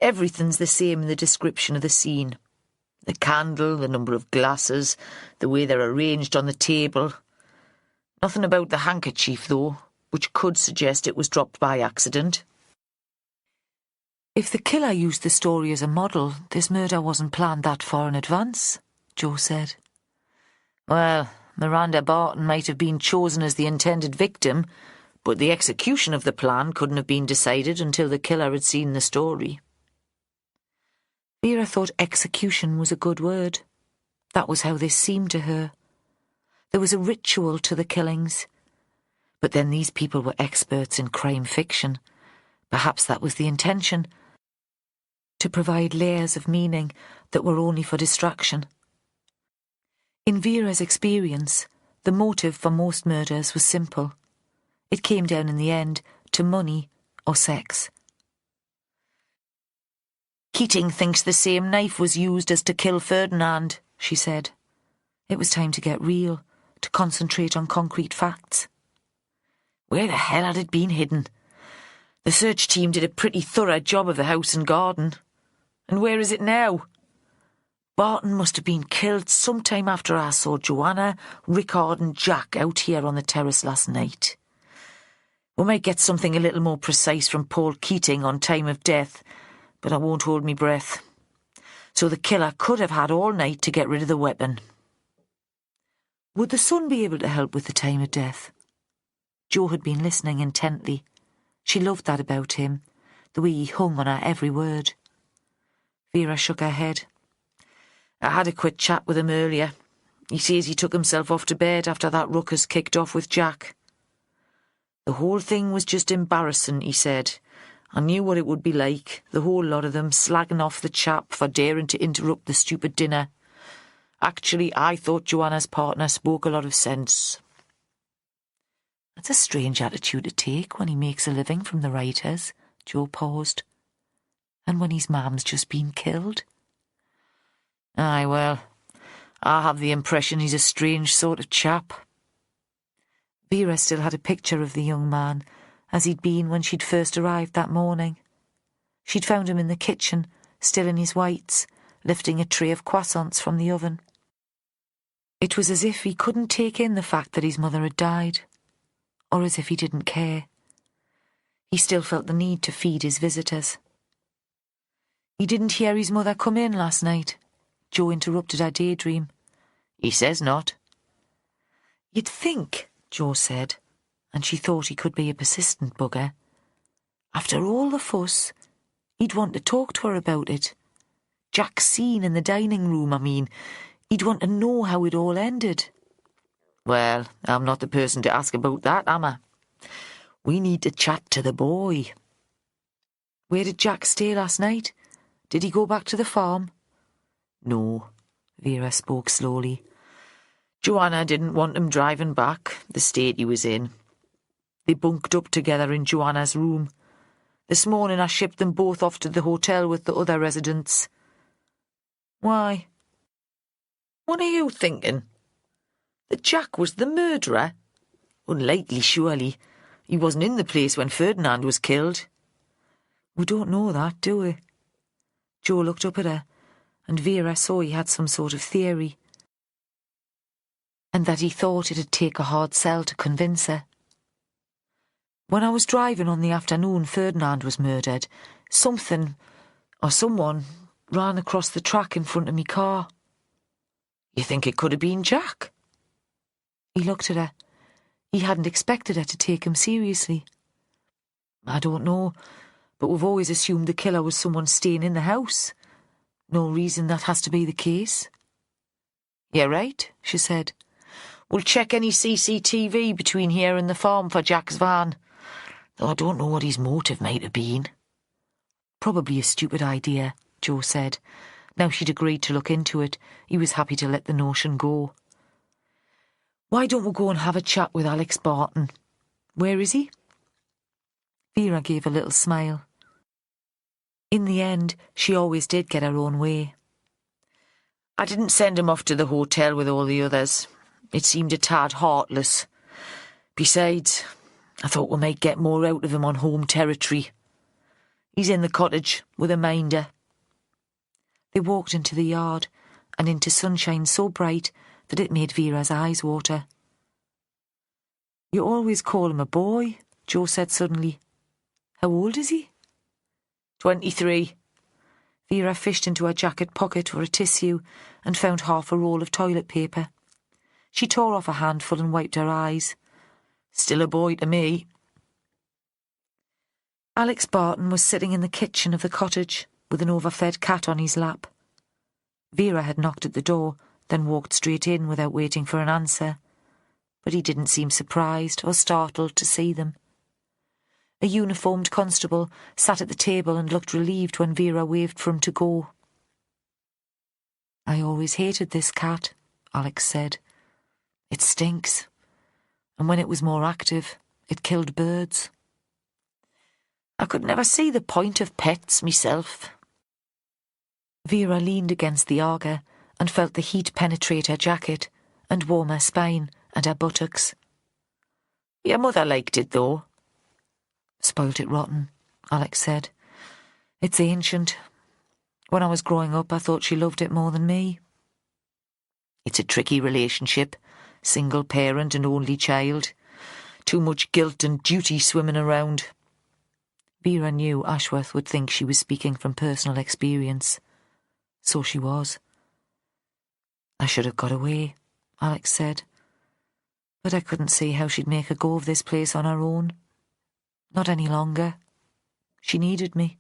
Everything's the same in the description of the scene. The candle, the number of glasses, the way they're arranged on the table. Nothing about the handkerchief, though, which could suggest it was dropped by accident. If the killer used the story as a model, this murder wasn't planned that far in advance, Joe said. Well, Miranda Barton might have been chosen as the intended victim, but the execution of the plan couldn't have been decided until the killer had seen the story. Vera thought execution was a good word. That was how this seemed to her. There was a ritual to the killings. But then these people were experts in crime fiction. Perhaps that was the intention, to provide layers of meaning that were only for distraction. In Vera's experience, the motive for most murders was simple. It came down in the end to money or sex. Keating thinks the same knife was used as to kill Ferdinand, she said. It was time to get real, to concentrate on concrete facts. Where the hell had it been hidden? The search team did a pretty thorough job of the house and garden. And where is it now? Barton must have been killed sometime after I saw Joanna, Rickard and Jack out here on the terrace last night. We might get something a little more precise from Paul Keating on time of death, but I won't hold me breath. So the killer could have had all night to get rid of the weapon. Would the son be able to help with the time of death? Jo had been listening intently. She loved that about him, the way he hung on her every word. Vera shook her head. I had a quick chat with him earlier. He says he took himself off to bed after that ruckus kicked off with Jack. The whole thing was just embarrassing, he said. I knew what it would be like, the whole lot of them slagging off the chap for daring to interrupt the stupid dinner. Actually, I thought Joanna's partner spoke a lot of sense. That's a strange attitude to take when he makes a living from the writers, Jo paused. And when his mam's just been killed. Aye, well, I have the impression he's a strange sort of chap. Vera still had a picture of the young man, as he'd been when she'd first arrived that morning. She'd found him in the kitchen, still in his whites, lifting a tray of croissants from the oven. It was as if he couldn't take in the fact that his mother had died, or as if he didn't care. He still felt the need to feed his visitors. He didn't hear his mother come in last night. Jo interrupted her daydream. He says not. You'd think, Jo said, and she thought he could be a persistent bugger. After all the fuss, he'd want to talk to her about it. Jack's scene in the dining room, I mean. He'd want to know how it all ended. Well, I'm not the person to ask about that, am I? We need to chat to the boy. Where did Jack stay last night? Did he go back to the farm? No, Vera spoke slowly. Joanna didn't want him driving back, the state he was in. They bunked up together in Joanna's room. This morning I shipped them both off to the hotel with the other residents. Why? What are you thinking? That Jack was the murderer? Unlikely, surely. He wasn't in the place when Ferdinand was killed. We don't know that, do we? Jo looked up at her, and Vera saw he had some sort of theory, and that he thought it'd take a hard sell to convince her. When I was driving on the afternoon Ferdinand was murdered, something or someone ran across the track in front of me car. You think it could have been Jack? He looked at her. He hadn't expected her to take him seriously. I don't know, but we've always assumed the killer was someone staying in the house. No reason that has to be the case. You're right, she said. We'll check any CCTV between here and the farm for Jack's van, though I don't know what his motive might have been. Probably a stupid idea, Jo said. Now she'd agreed to look into it, he was happy to let the notion go. Why don't we go and have a chat with Alex Barton? Where is he? Vera gave a little smile. In the end, she always did get her own way. I didn't send him off to the hotel with all the others. It seemed a tad heartless. Besides, I thought we might get more out of him on home territory. He's in the cottage with a minder. They walked into the yard and into sunshine so bright that it made Vera's eyes water. You always call him a boy, Jo said suddenly. How old is he? 23. Vera fished into her jacket pocket for a tissue and found half a roll of toilet paper. She tore off a handful and wiped her eyes. Still a boy to me. Alex Barton was sitting in the kitchen of the cottage with an overfed cat on his lap. Vera had knocked at the door, then walked straight in without waiting for an answer. But he didn't seem surprised or startled to see them. A uniformed constable sat at the table and looked relieved when Vera waved for him to go. I always hated this cat, Alex said. It stinks. And when it was more active, it killed birds. I could never see the point of pets myself. Vera leaned against the auger and felt the heat penetrate her jacket and warm her spine and her buttocks. Your mother liked it, though. Spoilt it rotten, Alex said. It's ancient. When I was growing up, I thought she loved it more than me. It's a tricky relationship. Single parent and only child. Too much guilt and duty swimming around. Vera knew Ashworth would think she was speaking from personal experience. So she was. I should have got away, Alex said. But I couldn't see how she'd make a go of this place on her own. Not any longer. She needed me.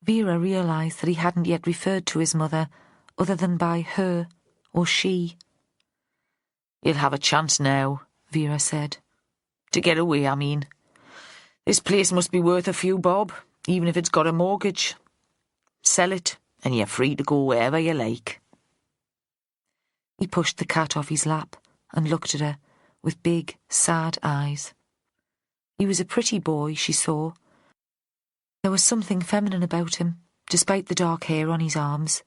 Vera realised that he hadn't yet referred to his mother other than by her or she. You'll have a chance now, Vera said. To get away, I mean. This place must be worth a few bob, even if it's got a mortgage. Sell it, and you're free to go wherever you like. He pushed the cat off his lap and looked at her with big, sad eyes. He was a pretty boy, she saw. There was something feminine about him, despite the dark hair on his arms.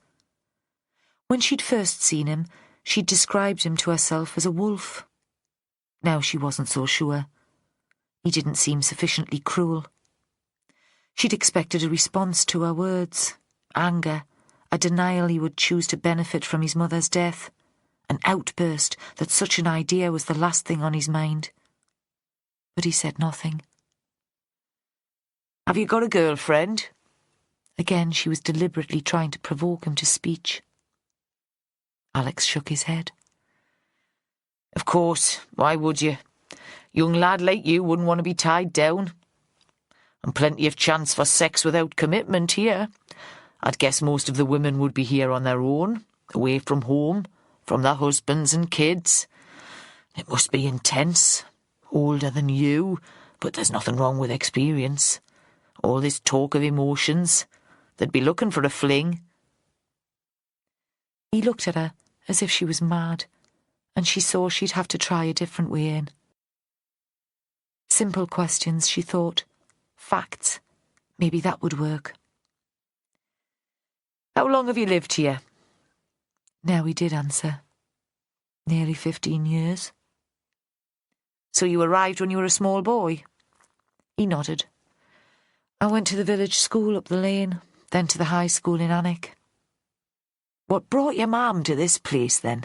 When she'd first seen him, she'd described him to herself as a wolf. Now she wasn't so sure. He didn't seem sufficiently cruel. She'd expected a response to her words, anger, a denial he would choose to benefit from his mother's death, an outburst that such an idea was the last thing on his mind. But he said nothing. Have you got a girlfriend? Again she was deliberately trying to provoke him to speech. Alex shook his head. Of course, why would you? Young lad like you wouldn't want to be tied down. And plenty of chance for sex without commitment here. I'd guess most of the women would be here on their own, away from home, from their husbands and kids. It must be intense. Older than you, but there's nothing wrong with experience. All this talk of emotions. They'd be looking for a fling. He looked at her as if she was mad, and she saw she'd have to try a different way in. Simple questions, she thought. Facts. Maybe that would work. How long have you lived here? Now he did answer. Nearly 15 years. So you arrived when you were a small boy? He nodded. I went to the village school up the lane, then to the high school in Alnwick. What brought your mum to this place, then?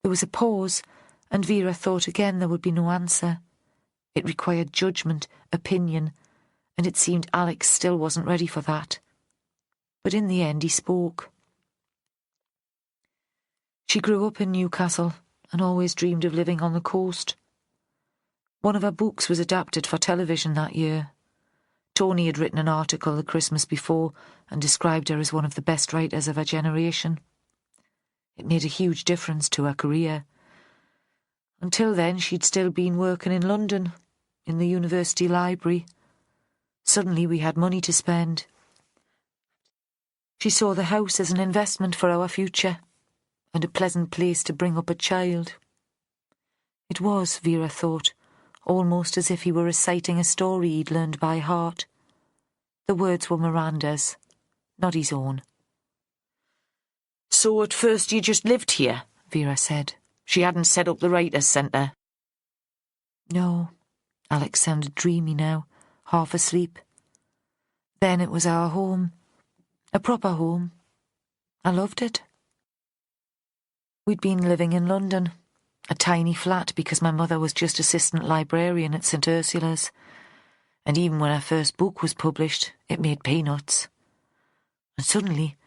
There was a pause, and Vera thought again there would be no answer. It required judgment, opinion, and it seemed Alex still wasn't ready for that. But in the end he spoke. She grew up in Newcastle and always dreamed of living on the coast. One of her books was adapted for television that year. Tony had written an article the Christmas before and described her as one of the best writers of her generation. It made a huge difference to her career. Until then, she'd still been working in London, in the university library. Suddenly we had money to spend. She saw the house as an investment for our future, and a pleasant place to bring up a child. It was, Vera thought, almost as if he were reciting a story he'd learned by heart. The words were Miranda's, not his own. So at first you just lived here, Vera said. She hadn't set up the Writers' Centre. No, Alex sounded dreamy now, half asleep. Then it was our home, a proper home. I loved it. We'd been living in London, A tiny flat because my mother was just assistant librarian at St Ursula's. And even when our first book was published, it made peanuts. And suddenly,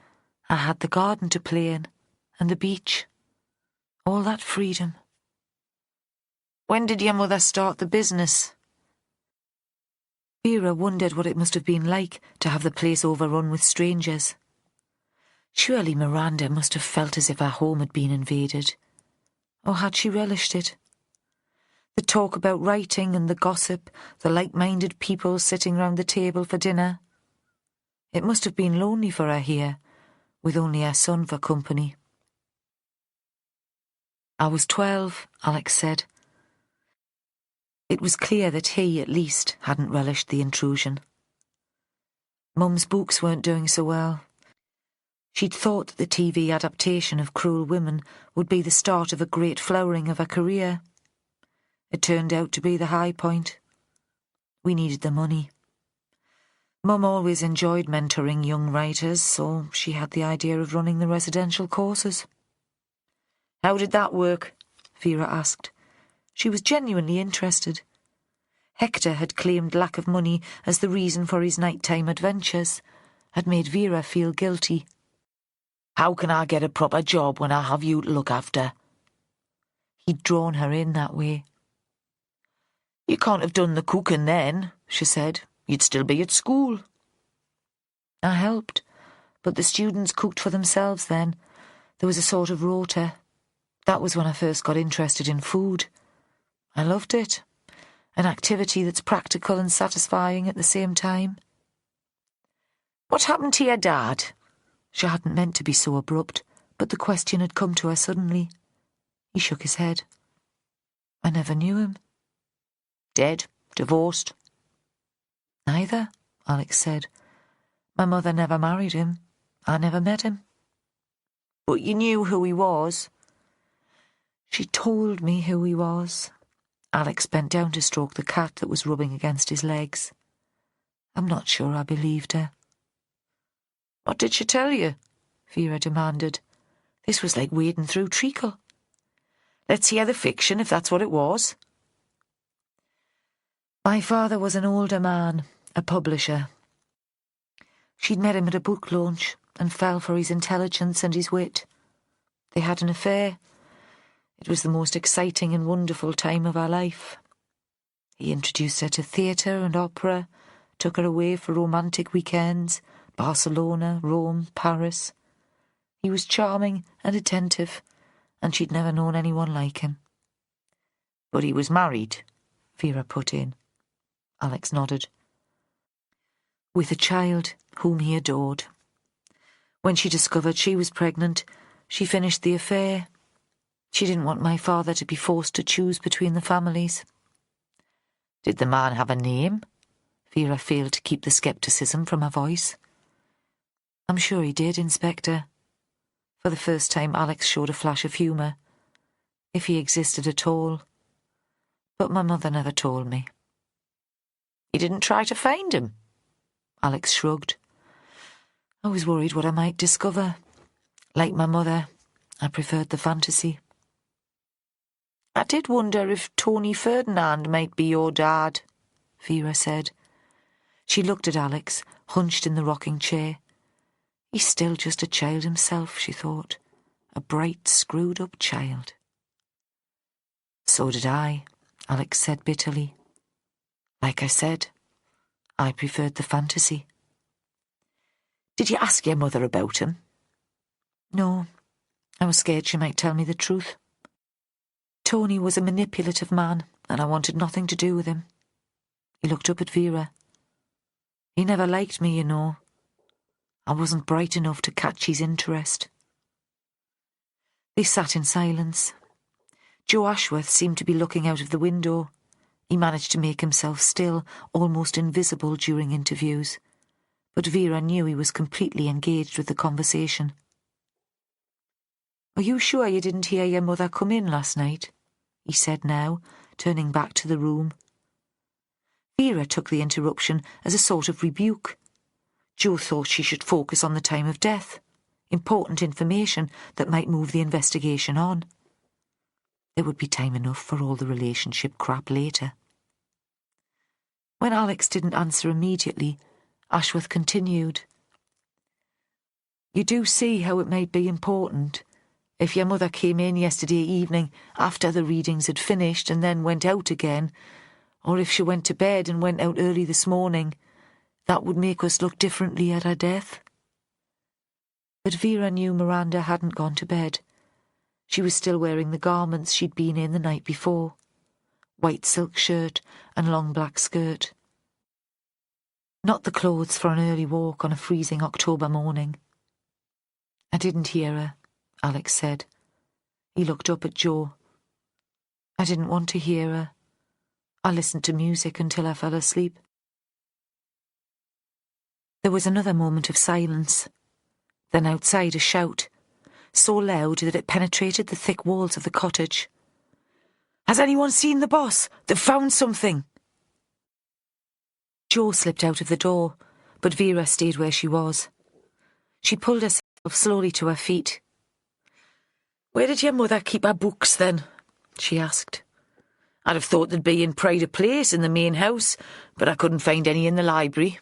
I had the garden to play in, and the beach. All that freedom. When did your mother start the business? Vera wondered what it must have been like to have the place overrun with strangers. Surely Miranda must have felt as if her home had been invaded. Or had she relished it? The talk about writing and the gossip, the like-minded people sitting round the table for dinner. It must have been lonely for her here, with only her son for company. I was 12, Alex said. It was clear that he, at least, hadn't relished the intrusion. Mum's books weren't doing so well. She'd thought that the TV adaptation of Cruel Women would be the start of a great flowering of her career. It turned out to be the high point. We needed the money. Mum always enjoyed mentoring young writers, so she had the idea of running the residential courses. How did that work? Vera asked. She was genuinely interested. Hector had claimed lack of money as the reason for his nighttime adventures, had made Vera feel guilty. How can I get a proper job when I have you to look after? He'd drawn her in that way. You can't have done the cooking then, she said. You'd still be at school. I helped, but the students cooked for themselves then. There was a sort of rota. That was when I first got interested in food. I loved it. An activity that's practical and satisfying at the same time. What happened to your dad? She hadn't meant to be so abrupt, but the question had come to her suddenly. He shook his head. I never knew him. Dead? Divorced? Neither, Alex said. My mother never married him. I never met him. But you knew who he was? She told me who he was. Alex bent down to stroke the cat that was rubbing against his legs. I'm not sure I believed her. What did she tell you? Vera demanded. This was like wading through treacle. Let's hear the fiction, if that's what it was. My father was an older man, a publisher. She'd met him at a book launch and fell for his intelligence and his wit. They had an affair. It was the most exciting and wonderful time of our life. He introduced her to theatre and opera, took her away for romantic weekends, Barcelona, Rome, Paris. He was charming and attentive, and she'd never known anyone like him. But he was married, Vera put in. Alex nodded. With a child whom he adored. When she discovered she was pregnant, she finished the affair. She didn't want my father to be forced to choose between the families. Did the man have a name? Vera failed to keep the scepticism from her voice. I'm sure he did, Inspector. For the first time, Alex showed a flash of humour. If he existed at all. But my mother never told me. You didn't try to find him? Alex shrugged. I was worried what I might discover. Like my mother, I preferred the fantasy. I did wonder if Tony Ferdinand might be your dad, Vera said. She looked at Alex, hunched in the rocking chair. He's still just a child himself, she thought. A bright, screwed-up child. So did I, Alex said bitterly. Like I said, I preferred the fantasy. Did you ask your mother about him? No, I was scared she might tell me the truth. Tony was a manipulative man, and I wanted nothing to do with him. He looked up at Vera. He never liked me, you know. I wasn't bright enough to catch his interest. They sat in silence. Joe Ashworth seemed to be looking out of the window. He managed to make himself still, almost invisible during interviews. But Vera knew he was completely engaged with the conversation. Are you sure you didn't hear your mother come in last night? He said now, turning back to the room. Vera took the interruption as a sort of rebuke. Joe thought she should focus on the time of death, important information that might move the investigation on. There would be time enough for all the relationship crap later. When Alex didn't answer immediately, Ashworth continued. You do see how it might be important. If your mother came in yesterday evening after the readings had finished and then went out again, or if she went to bed and went out early this morning, that would make us look differently at her death. But Vera knew Miranda hadn't gone to bed. She was still wearing the garments she'd been in the night before. White silk shirt and long black skirt. Not the clothes for an early walk on a freezing October morning. I didn't hear her, Alex said. He looked up at Jo. I didn't want to hear her. I listened to music until I fell asleep. There was another moment of silence. Then outside a shout, so loud that it penetrated the thick walls of the cottage. Has anyone seen the boss? They've found something. Jo slipped out of the door, but Vera stayed where she was. She pulled herself slowly to her feet. Where did your mother keep her books, then? She asked. I'd have thought they'd be in pride of place in the main house, but I couldn't find any in the library.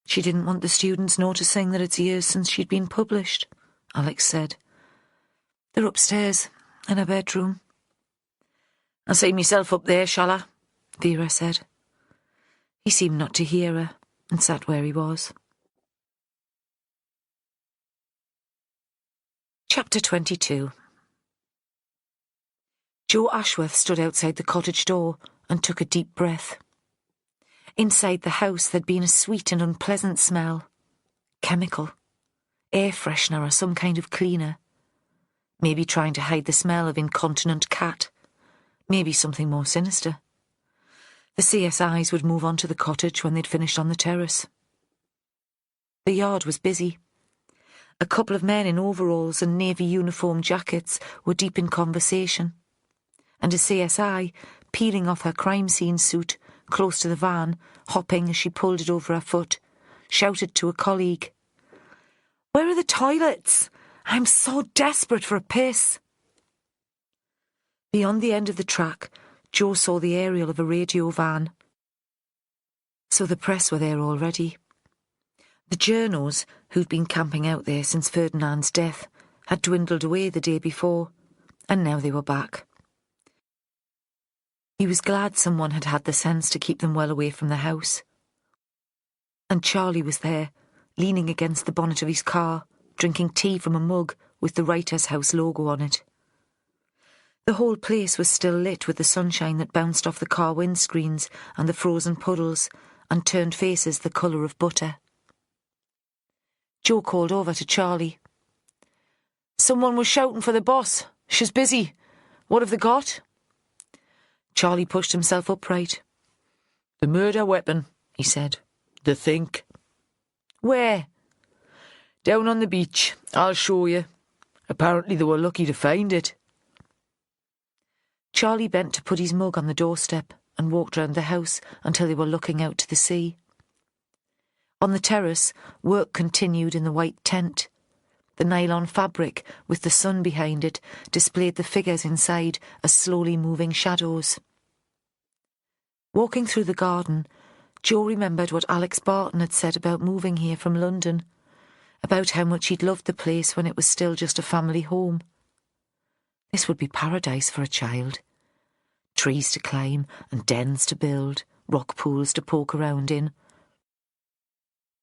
She didn't want the students noticing that it's years since she'd been published, Alex said. They're upstairs, in her bedroom. I'll see myself up there, shall I? Vera said. He seemed not to hear her, and sat where he was. Chapter 22. Jo Ashworth stood outside the cottage door and took a deep breath. Inside the house there'd been a sweet and unpleasant smell. Chemical. Air freshener or some kind of cleaner. Maybe trying to hide the smell of incontinent cat. Maybe something more sinister. The CSIs would move on to the cottage when they'd finished on the terrace. The yard was busy. A couple of men in overalls and navy uniform jackets were deep in conversation, and a CSI, peeling off her crime scene suit, close to the van, hopping as she pulled it over her foot, shouted to a colleague, Where are the toilets? I'm so desperate for a piss. Beyond the end of the track, Jo saw the aerial of a radio van. So the press were there already. The journos, who'd been camping out there since Ferdinand's death, had dwindled away the day before, and now they were back. He was glad someone had had the sense to keep them well away from the house. And Charlie was there, leaning against the bonnet of his car, drinking tea from a mug with the Writers' House logo on it. The whole place was still lit with the sunshine that bounced off the car windscreens and the frozen puddles and turned faces the colour of butter. Jo called over to Charlie. Someone was shouting for the boss. She's busy. What have they got? Charlie pushed himself upright. The murder weapon, he said. The think. Where? Down on the beach. I'll show you. Apparently they were lucky to find it. Charlie bent to put his mug on the doorstep and walked round the house until they were looking out to the sea. On the terrace, work continued in the white tent. The nylon fabric, with the sun behind it, displayed the figures inside as slowly moving shadows. Walking through the garden, Jo remembered what Alex Barton had said about moving here from London, about how much he'd loved the place when it was still just a family home. This would be paradise for a child. Trees to climb and dens to build, rock pools to poke around in.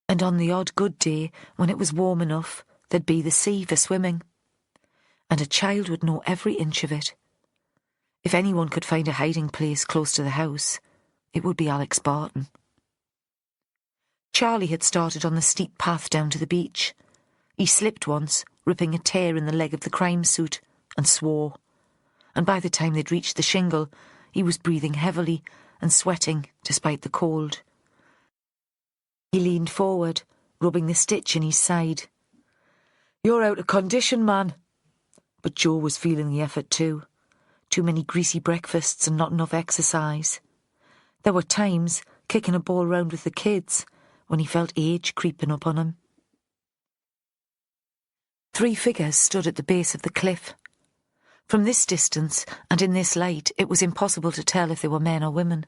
And on the odd good day, when it was warm enough, there'd be the sea for swimming. And a child would know every inch of it. If anyone could find a hiding place close to the house, it would be Alex Barton. Charlie had started on the steep path down to the beach. He slipped once, ripping a tear in the leg of the crime suit, and swore. And by the time they'd reached the shingle, he was breathing heavily and sweating despite the cold. He leaned forward, rubbing the stitch in his side. You're out of condition, man. But Jo was feeling the effort too. Too many greasy breakfasts and not enough exercise. There were times, kicking a ball round with the kids, when he felt age creeping up on him. 3 figures stood at the base of the cliff. From this distance and in this light, it was impossible to tell if they were men or women.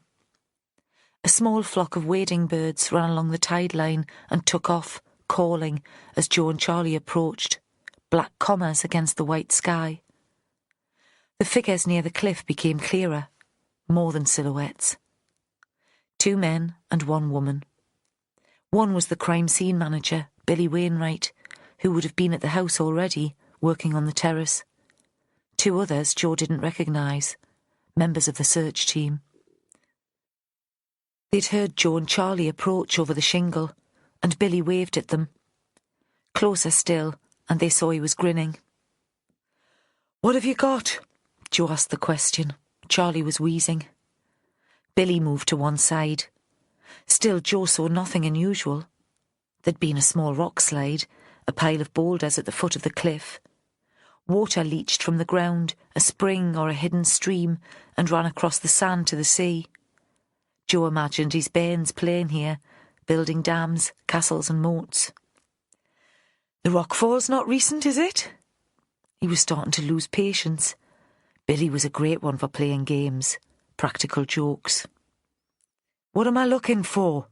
A small flock of wading birds ran along the tide line and took off, calling as Joe and Charlie approached, black commas against the white sky. The figures near the cliff became clearer, more than silhouettes. 2 men and 1 woman. One was the crime scene manager, Billy Wainwright, who would have been at the house already, working on the terrace. 2 others Joe didn't recognise, members of the search team. They'd heard Joe and Charlie approach over the shingle, and Billy waved at them. Closer still, and they saw he was grinning. "What have you got?" Joe asked the question. Charlie was wheezing. Billy moved to one side. Still, Joe saw nothing unusual. There'd been a small rock slide, a pile of boulders at the foot of the cliff. Water leached from the ground, a spring or a hidden stream, and ran across the sand to the sea. Joe imagined his bairns playing here, building dams, castles and moats. "The rockfall's not recent, is it?" He was starting to lose patience. Billy was a great one for playing games, practical jokes. "What am I looking for?"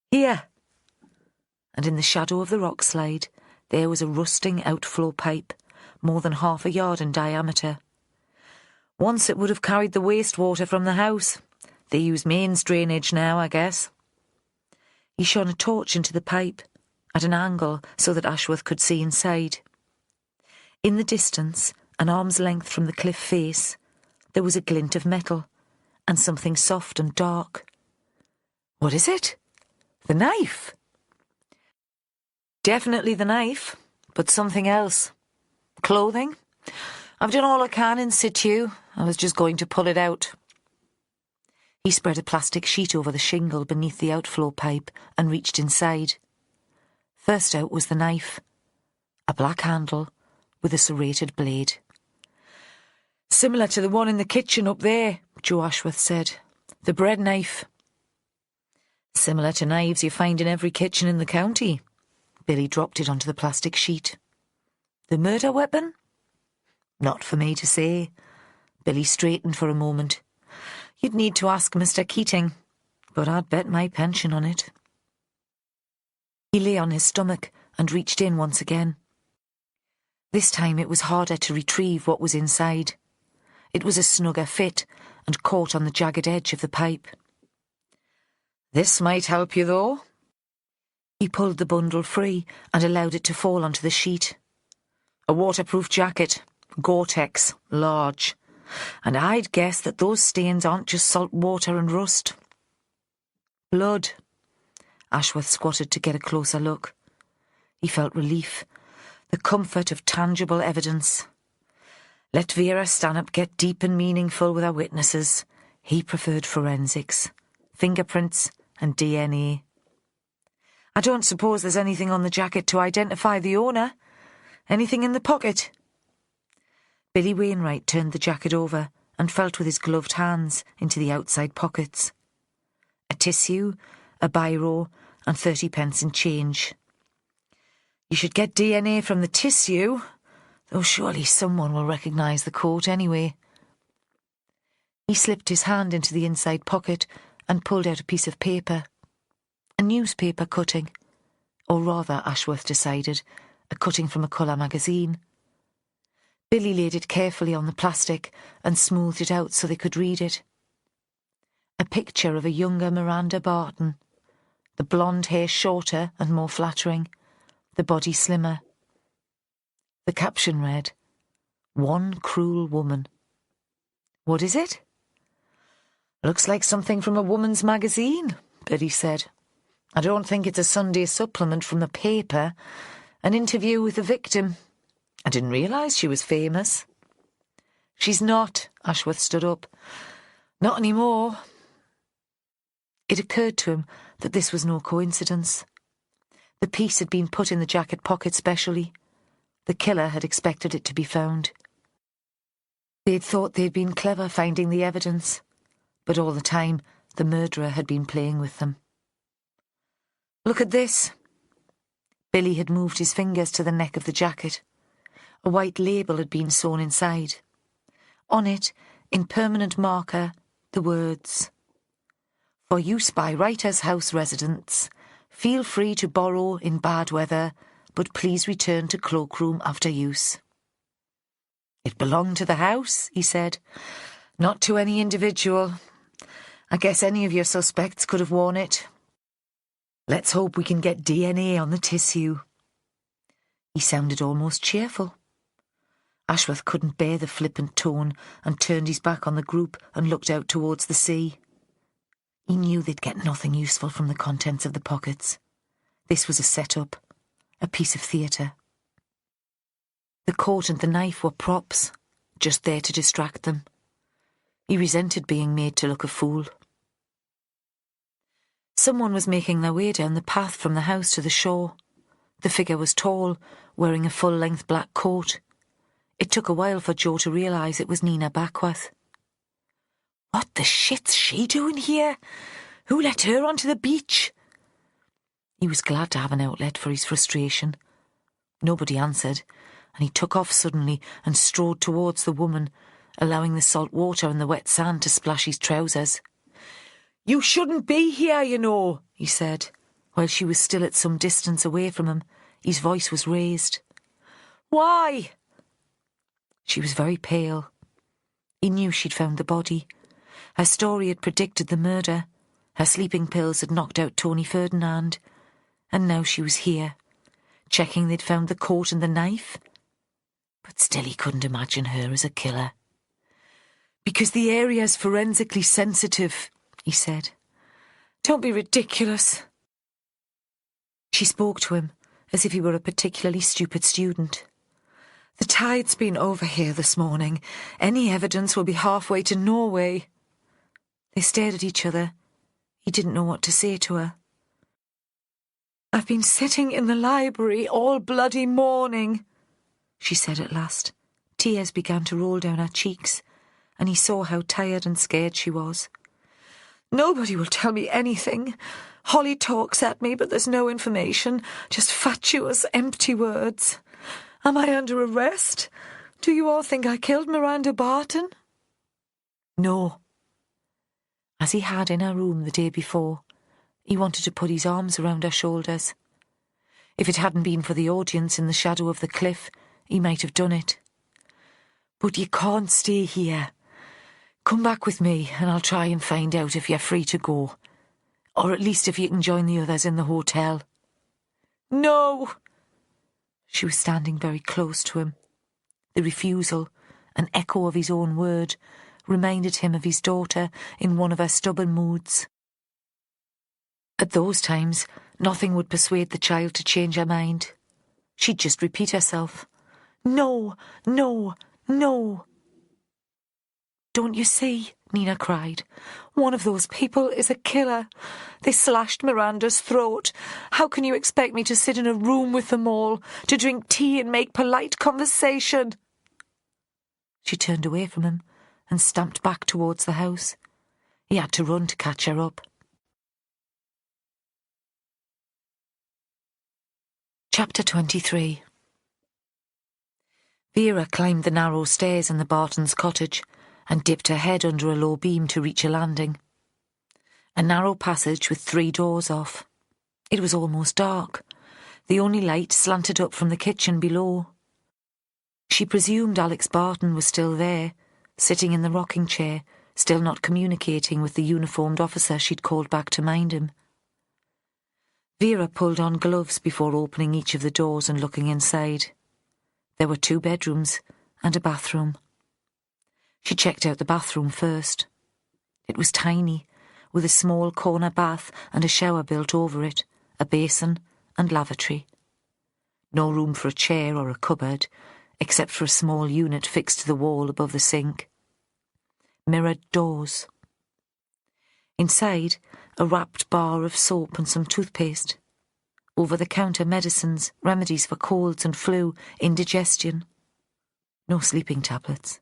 "Here." And in the shadow of the rock slide, there was a rusting outflow pipe, more than half a yard in diameter. Once it would have carried the wastewater from the house. They use mains drainage now, I guess. He shone a torch into the pipe, at an angle so that Ashworth could see inside. In the distance, an arm's length from the cliff face, there was a glint of metal, and something soft and dark. "What is it?" "The knife." "Definitely the knife, but something else. Clothing? I've done all I can in situ. I was just going to pull it out." He spread a plastic sheet over the shingle beneath the outflow pipe and reached inside. First out was the knife, a black handle with a serrated blade. "Similar to the one in the kitchen up there," Joe Ashworth said. "The bread knife." "Similar to knives you find in every kitchen in the county." Billy dropped it onto the plastic sheet. "The murder weapon?" "Not for me to say." Billy straightened for a moment. "You'd need to ask Mr. Keating, but I'd bet my pension on it." He lay on his stomach and reached in once again. This time it was harder to retrieve what was inside. It was a snugger fit and caught on the jagged edge of the pipe. "This might help you, though." He pulled the bundle free and allowed it to fall onto the sheet. "A waterproof jacket, Gore-Tex, large. And I'd guess that those stains aren't just salt water and rust." "Blood." Ashworth squatted to get a closer look. He felt relief, the comfort of tangible evidence. Let Vera Stanhope get deep and meaningful with her witnesses. He preferred forensics, fingerprints and DNA. "I don't suppose there's anything on the jacket to identify the owner? Anything in the pocket?" Billy Wainwright turned the jacket over and felt with his gloved hands into the outside pockets. A tissue, a biro, and 30p in change. "You should get DNA from the tissue, though surely someone will recognise the coat anyway." He slipped his hand into the inside pocket and pulled out a piece of paper. A newspaper cutting, or rather, Ashworth decided, a cutting from a colour magazine. Billy laid it carefully on the plastic and smoothed it out so they could read it. A picture of a younger Miranda Barton, the blonde hair shorter and more flattering, the body slimmer. The caption read, "One cruel woman." "What is it?" "Looks like something from a woman's magazine," Billy said. "I don't think it's a Sunday supplement from the paper. An interview with the victim. I didn't realise she was famous." "She's not," Ashworth stood up. "Not anymore." It occurred to him that this was no coincidence. The piece had been put in the jacket pocket specially. The killer had expected it to be found. They'd thought they'd been clever finding the evidence, but all the time the murderer had been playing with them. "Look at this." Billy had moved his fingers to the neck of the jacket. A white label had been sewn inside. On it, in permanent marker, the words, "For use by Writer's House residents. Feel free to borrow in bad weather, but please return to cloakroom after use." "It belonged to the house," he said, "not to any individual. I guess any of your suspects could have worn it. Let's hope we can get DNA on the tissue." He sounded almost cheerful. Ashworth couldn't bear the flippant tone and turned his back on the group and looked out towards the sea. He knew they'd get nothing useful from the contents of the pockets. This was a set-up, a piece of theatre. The coat and the knife were props, just there to distract them. He resented being made to look a fool. Someone was making their way down the path from the house to the shore. The figure was tall, wearing a full-length black coat. It took a while for Joe to realise it was Nina Backworth. What the shit's she doing here? Who let her onto the beach? He was glad to have an outlet for his frustration. Nobody answered, and he took off suddenly and strode towards the woman, allowing the salt water and the wet sand to splash his trousers. "You shouldn't be here, you know," he said, while she was still at some distance away from him. His voice was raised. "Why?" She was very pale. He knew she'd found the body. Her story had predicted the murder. Her sleeping pills had knocked out Tony Ferdinand. And now she was here, checking they'd found the coat and the knife. But still he couldn't imagine her as a killer. "Because the area's forensically sensitive," he said. "Don't be ridiculous." She spoke to him as if he were a particularly stupid student. "The tide's been over here this morning. Any evidence will be halfway to Norway." They stared at each other. He didn't know what to say to her. "I've been sitting in the library all bloody morning," she said at last. Tears began to roll down her cheeks, and he saw how tired and scared she was. "Nobody will tell me anything. Holly talks at me, but there's no information, just fatuous, empty words. Am I under arrest? Do you all think I killed Miranda Barton?" No. As he had in her room the day before, he wanted to put his arms around her shoulders. If it hadn't been for the audience in the shadow of the cliff, he might have done it. "But you can't stay here. Come back with me and I'll try and find out if you're free to go. Or at least if you can join the others in the hotel." "No!" She was standing very close to him. The refusal, an echo of his own word, reminded him of his daughter in one of her stubborn moods. At those times, nothing would persuade the child to change her mind. She'd just repeat herself. "No, no, no." "Don't you see?" Nina cried. "One of those people is a killer. They slashed Miranda's throat. How can you expect me to sit in a room with them all, to drink tea and make polite conversation?" She turned away from him and stamped back towards the house. He had to run to catch her up. Chapter 23. Vera climbed the narrow stairs in the Bartons' cottage and dipped her head under a low beam to reach a landing. A narrow passage with 3 doors off. It was almost dark. The only light slanted up from the kitchen below. She presumed Alex Barton was still there, sitting in the rocking chair, still not communicating with the uniformed officer she'd called back to mind him. Vera pulled on gloves before opening each of the doors and looking inside. There were 2 bedrooms and a bathroom. She checked out the bathroom first. It was tiny, with a small corner bath and a shower built over it, a basin and lavatory. No room for a chair or a cupboard, except for a small unit fixed to the wall above the sink. Mirrored doors. Inside, a wrapped bar of soap and some toothpaste. Over-the-counter medicines, remedies for colds and flu, indigestion. No sleeping tablets.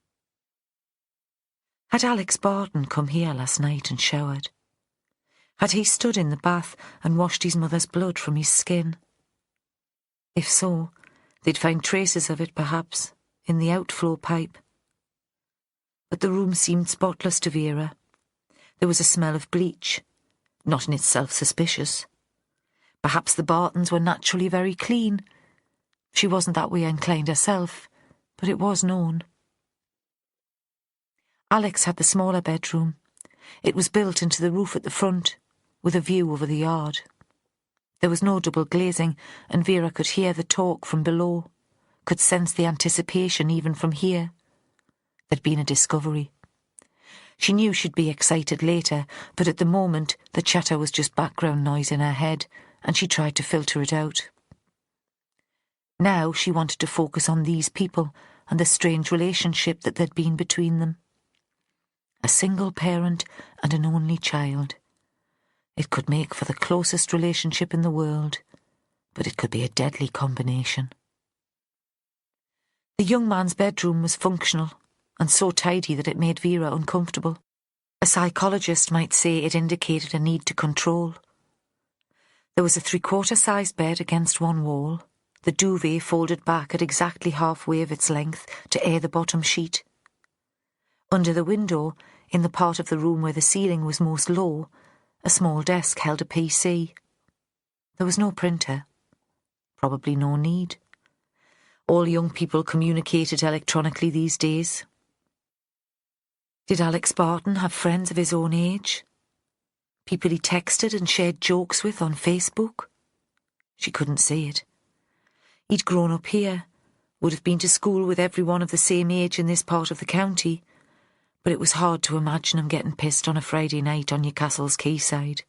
Had Alex Barton come here last night and showered? Had he stood in the bath and washed his mother's blood from his skin? If so, They'd find traces of it, perhaps, in the outflow pipe. But the room seemed spotless to Vera. There was a smell of bleach, not in itself suspicious. Perhaps the Bartons were naturally very clean. She wasn't that way inclined herself, but it was known. Alex had the smaller bedroom. It was built into the roof at the front, with a view over the yard. There was no double glazing, and Vera could hear the talk from below, could sense the anticipation even from here. There'd been a discovery. She knew she'd be excited later, but at the moment the chatter was just background noise in her head, and she tried to filter it out. Now she wanted to focus on these people and the strange relationship that there'd been between them. A single parent and an only child. It could make for the closest relationship in the world, but it could be a deadly combination. The young man's bedroom was functional and so tidy that it made Vera uncomfortable. A psychologist might say it indicated a need to control. There was a 3/4-sized bed against one wall, the duvet folded back at exactly halfway of its length to air the bottom sheet. Under the window, in the part of the room where the ceiling was most low, a small desk held a PC. There was no printer. Probably no need. All young people communicated electronically these days. Did Alex Barton have friends of his own age? People he texted and shared jokes with on Facebook? She couldn't see it. He'd grown up here, would have been to school with everyone of the same age in this part of the county, but it was hard to imagine him getting pissed on a Friday night on Newcastle's quayside.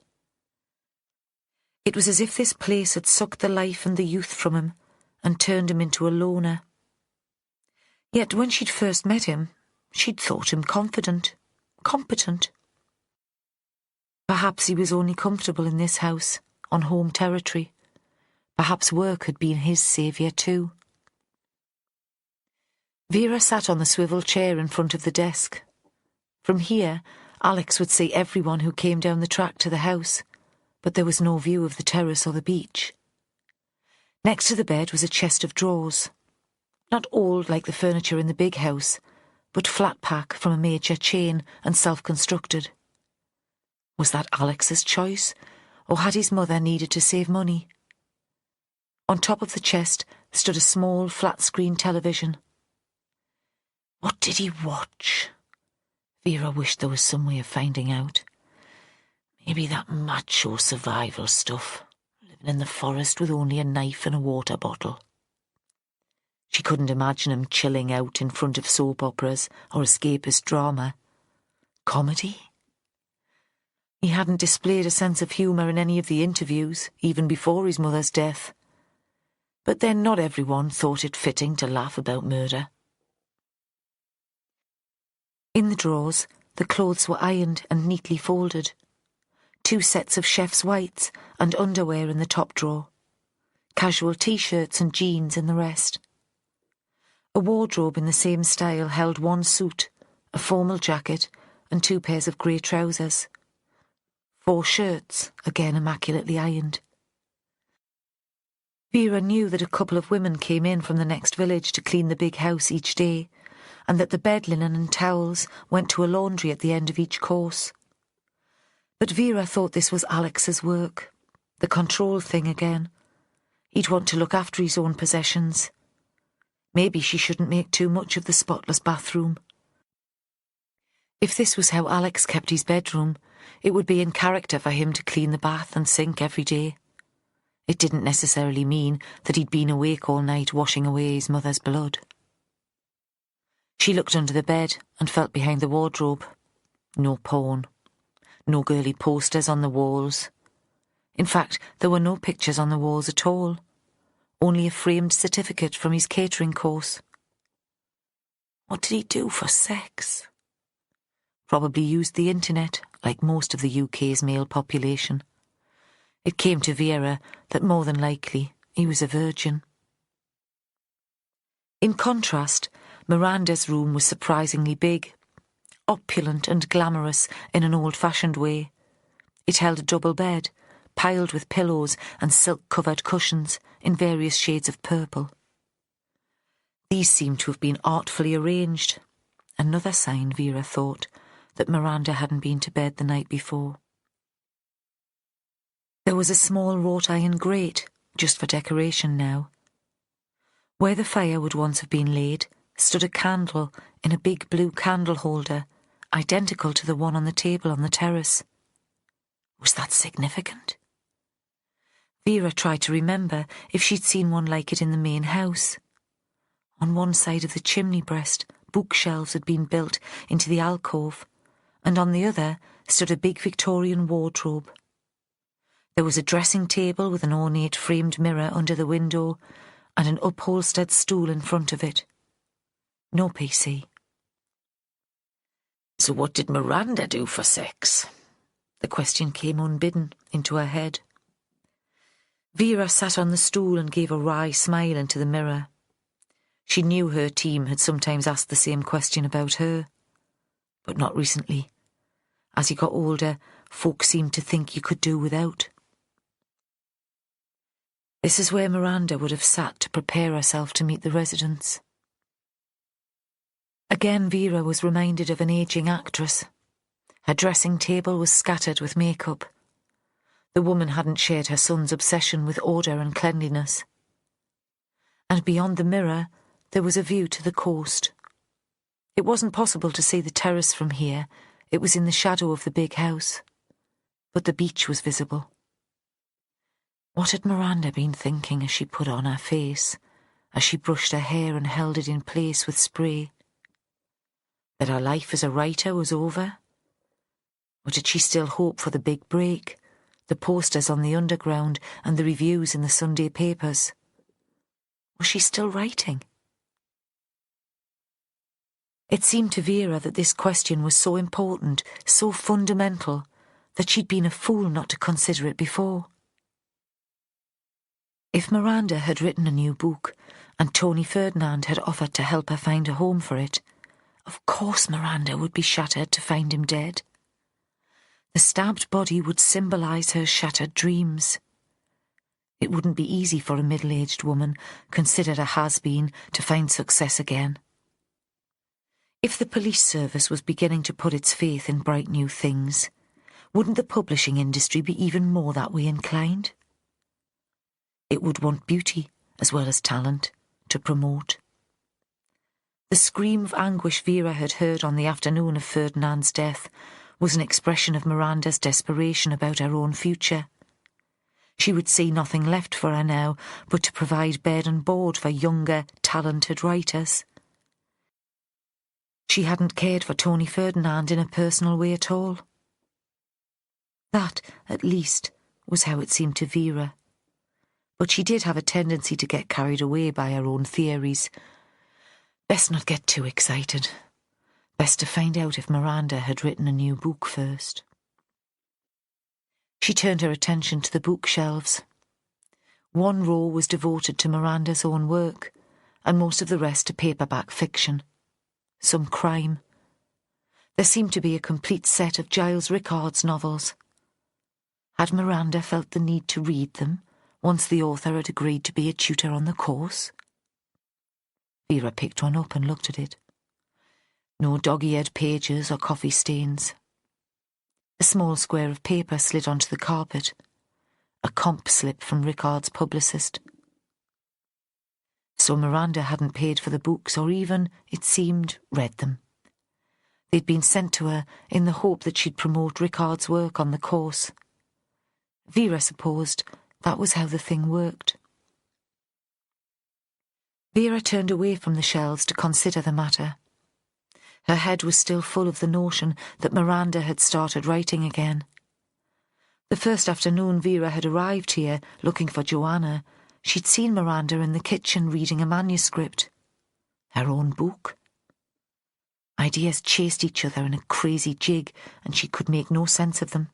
It was as if this place had sucked the life and the youth from him and turned him into a loner. Yet when she'd first met him, she'd thought him confident, competent. Perhaps he was only comfortable in this house, on home territory. Perhaps work had been his saviour too. Vera sat on the swivel chair in front of the desk. From here, Alex would see everyone who came down the track to the house, but there was no view of the terrace or the beach. Next to the bed was a chest of drawers. Not old like the furniture in the big house, but flat pack from a major chain and self-constructed. Was that Alex's choice, or had his mother needed to save money? On top of the chest stood a small flat-screen television. What did he watch? Vera wished there was some way of finding out. Maybe that macho survival stuff, living in the forest with only a knife and a water bottle. She couldn't imagine him chilling out in front of soap operas or escapist drama. Comedy? He hadn't displayed a sense of humour in any of the interviews, even before his mother's death. But then not everyone thought it fitting to laugh about murder. In the drawers, the clothes were ironed and neatly folded. 2 sets of chef's whites and underwear in the top drawer. Casual t-shirts and jeans in the rest. A wardrobe in the same style held 1 suit, a formal jacket, and 2 pairs of grey trousers. 4 shirts, again immaculately ironed. Vera knew that a couple of women came in from the next village to clean the big house each day, and that the bed linen and towels went to a laundry at the end of each course. But Vera thought this was Alex's work, the control thing again. He'd want to look after his own possessions. Maybe she shouldn't make too much of the spotless bathroom. If this was how Alex kept his bedroom, it would be in character for him to clean the bath and sink every day. It didn't necessarily mean that he'd been awake all night washing away his mother's blood. She looked under the bed and felt behind the wardrobe. No porn. No girly posters on the walls. In fact, there were no pictures on the walls at all. Only a framed certificate from his catering course. What did he do for sex? Probably used the internet, like most of the UK's male population. It came to Vera that more than likely he was a virgin. In contrast, Miranda's room was surprisingly big, opulent and glamorous in an old-fashioned way. It held a double bed, piled with pillows and silk-covered cushions in various shades of purple. These seemed to have been artfully arranged. Another sign, Vera thought, that Miranda hadn't been to bed the night before. There was a small wrought iron grate, just for decoration now. Where the fire would once have been laid stood a candle in a big blue candle holder, identical to the one on the table on the terrace. Was that significant? Vera tried to remember if she'd seen one like it in the main house. On one side of the chimney breast, bookshelves had been built into the alcove, and on the other stood a big Victorian wardrobe. There was a dressing table with an ornate framed mirror under the window, and an upholstered stool in front of it. No PC. So what did Miranda do for sex? The question came unbidden into her head. Vera sat on the stool and gave a wry smile into the mirror. She knew her team had sometimes asked the same question about her, but not recently. As you got older, folk seemed to think you could do without. This is where Miranda would have sat to prepare herself to meet the residents. Again Vera was reminded of an ageing actress. Her dressing table was scattered with makeup. The woman hadn't shared her son's obsession with order and cleanliness. And beyond the mirror, there was a view to the coast. It wasn't possible to see the terrace from here. It was in the shadow of the big house. But the beach was visible. What had Miranda been thinking as she put on her face, as she brushed her hair and held it in place with spray? That her life as a writer was over? Or did she still hope for the big break, the posters on the underground and the reviews in the Sunday papers? Was she still writing? It seemed to Vera that this question was so important, so fundamental, that she'd been a fool not to consider it before. If Miranda had written a new book and Tony Ferdinand had offered to help her find a home for it, of course Miranda would be shattered to find him dead. The stabbed body would symbolise her shattered dreams. It wouldn't be easy for a middle-aged woman, considered a has-been, to find success again. If the police service was beginning to put its faith in bright new things, wouldn't the publishing industry be even more that way inclined? It would want beauty, as well as talent, to promote. The scream of anguish Vera had heard on the afternoon of Ferdinand's death was an expression of Miranda's desperation about her own future. She would see nothing left for her now but to provide bed and board for younger, talented writers. She hadn't cared for Tony Ferdinand in a personal way at all. That, at least, was how it seemed to Vera. But she did have a tendency to get carried away by her own theories. Best not get too excited. Best to find out if Miranda had written a new book first. She turned her attention to the bookshelves. One row was devoted to Miranda's own work, and most of the rest to paperback fiction. Some crime. There seemed to be a complete set of Giles Rickard's novels. Had Miranda felt the need to read them once the author had agreed to be a tutor on the course? Vera picked one up and looked at it. No dog-eared pages or coffee stains. A small square of paper slid onto the carpet. A comp slip from Rickard's publicist. So Miranda hadn't paid for the books or even, it seemed, read them. They'd been sent to her in the hope that she'd promote Rickard's work on the course. Vera supposed that was how the thing worked. Vera turned away from the shelves to consider the matter. Her head was still full of the notion that Miranda had started writing again. The first afternoon Vera had arrived here looking for Joanna, she'd seen Miranda in the kitchen reading a manuscript. Her own book. Ideas chased each other in a crazy jig, and she could make no sense of them.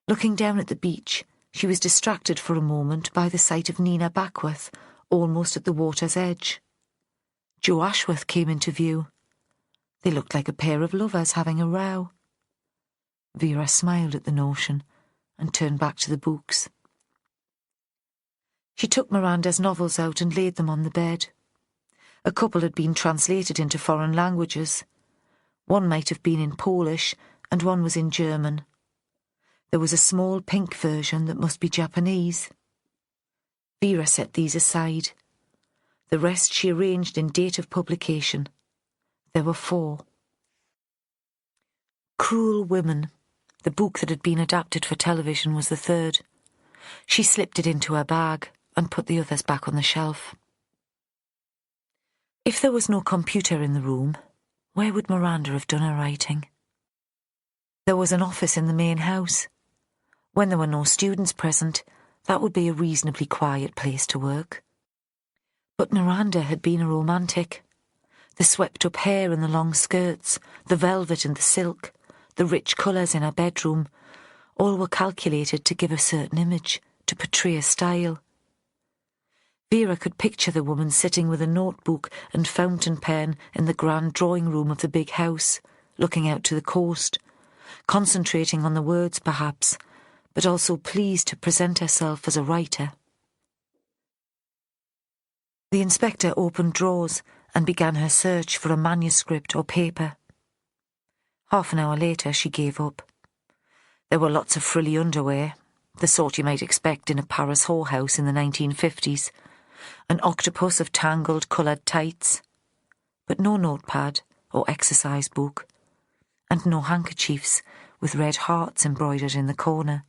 Looking down at the beach, she was distracted for a moment by the sight of Nina Backworth, almost at the water's edge. Joe Ashworth came into view. They looked like a pair of lovers having a row. Vera smiled at the notion and turned back to the books. She took Miranda's novels out and laid them on the bed. A couple had been translated into foreign languages. One might have been in Polish, and one was in German. There was a small pink version that must be Japanese. Vera set these aside. The rest she arranged in date of publication. There were 4. Cruel Women, the book that had been adapted for television, was the 3rd. She slipped it into her bag and put the others back on the shelf. If there was no computer in the room, where would Miranda have done her writing? There was an office in the main house. When there were no students present, that would be a reasonably quiet place to work. But Miranda had been a romantic. The swept-up hair and the long skirts, the velvet and the silk, the rich colours in her bedroom, all were calculated to give a certain image, to portray a style. Vera could picture the woman sitting with a notebook and fountain pen in the grand drawing room of the big house, looking out to the coast, concentrating on the words perhaps, but also pleased to present herself as a writer. The inspector opened drawers and began her search for a manuscript or paper. Half an hour later she gave up. There were lots of frilly underwear, the sort you might expect in a Paris whorehouse in the 1950s, an octopus of tangled coloured tights, but no notepad or exercise book, and no handkerchiefs with red hearts embroidered in the corner.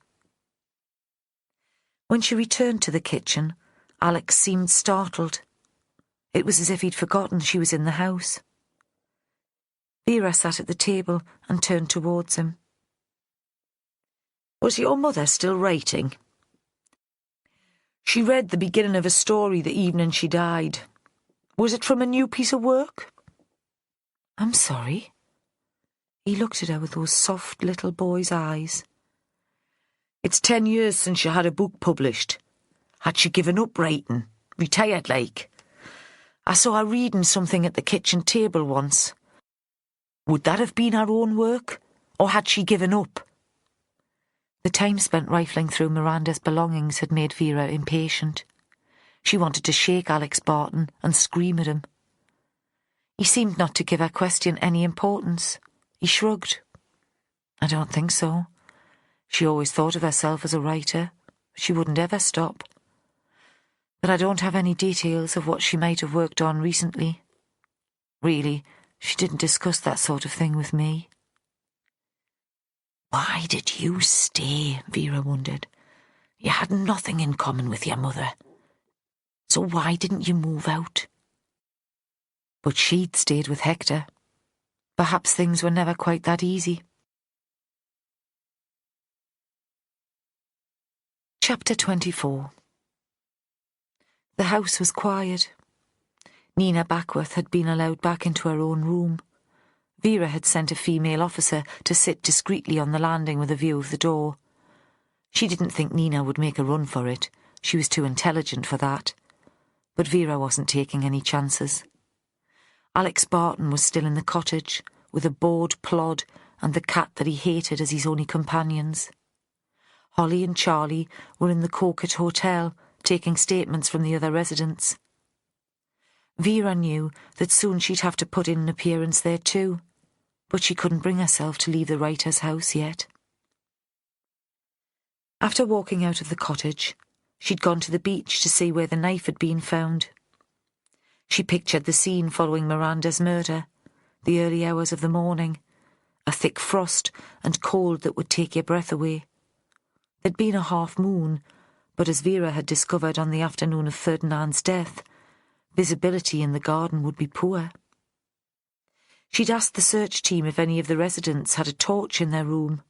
When she returned to the kitchen, Alex seemed startled. It was as if he'd forgotten she was in the house. Vera sat at the table and turned towards him. Was your mother still writing? She read the beginning of a story the evening she died. Was it from a new piece of work? I'm sorry. He looked at her with those soft little boy's eyes. It's 10 years since she had a book published. Had she given up writing? Retired, like? I saw her reading something at the kitchen table once. Would that have been her own work, or had she given up? The time spent rifling through Miranda's belongings had made Vera impatient. She wanted to shake Alex Barton and scream at him. He seemed not to give her question any importance. He shrugged. I don't think so. She always thought of herself as a writer. She wouldn't ever stop. But I don't have any details of what she might have worked on recently. Really, she didn't discuss that sort of thing with me. Why did you stay? Vera wondered. You had nothing in common with your mother. So why didn't you move out? But she'd stayed with Hector. Perhaps things were never quite that easy. Chapter 24. The house was quiet. Nina Backworth had been allowed back into her own room. Vera had sent a female officer to sit discreetly on the landing with a view of the door. She didn't think Nina would make a run for it. She was too intelligent for that. But Vera wasn't taking any chances. Alex Barton was still in the cottage, with a bored plod and the cat that he hated as his only companions. Holly and Charlie were in the Coquet Hotel, taking statements from the other residents. Vera knew that soon she'd have to put in an appearance there too, but she couldn't bring herself to leave the writer's house yet. After walking out of the cottage, she'd gone to the beach to see where the knife had been found. She pictured the scene following Miranda's murder, the early hours of the morning, a thick frost and cold that would take your breath away. There'd been a half moon, but as Vera had discovered on the afternoon of Ferdinand's death, visibility in the garden would be poor. She'd asked the search team if any of the residents had a torch in their room.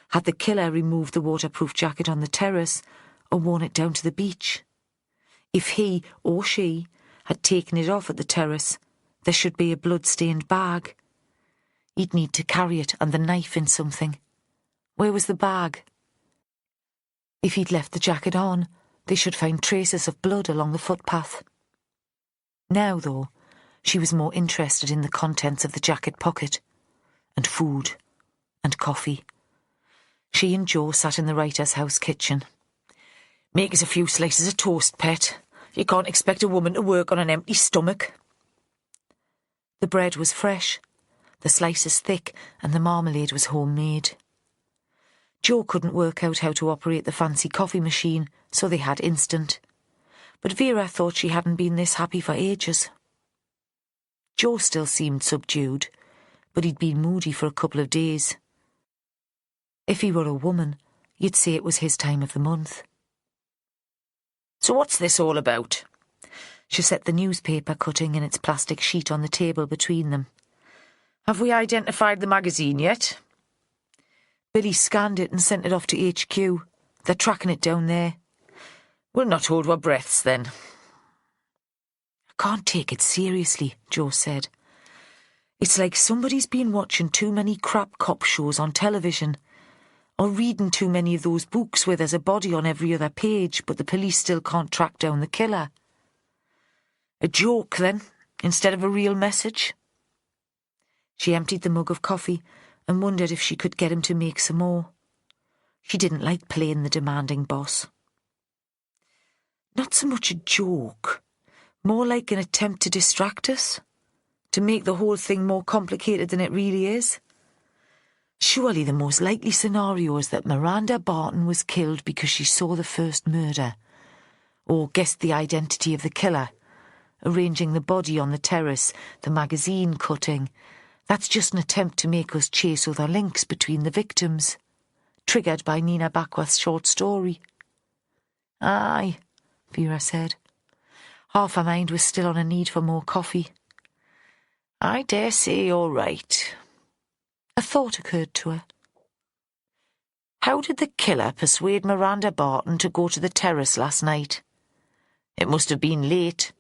Had the killer removed the waterproof jacket on the terrace or worn it down to the beach? If he or she had taken it off at the terrace, there should be a blood-stained bag. He'd need to carry it and the knife in something. Where was the bag? If he'd left the jacket on, they should find traces of blood along the footpath. Now, though, she was more interested in the contents of the jacket pocket, and food, and coffee. She and Joe sat in the writer's house kitchen. Make us a few slices of toast, pet. You can't expect a woman to work on an empty stomach. The bread was fresh, the slices thick, and the marmalade was homemade. Jo couldn't work out how to operate the fancy coffee machine, so they had instant. But Vera thought she hadn't been this happy for ages. Jo still seemed subdued, but he'd been moody for a couple of days. If he were a woman, you'd say it was his time of the month. So what's this all about? She set the newspaper cutting in its plastic sheet on the table between them. Have we identified the magazine yet? Billy scanned it and sent it off to HQ. They're tracking it down there. We'll not hold our breaths, then. I can't take it seriously, Jo said. It's like somebody's been watching too many crap cop shows on television, or reading too many of those books where there's a body on every other page, but the police still can't track down the killer. A joke, then, instead of a real message? She emptied the mug of coffee and wondered if she could get him to make some more. She didn't like playing the demanding boss. Not so much a joke, more like an attempt to distract us, to make the whole thing more complicated than it really is. Surely the most likely scenario is that Miranda Barton was killed because she saw the first murder, or guessed the identity of the killer, arranging the body on the terrace, the magazine cutting. That's just an attempt to make us chase other links between the victims, triggered by Nina Backworth's short story. Aye, Vera said. Half her mind was still on a need for more coffee. I dare say you're right. A thought occurred to her. How did the killer persuade Miranda Barton to go to the terrace last night? It must have been late.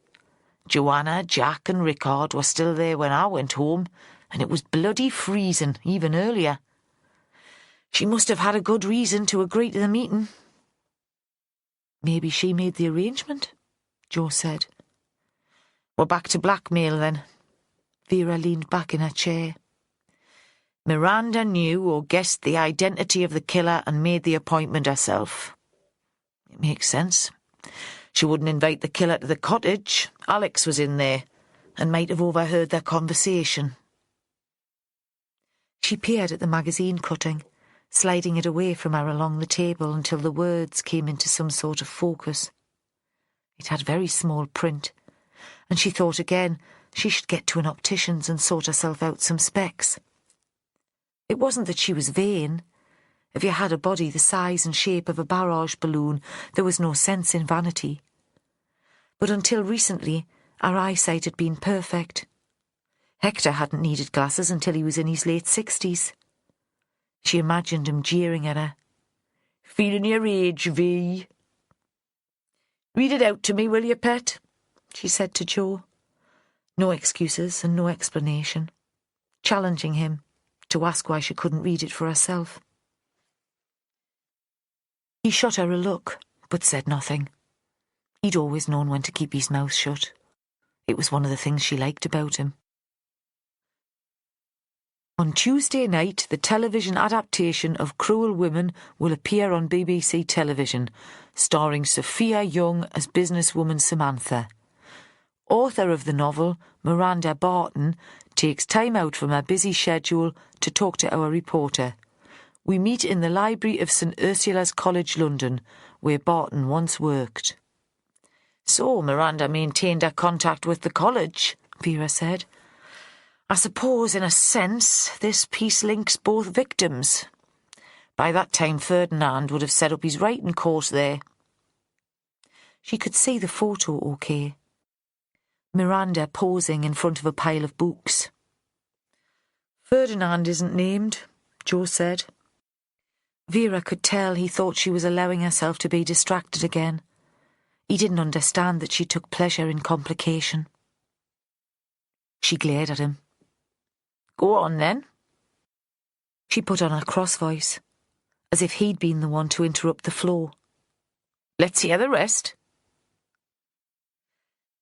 Joanna, Jack and Rickard were still there when I went home, and it was bloody freezing even earlier. She must have had a good reason to agree to the meeting. Maybe she made the arrangement, Jo said. We're back to blackmail, then. Vera leaned back in her chair. Miranda knew or guessed the identity of the killer and made the appointment herself. It makes sense. She wouldn't invite the killer to the cottage. Alex was in there and might have overheard their conversation. She peered at the magazine cutting, sliding it away from her along the table until the words came into some sort of focus. It had very small print, and she thought again she should get to an optician's and sort herself out some specs. It wasn't that she was vain. If you had a body the size and shape of a barrage balloon, there was no sense in vanity. But until recently, her eyesight had been perfect. Hector hadn't needed glasses until he was in his late 60s. She imagined him jeering at her. Feeling your age, V. Read it out to me, will you, pet? She said to Jo. No excuses and no explanation, challenging him to ask why she couldn't read it for herself. He shot her a look, but said nothing. He'd always known when to keep his mouth shut. It was one of the things she liked about him. On Tuesday night, the television adaptation of Cruel Women will appear on BBC television, starring Sophia Young as businesswoman Samantha. Author of the novel, Miranda Barton, takes time out from her busy schedule to talk to our reporter. We meet in the library of St Ursula's College, London, where Barton once worked. So Miranda maintained her contact with the college, Vera said. I suppose, in a sense, this piece links both victims. By that time, Ferdinand would have set up his writing course there. She could see the photo okay. Miranda posing in front of a pile of books. Ferdinand isn't named, Jo said. Vera could tell he thought she was allowing herself to be distracted again. He didn't understand that she took pleasure in complication. She glared at him. Go on, then. She put on her cross voice, as if he'd been the one to interrupt the flow. Let's hear the rest.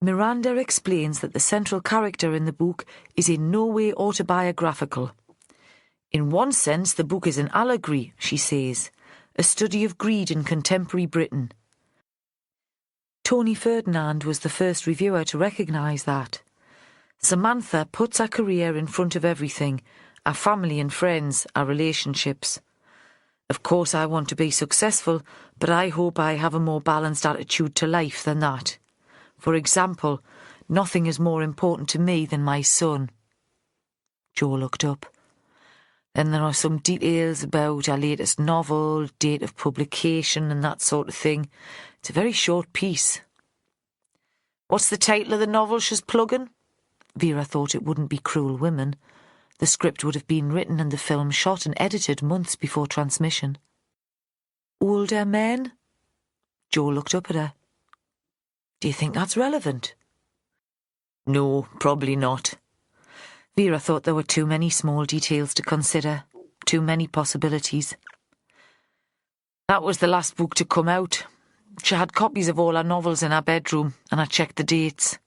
Miranda explains that the central character in the book is in no way autobiographical. In one sense, the book is an allegory, she says, a study of greed in contemporary Britain. Tony Ferdinand was the first reviewer to recognise that. Samantha puts our career in front of everything, our family and friends, our relationships. Of course I want to be successful, but I hope I have a more balanced attitude to life than that. For example, nothing is more important to me than my son. Joe looked up. Then there are some details about our latest novel, date of publication and that sort of thing. It's a very short piece. What's the title of the novel she's plugging? Vera thought it wouldn't be Cruel Women. The script would have been written and the film shot and edited months before transmission. Older Men? Joe looked up at her. Do you think that's relevant? No, probably not. Vera thought there were too many small details to consider, too many possibilities. That was the last book to come out. She had copies of all her novels in her bedroom, and I checked the dates.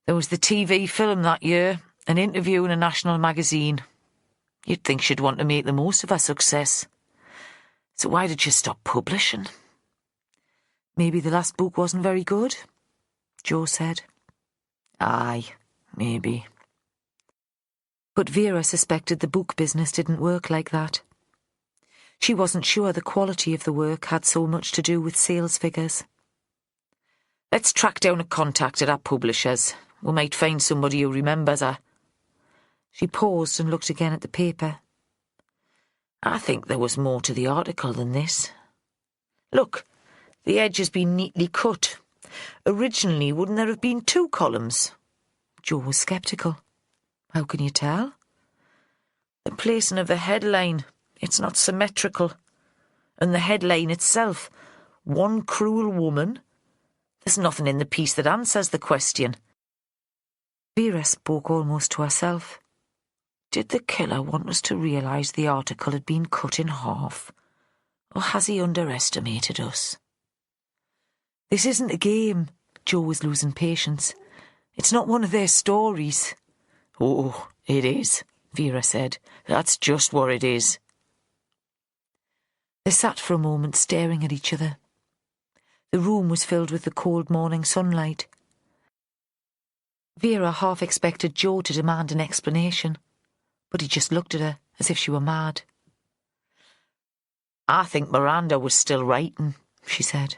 There was the TV film that year, an interview in a national magazine. You'd think she'd want to make the most of her success. So why did she stop publishing? Maybe the last book wasn't very good, Joe said. Aye, maybe. But Vera suspected the book business didn't work like that. She wasn't sure the quality of the work had so much to do with sales figures. Let's track down a contact at our publishers. We might find somebody who remembers her. She paused and looked again at the paper. I think there was more to the article than this. Look, the edge has been neatly cut. Originally, wouldn't there have been 2 columns? Joe was sceptical. How can you tell? The placing of the headline, it's not symmetrical. And the headline itself, One Cruel Woman. There's nothing in the piece that answers the question. Vera spoke almost to herself. Did the killer want us to realise the article had been cut in half? Or has he underestimated us? This isn't a game. Joe was losing patience. It's not one of their stories. Oh, it is, Vera said. That's just what it is. They sat for a moment staring at each other. The room was filled with the cold morning sunlight. Vera half expected Joe to demand an explanation, but he just looked at her as if she were mad. I think Miranda was still writing, she said.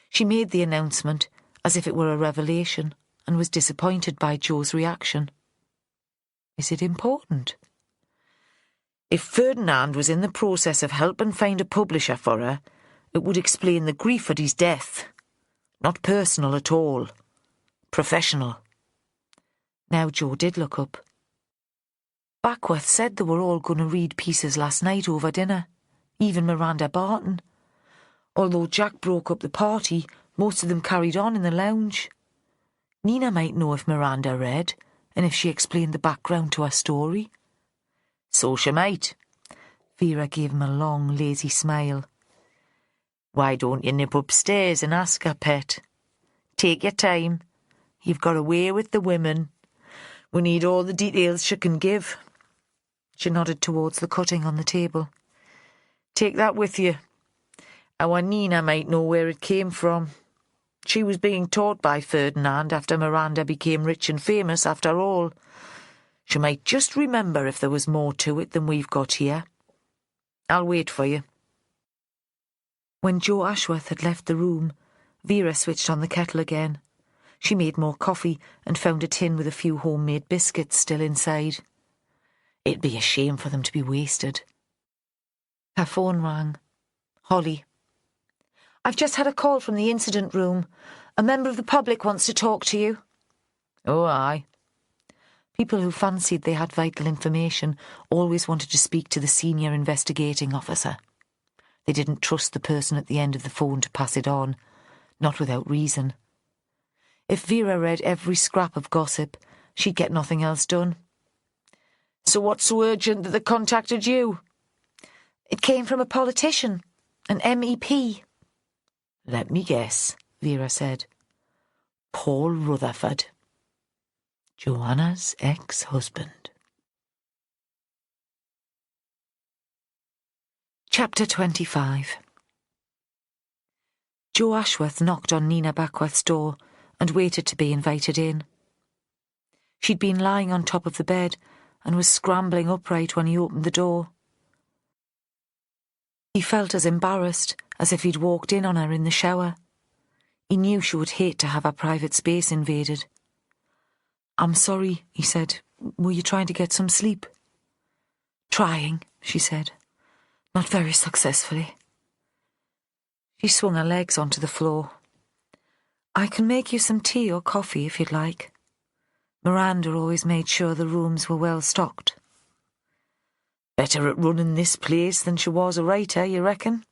She made the announcement as if it were a revelation and was disappointed by Joe's reaction. Is it important? If Ferdinand was in the process of helping find a publisher for her, it would explain the grief at his death. Not personal at all. Professional. Now Joe did look up. Backworth said they were all going to read pieces last night over dinner, even Miranda Barton. Although Jack broke up the party, most of them carried on in the lounge. Nina might know if Miranda read, and if she explained the background to her story. So she might. Vera gave him a long, lazy smile. Why don't you nip upstairs and ask her, pet? Take your time. You've got a way with the women. We need all the details she can give. She nodded towards the cutting on the table. Take that with you. Our Nina might know where it came from. She was being taught by Ferdinand after Miranda became rich and famous after all. She might just remember if there was more to it than we've got here. I'll wait for you. When Joe Ashworth had left the room, Vera switched on the kettle again. She made more coffee and found a tin with a few homemade biscuits still inside. It'd be a shame for them to be wasted. Her phone rang. Holly. I've just had a call from the incident room. A member of the public wants to talk to you. Oh, aye. People who fancied they had vital information always wanted to speak to the senior investigating officer. They didn't trust the person at the end of the phone to pass it on, not without reason. If Vera read every scrap of gossip, she'd get nothing else done. So what's so urgent that they contacted you? It came from a politician, an MEP. Let me guess, Vera said. Paul Rutherford. Joanna's ex-husband. Chapter 25. Joe Ashworth knocked on Nina Backworth's door and waited to be invited in. She'd been lying on top of the bed and was scrambling upright when he opened the door. He felt as embarrassed as if he'd walked in on her in the shower. He knew she would hate to have her private space invaded. "I'm sorry," he said. "Were you trying to get some sleep?" "Trying," she said. "Not very successfully." She swung her legs onto the floor. "I can make you some tea or coffee if you'd like. Miranda always made sure the rooms were well stocked." Better at running this place than she was a writer, you reckon?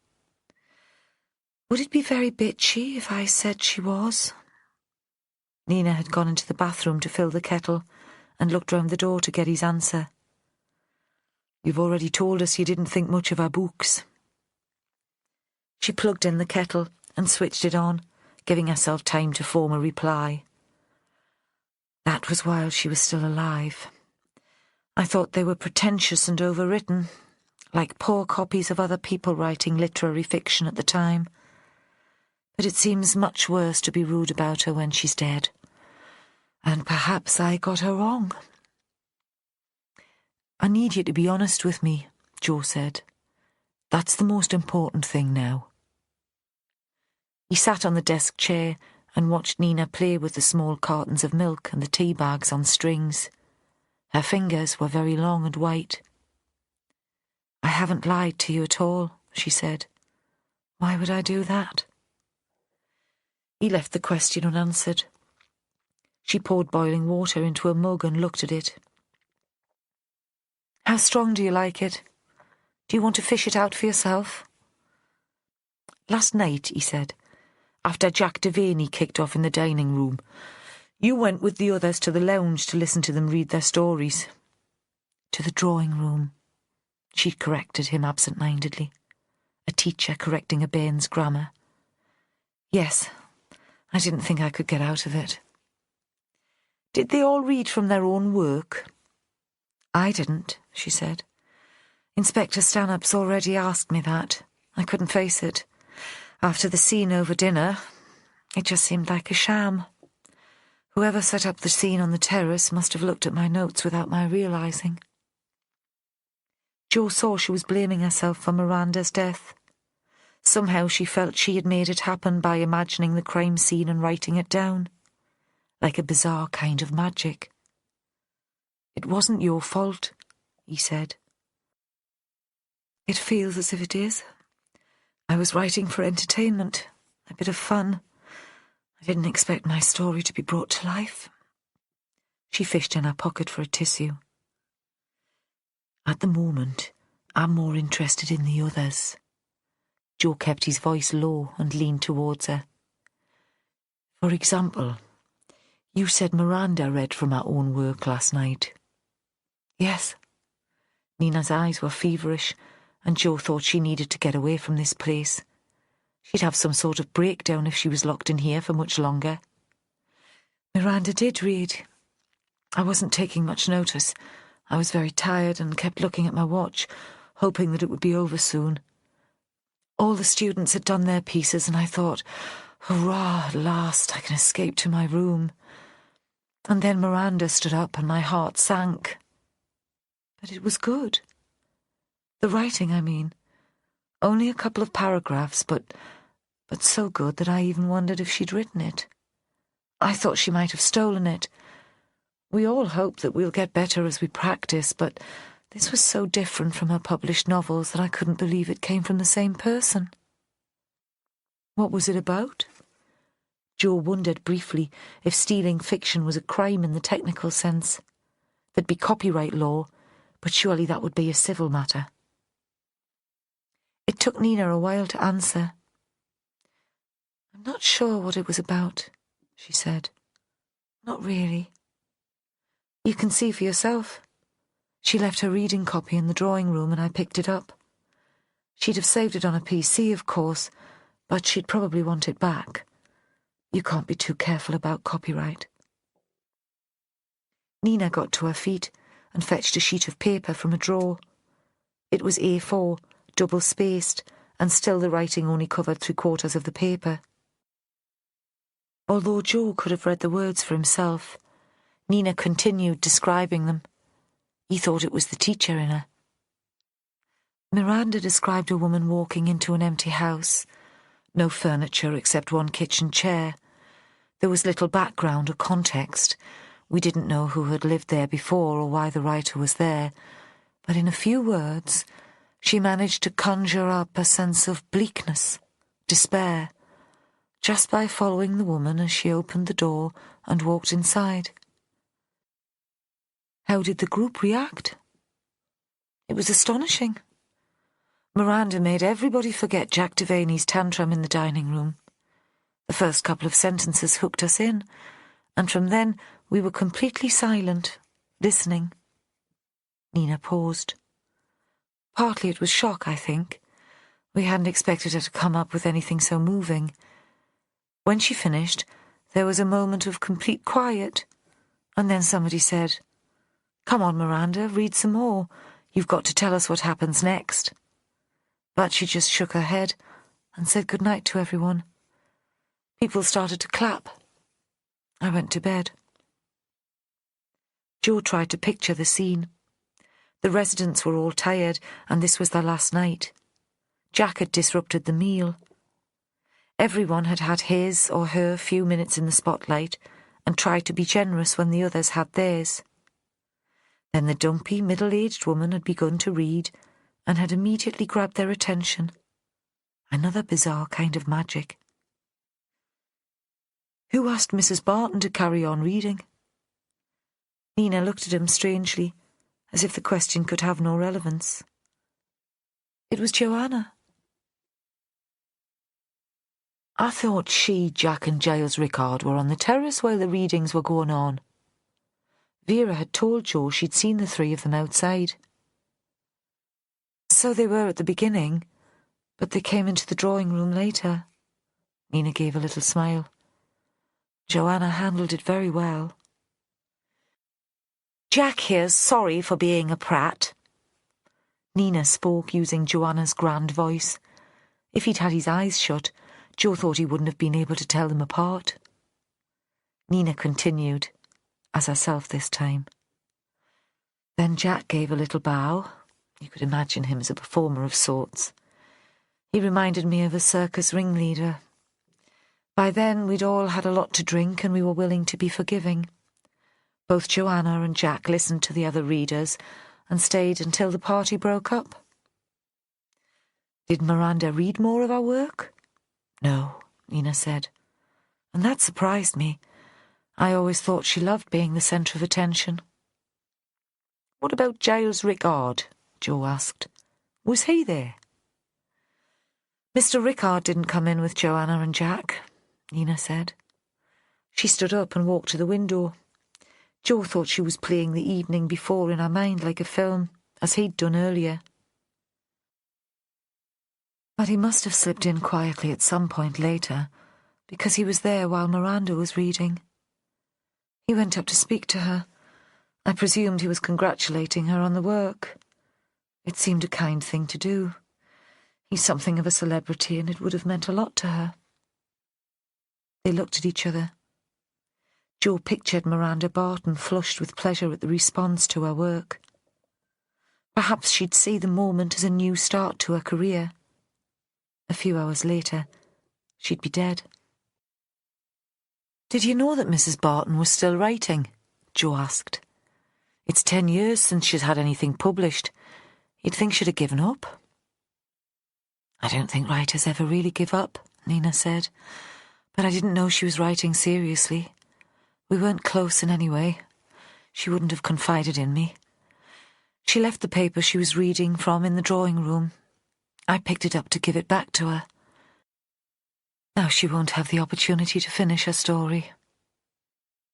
"Would it be very bitchy if I said she was?" Nina had gone into the bathroom to fill the kettle and looked round the door to get his answer. "You've already told us you didn't think much of our books." She plugged in the kettle and switched it on, giving herself time to form a reply. "That was while she was still alive. I thought they were pretentious and overwritten, like poor copies of other people writing literary fiction at the time. But it seems much worse to be rude about her when she's dead. And perhaps I got her wrong." "I need you to be honest with me," Jo said. "That's the most important thing now." He sat on the desk chair and watched Nina play with the small cartons of milk and the tea bags on strings. Her fingers were very long and white. "I haven't lied to you at all," she said. "Why would I do that?" He left the question unanswered. She poured boiling water into a mug and looked at it. "How strong do you like it? Do you want to fish it out for yourself?" "Last night," he said, "after Jack Devaney kicked off in the dining room, you went with the others to the lounge to listen to them read their stories." "To the drawing room," she'd corrected him absent-mindedly. A teacher correcting a Bairn's grammar. "Yes, I didn't think I could get out of it." "Did they all read from their own work?" "I didn't," she said. "Inspector Stanhope's already asked me that. I couldn't face it. After the scene over dinner, it just seemed like a sham. Whoever set up the scene on the terrace must have looked at my notes without my realising." Jo saw she was blaming herself for Miranda's death. Somehow she felt she had made it happen by imagining the crime scene and writing it down. Like a bizarre kind of magic. "It wasn't your fault," he said. "It feels as if it is. I was writing for entertainment, a bit of fun. I didn't expect my story to be brought to life." She fished in her pocket for a tissue. "At the moment, I'm more interested in the others." Jo kept his voice low and leaned towards her. "For example, you said Miranda read from her own work last night." "Yes." Nina's eyes were feverish, and Jo thought she needed to get away from this place. She'd have some sort of breakdown if she was locked in here for much longer. "Miranda did read. I wasn't taking much notice. I was very tired and kept looking at my watch, hoping that it would be over soon. All the students had done their pieces, and I thought, hurrah, at last I can escape to my room. And then Miranda stood up and my heart sank. But it was good. The writing, I mean. Only a couple of paragraphs, but so good that I even wondered if she'd written it. I thought she might have stolen it. We all hope that we'll get better as we practice, but this was so different from her published novels that I couldn't believe it came from the same person." "What was it about?" Jo wondered briefly if stealing fiction was a crime in the technical sense. There'd be copyright law, but surely that would be a civil matter. It took Nina a while to answer. "I'm not sure what it was about," she said. "Not really. You can see for yourself. She left her reading copy in the drawing room and I picked it up. She'd have saved it on a PC, of course, but she'd probably want it back. You can't be too careful about copyright." Nina got to her feet and fetched a sheet of paper from a drawer. It was A4, double-spaced, and still the writing only covered 3/4 of the paper. Although Jo could have read the words for himself, Nina continued describing them. He thought it was the teacher in her. Miranda described a woman walking into an empty house. No furniture except one kitchen chair. There was little background or context. We didn't know who had lived there before or why the writer was there, but in a few words she managed to conjure up a sense of bleakness, despair, just by following the woman as she opened the door and walked inside. How did the group react? It was astonishing. Miranda made everybody forget Jack Devaney's tantrum in the dining room. The first couple of sentences hooked us in, and from then we were completely silent, listening. Nina paused. Partly it was shock, I think. We hadn't expected her to come up with anything so moving. When she finished, there was a moment of complete quiet, and then somebody said, "Come on, Miranda, read some more. You've got to tell us what happens next." But she just shook her head and said good night to everyone. People started to clap. I went to bed. Joe tried to picture the scene. The residents were all tired, and this was their last night. Jack had disrupted the meal. Everyone had had his or her few minutes in the spotlight and tried to be generous when the others had theirs. Then the dumpy, middle-aged woman had begun to read and had immediately grabbed their attention. Another bizarre kind of magic. Who asked Mrs. Barton to carry on reading? Nina looked at him strangely, as if the question could have no relevance. It was Joanna. I thought she, Jack and Giles Rickard were on the terrace while the readings were going on. Vera had told Joe she'd seen the three of them outside. So they were at the beginning, but they came into the drawing room later. Nina gave a little smile. Joanna handled it very well. Jack here's sorry for being a prat. Nina spoke using Joanna's grand voice. If he'd had his eyes shut, Joe thought he wouldn't have been able to tell them apart. Nina continued, as herself this time. Then Jack gave a little bow. You could imagine him as a performer of sorts. He reminded me of a circus ringleader. By then we'd all had a lot to drink and we were willing to be forgiving. Both Joanna and Jack listened to the other readers and stayed until the party broke up. Did Miranda read more of our work? No, Nina said, and that surprised me. I always thought she loved being the centre of attention. What about Giles Rickard? Joe asked. Was he there? Mr. Rickard didn't come in with Joanna and Jack, Nina said. She stood up and walked to the window. Joe thought she was playing the evening before in her mind like a film, as he'd done earlier. But he must have slipped in quietly at some point later, because he was there while Miranda was reading. He went up to speak to her. I presumed he was congratulating her on the work. It seemed a kind thing to do. He's something of a celebrity, and it would have meant a lot to her. They looked at each other. Joe pictured Miranda Barton flushed with pleasure at the response to her work. Perhaps she'd see the moment as a new start to her career. A few hours later, she'd be dead. Did you know that Mrs. Barton was still writing? Joe asked. It's 10 years since she's had anything published. You'd think she'd have given up. I don't think writers ever really give up, Nina said, but I didn't know she was writing seriously. We weren't close in any way. She wouldn't have confided in me. She left the paper she was reading from in the drawing room. I picked it up to give it back to her. Now she won't have the opportunity to finish her story.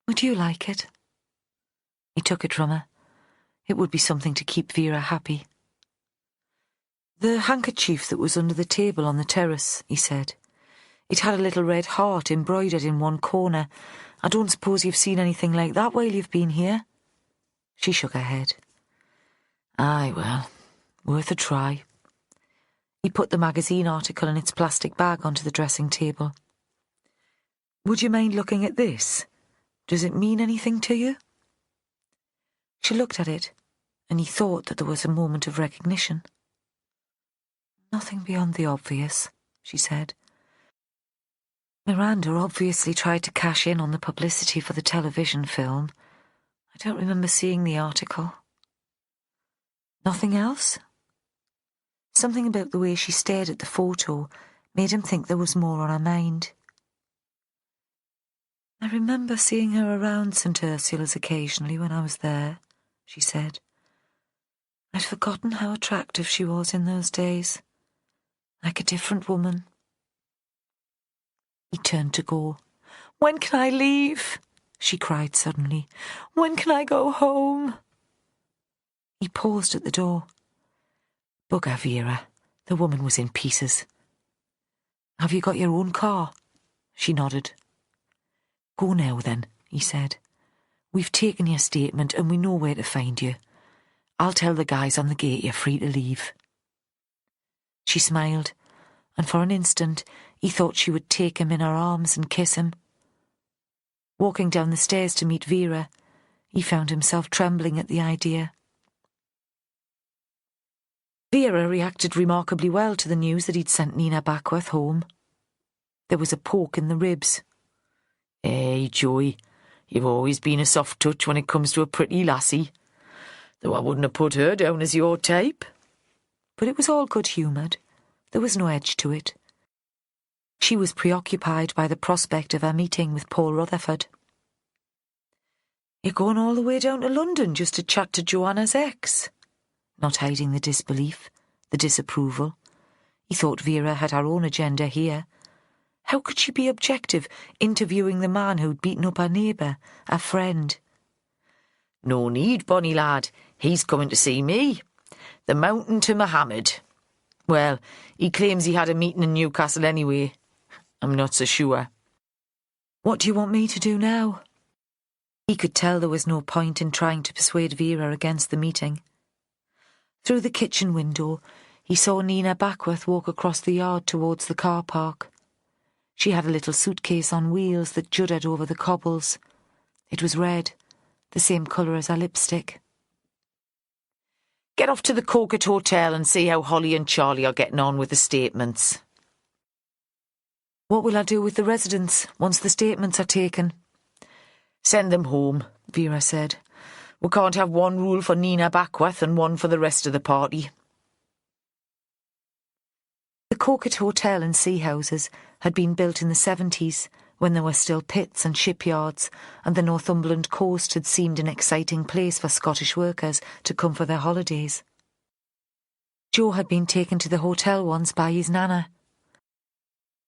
Would you like it? He took it from her. It would be something to keep Vera happy. The handkerchief that was under the table on the terrace, he said. It had a little red heart embroidered in one corner. I don't suppose you've seen anything like that while you've been here? She shook her head. Aye, well, worth a try. He put the magazine article in its plastic bag onto the dressing table. Would you mind looking at this? Does it mean anything to you? She looked at it, and he thought that there was a moment of recognition. "Nothing beyond the obvious," she said. "Miranda obviously tried to cash in on the publicity for the television film. I don't remember seeing the article." "Nothing else?" Something about the way she stared at the photo made him think there was more on her mind. "I remember seeing her around St. Ursula's occasionally when I was there," she said. "I'd forgotten how attractive she was in those days. Like a different woman." He turned to go. "When can I leave?" she cried suddenly. "When can I go home?" He paused at the door. "Bugger, Vera." The woman was in pieces. "Have you got your own car?" She nodded. "Go now, then," he said. "We've taken your statement and we know where to find you. I'll tell the guys on the gate you're free to leave." She smiled, and for an instant he thought she would take him in her arms and kiss him. Walking down the stairs to meet Vera, he found himself trembling at the idea. Vera reacted remarkably well to the news that he'd sent Nina Backworth home. There was a poke in the ribs. "Hey, Joey, you've always been a soft touch when it comes to a pretty lassie. Though I wouldn't have put her down as your type." But it was all good-humoured. There was no edge to it. She was preoccupied by the prospect of her meeting with Paul Rutherford. "You're going all the way down to London just to chat to Joanna's ex?" Not hiding the disbelief, the disapproval. He thought Vera had her own agenda here. How could she be objective, interviewing the man who'd beaten up her neighbour, her friend? "No need, bonny lad. He's coming to see me. The mountain to Mohammed. Well, he claims he had a meeting in Newcastle anyway. I'm not so sure." "What do you want me to do now?" He could tell there was no point in trying to persuade Vera against the meeting. Through the kitchen window, he saw Nina Backworth walk across the yard towards the car park. She had a little suitcase on wheels that juddered over the cobbles. It was red, the same colour as her lipstick. "Get off to the Coquet Hotel and see how Holly and Charlie are getting on with the statements." "What will I do with the residents once the statements are taken?" "Send them home," Vera said. "We can't have one rule for Nina Backworth and one for the rest of the party." The Coquet Hotel and Sea Houses had been built in the 70s, when there were still pits and shipyards, and the Northumberland coast had seemed an exciting place for Scottish workers to come for their holidays. Joe had been taken to the hotel once by his nana.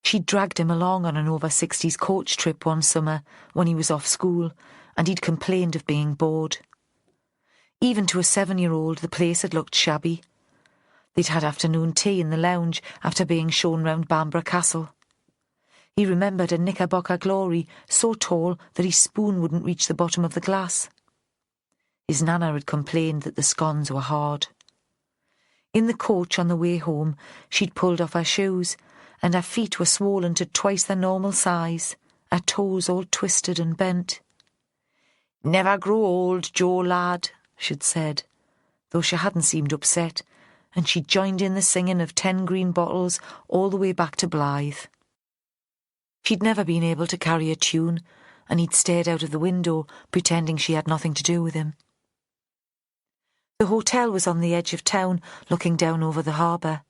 She'd dragged him along on an over-60s coach trip one summer when he was off school, and he'd complained of being bored. Even to a 7-year-old, the place had looked shabby. They'd had afternoon tea in the lounge after being shown round Bamborough Castle. He remembered a Knickerbocker Glory so tall that his spoon wouldn't reach the bottom of the glass. His nana had complained that the scones were hard. In the coach on the way home, she'd pulled off her shoes, and her feet were swollen to twice their normal size, her toes all twisted and bent. "Never grow old, Joe lad," she'd said, though she hadn't seemed upset, and she'd joined in the singing of 10 Green Bottles all the way back to Blythe. She'd never been able to carry a tune, and he'd stared out of the window, pretending she had nothing to do with him. The hotel was on the edge of town, looking down over the harbour.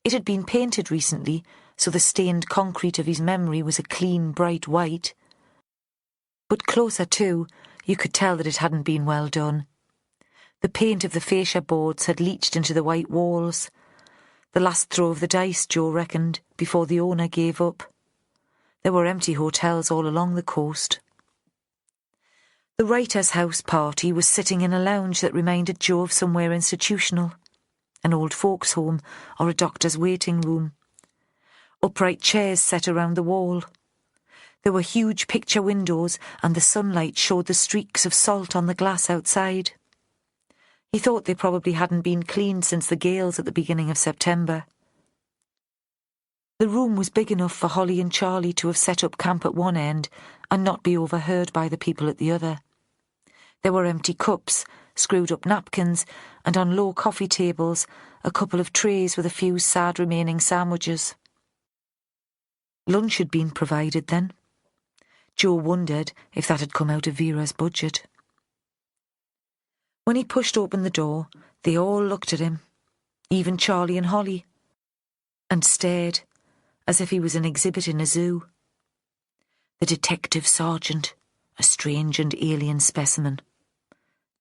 It had been painted recently, so the stained concrete of his memory was a clean, bright white. But closer to, you could tell that it hadn't been well done. The paint of the fascia boards had leached into the white walls. The last throw of the dice, Joe reckoned, before the owner gave up. There were empty hotels all along the coast. The Writer's House party was sitting in a lounge that reminded Joe of somewhere institutional, an old folks' home or a doctor's waiting room. Upright chairs set around the wall. There were huge picture windows, and the sunlight showed the streaks of salt on the glass outside. He thought they probably hadn't been cleaned since the gales at the beginning of September. The room was big enough for Holly and Charlie to have set up camp at one end and not be overheard by the people at the other. There were empty cups, screwed-up napkins, and on low coffee tables, a couple of trays with a few sad remaining sandwiches. Lunch had been provided then. Joe wondered if that had come out of Vera's budget. When he pushed open the door, they all looked at him, even Charlie and Holly, and stared as if he was an exhibit in a zoo. The detective sergeant, a strange and alien specimen.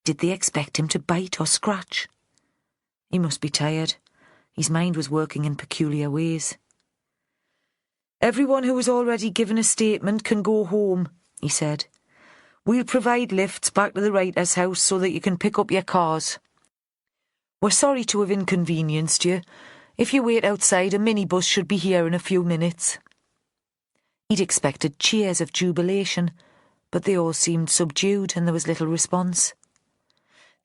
Did they expect him to bite or scratch? He must be tired. His mind was working in peculiar ways. "Everyone who has already given a statement can go home," he said. "We'll provide lifts back to the writer's house so that you can pick up your cars. We're sorry to have inconvenienced you. If you wait outside, a minibus should be here in a few minutes." He'd expected cheers of jubilation, but they all seemed subdued and there was little response.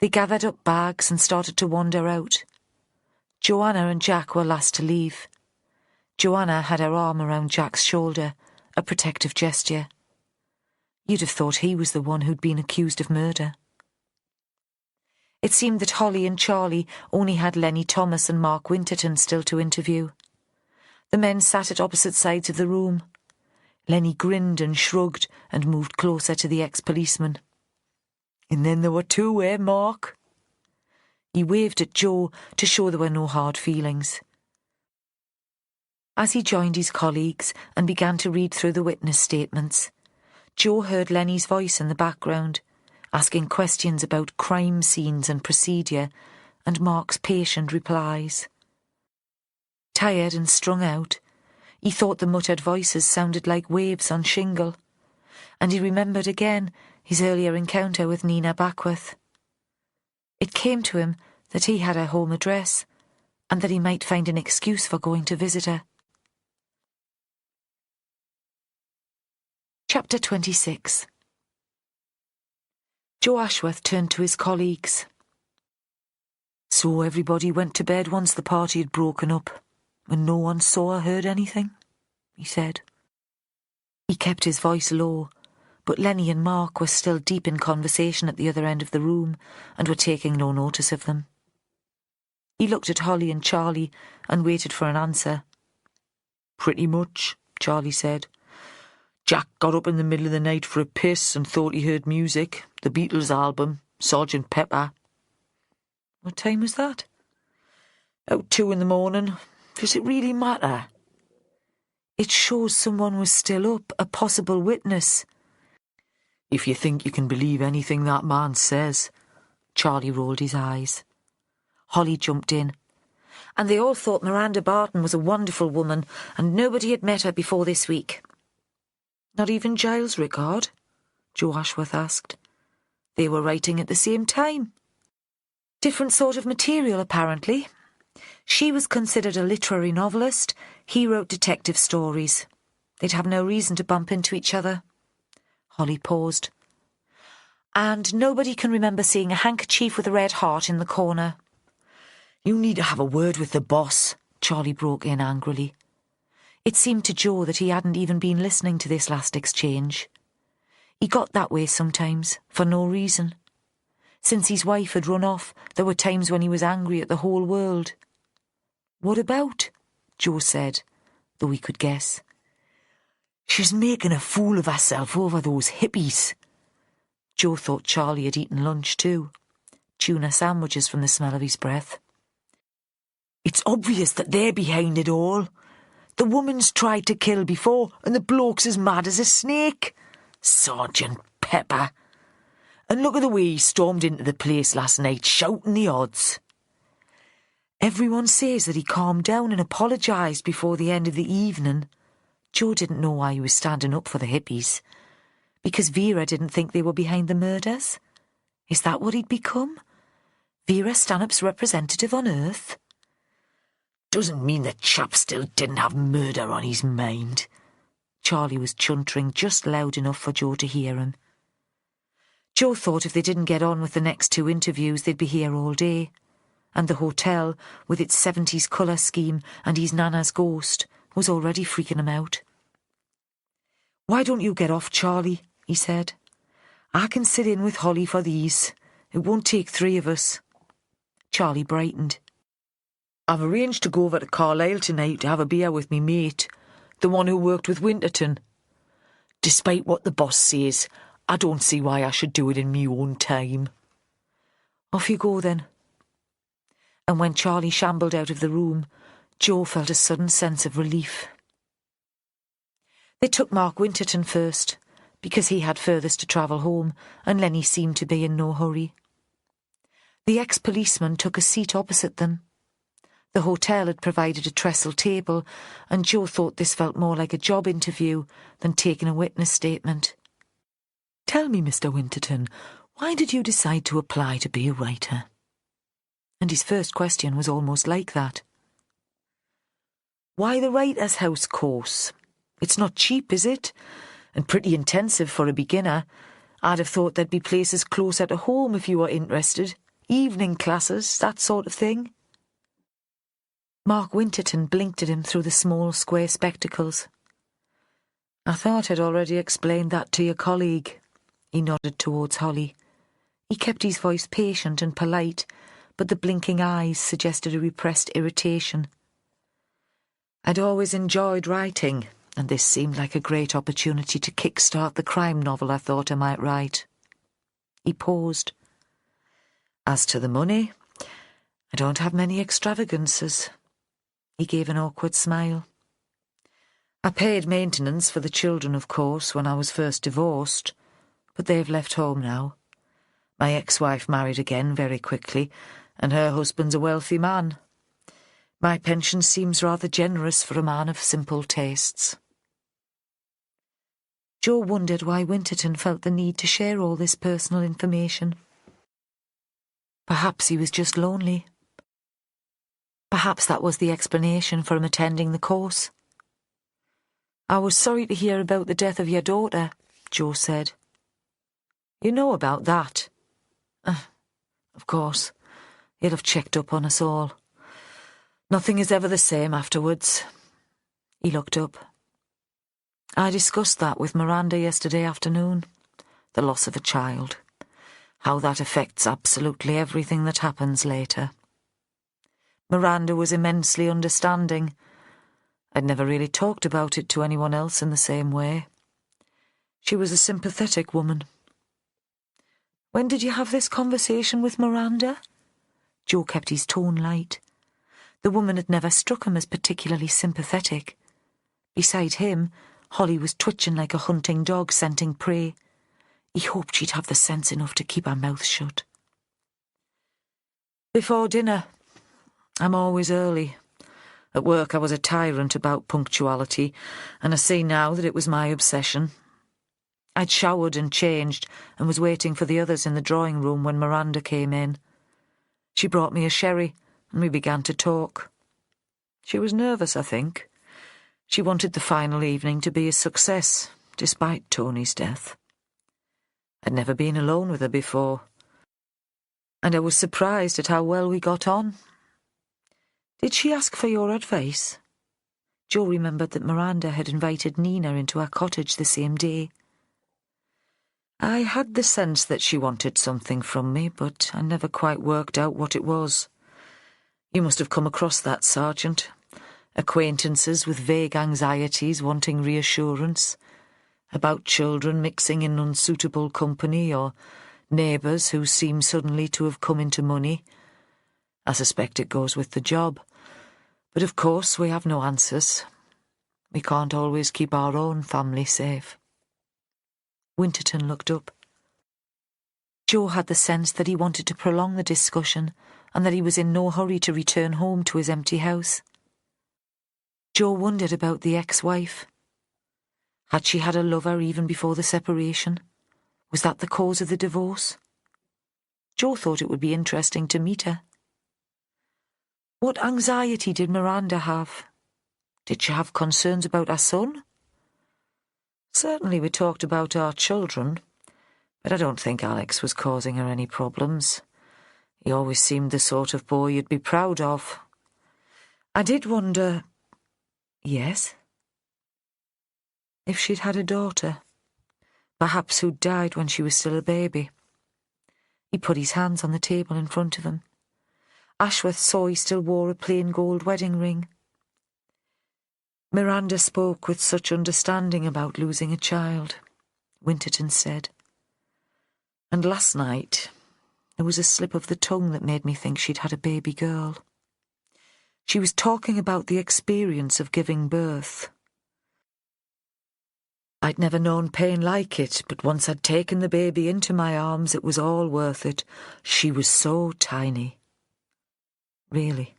They gathered up bags and started to wander out. Joanna and Jack were last to leave. Joanna had her arm around Jack's shoulder, a protective gesture. You'd have thought he was the one who'd been accused of murder. It seemed that Holly and Charlie only had Lenny Thomas and Mark Winterton still to interview. The men sat at opposite sides of the room. Lenny grinned and shrugged and moved closer to the ex-policeman. "And then there were two, Mark?" He waved at Joe to show there were no hard feelings. As he joined his colleagues and began to read through the witness statements, Joe heard Lenny's voice in the background, asking questions about crime scenes and procedure, and Mark's patient replies. Tired and strung out, he thought the muttered voices sounded like waves on shingle, and he remembered again his earlier encounter with Nina Backworth. It came to him that he had her home address, and that he might find an excuse for going to visit her. Chapter 26. Joe Ashworth turned to his colleagues. "So everybody went to bed once the party had broken up, and no one saw or heard anything?" he said. He kept his voice low, but Lenny and Mark were still deep in conversation at the other end of the room and were taking no notice of them. He looked at Holly and Charlie and waited for an answer. "Pretty much," Charlie said. "Jack got up in the middle of the night for a piss and thought he heard music, the Beatles album, Sergeant Pepper." "What time was that?" "About 2 a.m. Does it really matter?" "It shows someone was still up, a possible witness." "If you think you can believe anything that man says." Charlie rolled his eyes. Holly jumped in. "And they all thought Miranda Barton was a wonderful woman, and nobody had met her before this week." "Not even Giles Rickard?" Joe Ashworth asked. "They were writing at the same time." "Different sort of material, apparently. She was considered a literary novelist. He wrote detective stories. They'd have no reason to bump into each other." Holly paused. "And nobody can remember seeing a handkerchief with a red heart in the corner." "You need to have a word with the boss," Charlie broke in angrily. It seemed to Joe that he hadn't even been listening to this last exchange. He got that way sometimes, for no reason. Since his wife had run off, there were times when he was angry at the whole world. "What about?" Joe said, though he could guess. "She's making a fool of herself over those hippies." Joe thought Charlie had eaten lunch too. Tuna sandwiches from the smell of his breath. "It's obvious that they're behind it all. The woman's tried to kill before, and the bloke's as mad as a snake. Sergeant Pepper. And look at the way he stormed into the place last night, shouting the odds." Everyone says that he calmed down and apologised before the end of the evening. Joe didn't know why he was standing up for the hippies. Because Vera didn't think they were behind the murders? Is that what he'd become? Vera Stanhope's representative on Earth? "Doesn't mean the chap still didn't have murder on his mind." Charlie was chuntering just loud enough for Joe to hear him. Joe thought if they didn't get on with the next 2 interviews, they'd be here all day. And the hotel, with its 70s colour scheme and his nana's ghost, was already freaking him out. "Why don't you get off, Charlie?" he said. I can sit in with Holly for these. It won't take 3 of us. Charlie brightened. I've arranged to go over to Carlisle tonight to have a beer with me mate, the one who worked with Winterton. Despite what the boss says, I don't see why I should do it in me own time. Off you go then. And when Charlie shambled out of the room, Jo felt a sudden sense of relief. They took Mark Winterton first, because he had furthest to travel home, and Lenny seemed to be in no hurry. The ex-policeman took a seat opposite them. The hotel had provided a trestle table, and Jo thought this felt more like a job interview than taking a witness statement. "Tell me, Mr. Winterton, why did you decide to apply to be a writer?" And his first question was almost like that. "Why the Writer's House course? It's not cheap, is it? And pretty intensive for a beginner. I'd have thought there'd be places closer to home if you were interested. Evening classes, that sort of thing." Mark Winterton blinked at him through the small square spectacles. "I thought I'd already explained that to your colleague." He nodded towards Holly. He kept his voice patient and polite, but the blinking eyes suggested a repressed irritation. "I'd always enjoyed writing, and this seemed like a great opportunity to kick-start the crime novel I thought I might write." He paused. "As to the money, I don't have many extravagances." He gave an awkward smile. "I paid maintenance for the children, of course, when I was first divorced, but they've left home now. My ex-wife married again very quickly, and her husband's a wealthy man. My pension seems rather generous for a man of simple tastes." Jo wondered why Winterton felt the need to share all this personal information. Perhaps he was just lonely. Perhaps that was the explanation for him attending the course. "I was sorry to hear about the death of your daughter," Jo said. "You know about that?" Of course. He'll have checked up on us all. Nothing is ever the same afterwards." He looked up. "I discussed that with Miranda yesterday afternoon. The loss of a child. How that affects absolutely everything that happens later. Miranda was immensely understanding. I'd never really talked about it to anyone else in the same way. She was a sympathetic woman." "When did you have this conversation with Miranda?" Jo kept his tone light. The woman had never struck him as particularly sympathetic. Beside him, Holly was twitching like a hunting dog scenting prey. He hoped she'd have the sense enough to keep her mouth shut. "Before dinner. I'm always early. At work I was a tyrant about punctuality, and I see now that it was my obsession. I'd showered and changed and was waiting for the others in the drawing room when Miranda came in. She brought me a sherry, and we began to talk. She was nervous, I think. She wanted the final evening to be a success, despite Tony's death. I'd never been alone with her before, and I was surprised at how well we got on." "Did she ask for your advice?" Jo remembered that Miranda had invited Nina into her cottage the same day. "I had the sense that she wanted something from me, but I never quite worked out what it was. You must have come across that, Sergeant. Acquaintances with vague anxieties wanting reassurance, about children mixing in unsuitable company, or neighbours who seem suddenly to have come into money. I suspect it goes with the job. But of course we have no answers. We can't always keep our own family safe." Winterton looked up. Jo had the sense that he wanted to prolong the discussion and that he was in no hurry to return home to his empty house. Jo wondered about the ex-wife. Had she had a lover even before the separation? Was that the cause of the divorce? Jo thought it would be interesting to meet her. What anxiety did Miranda have? Did she have concerns about her son? Certainly we talked about our children, but I don't think Alex was causing her any problems. He always seemed the sort of boy you'd be proud of. I did wonder... Yes? If she'd had a daughter. Perhaps who'd died when she was still a baby. He put his hands on the table in front of him. Ashworth saw he still wore a plain gold wedding ring. Miranda spoke with such understanding about losing a child, Winterton said. And last night there was a slip of the tongue that made me think she'd had a baby girl. She was talking about the experience of giving birth. I'd never known pain like it, but once I'd taken the baby into my arms, it was all worth it. She was so tiny. Really,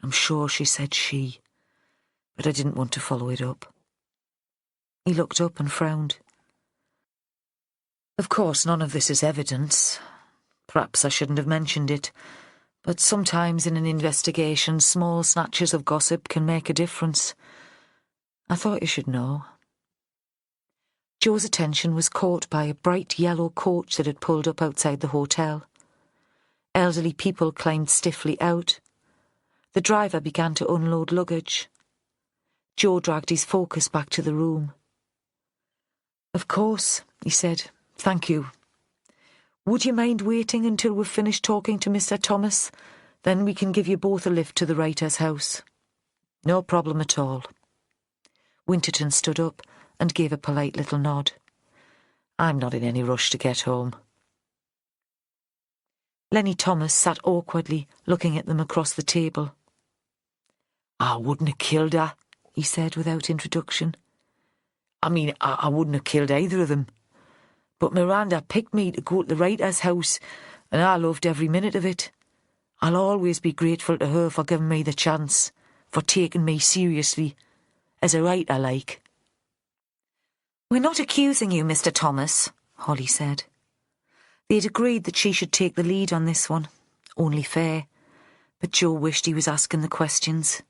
I'm sure she said she, but I didn't want to follow it up. He looked up and frowned. Of course, none of this is evidence. Perhaps I shouldn't have mentioned it, but sometimes in an investigation, small snatches of gossip can make a difference. I thought you should know. Joe's attention was caught by a bright yellow coach that had pulled up outside the hotel. Elderly people climbed stiffly out. The driver began to unload luggage. Joe dragged his focus back to the room. "Of course," he said. "Thank you. Would you mind waiting until we've finished talking to Mr. Thomas? Then we can give you both a lift to the writer's house." "No problem at all." Winterton stood up and gave a polite little nod. "I'm not in any rush to get home." Lenny Thomas sat awkwardly, looking at them across the table. "I wouldn't have killed her," he said without introduction. "I mean, I wouldn't have killed either of them. But Miranda picked me to go to the writer's house, and I loved every minute of it. I'll always be grateful to her for giving me the chance, for taking me seriously, as a writer like." "We're not accusing you, Mr. Thomas," Holly said. They'd agreed that she should take the lead on this one. Only fair. But Joe wished he was asking the questions.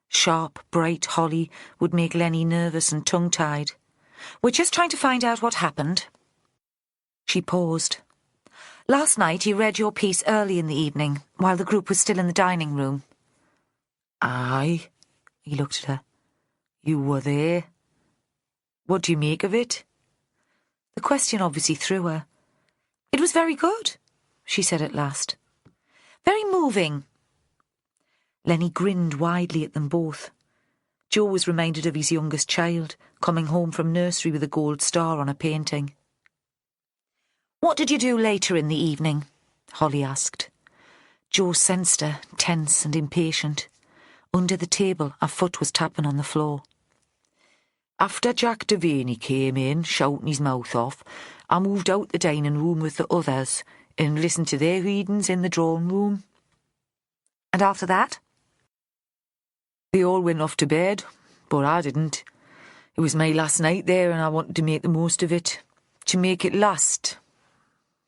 Sharp, bright Holly would make Lenny nervous and tongue-tied. "We're just trying to find out what happened." She paused. "Last night you read your piece early in the evening, while the group was still in the dining room." "Aye," he looked at her. "You were there. What do you make of it?" The question obviously threw her. "It was very good," she said at last. "Very moving." Lenny grinned widely at them both. Joe was reminded of his youngest child, coming home from nursery with a gold star on a painting. "What did you do later in the evening?" Holly asked. Joe sensed her, tense and impatient. Under the table, a foot was tapping on the floor. "After Jack Devaney came in, shouting his mouth off, I moved out the dining room with the others and listened to their readings in the drawing room." "And after that?" "They all went off to bed, but I didn't. It was my last night there and I wanted to make the most of it. To make it last.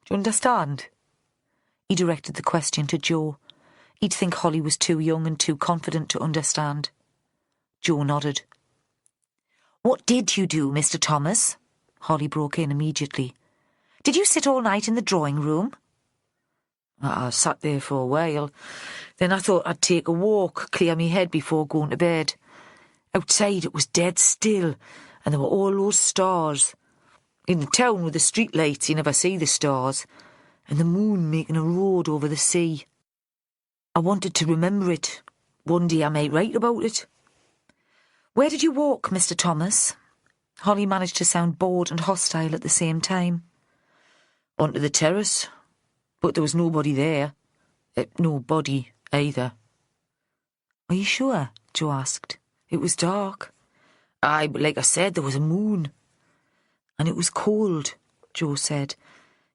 Do you understand?" He directed the question to Joe. He'd think Holly was too young and too confident to understand. Joe nodded. "What did you do, Mr. Thomas?" Holly broke in immediately. "Did you sit all night in the drawing room?" "I sat there for a while. Then I thought I'd take a walk, clear me head before going to bed. Outside it was dead still, and there were all those stars. In the town with the street lights you never see the stars, and the moon making a road over the sea. I wanted to remember it. One day I might write about it." "Where did you walk, Mr. Thomas?" Holly managed to sound bored and hostile at the same time. "Onto the terrace, but there was nobody there. No body either." "Are you sure?" Joe asked. "It was dark." "Aye, but like I said, there was a moon." "And it was cold," Joe said.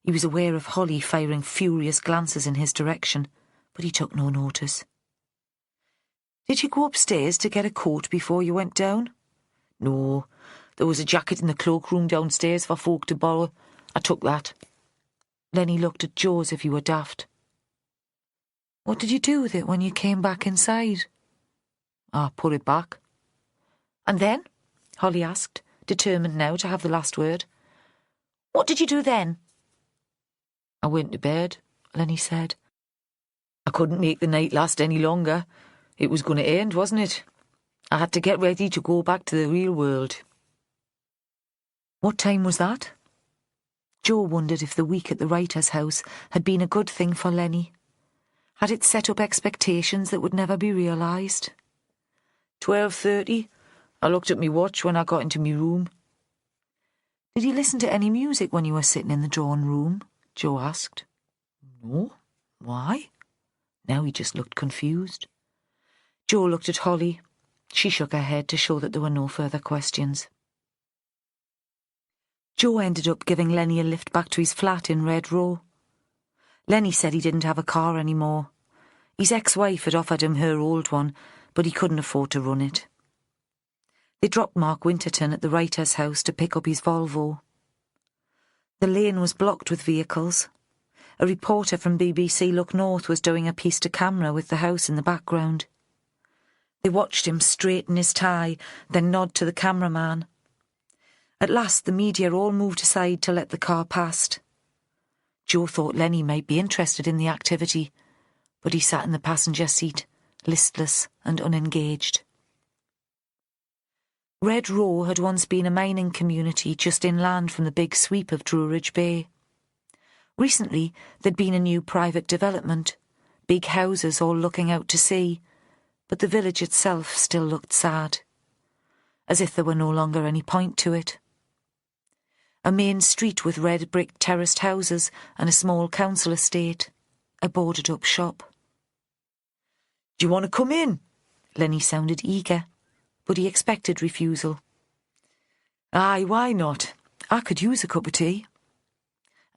He was aware of Holly firing furious glances in his direction, but he took no notice. "Did you go upstairs to get a coat before you went down?" "No, there was a jacket in the cloakroom downstairs for folk to borrow. I took that." Lenny looked at Joe as if he were daft. "What did you do with it when you came back inside?" "I put it back." "And then?" Holly asked, determined now to have the last word. "What did you do then?" "I went to bed," Lenny said. "I couldn't make the night last any longer. It was going to end, wasn't it? I had to get ready to go back to the real world." "What time was that?" Jo wondered if the week at the writer's house had been a good thing for Lenny. Had it set up expectations that would never be realised? 12:30. I looked at me watch when I got into me room. Did you listen to any music when you were sitting in the drawing room? Jo asked. No. Why? Now he just looked confused. Jo looked at Holly. She shook her head to show that there were no further questions. Jo ended up giving Lenny a lift back to his flat in Red Row. Lenny said he didn't have a car anymore. His ex-wife had offered him her old one, but he couldn't afford to run it. They dropped Mark Winterton at the writer's house to pick up his Volvo. The lane was blocked with vehicles. A reporter from BBC Look North was doing a piece to camera with the house in the background. They watched him straighten his tie, then nod to the cameraman. At last the media all moved aside to let the car past. Jo thought Lenny might be interested in the activity, but he sat in the passenger seat, listless and unengaged. Red Row had once been a mining community just inland from the big sweep of Druridge Bay. Recently there'd been a new private development, big houses all looking out to sea, but the village itself still looked sad, as if there were no longer any point to it. A main street with red brick terraced houses and a small council estate, a boarded-up shop. Do you want to come in? Lenny sounded eager, but he expected refusal. Aye, why not? I could use a cup of tea.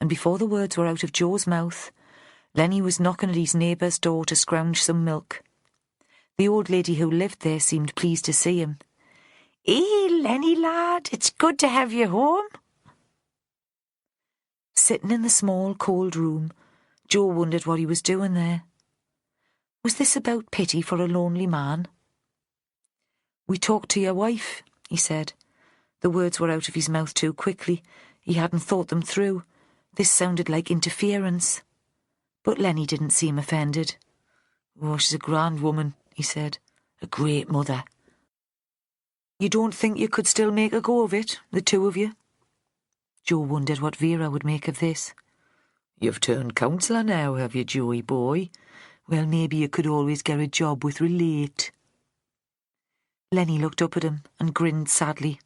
And before the words were out of Jo's mouth, Lenny was knocking at his neighbour's door to scrounge some milk. The old lady who lived there seemed pleased to see him. "Eh, Lenny lad, it's good to have you home." Sitting in the small, cold room, Jo wondered what he was doing there. Was this about pity for a lonely man? "We talked to your wife," he said. The words were out of his mouth too quickly. He hadn't thought them through. This sounded like interference. But Lenny didn't seem offended. "Oh, she's a grand woman," he said. "A great mother." "You don't think you could still make a go of it, the two of you?" Jo wondered what Vera would make of this. "You've turned counsellor now, have you, Joey boy? Well, maybe you could always get a job with Relate." Lenny looked up at him and grinned sadly.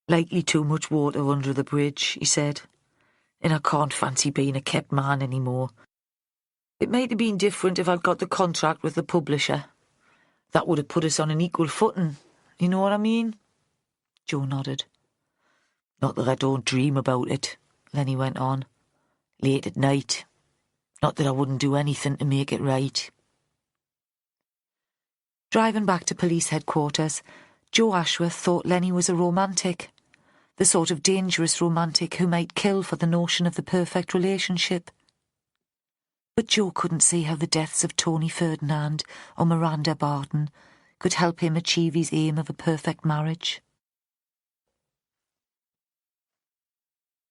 "Likely too much water under the bridge," he said. "And I can't fancy being a kept man anymore. It might have been different if I'd got the contract with the publisher. That would have put us on an equal footing. You know what I mean?" Jo nodded. "Not that I don't dream about it," Lenny went on. "Late at night. Not that I wouldn't do anything to make it right." Driving back to police headquarters, Jo Ashworth thought Lenny was a romantic, the sort of dangerous romantic who might kill for the notion of the perfect relationship. But Jo couldn't see how the deaths of Tony Ferdinand or Miranda Barton could help him achieve his aim of a perfect marriage.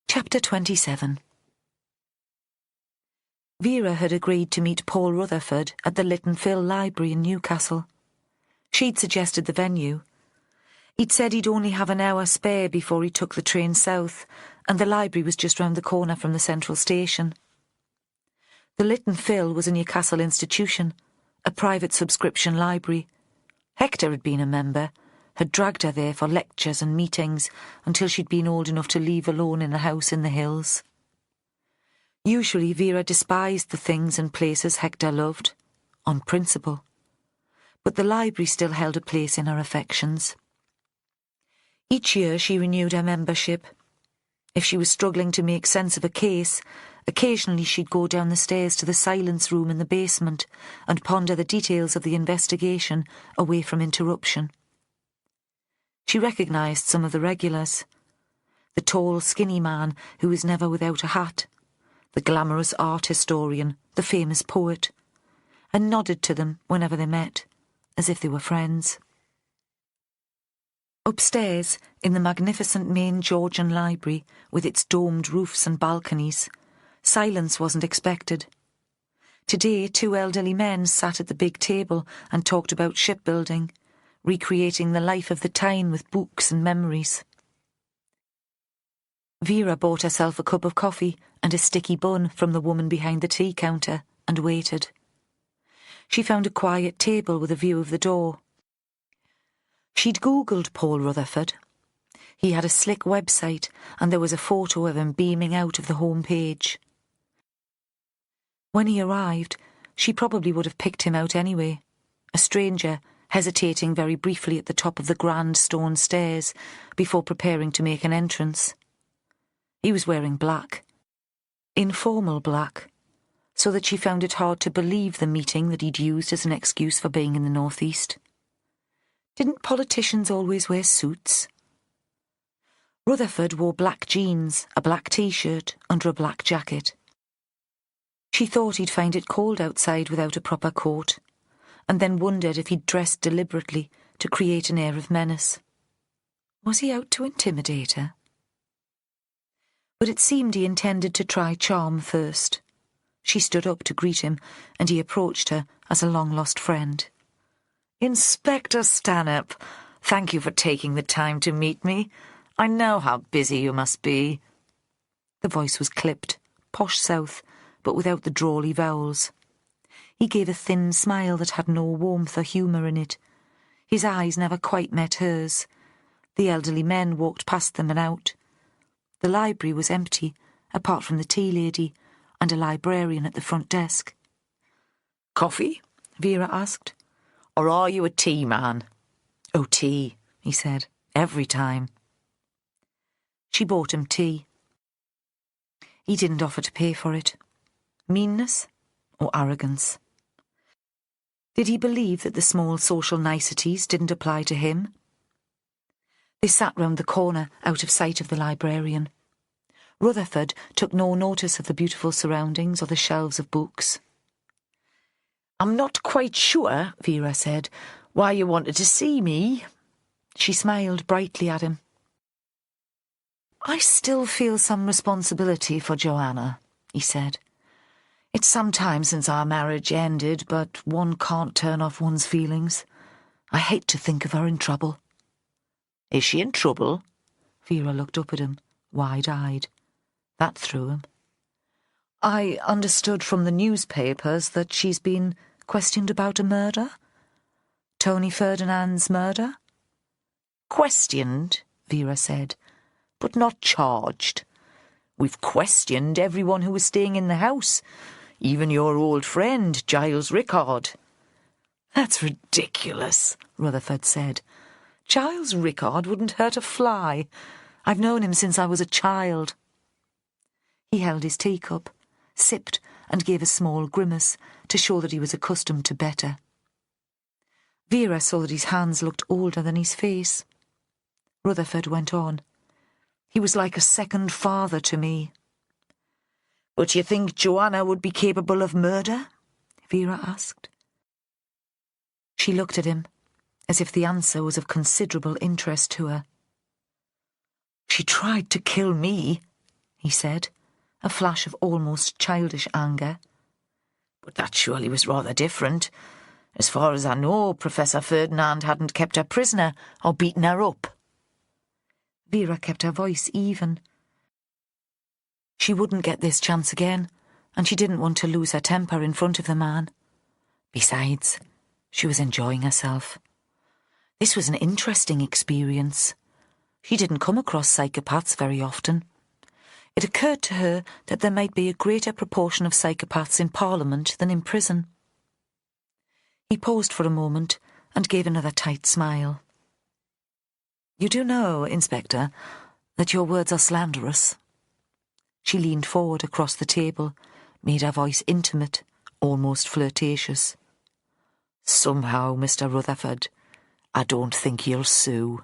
Chapter 27. Vera had agreed to meet Paul Rutherford at the Lytton Phil Library in Newcastle. She'd suggested the venue. He'd said he'd only have an hour spare before he took the train south, and the library was just round the corner from the central station. The Lytton Phil was a Newcastle institution, a private subscription library. Hector had been a member, had dragged her there for lectures and meetings until she'd been old enough to leave alone in a house in the hills. Usually Vera despised the things and places Hector loved, on principle. But the library still held a place in her affections. Each year she renewed her membership. If she was struggling to make sense of a case, occasionally she'd go down the stairs to the silence room in the basement and ponder the details of the investigation away from interruption. She recognised some of the regulars. The tall, skinny man who was never without a hat, the glamorous art historian, the famous poet, and nodded to them whenever they met, as if they were friends. Upstairs, in the magnificent main Georgian library, with its domed roofs and balconies, silence wasn't expected. Today, two elderly men sat at the big table and talked about shipbuilding, recreating the life of the Tyne with books and memories. Vera bought herself a cup of coffee and a sticky bun from the woman behind the tea counter and waited. She found a quiet table with a view of the door. She'd Googled Paul Rutherford. He had a slick website and there was a photo of him beaming out of the home page. When he arrived, she probably would have picked him out anyway, a stranger hesitating very briefly at the top of the grand stone stairs before preparing to make an entrance. He was wearing black, informal black, so that she found it hard to believe the meeting that he'd used as an excuse for being in the northeast. Didn't politicians always wear suits? Rutherford wore black jeans, a black t-shirt under a black jacket. She thought he'd find it cold outside without a proper coat, and then wondered if he'd dressed deliberately to create an air of menace. Was he out to intimidate her? But it seemed he intended to try charm first. She stood up to greet him, and he approached her as a long-lost friend. Inspector Stanhope, thank you for taking the time to meet me. I know how busy you must be. The voice was clipped, posh South, but without the drawly vowels. He gave a thin smile that had no warmth or humour in it. His eyes never quite met hers. The elderly men walked past them and out. The library was empty, apart from the tea lady and a librarian at the front desk. Coffee? Vera asked. Or are you a tea man? Oh, tea, he said, every time. She bought him tea. He didn't offer to pay for it. Meanness or arrogance? Did he believe that the small social niceties didn't apply to him? They sat round the corner, out of sight of the librarian. Rutherford took no notice of the beautiful surroundings or the shelves of books. I'm not quite sure, Vera said, why you wanted to see me. She smiled brightly at him. I still feel some responsibility for Joanna, he said. It's some time since our marriage ended, but one can't turn off one's feelings. I hate to think of her in trouble. Is she in trouble? Vera looked up at him, wide-eyed. That threw him. I understood from the newspapers that she's been questioned about a murder? Tony Ferdinand's murder? Questioned, Vera said, but not charged. We've questioned everyone who was staying in the house, even your old friend, Giles Rickard. That's ridiculous, Rutherford said. Giles Rickard wouldn't hurt a fly. I've known him since I was a child. He held his teacup, sipped and gave a small grimace to show that he was accustomed to better. Vera saw that his hands looked older than his face. Rutherford went on. He was like a second father to me. But you think Joanna would be capable of murder? Vera asked. She looked at him, as if the answer was of considerable interest to her. She tried to kill me, he said, a flash of almost childish anger. But that surely was rather different. As far as I know, Professor Ferdinand hadn't kept her prisoner or beaten her up. Vera kept her voice even. She wouldn't get this chance again, and she didn't want to lose her temper in front of the man. Besides, she was enjoying herself. This was an interesting experience. She didn't come across psychopaths very often. It occurred to her that there might be a greater proportion of psychopaths in Parliament than in prison. He paused for a moment and gave another tight smile. You do know, Inspector, that your words are slanderous. She leaned forward across the table, made her voice intimate, almost flirtatious. Somehow, Mr. Rutherford, I don't think you'll sue.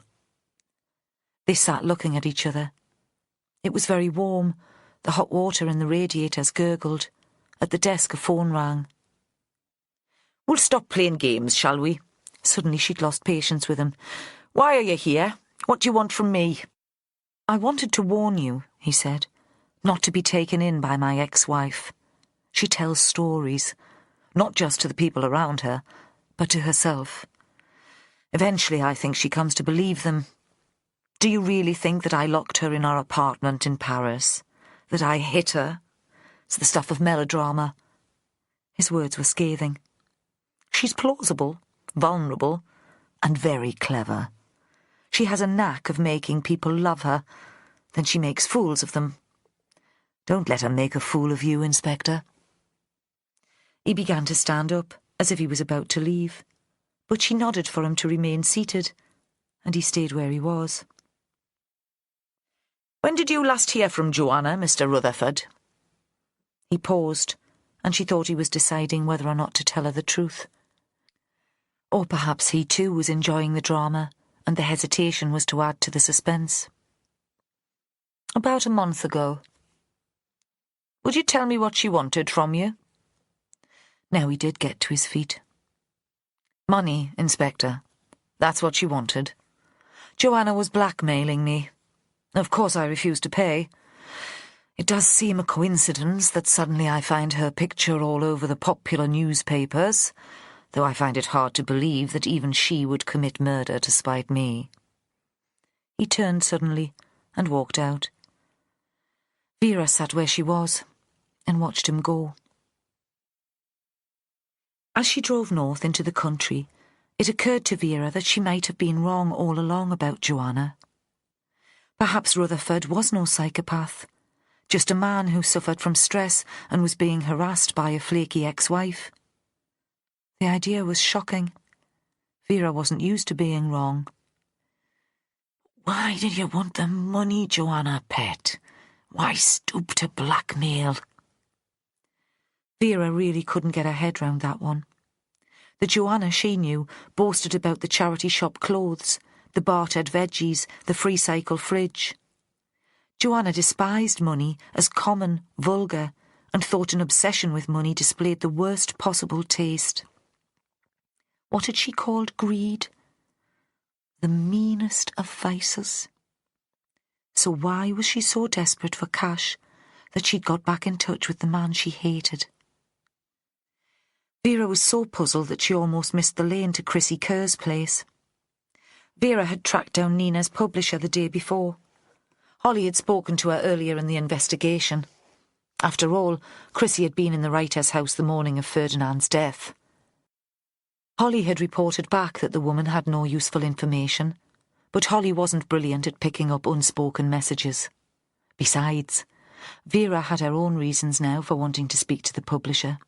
They sat looking at each other. It was very warm. The hot water in the radiators gurgled. At the desk a phone rang. We'll stop playing games, shall we? Suddenly she'd lost patience with him. Why are you here? What do you want from me? I wanted to warn you, he said, not to be taken in by my ex-wife. She tells stories, not just to the people around her, but to herself. Eventually I think she comes to believe them. Do you really think that I locked her in our apartment in Paris? That I hit her? It's the stuff of melodrama. His words were scathing. She's plausible, vulnerable, and very clever. She has a knack of making people love her. Then she makes fools of them. Don't let her make a fool of you, Inspector. He began to stand up, as if he was about to leave, but she nodded for him to remain seated, and he stayed where he was. When did you last hear from Joanna, Mr. Rutherford? He paused, and she thought he was deciding whether or not to tell her the truth. Or perhaps he too was enjoying the drama, and the hesitation was to add to the suspense. About a month ago. Would you tell me what she wanted from you? Now he did get to his feet. Money, Inspector. That's what she wanted. Joanna was blackmailing me. Of course I refused to pay. It does seem a coincidence that suddenly I find her picture all over the popular newspapers, though I find it hard to believe that even she would commit murder to spite me. He turned suddenly and walked out. Vera sat where she was and watched him go. As she drove north into the country, it occurred to Vera that she might have been wrong all along about Joanna. Perhaps Rutherford was no psychopath, just a man who suffered from stress and was being harassed by a flaky ex-wife. The idea was shocking. Vera wasn't used to being wrong. Why did you want the money, Joanna, pet? Why stoop to blackmail? Vera really couldn't get her head round that one. The Joanna she knew boasted about the charity shop clothes, the bartered veggies, the free cycle fridge. Joanna despised money as common, vulgar, and thought an obsession with money displayed the worst possible taste. What had she called greed? The meanest of vices. So why was she so desperate for cash that she'd got back in touch with the man she hated? Vera was so puzzled that she almost missed the lane to Chrissy Kerr's place. Vera had tracked down Nina's publisher the day before. Holly had spoken to her earlier in the investigation. After all, Chrissy had been in the writer's house the morning of Ferdinand's death. Holly had reported back that the woman had no useful information, but Holly wasn't brilliant at picking up unspoken messages. Besides, Vera had her own reasons now for wanting to speak to the publisher.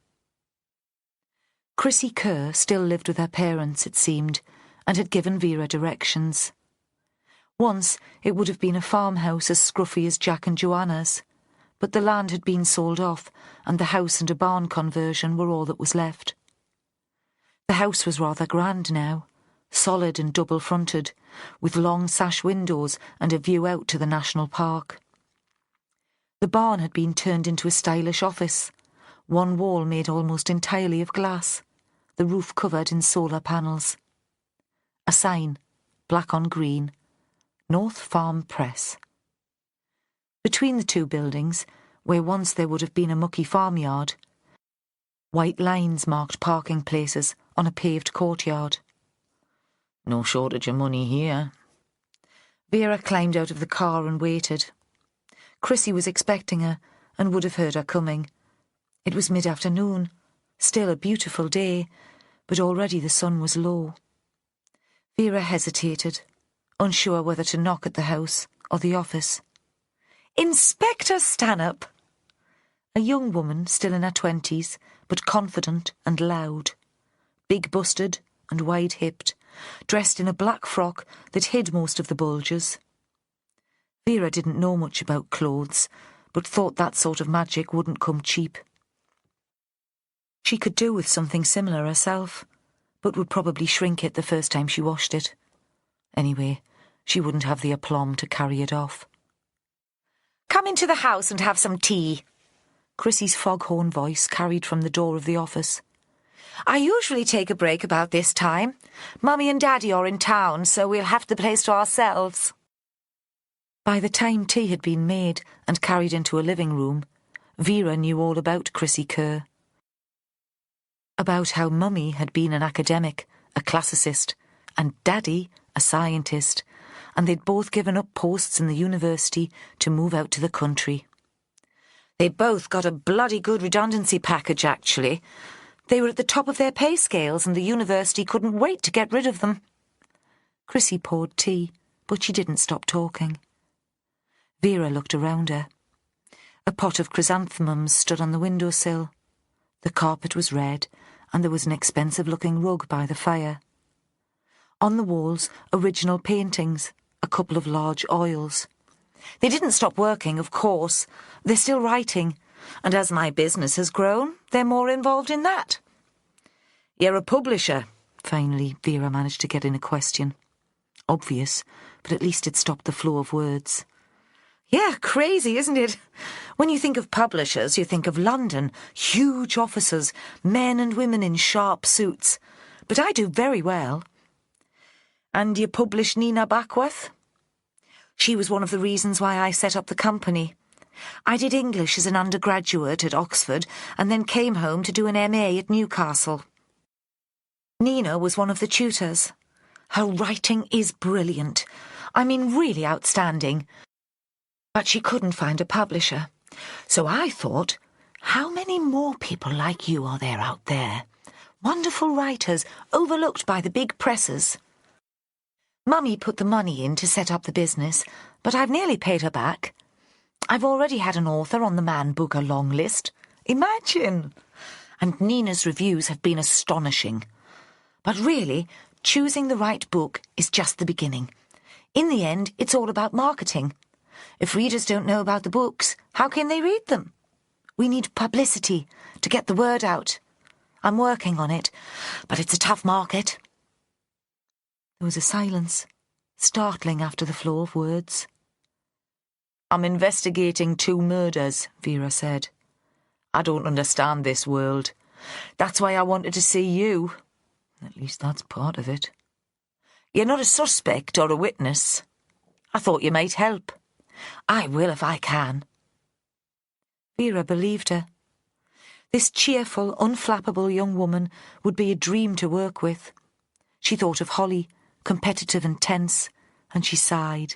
Chrissy Kerr still lived with her parents, it seemed, and had given Vera directions. Once it would have been a farmhouse as scruffy as Jack and Joanna's, but the land had been sold off, and the house and a barn conversion were all that was left. The house was rather grand now, solid and double-fronted, with long sash windows and a view out to the national park. The barn had been turned into a stylish office, one wall made almost entirely of glass, the roof covered in solar panels. A sign, black on green, North Farm Press. Between the two buildings, where once there would have been a mucky farmyard, white lines marked parking places on a paved courtyard. No shortage of money here. Vera climbed out of the car and waited. Chrissy was expecting her and would have heard her coming. It was mid-afternoon, still a beautiful day, but already the sun was low. Vera hesitated, unsure whether to knock at the house or the office. Inspector Stanhope! A young woman, still in her 20s, but confident and loud, big-busted and wide-hipped, dressed in a black frock that hid most of the bulges. Vera didn't know much about clothes, but thought that sort of magic wouldn't come cheap. She could do with something similar herself, but would probably shrink it the first time she washed it. Anyway, she wouldn't have the aplomb to carry it off. Come into the house and have some tea. Chrissy's foghorn voice carried from the door of the office. I usually take a break about this time. Mummy and Daddy are in town, so we'll have the place to ourselves. By the time tea had been made and carried into a living room, Vera knew all about Chrissy Kerr. About how Mummy had been an academic, a classicist, and Daddy a scientist, and they'd both given up posts in the university to move out to the country. They both got a bloody good redundancy package, actually. They were at the top of their pay scales, and the university couldn't wait to get rid of them. Chrissy poured tea, but she didn't stop talking. Vera looked around her. A pot of chrysanthemums stood on the windowsill. The carpet was red, and there was an expensive-looking rug by the fire. On the walls, original paintings, a couple of large oils. They didn't stop working, of course. They're still writing, and as my business has grown, they're more involved in that. You're a publisher, finally Vera managed to get in a question. Obvious, but at least it stopped the flow of words. Yeah, crazy, isn't it? When you think of publishers, you think of London, huge offices, men and women in sharp suits. But I do very well. And you published Nina Backworth? She was one of the reasons why I set up the company. I did English as an undergraduate at Oxford and then came home to do an MA at Newcastle. Nina was one of the tutors. Her writing is brilliant. I mean, really outstanding. But she couldn't find a publisher. So I thought, how many more people like you are there out there? Wonderful writers, overlooked by the big presses. Mummy put the money in to set up the business, but I've nearly paid her back. I've already had an author on the Man Booker long list. Imagine! And Nina's reviews have been astonishing. But really, choosing the right book is just the beginning. In the end, it's all about marketing. If readers don't know about the books, how can they read them? We need publicity to get the word out. I'm working on it, but it's a tough market. There was a silence, startling after the flow of words. I'm investigating 2 murders, Vera said. I don't understand this world. That's why I wanted to see you. At least that's part of it. You're not a suspect or a witness. I thought you might help. I will if I can. Vera believed her. This cheerful, unflappable young woman would be a dream to work with. She thought of Holly, competitive and tense, and she sighed.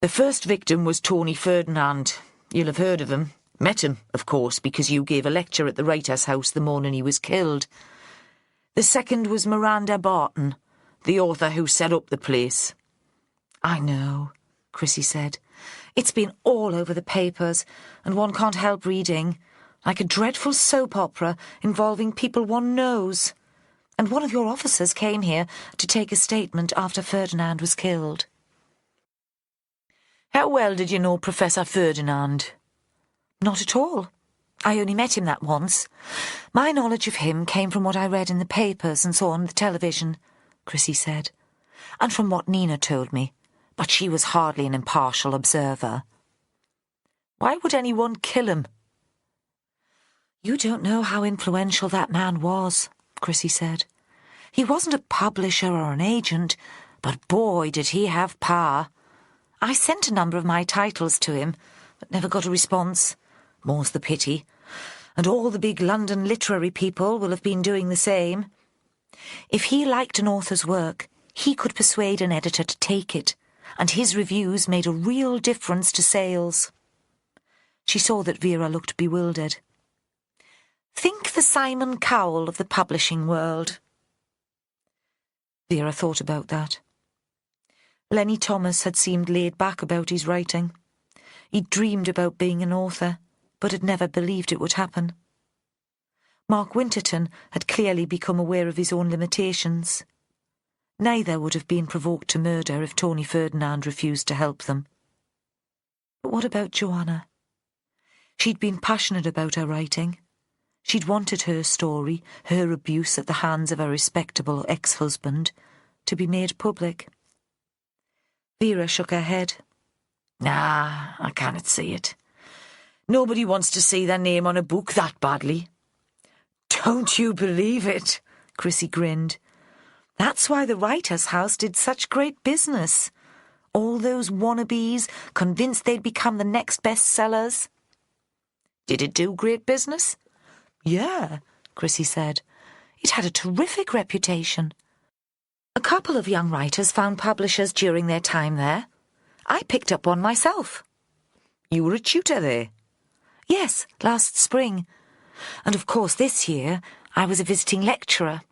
The first victim was Tony Ferdinand. You'll have heard of him. Met him, of course, because you gave a lecture at the Writers' House the morning he was killed. The second was Miranda Barton, the author who set up the place. I know, Chrissy said. It's been all over the papers, and one can't help reading, like a dreadful soap opera involving people one knows. And one of your officers came here to take a statement after Ferdinand was killed. How well did you know Professor Ferdinand? Not at all. I only met him that once. My knowledge of him came from what I read in the papers and saw on the television, Chrissy said, and from what Nina told me, but she was hardly an impartial observer. Why would anyone kill him? You don't know how influential that man was, Chrissy said. He wasn't a publisher or an agent, but boy did he have power. I sent a number of my titles to him, but never got a response. More's the pity. And all the big London literary people will have been doing the same. If he liked an author's work, he could persuade an editor to take it, and his reviews made a real difference to sales. She saw that Vera looked bewildered. Think the Simon Cowell of the publishing world. Vera thought about that. Lenny Thomas had seemed laid back about his writing. He'd dreamed about being an author, but had never believed it would happen. Mark Winterton had clearly become aware of his own limitations. Neither would have been provoked to murder if Tony Ferdinand refused to help them. But what about Joanna? She'd been passionate about her writing. She'd wanted her story, her abuse at the hands of a respectable ex-husband, to be made public. Vera shook her head. Nah, I cannot see it. Nobody wants to see their name on a book that badly. Don't you believe it? Chrissy grinned. That's why the Writers' House did such great business. All those wannabes convinced they'd become the next bestsellers. Did it do great business? Yeah, Chrissy said. It had a terrific reputation. A couple of young writers found publishers during their time there. I picked up one myself. You were a tutor there? Yes, last spring. And of course this year I was a visiting lecturer.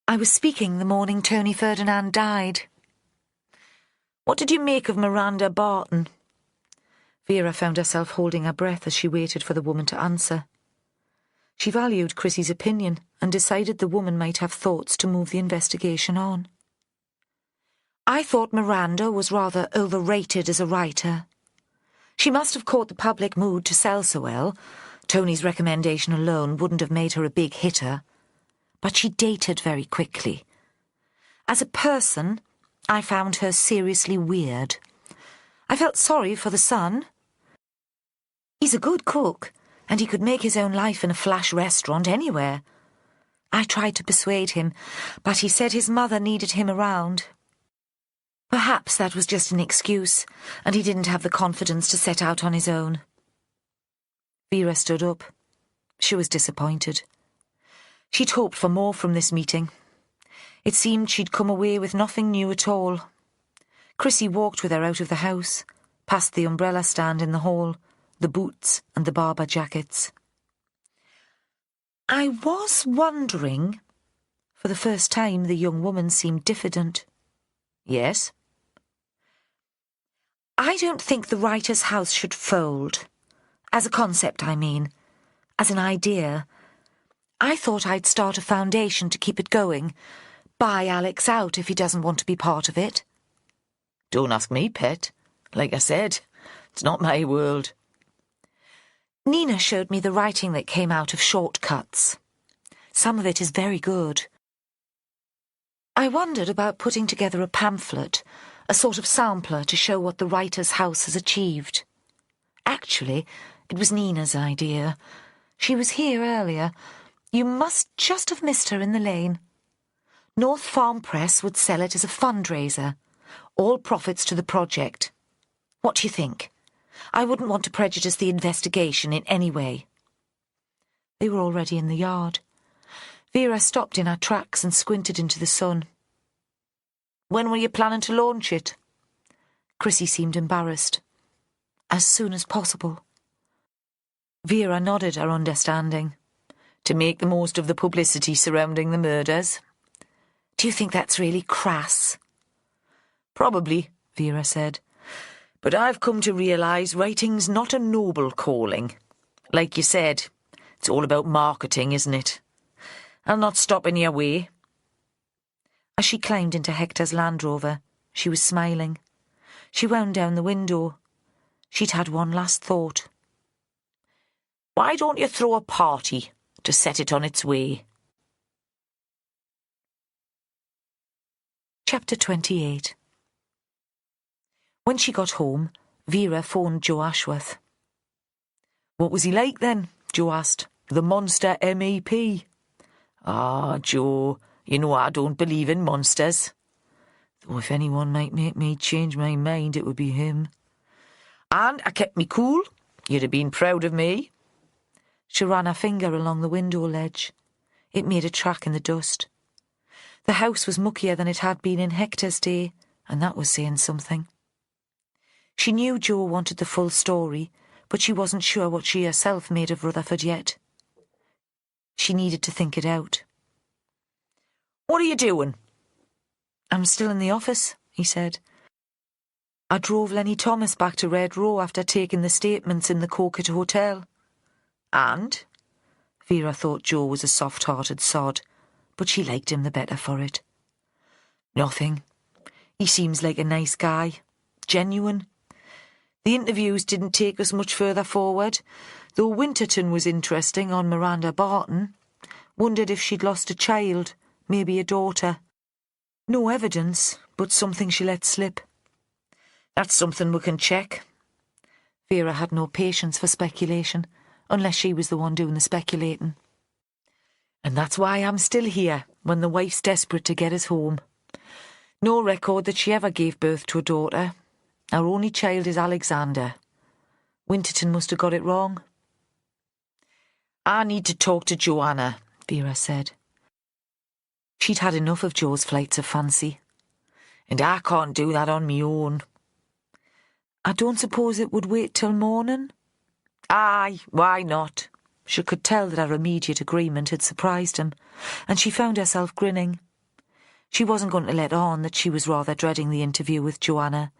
I was speaking the morning Tony Ferdinand died. What did you make of Miranda Barton? Vera found herself holding her breath as she waited for the woman to answer. She valued Chrissy's opinion and decided the woman might have thoughts to move the investigation on. I thought Miranda was rather overrated as a writer. She must have caught the public mood to sell so well. Tony's recommendation alone wouldn't have made her a big hitter. But she dated very quickly. As a person, I found her seriously weird. I felt sorry for the son. He's a good cook, and he could make his own life in a flash restaurant anywhere. I tried to persuade him, but he said his mother needed him around. Perhaps that was just an excuse, and he didn't have the confidence to set out on his own. Vera stood up. She was disappointed. She'd hoped for more from this meeting. It seemed she'd come away with nothing new at all. Chrissy walked with her out of the house, past the umbrella stand in the hall, the boots and the Barber jackets. I was wondering... For the first time, the young woman seemed diffident. Yes? I don't think the writer's house should fold. As a concept, I mean. As an idea. I thought I'd start a foundation to keep it going. Buy Alex out if he doesn't want to be part of it. Don't ask me, pet. Like I said, it's not my world. Nina showed me the writing that came out of Shortcuts. Some of it is very good. I wondered about putting together a pamphlet, a sort of sampler to show what the writer's house has achieved. Actually, it was Nina's idea. She was here earlier. You must just have missed her in the lane. North Farm Press would sell it as a fundraiser. All profits to the project. What do you think? I wouldn't want to prejudice the investigation in any way. They were already in the yard. Vera stopped in her tracks and squinted into the sun. When were you planning to launch it? Chrissy seemed embarrassed. As soon as possible. Vera nodded her understanding. To make the most of the publicity surrounding the murders? Do you think that's really crass? Probably, Vera said. But I've come to realise writing's not a noble calling. Like you said, it's all about marketing, isn't it? I'll not stop in your way. As she climbed into Hector's Land Rover, she was smiling. She wound down the window. She'd had one last thought. Why don't you throw a party to set it on its way? Chapter 28. When she got home, Vera phoned Joe Ashworth. What was he like then? Joe asked. The monster MEP. Ah, Joe, you know I don't believe in monsters. Though if anyone might make me change my mind, it would be him. And I kept me cool. You'd have been proud of me. She ran her finger along the window ledge. It made a track in the dust. The house was muckier than it had been in Hector's day, and that was saying something. She knew Joe wanted the full story, but she wasn't sure what she herself made of Rutherford yet. She needed to think it out. What are you doing? I'm still in the office, he said. I drove Lenny Thomas back to Red Row after taking the statements in the Coquet Hotel. And? Vera thought Joe was a soft-hearted sod, but she liked him the better for it. Nothing. He seems like a nice guy. Genuine. The interviews didn't take us much further forward, though Winterton was interesting on Miranda Barton. Wondered if she'd lost a child, maybe a daughter. No evidence, but something she let slip. That's something we can check. Vera had no patience for speculation, unless she was the one doing the speculating. And that's why I'm still here, when the wife's desperate to get us home. No record that she ever gave birth to a daughter. Our only child is Alexander. Winterton must have got it wrong. I need to talk to Joanna, Vera said. She'd had enough of Joe's flights of fancy. "And I can't do that on me own." "I don't suppose it would wait till morning?" "Aye, why not?" She could tell that her immediate agreement had surprised him, and she found herself grinning. She wasn't going to let on that she was rather dreading the interview with Joanna,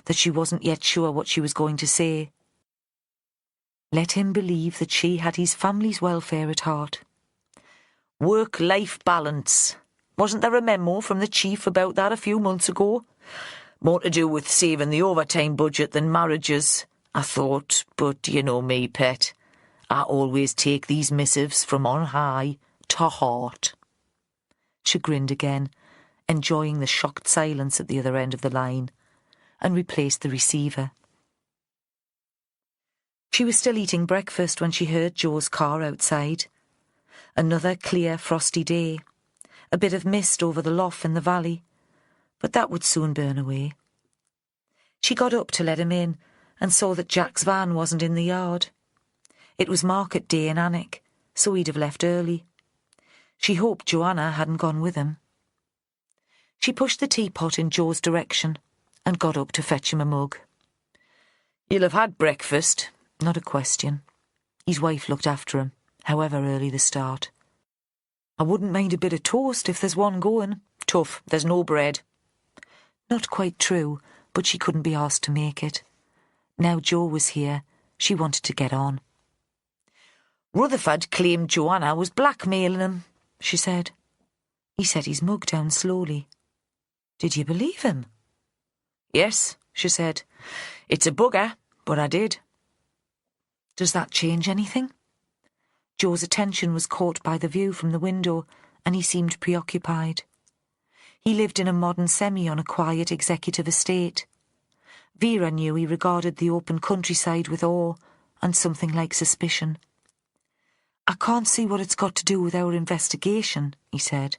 that she wasn't yet sure what she was going to say. Let him believe that she had his family's welfare at heart. Work-life balance. Wasn't there a memo from the chief about that a few months ago? More to do with saving the overtime budget than marriages, I thought, but you know me, pet. I always take these missives from on high to heart. She grinned again, enjoying the shocked silence at the other end of the line, and replaced the receiver. She was still eating breakfast when she heard Joe's car outside. Another clear, frosty day. A bit of mist over the lough in the valley, but that would soon burn away. She got up to let him in and saw that Jack's van wasn't in the yard. It was market day in Alnwick, so he'd have left early. She hoped Joanna hadn't gone with him. She pushed the teapot in Joe's direction and got up to fetch him a mug. "You'll have had breakfast." Not a question. His wife looked after him, however early the start. "I wouldn't mind a bit of toast if there's one going." "Tough, there's no bread." Not quite true, but she couldn't be asked to make it. Now Joe was here, she wanted to get on. "Rutherford claimed Joanna was blackmailing him," she said. He set his mug down slowly. "Did you believe him?" "Yes," she said. "It's a bugger, but I did." "Does that change anything?" Joe's attention was caught by the view from the window, and he seemed preoccupied. He lived in a modern semi on a quiet executive estate. Vera knew he regarded the open countryside with awe and something like suspicion. "I can't see what it's got to do with our investigation," he said.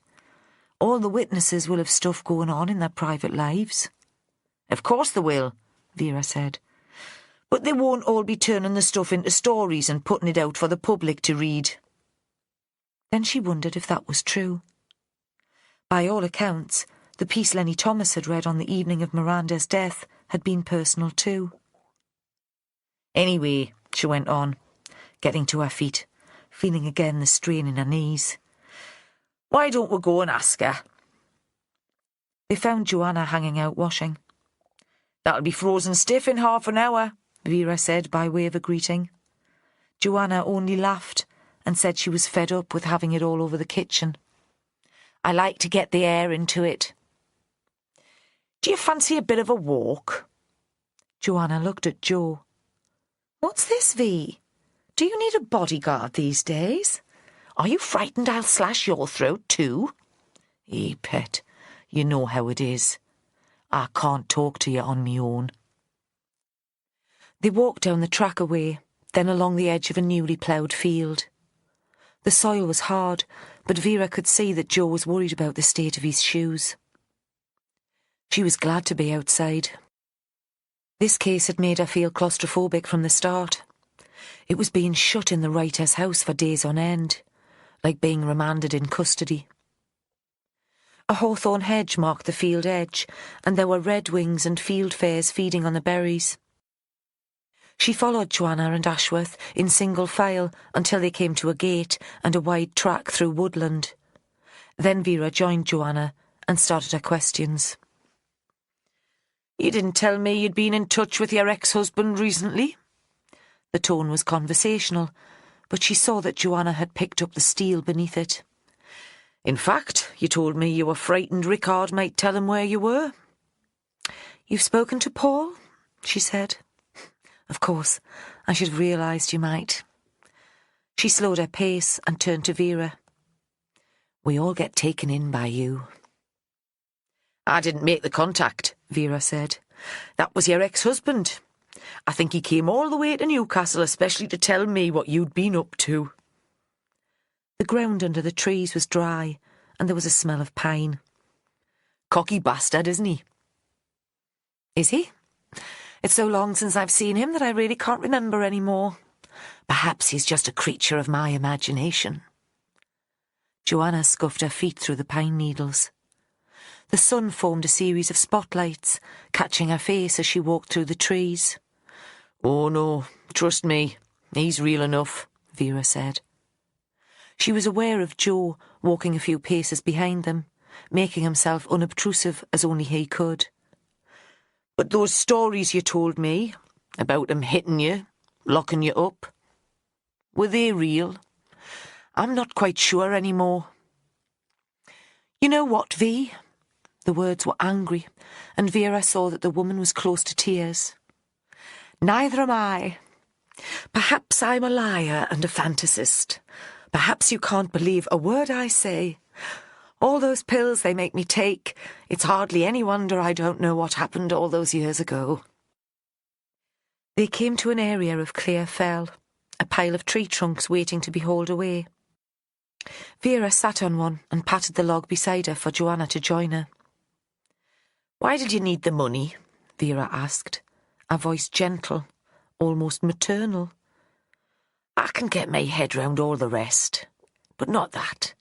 "All the witnesses will have stuff going on in their private lives." "Of course they will," Vera said. "But they won't all be turning the stuff into stories and putting it out for the public to read." Then she wondered if that was true. By all accounts, the piece Lenny Thomas had read on the evening of Miranda's death had been personal too. "Anyway," she went on, getting to her feet, feeling again the strain in her knees, "why don't we go and ask her?" They found Joanna hanging out washing. "That'll be frozen stiff in half an hour," Vera said by way of a greeting. Joanna only laughed and said she was fed up with having it all over the kitchen. "I like to get the air into it." "Do you fancy a bit of a walk?" Joanna looked at Joe. "What's this, V? Do you need a bodyguard these days? Are you frightened I'll slash your throat too?" Pet, you know how it is. I can't talk to you on me own." They walked down the track a way, then along the edge of a newly ploughed field. The soil was hard, but Vera could see that Joe was worried about the state of his shoes. She was glad to be outside. This case had made her feel claustrophobic from the start. It was being shut in the writer's house for days on end, like being remanded in custody. A hawthorn hedge marked the field edge, and there were redwings and fieldfares feeding on the berries. She followed Joanna and Ashworth in single file until they came to a gate and a wide track through woodland. Then Vera joined Joanna and started her questions. "You didn't tell me you'd been in touch with your ex-husband recently?" The tone was conversational, but she saw that Joanna had picked up the steel beneath it. "In fact, you told me you were frightened Rickard might tell him where you were." "You've spoken to Paul?" she said. "Of course, I should have realised you might." She slowed her pace and turned to Vera. "We all get taken in by you." "I didn't make the contact," Vera said. "That was your ex-husband. I think he came all the way to Newcastle especially to tell me what you'd been up to." The ground under the trees was dry, and there was a smell of pine. "Cocky bastard, isn't he?" "Is he? It's so long since I've seen him that I really can't remember any more. Perhaps he's just a creature of my imagination." Joanna scuffed her feet through the pine needles. The sun formed a series of spotlights, catching her face as she walked through the trees. "Oh no, trust me, he's real enough," Vera said. She was aware of Joe walking a few paces behind them, making himself unobtrusive as only he could. "But those stories you told me, about him hitting you, locking you up, were they real? I'm not quite sure anymore." "You know what, V?" The words were angry, and Vera saw that the woman was close to tears. "Neither am I. Perhaps I'm a liar and a fantasist. Perhaps you can't believe a word I say. All those pills they make me take, it's hardly any wonder I don't know what happened all those years ago." They came to an area of clear fell, a pile of tree trunks waiting to be hauled away. Vera sat on one and patted the log beside her for Joanna to join her. "Why did you need the money?" Vera asked, her voice gentle, almost maternal. "I can get my head round all the rest, but not that.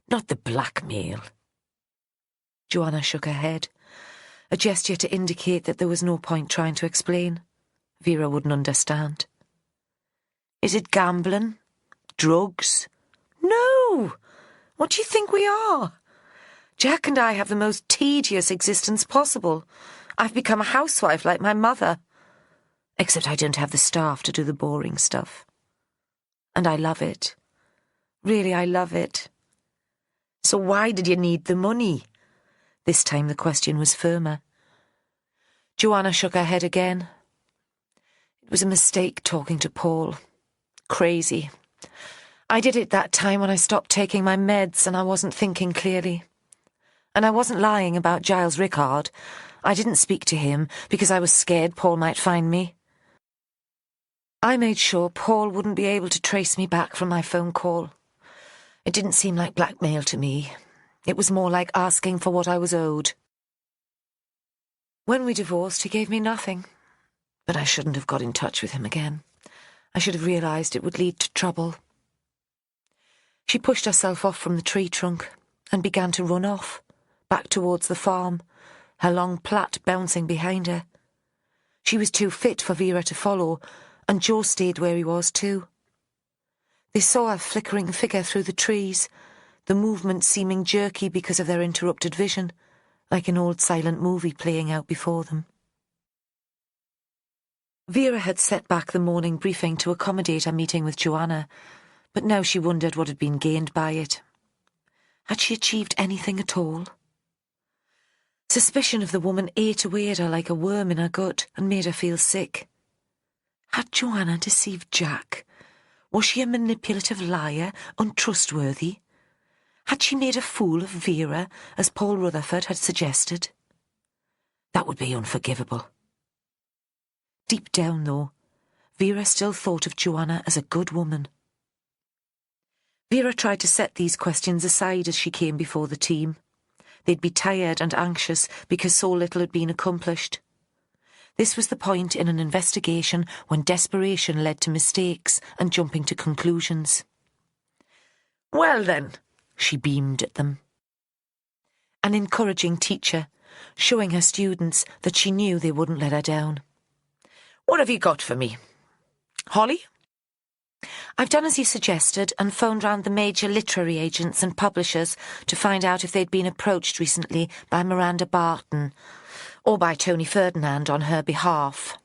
Not the blackmail." Joanna shook her head, a gesture to indicate that there was no point trying to explain. Vera wouldn't understand. "Is it gambling? Drugs?" "No! What do you think we are? Jack and I have the most tedious existence possible. I've become a housewife like my mother. Except I don't have the staff to do the boring stuff. And I love it. Really, I love it." "So why did you need the money?" This time the question was firmer. Joanna shook her head again. "It was a mistake talking to Paul. Crazy. I did it that time when I stopped taking my meds and I wasn't thinking clearly. And I wasn't lying about Giles Rickard. I didn't speak to him because I was scared Paul might find me. I made sure Paul wouldn't be able to trace me back from my phone call. It didn't seem like blackmail to me. It was more like asking for what I was owed. When we divorced, he gave me nothing. But I shouldn't have got in touch with him again. I should have realised it would lead to trouble." She pushed herself off from the tree trunk and began to run off, back towards the farm, her long plait bouncing behind her. She was too fit for Vera to follow, and Joe stayed where he was too. They saw her flickering figure through the trees, the movement seeming jerky because of their interrupted vision, like an old silent movie playing out before them. Vera had set back the morning briefing to accommodate her meeting with Joanna, but now she wondered what had been gained by it. Had she achieved anything at all? Suspicion of the woman ate away at her like a worm in her gut and made her feel sick. Had Joanna deceived Jack? Was she a manipulative liar, untrustworthy? Had she made a fool of Vera, as Paul Rutherford had suggested? That would be unforgivable. Deep down, though, Vera still thought of Joanna as a good woman. Vera tried to set these questions aside as she came before the team. They'd be tired and anxious because so little had been accomplished. This was the point in an investigation when desperation led to mistakes and jumping to conclusions. "Well then," she beamed at them. An encouraging teacher, showing her students that she knew they wouldn't let her down. "What have you got for me? Holly?" "I've done as you suggested and phoned round the major literary agents and publishers to find out if they'd been approached recently by Miranda Barton, or by Tony Ferdinand on her behalf."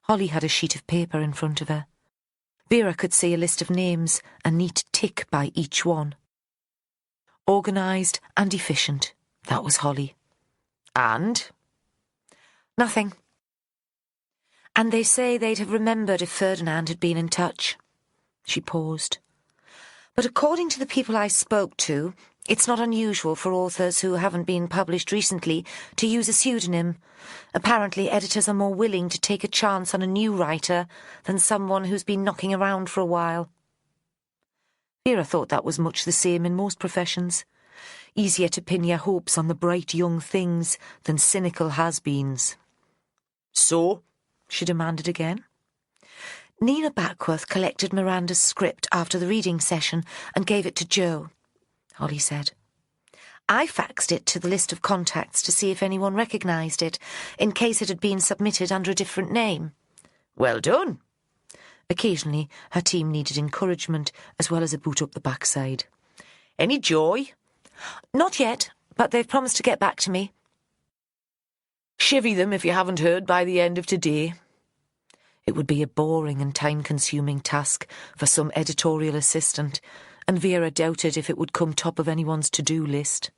Holly had a sheet of paper in front of her. Vera could see a list of names, a neat tick by each one. Organised and efficient, that was Holly. "And?" "Nothing. And they say they'd have remembered if Ferdinand had been in touch." She paused. "But according to the people I spoke to, it's not unusual for authors who haven't been published recently to use a pseudonym. Apparently editors are more willing to take a chance on a new writer than someone who's been knocking around for a while." Vera thought that was much the same in most professions. Easier to pin your hopes on the bright young things than cynical has-beens. "So?" she demanded again. "Nina Backworth collected Miranda's script after the reading session and gave it to Joe. Holly said. I faxed it to the list of contacts to see if anyone recognised it, in case it had been submitted under a different name. Well done. Occasionally, her team needed encouragement as well as a boot up the backside. Any joy? Not yet, but they've promised to get back to me. Chivvy them if you haven't heard by the end of today. It would be a boring and time-consuming task for some editorial assistant, and Vera doubted if it would come top of anyone's to-do list.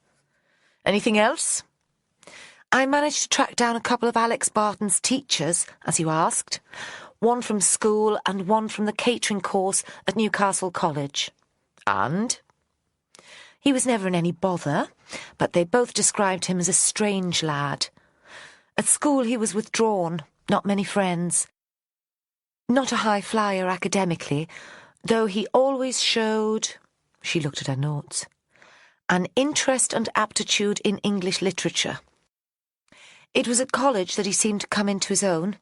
Anything else? I managed to track down a couple of Alex Barton's teachers, as you asked. One from school and one from the catering course at Newcastle College. And? He was never in any bother, but they both described him as a strange lad. At school he was withdrawn, not many friends. Not a high flyer academically, though he always showed, she looked at her notes, an interest and aptitude in English literature. It was at college that he seemed to come into his own.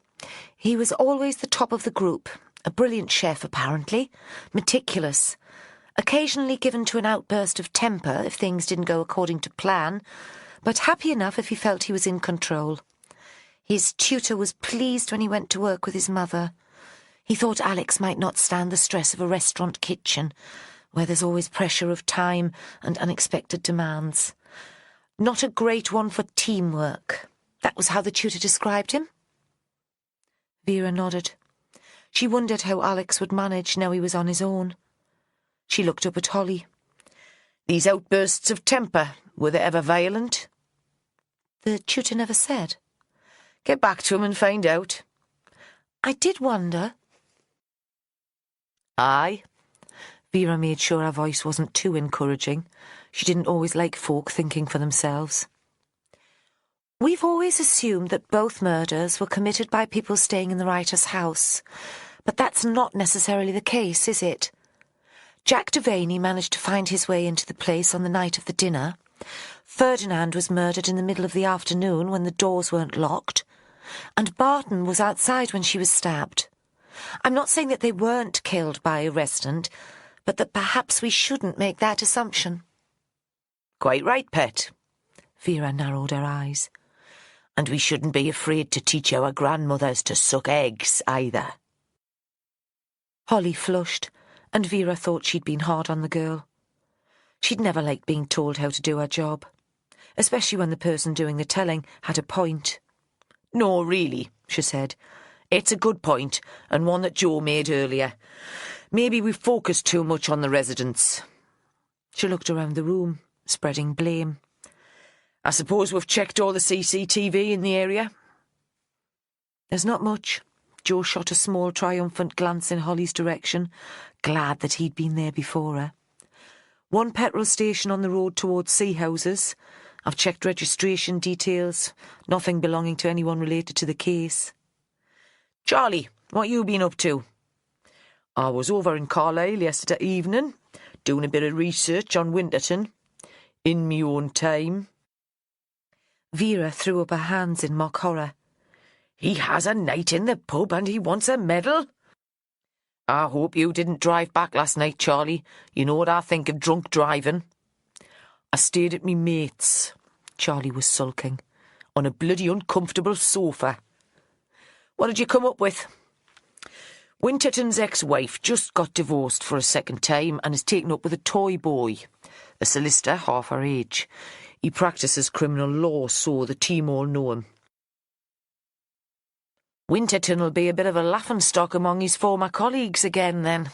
He was always the top of the group, a brilliant chef apparently, meticulous, occasionally given to an outburst of temper if things didn't go according to plan, but happy enough if he felt he was in control. His tutor was pleased when he went to work with his mother. He thought Alex might not stand the stress of a restaurant kitchen, where there's always pressure of time and unexpected demands. Not a great one for teamwork. That was how the tutor described him. Vera nodded. She wondered how Alex would manage now he was on his own. She looked up at Holly. These outbursts of temper, were they ever violent? The tutor never said. Get back to him and find out. I did wonder. Aye? Vera made sure her voice wasn't too encouraging. She didn't always like folk thinking for themselves. We've always assumed that both murders were committed by people staying in the writer's house, but that's not necessarily the case, is it? Jack Devaney managed to find his way into the place on the night of the dinner. Ferdinand was murdered in the middle of the afternoon when the doors weren't locked, and Barton was outside when she was stabbed. I'm not saying that they weren't killed by a resident, but that perhaps we shouldn't make that assumption. Quite right, Pet. Vera narrowed her eyes. And we shouldn't be afraid to teach our grandmothers to suck eggs, either. Holly flushed, and Vera thought she'd been hard on the girl. She'd never liked being told how to do her job, especially when the person doing the telling had a point. No, really, she said. It's a good point, and one that Joe made earlier. Maybe we focused too much on the residents. She looked around the room, spreading blame. I suppose we've checked all the CCTV in the area? There's not much. Joe shot a small, triumphant glance in Holly's direction, glad that he'd been there before her. One petrol station on the road towards Sea Houses. I've checked registration details. Nothing belonging to anyone related to the case. Charlie, what you been up to? I was over in Carlisle yesterday evening, doing a bit of research on Winterton. In me own time. Vera threw up her hands in mock horror. He has a night in the pub and he wants a medal? I hope you didn't drive back last night, Charlie. You know what I think of drunk driving. I stayed at me mate's. Charlie was sulking. On a bloody uncomfortable sofa. What did you come up with? Winterton's ex-wife just got divorced for a second time and is taken up with a toy boy, a solicitor half her age. He practices criminal law, so the team all know him. Winterton'll be a bit of a laughingstock among his former colleagues again, then,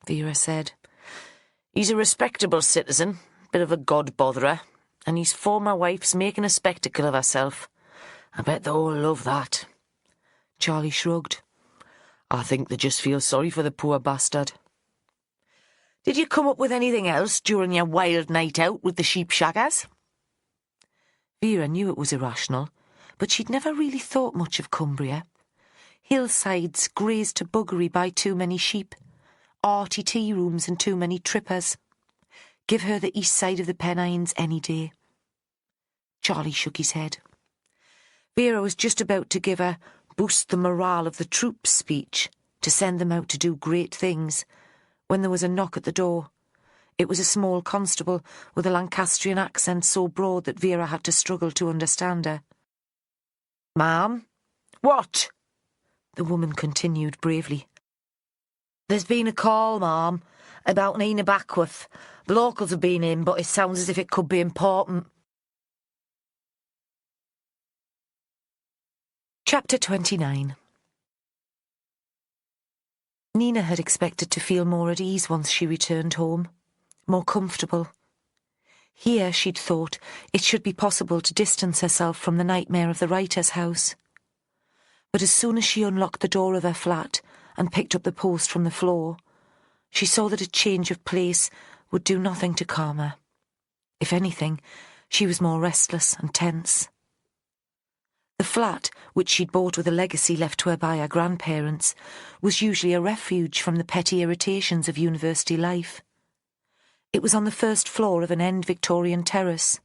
Vera said. He's a respectable citizen, bit of a god-botherer, and his former wife's making a spectacle of herself. I bet they all love that. Charlie shrugged. I think they just feel sorry for the poor bastard. Did you come up with anything else during your wild night out with the sheep shaggers? Vera knew it was irrational, but she'd never really thought much of Cumbria. Hillsides grazed to buggery by too many sheep, arty tea rooms and too many trippers. Give her the east side of the Pennines any day. Charlie shook his head. Vera was just about to give a boost the morale of the troops speech to send them out to do great things when there was a knock at the door. It was a small constable with a Lancastrian accent so broad that Vera had to struggle to understand her. "Ma'am?" "What?" the woman continued bravely. "There's been a call, ma'am, about Nina Backworth. The locals have been in, but it sounds as if it could be important." Chapter 29. Nina had expected to feel more at ease once she returned home, more comfortable. Here, she'd thought, it should be possible to distance herself from the nightmare of the writer's house. But as soon as she unlocked the door of her flat and picked up the post from the floor, she saw that a change of place would do nothing to calm her. If anything, she was more restless and tense. The flat, which she'd bought with a legacy left to her by her grandparents, was usually a refuge from the petty irritations of university life. It was on the first floor of an end Victorian terrace.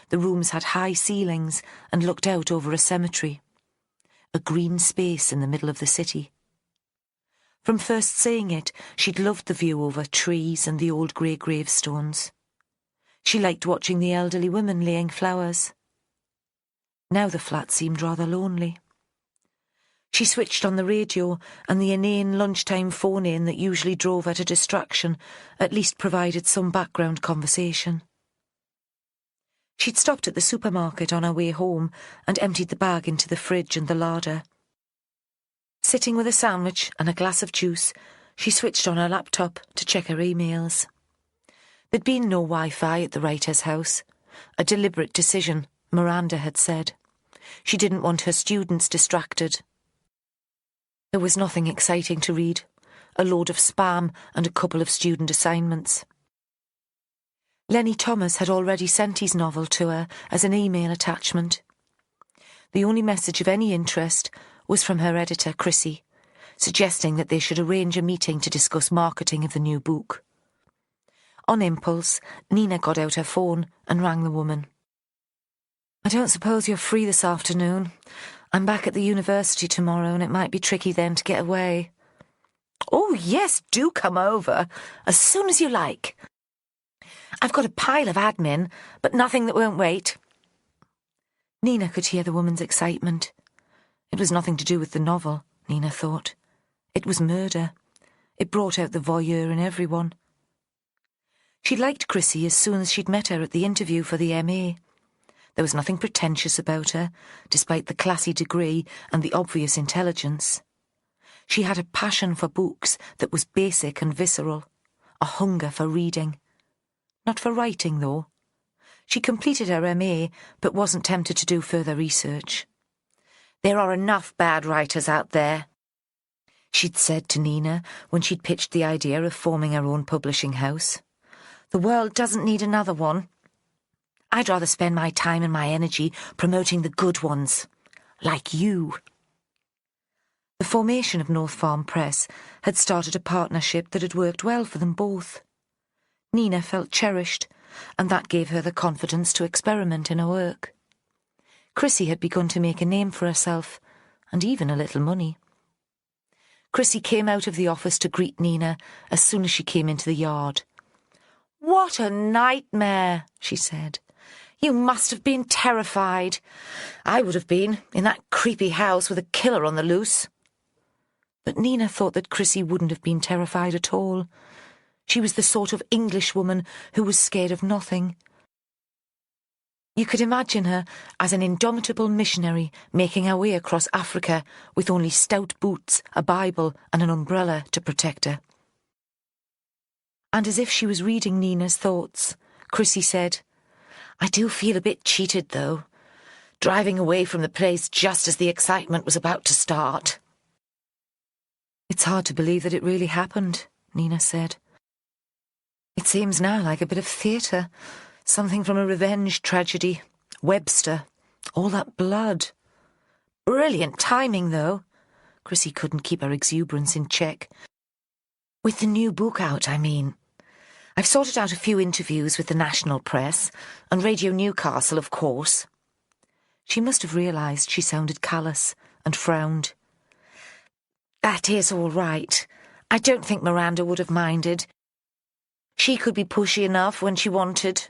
The rooms had high ceilings and looked out over a cemetery, a green space in the middle of the city. From first seeing it, she'd loved the view over trees and the old grey gravestones. She liked watching the elderly women laying flowers. Now the flat seemed rather lonely. She switched on the radio, and the inane lunchtime phone-in that usually drove her to distraction at least provided some background conversation. She'd stopped at the supermarket on her way home and emptied the bag into the fridge and the larder. Sitting with a sandwich and a glass of juice, she switched on her laptop to check her emails. There'd been no Wi-Fi at the writer's house, a deliberate decision, Miranda had said. She didn't want her students distracted. There was nothing exciting to read, a load of spam and a couple of student assignments. Lenny Thomas had already sent his novel to her as an email attachment. The only message of any interest was from her editor, Chrissy, suggesting that they should arrange a meeting to discuss marketing of the new book. On impulse, Nina got out her phone and rang the woman. "I don't suppose you're free this afternoon. I'm back at the university tomorrow and it might be tricky then to get away." "Oh, yes, do come over, as soon as you like. I've got a pile of admin, but nothing that won't wait." Nina could hear the woman's excitement. It was nothing to do with the novel, Nina thought. It was murder. It brought out the voyeur in everyone. She liked Chrissy as soon as she'd met her at the interview for the MA. There was nothing pretentious about her, despite the classy degree and the obvious intelligence. She had a passion for books that was basic and visceral, a hunger for reading. Not for writing, though. She completed her MA, but wasn't tempted to do further research. "There are enough bad writers out there," she'd said to Nina when she'd pitched the idea of forming her own publishing house. "The world doesn't need another one. I'd rather spend my time and my energy promoting the good ones, like you." The formation of North Farm Press had started a partnership that had worked well for them both. Nina felt cherished, and that gave her the confidence to experiment in her work. Chrissy had begun to make a name for herself, and even a little money. Chrissy came out of the office to greet Nina as soon as she came into the yard. "What a nightmare," she said. "You must have been terrified. I would have been, in that creepy house with a killer on the loose." But Nina thought that Chrissy wouldn't have been terrified at all. She was the sort of Englishwoman who was scared of nothing. You could imagine her as an indomitable missionary making her way across Africa with only stout boots, a Bible and an umbrella to protect her. And as if she was reading Nina's thoughts, Chrissy said, "I do feel a bit cheated, though, driving away from the place just as the excitement was about to start." "It's hard to believe that it really happened," Nina said. "It seems now like a bit of theatre, something from a revenge tragedy. Webster, all that blood." "Brilliant timing, though." Chrissy couldn't keep her exuberance in check. "With the new book out, I mean. I've sorted out a few interviews with the national press, and Radio Newcastle, of course." She must have realised she sounded callous, and frowned. "That is all right. I don't think Miranda would have minded. She could be pushy enough when she wanted.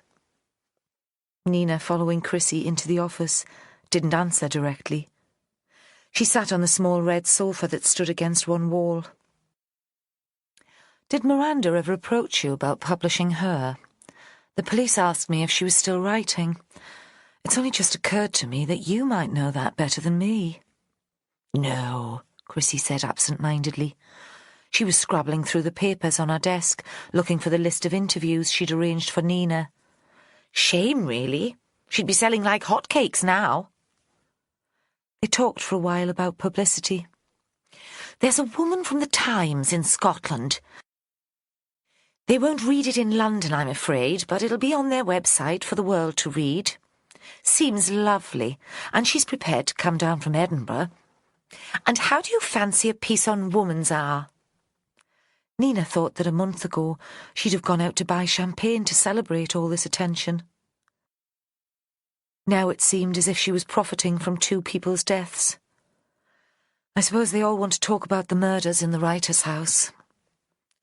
Nina, following Chrissy into the office, didn't answer directly. She sat on the small red sofa that stood against one wall. Did Miranda ever approach you about publishing her? The police asked me if she was still writing. It's only just occurred to me that you might know that better than me. No, Chrissy said absent-mindedly. She was scrabbling through the papers on her desk, looking for the list of interviews she'd arranged for Nina. Shame, really. She'd be selling like hotcakes now. They talked for a while about publicity. There's a woman from the Times in Scotland. They won't read it in London, I'm afraid, but it'll be on their website for the world to read. Seems lovely, and she's prepared to come down from Edinburgh. And how do you fancy a piece on Woman's Hour? Nina thought that a month ago she'd have gone out to buy champagne to celebrate all this attention. Now it seemed as if she was profiting from two people's deaths. I suppose they all want to talk about the murders in the writer's house.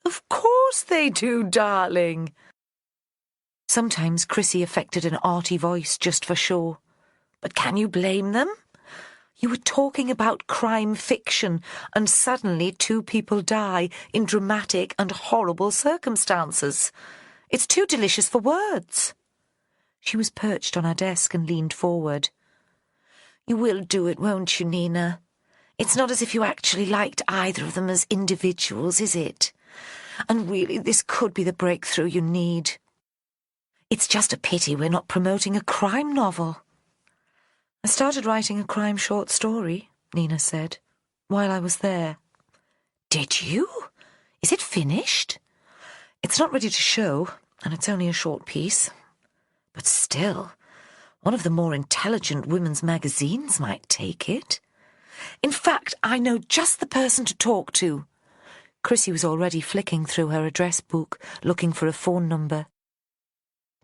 Of course they do, darling. Sometimes Chrissy affected an arty voice just for show. But can you blame them? You were talking about crime fiction, and suddenly two people die in dramatic and horrible circumstances. It's too delicious for words. She was perched on her desk and leaned forward. You will do it, won't you, Nina? It's not as if you actually liked either of them as individuals, is it? And really, this could be the breakthrough you need. It's just a pity we're not promoting a crime novel. I started writing a crime short story, Nina said, while I was there. Did you? Is it finished? It's not ready to show, and it's only a short piece. But still, one of the more intelligent women's magazines might take it. In fact, I know just the person to talk to. Chrissy was already flicking through her address book, looking for a phone number.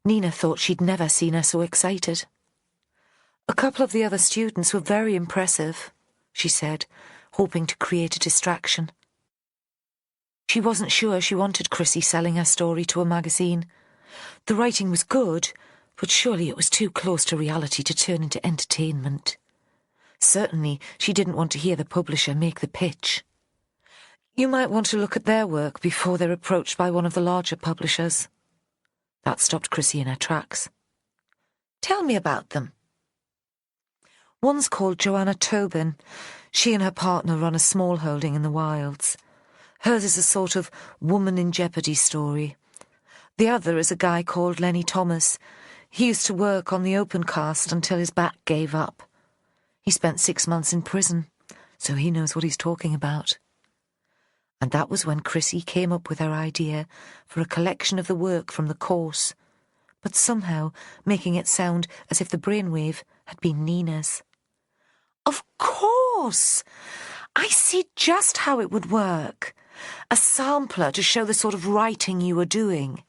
Nina thought she'd never seen her so excited. A couple of the other students were very impressive, she said, hoping to create a distraction. She wasn't sure she wanted Chrissy selling her story to a magazine. The writing was good, but surely it was too close to reality to turn into entertainment. Certainly, she didn't want to hear the publisher make the pitch. You might want to look at their work before they're approached by one of the larger publishers. That stopped Chrissy in her tracks. Tell me about them. One's called Joanna Tobin. She and her partner run a small holding in the wilds. Hers is a sort of woman in jeopardy story. The other is a guy called Lenny Thomas. He used to work on the open cast until his back gave up. He spent 6 months in prison, so he knows what he's talking about. And that was when Chrissy came up with her idea for a collection of the work from the course, but somehow making it sound as if the brainwave had been Nina's. Of course! I see just how it would work. A sampler to show the sort of writing you were doing.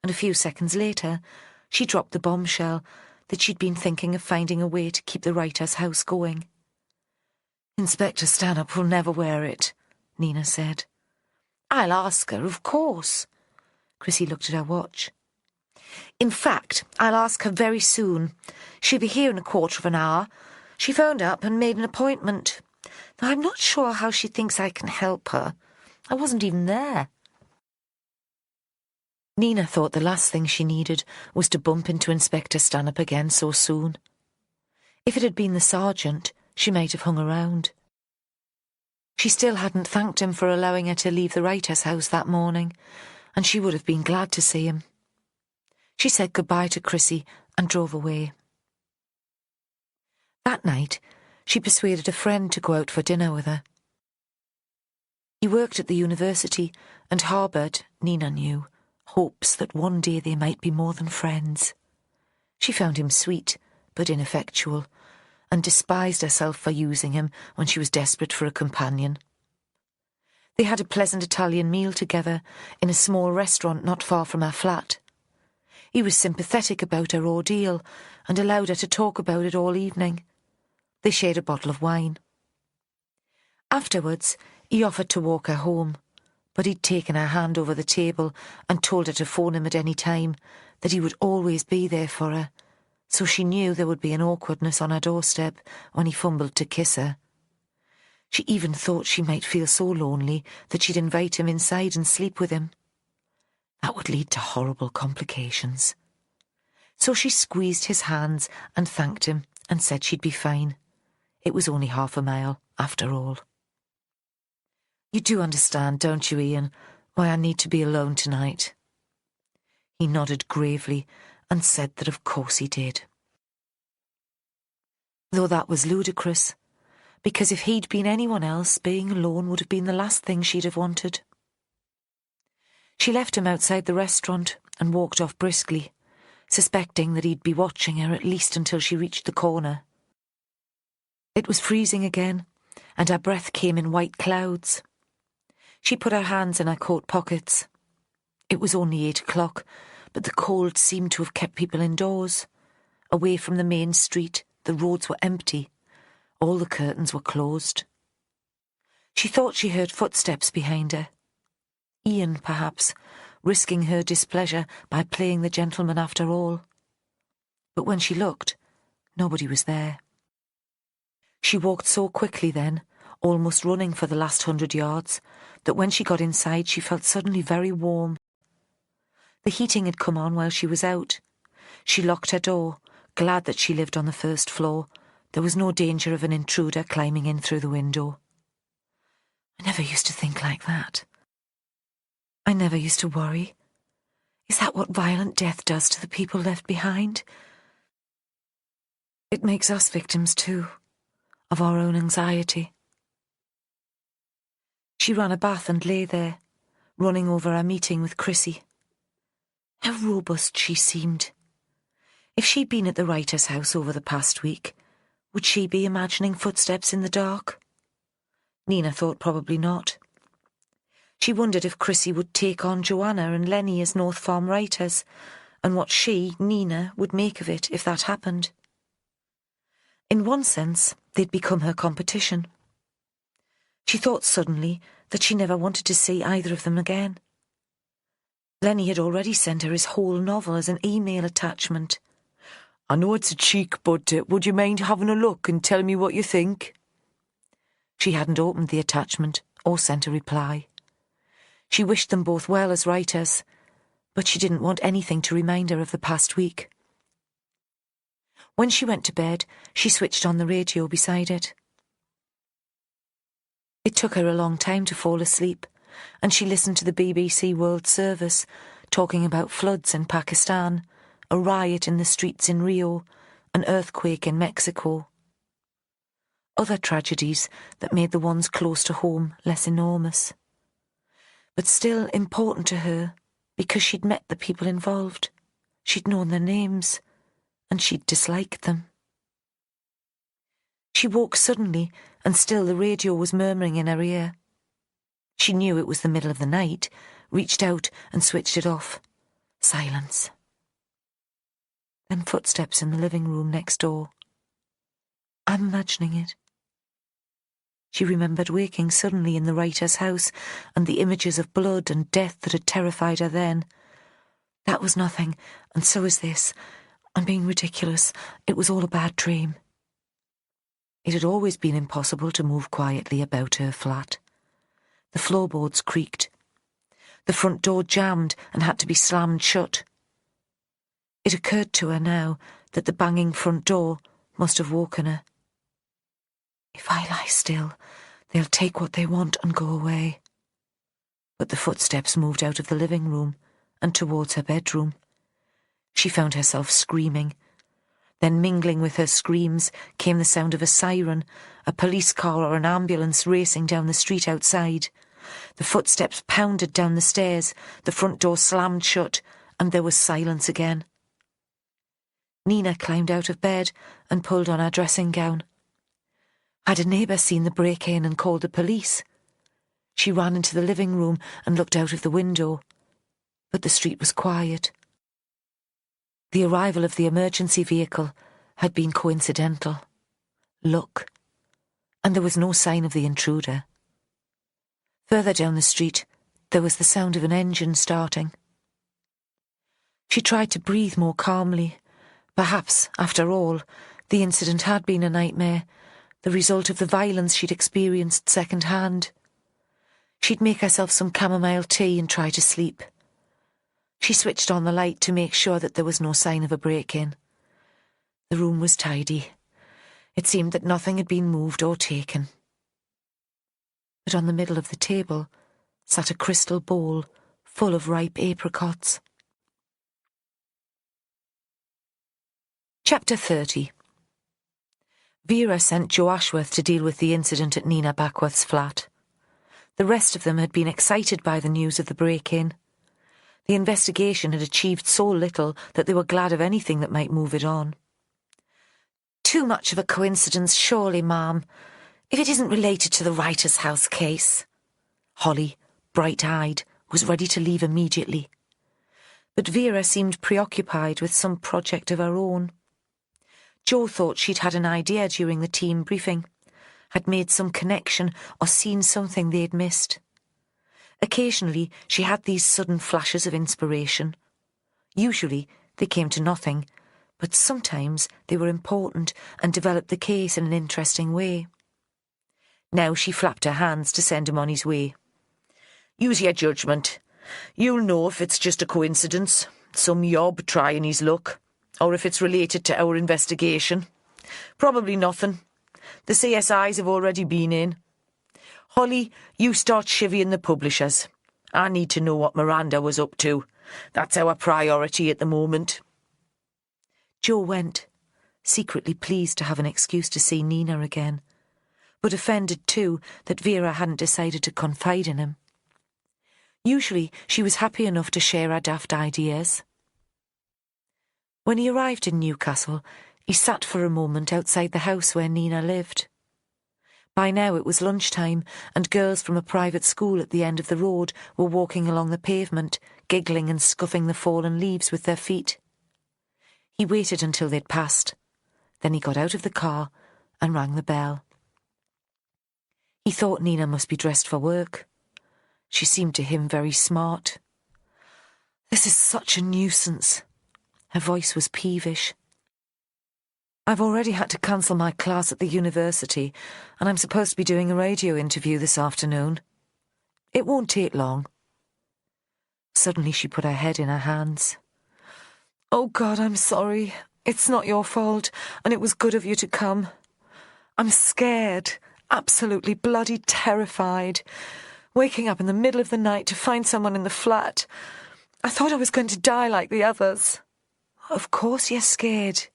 And a few seconds later, she dropped the bombshell that she'd been thinking of finding a way to keep the writer's house going. Inspector Stanhope will never wear it, Nina said. I'll ask her, of course. Chrissy looked at her watch. In fact, I'll ask her very soon. She'll be here in a quarter of an hour. She phoned up and made an appointment. Though I'm not sure how she thinks I can help her. I wasn't even there. Nina thought the last thing she needed was to bump into Inspector Stanhope again so soon. If it had been the sergeant, she might have hung around. She still hadn't thanked him for allowing her to leave the writer's house that morning, and she would have been glad to see him. She said goodbye to Chrissy and drove away. That night, she persuaded a friend to go out for dinner with her. He worked at the university and harboured, Nina knew, hopes that one day they might be more than friends. She found him sweet, but ineffectual, and despised herself for using him when she was desperate for a companion. They had a pleasant Italian meal together in a small restaurant not far from her flat. He was sympathetic about her ordeal and allowed her to talk about it all evening. They shared a bottle of wine. Afterwards, he offered to walk her home, But he'd taken her hand over the table and told her to phone him at any time, that he would always be there for her, so she knew there would be an awkwardness on her doorstep when he fumbled to kiss her. She even thought she might feel so lonely that she'd invite him inside and sleep with him. That would lead to horrible complications. So she squeezed his hands and thanked him and said she'd be fine. It was only half a mile, after all. You do understand, don't you, Ian, why I need to be alone tonight? He nodded gravely and said that of course he did. Though that was ludicrous, because if he'd been anyone else, being alone would have been the last thing she'd have wanted. She left him outside the restaurant and walked off briskly, suspecting that he'd be watching her at least until she reached the corner. It was freezing again, and her breath came in white clouds. She put her hands in her coat pockets. It was only 8 o'clock, but the cold seemed to have kept people indoors. Away from the main street, the roads were empty. All the curtains were closed. She thought she heard footsteps behind her. Ian, perhaps, risking her displeasure by playing the gentleman after all. But when she looked, nobody was there. She walked so quickly then, almost running for the last 100 yards, that when she got inside she felt suddenly very warm. The heating had come on while she was out. She locked her door, glad that she lived on the first floor. There was no danger of an intruder climbing in through the window. I never used to think like that. I never used to worry. Is that what violent death does to the people left behind? It makes us victims too, of our own anxiety. She ran a bath and lay there, running over our meeting with Chrissy. How robust she seemed. If she'd been at the writer's house over the past week, would she be imagining footsteps in the dark? Nina thought probably not. She wondered if Chrissy would take on Joanna and Lenny as North Farm writers, and what she, Nina, would make of it if that happened. In one sense, they'd become her competition. She thought suddenly that she never wanted to see either of them again. Lenny had already sent her his whole novel as an email attachment. I know it's a cheek, but would you mind having a look and tell me what you think? She hadn't opened the attachment or sent a reply. She wished them both well as writers, but she didn't want anything to remind her of the past week. When she went to bed, she switched on the radio beside it. It took her a long time to fall asleep, and she listened to the BBC World Service talking about floods in Pakistan, a riot in the streets in Rio, an earthquake in Mexico. Other tragedies that made the ones close to home less enormous, but still important to her because she'd met the people involved, she'd known their names, and she'd disliked them. She woke suddenly, and still the radio was murmuring in her ear. She knew it was the middle of the night, reached out and switched it off. Silence. Then footsteps in the living room next door. I'm imagining it. She remembered waking suddenly in the writer's house and the images of blood and death that had terrified her then. That was nothing, and so is this. I'm being ridiculous. It was all a bad dream. It had always been impossible to move quietly about her flat. The floorboards creaked. The front door jammed and had to be slammed shut. It occurred to her now that the banging front door must have woken her. If I lie still, they'll take what they want and go away. But the footsteps moved out of the living room and towards her bedroom. She found herself screaming. Then mingling with her screams came the sound of a siren, a police car or an ambulance racing down the street outside. The footsteps pounded down the stairs, the front door slammed shut, and there was silence again. Nina climbed out of bed and pulled on her dressing gown. Had a neighbour seen the break-in and called the police? She ran into the living room and looked out of the window, but the street was quiet. The arrival of the emergency vehicle had been coincidental. Luck. And there was no sign of the intruder. Further down the street, There was the sound of an engine starting. She tried to breathe more calmly. Perhaps, after all, the incident had been a nightmare, the result of the violence she'd experienced second-hand. She'd make herself some chamomile tea and try to sleep. She switched on the light to make sure that there was no sign of a break-in. The room was tidy. It seemed that nothing had been moved or taken. But on the middle of the table sat a crystal bowl full of ripe apricots. Chapter 30. Vera sent Joe Ashworth to deal with the incident at Nina Backworth's flat. The rest of them had been excited by the news of the break-in. The investigation had achieved so little that they were glad of anything that might move it on. "Too much of a coincidence, surely, ma'am, if it isn't related to the Writers' House case." Holly, bright-eyed, was ready to leave immediately. But Vera seemed preoccupied with some project of her own. Joe thought she'd had an idea during the team briefing, had made some connection or seen something they'd missed. Occasionally she had these sudden flashes of inspiration. Usually they came to nothing, but sometimes they were important and developed the case in an interesting way. Now she flapped her hands to send him on his way. "Use your judgment. You'll know if it's just a coincidence, some yob trying his luck, or if it's related to our investigation. Probably nothing. The CSIs have already been in. Holly, you start chivying the publishers. I need to know what Miranda was up to. That's our priority at the moment." Joe went, secretly pleased to have an excuse to see Nina again, but offended too that Vera hadn't decided to confide in him. Usually she was happy enough to share her daft ideas. When he arrived in Newcastle, he sat for a moment outside the house where Nina lived. By now it was lunchtime, and girls from a private school at the end of the road were walking along the pavement, giggling and scuffing the fallen leaves with their feet. He waited until they'd passed. Then he got out of the car and rang the bell. He thought Nina must be dressed for work. She seemed to him very smart. "This is such a nuisance." Her voice was peevish. "I've already had to cancel my class at the university, and I'm supposed to be doing a radio interview this afternoon. It won't take long." Suddenly she put her head in her hands. "Oh God, I'm sorry. It's not your fault, and it was good of you to come. I'm scared, absolutely bloody terrified. Waking up in the middle of the night to find someone in the flat. I thought I was going to die like the others." "Of course you're scared."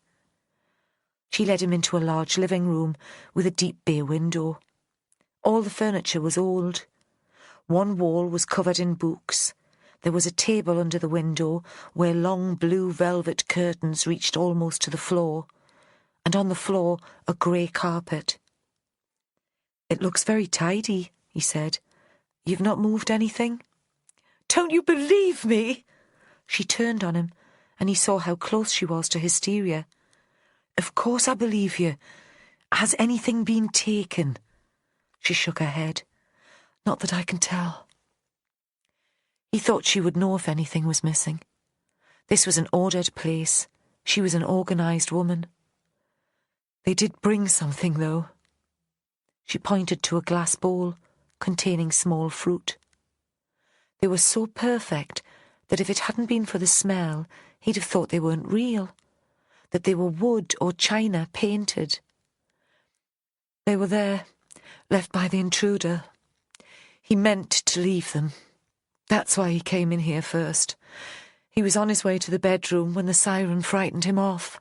She led him into a large living room with a deep bay window. All the furniture was old. One wall was covered in books. There was a table under the window where long blue velvet curtains reached almost to the floor, and on the floor a grey carpet. "It looks very tidy," he said. "You've not moved anything?" "Don't you believe me?" She turned on him, and he saw how close she was to hysteria. "Of course I believe you. Has anything been taken?" She shook her head. "Not that I can tell." He thought she would know if anything was missing. This was an ordered place. She was an organised woman. "They did bring something, though." She pointed to a glass bowl containing small fruit. They were so perfect that if it hadn't been for the smell, he'd have thought they weren't real, that they were wood or china painted. They were there, left by the intruder. He meant to leave them. That's why he came in here first. He was on his way to the bedroom when the siren frightened him off.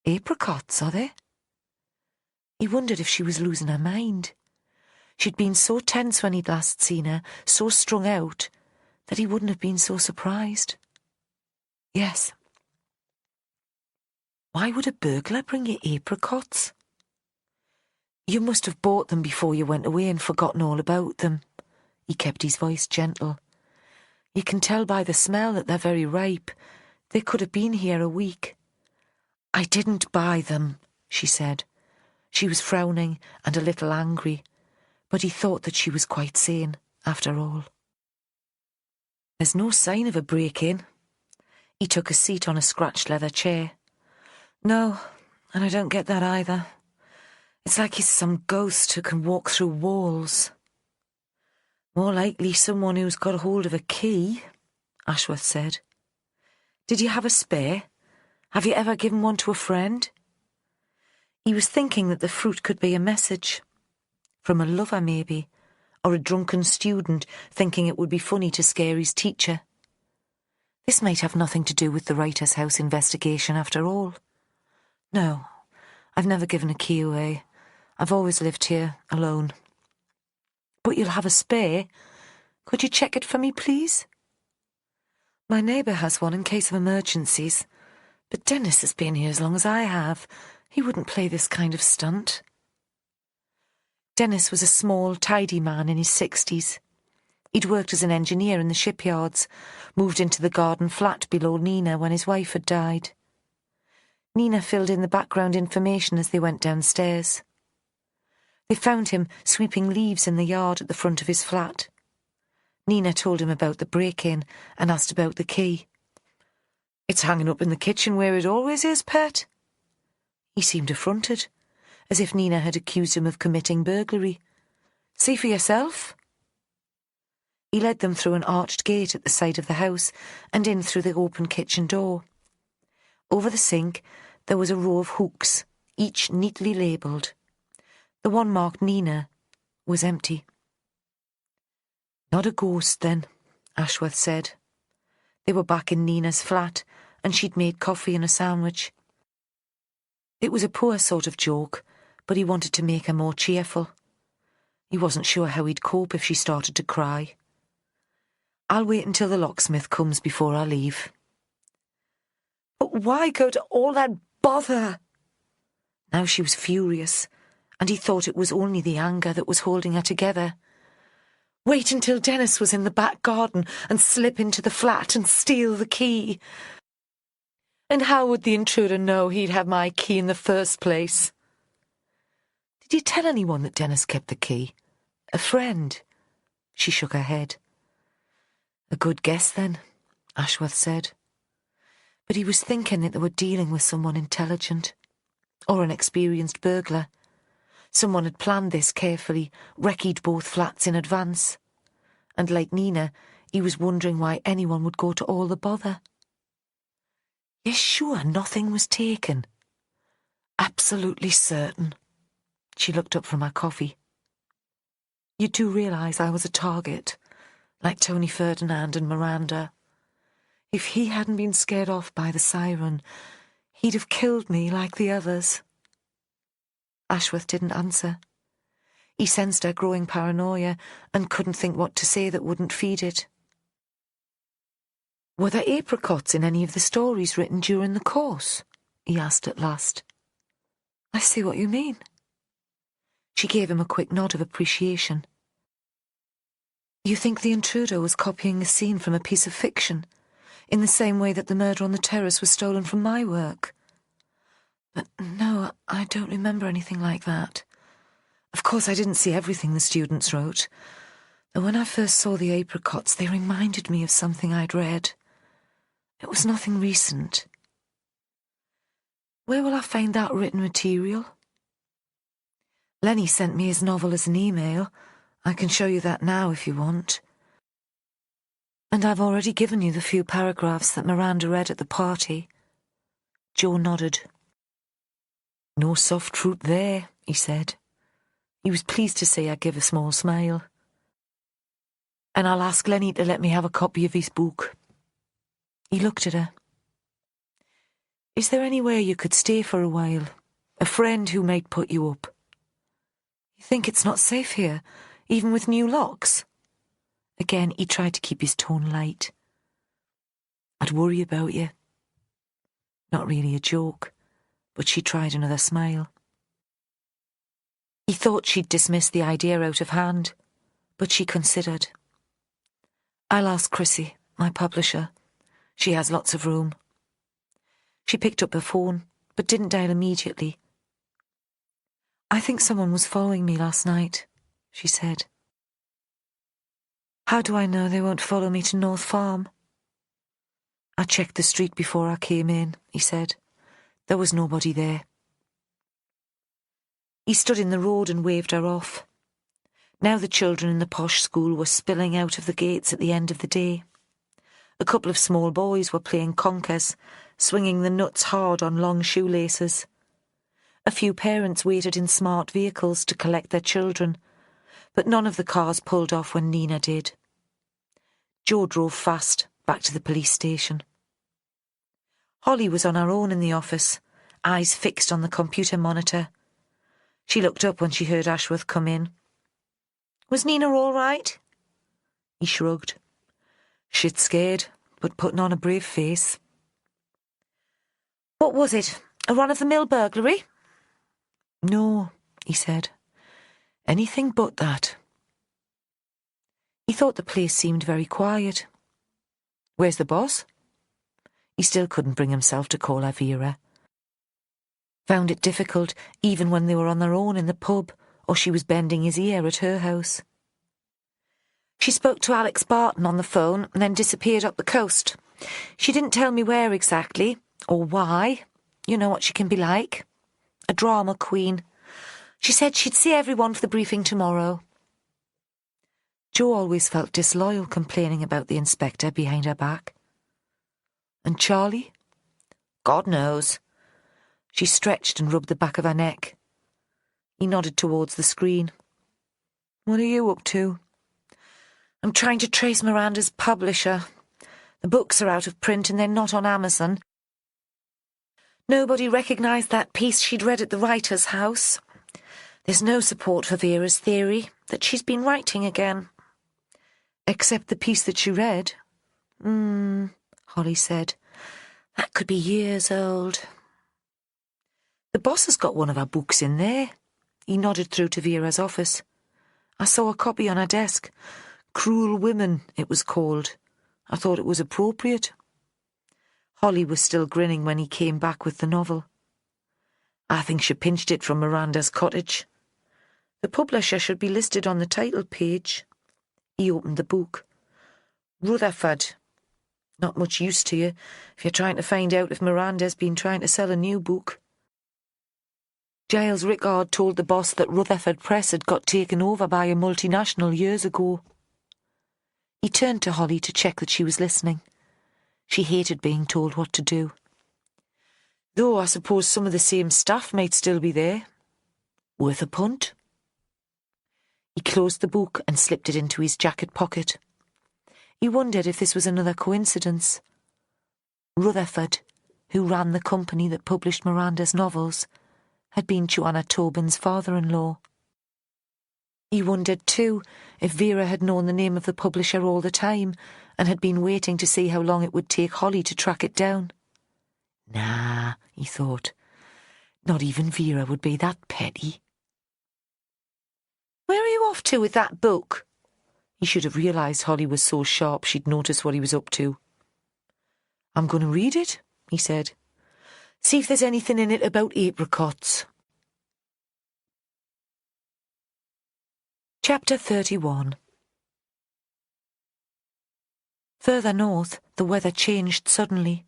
Apricots, are they? He wondered if she was losing her mind. She'd been so tense when he'd last seen her, so strung out, that he wouldn't have been so surprised. Yes. Why would a burglar bring you apricots? You must have bought them before you went away and forgotten all about them. He kept his voice gentle. You can tell by the smell that they're very ripe. They could have been here a week. I didn't buy them, she said. She was frowning and a little angry, but he thought that she was quite sane, after all. There's no sign of a break-in. He took a seat on a scratched leather chair. No, and I don't get that either. It's like he's some ghost who can walk through walls. More likely someone who's got hold of a key, Ashworth said. Did you have a spare? Have you ever given one to a friend? He was thinking that the fruit could be a message. From a lover, maybe, or a drunken student thinking it would be funny to scare his teacher. This might have nothing to do with the Writer's House investigation after all. No, I've never given a key away. I've always lived here, alone. But you'll have a spare. Could you check it for me, please? My neighbour has one in case of emergencies, but Dennis has been here as long as I have. He wouldn't play this kind of stunt. Dennis was a small, tidy man in his 60s. He'd worked as an engineer in the shipyards, moved into the garden flat below Nina when his wife had died. Nina filled in the background information as they went downstairs. They found him sweeping leaves in the yard at the front of his flat. Nina told him about the break-in and asked about the key. It's hanging up in the kitchen where it always is, pet. He seemed affronted, as if Nina had accused him of committing burglary. See for yourself. He led them through an arched gate at the side of the house and in through the open kitchen door. Over the sink there was a row of hooks, each neatly labelled. The one marked Nina was empty. Not a ghost, then, Ashworth said. They were back in Nina's flat, and she'd made coffee and a sandwich. It was a poor sort of joke, but he wanted to make her more cheerful. He wasn't sure how he'd cope if she started to cry. I'll wait until the locksmith comes before I leave. But why go to all that bother? Now she was furious, and he thought it was only the anger that was holding her together. Wait until Dennis was in the back garden and slip into the flat and steal the key. And how would the intruder know he'd have my key in the first place? Did you tell anyone that Dennis kept the key? A friend? She shook her head. A good guess, then, Ashworth said. But he was thinking that they were dealing with someone intelligent, or an experienced burglar. Someone had planned this carefully, reccied both flats in advance. And like Nina, he was wondering why anyone would go to all the bother. You're sure nothing was taken? Absolutely certain. She looked up from her coffee. You do realise I was a target, like Tony Ferdinand and Miranda. If he hadn't been scared off by the siren, he'd have killed me like the others. Ashworth didn't answer. He sensed her growing paranoia and couldn't think what to say that wouldn't feed it. Were there apricots in any of the stories written during the course? He asked at last. I see what you mean. She gave him a quick nod of appreciation. You think the intruder was copying a scene from a piece of fiction, in the same way that the murder on the terrace was stolen from my work? But no, I don't remember anything like that. Of course, I didn't see everything the students wrote. Though when I first saw the apricots, they reminded me of something I'd read. It was nothing recent. Where will I find that written material? Lenny sent me his novel as an email. I can show you that now if you want. And I've already given you the few paragraphs that Miranda read at the party. Joe nodded. No soft fruit there, he said. He was pleased to see her give a small smile. And I'll ask Lenny to let me have a copy of his book. He looked at her. Is there anywhere you could stay for a while? A friend who might put you up? You think it's not safe here, even with new locks? Again, he tried to keep his tone light. I'd worry about you. Not really a joke, but she tried another smile. He thought she'd dismissed the idea out of hand, but she considered. I'll ask Chrissy, my publisher. She has lots of room. She picked up her phone, but didn't dial immediately. I think someone was following me last night, she said. How do I know they won't follow me to North Farm? I checked the street before I came in, he said. There was nobody there. He stood in the road and waved her off. Now the children in the posh school were spilling out of the gates at the end of the day. A couple of small boys were playing conkers, swinging the nuts hard on long shoelaces. A few parents waited in smart vehicles to collect their children, but none of the cars pulled off when Nina did. Jo drove fast back to the police station. Holly was on her own in the office, eyes fixed on the computer monitor. She looked up when she heard Ashworth come in. Was Nina all right? He shrugged. Shit scared, but putting on a brave face. What was it? A run-of-the-mill burglary? No, he said. Anything but that. He thought the place seemed very quiet. Where's the boss? He still couldn't bring himself to call her Vera. Found it difficult even when they were on their own in the pub or she was bending his ear at her house. She spoke to Alex Barton on the phone and then disappeared up the coast. She didn't tell me where exactly, or why. You know what she can be like. A drama queen. She said she'd see everyone for the briefing tomorrow. Jo always felt disloyal complaining about the inspector behind her back. And Charlie? God knows. She stretched and rubbed the back of her neck. He nodded towards the screen. What are you up to? I'm trying to trace Miranda's publisher. The books are out of print and they're not on Amazon. Nobody recognised that piece she'd read at the writer's house. There's no support for Vera's theory that she's been writing again. Except the piece that she read. Holly said. That could be years old. The boss has got one of her books in there. He nodded through to Vera's office. I saw a copy on her desk. Cruel Women, it was called. I thought it was appropriate. Holly was still grinning when he came back with the novel. I think she pinched it from Miranda's cottage. The publisher should be listed on the title page. He opened the book. Rutherford. Not much use to you if you're trying to find out if Miranda's been trying to sell a new book. Giles Rickard told the boss that Rutherford Press had got taken over by a multinational years ago. He turned to Holly to check that she was listening. She hated being told what to do. Though I suppose some of the same staff might still be there. Worth a punt? He closed the book and slipped it into his jacket pocket. He wondered if this was another coincidence. Rutherford, who ran the company that published Miranda's novels, had been Joanna Tobin's father-in-law. He wondered, too, if Vera had known the name of the publisher all the time and had been waiting to see how long it would take Holly to track it down. Nah, he thought. Not even Vera would be that petty. Where are you off to with that book? He should have realised Holly was so sharp she'd notice what he was up to. I'm going to read it, he said. See if there's anything in it about apricots. Chapter 31. Further north, the weather changed suddenly.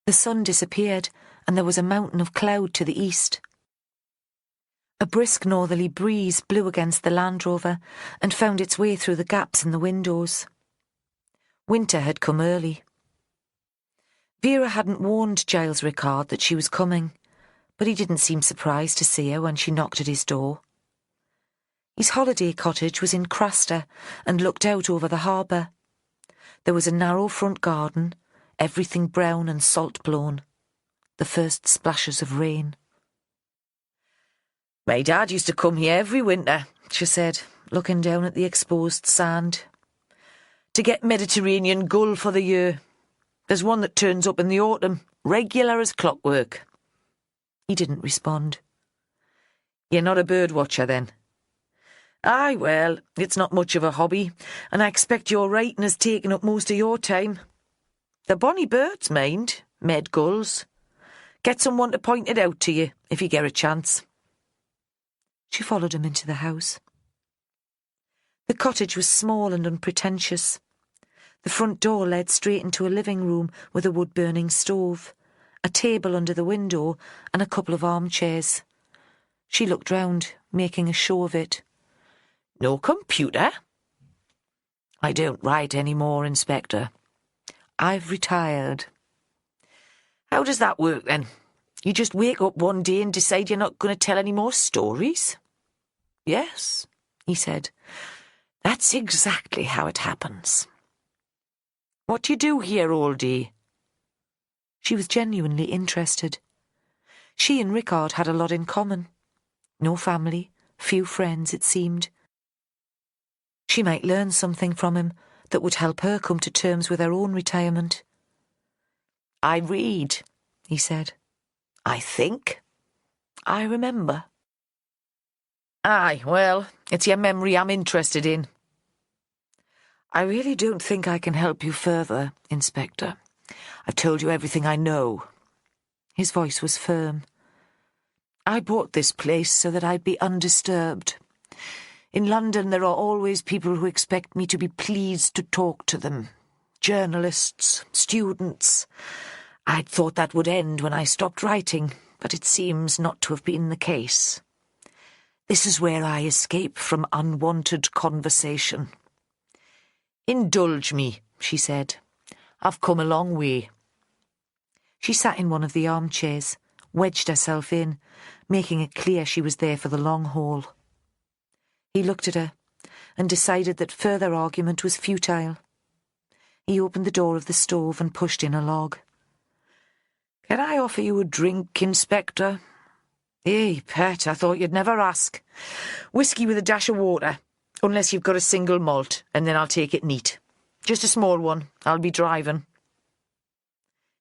The sun disappeared, and there was a mountain of cloud to the east. A brisk northerly breeze blew against the Land Rover and found its way through the gaps in the windows. Winter had come early. Vera hadn't warned Giles Rickard that she was coming, but he didn't seem surprised to see her when she knocked at his door. His holiday cottage was in Craster and looked out over the harbour. There was a narrow front garden, everything brown and salt-blown, the first splashes of rain. My dad used to come here every winter, she said, looking down at the exposed sand. To get Mediterranean gull for the year. There's one that turns up in the autumn, regular as clockwork. He didn't respond. You're not a bird watcher, then? Aye, well, it's not much of a hobby, and I expect your writing has taken up most of your time. The bonny birds, mind, med gulls. Get someone to point it out to you, if you get a chance. She followed him into the house. The cottage was small and unpretentious. The front door led straight into a living room with a wood-burning stove, a table under the window, and a couple of armchairs. She looked round, making a show of it. No computer? I don't write any more, Inspector. I've retired. How does that work, then? You just wake up one day and decide you're not going to tell any more stories? Yes, he said. That's exactly how it happens. What do you do here all day? She was genuinely interested. She and Rickard had a lot in common. No family, few friends, it seemed. She might learn something from him that would help her come to terms with her own retirement. I read, he said. I think. I remember. Aye, well, it's your memory I'm interested in. I really don't think I can help you further, Inspector. I've told you everything I know. His voice was firm. I bought this place so that I'd be undisturbed. In London there are always people who expect me to be pleased to talk to them. Journalists, students. I'd thought that would end when I stopped writing, but it seems not to have been the case. This is where I escape from unwanted conversation. Indulge me, she said. I've come a long way. She sat in one of the armchairs, wedged herself in, making it clear she was there for the long haul. He looked at her and decided that further argument was futile. He opened the door of the stove and pushed in a log. Can I offer you a drink, Inspector? Hey, pet, I thought you'd never ask. Whiskey with a dash of water, unless you've got a single malt, and then I'll take it neat. Just a small one. I'll be driving.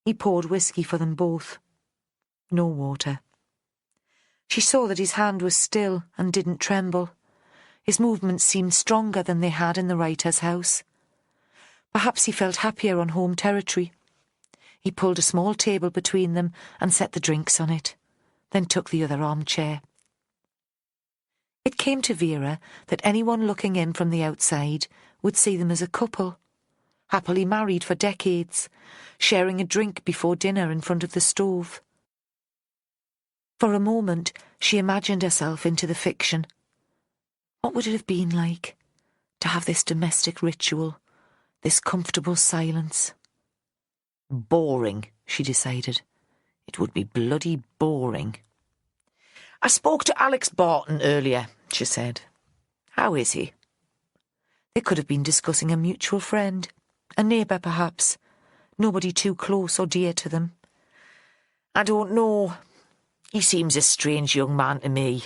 He poured whiskey for them both. No water. She saw that his hand was still and didn't tremble. His movements seemed stronger than they had in the writer's house. Perhaps he felt happier on home territory. He pulled a small table between them and set the drinks on it, then took the other armchair. It came to Vera that anyone looking in from the outside would see them as a couple, happily married for decades, sharing a drink before dinner in front of the stove. For a moment she imagined herself into the fiction. What would it have been like to have this domestic ritual, this comfortable silence? Boring, she decided. It would be bloody boring. I spoke to Alex Barton earlier, she said. How is he? They could have been discussing a mutual friend, a neighbour perhaps, nobody too close or dear to them. I don't know. He seems a strange young man to me.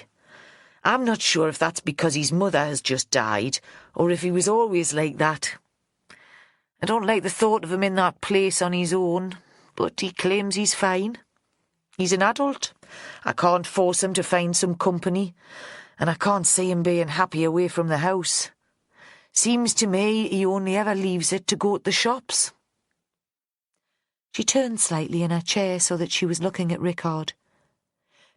I'm not sure if that's because his mother has just died, or if he was always like that. I don't like the thought of him in that place on his own, but he claims he's fine. He's an adult. I can't force him to find some company, and I can't see him being happy away from the house. Seems to me he only ever leaves it to go to the shops. She turned slightly in her chair so that she was looking at Rickard.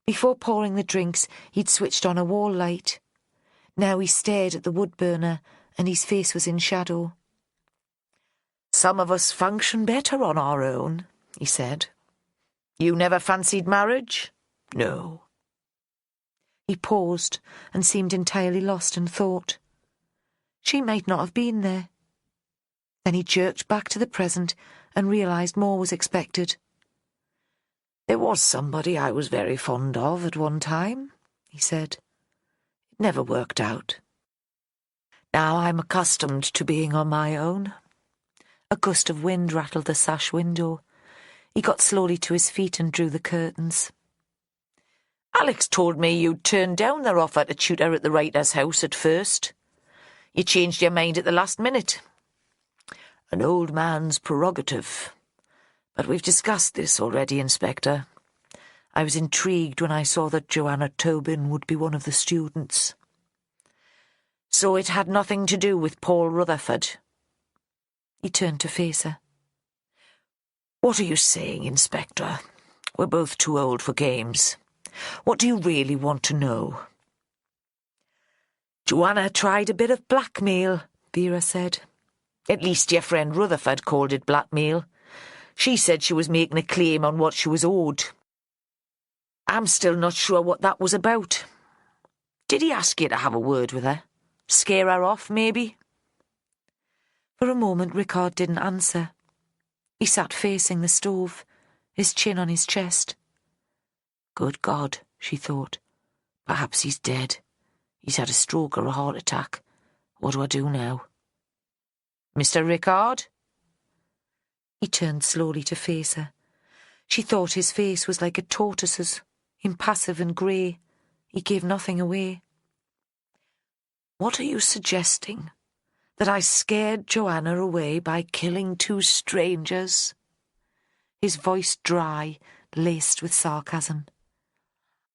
Before pouring the drinks, he'd switched on a wall light. Now he stared at the wood burner, and his face was in shadow. Some of us function better on our own, he said. You never fancied marriage? No. He paused and seemed entirely lost in thought. She might not have been there. Then he jerked back to the present and realised more was expected. There was somebody I was very fond of at one time, he said. It never worked out. Now I'm accustomed to being on my own. A gust of wind rattled the sash window. He got slowly to his feet and drew the curtains. Alex told me you'd turned down their offer to tutor at the writer's house at first. You changed your mind at the last minute. An old man's prerogative. But we've discussed this already, Inspector. I was intrigued when I saw that Joanna Tobin would be one of the students. So it had nothing to do with Paul Rutherford. He turned to face her. What are you saying, Inspector? We're both too old for games. What do you really want to know? Joanna tried a bit of blackmail, Vera said. At least your friend Rutherford called it blackmail. She said she was making a claim on what she was owed. I'm still not sure what that was about. Did he ask you to have a word with her? Scare her off, maybe? For a moment, Rickard didn't answer. He sat facing the stove, his chin on his chest. Good God, she thought. Perhaps he's dead. He's had a stroke or a heart attack. What do I do now? Mr. Rickard? He turned slowly to face her. She thought his face was like a tortoise's, impassive and grey. He gave nothing away. What are you suggesting? That I scared Joanna away by killing two strangers? His voice dry, laced with sarcasm.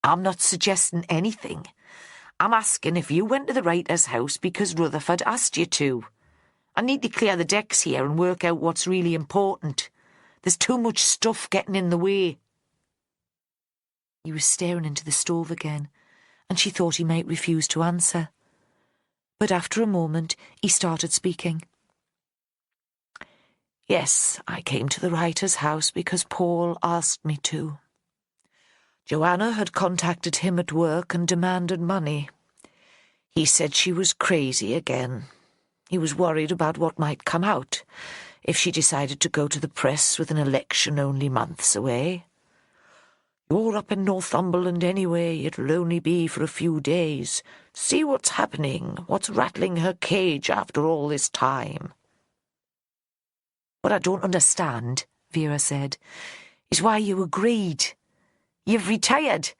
I'm not suggesting anything. I'm asking if you went to the writer's house because Rutherford asked you to. I need to clear the decks here and work out what's really important. There's too much stuff getting in the way. He was staring into the stove again, and she thought he might refuse to answer. But after a moment, he started speaking. Yes, I came to the writer's house because Paul asked me to. Joanna had contacted him at work and demanded money. He said she was crazy again. He was worried about what might come out if she decided to go to the press with an election only months away. You're up in Northumberland anyway, it'll only be for a few days. See what's happening, what's rattling her cage after all this time. What I don't understand, Vera said, is why you agreed. You've retired.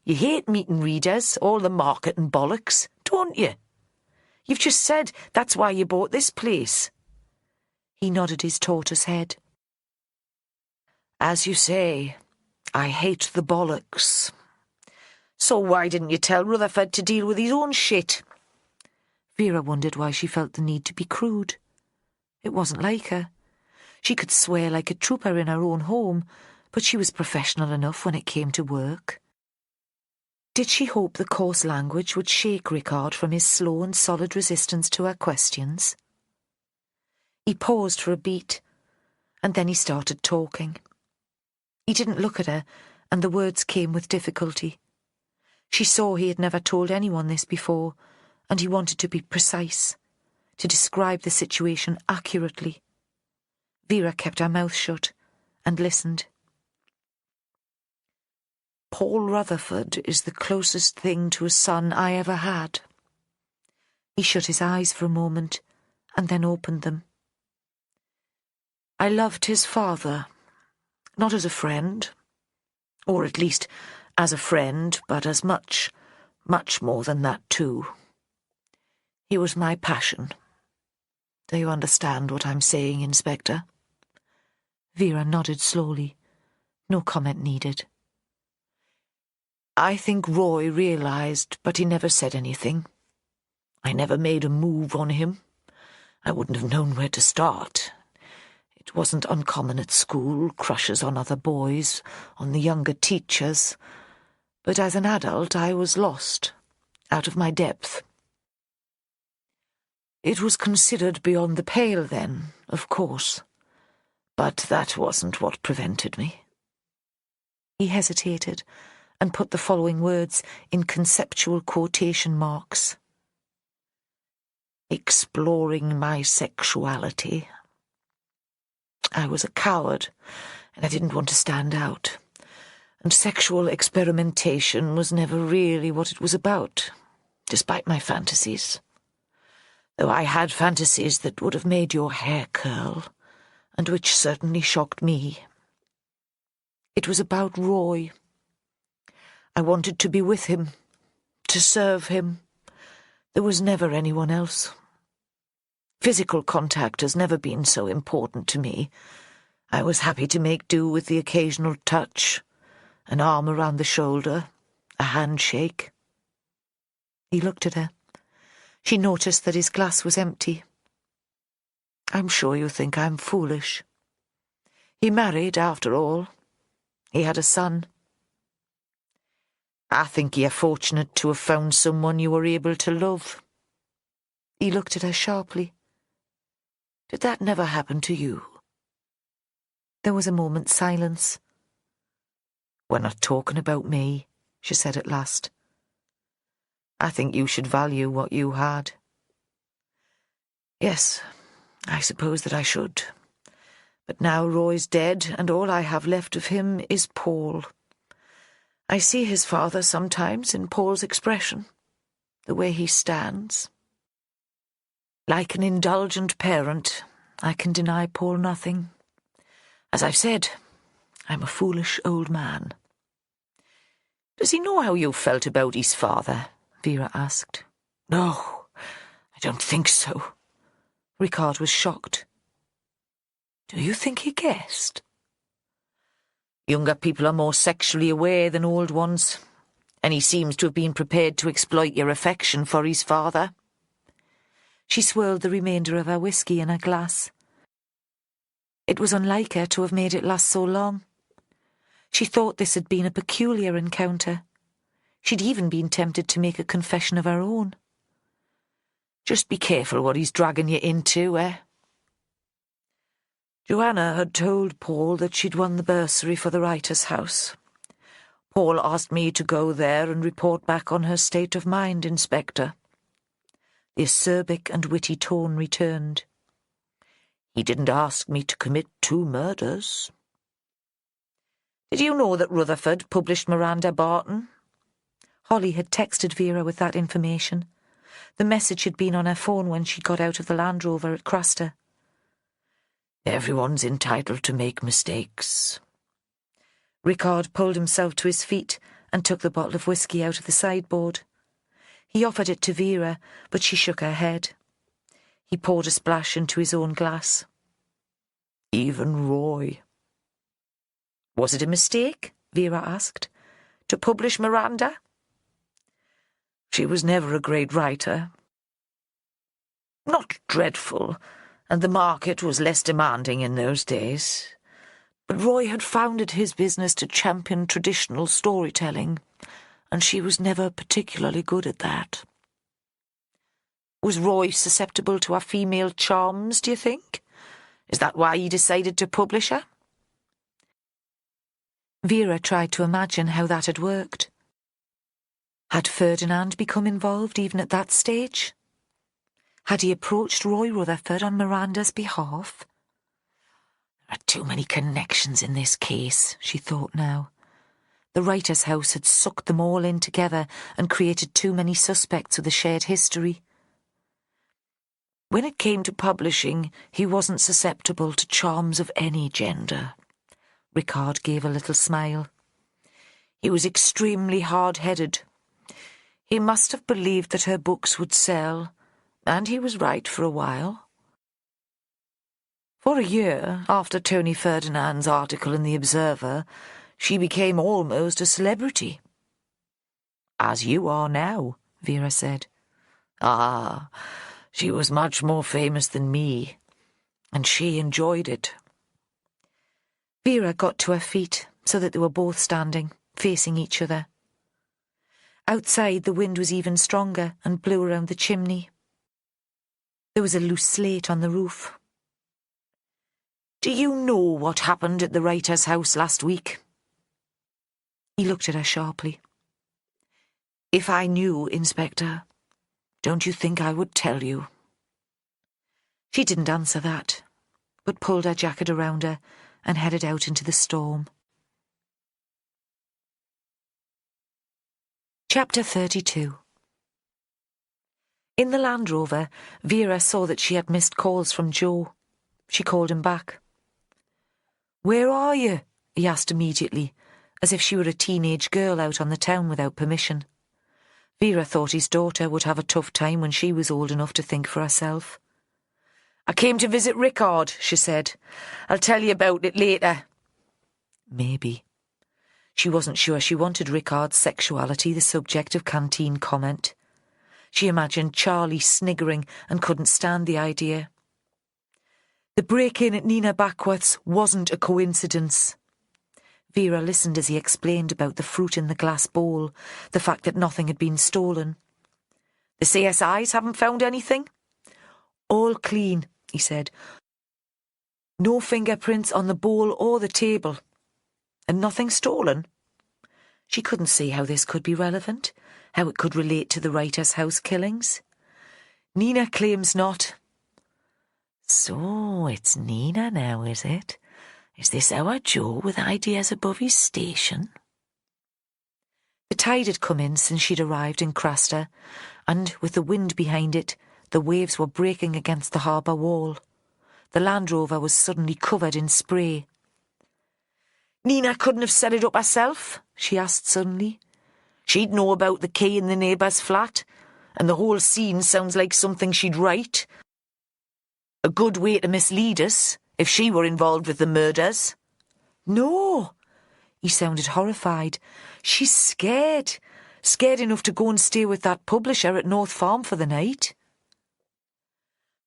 You hate meeting readers, all the marketing bollocks, don't you? You've just said that's why you bought this place. He nodded his tortoise head. As you say, I hate the bollocks. So why didn't you tell Rutherford to deal with his own shit? Vera wondered why she felt the need to be crude. It wasn't like her. She could swear like a trooper in her own home, but she was professional enough when it came to work. Did she hope the coarse language would shake Rickard from his slow and solid resistance to her questions? He paused for a beat, and then he started talking. He didn't look at her, and the words came with difficulty. She saw he had never told anyone this before, and he wanted to be precise, to describe the situation accurately. Vera kept her mouth shut and listened. Paul Rutherford is the closest thing to a son I ever had. He shut his eyes for a moment and then opened them. I loved his father, not as a friend, or at least as a friend, but as much more than that too. He was my passion. Do you understand what I'm saying, Inspector? Vera nodded slowly. No comment needed. I think Roy realised, but he never said anything. I never made a move on him. I wouldn't have known where to start. It wasn't uncommon at school, crushes on other boys, on the younger teachers. But as an adult, I was lost, out of my depth. It was considered beyond the pale then, of course. But that wasn't what prevented me. He hesitated and put the following words in conceptual quotation marks. Exploring my sexuality. I was a coward, and I didn't want to stand out. And sexual experimentation was never really what it was about, despite my fantasies. Though I had fantasies that would have made your hair curl, and which certainly shocked me. It was about Roy. I wanted to be with him, to serve him. There was never anyone else. Physical contact has never been so important to me. I was happy to make do with the occasional touch, an arm around the shoulder, a handshake. He looked at her. She noticed that his glass was empty. I'm sure you think I'm foolish. He married, after all. He had a son. I think you're fortunate to have found someone you were able to love, He looked at her sharply. Did that never happen to you? There was a moment's silence. We're not talking about me, she said at last. I think you should value what you had. Yes, I suppose that I should. But now Roy's dead, and all I have left of him is Paul. I see his father sometimes in Paul's expression, the way he stands. Like an indulgent parent, I can deny Paul nothing. As I've said, I'm a foolish old man. Does he know how you felt about his father? Vera asked. No, I don't think so. Ricard was shocked. Do you think he guessed? Younger people are more sexually aware than old ones, and he seems to have been prepared to exploit your affection for his father. She swirled the remainder of her whisky in her glass. It was unlike her to have made it last so long. She thought this had been a peculiar encounter. She'd even been tempted to make a confession of her own. Just be careful what he's dragging you into, eh? Joanna had told Paul that she'd won the bursary for the writer's house. Paul asked me to go there and report back on her state of mind, Inspector. The acerbic and witty tone returned. He didn't ask me to commit 2 murders. Did you know that Rutherford published Miranda Barton? Holly had texted Vera with that information. The message had been on her phone when she got out of the Land Rover at Craster. Everyone's entitled to make mistakes. Ricard pulled himself to his feet and took the bottle of whisky out of the sideboard. He offered it to Vera, but she shook her head. He poured a splash into his own glass. Even Roy. Was it a mistake, Vera asked, to publish Miranda? She was never a great writer. Not dreadful, and the market was less demanding in those days. But Roy had founded his business to champion traditional storytelling, and she was never particularly good at that. Was Roy susceptible to our female charms, do you think? Is that why he decided to publish her? Vera tried to imagine how that had worked. Had Ferdinand become involved even at that stage? Had he approached Roy Rutherford on Miranda's behalf? There are too many connections in this case, she thought now. The writer's house had sucked them all in together and created too many suspects with a shared history. When it came to publishing, he wasn't susceptible to charms of any gender. Ricard gave a little smile. He was extremely hard-headed. He must have believed that her books would sell, and he was right for a while. For a year, after Tony Ferdinand's article in The Observer, she became almost a celebrity. As you are now, Vera said. Ah, she was much more famous than me, and she enjoyed it. Vera got to her feet so that they were both standing, facing each other. Outside, the wind was even stronger and blew around the chimney. There was a loose slate on the roof. Do you know what happened at the writer's house last week? He looked at her sharply. If I knew, Inspector, don't you think I would tell you? She didn't answer that, but pulled her jacket around her and headed out into the storm. Chapter 32. In the Land Rover, Vera saw that she had missed calls from Joe. She called him back. Where are you? He asked immediately, as if she were a teenage girl out on the town without permission. Vera thought his daughter would have a tough time when she was old enough to think for herself. I came to visit Ricard, she said. I'll tell you about it later. Maybe. She wasn't sure she wanted Ricard's sexuality the subject of canteen comment. She imagined Charlie sniggering and couldn't stand the idea. The break-in at Nina Backworth's wasn't a coincidence. Vera listened as he explained about the fruit in the glass bowl, the fact that nothing had been stolen. The CSIs haven't found anything? All clean, he said. No fingerprints on the bowl or the table. And nothing stolen. She couldn't see how this could be relevant, how it could relate to the writer's house killings. Nina claims not. So it's Nina now, is it? Is this our Joe with ideas above his station? The tide had come in since she'd arrived in Craster, and with the wind behind it, the waves were breaking against the harbour wall. The Land Rover was suddenly covered in spray. Nina couldn't have set it up herself? She asked suddenly. She'd know about the key in the neighbour's flat, and the whole scene sounds like something she'd write. A good way to mislead us, if she were involved with the murders. No, he sounded horrified. She's scared. Scared enough to go and stay with that publisher at North Farm for the night.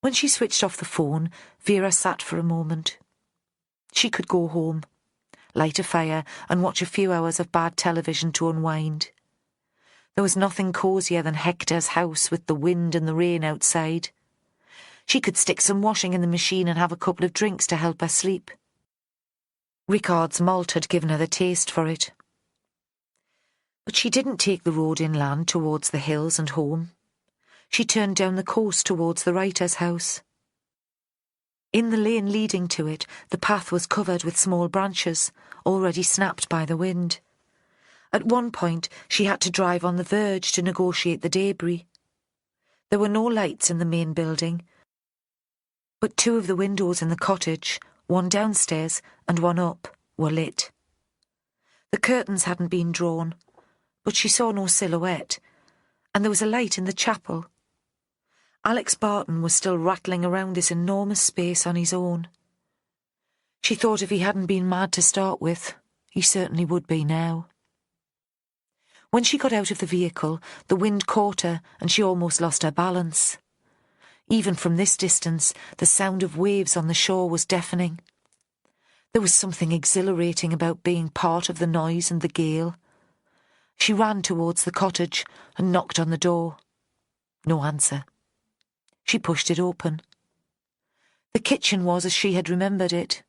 When she switched off the phone, Vera sat for a moment. She could go home, light a fire and watch a few hours of bad television to unwind. There was nothing cosier than Hector's house with the wind and the rain outside. She could stick some washing in the machine and have a couple of drinks to help her sleep. Rickard's malt had given her the taste for it. But she didn't take the road inland towards the hills and home. She turned down the coast towards the writer's house. In the lane leading to it, the path was covered with small branches, already snapped by the wind. At one point, she had to drive on the verge to negotiate the debris. There were no lights in the main building, but two of the windows in the cottage, one downstairs and one up, were lit. The curtains hadn't been drawn, but she saw no silhouette, and there was a light in the chapel. Alex Barton was still rattling around this enormous space on his own. She thought if he hadn't been mad to start with, he certainly would be now. When she got out of the vehicle, the wind caught her and she almost lost her balance. Even from this distance, the sound of waves on the shore was deafening. There was something exhilarating about being part of the noise and the gale. She ran towards the cottage and knocked on the door. No answer. She pushed it open. The kitchen was as she had remembered it.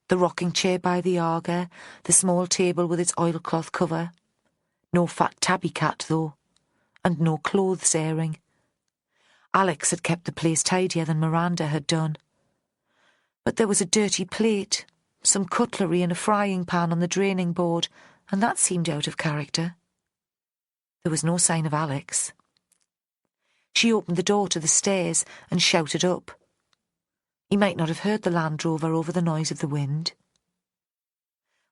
The rocking chair by the Aga, the small table with its oilcloth cover. No fat tabby cat, though, and no clothes airing. Alex had kept the place tidier than Miranda had done. But there was a dirty plate, some cutlery and a frying pan on the draining board, and that seemed out of character. There was no sign of Alex. She opened the door to the stairs and shouted up. He might not have heard the Land Rover over the noise of the wind.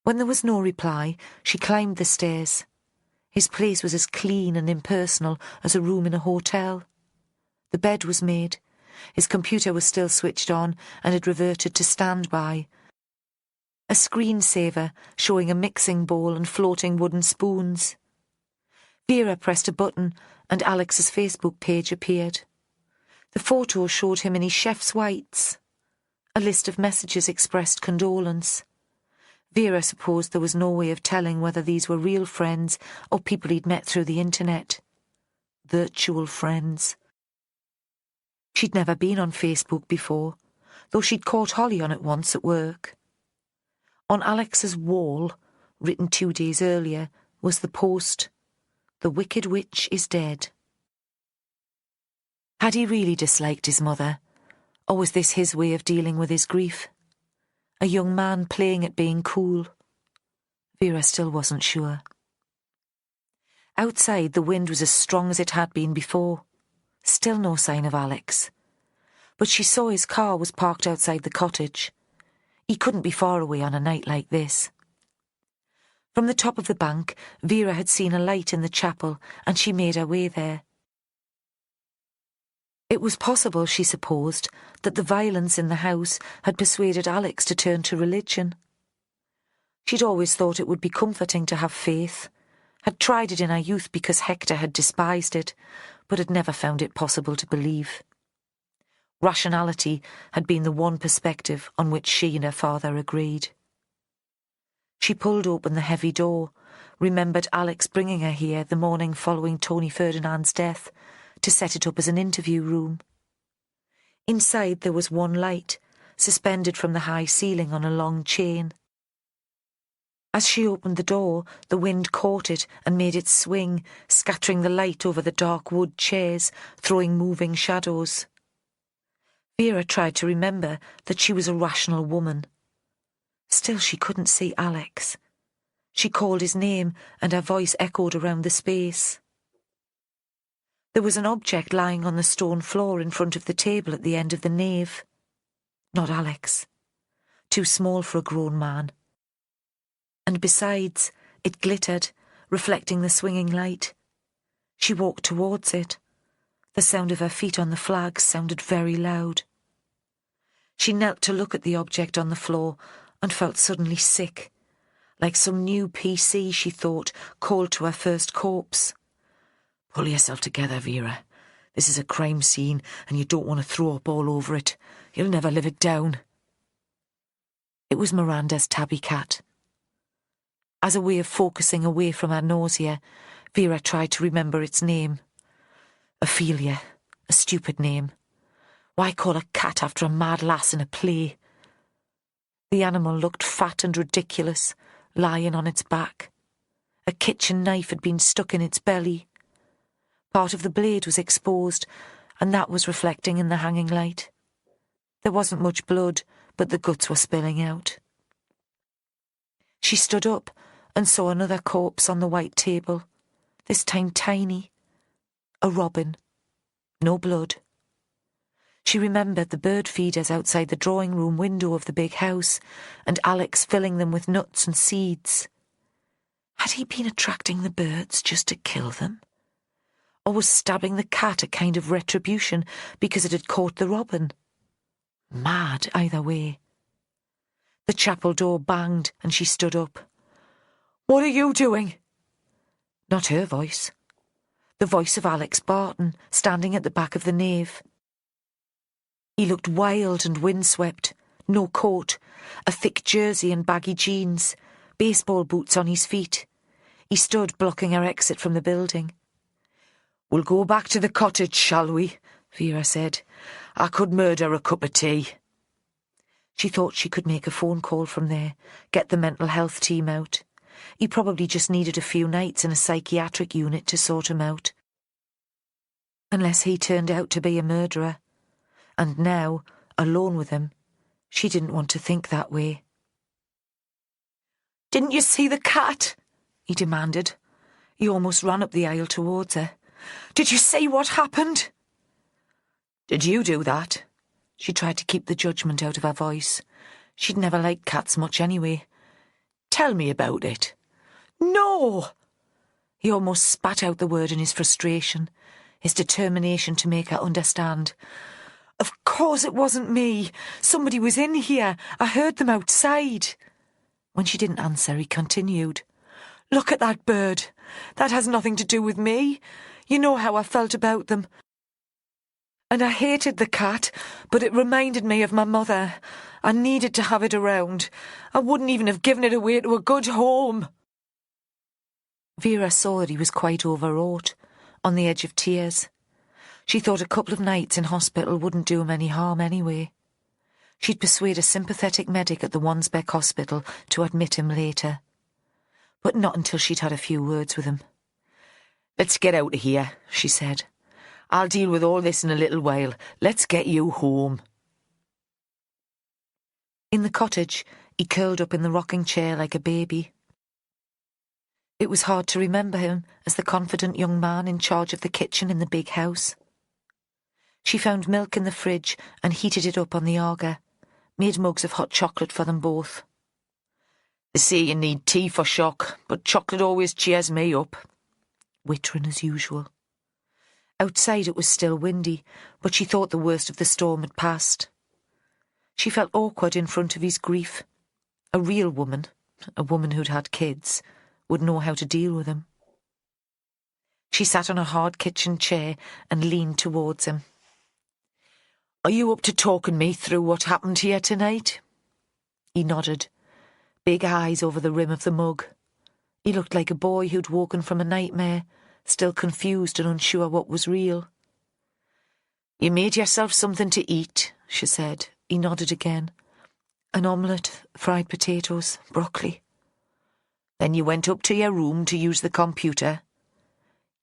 When there was no reply, she climbed the stairs. His place was as clean and impersonal as a room in a hotel. The bed was made. His computer was still switched on and had reverted to standby. A screensaver showing a mixing bowl and floating wooden spoons. Vera pressed a button and Alex's Facebook page appeared. The photo showed him in his chef's whites. A list of messages expressed condolence. Vera supposed there was no way of telling whether these were real friends or people he'd met through the internet. Virtual friends. She'd never been on Facebook before, though she'd caught Holly on it once at work. On Alex's wall, written 2 days earlier, was the post, "The Wicked Witch is dead." Had he really disliked his mother, or was this his way of dealing with his grief? A young man playing at being cool? Vera still wasn't sure. Outside, the wind was as strong as it had been before. Still no sign of Alex. But she saw his car was parked outside the cottage. He couldn't be far away on a night like this. From the top of the bank, Vera had seen a light in the chapel, and she made her way there. It was possible, she supposed, that the violence in the house had persuaded Alex to turn to religion. She'd always thought it would be comforting to have faith, had tried it in her youth because Hector had despised it, but had never found it possible to believe. Rationality had been the one perspective on which she and her father agreed. She pulled open the heavy door, remembered Alex bringing her here the morning following Tony Ferdinand's death, to set it up as an interview room. Inside there was one light, suspended from the high ceiling on a long chain. As she opened the door, the wind caught it and made it swing, scattering the light over the dark wood chairs, throwing moving shadows. Vera tried to remember that she was a rational woman. Still she couldn't see Alex. She called his name and her voice echoed around the space. There was an object lying on the stone floor in front of the table at the end of the nave. Not Alex. Too small for a grown man. And besides, it glittered, reflecting the swinging light. She walked towards it. The sound of her feet on the flags sounded very loud. She knelt to look at the object on the floor and felt suddenly sick, like some new PC, she thought, called to her first corpse. Pull yourself together, Vera. This is a crime scene and you don't want to throw up all over it. You'll never live it down. It was Miranda's tabby cat. As a way of focusing away from her nausea, Vera tried to remember its name. Ophelia, a stupid name. Why call a cat after a mad lass in a play? The animal looked fat and ridiculous, lying on its back. A kitchen knife had been stuck in its belly. Part of the blade was exposed, and that was reflecting in the hanging light. There wasn't much blood, but the guts were spilling out. She stood up and saw another corpse on the white table, this time tiny. A robin. No blood. She remembered the bird feeders outside the drawing room window of the big house, and Alex filling them with nuts and seeds. Had he been attracting the birds just to kill them? Or was stabbing the cat a kind of retribution because it had caught the robin? Mad either way. The chapel door banged and she stood up. What are you doing? Not her voice. The voice of Alex Barton, standing at the back of the nave. He looked wild and windswept, no coat, a thick jersey and baggy jeans, baseball boots on his feet. He stood blocking her exit from the building. We'll go back to the cottage, shall we? Vera said. I could murder a cup of tea. She thought she could make a phone call from there, get the mental health team out. He probably just needed a few nights in a psychiatric unit to sort him out. Unless he turned out to be a murderer. And now, alone with him, she didn't want to think that way. Didn't you see the cat? He demanded. He almost ran up the aisle towards her. Did you see what happened? Did you do that? She tried to keep the judgment out of her voice. She'd never liked cats much anyway. Tell me about it. No! He almost spat out the word in his frustration, his determination to make her understand. Of course it wasn't me. Somebody was in here. I heard them outside. When she didn't answer, he continued. Look at that bird. That has nothing to do with me. You know how I felt about them. And I hated the cat, but it reminded me of my mother. I needed to have it around. I wouldn't even have given it away to a good home. Vera saw that he was quite overwrought, on the edge of tears. She thought a couple of nights in hospital wouldn't do him any harm anyway. She'd persuade a sympathetic medic at the Wansbeck Hospital to admit him later. But not until she'd had a few words with him. Let's get out of here, she said. I'll deal with all this in a little while. Let's get you home. In the cottage, he curled up in the rocking chair like a baby. It was hard to remember him as the confident young man in charge of the kitchen in the big house. She found milk in the fridge and heated it up on the Aga, made mugs of hot chocolate for them both. They say you need tea for shock, but chocolate always cheers me up. Wittering as usual. Outside it was still windy, but she thought the worst of the storm had passed. She felt awkward in front of his grief. A real woman, a woman who'd had kids, would know how to deal with him. She sat on a hard kitchen chair and leaned towards him. Are you up to talking me through what happened here tonight? He nodded, big eyes over the rim of the mug. He looked like a boy who'd woken from a nightmare, still confused and unsure what was real. You made yourself something to eat, she said. He nodded again. An omelette, fried potatoes, broccoli. Then you went up to your room to use the computer.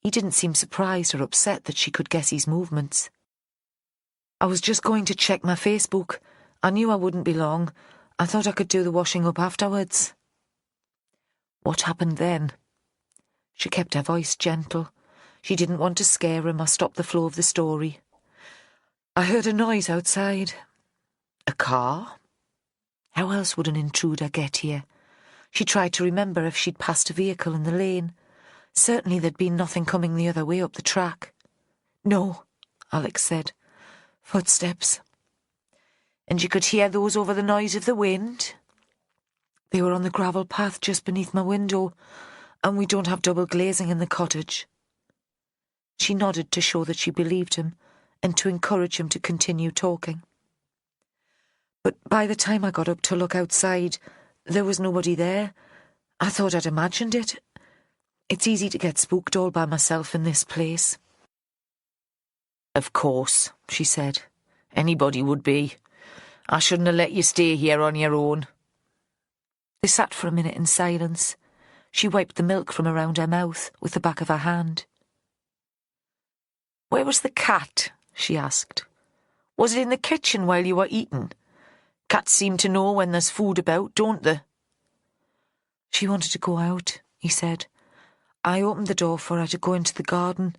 He didn't seem surprised or upset that she could guess his movements. I was just going to check my Facebook. I knew I wouldn't be long. I thought I could do the washing up afterwards. What happened then? She kept her voice gentle. She didn't want to scare him or stop the flow of the story. I heard a noise outside. A car? How else would an intruder get here? She tried to remember if she'd passed a vehicle in the lane. Certainly there'd been nothing coming the other way up the track. No, Alex said. Footsteps. And you could hear those over the noise of the wind? They were on the gravel path just beneath my window, and we don't have double glazing in the cottage. She nodded to show that she believed him and to encourage him to continue talking. But by the time I got up to look outside, there was nobody there. I thought I'd imagined it. It's easy to get spooked all by myself in this place. Of course, she said. Anybody would be. I shouldn't have let you stay here on your own. They sat for a minute in silence. She wiped the milk from around her mouth with the back of her hand. Where was the cat? She asked. Was it in the kitchen while you were eating? Cats seem to know when there's food about, don't they? She wanted to go out, he said. I opened the door for her to go into the garden.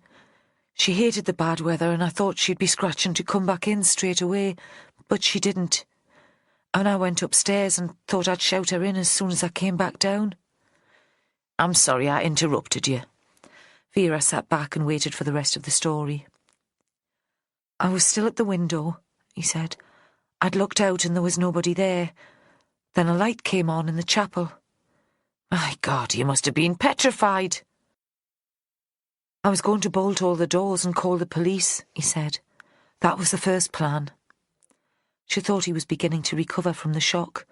She hated the bad weather and I thought she'd be scratching to come back in straight away, but she didn't. And I went upstairs and thought I'd shout her in as soon as I came back down. I'm sorry I interrupted you. Vera sat back and waited for the rest of the story. I was still at the window, he said. I'd looked out and there was nobody there. Then a light came on in the chapel. My God, you must have been petrified. I was going to bolt all the doors and call the police, he said. That was the first plan. She thought he was beginning to recover from the shock.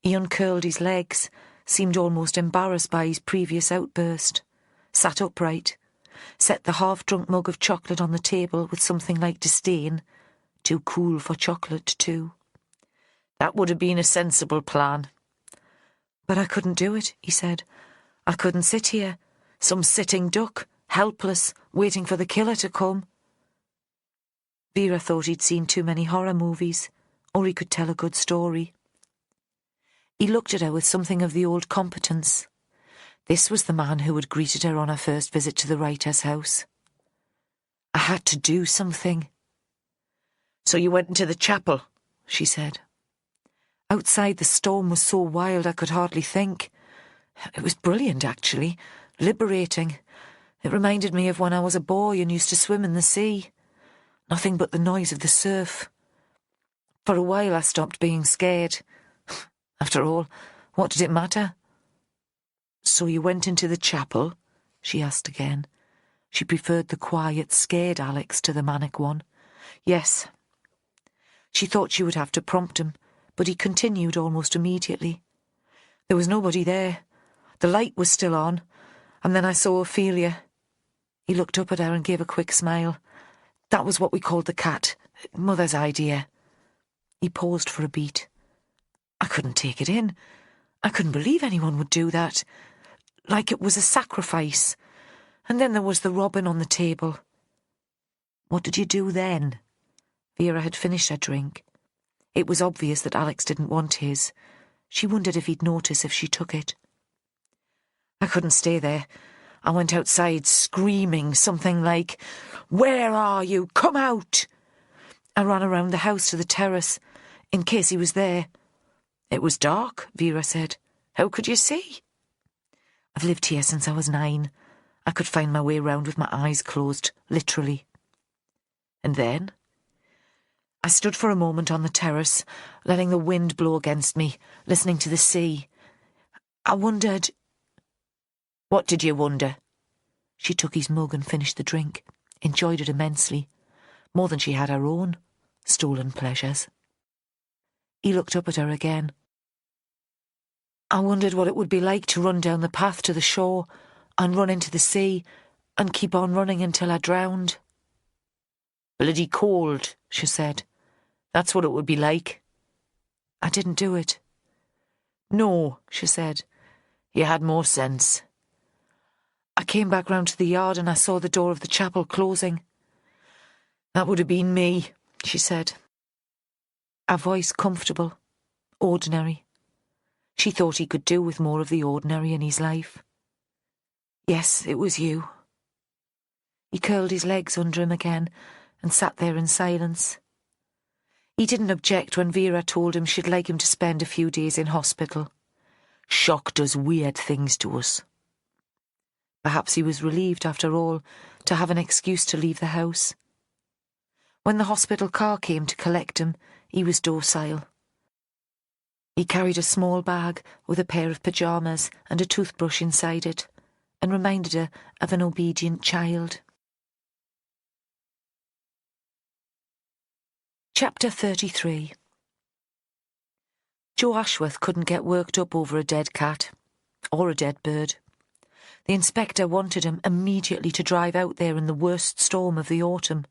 He uncurled his legs, seemed almost embarrassed by his previous outburst, sat upright, set the half-drunk mug of chocolate on the table with something like disdain. Too cool for chocolate, too. That would have been a sensible plan. But I couldn't do it, he said. I couldn't sit here, some sitting duck, helpless, waiting for the killer to come. Vera thought he'd seen too many horror movies, or he could tell a good story. He looked at her with something of the old competence. This was the man who had greeted her on her first visit to the writer's house. I had to do something. So you went into the chapel, she said. Outside the storm was so wild I could hardly think. It was brilliant, actually, liberating. It reminded me of when I was a boy and used to swim in the sea. Nothing but the noise of the surf. For a while I stopped being scared. After all, what did it matter? So you went into the chapel? She asked again. She preferred the quiet, scared Alex to the manic one. Yes. She thought she would have to prompt him, but he continued almost immediately. There was nobody there. The light was still on, and then I saw Ophelia. He looked up at her and gave a quick smile. That was what we called the cat. Mother's idea. He paused for a beat. I couldn't take it in. I couldn't believe anyone would do that. Like it was a sacrifice. And then there was the robin on the table. What did you do then? Vera had finished her drink. It was obvious that Alex didn't want his. She wondered if he'd notice if she took it. I couldn't stay there. I went outside screaming something like, "Where are you? Come out!" I ran around the house to the terrace, in case he was there. It was dark, Vera said. How could you see? I've lived here since I was 9. I could find my way round with my eyes closed, literally. And then? I stood for a moment on the terrace, letting the wind blow against me, listening to the sea. I wondered... What did you wonder? She took his mug and finished the drink, enjoyed it immensely, more than she had her own stolen pleasures. He looked up at her again. I wondered what it would be like to run down the path to the shore and run into the sea and keep on running until I drowned. Bloody cold, she said. That's what it would be like. I didn't do it. No, she said. You had more sense. I came back round to the yard and I saw the door of the chapel closing. That would have been me, she said. Her voice comfortable, ordinary. She thought he could do with more of the ordinary in his life. Yes, it was you. He curled his legs under him again and sat there in silence. He didn't object when Vera told him she'd like him to spend a few days in hospital. Shock does weird things to us. Perhaps he was relieved, after all, to have an excuse to leave the house. When the hospital car came to collect him, he was docile. He carried a small bag with a pair of pyjamas and a toothbrush inside it, and reminded her of an obedient child. Chapter 33. Joe Ashworth couldn't get worked up over a dead cat, or a dead bird. The inspector wanted him immediately to drive out there in the worst storm of the autumn.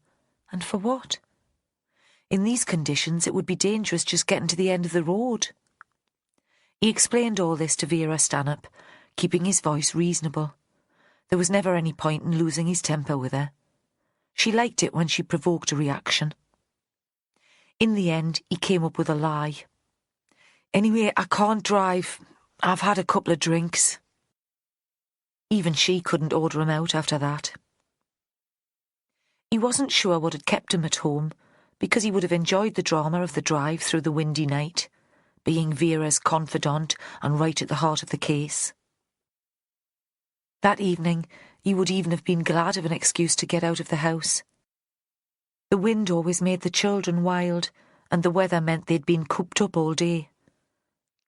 And for what? In these conditions it would be dangerous just getting to the end of the road. He explained all this to Vera Stanhope, keeping his voice reasonable. There was never any point in losing his temper with her. She liked it when she provoked a reaction. In the end, he came up with a lie. "Anyway, I can't drive. I've had a couple of drinks." Even she couldn't order him out after that. He wasn't sure what had kept him at home, because he would have enjoyed the drama of the drive through the windy night, being Vera's confidant and right at the heart of the case. That evening, he would even have been glad of an excuse to get out of the house. The wind always made the children wild, and the weather meant they'd been cooped up all day.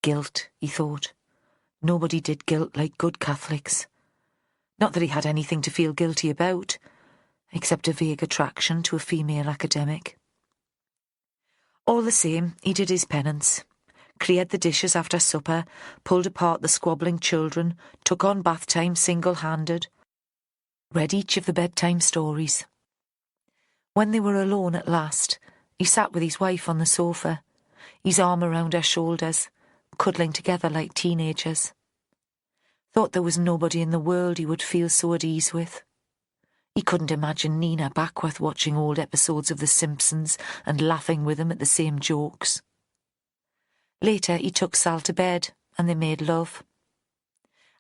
Guilt, he thought. Nobody did guilt like good Catholics. Not that he had anything to feel guilty about, except a vague attraction to a female academic. All the same, he did his penance, cleared the dishes after supper, pulled apart the squabbling children, took on bath time single-handed, read each of the bedtime stories. When they were alone at last, he sat with his wife on the sofa, his arm around her shoulders, cuddling together like teenagers. Thought there was nobody in the world he would feel so at ease with. He couldn't imagine Nina Backworth watching old episodes of The Simpsons and laughing with him at the same jokes. Later he took Sal to bed and they made love.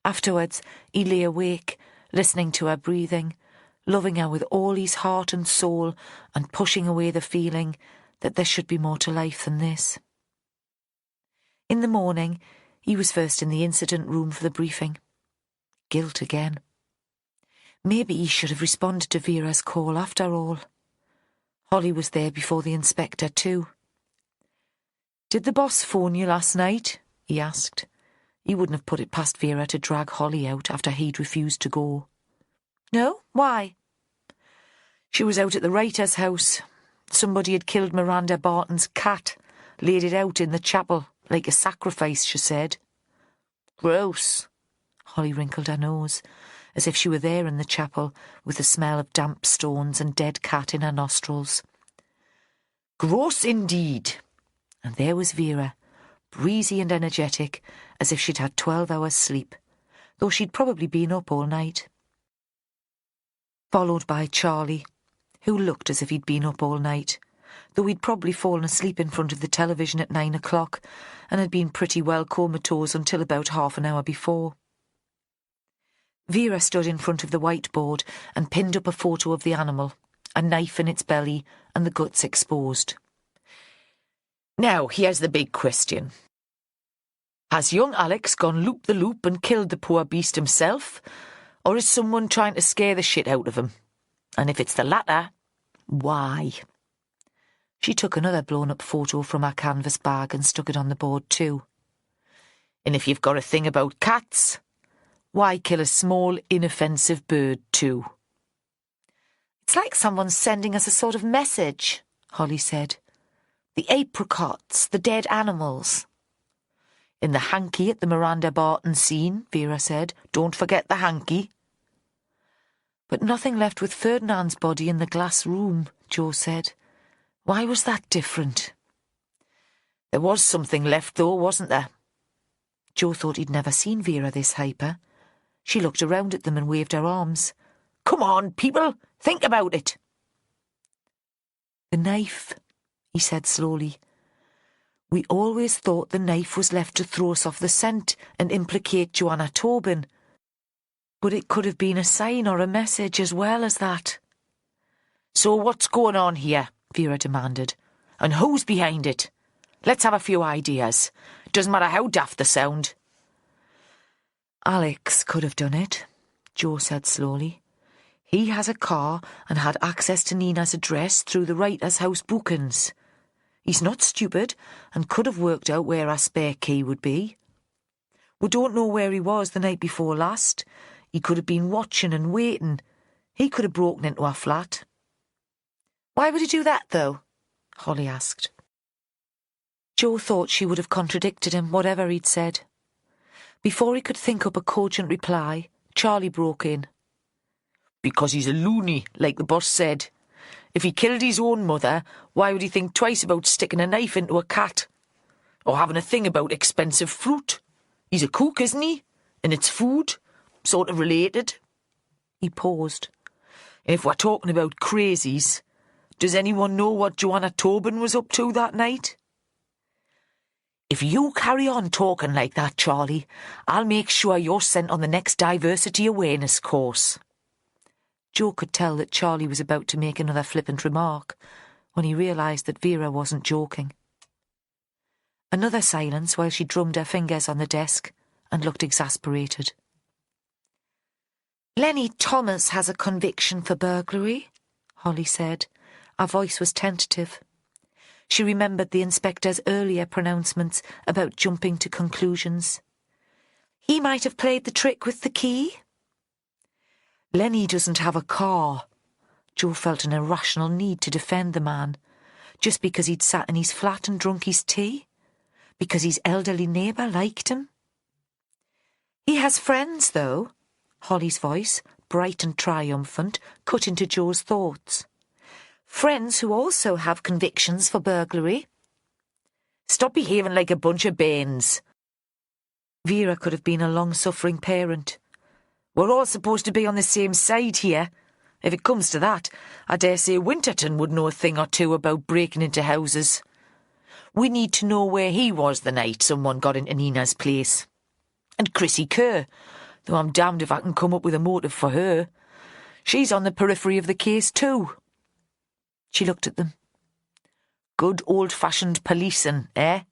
Afterwards he lay awake, listening to her breathing, loving her with all his heart and soul and pushing away the feeling that there should be more to life than this. In the morning he was first in the incident room for the briefing. Guilt again. Maybe he should have responded to Vera's call after all. Holly was there before the inspector too. "Did the boss phone you last night?" he asked. He wouldn't have put it past Vera to drag Holly out after he'd refused to go. "No? Why?" "She was out at the writer's house. Somebody had killed Miranda Barton's cat, laid it out in the chapel, like a sacrifice, she said." "Gross." Holly wrinkled her nose, as if she were there in the chapel, with the smell of damp stones and dead cat in her nostrils. "Gross indeed." And there was Vera, breezy and energetic, as if she'd had 12 hours sleep, though she'd probably been up all night. Followed by Charlie, who looked as if he'd been up all night, though he'd probably fallen asleep in front of the television at 9 o'clock and had been pretty well comatose until about half an hour before. Vera stood in front of the whiteboard and pinned up a photo of the animal, a knife in its belly and the guts exposed. "Now, here's the big question. Has young Alex gone loop-the-loop and killed the poor beast himself, or is someone trying to scare the shit out of him? And if it's the latter, why?" She took another blown-up photo from her canvas bag and stuck it on the board too. "And if you've got a thing about cats, why kill a small, inoffensive bird too?" "It's like someone's sending us a sort of message," Holly said. "The apricots, the dead animals." "In the hanky at the Miranda Barton scene," Vera said. "Don't forget the hanky." "But nothing left with Ferdinand's body in the glass room, Jo said. Why was that different? There was something left, though, wasn't there? Jo thought he'd never seen Vera this hyper. She looked around at them and waved her arms. Come on, people, think about it. The knife, he said slowly. We always thought the knife was left to throw us off the scent and implicate Joanna Tobin. But it could have been a sign or a message as well as that. So what's going on here? Vera demanded. And who's behind it? Let's have a few ideas. Doesn't matter how daft they sound. Alex could have done it, Jo said slowly. He has a car and had access to Nina's address through the writer's house bookings. He's not stupid and could have worked out where our spare key would be. We don't know where he was the night before last. He could have been watching and waiting. He could have broken into our flat. Why would he do that, though? Holly asked. Jo thought she would have contradicted him, whatever he'd said. Before he could think up a cogent reply, Charlie broke in. Because he's a loony, like the boss said. If he killed his own mother, why would he think twice about sticking a knife into a cat? Or having a thing about expensive fruit? He's a cook, isn't he? And it's food, sort of related. He paused. And if we're talking about crazies, does anyone know what Joanna Tobin was up to that night? If you carry on talking like that, Charlie, I'll make sure you're sent on the next diversity awareness course. Jo could tell that Charlie was about to make another flippant remark when he realised that Vera wasn't joking. Another silence while she drummed her fingers on the desk and looked exasperated. Lenny Thomas has a conviction for burglary, Holly said. Her voice was tentative. She remembered the inspector's earlier pronouncements about jumping to conclusions. He might have played the trick with the key. Lenny doesn't have a car. Jo felt an irrational need to defend the man, just because he'd sat in his flat and drunk his tea, because his elderly neighbour liked him. He has friends, though. Holly's voice, bright and triumphant, cut into Jo's thoughts. Friends who also have convictions for burglary. Stop behaving like a bunch of bairns. Vera could have been a long-suffering parent. We're all supposed to be on the same side here. If it comes to that, I dare say Winterton would know a thing or two about breaking into houses. We need to know where he was the night someone got into Nina's place. And Chrissy Kerr, though I'm damned if I can come up with a motive for her. She's on the periphery of the case too. She looked at them. Good old-fashioned policing, eh?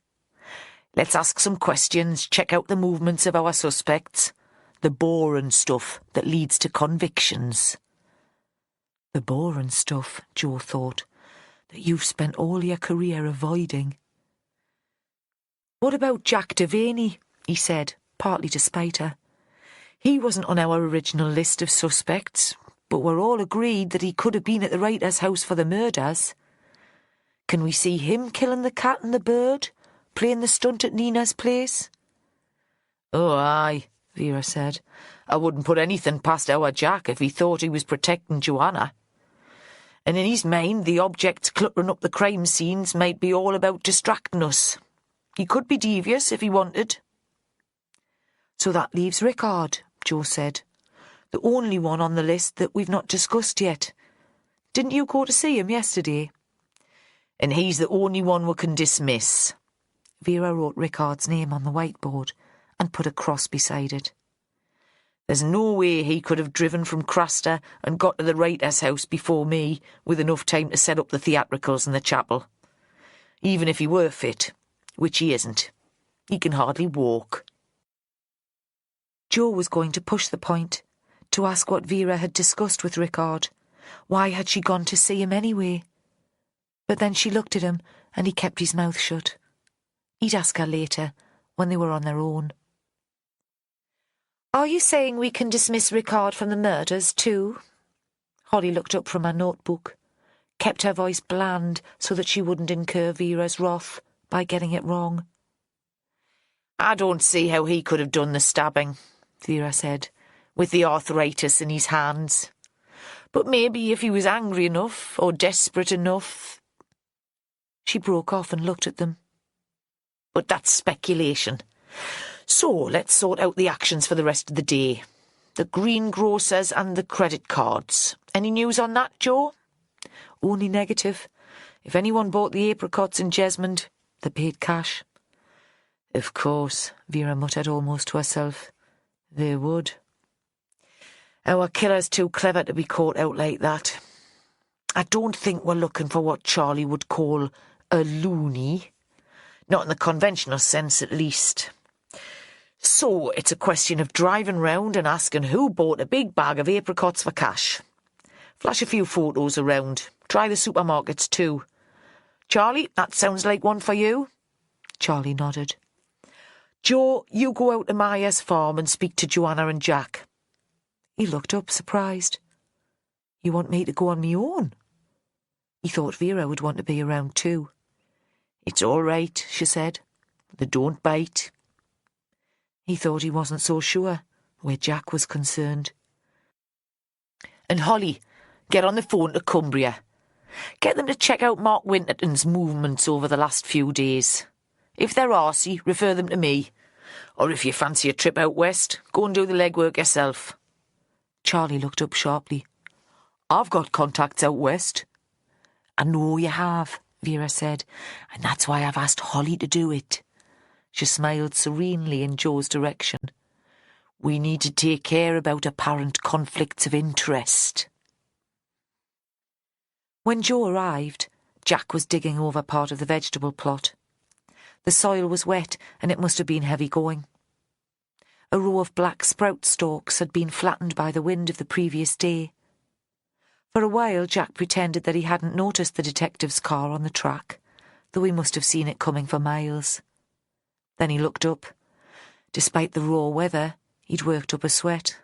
Let's ask some questions, check out the movements of our suspects. The boring stuff that leads to convictions. The boring stuff, Jo thought, that you've spent all your career avoiding. What about Jack Devaney? He said, partly to spite her. He wasn't on our original list of suspects, but we're all agreed that he could have been at the writer's house for the murders. Can we see him killing the cat and the bird, playing the stunt at Nina's place? Oh, aye, Vera said. I wouldn't put anything past our Jack if he thought he was protecting Joanna. And in his mind, the objects cluttering up the crime scenes might be all about distracting us. He could be devious if he wanted. So that leaves Rickard, Jo said. The only one on the list that we've not discussed yet. Didn't you go to see him yesterday? And he's the only one we can dismiss. Vera wrote Rickard's name on the whiteboard and put a cross beside it. There's no way he could have driven from Craster and got to the writer's house before me with enough time to set up the theatricals in the chapel. Even if he were fit, which he isn't. He can hardly walk. Jo was going to push the point, to ask what Vera had discussed with Rickard. Why had she gone to see him anyway? But then she looked at him and he kept his mouth shut. He'd ask her later, when they were on their own. Are you saying we can dismiss Rickard from the murders too? Holly looked up from her notebook, kept her voice bland so that she wouldn't incur Vera's wrath by getting it wrong. I don't see how he could have done the stabbing, Vera said, with the arthritis in his hands. But maybe if he was angry enough or desperate enough... She broke off and looked at them. But that's speculation. So let's sort out the actions for the rest of the day. The greengrocers and the credit cards. Any news on that, Joe? Only negative. If anyone bought the apricots in Jesmond, they paid cash. Of course, Vera muttered almost to herself. They would. Our killer's too clever to be caught out like that. I don't think we're looking for what Charlie would call a loony. Not in the conventional sense, at least. So it's a question of driving round and asking who bought a big bag of apricots for cash. Flash a few photos around. Try the supermarkets too. Charlie, that sounds like one for you. Charlie nodded. Joe, you go out to Maya's farm and speak to Joanna and Jack. He looked up, surprised. You want me to go on me own? He thought Vera would want to be around too. It's all right, she said. They don't bite. He thought he wasn't so sure where Jack was concerned. And Holly, get on the phone to Cumbria. Get them to check out Mark Winterton's movements over the last few days. If they're arsey, refer them to me. Or if you fancy a trip out west, go and do the legwork yourself. Charlie looked up sharply. I've got contacts out west. I know you have, Vera said, and that's why I've asked Holly to do it. She smiled serenely in Joe's direction. We need to take care about apparent conflicts of interest. When Joe arrived, Jack was digging over part of the vegetable plot. The soil was wet and it must have been heavy going. A row of black sprout stalks had been flattened by the wind of the previous day. For a while Jack pretended that he hadn't noticed the detective's car on the track, though he must have seen it coming for miles. Then he looked up. Despite the raw weather, he'd worked up a sweat.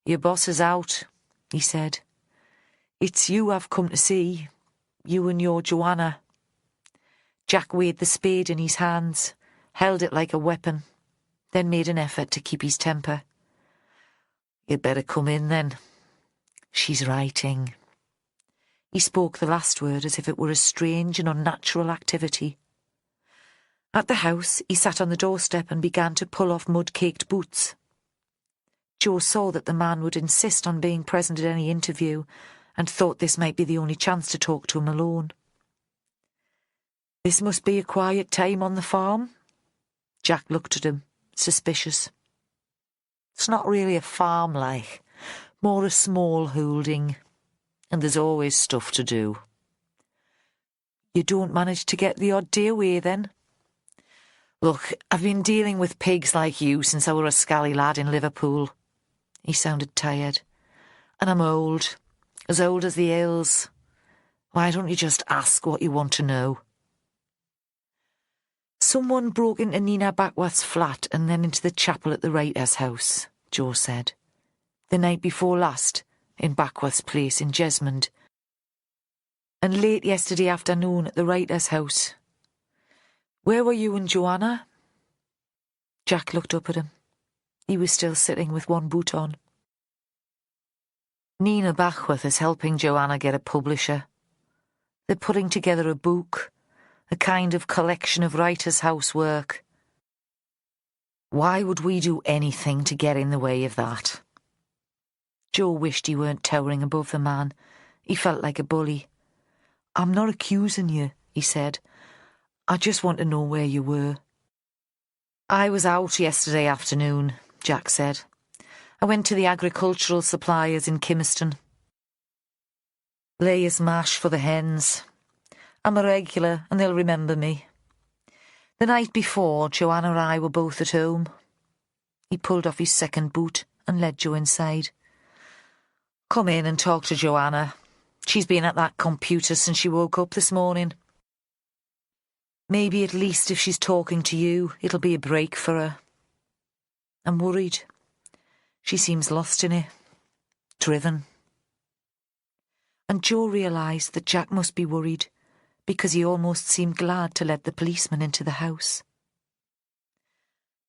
Your boss is out, he said. It's you I've come to see, you and your Joanna. Jack weighed the spade in his hands, held it like a weapon, then made an effort to keep his temper. You'd better come in then. She's writing. He spoke the last word as if it were a strange and unnatural activity. At the house, he sat on the doorstep and began to pull off mud-caked boots. Joe saw that the man would insist on being present at any interview and thought this might be the only chance to talk to him alone. This must be a quiet time on the farm. Jack looked at him, suspicious. It's not really a farm, like, more a small holding, and there's always stuff to do. You don't manage to get the odd day away, then? Look, I've been dealing with pigs like you since I were a scally lad in Liverpool. He sounded tired. And I'm old as the hills. Why don't you just ask what you want to know? Someone broke into Nina Backworth's flat and then into the chapel at the writer's house, Joe said. The night before last, in Backworth's place in Jesmond. And late yesterday afternoon at the writer's house. Where were you and Joanna? Jack looked up at him. He was still sitting with one boot on. Nina Backworth is helping Joanna get a publisher. They're putting together a book, a kind of collection of writers' house work. Why would we do anything to get in the way of that? Joe wished he weren't towering above the man. He felt like a bully. I'm not accusing you, he said. I just want to know where you were. I was out yesterday afternoon, Jack said. I went to the agricultural suppliers in Kimmerston. Layers mash for the hens. I'm a regular and they'll remember me. The night before, Joanna and I were both at home. He pulled off his second boot and led Joe inside. Come in and talk to Joanna. She's been at that computer since she woke up this morning. Maybe at least if she's talking to you, it'll be a break for her. I'm worried. She seems lost in it, driven. And Joe realised that Jack must be worried because he almost seemed glad to let the policeman into the house.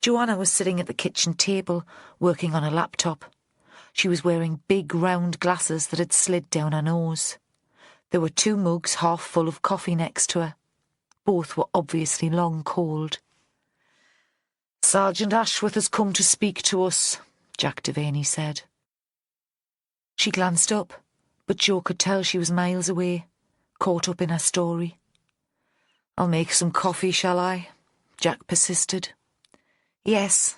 Joanna was sitting at the kitchen table, working on a laptop. She was wearing big round glasses that had slid down her nose. There were 2 mugs half full of coffee next to her. Both were obviously long cold. "Sergeant Ashworth has come to speak to us," Jack Devaney said. She glanced up, but Jo could tell she was miles away, caught up in her story. "I'll make some coffee, shall I?" Jack persisted. "Yes,"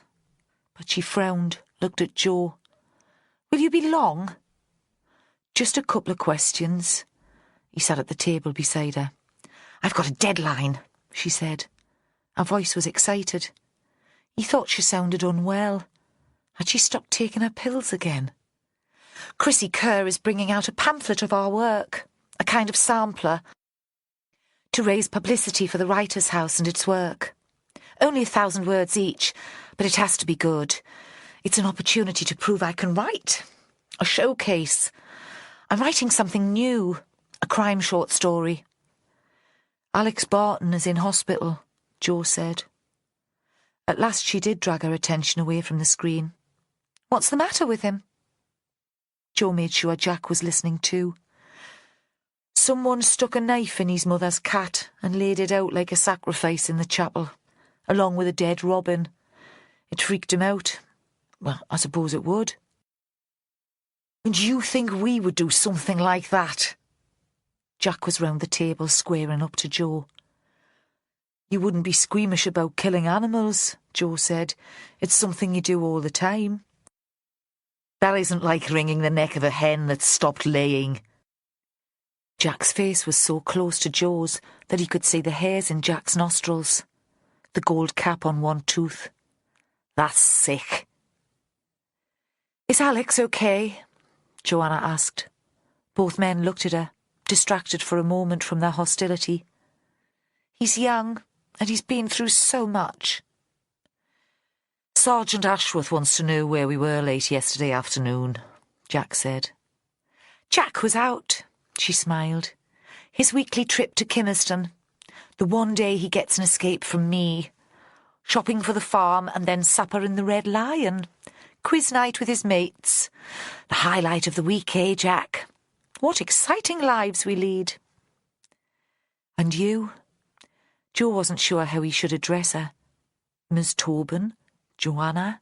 but she frowned, looked at Jo. "Will you be long?" "Just a couple of questions." He sat at the table beside her. "I've got a deadline," she said. Her voice was excited. He thought she sounded unwell. Had she stopped taking her pills again? "Chrissy Kerr is bringing out a pamphlet of our work, a kind of sampler, to raise publicity for the Writers' House and its work. Only 1,000 words each, but it has to be good. It's an opportunity to prove I can write. A showcase. I'm writing something new, a crime short story." "Alex Barton is in hospital," Jo said. At last she did drag her attention away from the screen. "What's the matter with him?" Jo made sure Jack was listening too. "Someone stuck a knife in his mother's cat and laid it out like a sacrifice in the chapel, along with a dead robin. It freaked him out. Well, I suppose it would." "And you think we would do something like that?" Jack was round the table, squaring up to Jo. "You wouldn't be squeamish about killing animals," Jo said. "It's something you do all the time." "That isn't like wringing the neck of a hen that's stopped laying." Jack's face was so close to Jo's that he could see the hairs in Jack's nostrils, the gold cap on one tooth. "That's sick." "Is Alex okay?" Joanna asked. Both men looked at her, distracted for a moment from their hostility. "He's young, and he's been through so much." "Sergeant Ashworth wants to know where we were late yesterday afternoon," Jack said. "Jack was out," she smiled. "His weekly trip to Kimmerston. The one day he gets an escape from me. Shopping for the farm and then supper in the Red Lion. Quiz night with his mates. The highlight of the week, eh, Jack? What exciting lives we lead." "And you?" Jo wasn't sure how he should address her. Ms. Tobin? Joanna?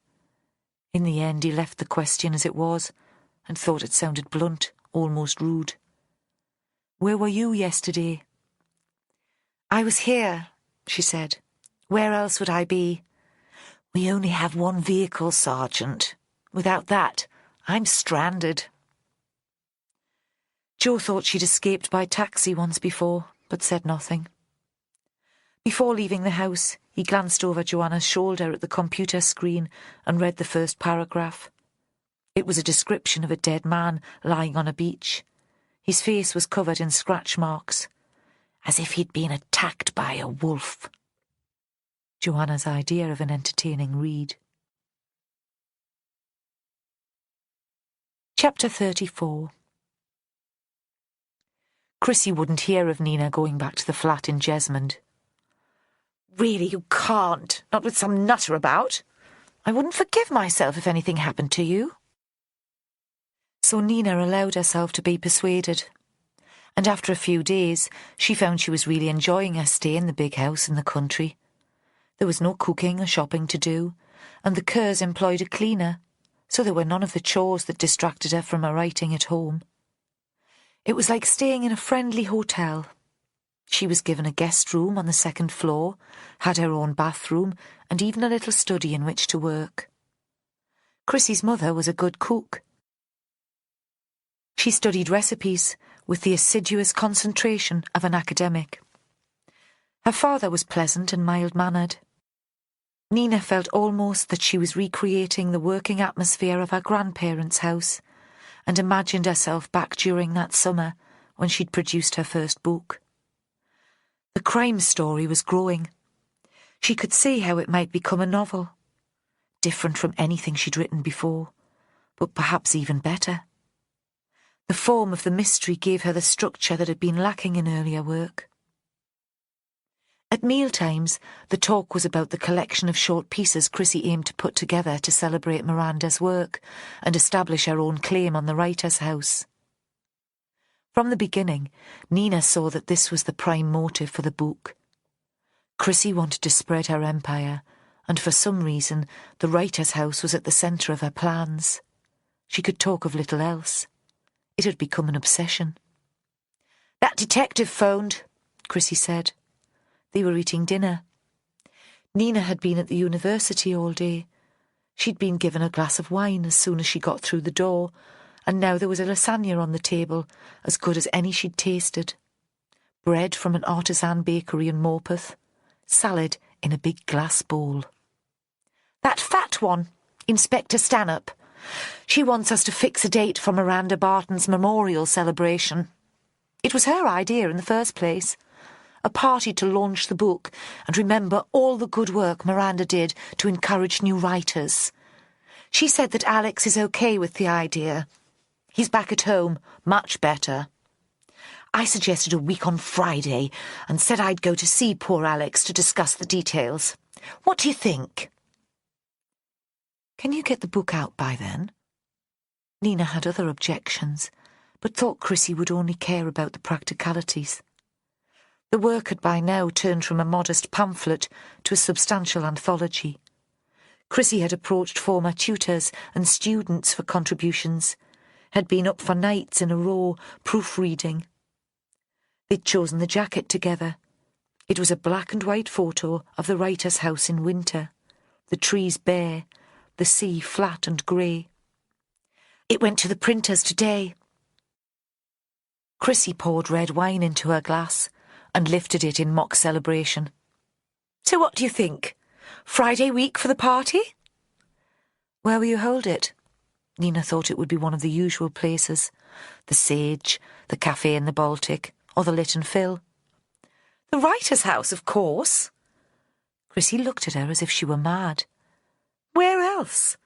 In the end he left the question as it was, and thought it sounded blunt, almost rude. "Where were you yesterday?" "I was here," she said. "Where else would I be? We only have one vehicle, Sergeant. Without that, I'm stranded." Jo thought she'd escaped by taxi once before, but said nothing. Before leaving the house, he glanced over Joanna's shoulder at the computer screen and read the first paragraph. It was a description of a dead man lying on a beach. His face was covered in scratch marks, as if he'd been attacked by a wolf. Joanna's idea of an entertaining read. Chapter 34. Chrissy wouldn't hear of Nina going back to the flat in Jesmond. "Really, you can't, not with some nutter about. I wouldn't forgive myself if anything happened to you." So Nina allowed herself to be persuaded, and after a few days she found she was really enjoying her stay in the big house in the country. There was no cooking or shopping to do, and the Kerrs employed a cleaner, so there were none of the chores that distracted her from her writing at home. It was like staying in a friendly hotel. She was given a guest room on the 2nd floor, had her own bathroom, and even a little study in which to work. Chrissy's mother was a good cook. She studied recipes with the assiduous concentration of an academic. Her father was pleasant and mild-mannered. Nina felt almost that she was recreating the working atmosphere of her grandparents' house, and imagined herself back during that summer when she'd produced her first book. The crime story was growing. She could see how it might become a novel, different from anything she'd written before, but perhaps even better. The form of the mystery gave her the structure that had been lacking in earlier work. At mealtimes, the talk was about the collection of short pieces Chrissy aimed to put together to celebrate Miranda's work and establish her own claim on the writer's house. From the beginning, Nina saw that this was the prime motive for the book. Chrissy wanted to spread her empire, and for some reason, the writer's house was at the centre of her plans. She could talk of little else. It had become an obsession. "That detective phoned," Chrissy said. They were eating dinner. Nina had been at the university all day. She'd been given a glass of wine as soon as she got through the door, and now there was a lasagna on the table, as good as any she'd tasted. Bread from an artisan bakery in Morpeth. Salad in a big glass bowl. "That fat one, Inspector Stanhope. She wants us to fix a date for Miranda Barton's memorial celebration. It was her idea in the first place. A party to launch the book and remember all the good work Miranda did to encourage new writers. She said that Alex is okay with the idea. He's back at home, much better. I suggested a week on Friday and said I'd go to see poor Alex to discuss the details. What do you think?" "Can you get the book out by then?" Nina had other objections, but thought Chrissy would only care about the practicalities. The work had by now turned from a modest pamphlet to a substantial anthology. Chrissy had approached former tutors and students for contributions, had been up for nights in a row, proofreading. They'd chosen the jacket together. It was a black and white photo of the writer's house in winter, the trees bare, the sea flat and grey. "It went to the printers today." Chrissy poured red wine into her glass and lifted it in mock celebration. "So what do you think? Friday week for the party?" "Where will you hold it?" Nina thought it would be one of the usual places. The Sage, the cafe in the Baltic, or the Lit and Phil. "The writer's house, of course." Chrissy looked at her as if she were mad. "Where else?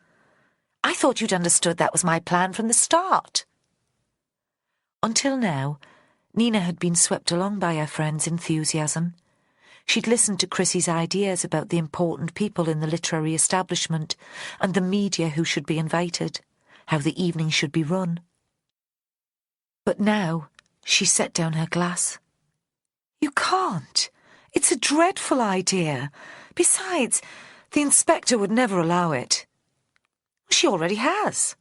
I thought you'd understood that was my plan from the start." Until now, Nina had been swept along by her friend's enthusiasm. She'd listened to Chrissy's ideas about the important people in the literary establishment and the media who should be invited, how the evening should be run. But now she set down her glass. "You can't. It's a dreadful idea. Besides, the inspector would never allow it." "She already has."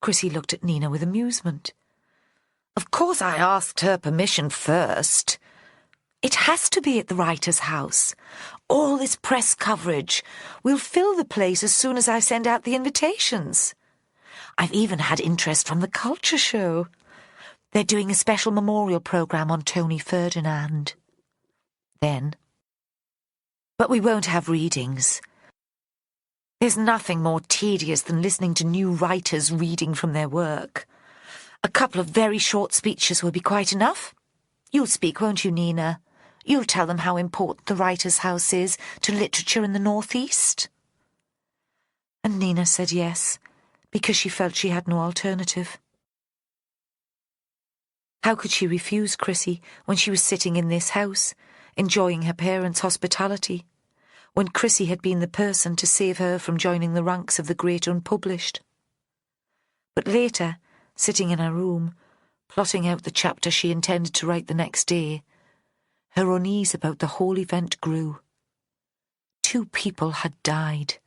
Chrissy looked at Nina with amusement. "Of course I asked her permission first. It has to be at the writer's house. All this press coverage. We'll fill the place as soon as I send out the invitations. I've even had interest from the culture show. They're doing a special memorial programme on Tony Ferdinand." Then, "But we won't have readings. There's nothing more tedious than listening to new writers reading from their work. A couple of very short speeches will be quite enough. You'll speak, won't you, Nina? You'll tell them how important the writer's house is to literature in the North East." And Nina said yes, because she felt she had no alternative. How could she refuse Chrissy when she was sitting in this house, enjoying her parents' hospitality, when Chrissy had been the person to save her from joining the ranks of the great unpublished? But later, sitting in her room, plotting out the chapter she intended to write the next day, her unease about the whole event grew. 2 people had died.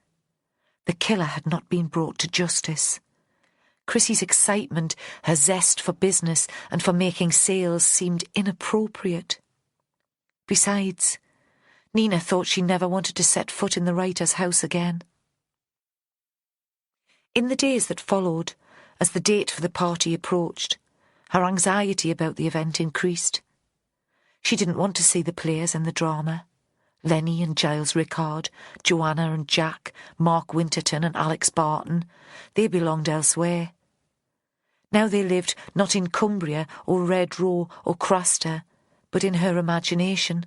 The killer had not been brought to justice. Chrissy's excitement, her zest for business and for making sales seemed inappropriate. Besides, Nina thought she never wanted to set foot in the writer's house again. In the days that followed, as the date for the party approached, her anxiety about the event increased. She didn't want to see the players in the drama. Lenny and Giles Rickard, Joanna and Jack, Mark Winterton and Alex Barton, they belonged elsewhere. Now they lived not in Cumbria or Red Row or Craster, but in her imagination.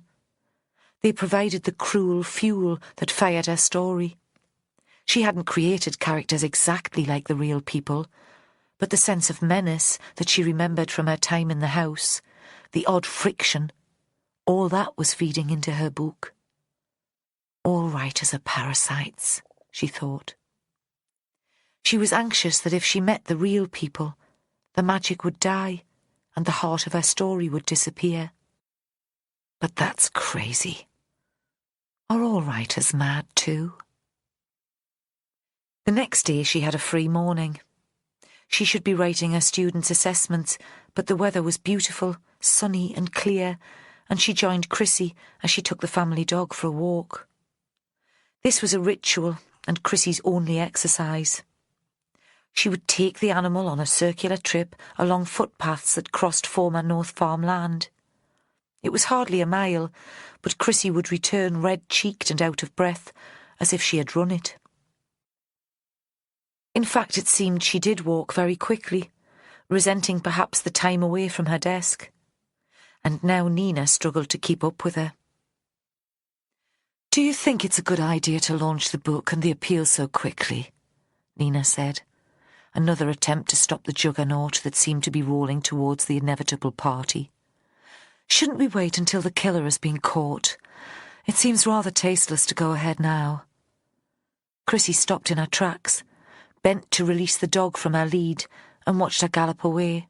They provided the cruel fuel that fired her story. She hadn't created characters exactly like the real people, but the sense of menace that she remembered from her time in the house, the odd friction, All that was feeding into her book. All writers are parasites, she thought. She was anxious that if she met the real people, the magic would die and the heart of her story would disappear. But that's crazy. Are all writers mad too? The next day she had a free morning. She should be writing her students' assessments, but the weather was beautiful, sunny and clear, and she joined Chrissy as she took the family dog for a walk. This was a ritual and Chrissy's only exercise. She would take the animal on a circular trip along footpaths that crossed former North Farm land. It was hardly a mile, but Chrissy would return red-cheeked and out of breath, as if she had run it. In fact, it seemed she did walk very quickly, resenting perhaps the time away from her desk. And now Nina struggled to keep up with her. "Do you think it's a good idea to launch the book and the appeal so quickly?" Nina said. Another attempt to stop the juggernaut that seemed to be rolling towards the inevitable party. "Shouldn't we wait until the killer has been caught? It seems rather tasteless to go ahead now." Chrissy stopped in her tracks, bent to release the dog from her lead, and watched her gallop away.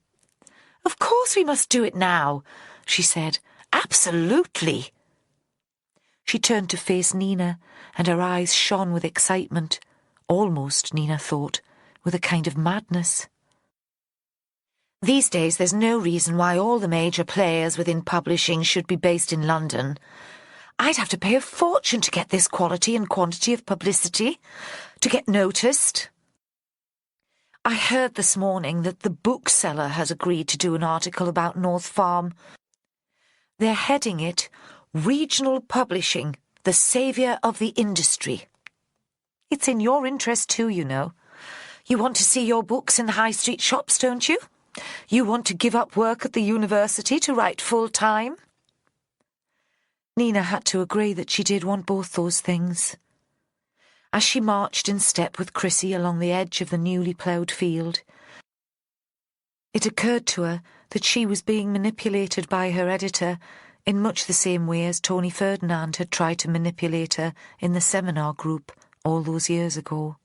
"Of course we must do it now," she said. "Absolutely." She turned to face Nina, and her eyes shone with excitement, almost, Nina thought, with a kind of madness. "These days there's no reason why all the major players within publishing should be based in London. I'd have to pay a fortune to get this quality and quantity of publicity, to get noticed. I heard this morning that the bookseller has agreed to do an article about North Farm. They're heading it, 'Regional Publishing, the Saviour of the Industry.' It's in your interest too, you know. You want to see your books in the high street shops, don't you? You want to give up work at the university to write full-time?" Nina had to agree that she did want both those things. As she marched in step with Chrissy along the edge of the newly ploughed field, it occurred to her that she was being manipulated by her editor in much the same way as Tony Ferdinand had tried to manipulate her in the seminar group all those years ago.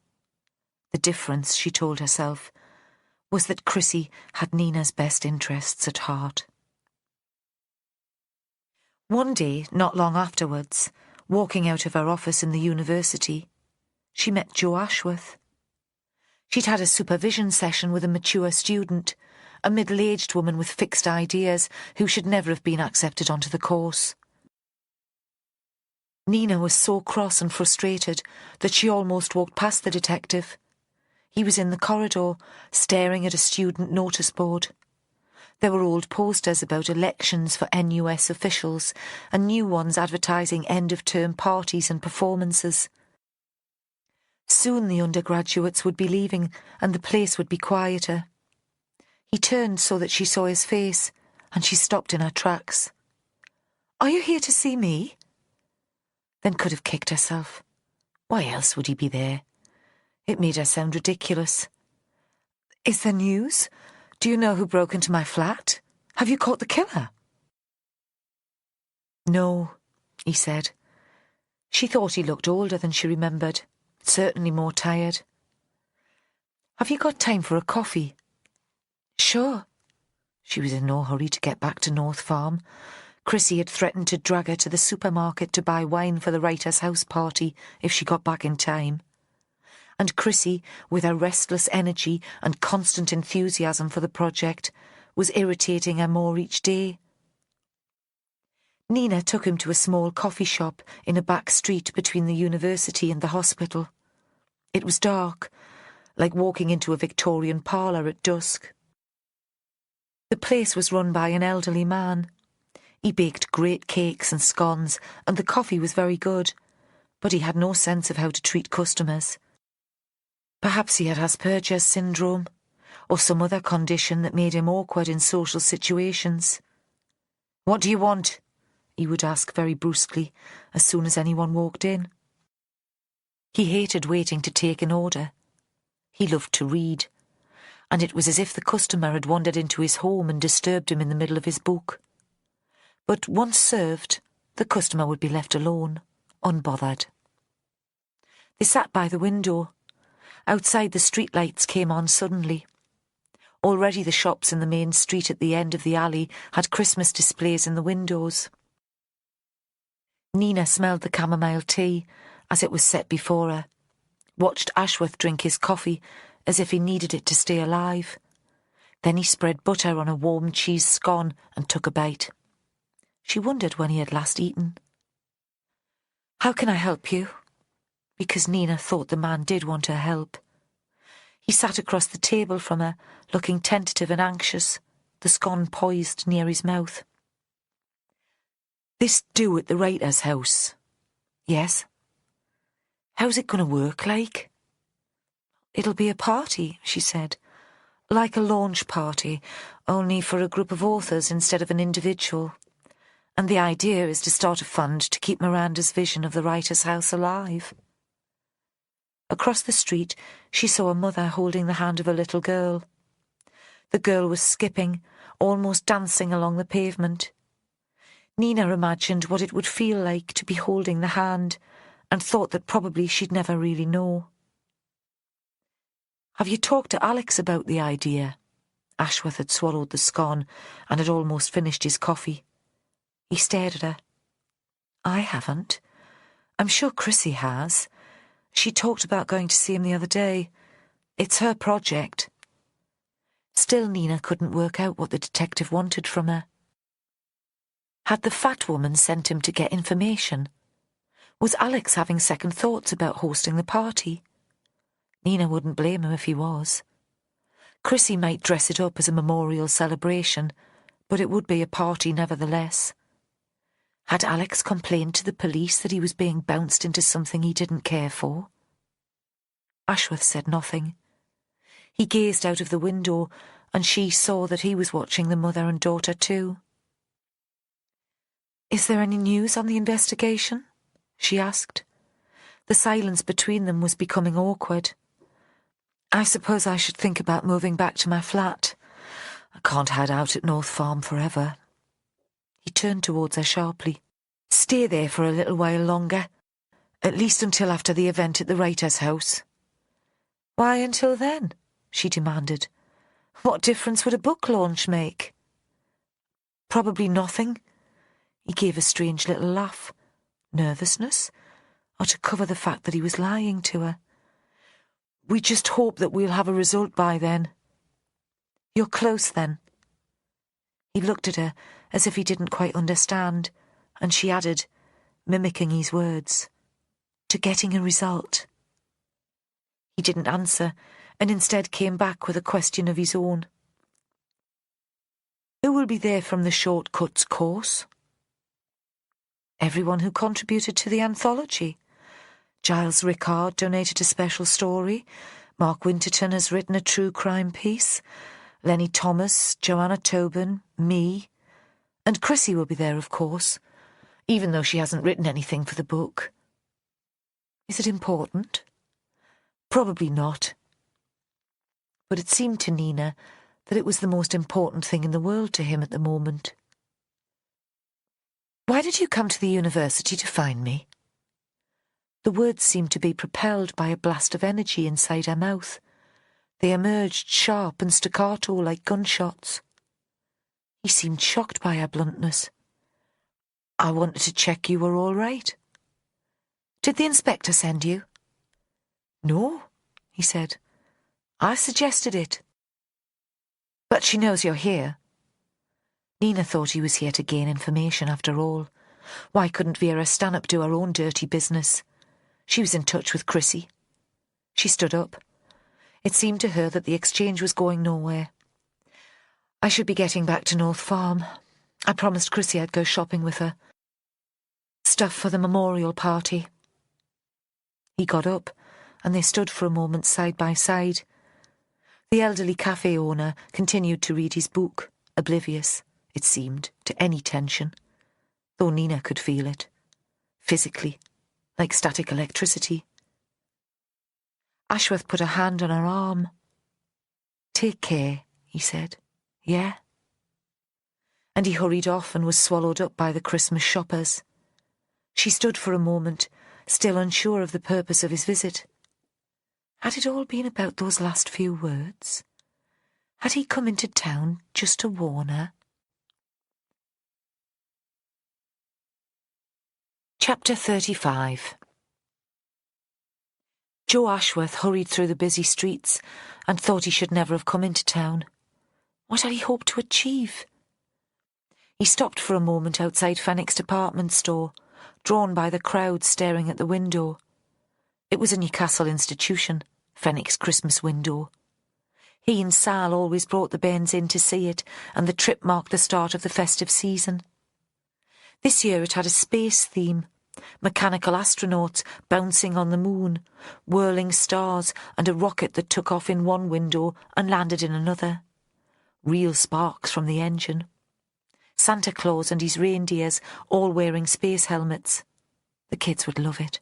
The difference, she told herself, was that Chrissy had Nina's best interests at heart. One day, not long afterwards, walking out of her office in the university, she met Jo Ashworth. She'd had a supervision session with a mature student, a middle-aged woman with fixed ideas who should never have been accepted onto the course. Nina was so cross and frustrated that she almost walked past the detective. He was in the corridor, staring at a student notice board. There were old posters about elections for NUS officials and new ones advertising end-of-term parties and performances. Soon the undergraduates would be leaving and the place would be quieter. He turned so that she saw his face, and she stopped in her tracks. "Are you here to see me?" Then could have kicked herself. Why else would he be there? It made her sound ridiculous. "Is there news? Do you know who broke into my flat? Have you caught the killer?" "No," he said. She thought he looked older than she remembered, certainly more tired. "Have you got time for a coffee?" "Sure." She was in no hurry to get back to North Farm. Chrissy had threatened to drag her to the supermarket to buy wine for the writer's house party if she got back in time. And Chrissy, with her restless energy and constant enthusiasm for the project, was irritating her more each day. Nina took him to a small coffee shop in a back street between the university and the hospital. It was dark, like walking into a Victorian parlour at dusk. The place was run by an elderly man. He baked great cakes and scones, and the coffee was very good, but he had no sense of how to treat customers. Perhaps he had Asperger's syndrome, or some other condition that made him awkward in social situations. "What do you want?" he would ask very brusquely as soon as anyone walked in. He hated waiting to take an order. He loved to read, and it was as if the customer had wandered into his home and disturbed him in the middle of his book. But once served, the customer would be left alone, unbothered. They sat by the window. Outside, the streetlights came on suddenly. Already the shops in the main street at the end of the alley had Christmas displays in the windows. Nina smelled the chamomile tea as it was set before her, watched Ashworth drink his coffee as if he needed it to stay alive. Then he spread butter on a warm cheese scone and took a bite. She wondered when he had last eaten. "How can I help you?" Because Nina thought the man did want her help. He sat across the table from her, looking tentative and anxious, the scone poised near his mouth. "This do at the writer's house." "Yes." "How's it going to work, like?" "It'll be a party," she said. "Like a launch party, only for a group of authors instead of an individual. And the idea is to start a fund to keep Miranda's vision of the writer's house alive." Across the street, she saw a mother holding the hand of a little girl. The girl was skipping, almost dancing along the pavement. Nina imagined what it would feel like to be holding the hand, and thought that probably she'd never really know. "Have you talked to Alex about the idea?" Ashworth had swallowed the scone and had almost finished his coffee. He stared at her. "I haven't. I'm sure Chrissy has. She talked about going to see him the other day. It's her project." Still Nina couldn't work out what the detective wanted from her. Had the fat woman sent him to get information? Was Alex having second thoughts about hosting the party? Nina wouldn't blame him if he was. Chrissy might dress it up as a memorial celebration, but it would be a party nevertheless. Had Alex complained to the police that he was being bounced into something he didn't care for? Ashworth said nothing. He gazed out of the window, and she saw that he was watching the mother and daughter too. "Is there any news on the investigation?" she asked. The silence between them was becoming awkward. "I suppose I should think about moving back to my flat. I can't hide out at North Farm forever." He turned towards her sharply. "Stay there for a little while longer. At least until after the event at the writer's house." "Why until then?" she demanded. "What difference would a book launch make?" "Probably nothing." He gave a strange little laugh. Nervousness? Or to cover the fact that he was lying to her? "We just hope that we'll have a result by then." "You're close then?" He looked at her as if he didn't quite understand, and she added, mimicking his words, "To getting a result." He didn't answer, and instead came back with a question of his own. "Who will be there from the Shortcuts course?" "Everyone who contributed to the anthology. Giles Rickard donated a special story. Mark Winterton has written a true crime piece. Lenny Thomas, Joanna Tobin, me. And Chrissy will be there, of course, even though she hasn't written anything for the book." "Is it important?" "Probably not." But it seemed to Nina that it was the most important thing in the world to him at the moment. "Why did you come to the university to find me?" The words seemed to be propelled by a blast of energy inside her mouth. They emerged sharp and staccato like gunshots. He seemed shocked by her bluntness. "I wanted to check you were all right." "Did the inspector send you?" "No," he said. "I suggested it." "But she knows you're here." Nina thought he was here to gain information after all. Why couldn't Vera Stanhope do her own dirty business? She was in touch with Chrissy. She stood up. It seemed to her that the exchange was going nowhere. "I should be getting back to North Farm. I promised Chrissy I'd go shopping with her. Stuff for the memorial party." He got up, and they stood for a moment side by side. The elderly cafe owner continued to read his book, oblivious, it seemed, to any tension, though Nina could feel it, physically, like static electricity. Ashworth put a hand on her arm. "Take care," he said. "Yeah?" and he hurried off and was swallowed up by the Christmas shoppers. She stood for a moment, still unsure of the purpose of his visit. Had it all been about those last few words? Had he come into town just to warn her? Chapter 35. Joe Ashworth hurried through the busy streets and thought he should never have come into town. What had he hoped to achieve? He stopped for a moment outside Fenwick's department store, drawn by the crowd staring at the window. It was a Newcastle institution, Fenwick's Christmas window. He and Sal always brought the bairns in to see it, and the trip marked the start of the festive season. This year it had a space theme. Mechanical astronauts bouncing on the moon, whirling stars, and a rocket that took off in one window and landed in another. Real sparks from the engine. Santa Claus and his reindeers all wearing space helmets. The kids would love it.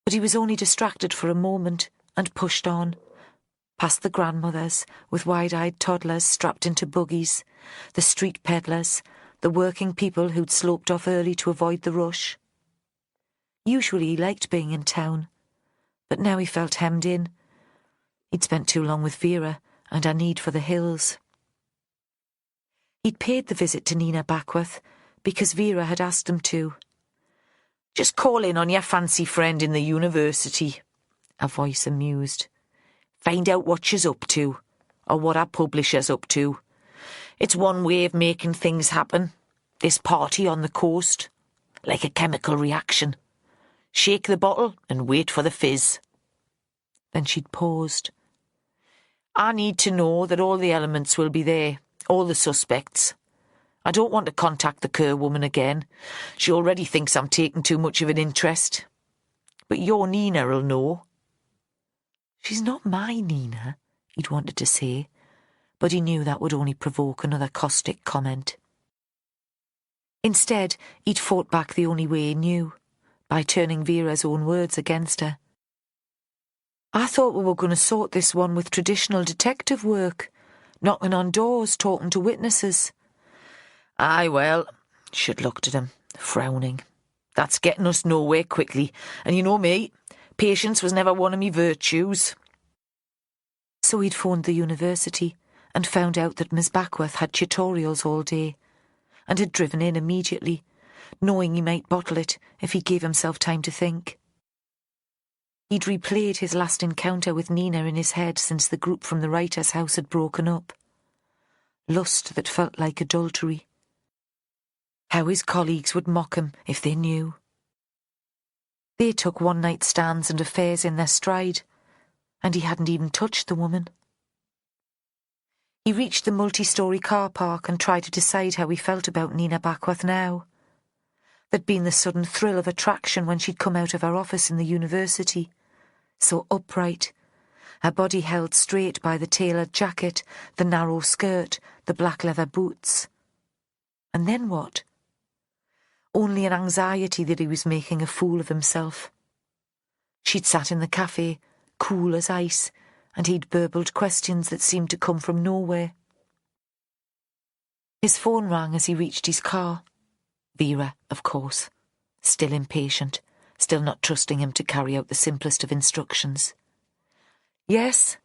But he was only distracted for a moment and pushed on, past the grandmothers with wide-eyed toddlers strapped into buggies, the street peddlers, the working people who'd sloped off early to avoid the rush. Usually he liked being in town, but now he felt hemmed in. He'd spent too long with Vera and her need for the hills. He'd paid the visit to Nina Backworth because Vera had asked him to. Just call in on your fancy friend in the university, a voice amused. Find out what she's up to, or what our publisher's up to. It's one way of making things happen. This party on the coast. Like a chemical reaction. Shake the bottle and wait for the fizz. Then she'd paused. I need to know that all the elements will be there, all the suspects. I don't want to contact the Kerr woman again. She already thinks I'm taking too much of an interest. But your Nina'll know. She's not my Nina, he'd wanted to say, but he knew that would only provoke another caustic comment. Instead, he'd fought back the only way he knew, by turning Vera's own words against her. I thought we were going to sort this one with traditional detective work, knocking on doors, talking to witnesses. Aye, well, she'd looked at him, frowning. That's getting us nowhere quickly, and you know me, patience was never one of me virtues. So he'd phoned the university and found out that Miss Backworth had tutorials all day, and had driven in immediately, knowing he might bottle it if he gave himself time to think. He'd replayed his last encounter with Nina in his head since the group from the writer's house had broken up. Lust that felt like adultery. How his colleagues would mock him if they knew. They took one-night stands and affairs in their stride, and he hadn't even touched the woman. He reached the multi-storey car park and tried to decide how he felt about Nina Backworth now. There'd been the sudden thrill of attraction when she'd come out of her office in the university, so upright, her body held straight by the tailored jacket, the narrow skirt, the black leather boots. And then what? Only an anxiety that he was making a fool of himself. She'd sat in the cafe, cool as ice, and he'd burbled questions that seemed to come from nowhere. His phone rang as he reached his car. Vera, of course, still impatient, still not trusting him to carry out the simplest of instructions. Yes?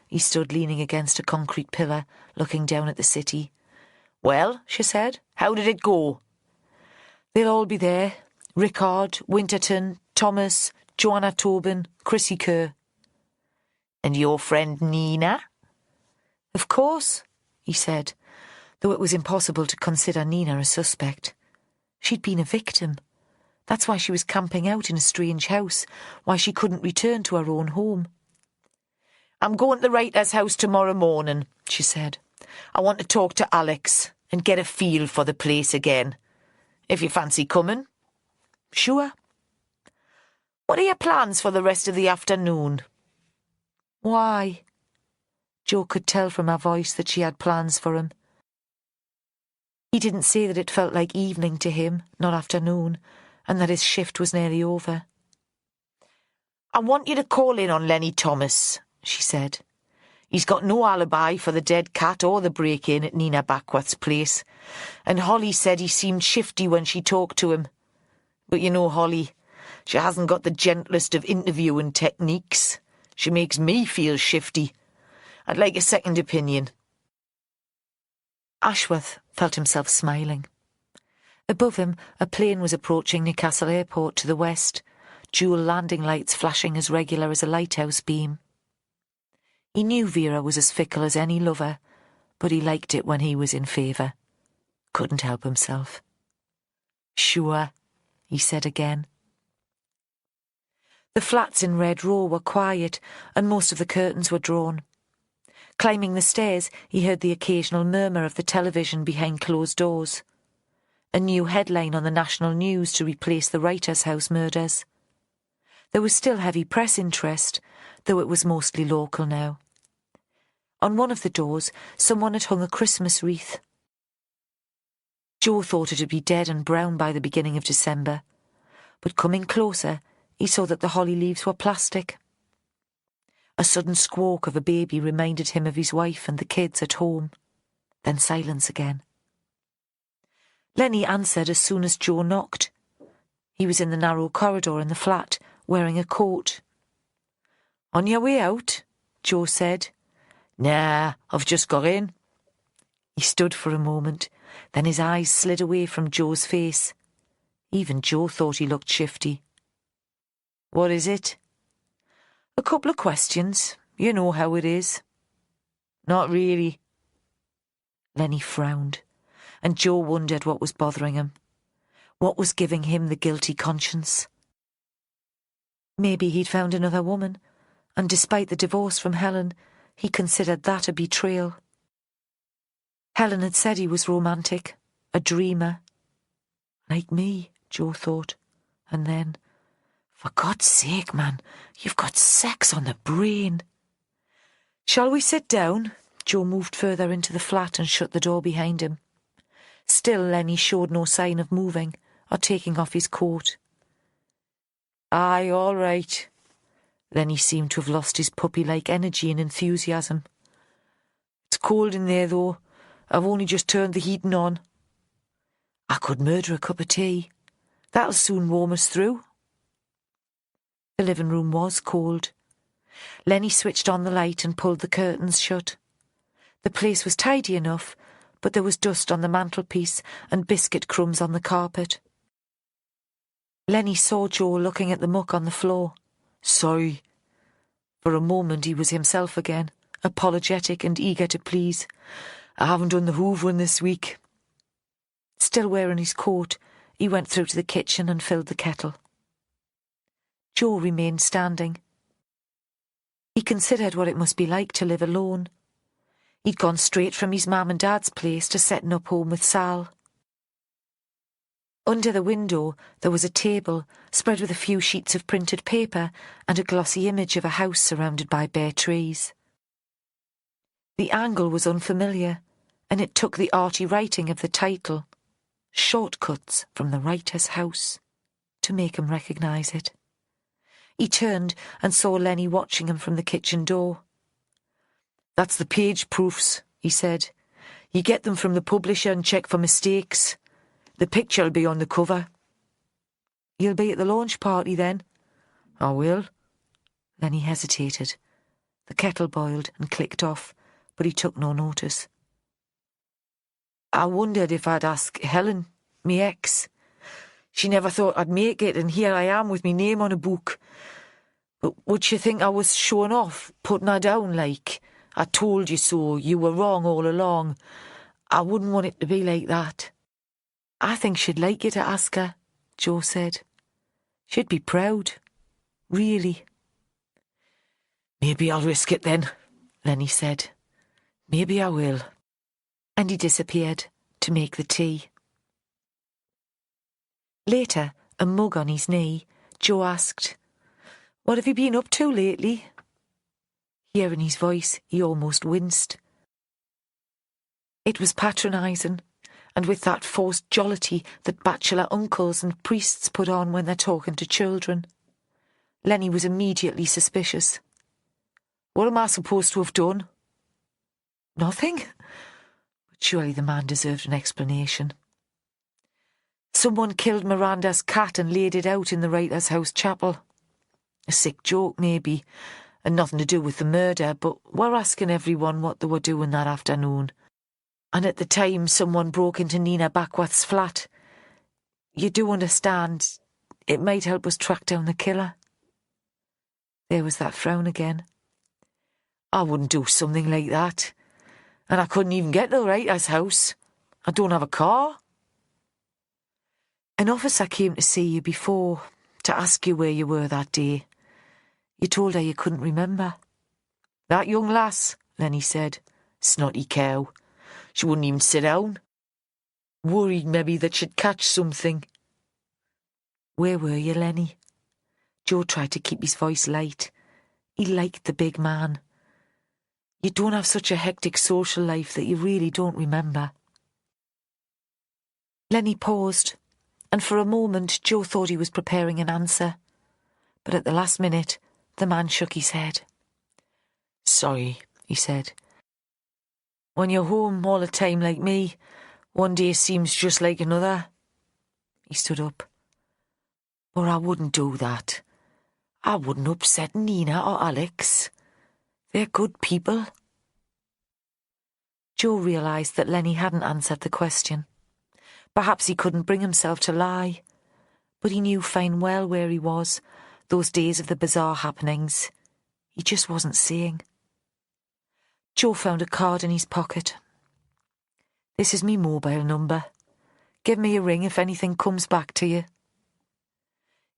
He stood leaning against a concrete pillar, looking down at the city. Well, she said, how did it go? They'll all be there. Rickard, Winterton, Thomas, Joanna Tobin, Chrissy Kerr. And your friend Nina? Of course, he said, though it was impossible to consider Nina a suspect. She'd been a victim. That's why she was camping out in a strange house, why she couldn't return to her own home. I'm going to the writer's house tomorrow morning, she said. I want to talk to Alex and get a feel for the place again. If you fancy coming. Sure. What are your plans for the rest of the afternoon? Why? Joe could tell from her voice that she had plans for him. He didn't say that it felt like evening to him, not afternoon, and that his shift was nearly over. I want you to call in on Lenny Thomas, she said. He's got no alibi for the dead cat or the break-in at Nina Backworth's place, and Holly said he seemed shifty when she talked to him. But you know Holly, she hasn't got the gentlest of interviewing techniques. She makes me feel shifty. I'd like a second opinion." Ashworth felt himself smiling. Above him, a plane was approaching Newcastle Airport to the west, dual landing lights flashing as regular as a lighthouse beam. He knew Vera was as fickle as any lover, but he liked it when he was in favour. Couldn't help himself. "Sure," he said again. The flats in Red Row were quiet, and most of the curtains were drawn. Climbing the stairs, he heard the occasional murmur of the television behind closed doors. A new headline on the national news to replace the Writers' House murders. There was still heavy press interest, though it was mostly local now. On one of the doors, someone had hung a Christmas wreath. Joe thought it'd be dead and brown by the beginning of December, but coming closer, he saw that the holly leaves were plastic. A sudden squawk of a baby reminded him of his wife and the kids at home. Then silence again. Lenny answered as soon as Joe knocked. He was in the narrow corridor in the flat, wearing a coat. "On your way out?" Joe said. "Nah, I've just got in." He stood for a moment, then his eyes slid away from Joe's face. Even Joe thought he looked shifty. "What is it?" "A couple of questions. You know how it is." "Not really." Lenny frowned, and Joe wondered what was bothering him. What was giving him the guilty conscience? Maybe he'd found another woman, and despite the divorce from Helen, he considered that a betrayal. Helen had said he was romantic, a dreamer. Like me, Joe thought, and then, for God's sake, man, you've got sex on the brain. "Shall we sit down?" Joe moved further into the flat and shut the door behind him. Still, Lenny showed no sign of moving or taking off his coat. "Aye, all right." Lenny seemed to have lost his puppy-like energy and enthusiasm. "It's cold in there, though. I've only just turned the heating on." "I could murder a cup of tea. That'll soon warm us through." The living room was cold. Lenny switched on the light and pulled the curtains shut. The place was tidy enough, but there was dust on the mantelpiece and biscuit crumbs on the carpet. Lenny saw Joe looking at the muck on the floor. "Sorry." For a moment he was himself again, apologetic and eager to please. "I haven't done the hoovering this week." Still wearing his coat, he went through to the kitchen and filled the kettle. Joe remained standing. He considered what it must be like to live alone. He'd gone straight from his mum and dad's place to setting up home with Sal. Under the window there was a table spread with a few sheets of printed paper and a glossy image of a house surrounded by bare trees. The angle was unfamiliar, and it took the arty writing of the title, "Shortcuts from the Writer's House," to make him recognise it. He turned and saw Lenny watching him from the kitchen door. "That's the page proofs," he said. "You get them from the publisher and check for mistakes. The picture'll be on the cover." "You'll be at the launch party then?" "I will." Then he hesitated. The kettle boiled and clicked off, but he took no notice. "I wondered if I'd ask Helen, me ex. She never thought I'd make it, and here I am with me name on a book. But would she think I was showing off, putting her down like, 'I told you so, you were wrong all along'? I wouldn't want it to be like that." "I think she'd like you to ask her," Joe said. "She'd be proud. Really." "Maybe I'll risk it then," Lenny said. "Maybe I will." And he disappeared to make the tea. Later, a mug on his knee, Joe asked, "What have you been up to lately?" Hearing his voice, he almost winced. It was patronising, and with that forced jollity that bachelor uncles and priests put on when they're talking to children. Lenny was immediately suspicious. "What am I supposed to have done?" Nothing? But surely the man deserved an explanation. Someone killed Miranda's cat and laid it out in the writer's house chapel. A sick joke, maybe, and nothing to do with the murder, but we're asking everyone what they were doing that afternoon. And at the time, someone broke into Nina Backworth's flat. You do understand, it might help us track down the killer. There was that frown again. I wouldn't do something like that. And I couldn't even get to the writer's house. I don't have a car. An officer came to see you before, to ask you where you were that day. You told her you couldn't remember. That young lass, Lenny said. Snotty cow. She wouldn't even sit down. Worried maybe that she'd catch something. Where were you, Lenny? Joe tried to keep his voice light. He liked the big man. You don't have such a hectic social life that you really don't remember. Lenny paused, and for a moment Joe thought he was preparing an answer. But at the last minute, the man shook his head. Sorry, he said. When you're home all the time like me, one day seems just like another. He stood up. But I wouldn't do that. I wouldn't upset Nina or Alex. They're good people. Joe realised that Lenny hadn't answered the question. Perhaps he couldn't bring himself to lie. But he knew fine well where he was, those days of the bizarre happenings. He just wasn't seeing. Joe found a card in his pocket. This is me mobile number. Give me a ring if anything comes back to you.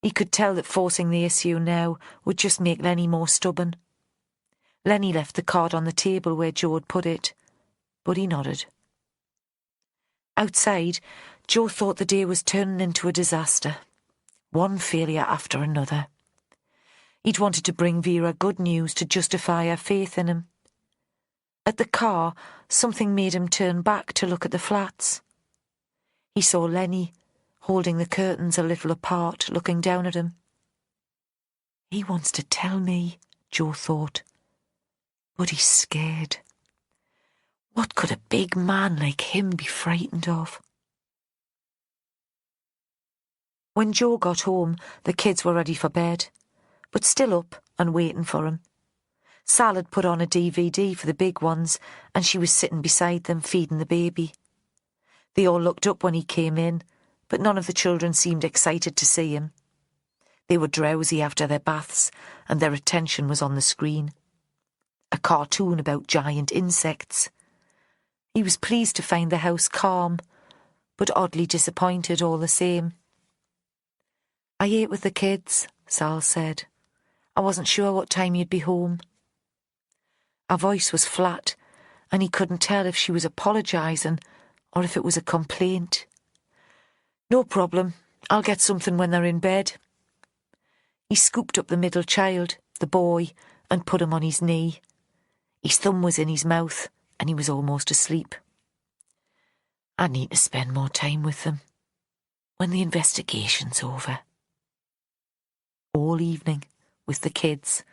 He could tell that forcing the issue now would just make Lenny more stubborn. Lenny left the card on the table where Joe had put it, but he nodded. Outside, Joe thought the day was turning into a disaster. One failure after another. He'd wanted to bring Vera good news to justify her faith in him. At the car, something made him turn back to look at the flats. He saw Lenny, holding the curtains a little apart, looking down at him. He wants to tell me, Joe thought. But he's scared. What could a big man like him be frightened of? When Joe got home, the kids were ready for bed, but still up and waiting for him. Sal had put on a DVD for the big ones, and she was sitting beside them feeding the baby. They all looked up when he came in, but none of the children seemed excited to see him. They were drowsy after their baths, and their attention was on the screen. A cartoon about giant insects. He was pleased to find the house calm, but oddly disappointed all the same. I ate with the kids, Sal said. I wasn't sure what time you'd be home. Her voice was flat, and he couldn't tell if she was apologising or if it was a complaint. No problem, I'll get something when they're in bed. He scooped up the middle child, the boy, and put him on his knee. His thumb was in his mouth, and he was almost asleep. I need to spend more time with them when the investigation's over. All evening with the kids,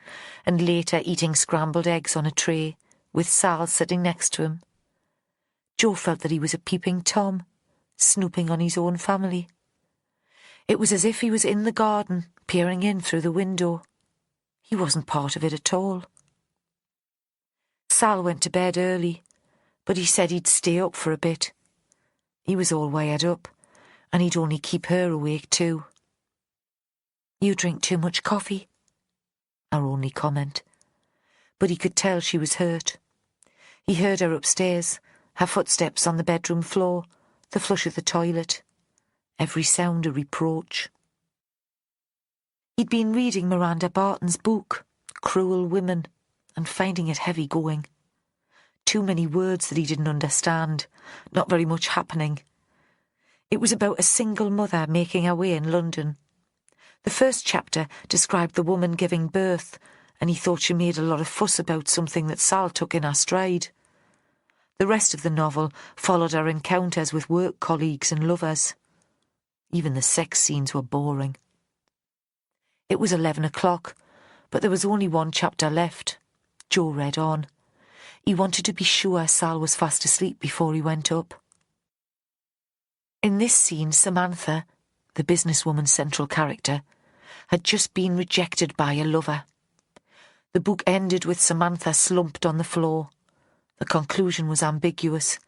and later eating scrambled eggs on a tray, with Sal sitting next to him. Joe felt that he was a peeping Tom, snooping on his own family. It was as if he was in the garden, peering in through the window. He wasn't part of it at all. Sal went to bed early, but he said he'd stay up for a bit. He was all wired up, and he'd only keep her awake too. You drink too much coffee? Our only comment. But he could tell she was hurt. He heard her upstairs, her footsteps on the bedroom floor, the flush of the toilet. Every sound a reproach. He'd been reading Miranda Barton's book, Cruel Women, and finding it heavy going. Too many words that he didn't understand, not very much happening. It was about a single mother making her way in London. The first chapter described the woman giving birth, and he thought she made a lot of fuss about something that Sal took in her stride. The rest of the novel followed her encounters with work colleagues and lovers. Even the sex scenes were boring. It was 11 o'clock, but there was only one chapter left. Joe read on. He wanted to be sure Sal was fast asleep before he went up. In this scene, Samantha, the businesswoman's central character, had just been rejected by a lover. The book ended with Samantha slumped on the floor. The conclusion was ambiguous.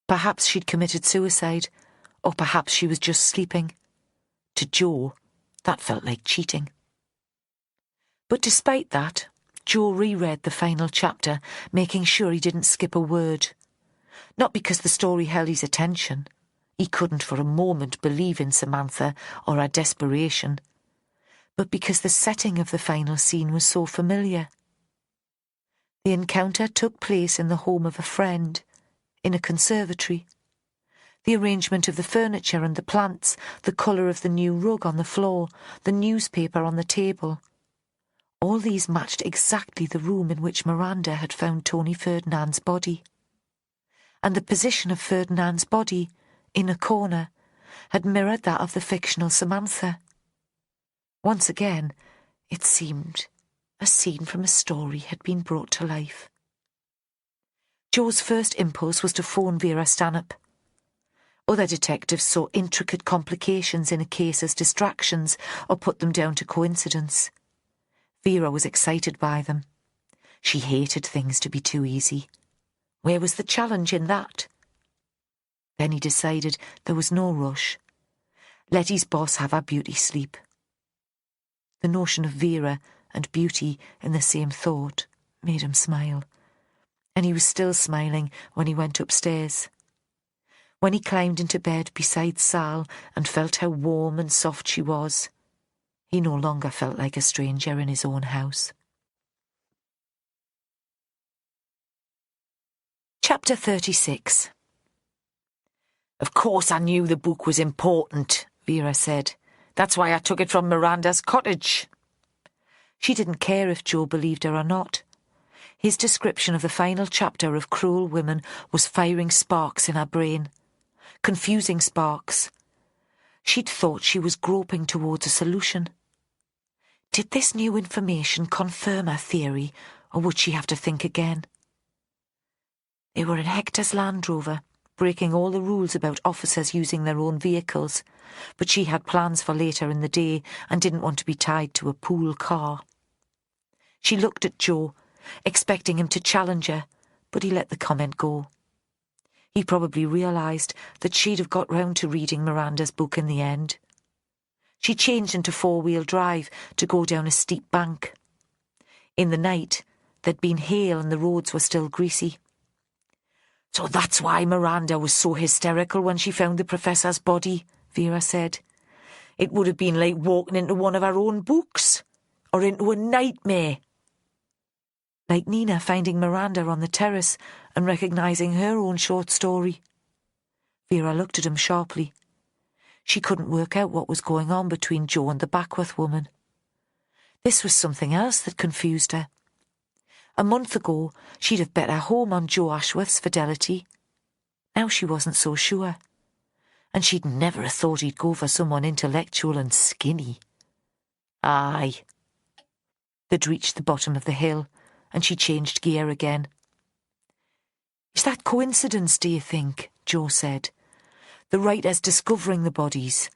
Perhaps she'd committed suicide, or perhaps she was just sleeping. To Joe, that felt like cheating. But despite that, Joe reread the final chapter, making sure he didn't skip a word. Not because the story held his attention. He couldn't for a moment believe in Samantha or her desperation, but because the setting of the final scene was so familiar. The encounter took place in the home of a friend, in a conservatory. The arrangement of the furniture and the plants, the colour of the new rug on the floor, the newspaper on the table. All these matched exactly the room in which Miranda had found Tony Ferdinand's body. And the position of Ferdinand's body, in a corner, had mirrored that of the fictional Samantha. Once again, it seemed a scene from a story had been brought to life. Joe's first impulse was to phone Vera Stanhope. Other detectives saw intricate complications in a case as distractions or put them down to coincidence. Vera was excited by them. She hated things to be too easy. Where was the challenge in that? Then he decided there was no rush. Let his boss have her beauty sleep. The notion of Vera and beauty in the same thought made him smile. And he was still smiling when he went upstairs. When he climbed into bed beside Sal and felt how warm and soft she was, he no longer felt like a stranger in his own house. Chapter 36. Of course I knew the book was important, Vera said. That's why I took it from Miranda's cottage. She didn't care if Joe believed her or not. His description of the final chapter of Cruel Women was firing sparks in her brain. Confusing sparks. She'd thought she was groping towards a solution. Did this new information confirm her theory, or would she have to think again? They were in Hector's Land Rover, breaking all the rules about officers using their own vehicles, but she had plans for later in the day and didn't want to be tied to a pool car. She looked at Joe, expecting him to challenge her, but he let the comment go. He probably realised that she'd have got round to reading Miranda's book in the end. She changed into four-wheel drive to go down a steep bank. In the night, there'd been hail and the roads were still greasy. So that's why Miranda was so hysterical when she found the professor's body, Vera said. It would have been like walking into one of her own books, or into a nightmare. Like Nina finding Miranda on the terrace and recognising her own short story. Vera looked at him sharply. She couldn't work out what was going on between Joe and the Backworth woman. This was something else that confused her. A month ago, she'd have bet her home on Joe Ashworth's fidelity. Now she wasn't so sure. And she'd never have thought he'd go for someone intellectual and skinny. Aye. They'd reached the bottom of the hill, and she changed gear again. Is that coincidence, do you think? Joe said. The writers discovering the bodies.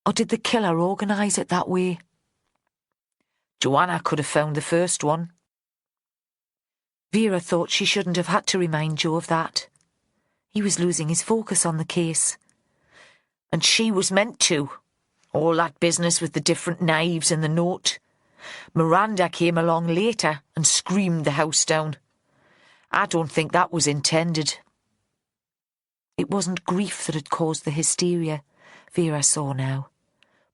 Or did the killer organise it that way? Joanna could have found the first one. Vera thought she shouldn't have had to remind Joe of that. He was losing his focus on the case. And she was meant to. All that business with the different knives and the note. Miranda came along later and screamed the house down. I don't think that was intended. It wasn't grief that had caused the hysteria, Vera saw now,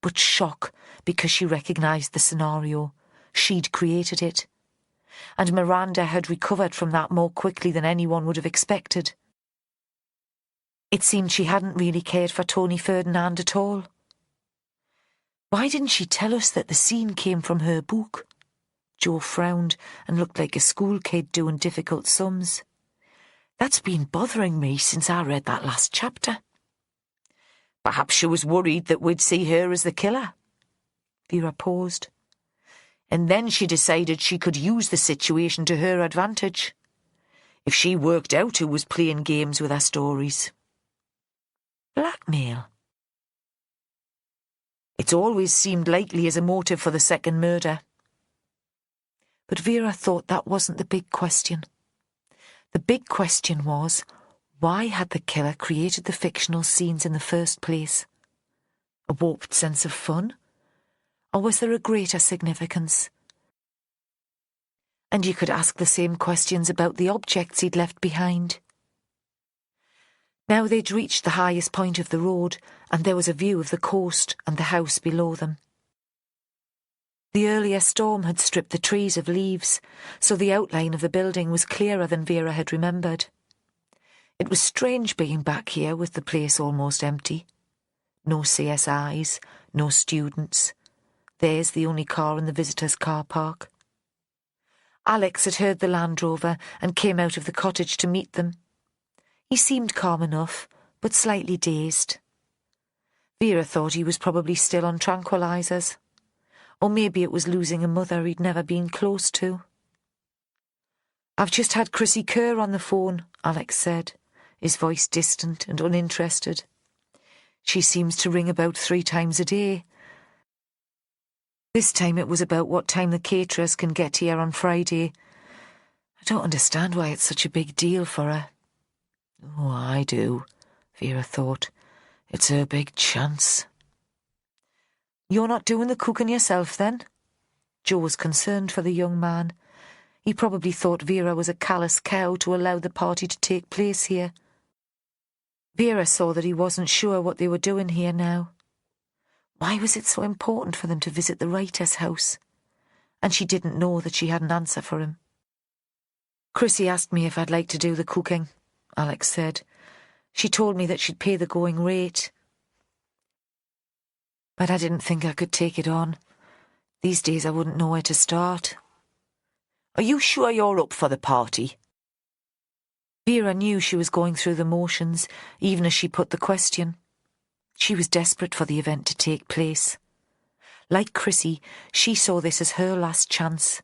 but shock because she recognised the scenario. She'd created it. And Miranda had recovered from that more quickly than anyone would have expected. It seemed she hadn't really cared for Tony Ferdinand at all. Why didn't she tell us that the scene came from her book? Joe frowned and looked like a school kid doing difficult sums. That's been bothering me since I read that last chapter. Perhaps she was worried that we'd see her as the killer. Vera paused. And then she decided she could use the situation to her advantage, if she worked out who was playing games with her stories. Blackmail. It's always seemed likely as a motive for the second murder. But Vera thought that wasn't the big question. The big question was, why had the killer created the fictional scenes in the first place? A warped sense of fun? Or was there a greater significance? And you could ask the same questions about the objects he'd left behind. Now they'd reached the highest point of the road, and there was a view of the coast and the house below them. The earlier storm had stripped the trees of leaves, so the outline of the building was clearer than Vera had remembered. It was strange being back here with the place almost empty. No CSIs, no students. There's the only car in the visitors' car park. Alex had heard the Land Rover and came out of the cottage to meet them. He seemed calm enough, but slightly dazed. Vera thought he was probably still on tranquilizers. Or maybe it was losing a mother he'd never been close to. "I've just had Chrissy Kerr on the phone," Alex said, his voice distant and uninterested. "She seems to ring about 3 times a day. This time it was about what time the caterers can get here on Friday. I don't understand why it's such a big deal for her." "Oh, I do," Vera thought. "It's her big chance." "You're not doing the cooking yourself, then?" Joe was concerned for the young man. He probably thought Vera was a callous cow to allow the party to take place here. Vera saw that he wasn't sure what they were doing here now. Why was it so important for them to visit the writer's house? And she didn't know that she had an answer for him. "Chrissy asked me if I'd like to do the cooking," Alex said. "She told me that she'd pay the going rate. But I didn't think I could take it on. These days I wouldn't know where to start." "Are you sure you're up for the party?" Vera knew she was going through the motions, even as she put the question. She was desperate for the event to take place. Like Chrissy, she saw this as her last chance,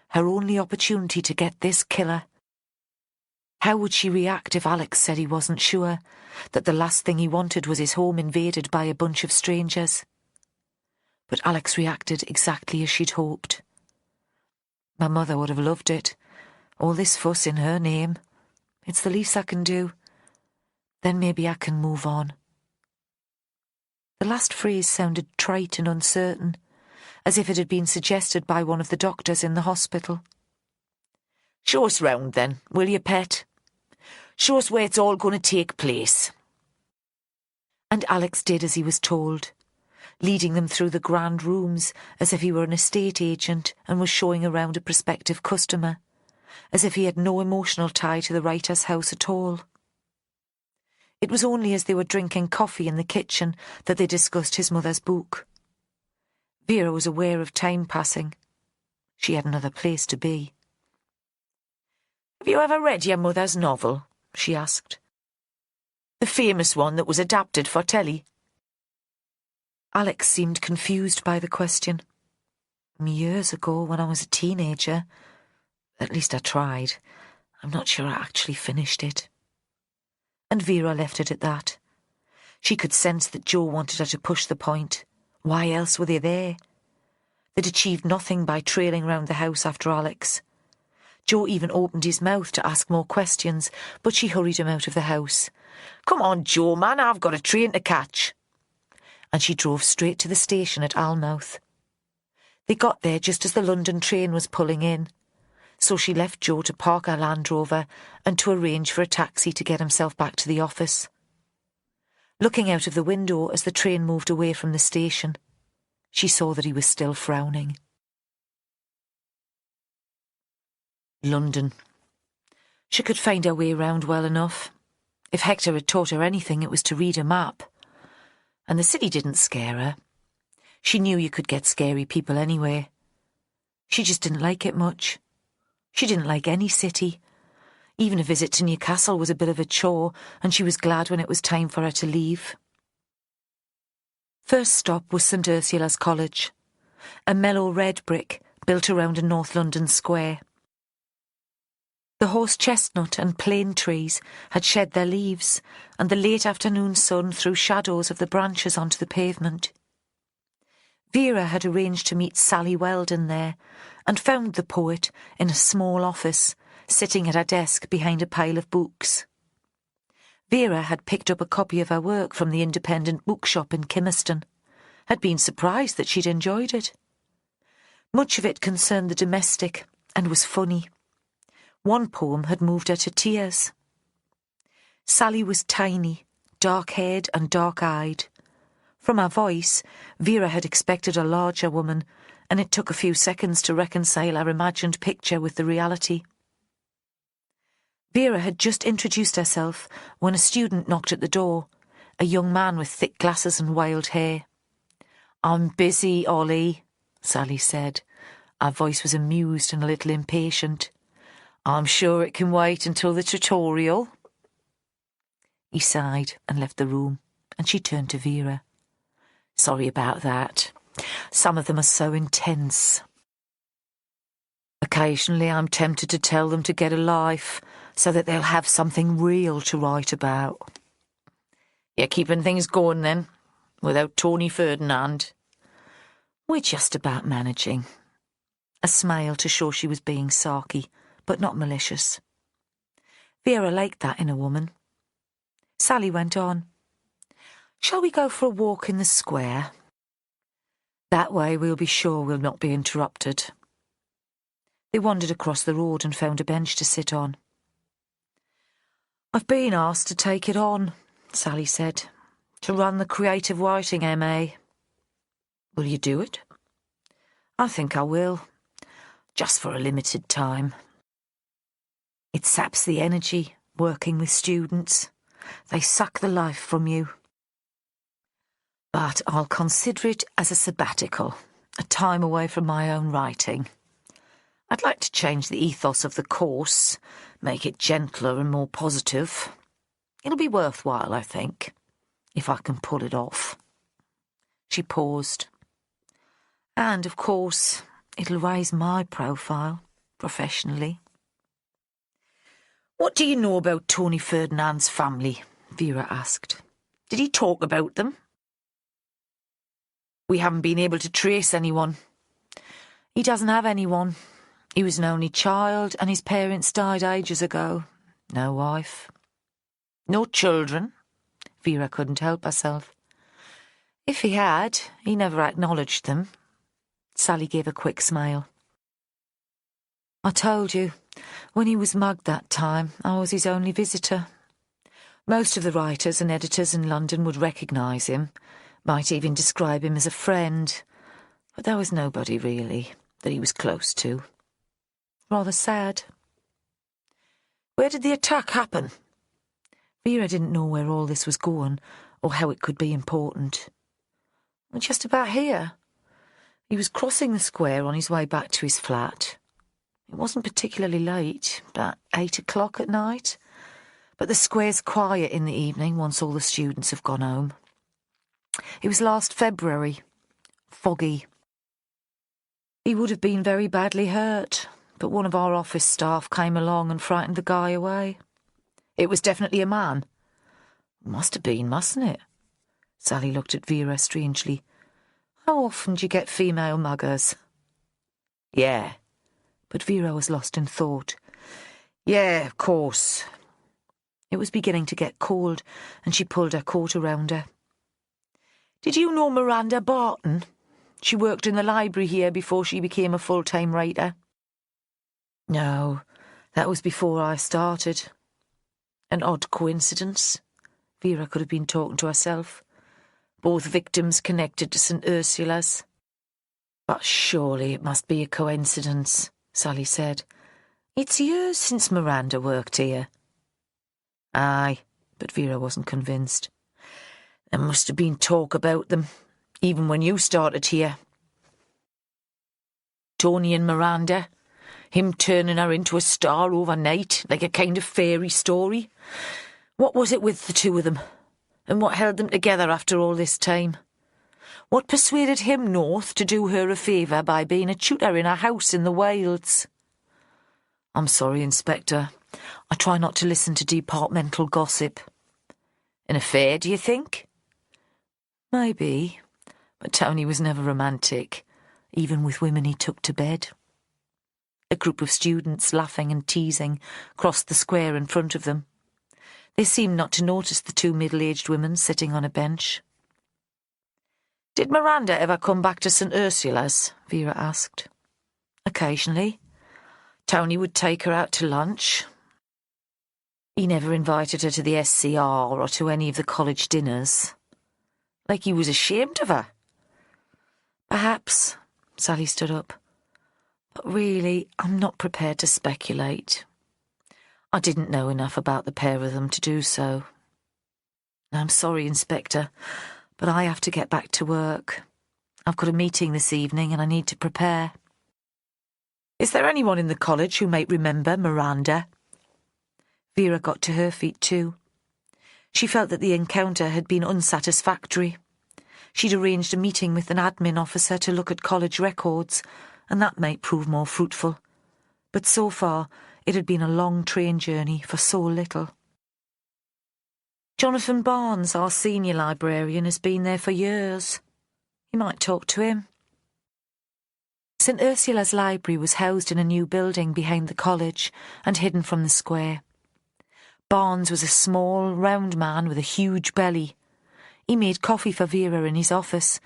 her only opportunity to get this killer. How would she react if Alex said he wasn't sure, that the last thing he wanted was his home invaded by a bunch of strangers? But Alex reacted exactly as she'd hoped. "My mother would have loved it. All this fuss in her name. It's the least I can do. Then maybe I can move on." The last phrase sounded trite and uncertain, as if it had been suggested by one of the doctors in the hospital. "Show us round, then, will you, pet? Show us where it's all going to take place." And Alex did as he was told, leading them through the grand rooms as if he were an estate agent and was showing around a prospective customer, as if he had no emotional tie to the writer's house at all. It was only as they were drinking coffee in the kitchen that they discussed his mother's book. Vera was aware of time passing. She had another place to be. "Have you ever read your mother's novel?" she asked. "The famous one that was adapted for telly?" Alex seemed confused by the question. "Years ago, when I was a teenager. At least I tried. I'm not sure I actually finished it." And Vera left it at that. She could sense that Joe wanted her to push the point. Why else were they there? They'd achieved nothing by trailing round the house after Alex. Joe even opened his mouth to ask more questions, but she hurried him out of the house. "Come on, Joe, man, I've got a train to catch." And she drove straight to the station at Almouth. They got there just as the London train was pulling in, so she left Joe to park her Land Rover and to arrange for a taxi to get himself back to the office. Looking out of the window as the train moved away from the station, she saw that he was still frowning. London. She could find her way round well enough. If Hector had taught her anything, it was to read a map. And the city didn't scare her. She knew you could get scary people anyway. She just didn't like it much. She didn't like any city. Even a visit to Newcastle was a bit of a chore, and she was glad when it was time for her to leave. First stop was St Ursula's College, a mellow red brick built around a North London square. The horse chestnut and plane trees had shed their leaves, and the late afternoon sun threw shadows of the branches onto the pavement. Vera had arranged to meet Sally Weldon there, and found the poet in a small office, sitting at her desk behind a pile of books. Vera had picked up a copy of her work from the independent bookshop in Kimmerston, had been surprised that she'd enjoyed it. Much of it concerned the domestic and was funny. One poem had moved her to tears. Sally was tiny, dark-haired and dark-eyed. From her voice, Vera had expected a larger woman, and it took a few seconds to reconcile her imagined picture with the reality. Vera had just introduced herself when a student knocked at the door, a young man with thick glasses and wild hair. "I'm busy, Ollie," Sally said. Her voice was amused and a little impatient. "I'm sure it can wait until the tutorial." He sighed and left the room, and she turned to Vera. "Sorry about that. Some of them are so intense. Occasionally I'm tempted to tell them to get a life so that they'll have something real to write about." "You're keeping things going then, without Tony Ferdinand?" "We're just about managing." A smile to show she was being sarky, but not malicious. Vera liked that in a woman. Sally went on. "Shall we go for a walk in the square? That way we'll be sure we'll not be interrupted." They wandered across the road and found a bench to sit on. "I've been asked to take it on," Sally said, "to run the creative writing MA. Will you do it?" "I think I will, just for a limited time. It saps the energy, working with students. They suck the life from you. But I'll consider it as a sabbatical, a time away from my own writing. I'd like to change the ethos of the course, make it gentler and more positive. It'll be worthwhile, I think, if I can pull it off." She paused. "And, of course, it'll raise my profile, professionally." "What do you know about Tony Ferdinand's family?" Vera asked. "Did he talk about them?" "We haven't been able to trace anyone." "He doesn't have anyone. He was an only child, and his parents died ages ago. No wife." "No children?" Vera couldn't help herself. "If he had, he never acknowledged them." Sally gave a quick smile. "I told you, when he was mugged that time, I was his only visitor. Most of the writers and editors in London would recognise him, might even describe him as a friend, but there was nobody, really, that he was close to. Rather sad." "Where did the attack happen?" Vera didn't know where all this was going, or how it could be important. "Just about here." He was crossing the square on his way back to his flat. It wasn't particularly late, about 8 o'clock at night, but the square's quiet in the evening once all the students have gone home. It was last February. Foggy. He would have been very badly hurt, but one of our office staff came along and frightened the guy away. It was definitely a man. Must have been, mustn't it? Sally looked at Vera strangely. How often do you get female muggers? Yeah. But Vera was lost in thought. Yeah, of course. It was beginning to get cold, and she pulled her coat around her. Did you know Miranda Barton? She worked in the library here before she became a full-time writer. No, that was before I started. An odd coincidence. Vera could have been talking to herself. Both victims connected to St. Ursula's. But surely it must be a coincidence, Sally said. It's years since Miranda worked here. Aye, but Vera wasn't convinced. There must have been talk about them, even when you started here. Tony and Miranda, him turning her into a star overnight, like a kind of fairy story. What was it with the two of them? And what held them together after all this time? What persuaded him north to do her a favour by being a tutor in a house in the wilds? I'm sorry, Inspector. I try not to listen to departmental gossip. An affair, do you think? Maybe, but Tony was never romantic, even with women he took to bed. A group of students, laughing and teasing, crossed the square in front of them. They seemed not to notice the two middle-aged women sitting on a bench. Did Miranda ever come back to St. Ursula's? Vera asked. Occasionally. Tony would take her out to lunch. He never invited her to the SCR or to any of the college dinners. Like he was ashamed of her. Perhaps, Sally stood up. But really, I'm not prepared to speculate. I didn't know enough about the pair of them to do so. I'm sorry, Inspector, but I have to get back to work. I've got a meeting this evening and I need to prepare. Is there anyone in the college who might remember Miranda? Vera got to her feet too. She felt that the encounter had been unsatisfactory. She'd arranged a meeting with an admin officer to look at college records, and that might prove more fruitful. But so far, it had been a long train journey for so little. Jonathan Barnes, our senior librarian, has been there for years. You might talk to him. St. Ursula's library was housed in a new building behind the college and hidden from the square. Barnes was a small, round man with a huge belly. He made coffee for Vera in his office,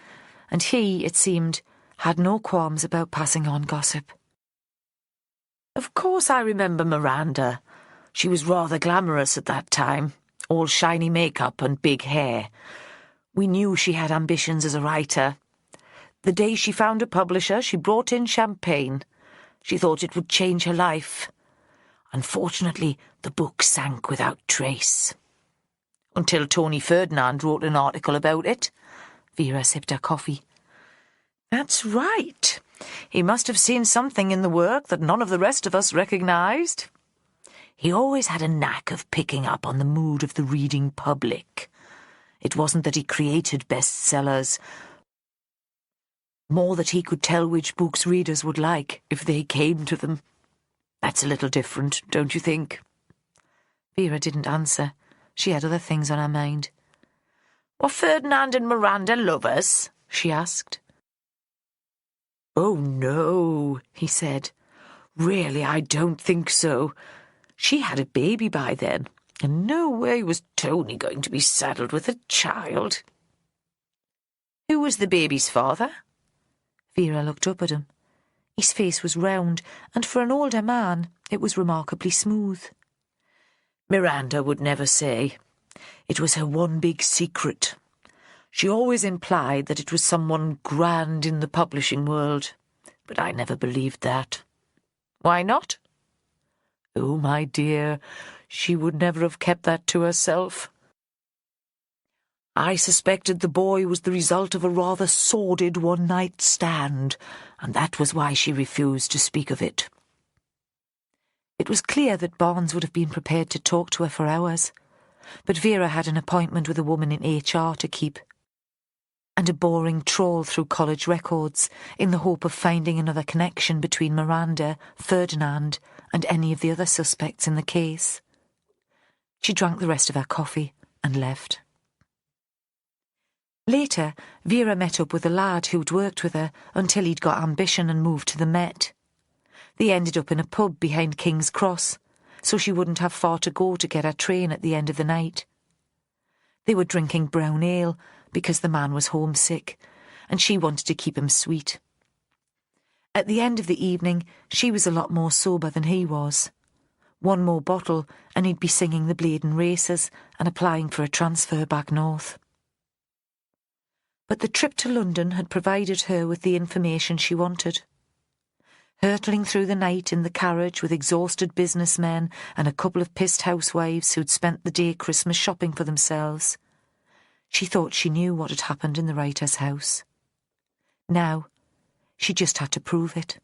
and he, it seemed, had no qualms about passing on gossip. Of course I remember Miranda. She was rather glamorous at that time, all shiny makeup and big hair. We knew she had ambitions as a writer. The day she found a publisher, she brought in champagne. She thought it would change her life. Unfortunately, the book sank without trace. Until Tony Ferdinand wrote an article about it. Vera sipped her coffee. That's right. He must have seen something in the work that none of the rest of us recognised. He always had a knack of picking up on the mood of the reading public. It wasn't that he created bestsellers, more that he could tell which books readers would like if they came to them. That's a little different, don't you think? Vera didn't answer. She had other things on her mind. Were Ferdinand and Miranda lovers? She asked. Oh, no, he said. Really, I don't think so. She had a baby by then, and no way was Tony going to be saddled with a child. Who was the baby's father? Vera looked up at him. His face was round, and for an older man, it was remarkably smooth. Miranda would never say. It was her one big secret. She always implied that it was someone grand in the publishing world, but I never believed that. Why not? Oh, my dear, she would never have kept that to herself. I suspected the boy was the result of a rather sordid one-night stand, and that was why she refused to speak of it. It was clear that Barnes would have been prepared to talk to her for hours, but Vera had an appointment with a woman in HR to keep, and a boring trawl through college records in the hope of finding another connection between Miranda, Ferdinand, and any of the other suspects in the case. She drank the rest of her coffee and left. Later, Vera met up with a lad who'd worked with her until he'd got ambition and moved to the Met. They ended up in a pub behind King's Cross, so she wouldn't have far to go to get her train at the end of the night. They were drinking brown ale because the man was homesick, and she wanted to keep him sweet. At the end of the evening, she was a lot more sober than he was. One more bottle, and he'd be singing the Bladen Races and applying for a transfer back north. But the trip to London had provided her with the information she wanted. Hurtling through the night in the carriage with exhausted businessmen and a couple of pissed housewives who'd spent the day Christmas shopping for themselves, she thought she knew what had happened in the writer's house. Now, she just had to prove it.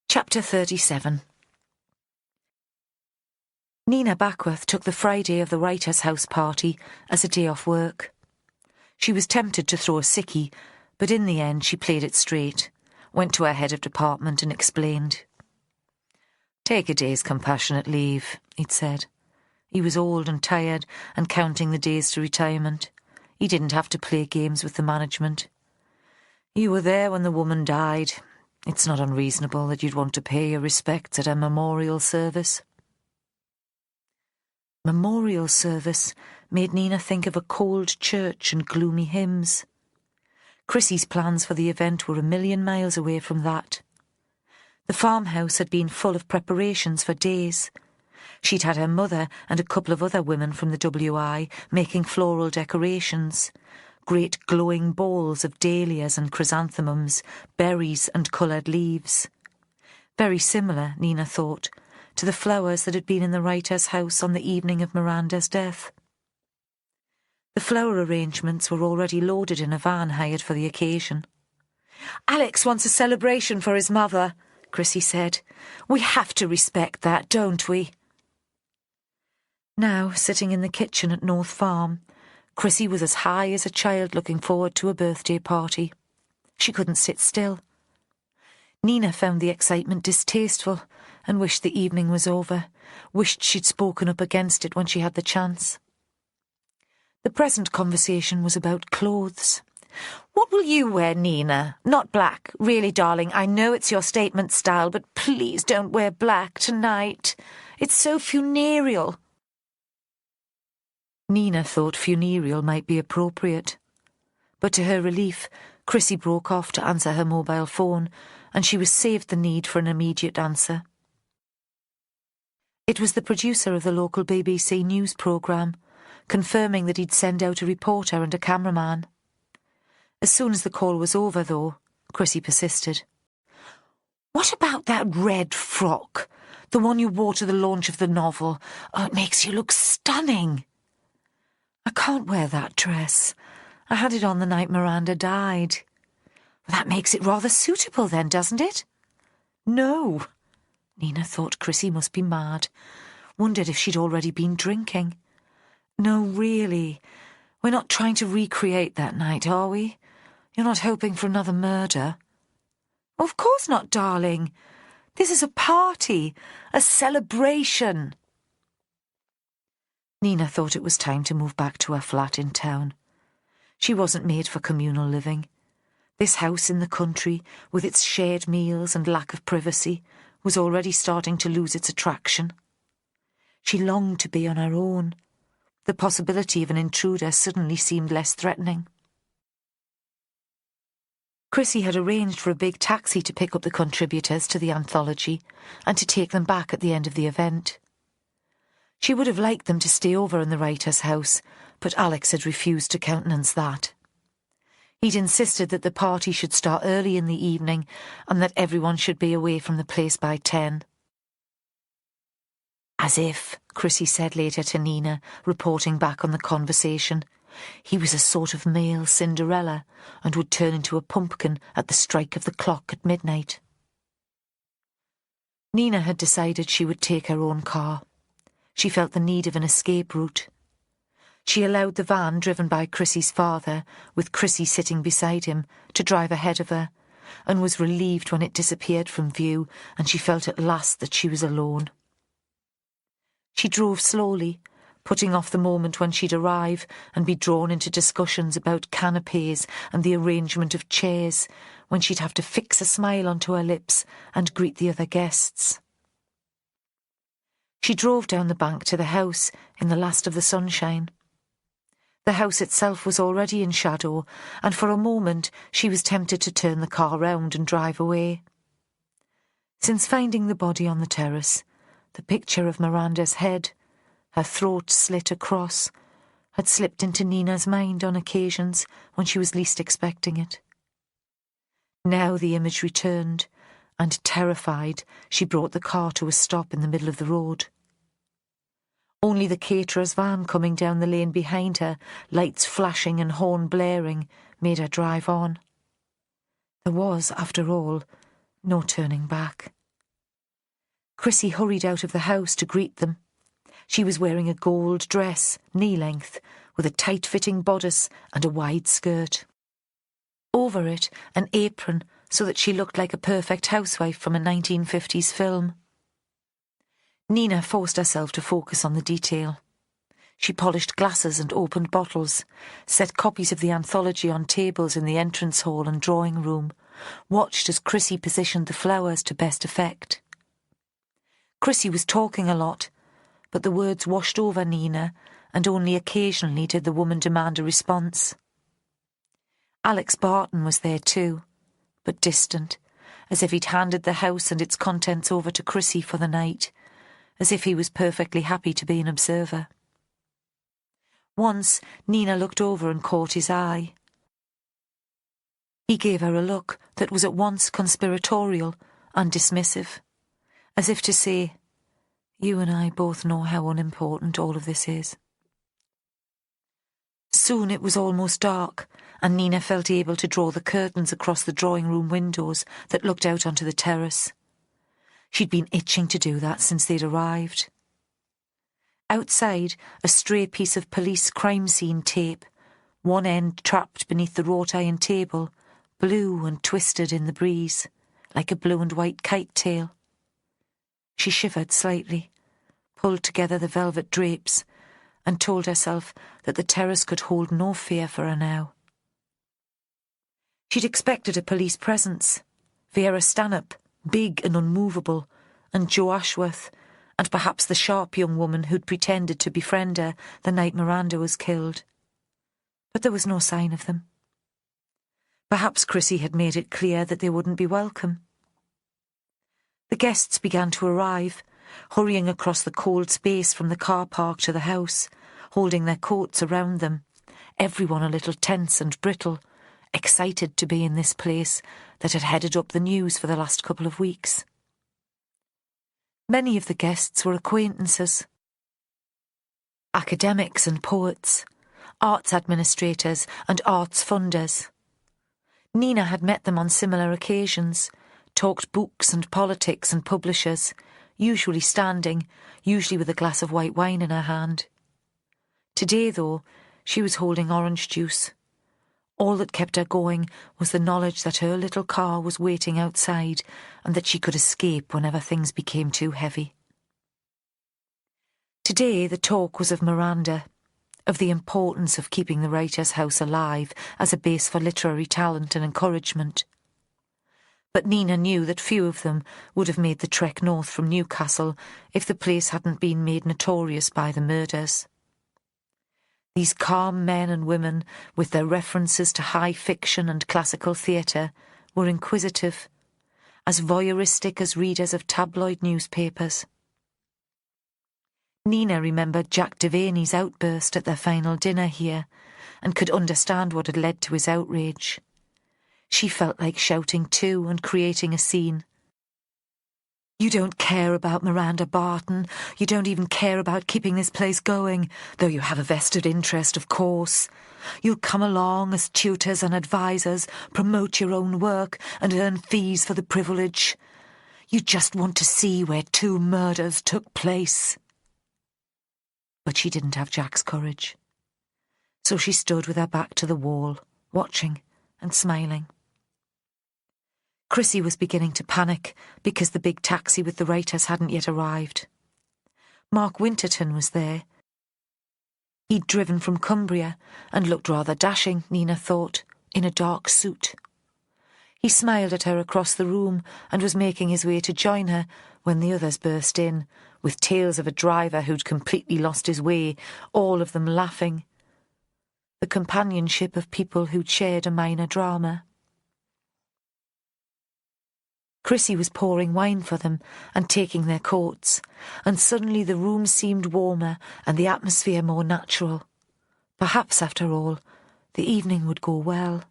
Chapter 37. Nina Backworth took the Friday of the writer's house party as a day off work. She was tempted to throw a sickie, but in the end she played it straight, went to her head of department and explained. "Take a day's compassionate leave," he'd said. He was old and tired and counting the days to retirement. He didn't have to play games with the management. "You were there when the woman died. It's not unreasonable that you'd want to pay your respects at a memorial service." Memorial service made Nina think of a cold church and gloomy hymns. Chrissy's plans for the event were 1,000,000 miles away from that. The farmhouse had been full of preparations for days. She'd had her mother and a couple of other women from the WI making floral decorations, great glowing bowls of dahlias and chrysanthemums, berries and coloured leaves. Very similar, Nina thought, to the flowers that had been in the writer's house on the evening of Miranda's death. The flower arrangements were already loaded in a van hired for the occasion. "Alex wants a celebration for his mother," Chrissy said. "We have to respect that, don't we?" Now, sitting in the kitchen at North Farm, Chrissy was as high as a child looking forward to a birthday party. She couldn't sit still. Nina found the excitement distasteful and wished the evening was over, wished she'd spoken up against it when she had the chance. The present conversation was about clothes. "What will you wear, Nina? Not black. Really, darling, I know it's your statement style, but please don't wear black tonight. It's so funereal." Nina thought funereal might be appropriate. But to her relief, Chrissy broke off to answer her mobile phone, and she was saved the need for an immediate answer. It was the producer of the local BBC news programme, confirming that he'd send out a reporter and a cameraman. As soon as the call was over, though, Chrissy persisted. "What about that red frock? The one you wore to the launch of the novel? Oh, it makes you look stunning." "I can't wear that dress. I had it on the night Miranda died." "Well, that makes it rather suitable then, doesn't it?" "No." Nina thought Chrissy must be mad, wondered if she'd already been drinking. "No, really. We're not trying to recreate that night, are we? You're not hoping for another murder?" "Of course not, darling. This is a party, a celebration." Nina thought it was time to move back to her flat in town. She wasn't made for communal living. This house in the country, with its shared meals and lack of privacy, was already starting to lose its attraction. She longed to be on her own. The possibility of an intruder suddenly seemed less threatening. Chrissy had arranged for a big taxi to pick up the contributors to the anthology and to take them back at the end of the event. She would have liked them to stay over in the writer's house, but Alex had refused to countenance that. He'd insisted that the party should start early in the evening and that everyone should be away from the place by 10. As if, Chrissy said later to Nina, reporting back on the conversation, he was a sort of male Cinderella and would turn into a pumpkin at the strike of the clock at midnight. Nina had decided she would take her own car. She felt the need of an escape route. She allowed the van driven by Chrissy's father, with Chrissy sitting beside him, to drive ahead of her, and was relieved when it disappeared from view and she felt at last that she was alone. She drove slowly, putting off the moment when she'd arrive and be drawn into discussions about canapes and the arrangement of chairs, when she'd have to fix a smile onto her lips and greet the other guests. She drove down the bank to the house in the last of the sunshine. The house itself was already in shadow, and for a moment she was tempted to turn the car round and drive away. Since finding the body on the terrace, the picture of Miranda's head, her throat slit across, had slipped into Nina's mind on occasions when she was least expecting it. Now the image returned, and terrified, she brought the car to a stop in the middle of the road. Only the caterer's van coming down the lane behind her, lights flashing and horn blaring, made her drive on. There was, after all, no turning back. Chrissy hurried out of the house to greet them. She was wearing a gold dress, knee-length, with a tight-fitting bodice and a wide skirt. Over it, an apron, so that she looked like a perfect housewife from a 1950s film. Nina forced herself to focus on the detail. She polished glasses and opened bottles, set copies of the anthology on tables in the entrance hall and drawing room, watched as Chrissy positioned the flowers to best effect. Chrissy was talking a lot, but the words washed over Nina, and only occasionally did the woman demand a response. Alex Barton was there too, but distant, as if he'd handed the house and its contents over to Chrissy for the night, as if he was perfectly happy to be an observer. Once, Nina looked over and caught his eye. He gave her a look that was at once conspiratorial and dismissive, as if to say, "You and I both know how unimportant all of this is." Soon it was almost dark, and Nina felt able to draw the curtains across the drawing-room windows that looked out onto the terrace. She'd been itching to do that since they'd arrived. Outside, a stray piece of police crime scene tape, one end trapped beneath the wrought iron table, blew and twisted in the breeze, like a blue and white kite tail. She shivered slightly, pulled together the velvet drapes, and told herself that the terrace could hold no fear for her now. She'd expected a police presence, Vera Stanhope, big and unmovable, and Joe Ashworth, and perhaps the sharp young woman who'd pretended to befriend her the night Miranda was killed. But there was no sign of them. Perhaps Chrissy had made it clear that they wouldn't be welcome. The guests began to arrive, hurrying across the cold space from the car park to the house, holding their coats around them, everyone a little tense and brittle, excited to be in this place that had headed up the news for the last couple of weeks. Many of the guests were acquaintances. Academics and poets, arts administrators and arts funders. Nina had met them on similar occasions, talked books and politics and publishers, usually standing, usually with a glass of white wine in her hand. Today, though, she was holding orange juice. All that kept her going was the knowledge that her little car was waiting outside and that she could escape whenever things became too heavy. Today the talk was of Miranda, of the importance of keeping the writer's house alive as a base for literary talent and encouragement. But Nina knew that few of them would have made the trek north from Newcastle if the place hadn't been made notorious by the murders. These calm men and women, with their references to high fiction and classical theatre, were inquisitive, as voyeuristic as readers of tabloid newspapers. Nina remembered Jack Devaney's outburst at their final dinner here, and could understand what had led to his outrage. She felt like shouting too and creating a scene. "You don't care about Miranda Barton. You don't even care about keeping this place going, though you have a vested interest, of course. You'll come along as tutors and advisors, promote your own work, and earn fees for the privilege. You just want to see where 2 murders took place." But she didn't have Jack's courage. So she stood with her back to the wall, watching and smiling. Chrissy was beginning to panic because the big taxi with the writers hadn't yet arrived. Mark Winterton was there. He'd driven from Cumbria and looked rather dashing, Nina thought, in a dark suit. He smiled at her across the room and was making his way to join her when the others burst in, with tales of a driver who'd completely lost his way, all of them laughing. The companionship of people who'd shared a minor drama. Chrissy was pouring wine for them and taking their coats, and suddenly the room seemed warmer and the atmosphere more natural. Perhaps, after all, the evening would go well.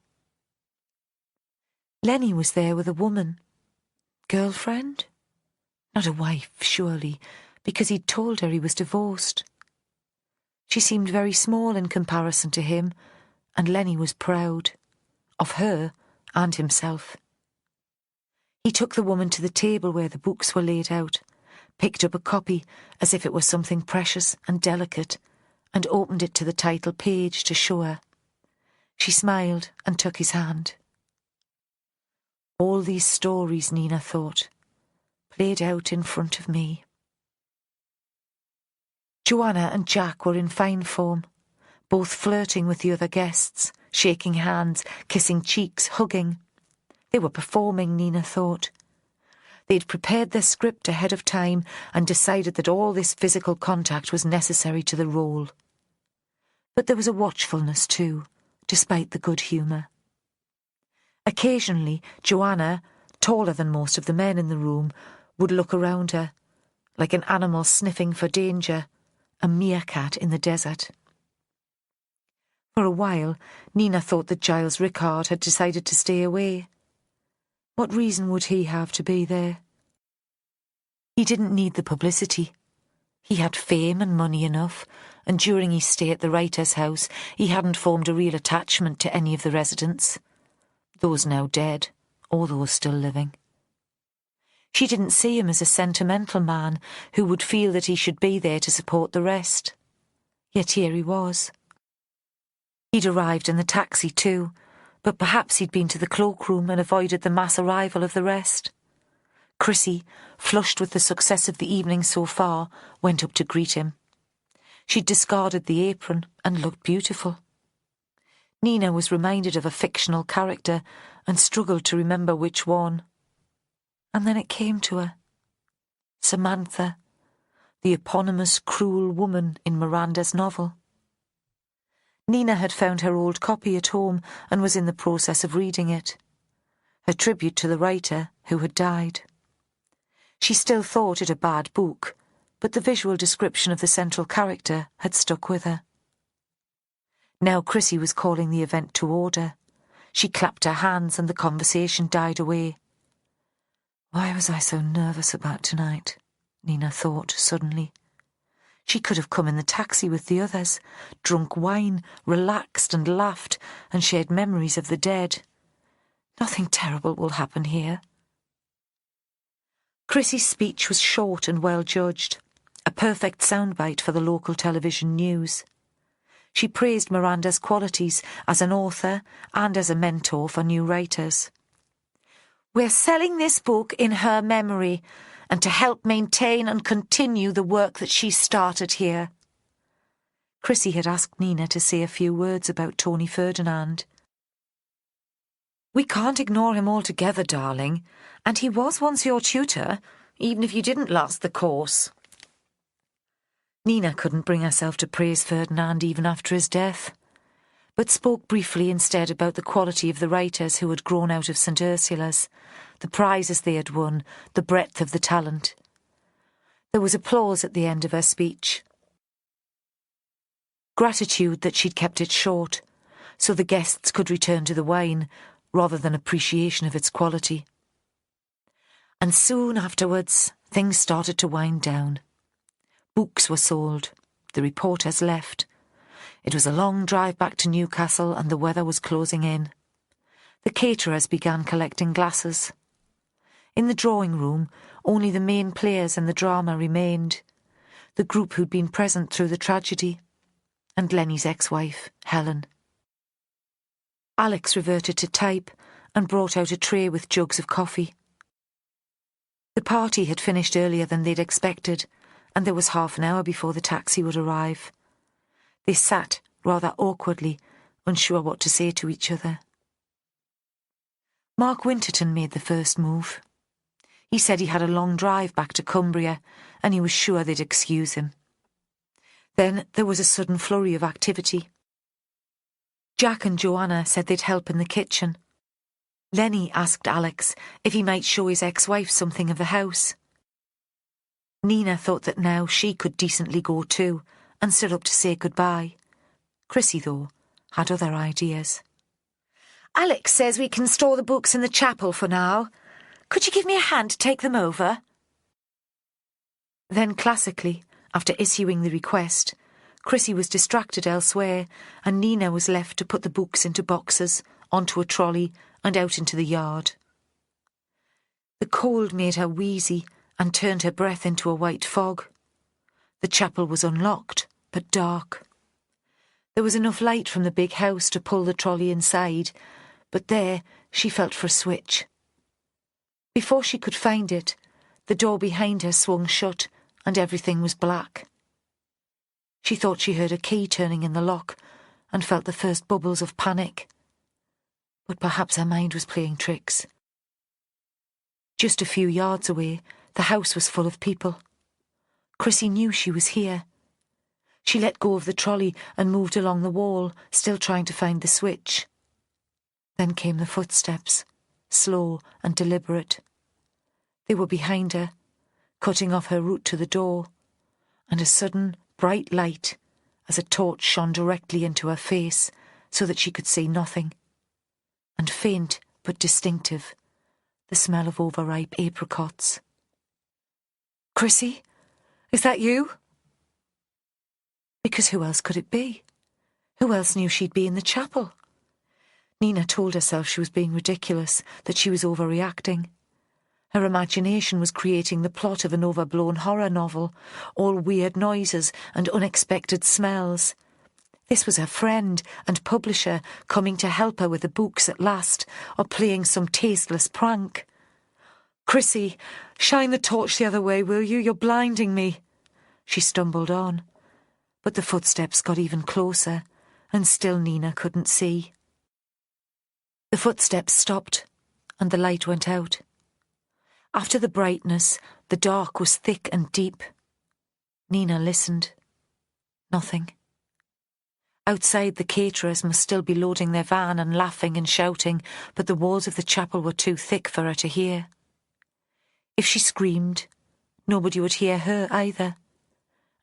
Lenny was there with a woman. Girlfriend? Not a wife, surely, because he'd told her he was divorced. She seemed very small in comparison to him, and Lenny was proud. Of her and himself. He took the woman to the table where the books were laid out, picked up a copy as if it was something precious and delicate, and opened it to the title page to show her. She smiled and took his hand. All these stories, Nina thought, played out in front of me. Joanna and Jack were in fine form, both flirting with the other guests, shaking hands, kissing cheeks, hugging. They were performing, Nina thought. They'd prepared their script ahead of time and decided that all this physical contact was necessary to the role. But there was a watchfulness too, despite the good humour. Occasionally, Joanna, taller than most of the men in the room, would look around her, like an animal sniffing for danger, a meerkat in the desert. For a while, Nina thought that Giles Rickard had decided to stay away. What reason would he have to be there? He didn't need the publicity. He had fame and money enough, and during his stay at the writer's house, he hadn't formed a real attachment to any of the residents, those now dead, or those still living. She didn't see him as a sentimental man who would feel that he should be there to support the rest. Yet here he was. He'd arrived in the taxi too, but perhaps he'd been to the cloakroom and avoided the mass arrival of the rest. Chrissy, flushed with the success of the evening so far, went up to greet him. She'd discarded the apron and looked beautiful. Nina was reminded of a fictional character and struggled to remember which one. And then it came to her. Samantha, the eponymous cruel woman in Miranda's novel. Nina had found her old copy at home and was in the process of reading it. Her tribute to the writer who had died. She still thought it a bad book, but the visual description of the central character had stuck with her. Now Chrissy was calling the event to order. She clapped her hands and the conversation died away. Why was I so nervous about tonight? Nina thought suddenly. She could have come in the taxi with the others, drunk wine, relaxed and laughed, and shared memories of the dead. Nothing terrible will happen here. Chrissy's speech was short and well judged, a perfect soundbite for the local television news. She praised Miranda's qualities as an author and as a mentor for new writers. We're selling this book in her memory and to help maintain and continue the work that she started here. Chrissy had asked Nina to say a few words about Tony Ferdinand. We can't ignore him altogether, darling, and he was once your tutor, even if you didn't last the course. Nina couldn't bring herself to praise Ferdinand even after his death, but spoke briefly instead about the quality of the writers who had grown out of St. Ursula's, the prizes they had won, the breadth of the talent. There was applause at the end of her speech. Gratitude that she'd kept it short, so the guests could return to the wine, rather than appreciation of its quality. And soon afterwards, things started to wind down. Books were sold. The reporters left. It was a long drive back to Newcastle and the weather was closing in. The caterers began collecting glasses. In the drawing room, only the main players in the drama remained. The group who'd been present through the tragedy. And Lenny's ex-wife, Helen. Alex reverted to type and brought out a tray with jugs of coffee. The party had finished earlier than they'd expected, and there was half an hour before the taxi would arrive. They sat, rather awkwardly, unsure what to say to each other. Mark Winterton made the first move. He said he had a long drive back to Cumbria, and he was sure they'd excuse him. Then there was a sudden flurry of activity. Jack and Joanna said they'd help in the kitchen. Lenny asked Alex if he might show his ex-wife something of the house. Nina thought that now she could decently go too, and stood up to say goodbye. Chrissy, though, had other ideas. Alex says we can store the books in the chapel for now. Could you give me a hand to take them over? Then classically, after issuing the request, Chrissy was distracted elsewhere, and Nina was left to put the books into boxes, onto a trolley, and out into the yard. The cold made her wheezy, and turned her breath into a white fog. The chapel was unlocked, but dark. There was enough light from the big house to pull the trolley inside, but there she felt for a switch. Before she could find it, the door behind her swung shut and everything was black. She thought she heard a key turning in the lock and felt the first bubbles of panic. But perhaps her mind was playing tricks. Just a few yards away, the house was full of people. Chrissy knew she was here. She let go of the trolley and moved along the wall, still trying to find the switch. Then came the footsteps, slow and deliberate. They were behind her, cutting off her route to the door, and a sudden bright light as a torch shone directly into her face so that she could see nothing. And faint but distinctive, the smell of overripe apricots. "Chrissy, is that you?" Because who else could it be? Who else knew she'd be in the chapel? Nina told herself she was being ridiculous, that she was overreacting. Her imagination was creating the plot of an overblown horror novel, all weird noises and unexpected smells. This was her friend and publisher coming to help her with the books at last, or playing some tasteless prank. "Chrissy, shine the torch the other way, will you? You're blinding me." She stumbled on, but the footsteps got even closer, and still Nina couldn't see. The footsteps stopped, and the light went out. After the brightness, the dark was thick and deep. Nina listened. Nothing. Outside, the caterers must still be loading their van and laughing and shouting, but the walls of the chapel were too thick for her to hear. If she screamed, nobody would hear her either,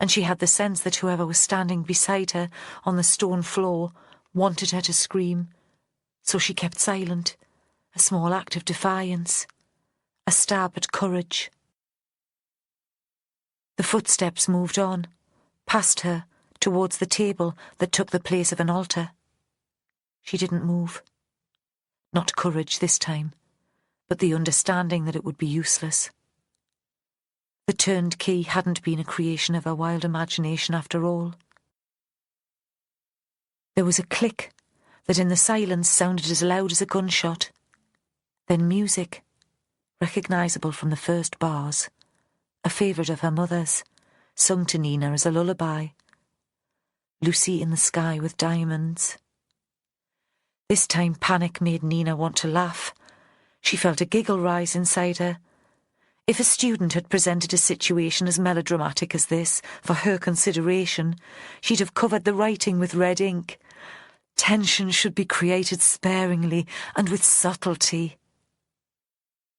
and she had the sense that whoever was standing beside her on the stone floor wanted her to scream, so she kept silent, a small act of defiance, a stab at courage. The footsteps moved on, past her, towards the table that took the place of an altar. She didn't move. Not courage this time, but the understanding that it would be useless. The turned key hadn't been a creation of her wild imagination after all. There was a click that in the silence sounded as loud as a gunshot. Then music, recognisable from the first bars, a favourite of her mother's, sung to Nina as a lullaby. Lucy in the sky with diamonds. This time panic made Nina want to laugh. She felt a giggle rise inside her. If a student had presented a situation as melodramatic as this for her consideration, she'd have covered the writing with red ink. Tension should be created sparingly and with subtlety.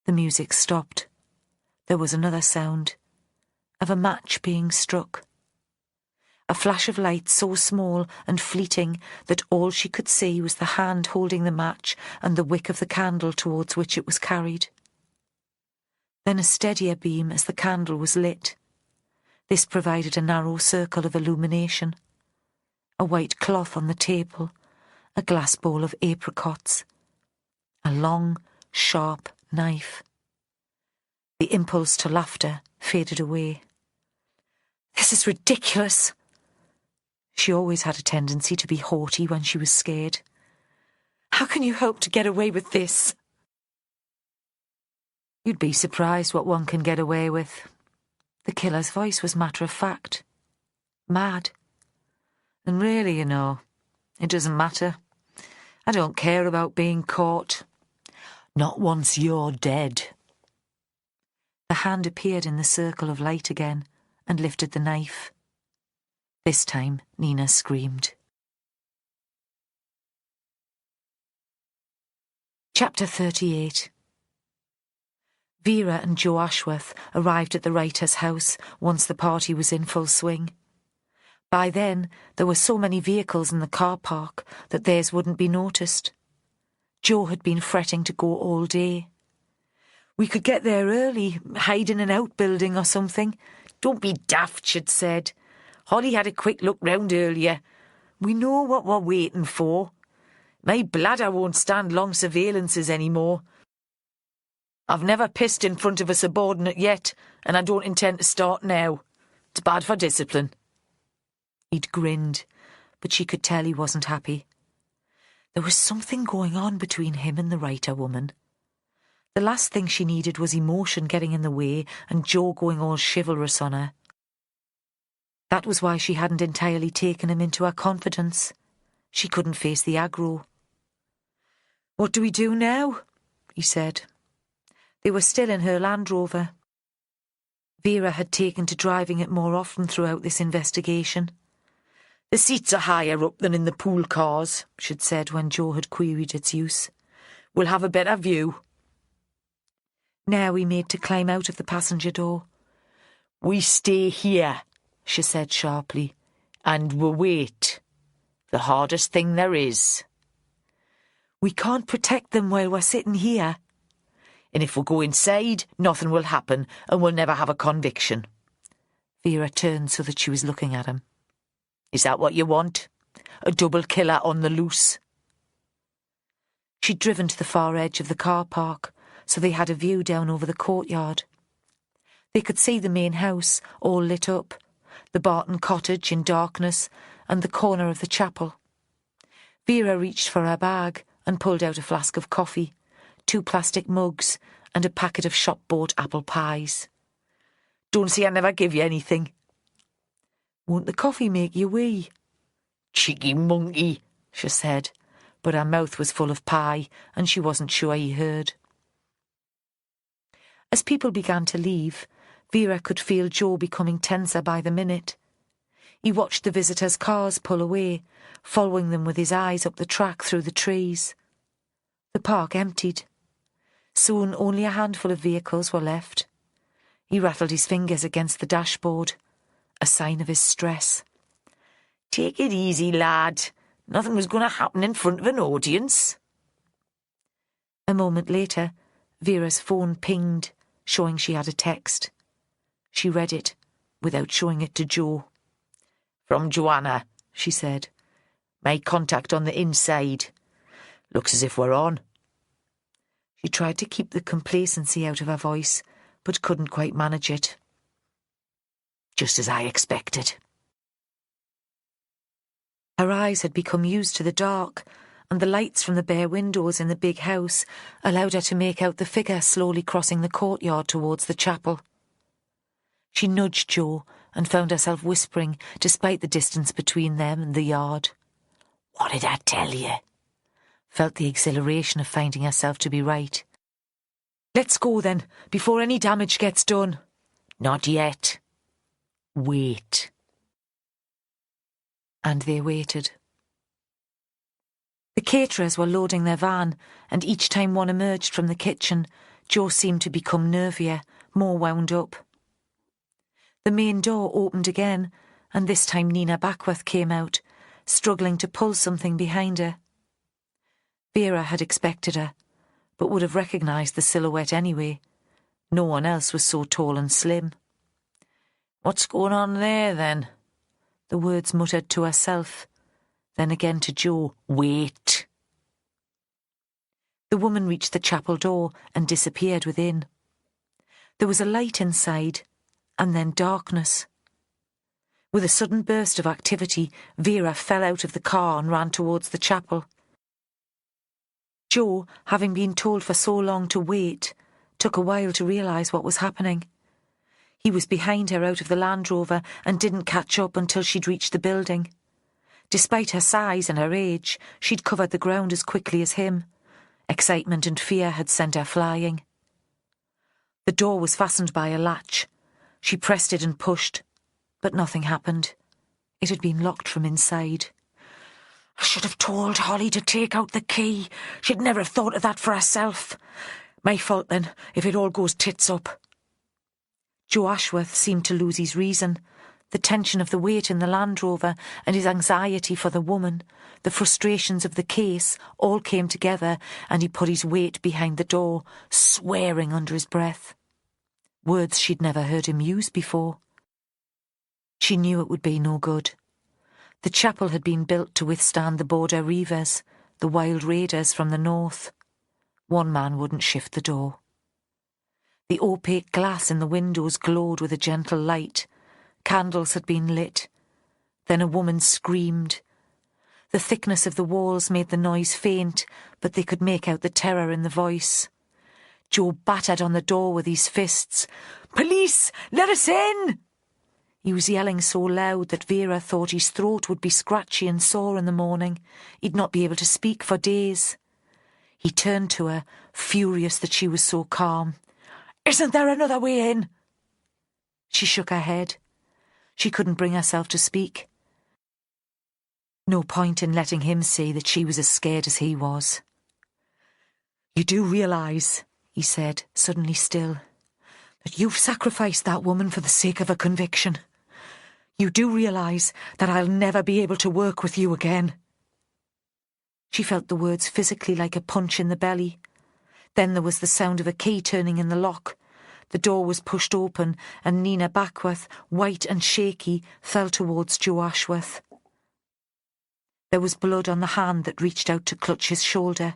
The music stopped. There was another sound, of a match being struck. A flash of light so small and fleeting that all she could see was the hand holding the match and the wick of the candle towards which it was carried. Then a steadier beam as the candle was lit. This provided a narrow circle of illumination. A white cloth on the table, a glass bowl of apricots, a long, sharp knife. The impulse to laughter faded away. "This is ridiculous." She always had a tendency to be haughty when she was scared. "How can you hope to get away with this?" "You'd be surprised what one can get away with." The killer's voice was matter-of-fact. Mad. "And really, you know, it doesn't matter. I don't care about being caught. Not once you're dead." The hand appeared in the circle of light again and lifted the knife. This time Nina screamed. Chapter 38. Vera and Joe Ashworth arrived at the writer's house once the party was in full swing. By then, there were so many vehicles in the car park that theirs wouldn't be noticed. Joe had been fretting to go all day. "We could get there early, hide in an outbuilding or something." "Don't be daft," she'd said. "Holly had a quick look round earlier. We know what we're waiting for. My bladder won't stand long surveillances any more." I've never pissed in front of a subordinate yet, and I don't intend to start now. It's bad for discipline. He'd grinned, but she could tell he wasn't happy. There was something going on between him and the writer woman. The last thing she needed was emotion getting in the way and Joe going all chivalrous on her. That was why she hadn't entirely taken him into her confidence. She couldn't face the aggro. "What do we do now?" he said. They were still in her Land Rover. Vera had taken to driving it more often throughout this investigation. "The seats are higher up than in the pool cars," she'd said when Joe had queried its use. "We'll have a better view." Now he made to climb out of the passenger door. "We stay here," she said sharply, "and we wait. The hardest thing there is." "We can't protect them while we're sitting here." "And if we go inside, nothing will happen, and we'll never have a conviction." Vera turned so that she was looking at him. "Is that what you want? A double killer on the loose?" She'd driven to the far edge of the car park, so they had a view down over the courtyard. They could see the main house, all lit up, the Barton cottage in darkness, and the corner of the chapel. Vera reached for her bag and pulled out a flask of coffee, 2 plastic mugs, and a packet of shop-bought apple pies. "Don't say I never give you anything." "Won't the coffee make you wee?" "Cheeky monkey," she said, but her mouth was full of pie, and she wasn't sure he heard. As people began to leave, Vera could feel Joe becoming tenser by the minute. He watched the visitors' cars pull away, following them with his eyes up the track through the trees. The park emptied. Soon only a handful of vehicles were left. He rattled his fingers against the dashboard, a sign of his stress. "Take it easy, lad. Nothing was going to happen in front of an audience." A moment later, Vera's phone pinged, showing she had a text. She read it, without showing it to Joe. "From Joanna," she said. "Make contact on the inside. Looks as if we're on." She tried to keep the complacency out of her voice, but couldn't quite manage it. "Just as I expected." Her eyes had become used to the dark, and the lights from the bare windows in the big house allowed her to make out the figure slowly crossing the courtyard towards the chapel. She nudged Joe and found herself whispering, despite the distance between them and the yard. "What did I tell you?" Felt the exhilaration of finding herself to be right. "Let's go then, before any damage gets done." "Not yet. Wait." And they waited. The caterers were loading their van, and each time one emerged from the kitchen, Joe seemed to become nervier, more wound up. The main door opened again, and this time Nina Backworth came out, struggling to pull something behind her. Vera had expected her, but would have recognised the silhouette anyway. No one else was so tall and slim. "What's going on there, then?" The words muttered to herself, then again to Joe. "Wait." The woman reached the chapel door and disappeared within. There was a light inside, and then darkness. With a sudden burst of activity, Vera fell out of the car and ran towards the chapel. Joe, having been told for so long to wait, took a while to realise what was happening. He was behind her out of the Land Rover and didn't catch up until she'd reached the building. Despite her size and her age, she'd covered the ground as quickly as him. Excitement and fear had sent her flying. The door was fastened by a latch. She pressed it and pushed, but nothing happened. It had been locked from inside. "I should have told Holly to take out the key. She'd never have thought of that for herself. My fault, then, if it all goes tits up." Joe Ashworth seemed to lose his reason. The tension of the wait in the Land Rover and his anxiety for the woman, the frustrations of the case, all came together, and he put his weight behind the door, swearing under his breath. Words she'd never heard him use before. She knew it would be no good. The chapel had been built to withstand the border reivers, the wild raiders from the north. One man wouldn't shift the door. The opaque glass in the windows glowed with a gentle light. Candles had been lit. Then a woman screamed. The thickness of the walls made the noise faint, but they could make out the terror in the voice. Joe battered on the door with his fists. "Police! Let us in!" He was yelling so loud that Vera thought his throat would be scratchy and sore in the morning. He'd not be able to speak for days. He turned to her, furious that she was so calm. "Isn't there another way in?" She shook her head. She couldn't bring herself to speak. No point in letting him see that she was as scared as he was. "You do realise," he said, suddenly still, "that you've sacrificed that woman for the sake of a conviction. You do realise that I'll never be able to work with you again." She felt the words physically like a punch in the belly. Then there was the sound of a key turning in the lock. The door was pushed open, and Nina Backworth, white and shaky, fell towards Joe Ashworth. There was blood on the hand that reached out to clutch his shoulder,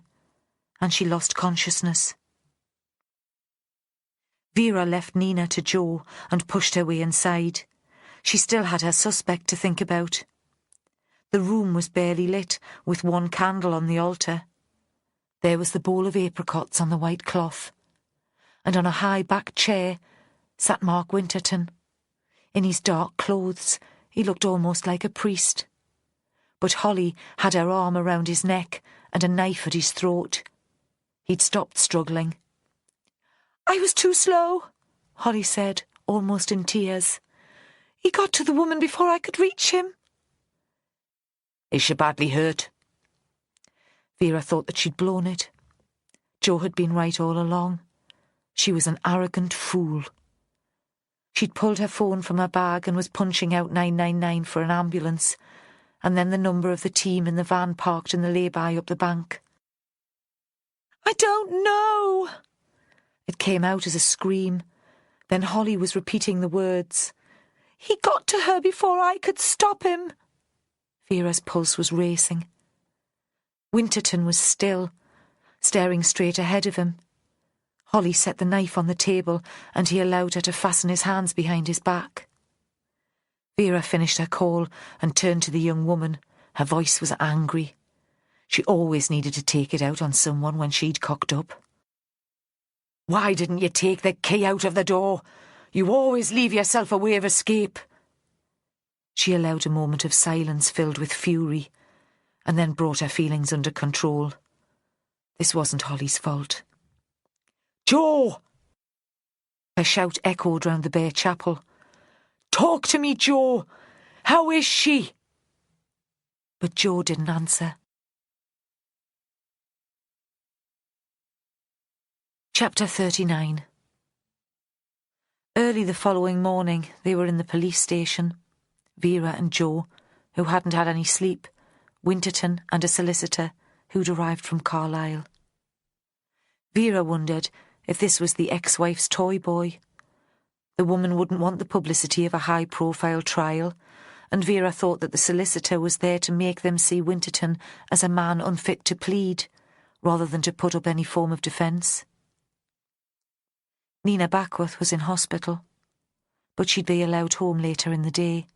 and she lost consciousness. Vera left Nina to Joe and pushed her way inside. She still had her suspect to think about. The room was barely lit, with one candle on the altar. There was the bowl of apricots on the white cloth, and on a high-backed chair sat Mark Winterton. In his dark clothes, he looked almost like a priest. But Holly had her arm around his neck and a knife at his throat. He'd stopped struggling. "I was too slow," Holly said, almost in tears. "He got to the woman before I could reach him." "Is she badly hurt?" Vera thought that she'd blown it. Joe had been right all along. She was an arrogant fool. She'd pulled her phone from her bag and was punching out 999 for an ambulance, and then the number of the team in the van parked in the lay-by up the bank. "I don't know." It came out as a scream. Then Holly was repeating the words. "He got to her before I could stop him." Vera's pulse was racing. Winterton was still, staring straight ahead of him. Holly set the knife on the table, and he allowed her to fasten his hands behind his back. Vera finished her call and turned to the young woman. Her voice was angry. She always needed to take it out on someone when she'd cocked up. "Why didn't you take the key out of the door? You always leave yourself a way of escape." She allowed a moment of silence filled with fury, and then brought her feelings under control. This wasn't Holly's fault. "Joe!" Her shout echoed round the bare chapel. "Talk to me, Joe! How is she?" But Joe didn't answer. Chapter 39. Early the following morning, they were in the police station. Vera and Joe, who hadn't had any sleep, Winterton and a solicitor who'd arrived from Carlisle. Vera wondered if this was the ex-wife's toy boy. The woman wouldn't want the publicity of a high-profile trial, and Vera thought that the solicitor was there to make them see Winterton as a man unfit to plead, rather than to put up any form of defence. Nina Backworth was in hospital, but she'd be allowed home later in the day.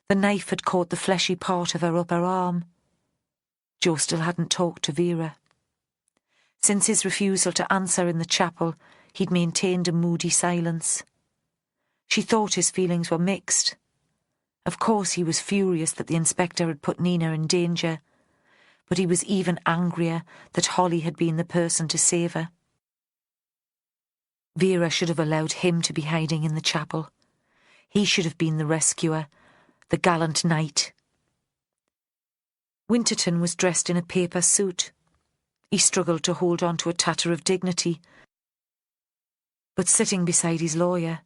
The knife had caught the fleshy part of her upper arm. Joe still hadn't talked to Vera. Since his refusal to answer in the chapel, he'd maintained a moody silence. She thought his feelings were mixed. Of course he was furious that the inspector had put Nina in danger, but he was even angrier that Holly had been the person to save her. Vera should have allowed him to be hiding in the chapel. He should have been the rescuer, the gallant knight. Winterton was dressed in a paper suit. He struggled to hold on to a tatter of dignity, but sitting beside his lawyer,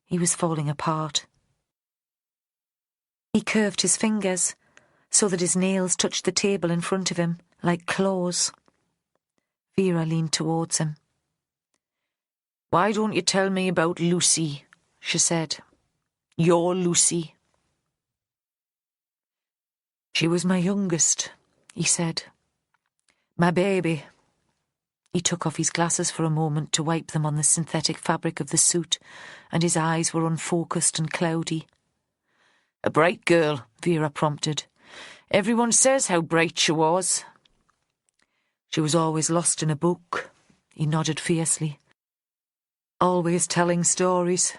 he was falling apart. He curved his fingers so that his nails touched the table in front of him like claws. Vera leaned towards him. "Why don't you tell me about Lucy?" she said. "Your Lucy." "She was my youngest," he said. "My baby. He took off his glasses for a moment to wipe them on the synthetic fabric of the suit, and his eyes were unfocused and cloudy. A bright girl, Vera prompted. Everyone says how bright she was. She was always lost in a book, he nodded fiercely. Always telling stories.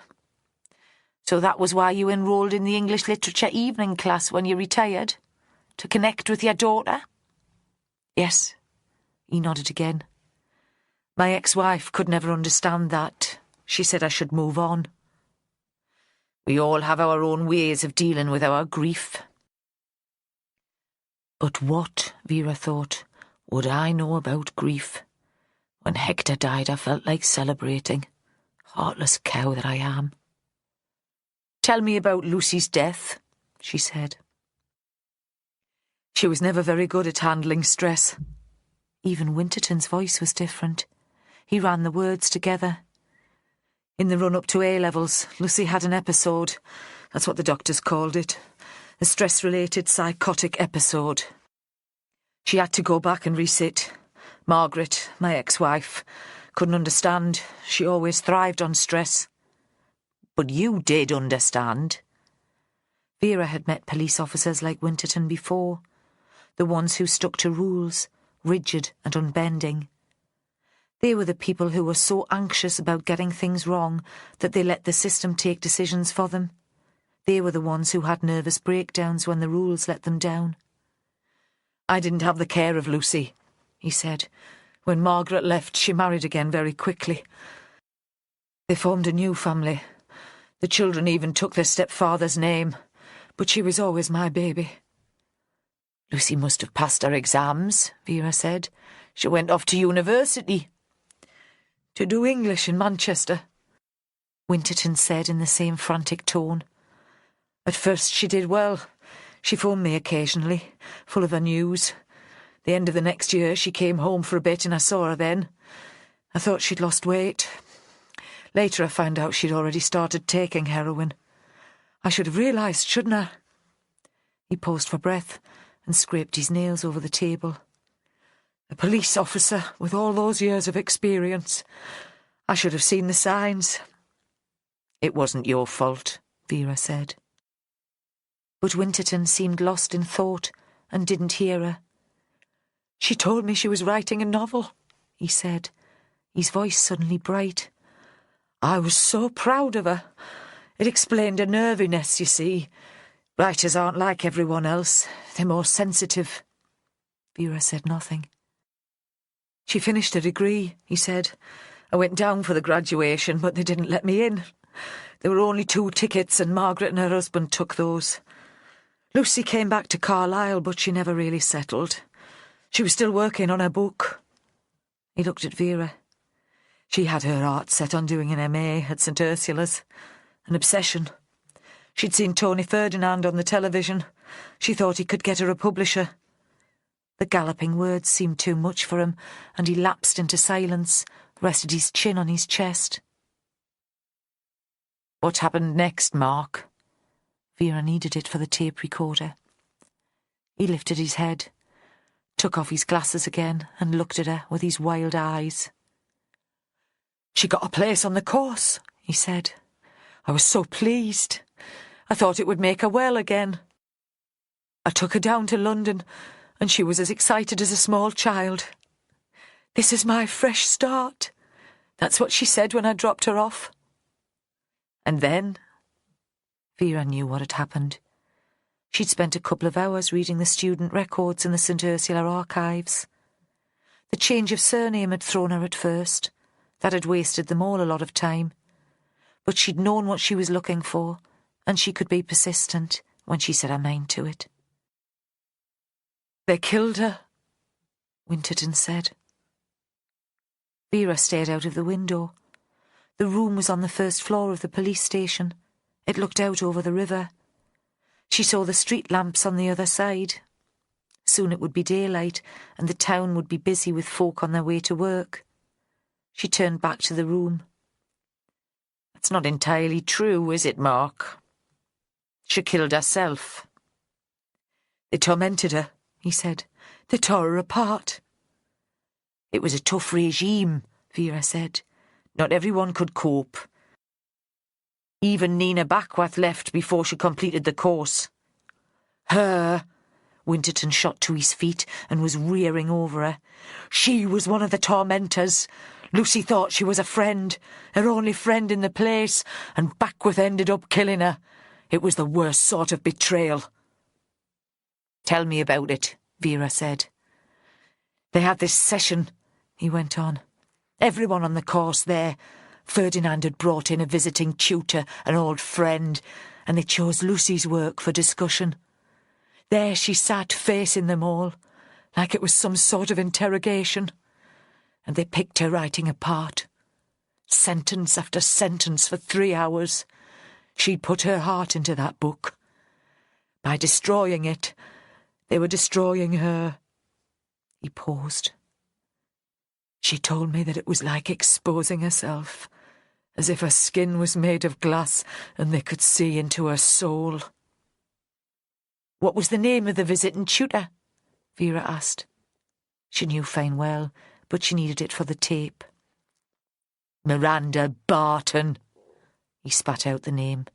So that was why you enrolled in the English literature evening class when you retired? To connect with your daughter? Yes, he nodded again. My ex-wife could never understand that. She said I should move on. We all have our own ways of dealing with our grief. But what, Vera thought, would I know about grief? When Hector died, I felt like celebrating. Heartless cow that I am. Tell me about Lucy's death, she said. She was never very good at handling stress. Even Winterton's voice was different. He ran the words together. In the run-up to A-levels, Lucy had an episode. That's what the doctors called it. A stress-related psychotic episode. She had to go back and resit. Margaret, my ex-wife, couldn't understand. She always thrived on stress. But you did understand. Vera had met police officers like Winterton before. The ones who stuck to rules, rigid and unbending. They were the people who were so anxious about getting things wrong that they let the system take decisions for them. They were the ones who had nervous breakdowns when the rules let them down. I didn't have the care of Lucy, he said. When Margaret left, she married again very quickly. They formed a new family. The children even took their stepfather's name, but she was always my baby. Lucy must have passed her exams, Vera said. She went off to university. To do English in Manchester, Winterton said in the same frantic tone. At first she did well. She phoned me occasionally, full of her news. The end of the next year she came home for a bit and I saw her then. I thought she'd lost weight. Later I found out she'd already started taking heroin. I should have realised, shouldn't I? He paused for breath and scraped his nails over the table. A police officer with all those years of experience. I should have seen the signs. It wasn't your fault, Vera said. But Winterton seemed lost in thought and didn't hear her. She told me she was writing a novel, he said, his voice suddenly bright. I was so proud of her. It explained her nerviness, you see. Writers aren't like everyone else. They're more sensitive. Vera said nothing. She finished her degree, he said. I went down for the graduation, but they didn't let me in. There were only 2 tickets, and Margaret and her husband took those. Lucy came back to Carlisle, but she never really settled. She was still working on her book. He looked at Vera. She had her heart set on doing an MA at St Ursula's. An obsession. She'd seen Tony Ferdinand on the television. She thought he could get her a publisher. The galloping words seemed too much for him, and he lapsed into silence, rested his chin on his chest. What happened next, Mark? Vera needed it for the tape recorder. He lifted his head, took off his glasses again, and looked at her with his wild eyes. She got a place on the course, he said. I was so pleased. I thought it would make her well again. I took her down to London, and she was as excited as a small child. This is my fresh start. That's what she said when I dropped her off. And then? Vera knew what had happened. She'd spent a couple of hours reading the student records in the St Ursula archives. The change of surname had thrown her at first. That had wasted them all a lot of time. But she'd known what she was looking for, and she could be persistent when she set her mind to it. They killed her, Winterton said. Vera stared out of the window. The room was on the first floor of the police station. It looked out over the river. She saw the street lamps on the other side. Soon it would be daylight, and the town would be busy with folk on their way to work. She turned back to the room. That's not entirely true, is it, Mark? She killed herself. They tormented her, he said. They tore her apart. It was a tough regime, Vera said. Not everyone could cope. Even Nina Backworth left before she completed the course. Her! Winterton shot to his feet and was rearing over her. She was one of the tormentors. Lucy thought she was a friend, her only friend in the place, and Backworth ended up killing her. It was the worst sort of betrayal. Tell me about it, Vera said. They had this session, he went on. Everyone on the course there. Ferdinand had brought in a visiting tutor, an old friend, and they chose Lucy's work for discussion. There she sat facing them all, like it was some sort of interrogation, and they picked her writing apart. Sentence after sentence for 3 hours. She'd put her heart into that book. By destroying it, they were destroying her. He paused. She told me that it was like exposing herself, as if her skin was made of glass and they could see into her soul. What was the name of the visiting tutor? Vera asked. She knew fine well, but she needed it for the tape. Miranda Barton. He spat out the name.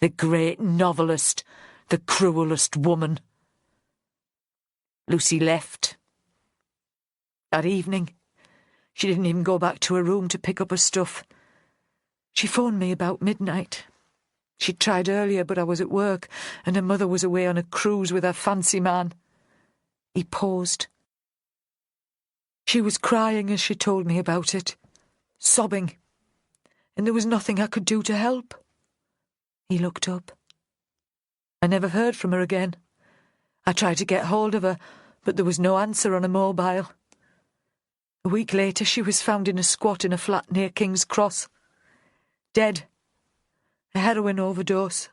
The great novelist, the cruelest woman. Lucy left. That evening, she didn't even go back to her room to pick up her stuff. She phoned me about midnight. She'd tried earlier, but I was at work, and her mother was away on a cruise with her fancy man. He paused. She was crying as she told me about it, sobbing, and there was nothing I could do to help. He looked up. I never heard from her again. I tried to get hold of her, but there was no answer on her mobile. A week later, she was found in a squat in a flat near King's Cross. Dead. A heroin overdose.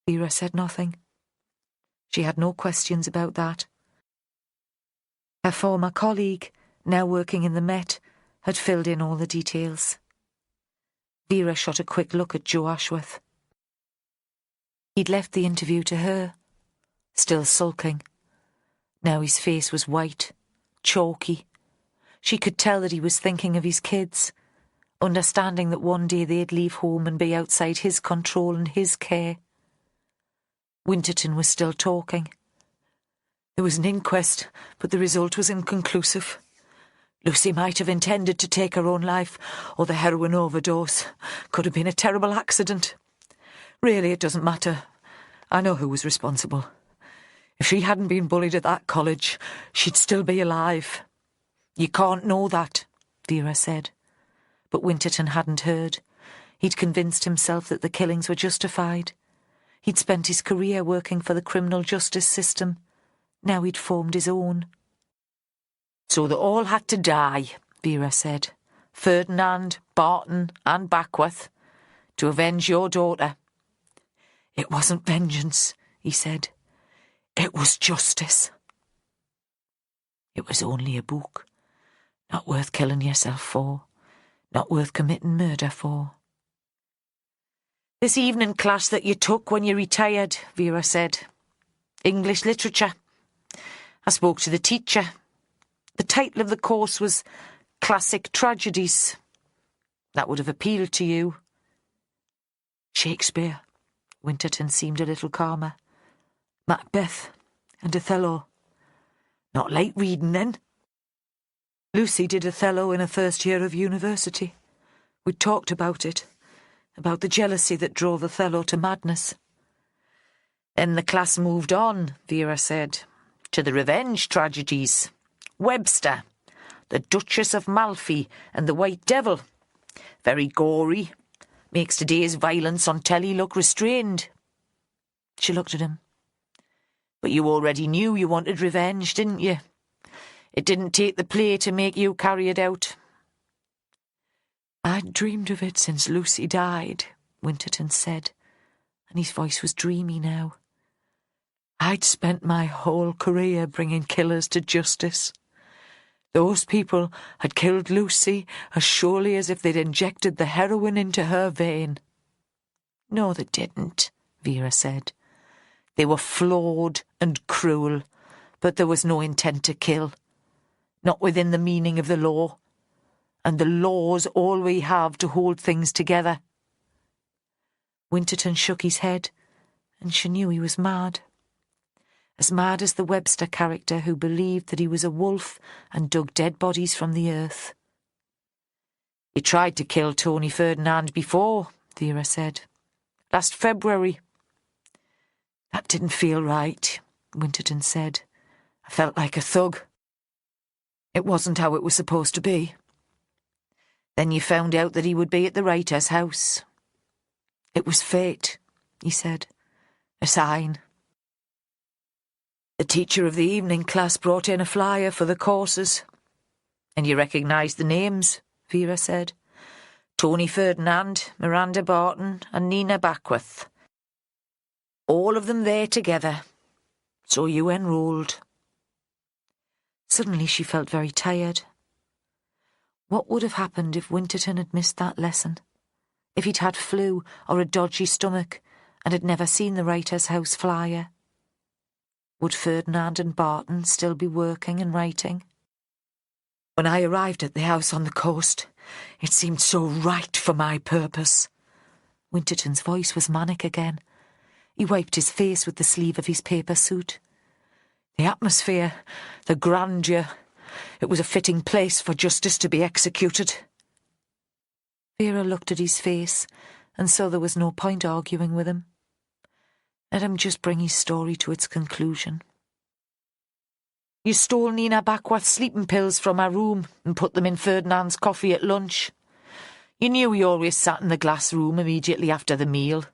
Vera said nothing. She had no questions about that. Her former colleague, now working in the Met, had filled in all the details. Vera shot a quick look at Joe Ashworth. He'd left the interview to her, still sulking. Now his face was white, chalky. She could tell that he was thinking of his kids, understanding that one day they'd leave home and be outside his control and his care. Winterton was still talking. There was an inquest, but the result was inconclusive. Lucy might have intended to take her own life, or the heroin overdose. Could have been a terrible accident. Really, it doesn't matter. I know who was responsible. If she hadn't been bullied at that college, she'd still be alive. You can't know that, Vera said. But Winterton hadn't heard. He'd convinced himself that the killings were justified. He'd spent his career working for the criminal justice system. Now he'd formed his own. So they all had to die, Vera said. Ferdinand, Barton and Backworth, to avenge your daughter. It wasn't vengeance, he said. It was justice. It was only a book, not worth killing yourself for. Not worth committing murder for. This evening class that you took when you retired, Vera said. English literature. I spoke to the teacher. The title of the course was Classic Tragedies. That would have appealed to you. Shakespeare. Winterton seemed a little calmer. Macbeth and Othello. Not light reading then. Lucy did Othello in her first year of university. We'd talked about it, about the jealousy that drove Othello to madness. Then the class moved on, Vera said, to the revenge tragedies. Webster, the Duchess of Malfi and the White Devil. Very gory. Makes today's violence on telly look restrained. She looked at him. But you already knew you wanted revenge, didn't you? It didn't take the play to make you carry it out. I'd dreamed of it since Lucy died, Winterton said, and his voice was dreamy now. I'd spent my whole career bringing killers to justice. Those people had killed Lucy as surely as if they'd injected the heroin into her vein. No, they didn't, Vera said. They were flawed and cruel, but there was no intent to kill. Not within the meaning of the law. And the law's all we have to hold things together. Winterton shook his head, and she knew he was mad. As mad as the Webster character who believed that he was a wolf and dug dead bodies from the earth. "You tried to kill Tony Ferdinand before," Vera said. "Last February." "That didn't feel right," Winterton said. "I felt like a thug. It wasn't how it was supposed to be." "Then you found out that he would be at the writer's house." "It was fate," he said. "A sign." "The teacher of the evening class brought in a flyer for the courses." "And you recognised the names," Vera said. "Tony Ferdinand, Miranda Barton and Nina Backworth. All of them there together. So you enrolled." Suddenly she felt very tired. What would have happened if Winterton had missed that lesson? If he'd had flu or a dodgy stomach and had never seen the writer's house flyer? Would Ferdinand and Barton still be working and writing? "When I arrived at the house on the coast, it seemed so right for my purpose." Winterton's voice was manic again. He wiped his face with the sleeve of his paper suit. "The atmosphere, the grandeur. It was a fitting place for justice to be executed." Vera looked at his face and saw there was no point arguing with him. Let him just bring his story to its conclusion. "You stole Nina Backworth's sleeping pills from her room and put them in Ferdinand's coffee at lunch. You knew he always sat in the glass room immediately after the meal.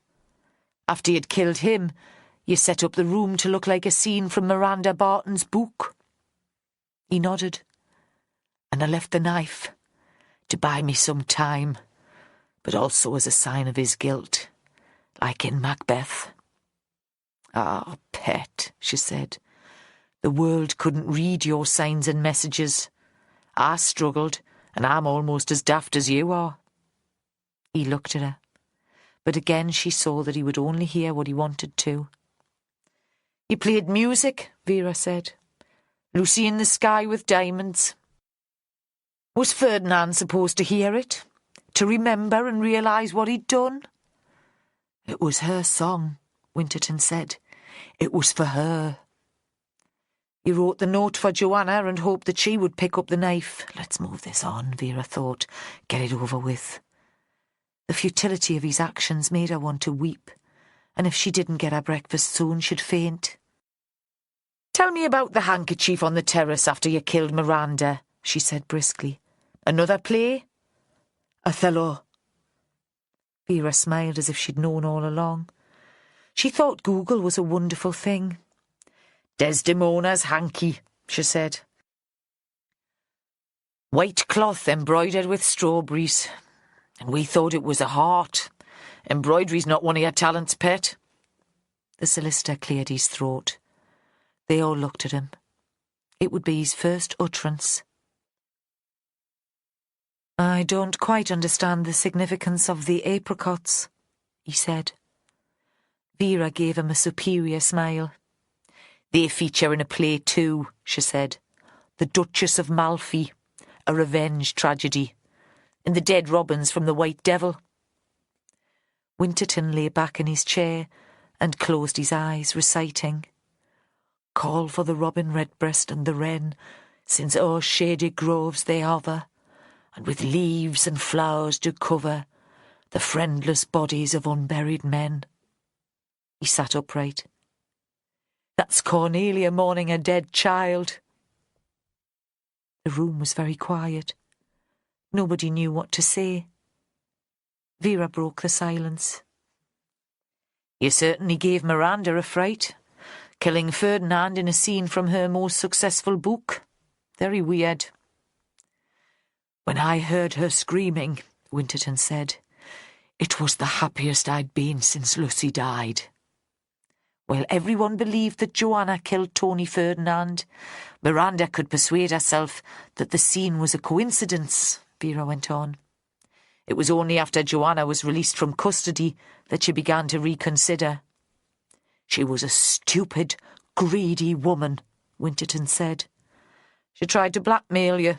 After you'd killed him, you set up the room to look like a scene from Miranda Barton's book." He nodded. "And I left the knife to buy me some time, but also as a sign of his guilt, like in Macbeth." "Ah, pet," she said, "the world couldn't read your signs and messages. I struggled, and I'm almost as daft as you are." He looked at her, but again she saw that he would only hear what he wanted to. "You played music," Vera said. "Lucy in the Sky with Diamonds." Was Ferdinand supposed to hear it? To remember and realise what he'd done? "It was her song," Winterton said. "It was for her." "You wrote the note for Joanna and hoped that she would pick up the knife." Let's move this on, Vera thought. Get it over with. The futility of his actions made her want to weep, and if she didn't get her breakfast soon, she'd faint. "Tell me about the handkerchief on the terrace after you killed Miranda," she said briskly. "Another play?" "Othello." Vera smiled as if she'd known all along. She thought Google was a wonderful thing. "Desdemona's hanky," she said. "White cloth embroidered with strawberries. And we thought it was a heart. Embroidery's not one of your talents, pet." The solicitor cleared his throat. They all looked at him. It would be his first utterance. "I don't quite understand the significance of the apricots," he said. Vera gave him a superior smile. "They feature in a play too," she said. "The Duchess of Malfi, a revenge tragedy. In The Dead Robins from the White Devil." Winterton lay back in his chair and closed his eyes, reciting, "Call for the robin redbreast and the wren, since o'er shady groves they hover, and with leaves and flowers do cover the friendless bodies of unburied men." He sat upright. "That's Cornelia mourning a dead child." The room was very quiet. Nobody knew what to say. Vera broke the silence. "You certainly gave Miranda a fright, killing Ferdinand in a scene from her most successful book. Very weird." "When I heard her screaming," Winterton said, "it was the happiest I'd been since Lucy died." "Well, everyone believed that Joanna killed Tony Ferdinand. Miranda could persuade herself that the scene was a coincidence," Vera went on. "It was only after Joanna was released from custody that she began to reconsider." "She was a stupid, greedy woman," Winterton said. She tried to blackmail you.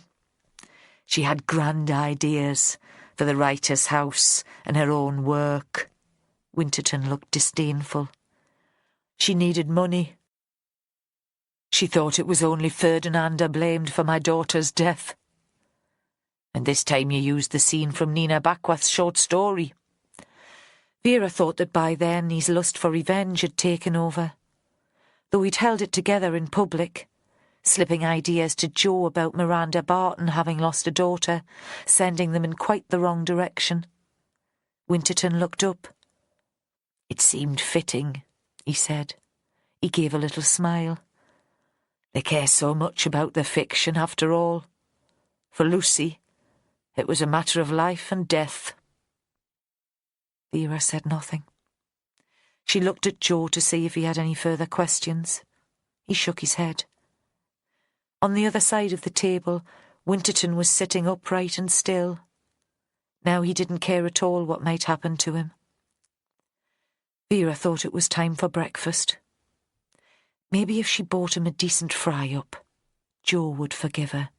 She had grand ideas for the writer's house and her own work. Winterton looked disdainful. She needed money. She thought it was only Ferdinand I blamed for my daughter's death. And this time you used the scene from Nina Backworth's short story. Vera thought that by then his lust for revenge had taken over, though he'd held it together in public, slipping ideas to Jo about Miranda Barton having lost a daughter, sending them in quite the wrong direction. Winterton looked up. It seemed fitting, he said. He gave a little smile. They care so much about their fiction, after all. For Lucy, it was a matter of life and death. Vera said nothing. She looked at Jo to see if he had any further questions. He shook his head. On the other side of the table, Winterton was sitting upright and still. Now he didn't care at all what might happen to him. Vera thought it was time for breakfast. Maybe if she bought him a decent fry-up, Jo would forgive her.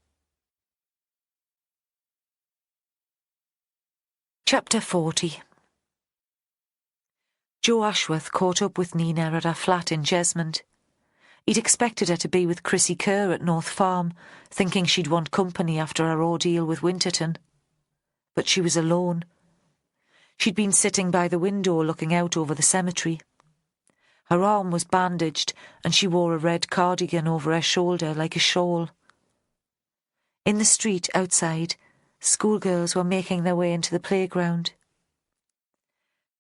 Chapter 40. Jo Ashworth caught up with Nina at her flat in Jesmond. He'd expected her to be with Chrissy Kerr at North Farm, thinking she'd want company after her ordeal with Winterton. But she was alone. She'd been sitting by the window looking out over the cemetery. Her arm was bandaged and she wore a red cardigan over her shoulder like a shawl. In the street outside, schoolgirls were making their way into the playground.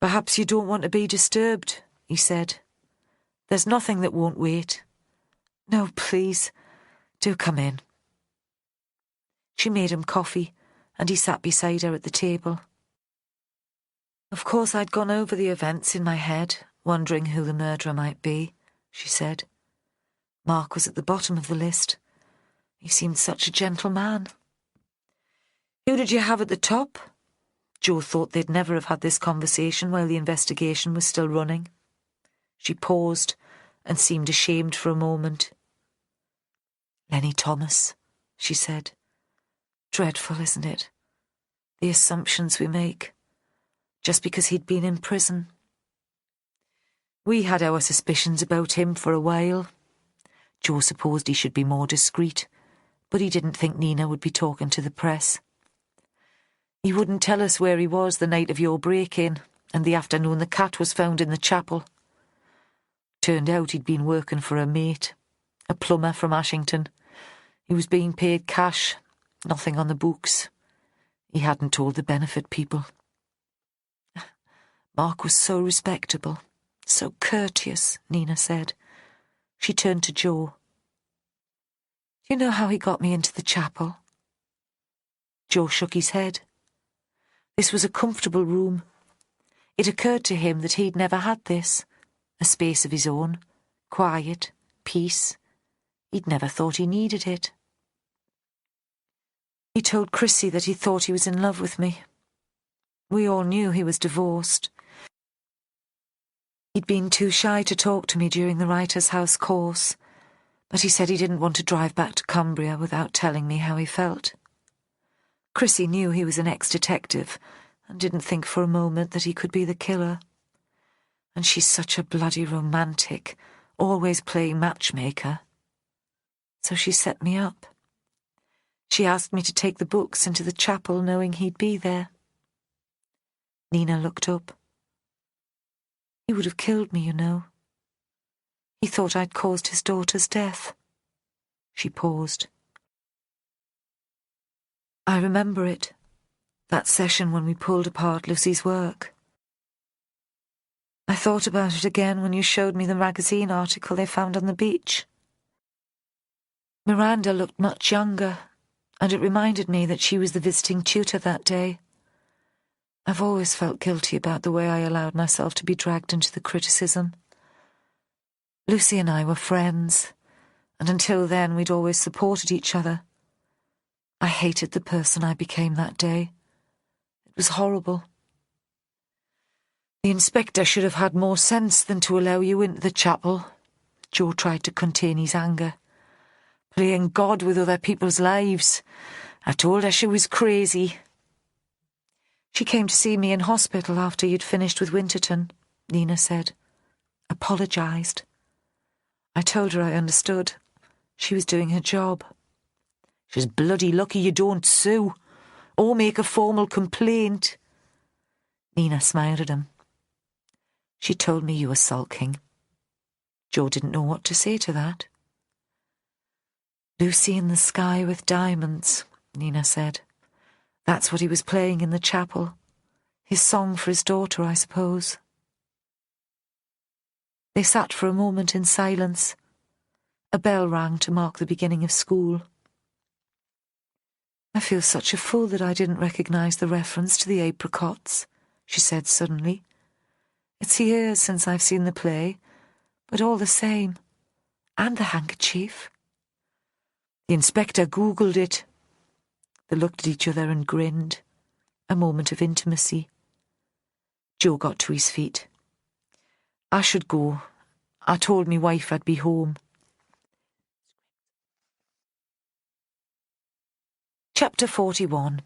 "Perhaps you don't want to be disturbed," he said. "There's nothing that won't wait." "No, please, do come in." She made him coffee, and he sat beside her at the table. "Of course I'd gone over the events in my head, wondering who the murderer might be," she said. "Mark was at the bottom of the list. He seemed such a gentle man." "Who did you have at the top?" Jo thought they'd never have had this conversation while the investigation was still running. She paused and seemed ashamed for a moment. "Lenny Thomas," she said. "Dreadful, isn't it? The assumptions we make, just because he'd been in prison." "We had our suspicions about him for a while." Jo supposed he should be more discreet, but he didn't think Nina would be talking to the press. "He wouldn't tell us where he was the night of your break-in, and the afternoon the cat was found in the chapel. Turned out he'd been working for a mate, a plumber from Ashington. He was being paid cash, nothing on the books. He hadn't told the benefit people. Mark was so respectable, so courteous," Nina said. She turned to Jo. "Do you know how he got me into the chapel?" Jo shook his head. This was a comfortable room. It occurred to him that he'd never had this, a space of his own, quiet, peace. He'd never thought he needed it. "He told Chrissy that he thought he was in love with me. We all knew he was divorced. He'd been too shy to talk to me during the Writers' House course, but he said he didn't want to drive back to Cumbria without telling me how he felt. Chrissy knew he was an ex-detective and didn't think for a moment that he could be the killer. And she's such a bloody romantic, always playing matchmaker. So she set me up. She asked me to take the books into the chapel knowing he'd be there." Nina looked up. "He would have killed me, you know. He thought I'd caused his daughter's death." She paused. "I remember it, that session when we pulled apart Lucy's work. I thought about it again when you showed me the magazine article they found on the beach. Miranda looked much younger, and it reminded me that she was the visiting tutor that day. I've always felt guilty about the way I allowed myself to be dragged into the criticism. Lucy and I were friends, and until then we'd always supported each other. I hated the person I became that day. It was horrible. The inspector should have had more sense than to allow you into the chapel." Jo tried to contain his anger. Playing God with other people's lives. I told her she was crazy. She came to see me in hospital after you'd finished with Winterton, Nina said. Apologised. I told her I understood. She was doing her job. She's bloody lucky you don't sue, or make a formal complaint. Nina smiled at him. She told me you were sulking. Joe didn't know what to say to that. Lucy in the Sky with Diamonds, Nina said. That's what he was playing in the chapel. His song for his daughter, I suppose. They sat for a moment in silence. A bell rang to mark the beginning of school. I feel such a fool that I didn't recognise the reference to the apricots, she said suddenly. It's years since I've seen the play, but all the same. And the handkerchief. The inspector Googled it. They looked at each other and grinned. A moment of intimacy. Joe got to his feet. I should go. I told me wife I'd be home. Chapter 41.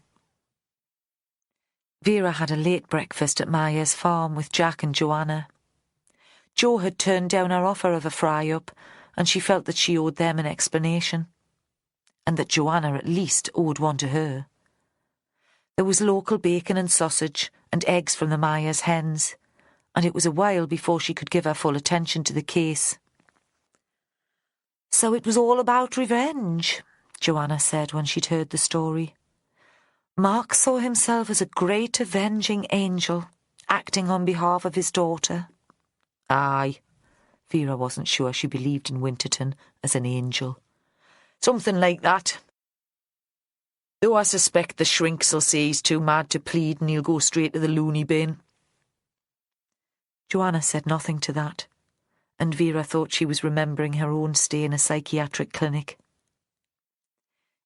Vera had a late breakfast at Maya's farm with Jack and Joanna. Joe had turned down her offer of a fry-up, and she felt that she owed them an explanation, and that Joanna at least owed one to her. There was local bacon and sausage and eggs from the Maya's hens, and it was a while before she could give her full attention to the case. So it was all about revenge, Joanna said when she'd heard the story. Mark saw himself as a great avenging angel, acting on behalf of his daughter. Aye. Vera wasn't sure she believed in Winterton as an angel. Something like that. Though I suspect the shrinks'll say he's too mad to plead and he'll go straight to the loony bin. Joanna said nothing to that, and Vera thought she was remembering her own stay in a psychiatric clinic.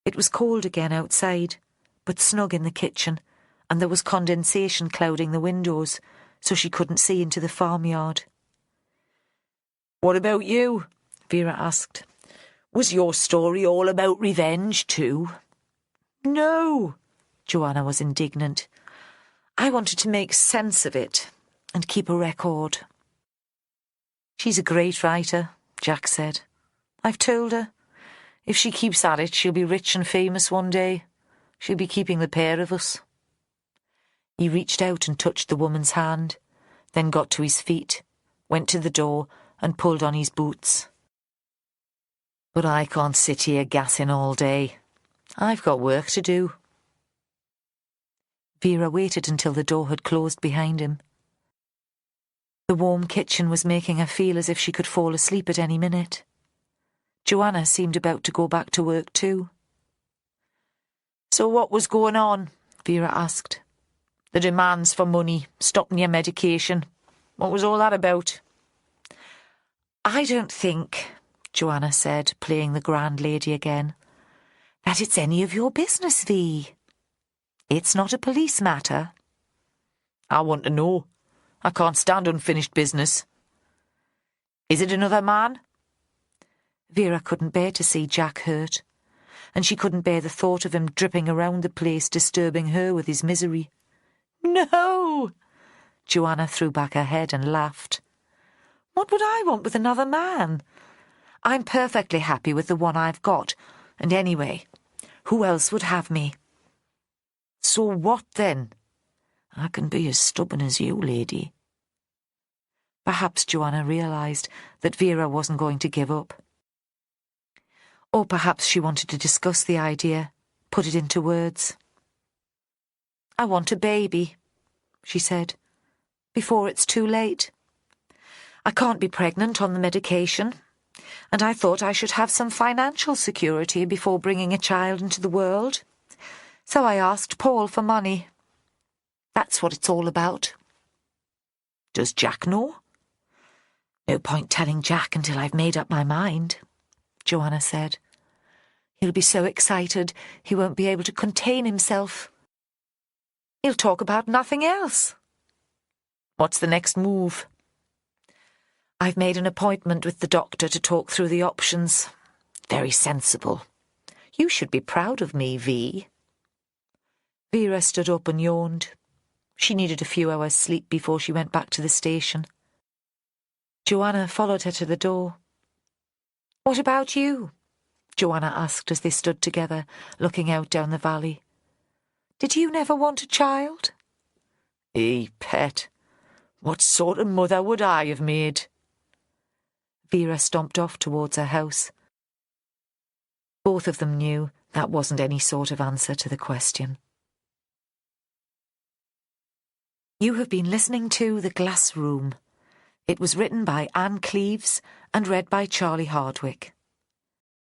It was cold again outside, but snug in the kitchen, and there was condensation clouding the windows, so she couldn't see into the farmyard. What about you? Vera asked. Was your story all about revenge too? No, Joanna was indignant. I wanted to make sense of it and keep a record. She's a great writer, Jack said. I've told her. If she keeps at it, she'll be rich and famous one day. She'll be keeping the pair of us. He reached out and touched the woman's hand, then got to his feet, went to the door and pulled on his boots. But I can't sit here gassing all day. I've got work to do. Vera waited until the door had closed behind him. The warm kitchen was making her feel as if she could fall asleep at any minute. Joanna seemed about to go back to work too. So what was going on? Vera asked. The demands for money, stopping your medication. What was all that about? I don't think, Joanna said, playing the grand lady again, that it's any of your business, V. It's not a police matter. I want to know. I can't stand unfinished business. Is it another man? Vera couldn't bear to see Jack hurt, and she couldn't bear the thought of him dripping around the place, disturbing her with his misery. No! Joanna threw back her head and laughed. What would I want with another man? I'm perfectly happy with the one I've got, and anyway, who else would have me? So what then? I can be as stubborn as you, lady. Perhaps Joanna realised that Vera wasn't going to give up. Or perhaps she wanted to discuss the idea, put it into words. I want a baby, she said, before it's too late. I can't be pregnant on the medication, and I thought I should have some financial security before bringing a child into the world. So I asked Paul for money. That's what it's all about. Does Jack know? No point telling Jack until I've made up my mind, Joanna said. He'll be so excited he won't be able to contain himself. He'll talk about nothing else. What's the next move? I've made an appointment with the doctor to talk through the options. Very sensible. You should be proud of me, V. Vera stood up and yawned. She needed a few hours' sleep before she went back to the station. Joanna followed her to the door. "What about you?" Joanna asked as they stood together, looking out down the valley. "Did you never want a child?" Pet, what sort of mother would I have made?" Vera stomped off towards her house. Both of them knew that wasn't any sort of answer to the question. You have been listening to The Glass Room. It was written by Anne Cleeves and read by Charlie Hardwick.